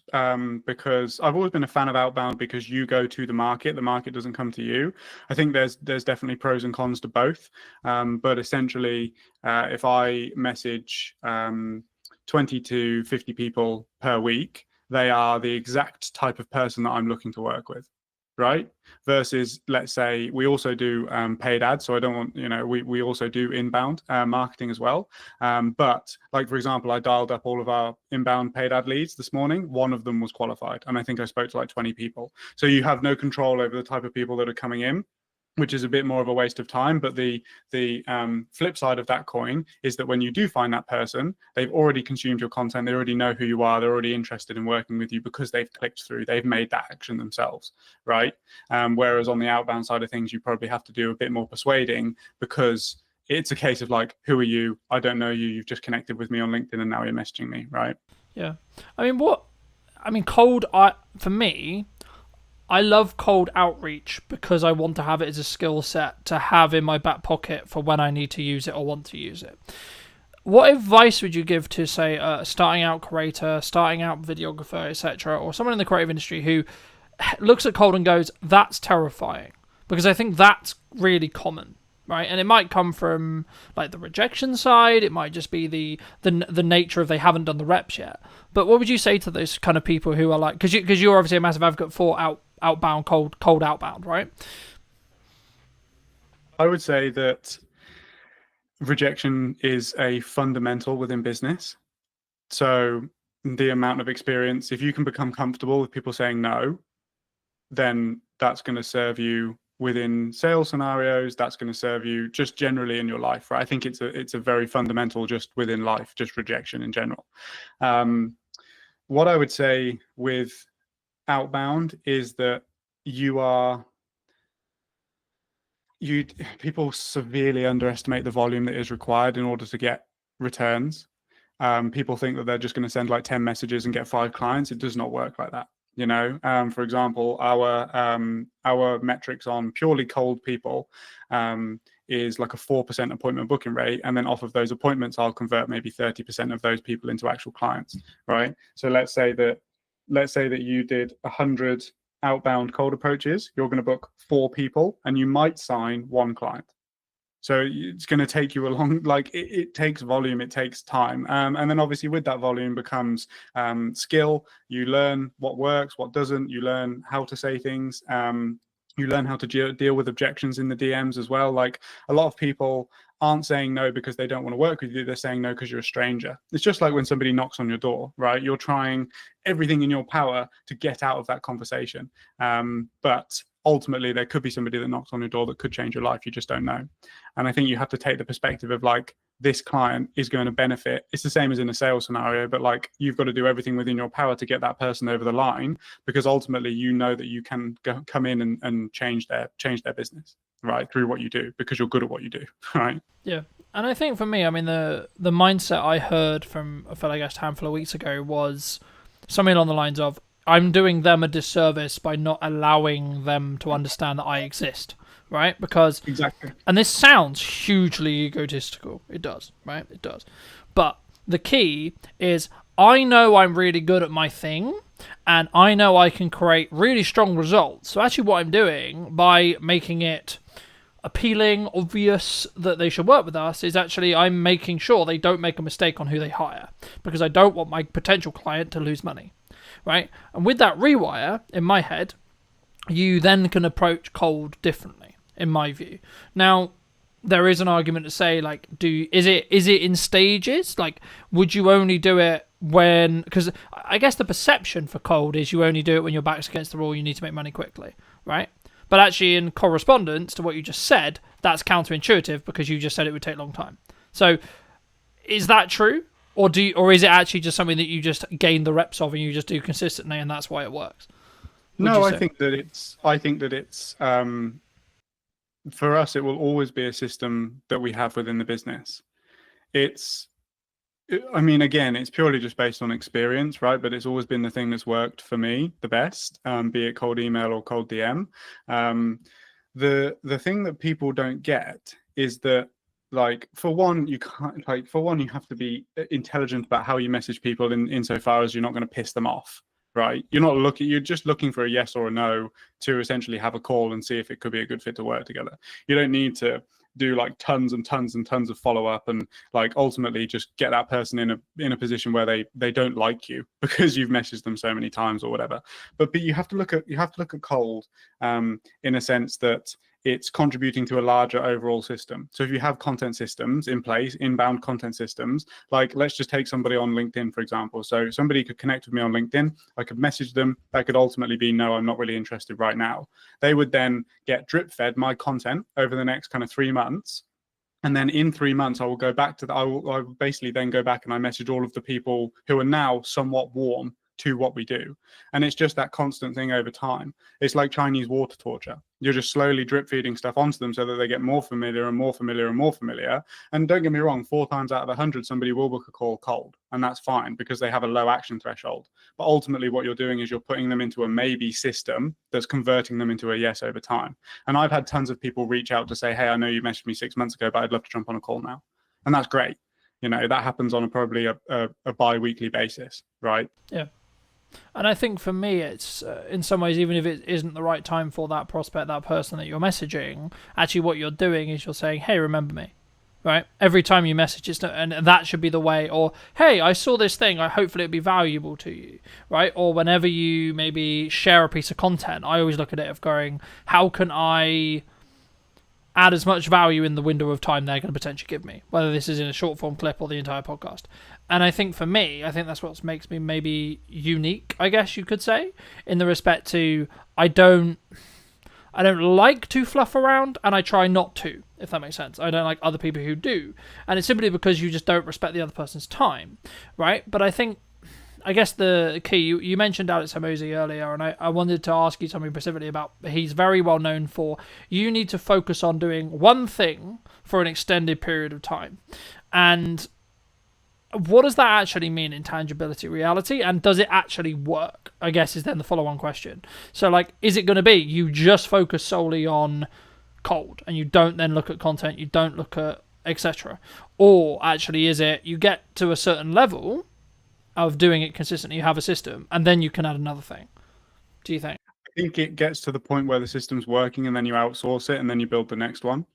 because I've always been a fan of outbound, because you go to the market doesn't come to you. I think there's definitely pros and cons to both, but essentially if I message 20 to 50 people per week, they are the exact type of person that I'm looking to work with, right? Versus, let's say, we also do paid ads. So I don't want, we also do inbound marketing as well. But like, for example, I dialed up all of our inbound paid ad leads this morning. One of them was qualified. And I think I spoke to like 20 people. So you have no control over the type of people that are coming in, which is a bit more of a waste of time. But the flip side of that coin is that when you do find that person, they've already consumed your content. They already know who you are. They're already interested in working with you because they've clicked through. They've made that action themselves, right? Whereas on the outbound side of things, you probably have to do a bit more persuading, because it's a case of like, who are you? I don't know you. You've just connected with me on LinkedIn and now you're messaging me, right? Yeah. For me, I love cold outreach because I want to have it as a skill set to have in my back pocket for when I need to use it or want to use it. What advice would you give to, say, a starting out creator, starting out videographer, etc., or someone in the creative industry who looks at cold and goes, that's terrifying? Because I think that's really common, right? And it might come from like the rejection side. It might just be the nature of they haven't done the reps yet. But what would you say to those kind of people who are like, because you're obviously a massive advocate for outbound, cold outbound, right? I would say that rejection is a fundamental within business. So the amount of experience, if you can become comfortable with people saying no, then that's going to serve you within sales scenarios. That's going to serve you just generally in your life, right? I think it's a very fundamental just within life, just rejection in general. What I would say with outbound is that you are people severely underestimate the volume that is required in order to get returns. People think that they're just going to send like 10 messages and get 5 clients. It does not work like that. For example, our metrics on purely cold people is like a 4% appointment booking rate, and then off of those appointments, I'll convert maybe 30% of those people into actual clients, right? So let's say that you did 100 outbound cold approaches. You're going to book 4 people, and you might sign 1 client. So it's going to take you a long, like it takes volume, it takes time. And then obviously with that volume becomes skill. You learn what works, what doesn't. You learn how to say things. You learn how to deal with objections in the DMs as well. Like a lot of people aren't saying no because they don't want to work with you. They're saying no because you're a stranger. It's just like when somebody knocks on your door, right? You're trying everything in your power to get out of that conversation. But ultimately there could be somebody that knocks on your door that could change your life. You just don't know. And I think you have to take the perspective of like, this client is going to benefit. It's the same as in a sales scenario, but like you've got to do everything within your power to get that person over the line, because ultimately you know that you can come in and change their business, right, through what you do, because you're good at what you do, right? Yeah. And I think for me, I mean, the mindset I heard from a fellow guest a handful of weeks ago was something along the lines of, I'm doing them a disservice by not allowing them to understand that I exist, right? Because exactly, and this sounds hugely egotistical. It does, right? It does. But the key is I know I'm really good at my thing, and I know I can create really strong results. So actually what I'm doing by making it appealing, obvious that they should work with us is actually I'm making sure they don't make a mistake on who they hire, because I don't want my potential client to lose money. Right? And with that rewire in my head, you then can approach cold differently, in my view. Now, there is an argument to say, like, is it in stages? Like, would you only do it when... Because I guess the perception for cold is you only do it when your back's against the wall, you need to make money quickly, right? But actually, in correspondence to what you just said, that's counterintuitive, because you just said it would take a long time. So, is that true? Or is it actually just something that you just gain the reps of and you just do consistently, and that's why it works? No, I think that it's for us, it will always be a system that we have within the business. I mean, again, it's purely just based on experience, right? But it's always been the thing that's worked for me the best, be it cold email or cold DM. The thing that people don't get is that, like, for one, you have to be intelligent about how you message people insofar as you're not going to piss them off, right? You're just looking for a yes or a no to essentially have a call and see if it could be a good fit to work together. You don't need to do like tons and tons and tons of follow-up and like ultimately just get that person in a position where they don't like you because you've messaged them so many times or whatever. But you have to look at cold in a sense that it's contributing to a larger overall system. So if you have content systems in place, inbound content systems, like let's just take somebody on LinkedIn, for example. So somebody could connect with me on LinkedIn. I could message them. That could ultimately be, no, I'm not really interested right now. They would then get drip fed my content over the next kind of 3 months. And then in 3 months, I will go back to I will basically then go back and I message all of the people who are now somewhat warm to what we do. And it's just that constant thing over time. It's like Chinese water torture. You're just slowly drip feeding stuff onto them so that they get more familiar and more familiar and more familiar. And don't get me wrong, 4 times out of 100, somebody will book a call cold. And that's fine because they have a low action threshold. But ultimately what you're doing is you're putting them into a maybe system that's converting them into a yes over time. And I've had tons of people reach out to say, hey, I know you messaged me 6 months ago, but I'd love to jump on a call now. And that's great. That happens on probably a bi-weekly basis, right? Yeah. And I think for me, it's in some ways, even if it isn't the right time for that prospect, that person that you're messaging, actually what you're doing is you're saying, hey, remember me, right? Every time you message, and that should be the way. Or, hey, I saw this thing, hopefully it'd be valuable to you, right? Or whenever you maybe share a piece of content, I always look at it of going, how can I add as much value in the window of time they're going to potentially give me, whether this is in a short form clip or the entire podcast. And I think for me, that's what makes me maybe unique, I guess you could say, in the respect to I don't like to fluff around, and I try not to, if that makes sense. I don't like other people who do. And it's simply because you just don't respect the other person's time, right? But I think I guess the key, you mentioned Alex Hormozi earlier, and I wanted to ask you something specifically about, he's very well known for, you need to focus on doing one thing for an extended period of time. And what does that actually mean in tangibility reality, and does it actually work, I guess, is then the follow-on question. So like, is it going to be you just focus solely on cold and you don't then look at content, you don't look at etc., or actually is it you get to a certain level of doing it consistently, you have a system, and then you can add another thing? Do you think? I think it gets to the point where the system's working and then you outsource it and then you build the next one.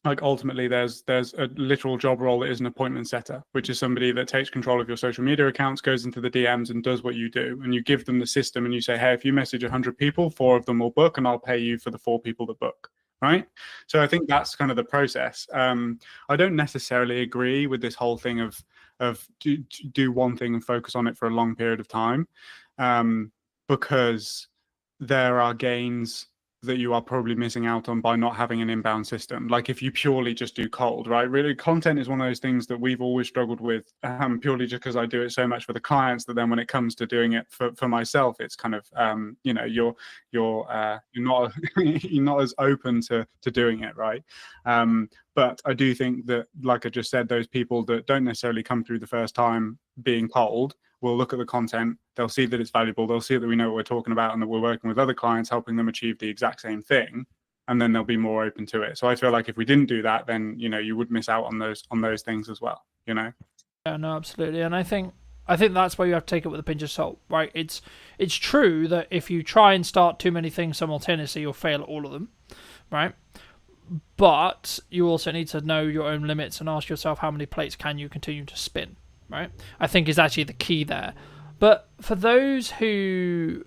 Like ultimately there's a literal job role that is an appointment setter, which is somebody that takes control of your social media accounts, goes into the DMs and does what you do. And you give them the system and you say, hey, if you message 100 people, 4 of them will book and I'll pay you for the 4 people that book. Right. So I think that's kind of the process. I don't necessarily agree with this whole thing of do one thing and focus on it for a long period of time, because there are gains that you are probably missing out on by not having an inbound system. Like if you purely just do cold, right? Really, content is one of those things that we've always struggled with, purely just because I do it so much for the clients that then when it comes to doing it for myself, it's kind of you're not you're not as open to doing it, right? But I do think that, like I just said, those people that don't necessarily come through the first time being cold will look at the content, they'll see that it's valuable, they'll see that we know what we're talking about and that we're working with other clients helping them achieve the exact same thing, and then they'll be more open to it. So I feel like if we didn't do that, then you would miss out on those things as well. Yeah, no, absolutely. And I think that's why you have to take it with a pinch of salt, right? It's true that if you try and start too many things simultaneously, you'll fail at all of them, right? But you also need to know your own limits and ask yourself, how many plates can you continue to spin, right? I think is actually the key there. But for those who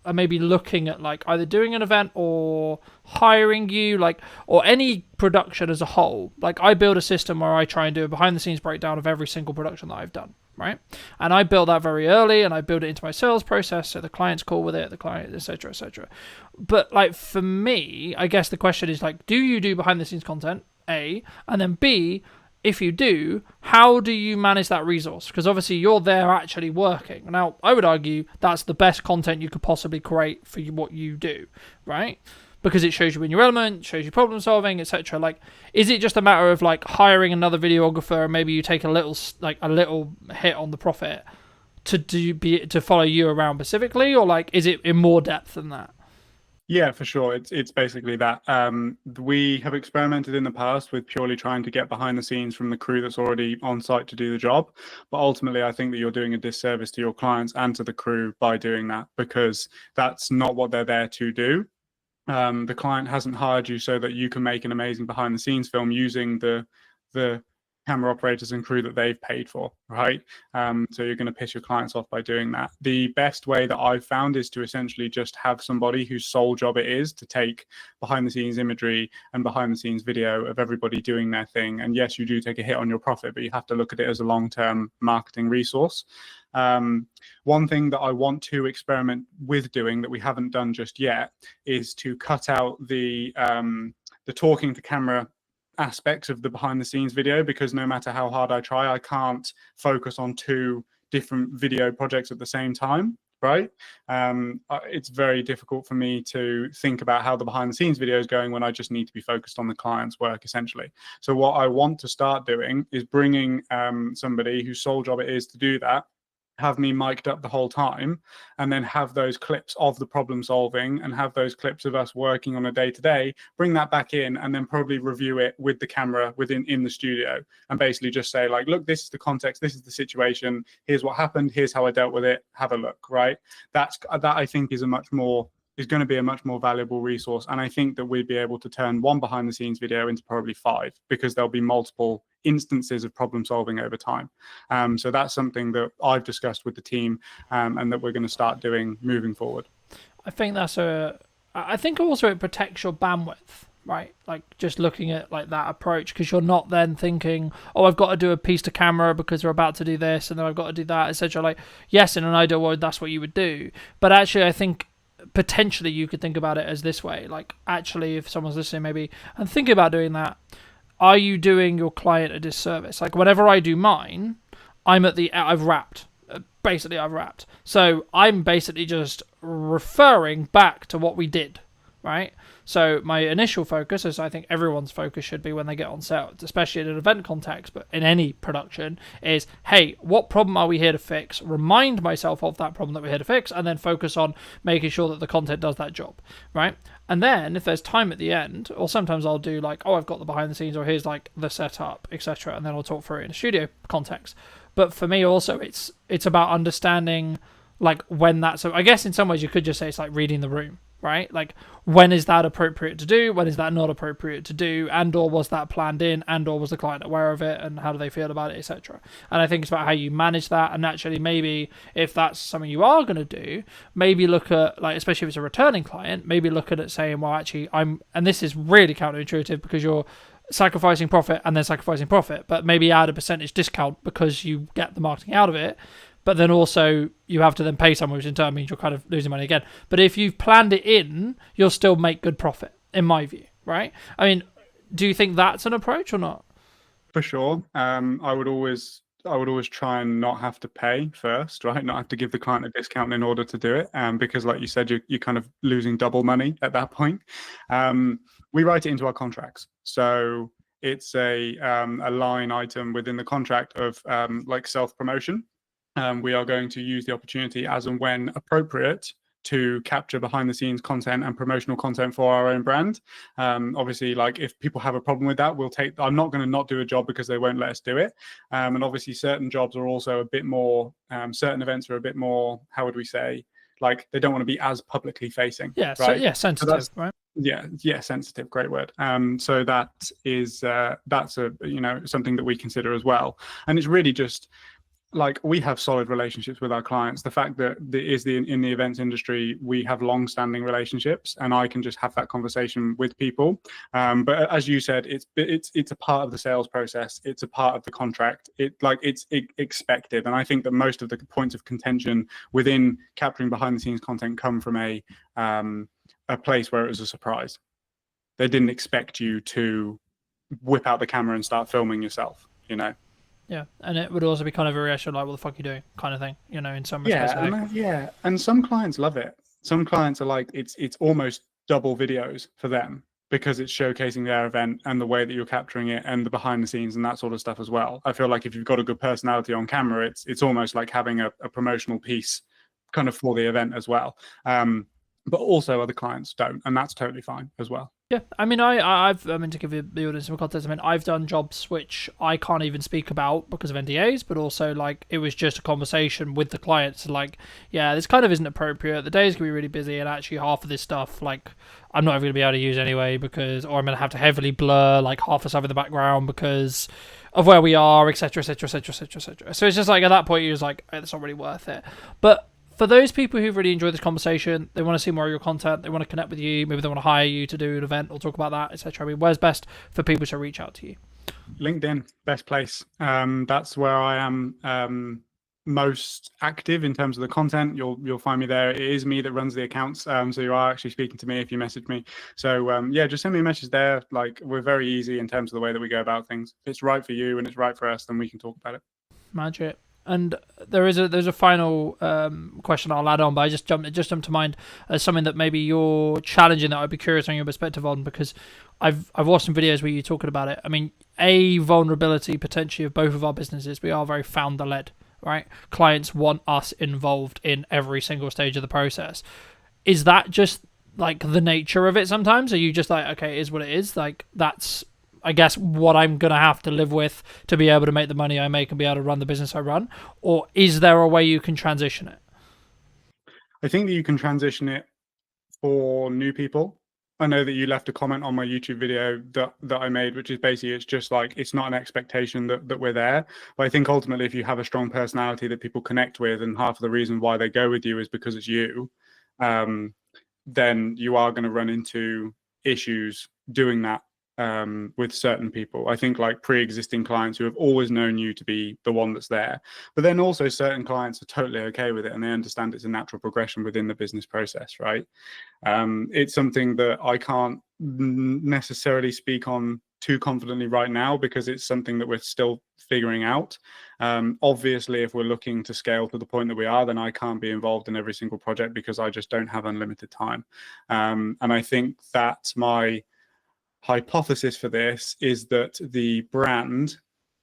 are maybe looking at like either doing an event or hiring you, like, or any production as a whole, like I build a system where I try and do a behind the scenes breakdown of every single production that I've done, right? And I built that very early and I build it into my sales process so the client's cool with it, the client, etc., etc. But like for me, I guess the question is like, do you do behind the scenes content, A, and then B, if you do, how do you manage that resource? Because obviously you're there actually working. Now, I would argue that's the best content you could possibly create for what you do, right? Because it shows you in your element, shows you problem solving, etc. Like, is it just a matter of like hiring another videographer and maybe you take a little hit on the profit to follow you around specifically, or like is it in more depth than that? Yeah, for sure. It's basically that. We have experimented in the past with purely trying to get behind the scenes from the crew that's already on site to do the job. But ultimately, I think that you're doing a disservice to your clients and to the crew by doing that, because that's not what they're there to do. The client hasn't hired you so that you can make an amazing behind the scenes film using the camera operators and crew that they've paid for, right? So you're going to piss your clients off by doing that. The best way that I've found is to essentially just have somebody whose sole job it is to take behind the scenes imagery and behind the scenes video of everybody doing their thing. And yes, you do take a hit on your profit, but you have to look at it as a long-term marketing resource. One thing that I want to experiment with doing that we haven't done just yet is to cut out the talking to camera aspects of the behind the scenes video, because no matter how hard I try, I can't focus on 2 different video projects at the same time, right? It's very difficult for me to think about how the behind the scenes video is going when I just need to be focused on the client's work, essentially. So what I want to start doing is bringing somebody whose sole job it is to do that, have me mic'd up the whole time, and then have those clips of the problem solving and have those clips of us working on a day-to-day, bring that back in, and then probably review it with the camera in the studio, and basically just say like, look, this is the context, this is the situation, here's what happened, here's how I dealt with it, have a look, right? That I think is going to be a much more valuable resource. And I think that we'd be able to turn one behind the scenes video into probably 5, because there'll be multiple instances of problem solving over time. So that's something that I've discussed with the team, and that we're going to start doing moving forward. I think I think also it protects your bandwidth, right? Like just looking at like that approach, because you're not then thinking, oh, I've got to do a piece to camera because we're about to do this and then I've got to do that, etc. Like, yes, in an ideal world, that's what you would do. But actually, I think potentially you could think about it as this way. Like, actually, if someone's listening maybe and thinking about doing that, are you doing your client a disservice? Like, whenever I do mine, I've wrapped, basically I've wrapped. So I'm basically just referring back to what we did, right? So my initial focus, as I think everyone's focus should be when they get on set, especially in an event context, but in any production, is, hey, what problem are we here to fix? Remind myself of that problem that we're here to fix, and then focus on making sure that the content does that job, right? And then if there's time at the end, or sometimes I'll do like, oh, I've got the behind the scenes, or here's like the setup, etc., and then I'll talk through it in a studio context. But for me also, it's about understanding like when that's, so I guess in some ways you could just say it's like reading the room, right? Like, when is that appropriate to do? When is that not appropriate to do? And or was that planned in? And or was the client aware of it? And how do they feel about it, etc.? And I think it's about how you manage that. And actually, maybe if that's something you are going to do, maybe look at, like, especially if it's a returning client, maybe look at it saying, well, actually, and this is really counterintuitive because you're sacrificing profit and then sacrificing profit, but maybe add a percentage discount because you get the marketing out of it. But then also you have to then pay someone, which in turn means you're kind of losing money again. But if you've planned it in, you'll still make good profit, in my view, right? I mean, do you think that's an approach or not? For sure. I would always try and not have to pay first, right? Not have to give the client a discount in order to do it, because, like you said, you're kind of losing double money at that point. We write it into our contracts, so it's a line item within the contract of like self-promotion. We are going to use the opportunity as and when appropriate to capture behind the scenes content and promotional content for our own brand. Obviously, like, if people have a problem with that, I'm not going to not do a job because they won't let us do it. And obviously certain jobs are also a bit more, certain events are a bit more, how would we say, like, they don't want to be as publicly facing. Yeah, right? so, sensitive, so right? Yeah, sensitive, great word. So that is, that's a, something that we consider as well. And it's really just, like, we have solid relationships with our clients. The fact that in the events industry, we have long-standing relationships, and I can just have that conversation with people. But as you said, it's a part of the sales process. It's a part of the contract. It's expected, and I think that most of the points of contention within capturing behind-the-scenes content come from a place where it was a surprise. They didn't expect you to whip out the camera and start filming yourself. Yeah, and it would also be kind of a reaction like, what the fuck are you doing, kind of thing, in some respects. And some clients love it. Some clients are like, it's almost double videos for them because it's showcasing their event and the way that you're capturing it and the behind the scenes and that sort of stuff as well. I feel like if you've got a good personality on camera, it's almost like having a promotional piece kind of for the event as well. But also other clients don't, and that's totally fine as well. Yeah, I mean, to give you the audience some context, I mean, I've done jobs which I can't even speak about because of NDAs, but also, like, it was just a conversation with the clients, like, yeah, this kind of isn't appropriate, the day's gonna be really busy, and actually half of this stuff, like, I'm not even gonna be able to use anyway, or I'm gonna have to heavily blur, like, half the stuff in the background because of where we are, etc., etc., etc., etc., etc. So it's just like, at that point, you're just like, it's not really worth it. But for those people who've really enjoyed this conversation, they want to see more of your content, they want to connect with you, maybe they want to hire you to do an event or talk about that, etc. I mean, where's best for people to reach out to you? LinkedIn, best place. That's where I am most active in terms of the content. You'll find me there. It is me that runs the accounts, so you are actually speaking to me if you message me. So just send me a message there. Like, we're very easy in terms of the way that we go about things. If it's right for you and it's right for us, then we can talk about it. Magic. And there's a final question I'll add on, but it just jumped to mind as something that maybe you're challenging that I'd be curious on your perspective on, because I've watched some videos where you're talking about it. I mean, a vulnerability potentially of both of our businesses, we are very founder led, right? Clients want us involved in every single stage of the process. Is that just like the nature of it sometimes? Are you just like, okay, it is what it is? Like, that's, I guess, what I'm going to have to live with to be able to make the money I make and be able to run the business I run? Or is there a way you can transition it? I think that you can transition it for new people. I know that you left a comment on my YouTube video that I made, which is basically, it's just like, it's not an expectation that we're there. But I think ultimately, if you have a strong personality that people connect with, and half of the reason why they go with you is because it's you, then you are going to run into issues doing that with certain people. I think, like, pre-existing clients who have always known you to be the one that's there, but then also certain clients are totally okay with it and they understand it's a natural progression within the business process, right? It's something that I can't necessarily speak on too confidently right now because it's something that we're still figuring out. Obviously, if we're looking to scale to the point that we are, then I can't be involved in every single project because I just don't have unlimited time. And I think that my hypothesis for this is that the brand,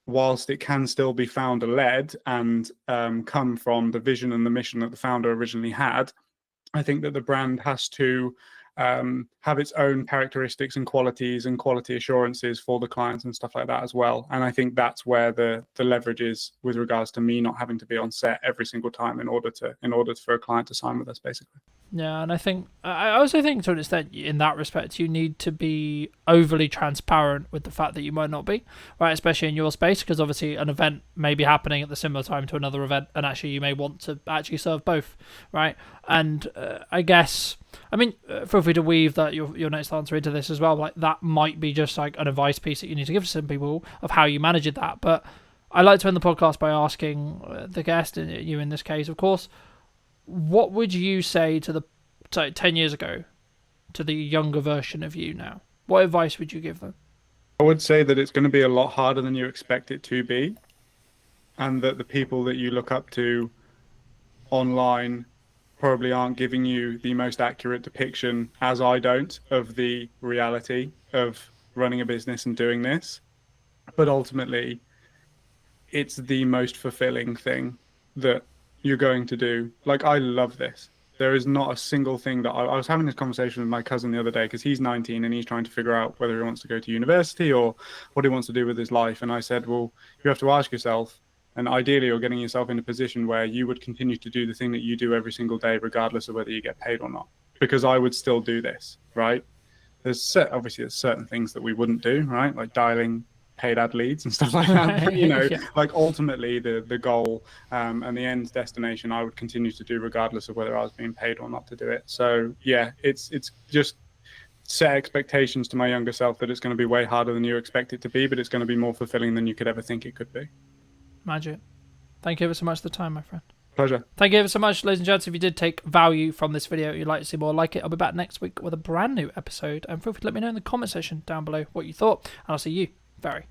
whilst it can still be founder-led and come from the vision and the mission that the founder originally had, I think that the brand has to have its own characteristics and qualities and quality assurances for the clients and stuff like that as well. And I think that's where the leverage is with regards to me not having to be on set every single time in order for a client to sign with us, basically. Yeah, and I also think to an extent in that respect you need to be overly transparent with the fact that you might not be, right, especially in your space, because obviously an event may be happening at the similar time to another event and actually you may want to actually serve both, right? And I guess, I mean, feel free to weave that your next answer into this as well, like that might be just like an advice piece that you need to give to some people of how you manage that. But I like to end the podcast by asking the guest, you in this case of course, what would you say to 10 years ago to the younger version of you now? What advice would you give them? I would say that it's going to be a lot harder than you expect it to be, and that the people that you look up to online probably aren't giving you the most accurate depiction, as I don't, of the reality of running a business and doing this. But ultimately, it's the most fulfilling thing that you're going to do. Like, I love this. There is not a single thing that I was having this conversation with my cousin the other day because he's 19 and he's trying to figure out whether he wants to go to university or what he wants to do with his life. And I said, well, you have to ask yourself, and ideally you're getting yourself in a position where you would continue to do the thing that you do every single day, regardless of whether you get paid or not, because I would still do this, right? There's certain things that we wouldn't do, right? Like dialing paid ad leads and stuff like that. But, Yeah. like ultimately the goal and the end destination, I would continue to do regardless of whether I was being paid or not to do it. So yeah, it's just set expectations to my younger self that it's going to be way harder than you expect it to be, but it's going to be more fulfilling than you could ever think it could be. Magic. Thank you ever so much for the time, my friend. Pleasure. Thank you ever so much, ladies and gents. If you did take value from this video, you'd like to see more like it, I'll be back next week with a brand new episode. And feel free to let me know in the comment section down below what you thought. And I'll see you very,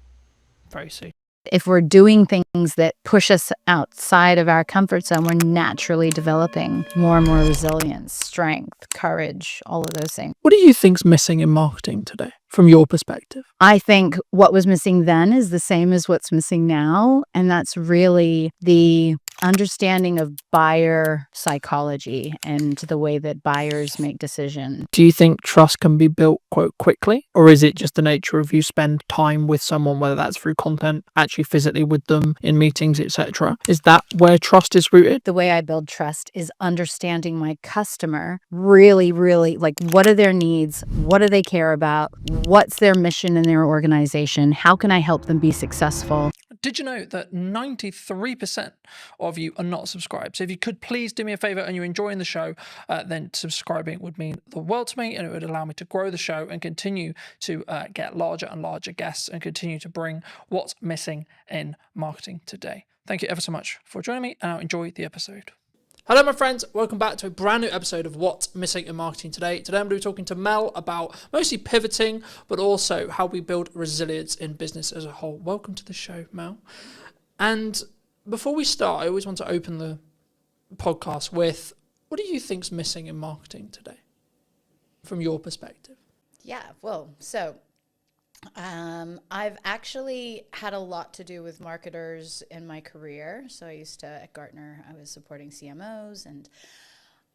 very soon. If we're doing things that push us outside of our comfort zone, we're naturally developing more and more resilience, strength, courage, all of those things. What do you think's missing in marketing today, from your perspective? I think what was missing then is the same as what's missing now, and that's really the understanding of buyer psychology and the way that buyers make decisions. Do you think trust can be built quite quickly, or is it just the nature of you spend time with someone, whether that's through content, actually physically with them in meetings, etc.? Is that where trust is rooted? The way I build trust is understanding my customer really, really, like, what are their needs? What do they care about? What's their mission in their organization? How can I help them be successful? Did you know that 93% of you are not subscribed? So if you could please do me a favor and you're enjoying the show, then subscribing would mean the world to me, and it would allow me to grow the show and continue to get larger and larger guests and continue to bring what's missing in marketing today. Thank you ever so much for joining me, and I'll enjoy the episode. Hello, my friends. Welcome back to a brand new episode of What's Missing in Marketing Today. Today, I'm going to be talking to Mel about mostly pivoting, but also how we build resilience in business as a whole. Welcome to the show, Mel. And before we start, I always want to open the podcast with, what do you think's missing in marketing today, from your perspective? Yeah, well, so I've actually had a lot to do with marketers in my career. So I used to, at Gartner, I was supporting CMOs, and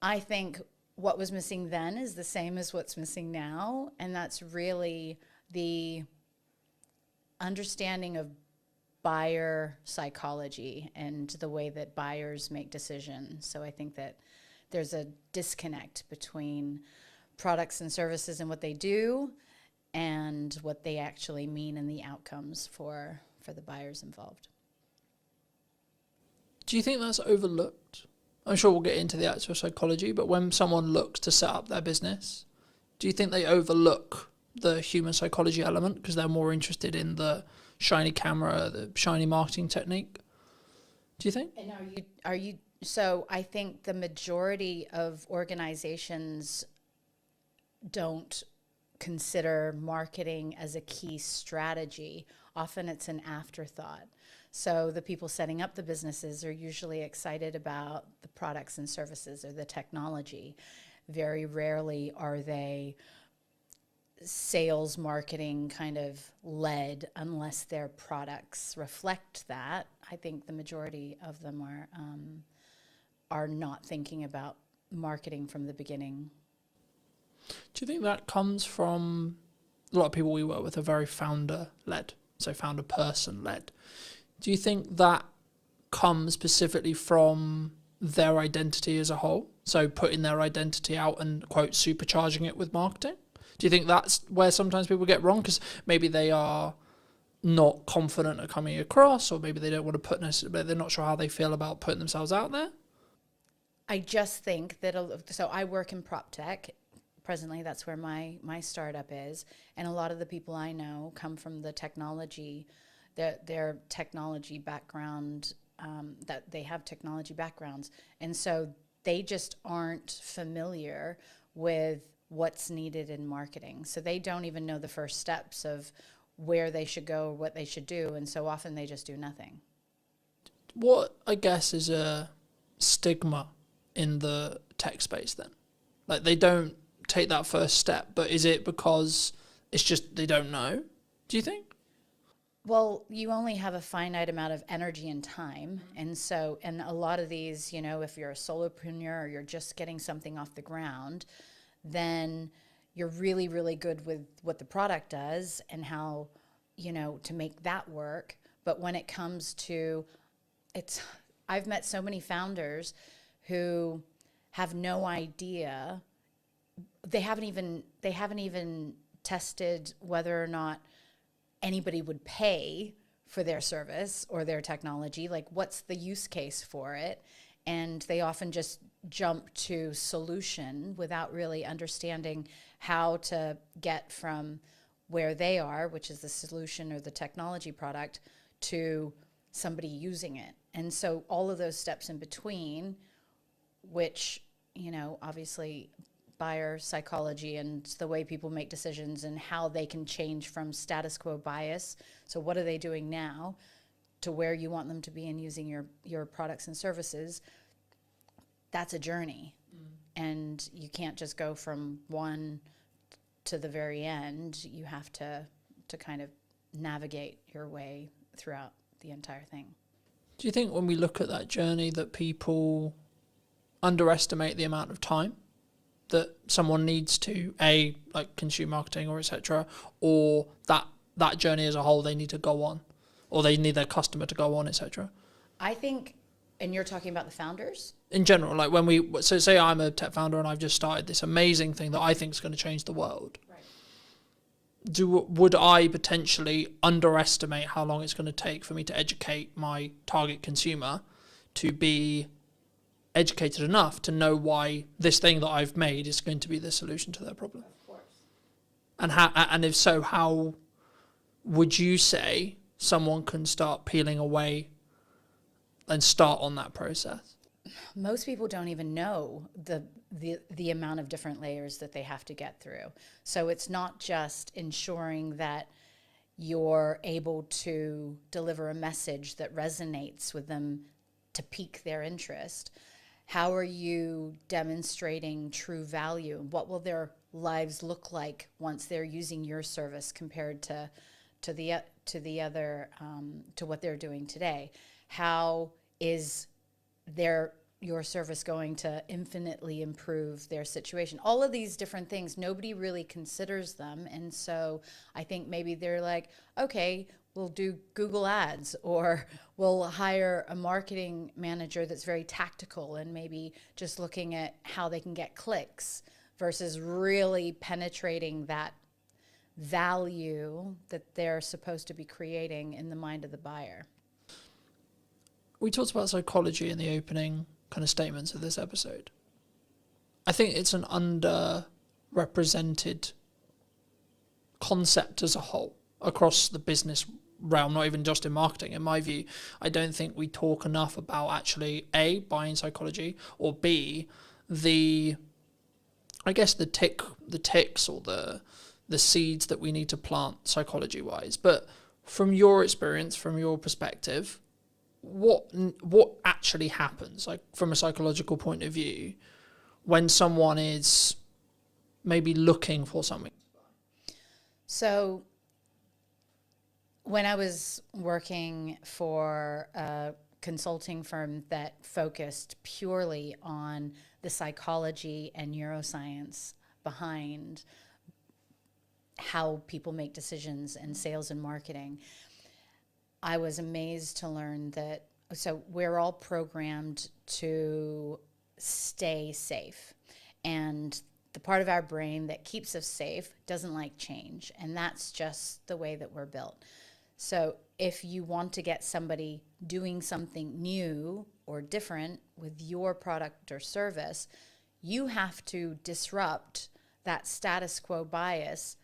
I think what was missing then is the same as what's missing now, and that's really the understanding of buyer psychology and the way that buyers make decisions. So I think that there's a disconnect between products and services and what they do and what they actually mean and the outcomes for the buyers involved. Do you think that's overlooked? I'm sure we'll get into the actual psychology, but when someone looks to set up their business, do you think they overlook the human psychology element because they're more interested in the shiny camera, the shiny marketing technique? Do you think? And are you so I think the majority of organizations don't consider marketing as a key strategy. Often it's an afterthought. So the people setting up the businesses are usually excited about the products and services or the technology. Very rarely are they sales marketing kind of led unless their products reflect that. I think the majority of them are not thinking about marketing from the beginning. Do you think that comes from a lot of people we work with are very founder led, so founder person led? Do you think that comes specifically from their identity as a whole? So putting their identity out and, quote, supercharging it with marketing? Do you think that's where sometimes people get wrong? Because maybe they are not confident at coming across, or maybe they don't want to put necessarily, they're not sure how they feel about putting themselves out there? I just think that, so I work in prop tech. Presently, that's where my startup is. And a lot of the people I know come from the technology, their technology background, that they have technology backgrounds. And so they just aren't familiar with what's needed in marketing. So they don't even know the first steps of where they should go, what they should do. And so often they just do nothing. What, I guess, is a stigma in the tech space then? Like, they don't take that first step, but is it because it's just they don't know, do you think? Well, you only have a finite amount of energy and time. And so, and a lot of these, if you're a solopreneur or you're just getting something off the ground, then you're really, really good with what the product does and how, to make that work. But when it comes to I've met so many founders who have no idea. They haven't even tested whether or not anybody would pay for their service or their technology. Like, what's the use case for it? And they often just jump to solution without really understanding how to get from where they are, which is the solution or the technology product, to somebody using it. And so all of those steps in between, which, obviously buyer psychology and the way people make decisions and how they can change from status quo bias. So what are they doing now to where you want them to be in using your products and services? That's a journey. And you can't just go from one to the very end. You have to kind of navigate your way throughout the entire thing. Do you think when we look at that journey that people underestimate the amount of time that someone needs to consume marketing or etc., or that journey as a whole they need to go on, or they need their customer to go on, etc.? I think, and you're talking about the founders? In general, like when so say I'm a tech founder and I've just started this amazing thing that I think is going to change the world. Right. Would I potentially underestimate how long it's going to take for me to educate my target consumer to be educated enough to know why this thing that I've made is going to be the solution to their problem? Of course. And if so, how would you say someone can start peeling away and start on that process? Most people don't even know the amount of different layers that they have to get through. So it's not just ensuring that you're able to deliver a message that resonates with them to pique their interest. How are you demonstrating true value? What will their lives look like once they're using your service compared to what they're doing today? How is your service going to infinitely improve their situation? All of these different things, nobody really considers them. And so I think maybe they're like, okay, we'll do Google ads, or we'll hire a marketing manager that's very tactical and maybe just looking at how they can get clicks versus really penetrating that value that they're supposed to be creating in the mind of the buyer. We talked about psychology in the opening kind of statements of this episode. I think it's an underrepresented concept as a whole across the business realm, not even just in marketing. In my view, I don't think we talk enough about actually A, buying psychology, or B, the ticks or the the seeds that we need to plant psychology wise. But from your experience, from your perspective, what actually happens, like from a psychological point of view, when someone is maybe looking for something? So when I was working for a consulting firm that focused purely on the psychology and neuroscience behind how people make decisions in sales and marketing, I was amazed to learn that, so we're all programmed to stay safe. And the part of our brain that keeps us safe doesn't like change. And that's just the way that we're built. So if you want to get somebody doing something new or different with your product or service, you have to disrupt that status quo bias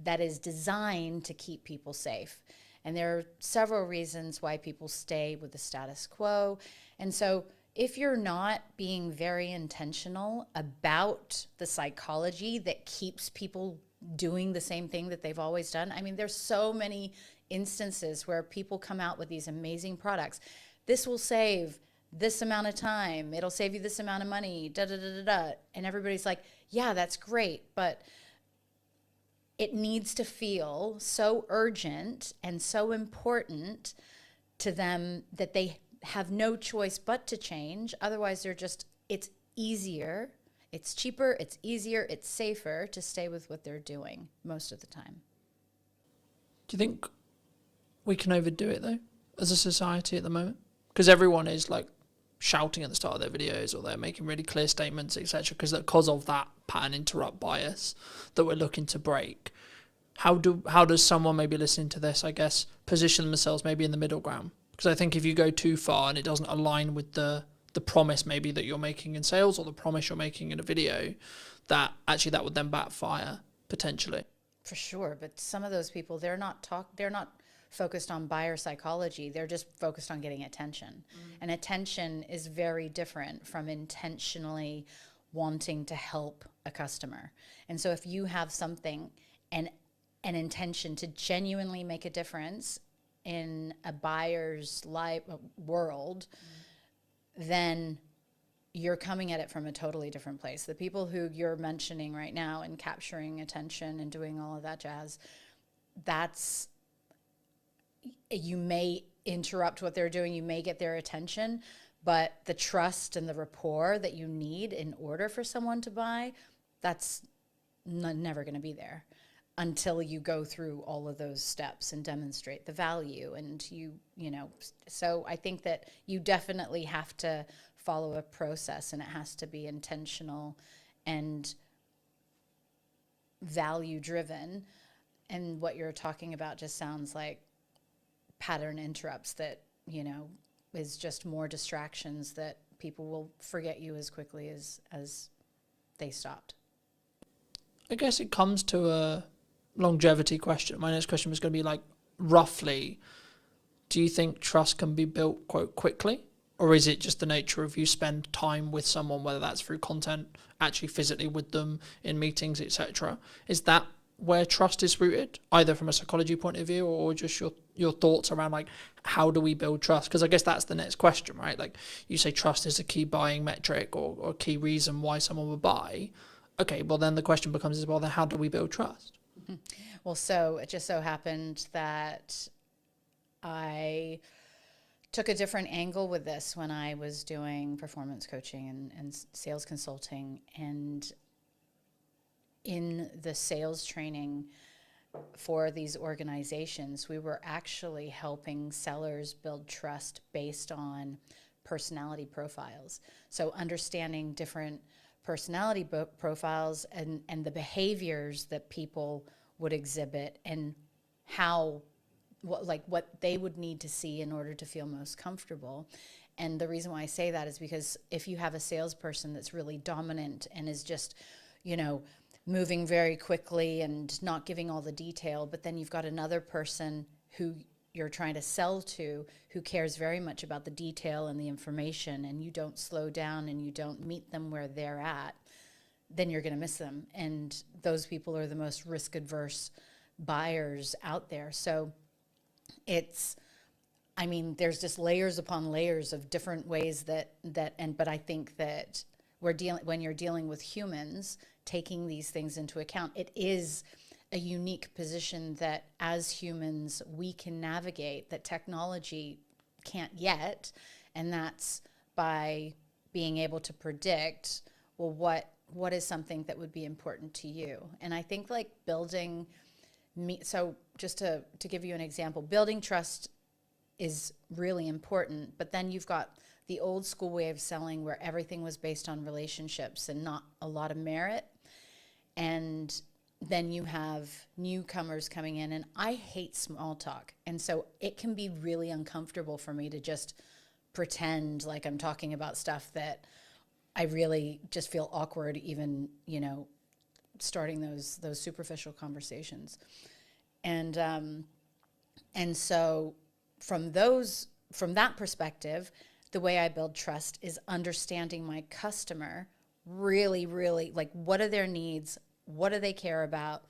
that is designed to keep people safe. And there are several reasons why people stay with the status quo. And so if you're not being very intentional about the psychology that keeps people doing the same thing that they've always done, I mean, there's so many instances where people come out with these amazing products. This will save this amount of time. It'll save you this amount of money, da, da, da, da, da. And everybody's like, yeah, that's great. But it needs to feel so urgent and so important to them that they have no choice but to change. Otherwise, it's easier, it's cheaper, it's easier, it's safer to stay with what they're doing most of the time. Do you think we can overdo it though, as a society at the moment? Because everyone is like shouting at the start of their videos, or they're making really clear statements, etc. Because of that pattern interrupt bias that we're looking to break. How does someone maybe listening to this, I guess, position themselves maybe in the middle ground? Because I think if you go too far and it doesn't align with the promise maybe that you're making in sales, or the promise you're making in a video, that would then backfire potentially. For sure, but some of those people, they're not focused on buyer psychology. They're just focused on getting attention. And attention is very different from intentionally wanting to help a customer. And so if you have something and an intention to genuinely make a difference in a buyer's life world, then you're coming at it from a totally different place. The people who you're mentioning right now and capturing attention and doing all of that jazz, you may interrupt what they're doing, you may get their attention, but the trust and the rapport that you need in order for someone to buy, that's never going to be there until you go through all of those steps and demonstrate the value. And so I think that you definitely have to follow a process, and it has to be intentional and value driven. And what you're talking about just sounds like pattern interrupts that, is just more distractions that people will forget you as quickly as they stopped. I guess it comes to a longevity question. My next question was going to be like, roughly, do you think trust can be built quite quickly? Or is it just the nature of you spend time with someone, whether that's through content, actually physically with them in meetings, etc.? Is that where trust is rooted, either from a psychology point of view or just your thoughts around like, how do we build trust? Because I guess that's the next question, right? Like you say trust is a key buying metric or key reason why someone would buy. Okay, well then the question becomes then how do we build trust? Well, so it just so happened that I took a different angle with this when I was doing performance coaching and sales consulting. And in the sales training for these organizations, we were actually helping sellers build trust based on personality profiles. So understanding different personality profiles and the behaviors that people would exhibit and what they would need to see in order to feel most comfortable. And the reason why I say that is because if you have a salesperson that's really dominant and is just, moving very quickly and not giving all the detail, but then you've got another person who you're trying to sell to who cares very much about the detail and the information, and you don't slow down and you don't meet them where they're at, then you're going to miss them. And those people are the most risk adverse buyers out there. So I mean, there's just layers upon layers of different ways but I think that when you're dealing with humans, taking these things into account, it is a unique position that as humans we can navigate that technology can't yet. And that's by being able to predict, well, what is something that would be important to you? And I think like so just to give you an example, building trust is really important, but then you've got the old school way of selling where everything was based on relationships and not a lot of merit. And then you have newcomers coming in, and I hate small talk. And so it can be really uncomfortable for me to just pretend like I'm talking about stuff that I really just feel awkward even, starting those superficial conversations. And so from that perspective, the way I build trust is understanding my customer really, really, like, what are their needs? What do they care about?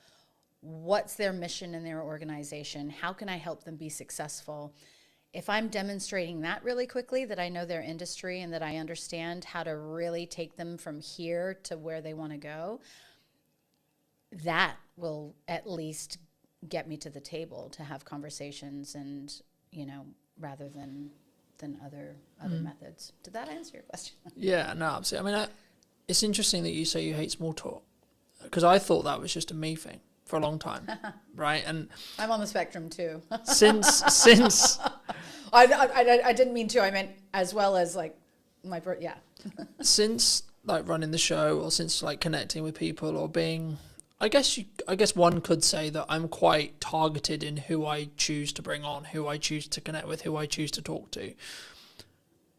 What's their mission in their organization? How can I help them be successful? If I'm demonstrating that really quickly, that I know their industry and that I understand how to really take them from here to where they want to go, that will at least get me to the table to have conversations and, rather than other methods. Did that answer your question? Yeah, no, absolutely. I mean, it's interesting that you say you hate small talk, because I thought that was just a me thing for a long time, right? And I'm on the spectrum too. since I didn't mean to. I meant as well as like yeah. Since like running the show, or since like connecting with people, or being, I guess one could say that I'm quite targeted in who I choose to bring on, who I choose to connect with, who I choose to talk to.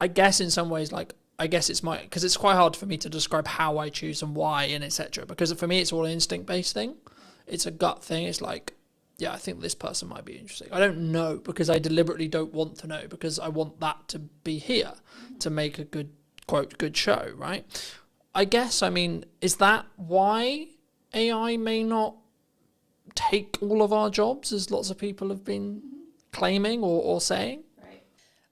I guess in some ways, because it's quite hard for me to describe how I choose and why and etc. Because for me, it's all an instinct-based thing. It's a gut thing. It's like, yeah, I think this person might be interesting. I don't know because I deliberately don't want to know, because I want that to be here to make a good, quote, good show, right? I guess, I mean, is that why AI may not take all of our jobs, as lots of people have been claiming or saying? Right.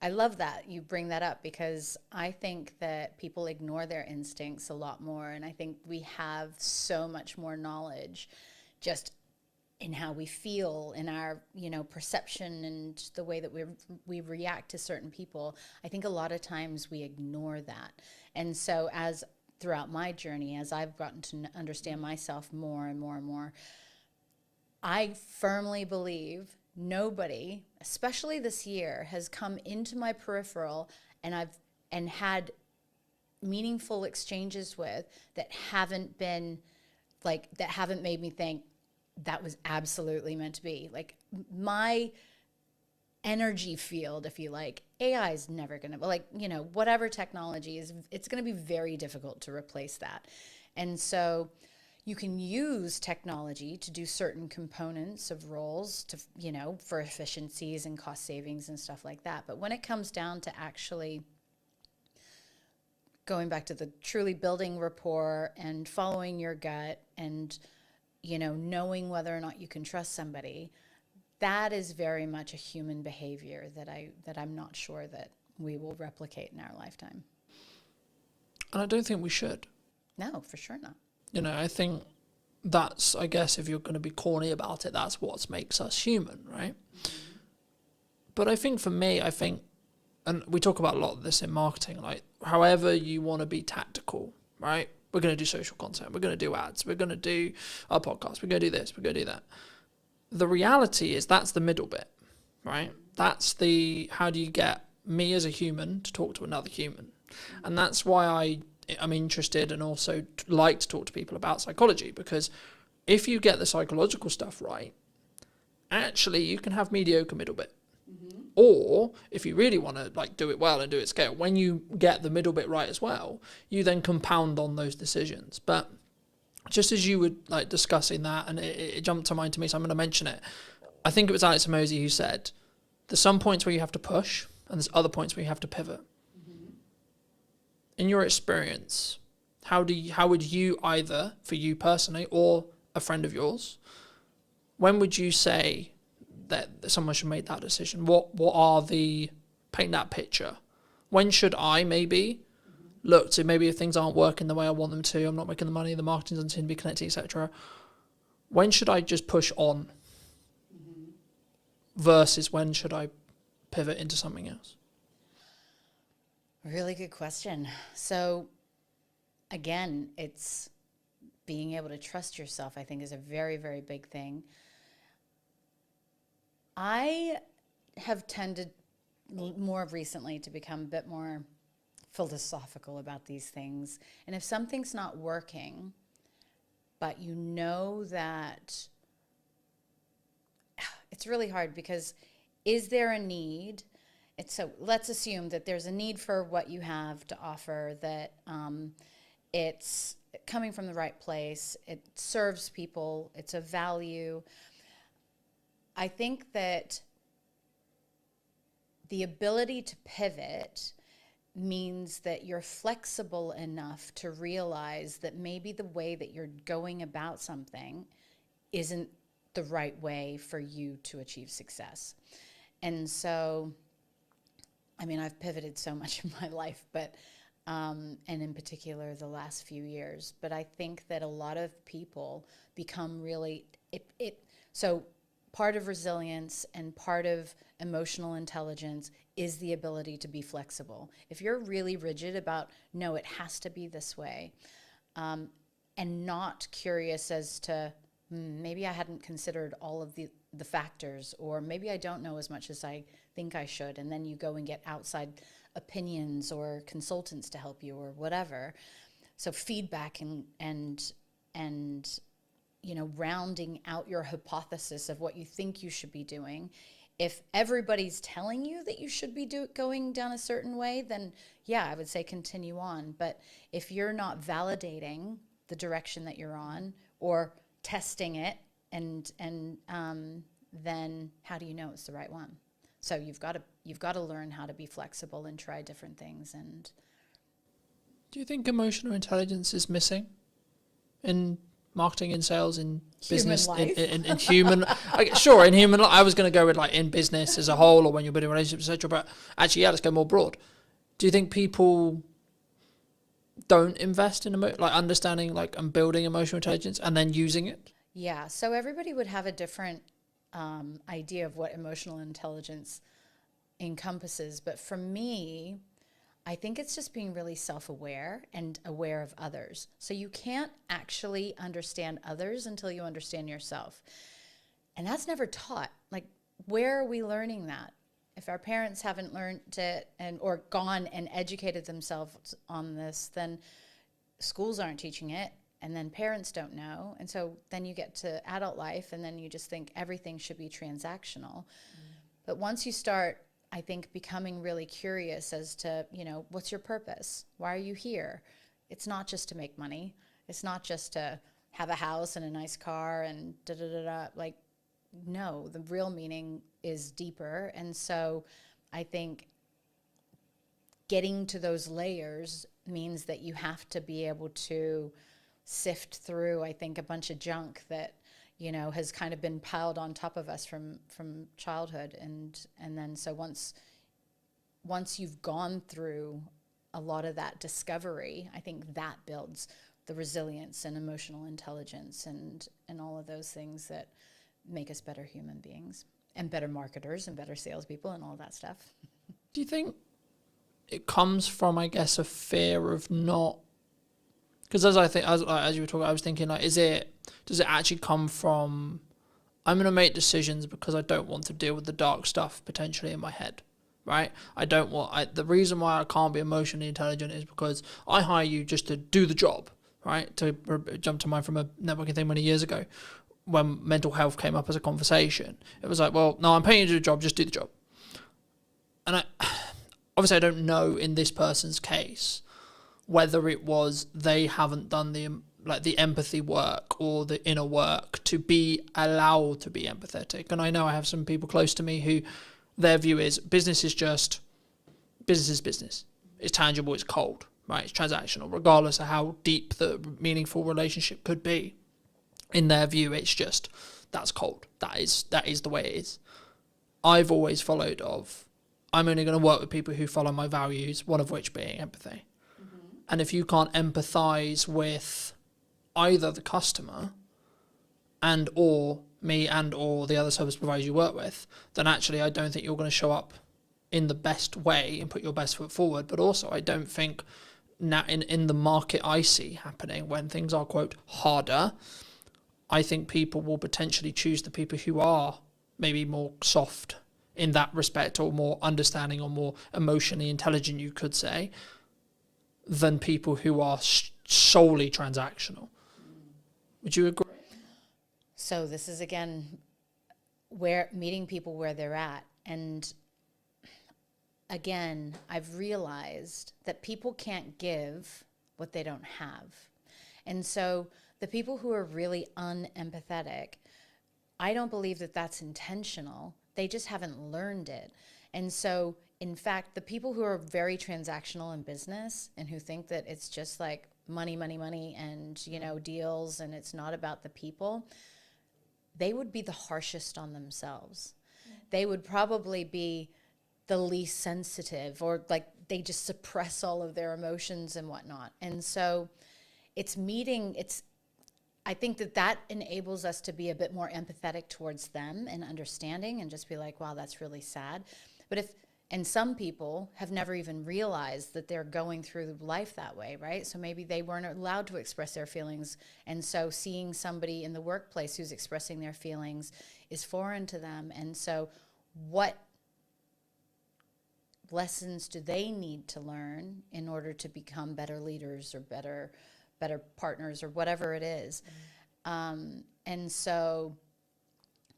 I love that you bring that up, because I think that people ignore their instincts a lot more. And I think we have so much more knowledge just in how we feel, in our, perception and the way that we react to certain people. I think a lot of times we ignore that. And so throughout my journey, as I've gotten to understand myself more and more and more, I firmly believe nobody, especially this year, has come into my peripheral and had meaningful exchanges with that haven't made me think that was absolutely meant to be. Like, my energy field, if you like, AI is never going to, whatever technology is, it's going to be very difficult to replace that. And so you can use technology to do certain components of roles to, for efficiencies and cost savings and stuff like that. But when it comes down to actually going back to the truly building rapport and following your gut and, knowing whether or not you can trust somebody, that is very much a human behavior that I'm not sure that we will replicate in our lifetime. And I don't think we should. No, for sure not. I think that's, I guess, if you're going to be corny about it, that's what makes us human, right? Mm-hmm. But I think for me, and we talk about a lot of this in marketing, like, however you want to be tactical, right? We're going to do social content. We're going to do ads. We're going to do our podcast. We're going to do this. We're going to do that. The reality is that's the middle bit, right? That's how do you get me as a human to talk to another human? And that's why I'm interested and also like to talk to people about psychology, because if you get the psychological stuff right, actually you can have mediocre middle bit. Mm-hmm. Or if you really want to do it well and do it scale, when you get the middle bit right as well, you then compound on those decisions. But just as you were discussing that, and it jumped to mind to me, so I'm going to mention it. I think it was Alex Hormozi who said, there's some points where you have to push, and there's other points where you have to pivot. Mm-hmm. In your experience, how would you, either for you personally or a friend of yours, when would you say that someone should make that decision? Paint that picture. When should I maybe look to, maybe if things aren't working the way I want them to, I'm not making the money, the marketing doesn't seem to be connecting, etc. When should I just push on versus when should I pivot into something else? Really good question. So again, it's being able to trust yourself, I think, is a very, very big thing. I have tended more recently to become a bit more philosophical about these things. And if something's not working, but you know that, it's really hard, because is there a need? So let's assume that there's a need for what you have to offer, that it's coming from the right place, it serves people, it's a value. I think that the ability to pivot means that you're flexible enough to realize that maybe the way that you're going about something isn't the right way for you to achieve success. And so, I mean, I've pivoted so much in my life, but and in particular the last few years, but I think that a lot of people become really, so part of resilience and part of emotional intelligence is the ability to be flexible. If you're really rigid about, no, it has to be this way, and not curious as to, maybe I hadn't considered all of the factors, or maybe I don't know as much as I think I should, and then you go and get outside opinions or consultants to help you or whatever. So feedback and you know, rounding out your hypothesis of what you think you should be doing. If everybody's telling you that you should be going down a certain way, then yeah, I would say continue on. But if you're not validating the direction that you're on or testing it, and then how do you know it's the right one? So you've got to learn how to be flexible and try different things. And do you think emotional intelligence is missing in marketing, in sales, in business, in human? Sure, in human. I was going to go with like in business as a whole, or when you're building relationships, etc. But actually, yeah, let's go more broad. Do you think people don't invest in understanding and building emotional intelligence and then using it? Yeah. So everybody would have a different idea of what emotional intelligence encompasses, but for me, I think it's just being really self-aware and aware of others. So you can't actually understand others until you understand yourself. And that's never taught. Like, where are we learning that? If our parents haven't learned it or gone and educated themselves on this, then schools aren't teaching it, and then parents don't know. And so then you get to adult life, and then you just think everything should be transactional. But once you start, I think, becoming really curious as to, you know, what's your purpose? Why are you here? It's not just to make money. It's not just to have a house and a nice car and da-da-da-da. Like, no, the real meaning is deeper. And so I think getting to those layers means that you have to be able to sift through, I think, a bunch of junk that, you know, has kind of been piled on top of us from childhood. And then so once you've gone through a lot of that discovery, I think that builds the resilience and emotional intelligence and all of those things that make us better human beings and better marketers and better salespeople and all that stuff. Do you think it comes from, I guess, a fear of not? Because as you were talking, I was thinking, like, does it actually come from, I'm going to make decisions because I don't want to deal with the dark stuff potentially in my head, right? The reason why I can't be emotionally intelligent is because I hire you just to do the job, right? To jump to mind from a networking thing many years ago, when mental health came up as a conversation, it was like, well, no, I'm paying you to do the job, just do the job. And obviously I don't know in this person's case whether it was they haven't done the empathy work or the inner work to be allowed to be empathetic. And I know I have some people close to me who their view is business is business. It's tangible, it's cold, right? It's transactional, regardless of how deep the meaningful relationship could be. In their view, it's just, that's cold. That is the way it is. I've always followed I'm only going to work with people who follow my values, one of which being empathy. And if you can't empathize with either the customer and or me and or the other service providers you work with, then actually I don't think you're going to show up in the best way and put your best foot forward. But also I don't think now in the market I see happening when things are, quote, harder, I think people will potentially choose the people who are maybe more soft in that respect, or more understanding, or more emotionally intelligent, you could say, than people who are solely transactional. Would you agree? So this is, again, where meeting people where they're at. And again, I've realized that people can't give what they don't have. And so the people who are really unempathetic, I don't believe that that's intentional. They just haven't learned it. And so, in fact, the people who are very transactional in business and who think that it's just like money, money, money, and, you know, deals, and it's not about the people, they would be the harshest on themselves. They would probably be the least sensitive, or like they just suppress all of their emotions and whatnot. And so I think that enables us to be a bit more empathetic towards them and understanding, and just be like, wow, that's really sad. And some people have never even realized that they're going through life that way, right? So maybe they weren't allowed to express their feelings. And so seeing somebody in the workplace who's expressing their feelings is foreign to them. And so what lessons do they need to learn in order to become better leaders or better partners or whatever it is? And so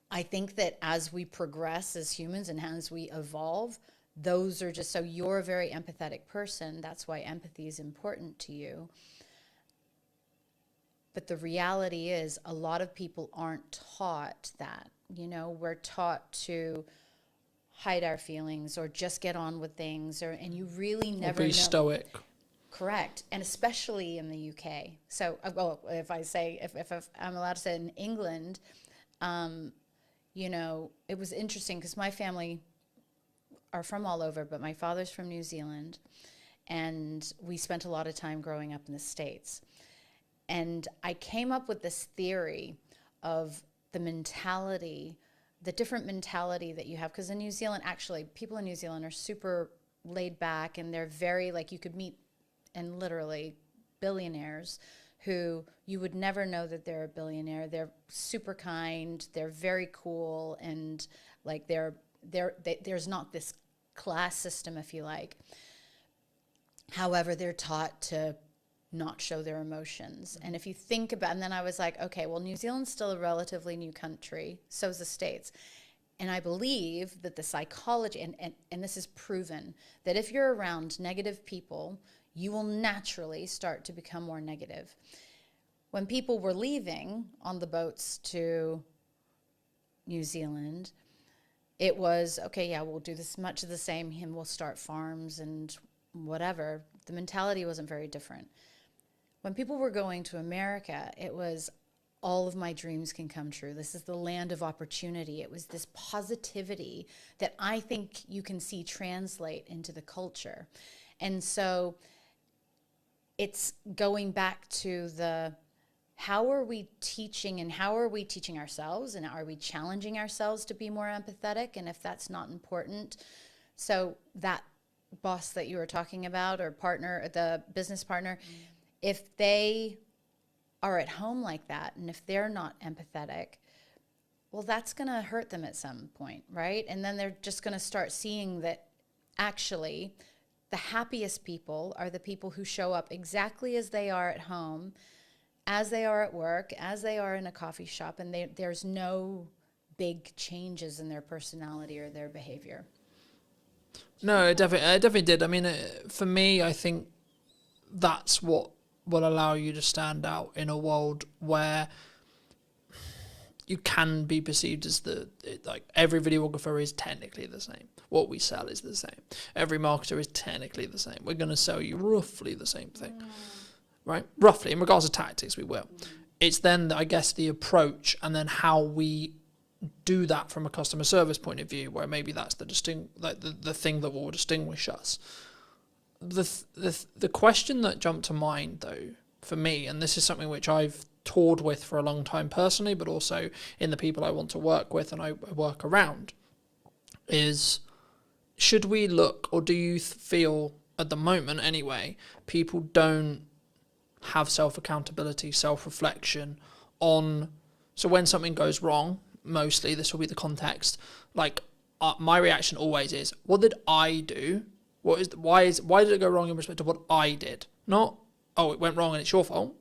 I think that as we progress as humans and as we evolve, those are just, so you're a very empathetic person. That's why empathy is important to you. But the reality is a lot of people aren't taught that. You know, we're taught to hide our feelings or just get on with things, and you really never be know. Stoic. Correct. And especially in the UK. So, well, if I'm allowed to say, in England, you know, it was interesting because my family are from all over, but my father's from New Zealand, and we spent a lot of time growing up in the States. And I came up with this theory of the different mentality that you have. Because in New Zealand, actually, people in New Zealand are super laid back, and they're very, like, you could meet, and literally billionaires who you would never know that they're a billionaire. They're super kind, they're very cool, and like there's not this class system, if you like. However, they're taught to not show their emotions. And if you think about, and then I was like, okay, well, New Zealand's still a relatively new country, so is the States. And I believe that the psychology, and this is proven, that if you're around negative people, you will naturally start to become more negative. When people were leaving on the boats to New Zealand, it was, okay, yeah, we'll do this much of the same, and we'll start farms and whatever. The mentality wasn't very different. When people were going to America, it was, all of my dreams can come true. This is the land of opportunity. It was this positivity that I think you can see translate into the culture. And so it's going back to how are we teaching, and how are we teaching ourselves, and are we challenging ourselves to be more empathetic? And if that's not important, so that boss that you were talking about, or partner, the business partner, if they are at home like that, and if they're not empathetic, well, that's going to hurt them at some point, right? And then they're just going to start seeing that actually the happiest people are the people who show up exactly as they are at home, as they are at work, as they are in a coffee shop, and there's no big changes in their personality or their behavior. No, it definitely did. I mean, for me, I think that's what will allow you to stand out in a world where you can be perceived as like every videographer is technically the same. What we sell is the same. Every marketer is technically the same. We're going to sell you roughly the same thing, right? Roughly, in regards to tactics, we will. It's then, I guess, the approach and then how we do that from a customer service point of view, where maybe that's the thing that will distinguish us. The question that jumped to mind, though, for me, and this is something which I've toured with for a long time personally, but also in the people I want to work with and I work around, is should we look, or do you feel at the moment anyway, people don't have self-accountability, self-reflection on, so when something goes wrong, mostly this will be the context, like my reaction always is, what did I do? Why did it go wrong in respect to what I did? Not, oh, it went wrong and it's your fault.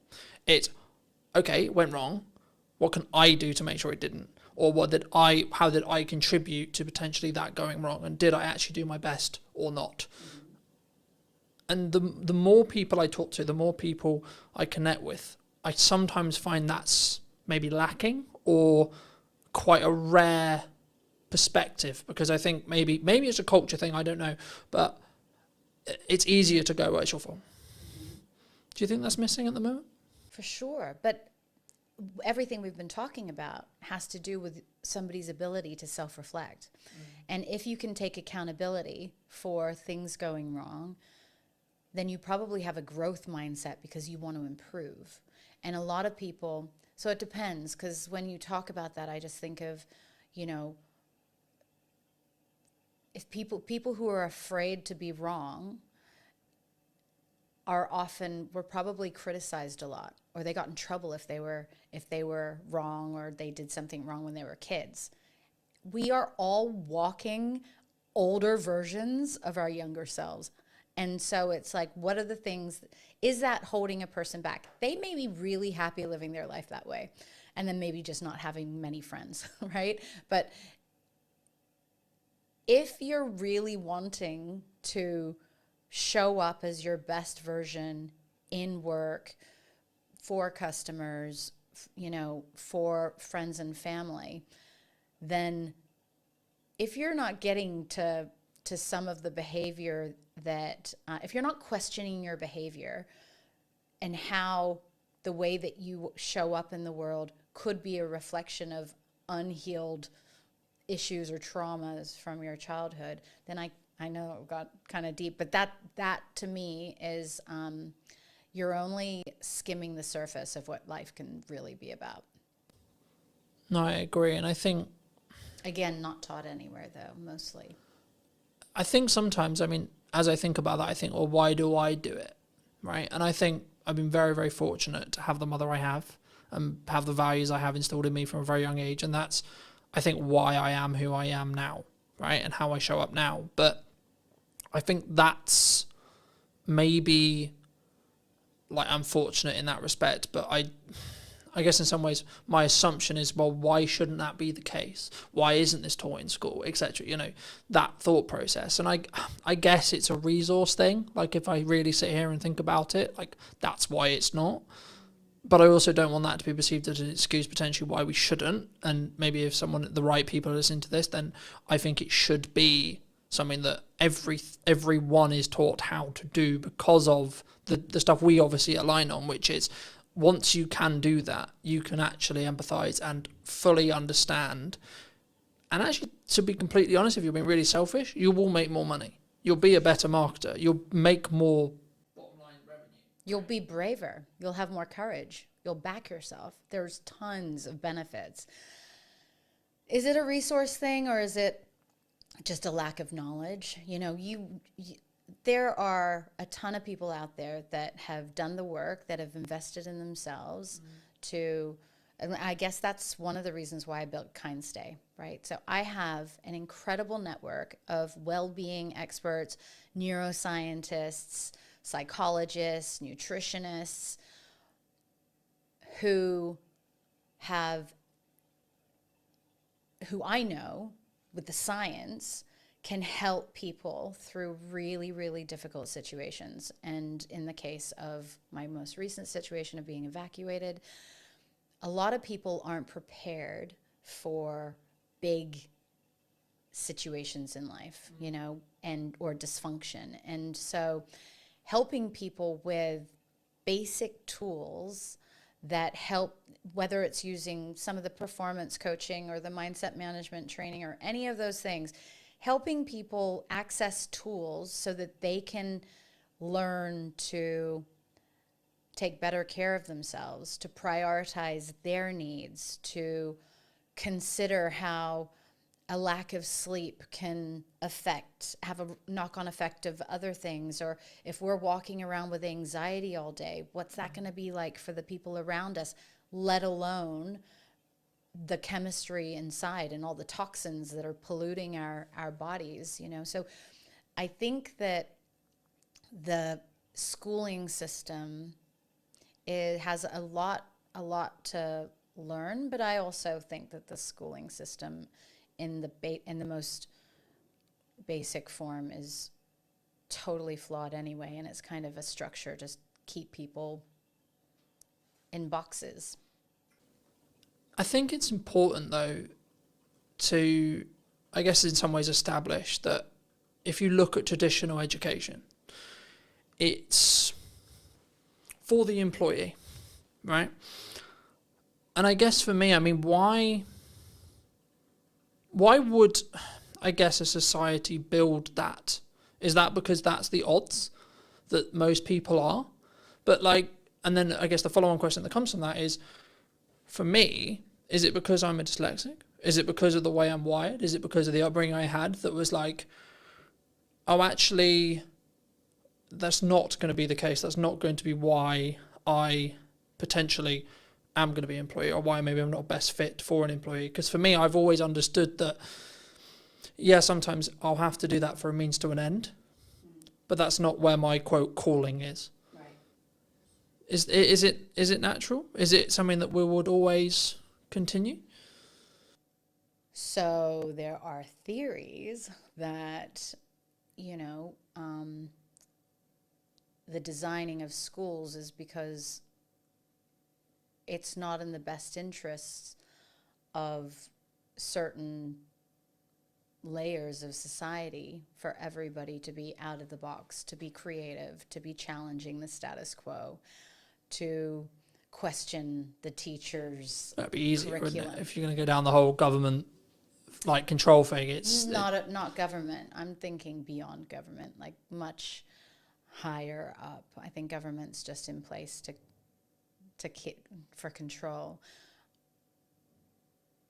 It's, okay, it went wrong. What can I do to make sure it didn't? Or how did I contribute to potentially that going wrong? And did I actually do my best or not? And the more people I talk to, the more people I connect with, I sometimes find that's maybe lacking or quite a rare perspective, because I think maybe it's a culture thing, I don't know, but it's easier to go, well, it's your fault. Do you think that's missing at the moment? For sure, but everything we've been talking about has to do with somebody's ability to self-reflect. And if you can take accountability for things going wrong, then you probably have a growth mindset because you want to improve. And a lot of people, so it depends, because when you talk about that, I just think of, if people who are afraid to be wrong were probably criticized a lot, or they got in trouble if they were wrong, or they did something wrong when they were kids. We are all walking older versions of our younger selves. And so it's like, what are the things, is that holding a person back? They may be really happy living their life that way, and then maybe just not having many friends, right? But if you're really wanting to show up as your best version in work, for customers, for friends and family, then if you're not getting to some of the behavior that, if you're not questioning your behavior and how the way that you show up in the world could be a reflection of unhealed issues or traumas from your childhood, then I know it got kind of deep, but that to me is, you're only skimming the surface of what life can really be about. No, I agree. And I think, again, not taught anywhere though, mostly. I think sometimes, as I think about that, I think, well, why do I do it? Right. And I think I've been very, very fortunate to have the mother I have and have the values I have instilled in me from a very young age. And that's, I think, why I am who I am now, right? And how I show up now. But I think that's maybe, like, I'm fortunate in that respect, but I guess in some ways my assumption is, well, why shouldn't that be the case? Why isn't this taught in school, etc.? That thought process. And I guess it's a resource thing. Like, if I really sit here and think about it, like, that's why it's not. But I also don't want that to be perceived as an excuse potentially why we shouldn't. And maybe if the right people are listening to this, then I think it should be something that everyone is taught how to do, because of the stuff we obviously align on, which is, once you can do that, you can actually empathize and fully understand. And actually, to be completely honest, if you're being really selfish, you will make more money. You'll be a better marketer. You'll make more bottom line revenue. You'll be braver. You'll have more courage. You'll back yourself. There's tons of benefits. Is it a resource thing, or is it just a lack of knowledge? There are a ton of people out there that have done the work, that have invested in themselves and I guess that's one of the reasons why I built KindStay, right? So I have an incredible network of well-being experts, neuroscientists, psychologists, nutritionists, who I know with the science can help people through really, really difficult situations. And in the case of my most recent situation of being evacuated, a lot of people aren't prepared for big situations in life, you know, and or dysfunction. And so helping people with basic tools that help, whether it's using some of the performance coaching or the mindset management training or any of those things, helping people access tools so that they can learn to take better care of themselves, to prioritize their needs, to consider how a lack of sleep can have a knock-on effect of other things. Or if we're walking around with anxiety all day, what's that going to be like for the people around us, let alone the chemistry inside and all the toxins that are polluting our bodies, you know? So I think that the schooling system has a lot to learn, but I also think that the schooling system in the most basic form is totally flawed anyway, and it's kind of a structure to keep people in boxes. I think it's important, though, to, I guess in some ways, establish that if you look at traditional education, it's for the employee, right? And I guess for me, I mean, why would, I guess, a society build that? Is that because that's the odds that most people are? But like, and then I guess the follow-on question that comes from that is, for me, is it because I'm a dyslexic? Is it because of the way I'm wired? Is it because of the upbringing I had that was like, oh, actually, that's not going to be the case. That's not going to be why I potentially am going to be an employee, or why maybe I'm not best fit for an employee. Because for me, I've always understood that, yeah, sometimes I'll have to do that for a means to an end, but that's not where my quote calling is. Right. Is it natural? Is it something that we would always continue? So there are theories that, you know, the designing of schools is because it's not in the best interests of certain layers of society for everybody to be out of the box, to be creative, to be challenging the status quo, to question the teachers' That'd be easier, wouldn't curriculum. it? If you're going to go down the whole government like control thing, it's not government. I'm thinking beyond government, like much higher up. I think government's just in place for control.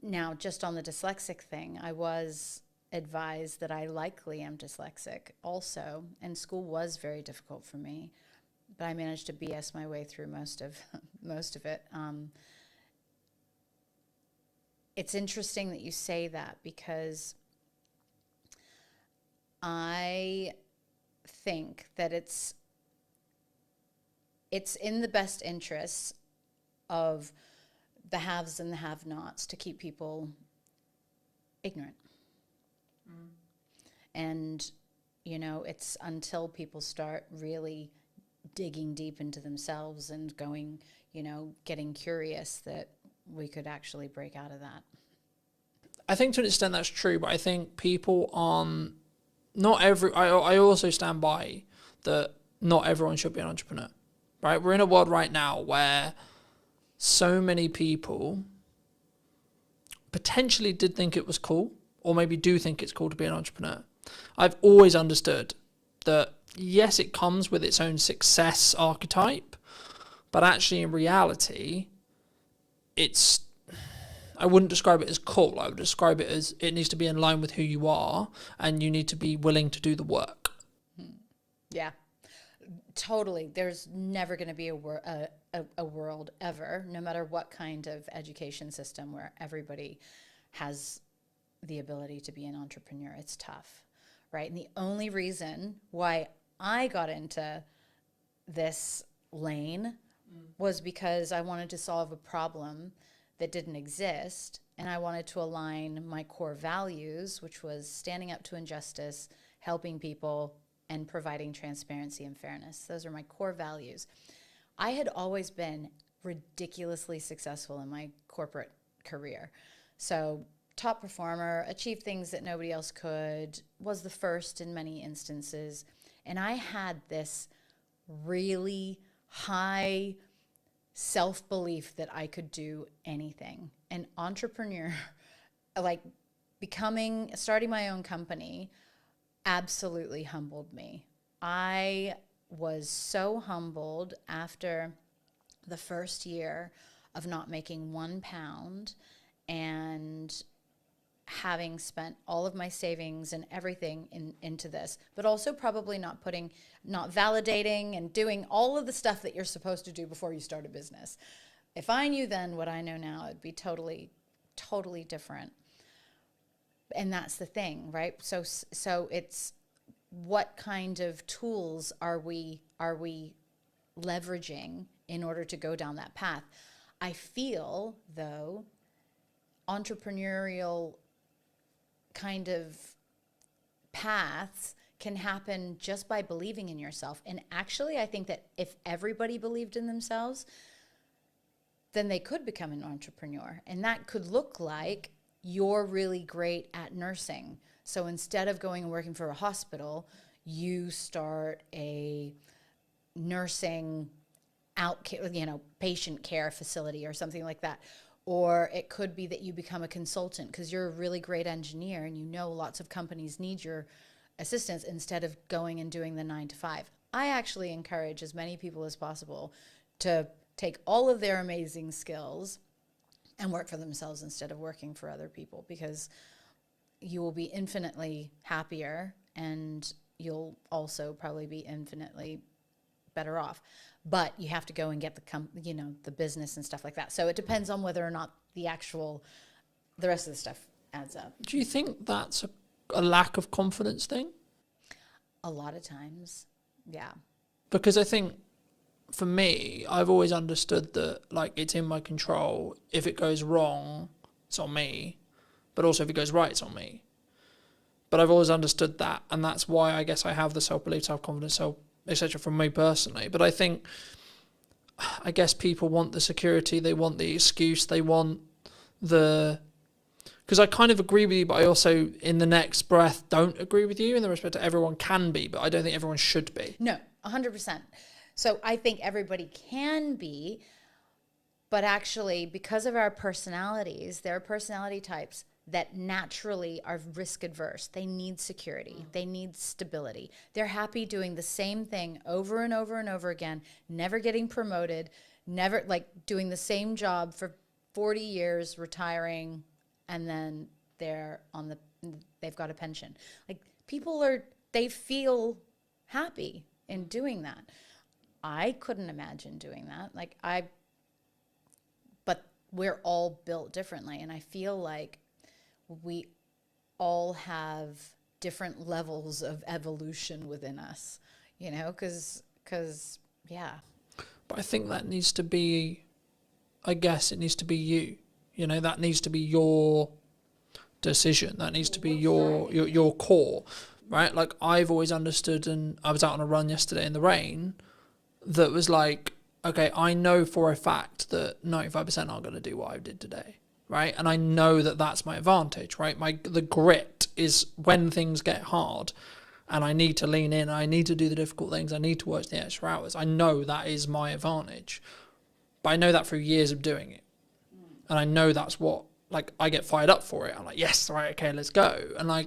Now, just on the dyslexic thing, I was advised that I likely am dyslexic also, and school was very difficult for me, but I managed to BS my way through most of it. It's interesting that you say that, because I think that it's in the best interests of the haves and the have-nots to keep people ignorant. And, you know, it's until people start really digging deep into themselves and going, you know, getting curious, that we could actually break out of that. I think to an extent that's true, but I think people aren't, I also stand by that not everyone should be an entrepreneur, right? We're in a world right now where so many people potentially did think it was cool, or maybe do think it's cool to be an entrepreneur. I've always understood that, yes, it comes with its own success archetype, but actually in reality, I wouldn't describe it as cool. I would describe it as it needs to be in line with who you are, and you need to be willing to do the work. Yeah, totally. There's never going to be a world ever, no matter what kind of education system, where everybody has the ability to be an entrepreneur. It's tough, right? And the only reason why I got into this lane was because I wanted to solve a problem that didn't exist, and I wanted to align my core values, which was standing up to injustice, helping people, and providing transparency and fairness. Those are my core values. I had always been ridiculously successful in my corporate career. So top performer, achieved things that nobody else could, was the first in many instances. And I had this really high self-belief that I could do anything. An entrepreneur, like starting my own company, absolutely humbled me. I was so humbled after the first year of not making £1 and having spent all of my savings and everything into this, but also probably not validating and doing all of the stuff that you're supposed to do before you start a business. If I knew then what I know now, it'd be totally, totally different. And that's the thing, right? So it's what kind of tools are we leveraging in order to go down that path? I feel, though, entrepreneurial kind of paths can happen just by believing in yourself. And actually, I think that if everybody believed in themselves, then they could become an entrepreneur. And that could look like you're really great at nursing. So instead of going and working for a hospital, you start a nursing patient care facility or something like that. Or it could be that you become a consultant because you're a really great engineer and you know lots of companies need your assistance instead of going and doing the 9 to 5. I actually encourage as many people as possible to take all of their amazing skills and work for themselves instead of working for other people, because you will be infinitely happier and you'll also probably be infinitely better off. But you have to go and get the business and stuff like that. So it depends on whether or not the rest of the stuff adds up. Do you think that's a lack of confidence thing? A lot of times, yeah. Because I think for me, I've always understood that it's in my control. If it goes wrong, it's on me. But also if it goes right, it's on me. But I've always understood that, and that's why I guess I have the self-belief, self-confidence, etc. from me personally. But I guess people want the security, they want the excuse, they want because I kind of agree with you, but I also in the next breath don't agree with you in the respect that everyone can be, but I don't think everyone should be. No, 100%. So I think everybody can be, but actually because of our personalities, there are personality types that naturally are risk adverse. They need security. They need stability. They're happy doing the same thing over and over and over again, never getting promoted, never doing the same job for 40 years, retiring, and then they've got a pension. They feel happy in doing that. I couldn't imagine doing that. But we're all built differently, and I feel like we all have different levels of evolution within us, because yeah. But I think that needs to be, it needs to be you. That needs to be your decision. That needs to be your core, right? I've always understood, and I was out on a run yesterday in the rain, that was okay, I know for a fact that 95% aren't going to do what I did today. Right, and I know that that's my advantage. Right, the grit is when things get hard, and I need to lean in. I need to do the difficult things. I need to work the extra hours. I know that is my advantage, but I know that through years of doing it, and I know that's what I get fired up for it. I'm yes, right, okay, let's go. And I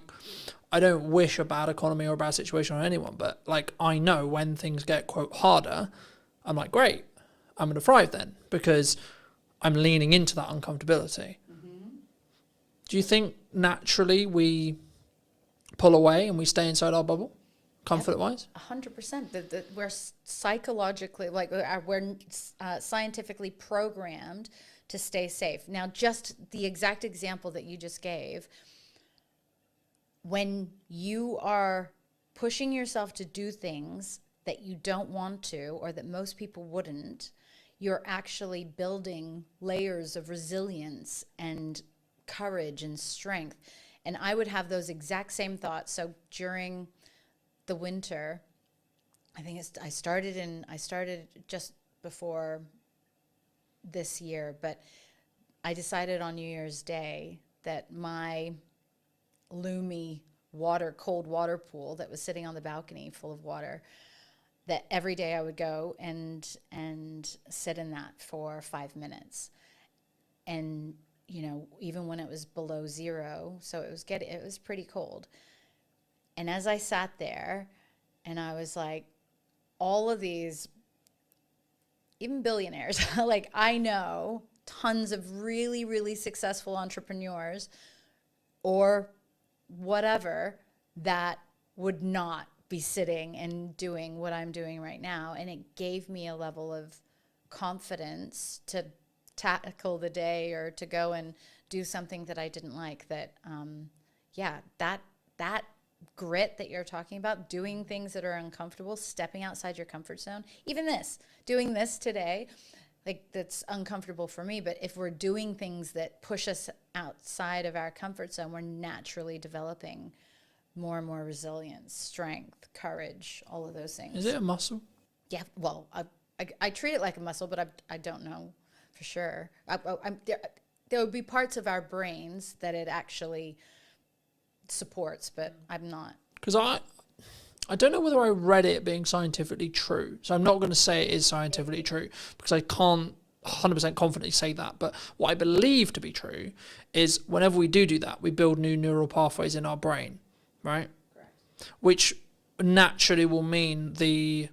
don't wish a bad economy or a bad situation on anyone, but I know when things get quote harder, I'm great, I'm gonna thrive then because I'm leaning into that uncomfortability. Mm-hmm. Do you think naturally we pull away and we stay inside our bubble, comfort-wise? 100%. We're psychologically, we're scientifically programmed to stay safe. Now, just the exact example that you just gave, when you are pushing yourself to do things that you don't want to or that most people wouldn't, you're actually building layers of resilience and courage and strength. And I would have those exact same thoughts. So during the winter, I think I started just before this year, but I decided on New Year's Day that my Lumi cold water pool that was sitting on the balcony full of water, that every day I would go and sit in that for 5 minutes. And, you know, even when it was below zero, so it was pretty cold. And as I sat there and I was like, all of these, even billionaires, like I know tons of really, really successful entrepreneurs or whatever that would not be sitting and doing what I'm doing right now. And it gave me a level of confidence to tackle the day or to go and do something that I didn't like. That, that grit that you're talking about, doing things that are uncomfortable, stepping outside your comfort zone, even doing this today, like that's uncomfortable for me. But if we're doing things that push us outside of our comfort zone, we're naturally developing more and more resilience, strength, courage, all of those things. Is it a muscle? Yeah, well, I treat it like a muscle, but I don't know for sure. There would be parts of our brains that it actually supports, but I'm not. Because I don't know whether I read it being scientifically true. So I'm not going to say it is scientifically true because I can't 100% confidently say that. But what I believe to be true is whenever we do that, we build new neural pathways in our brain, right? Correct. Which naturally will mean the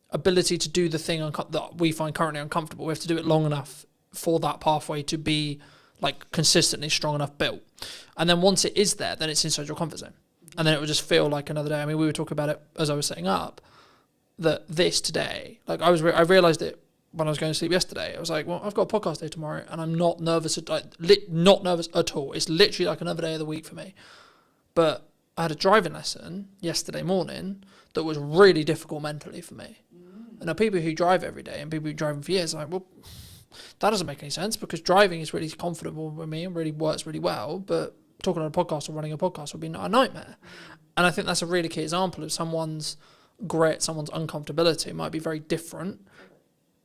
ability to do the thing that we find currently uncomfortable. We have to do it long enough for that pathway to be like consistently strong enough built. And then once it is there, then it's inside your comfort zone. And then it will just feel like another day. I mean, we were talking about it as I was setting up, that this today, like I realized it when I was going to sleep yesterday. I was like, well, I've got a podcast day tomorrow and I'm not nervous, not nervous at all. It's literally like another day of the week for me. But I had a driving lesson yesterday morning that was really difficult mentally for me. And now people who drive every day and people who drive for years are like, well, that doesn't make any sense because driving is really comfortable with me and really works really well, but talking on a podcast or running a podcast would be a nightmare. And I think that's a really key example of someone's grit, someone's uncomfortability might be very different.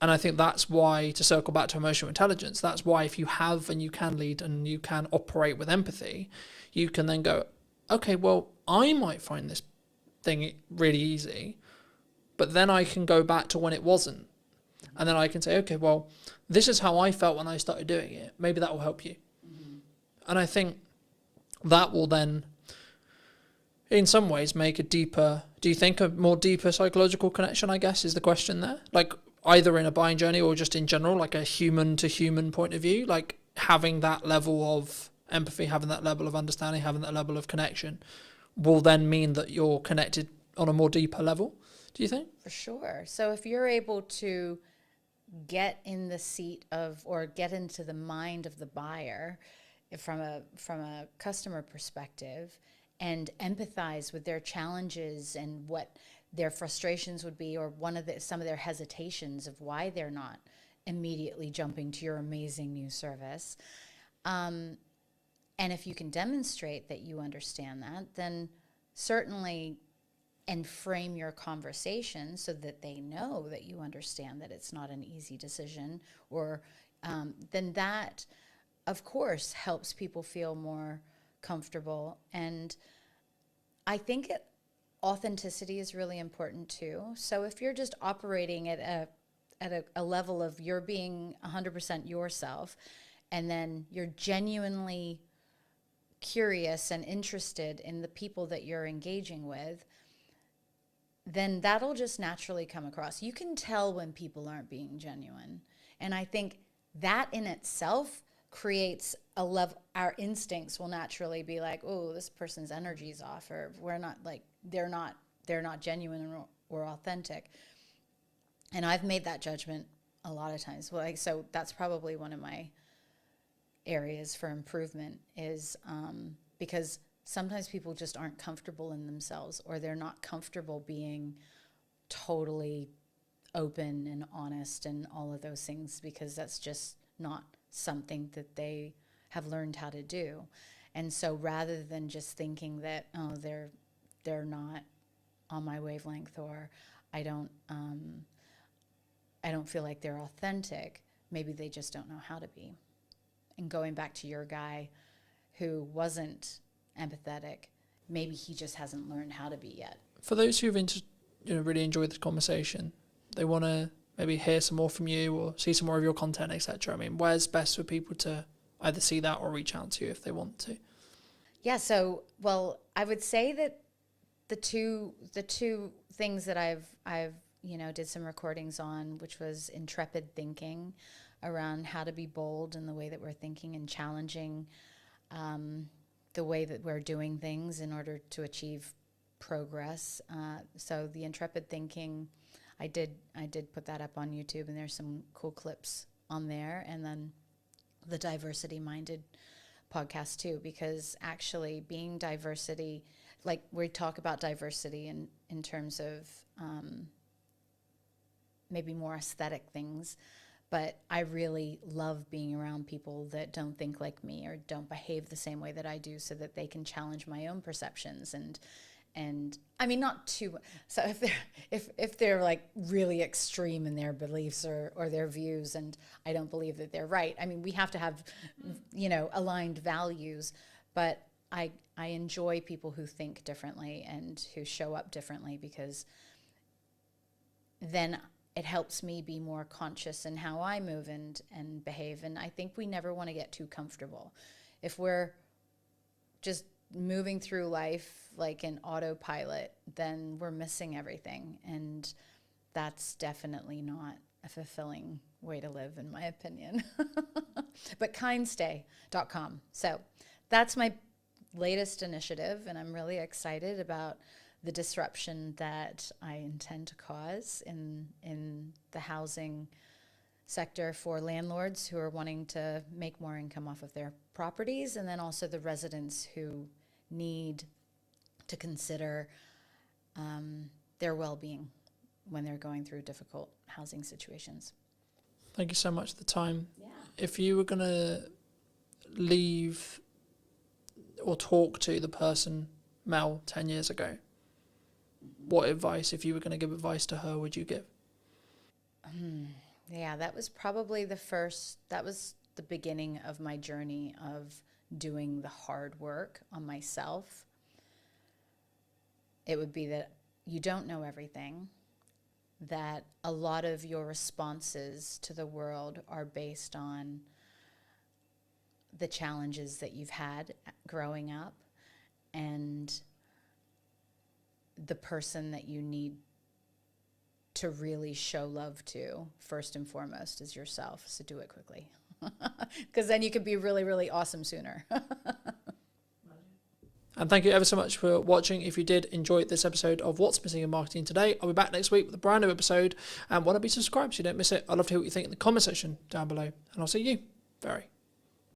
And I think that's why, to circle back to emotional intelligence, that's why if you have and you can lead and you can operate with empathy, you can then go, okay, well, I might find this thing really easy, but then I can go back to when it wasn't. And then I can say, okay, well, this is how I felt when I started doing it. Maybe that will help you. Mm-hmm. And I think that will then, in some ways, make a more deeper psychological connection, I guess, is the question there. Like either in a buying journey or just in general, like a human to human point of view, like having that level of empathy, having that level of understanding, having that level of connection will then mean that you're connected on a more deeper level. Do you think? For sure. So if you're able to get in the seat of, or get into the mind of the buyer from a customer perspective and empathize with their challenges and what their frustrations would be, or some of their hesitations of why they're not immediately jumping to your amazing new service. And if you can demonstrate that you understand that, then certainly, and frame your conversation so that they know that you understand that it's not an easy decision, or then that, of course, helps people feel more comfortable. And I think authenticity is really important too. So if you're just operating at a level of you're being 100% yourself, and then you're genuinely curious and interested in the people that you're engaging with, then that'll just naturally come across. You can tell when people aren't being genuine. And I think that in itself creates a level, our instincts will naturally be like, oh, this person's energy's off, or we're not, like, they're not genuine or authentic. And I've made that judgment a lot of times. So that's probably one of my areas for improvement is because sometimes people just aren't comfortable in themselves, or they're not comfortable being totally open and honest and all of those things, because that's just not something that they have learned how to do. And so rather than just thinking that, oh, they're not on my wavelength, or I don't feel like they're authentic, maybe they just don't know how to be. And going back to your guy who wasn't empathetic, maybe he just hasn't learned how to be yet. For those who've really enjoyed this conversation, they want to maybe hear some more from you or see some more of your content, etc. I mean, where's best for people to either see that or reach out to you if they want to? Yeah, so, well, I would say that the two things that I've did some recordings on, which was intrepid thinking around how to be bold in the way that we're thinking and challenging the way that we're doing things in order to achieve progress. So the intrepid thinking, I did put that up on YouTube, and there's some cool clips on there. And then the diversity minded podcast too, because actually being diversity, like we talk about diversity in terms of maybe more aesthetic things, but I really love being around people that don't think like me or don't behave the same way that I do, so that they can challenge my own perceptions. And I mean, not too, so if they're like really extreme in their beliefs or their views, and I don't believe that they're right, I mean, we have to have, aligned values, but I enjoy people who think differently and who show up differently, because then it helps me be more conscious in how I move and behave. And I think we never want to get too comfortable. If we're just moving through life like an autopilot, then we're missing everything. And that's definitely not a fulfilling way to live, in my opinion. But kindstay.com. So that's my latest initiative, and I'm really excited about the disruption that I intend to cause in the housing sector for landlords who are wanting to make more income off of their properties, and then also the residents who need to consider their well-being when they're going through difficult housing situations. Thank you so much for the time. Yeah. If you were going to leave or talk to the person, Mel, 10 years ago, what advice, if you were going to give advice to her, would you give? Yeah, that was probably that was the beginning of my journey of doing the hard work on myself. It would be that you don't know everything, that a lot of your responses to the world are based on the challenges that you've had growing up, and the person that you need to really show love to first and foremost is yourself. So do it quickly, because then you can be really, really awesome sooner. And thank you ever so much for watching. If you did enjoy this episode of What's Missing in Marketing Today, I'll be back next week with a brand new episode. And why not be subscribed so you don't miss it? I'd love to hear what you think in the comment section down below. And I'll see you very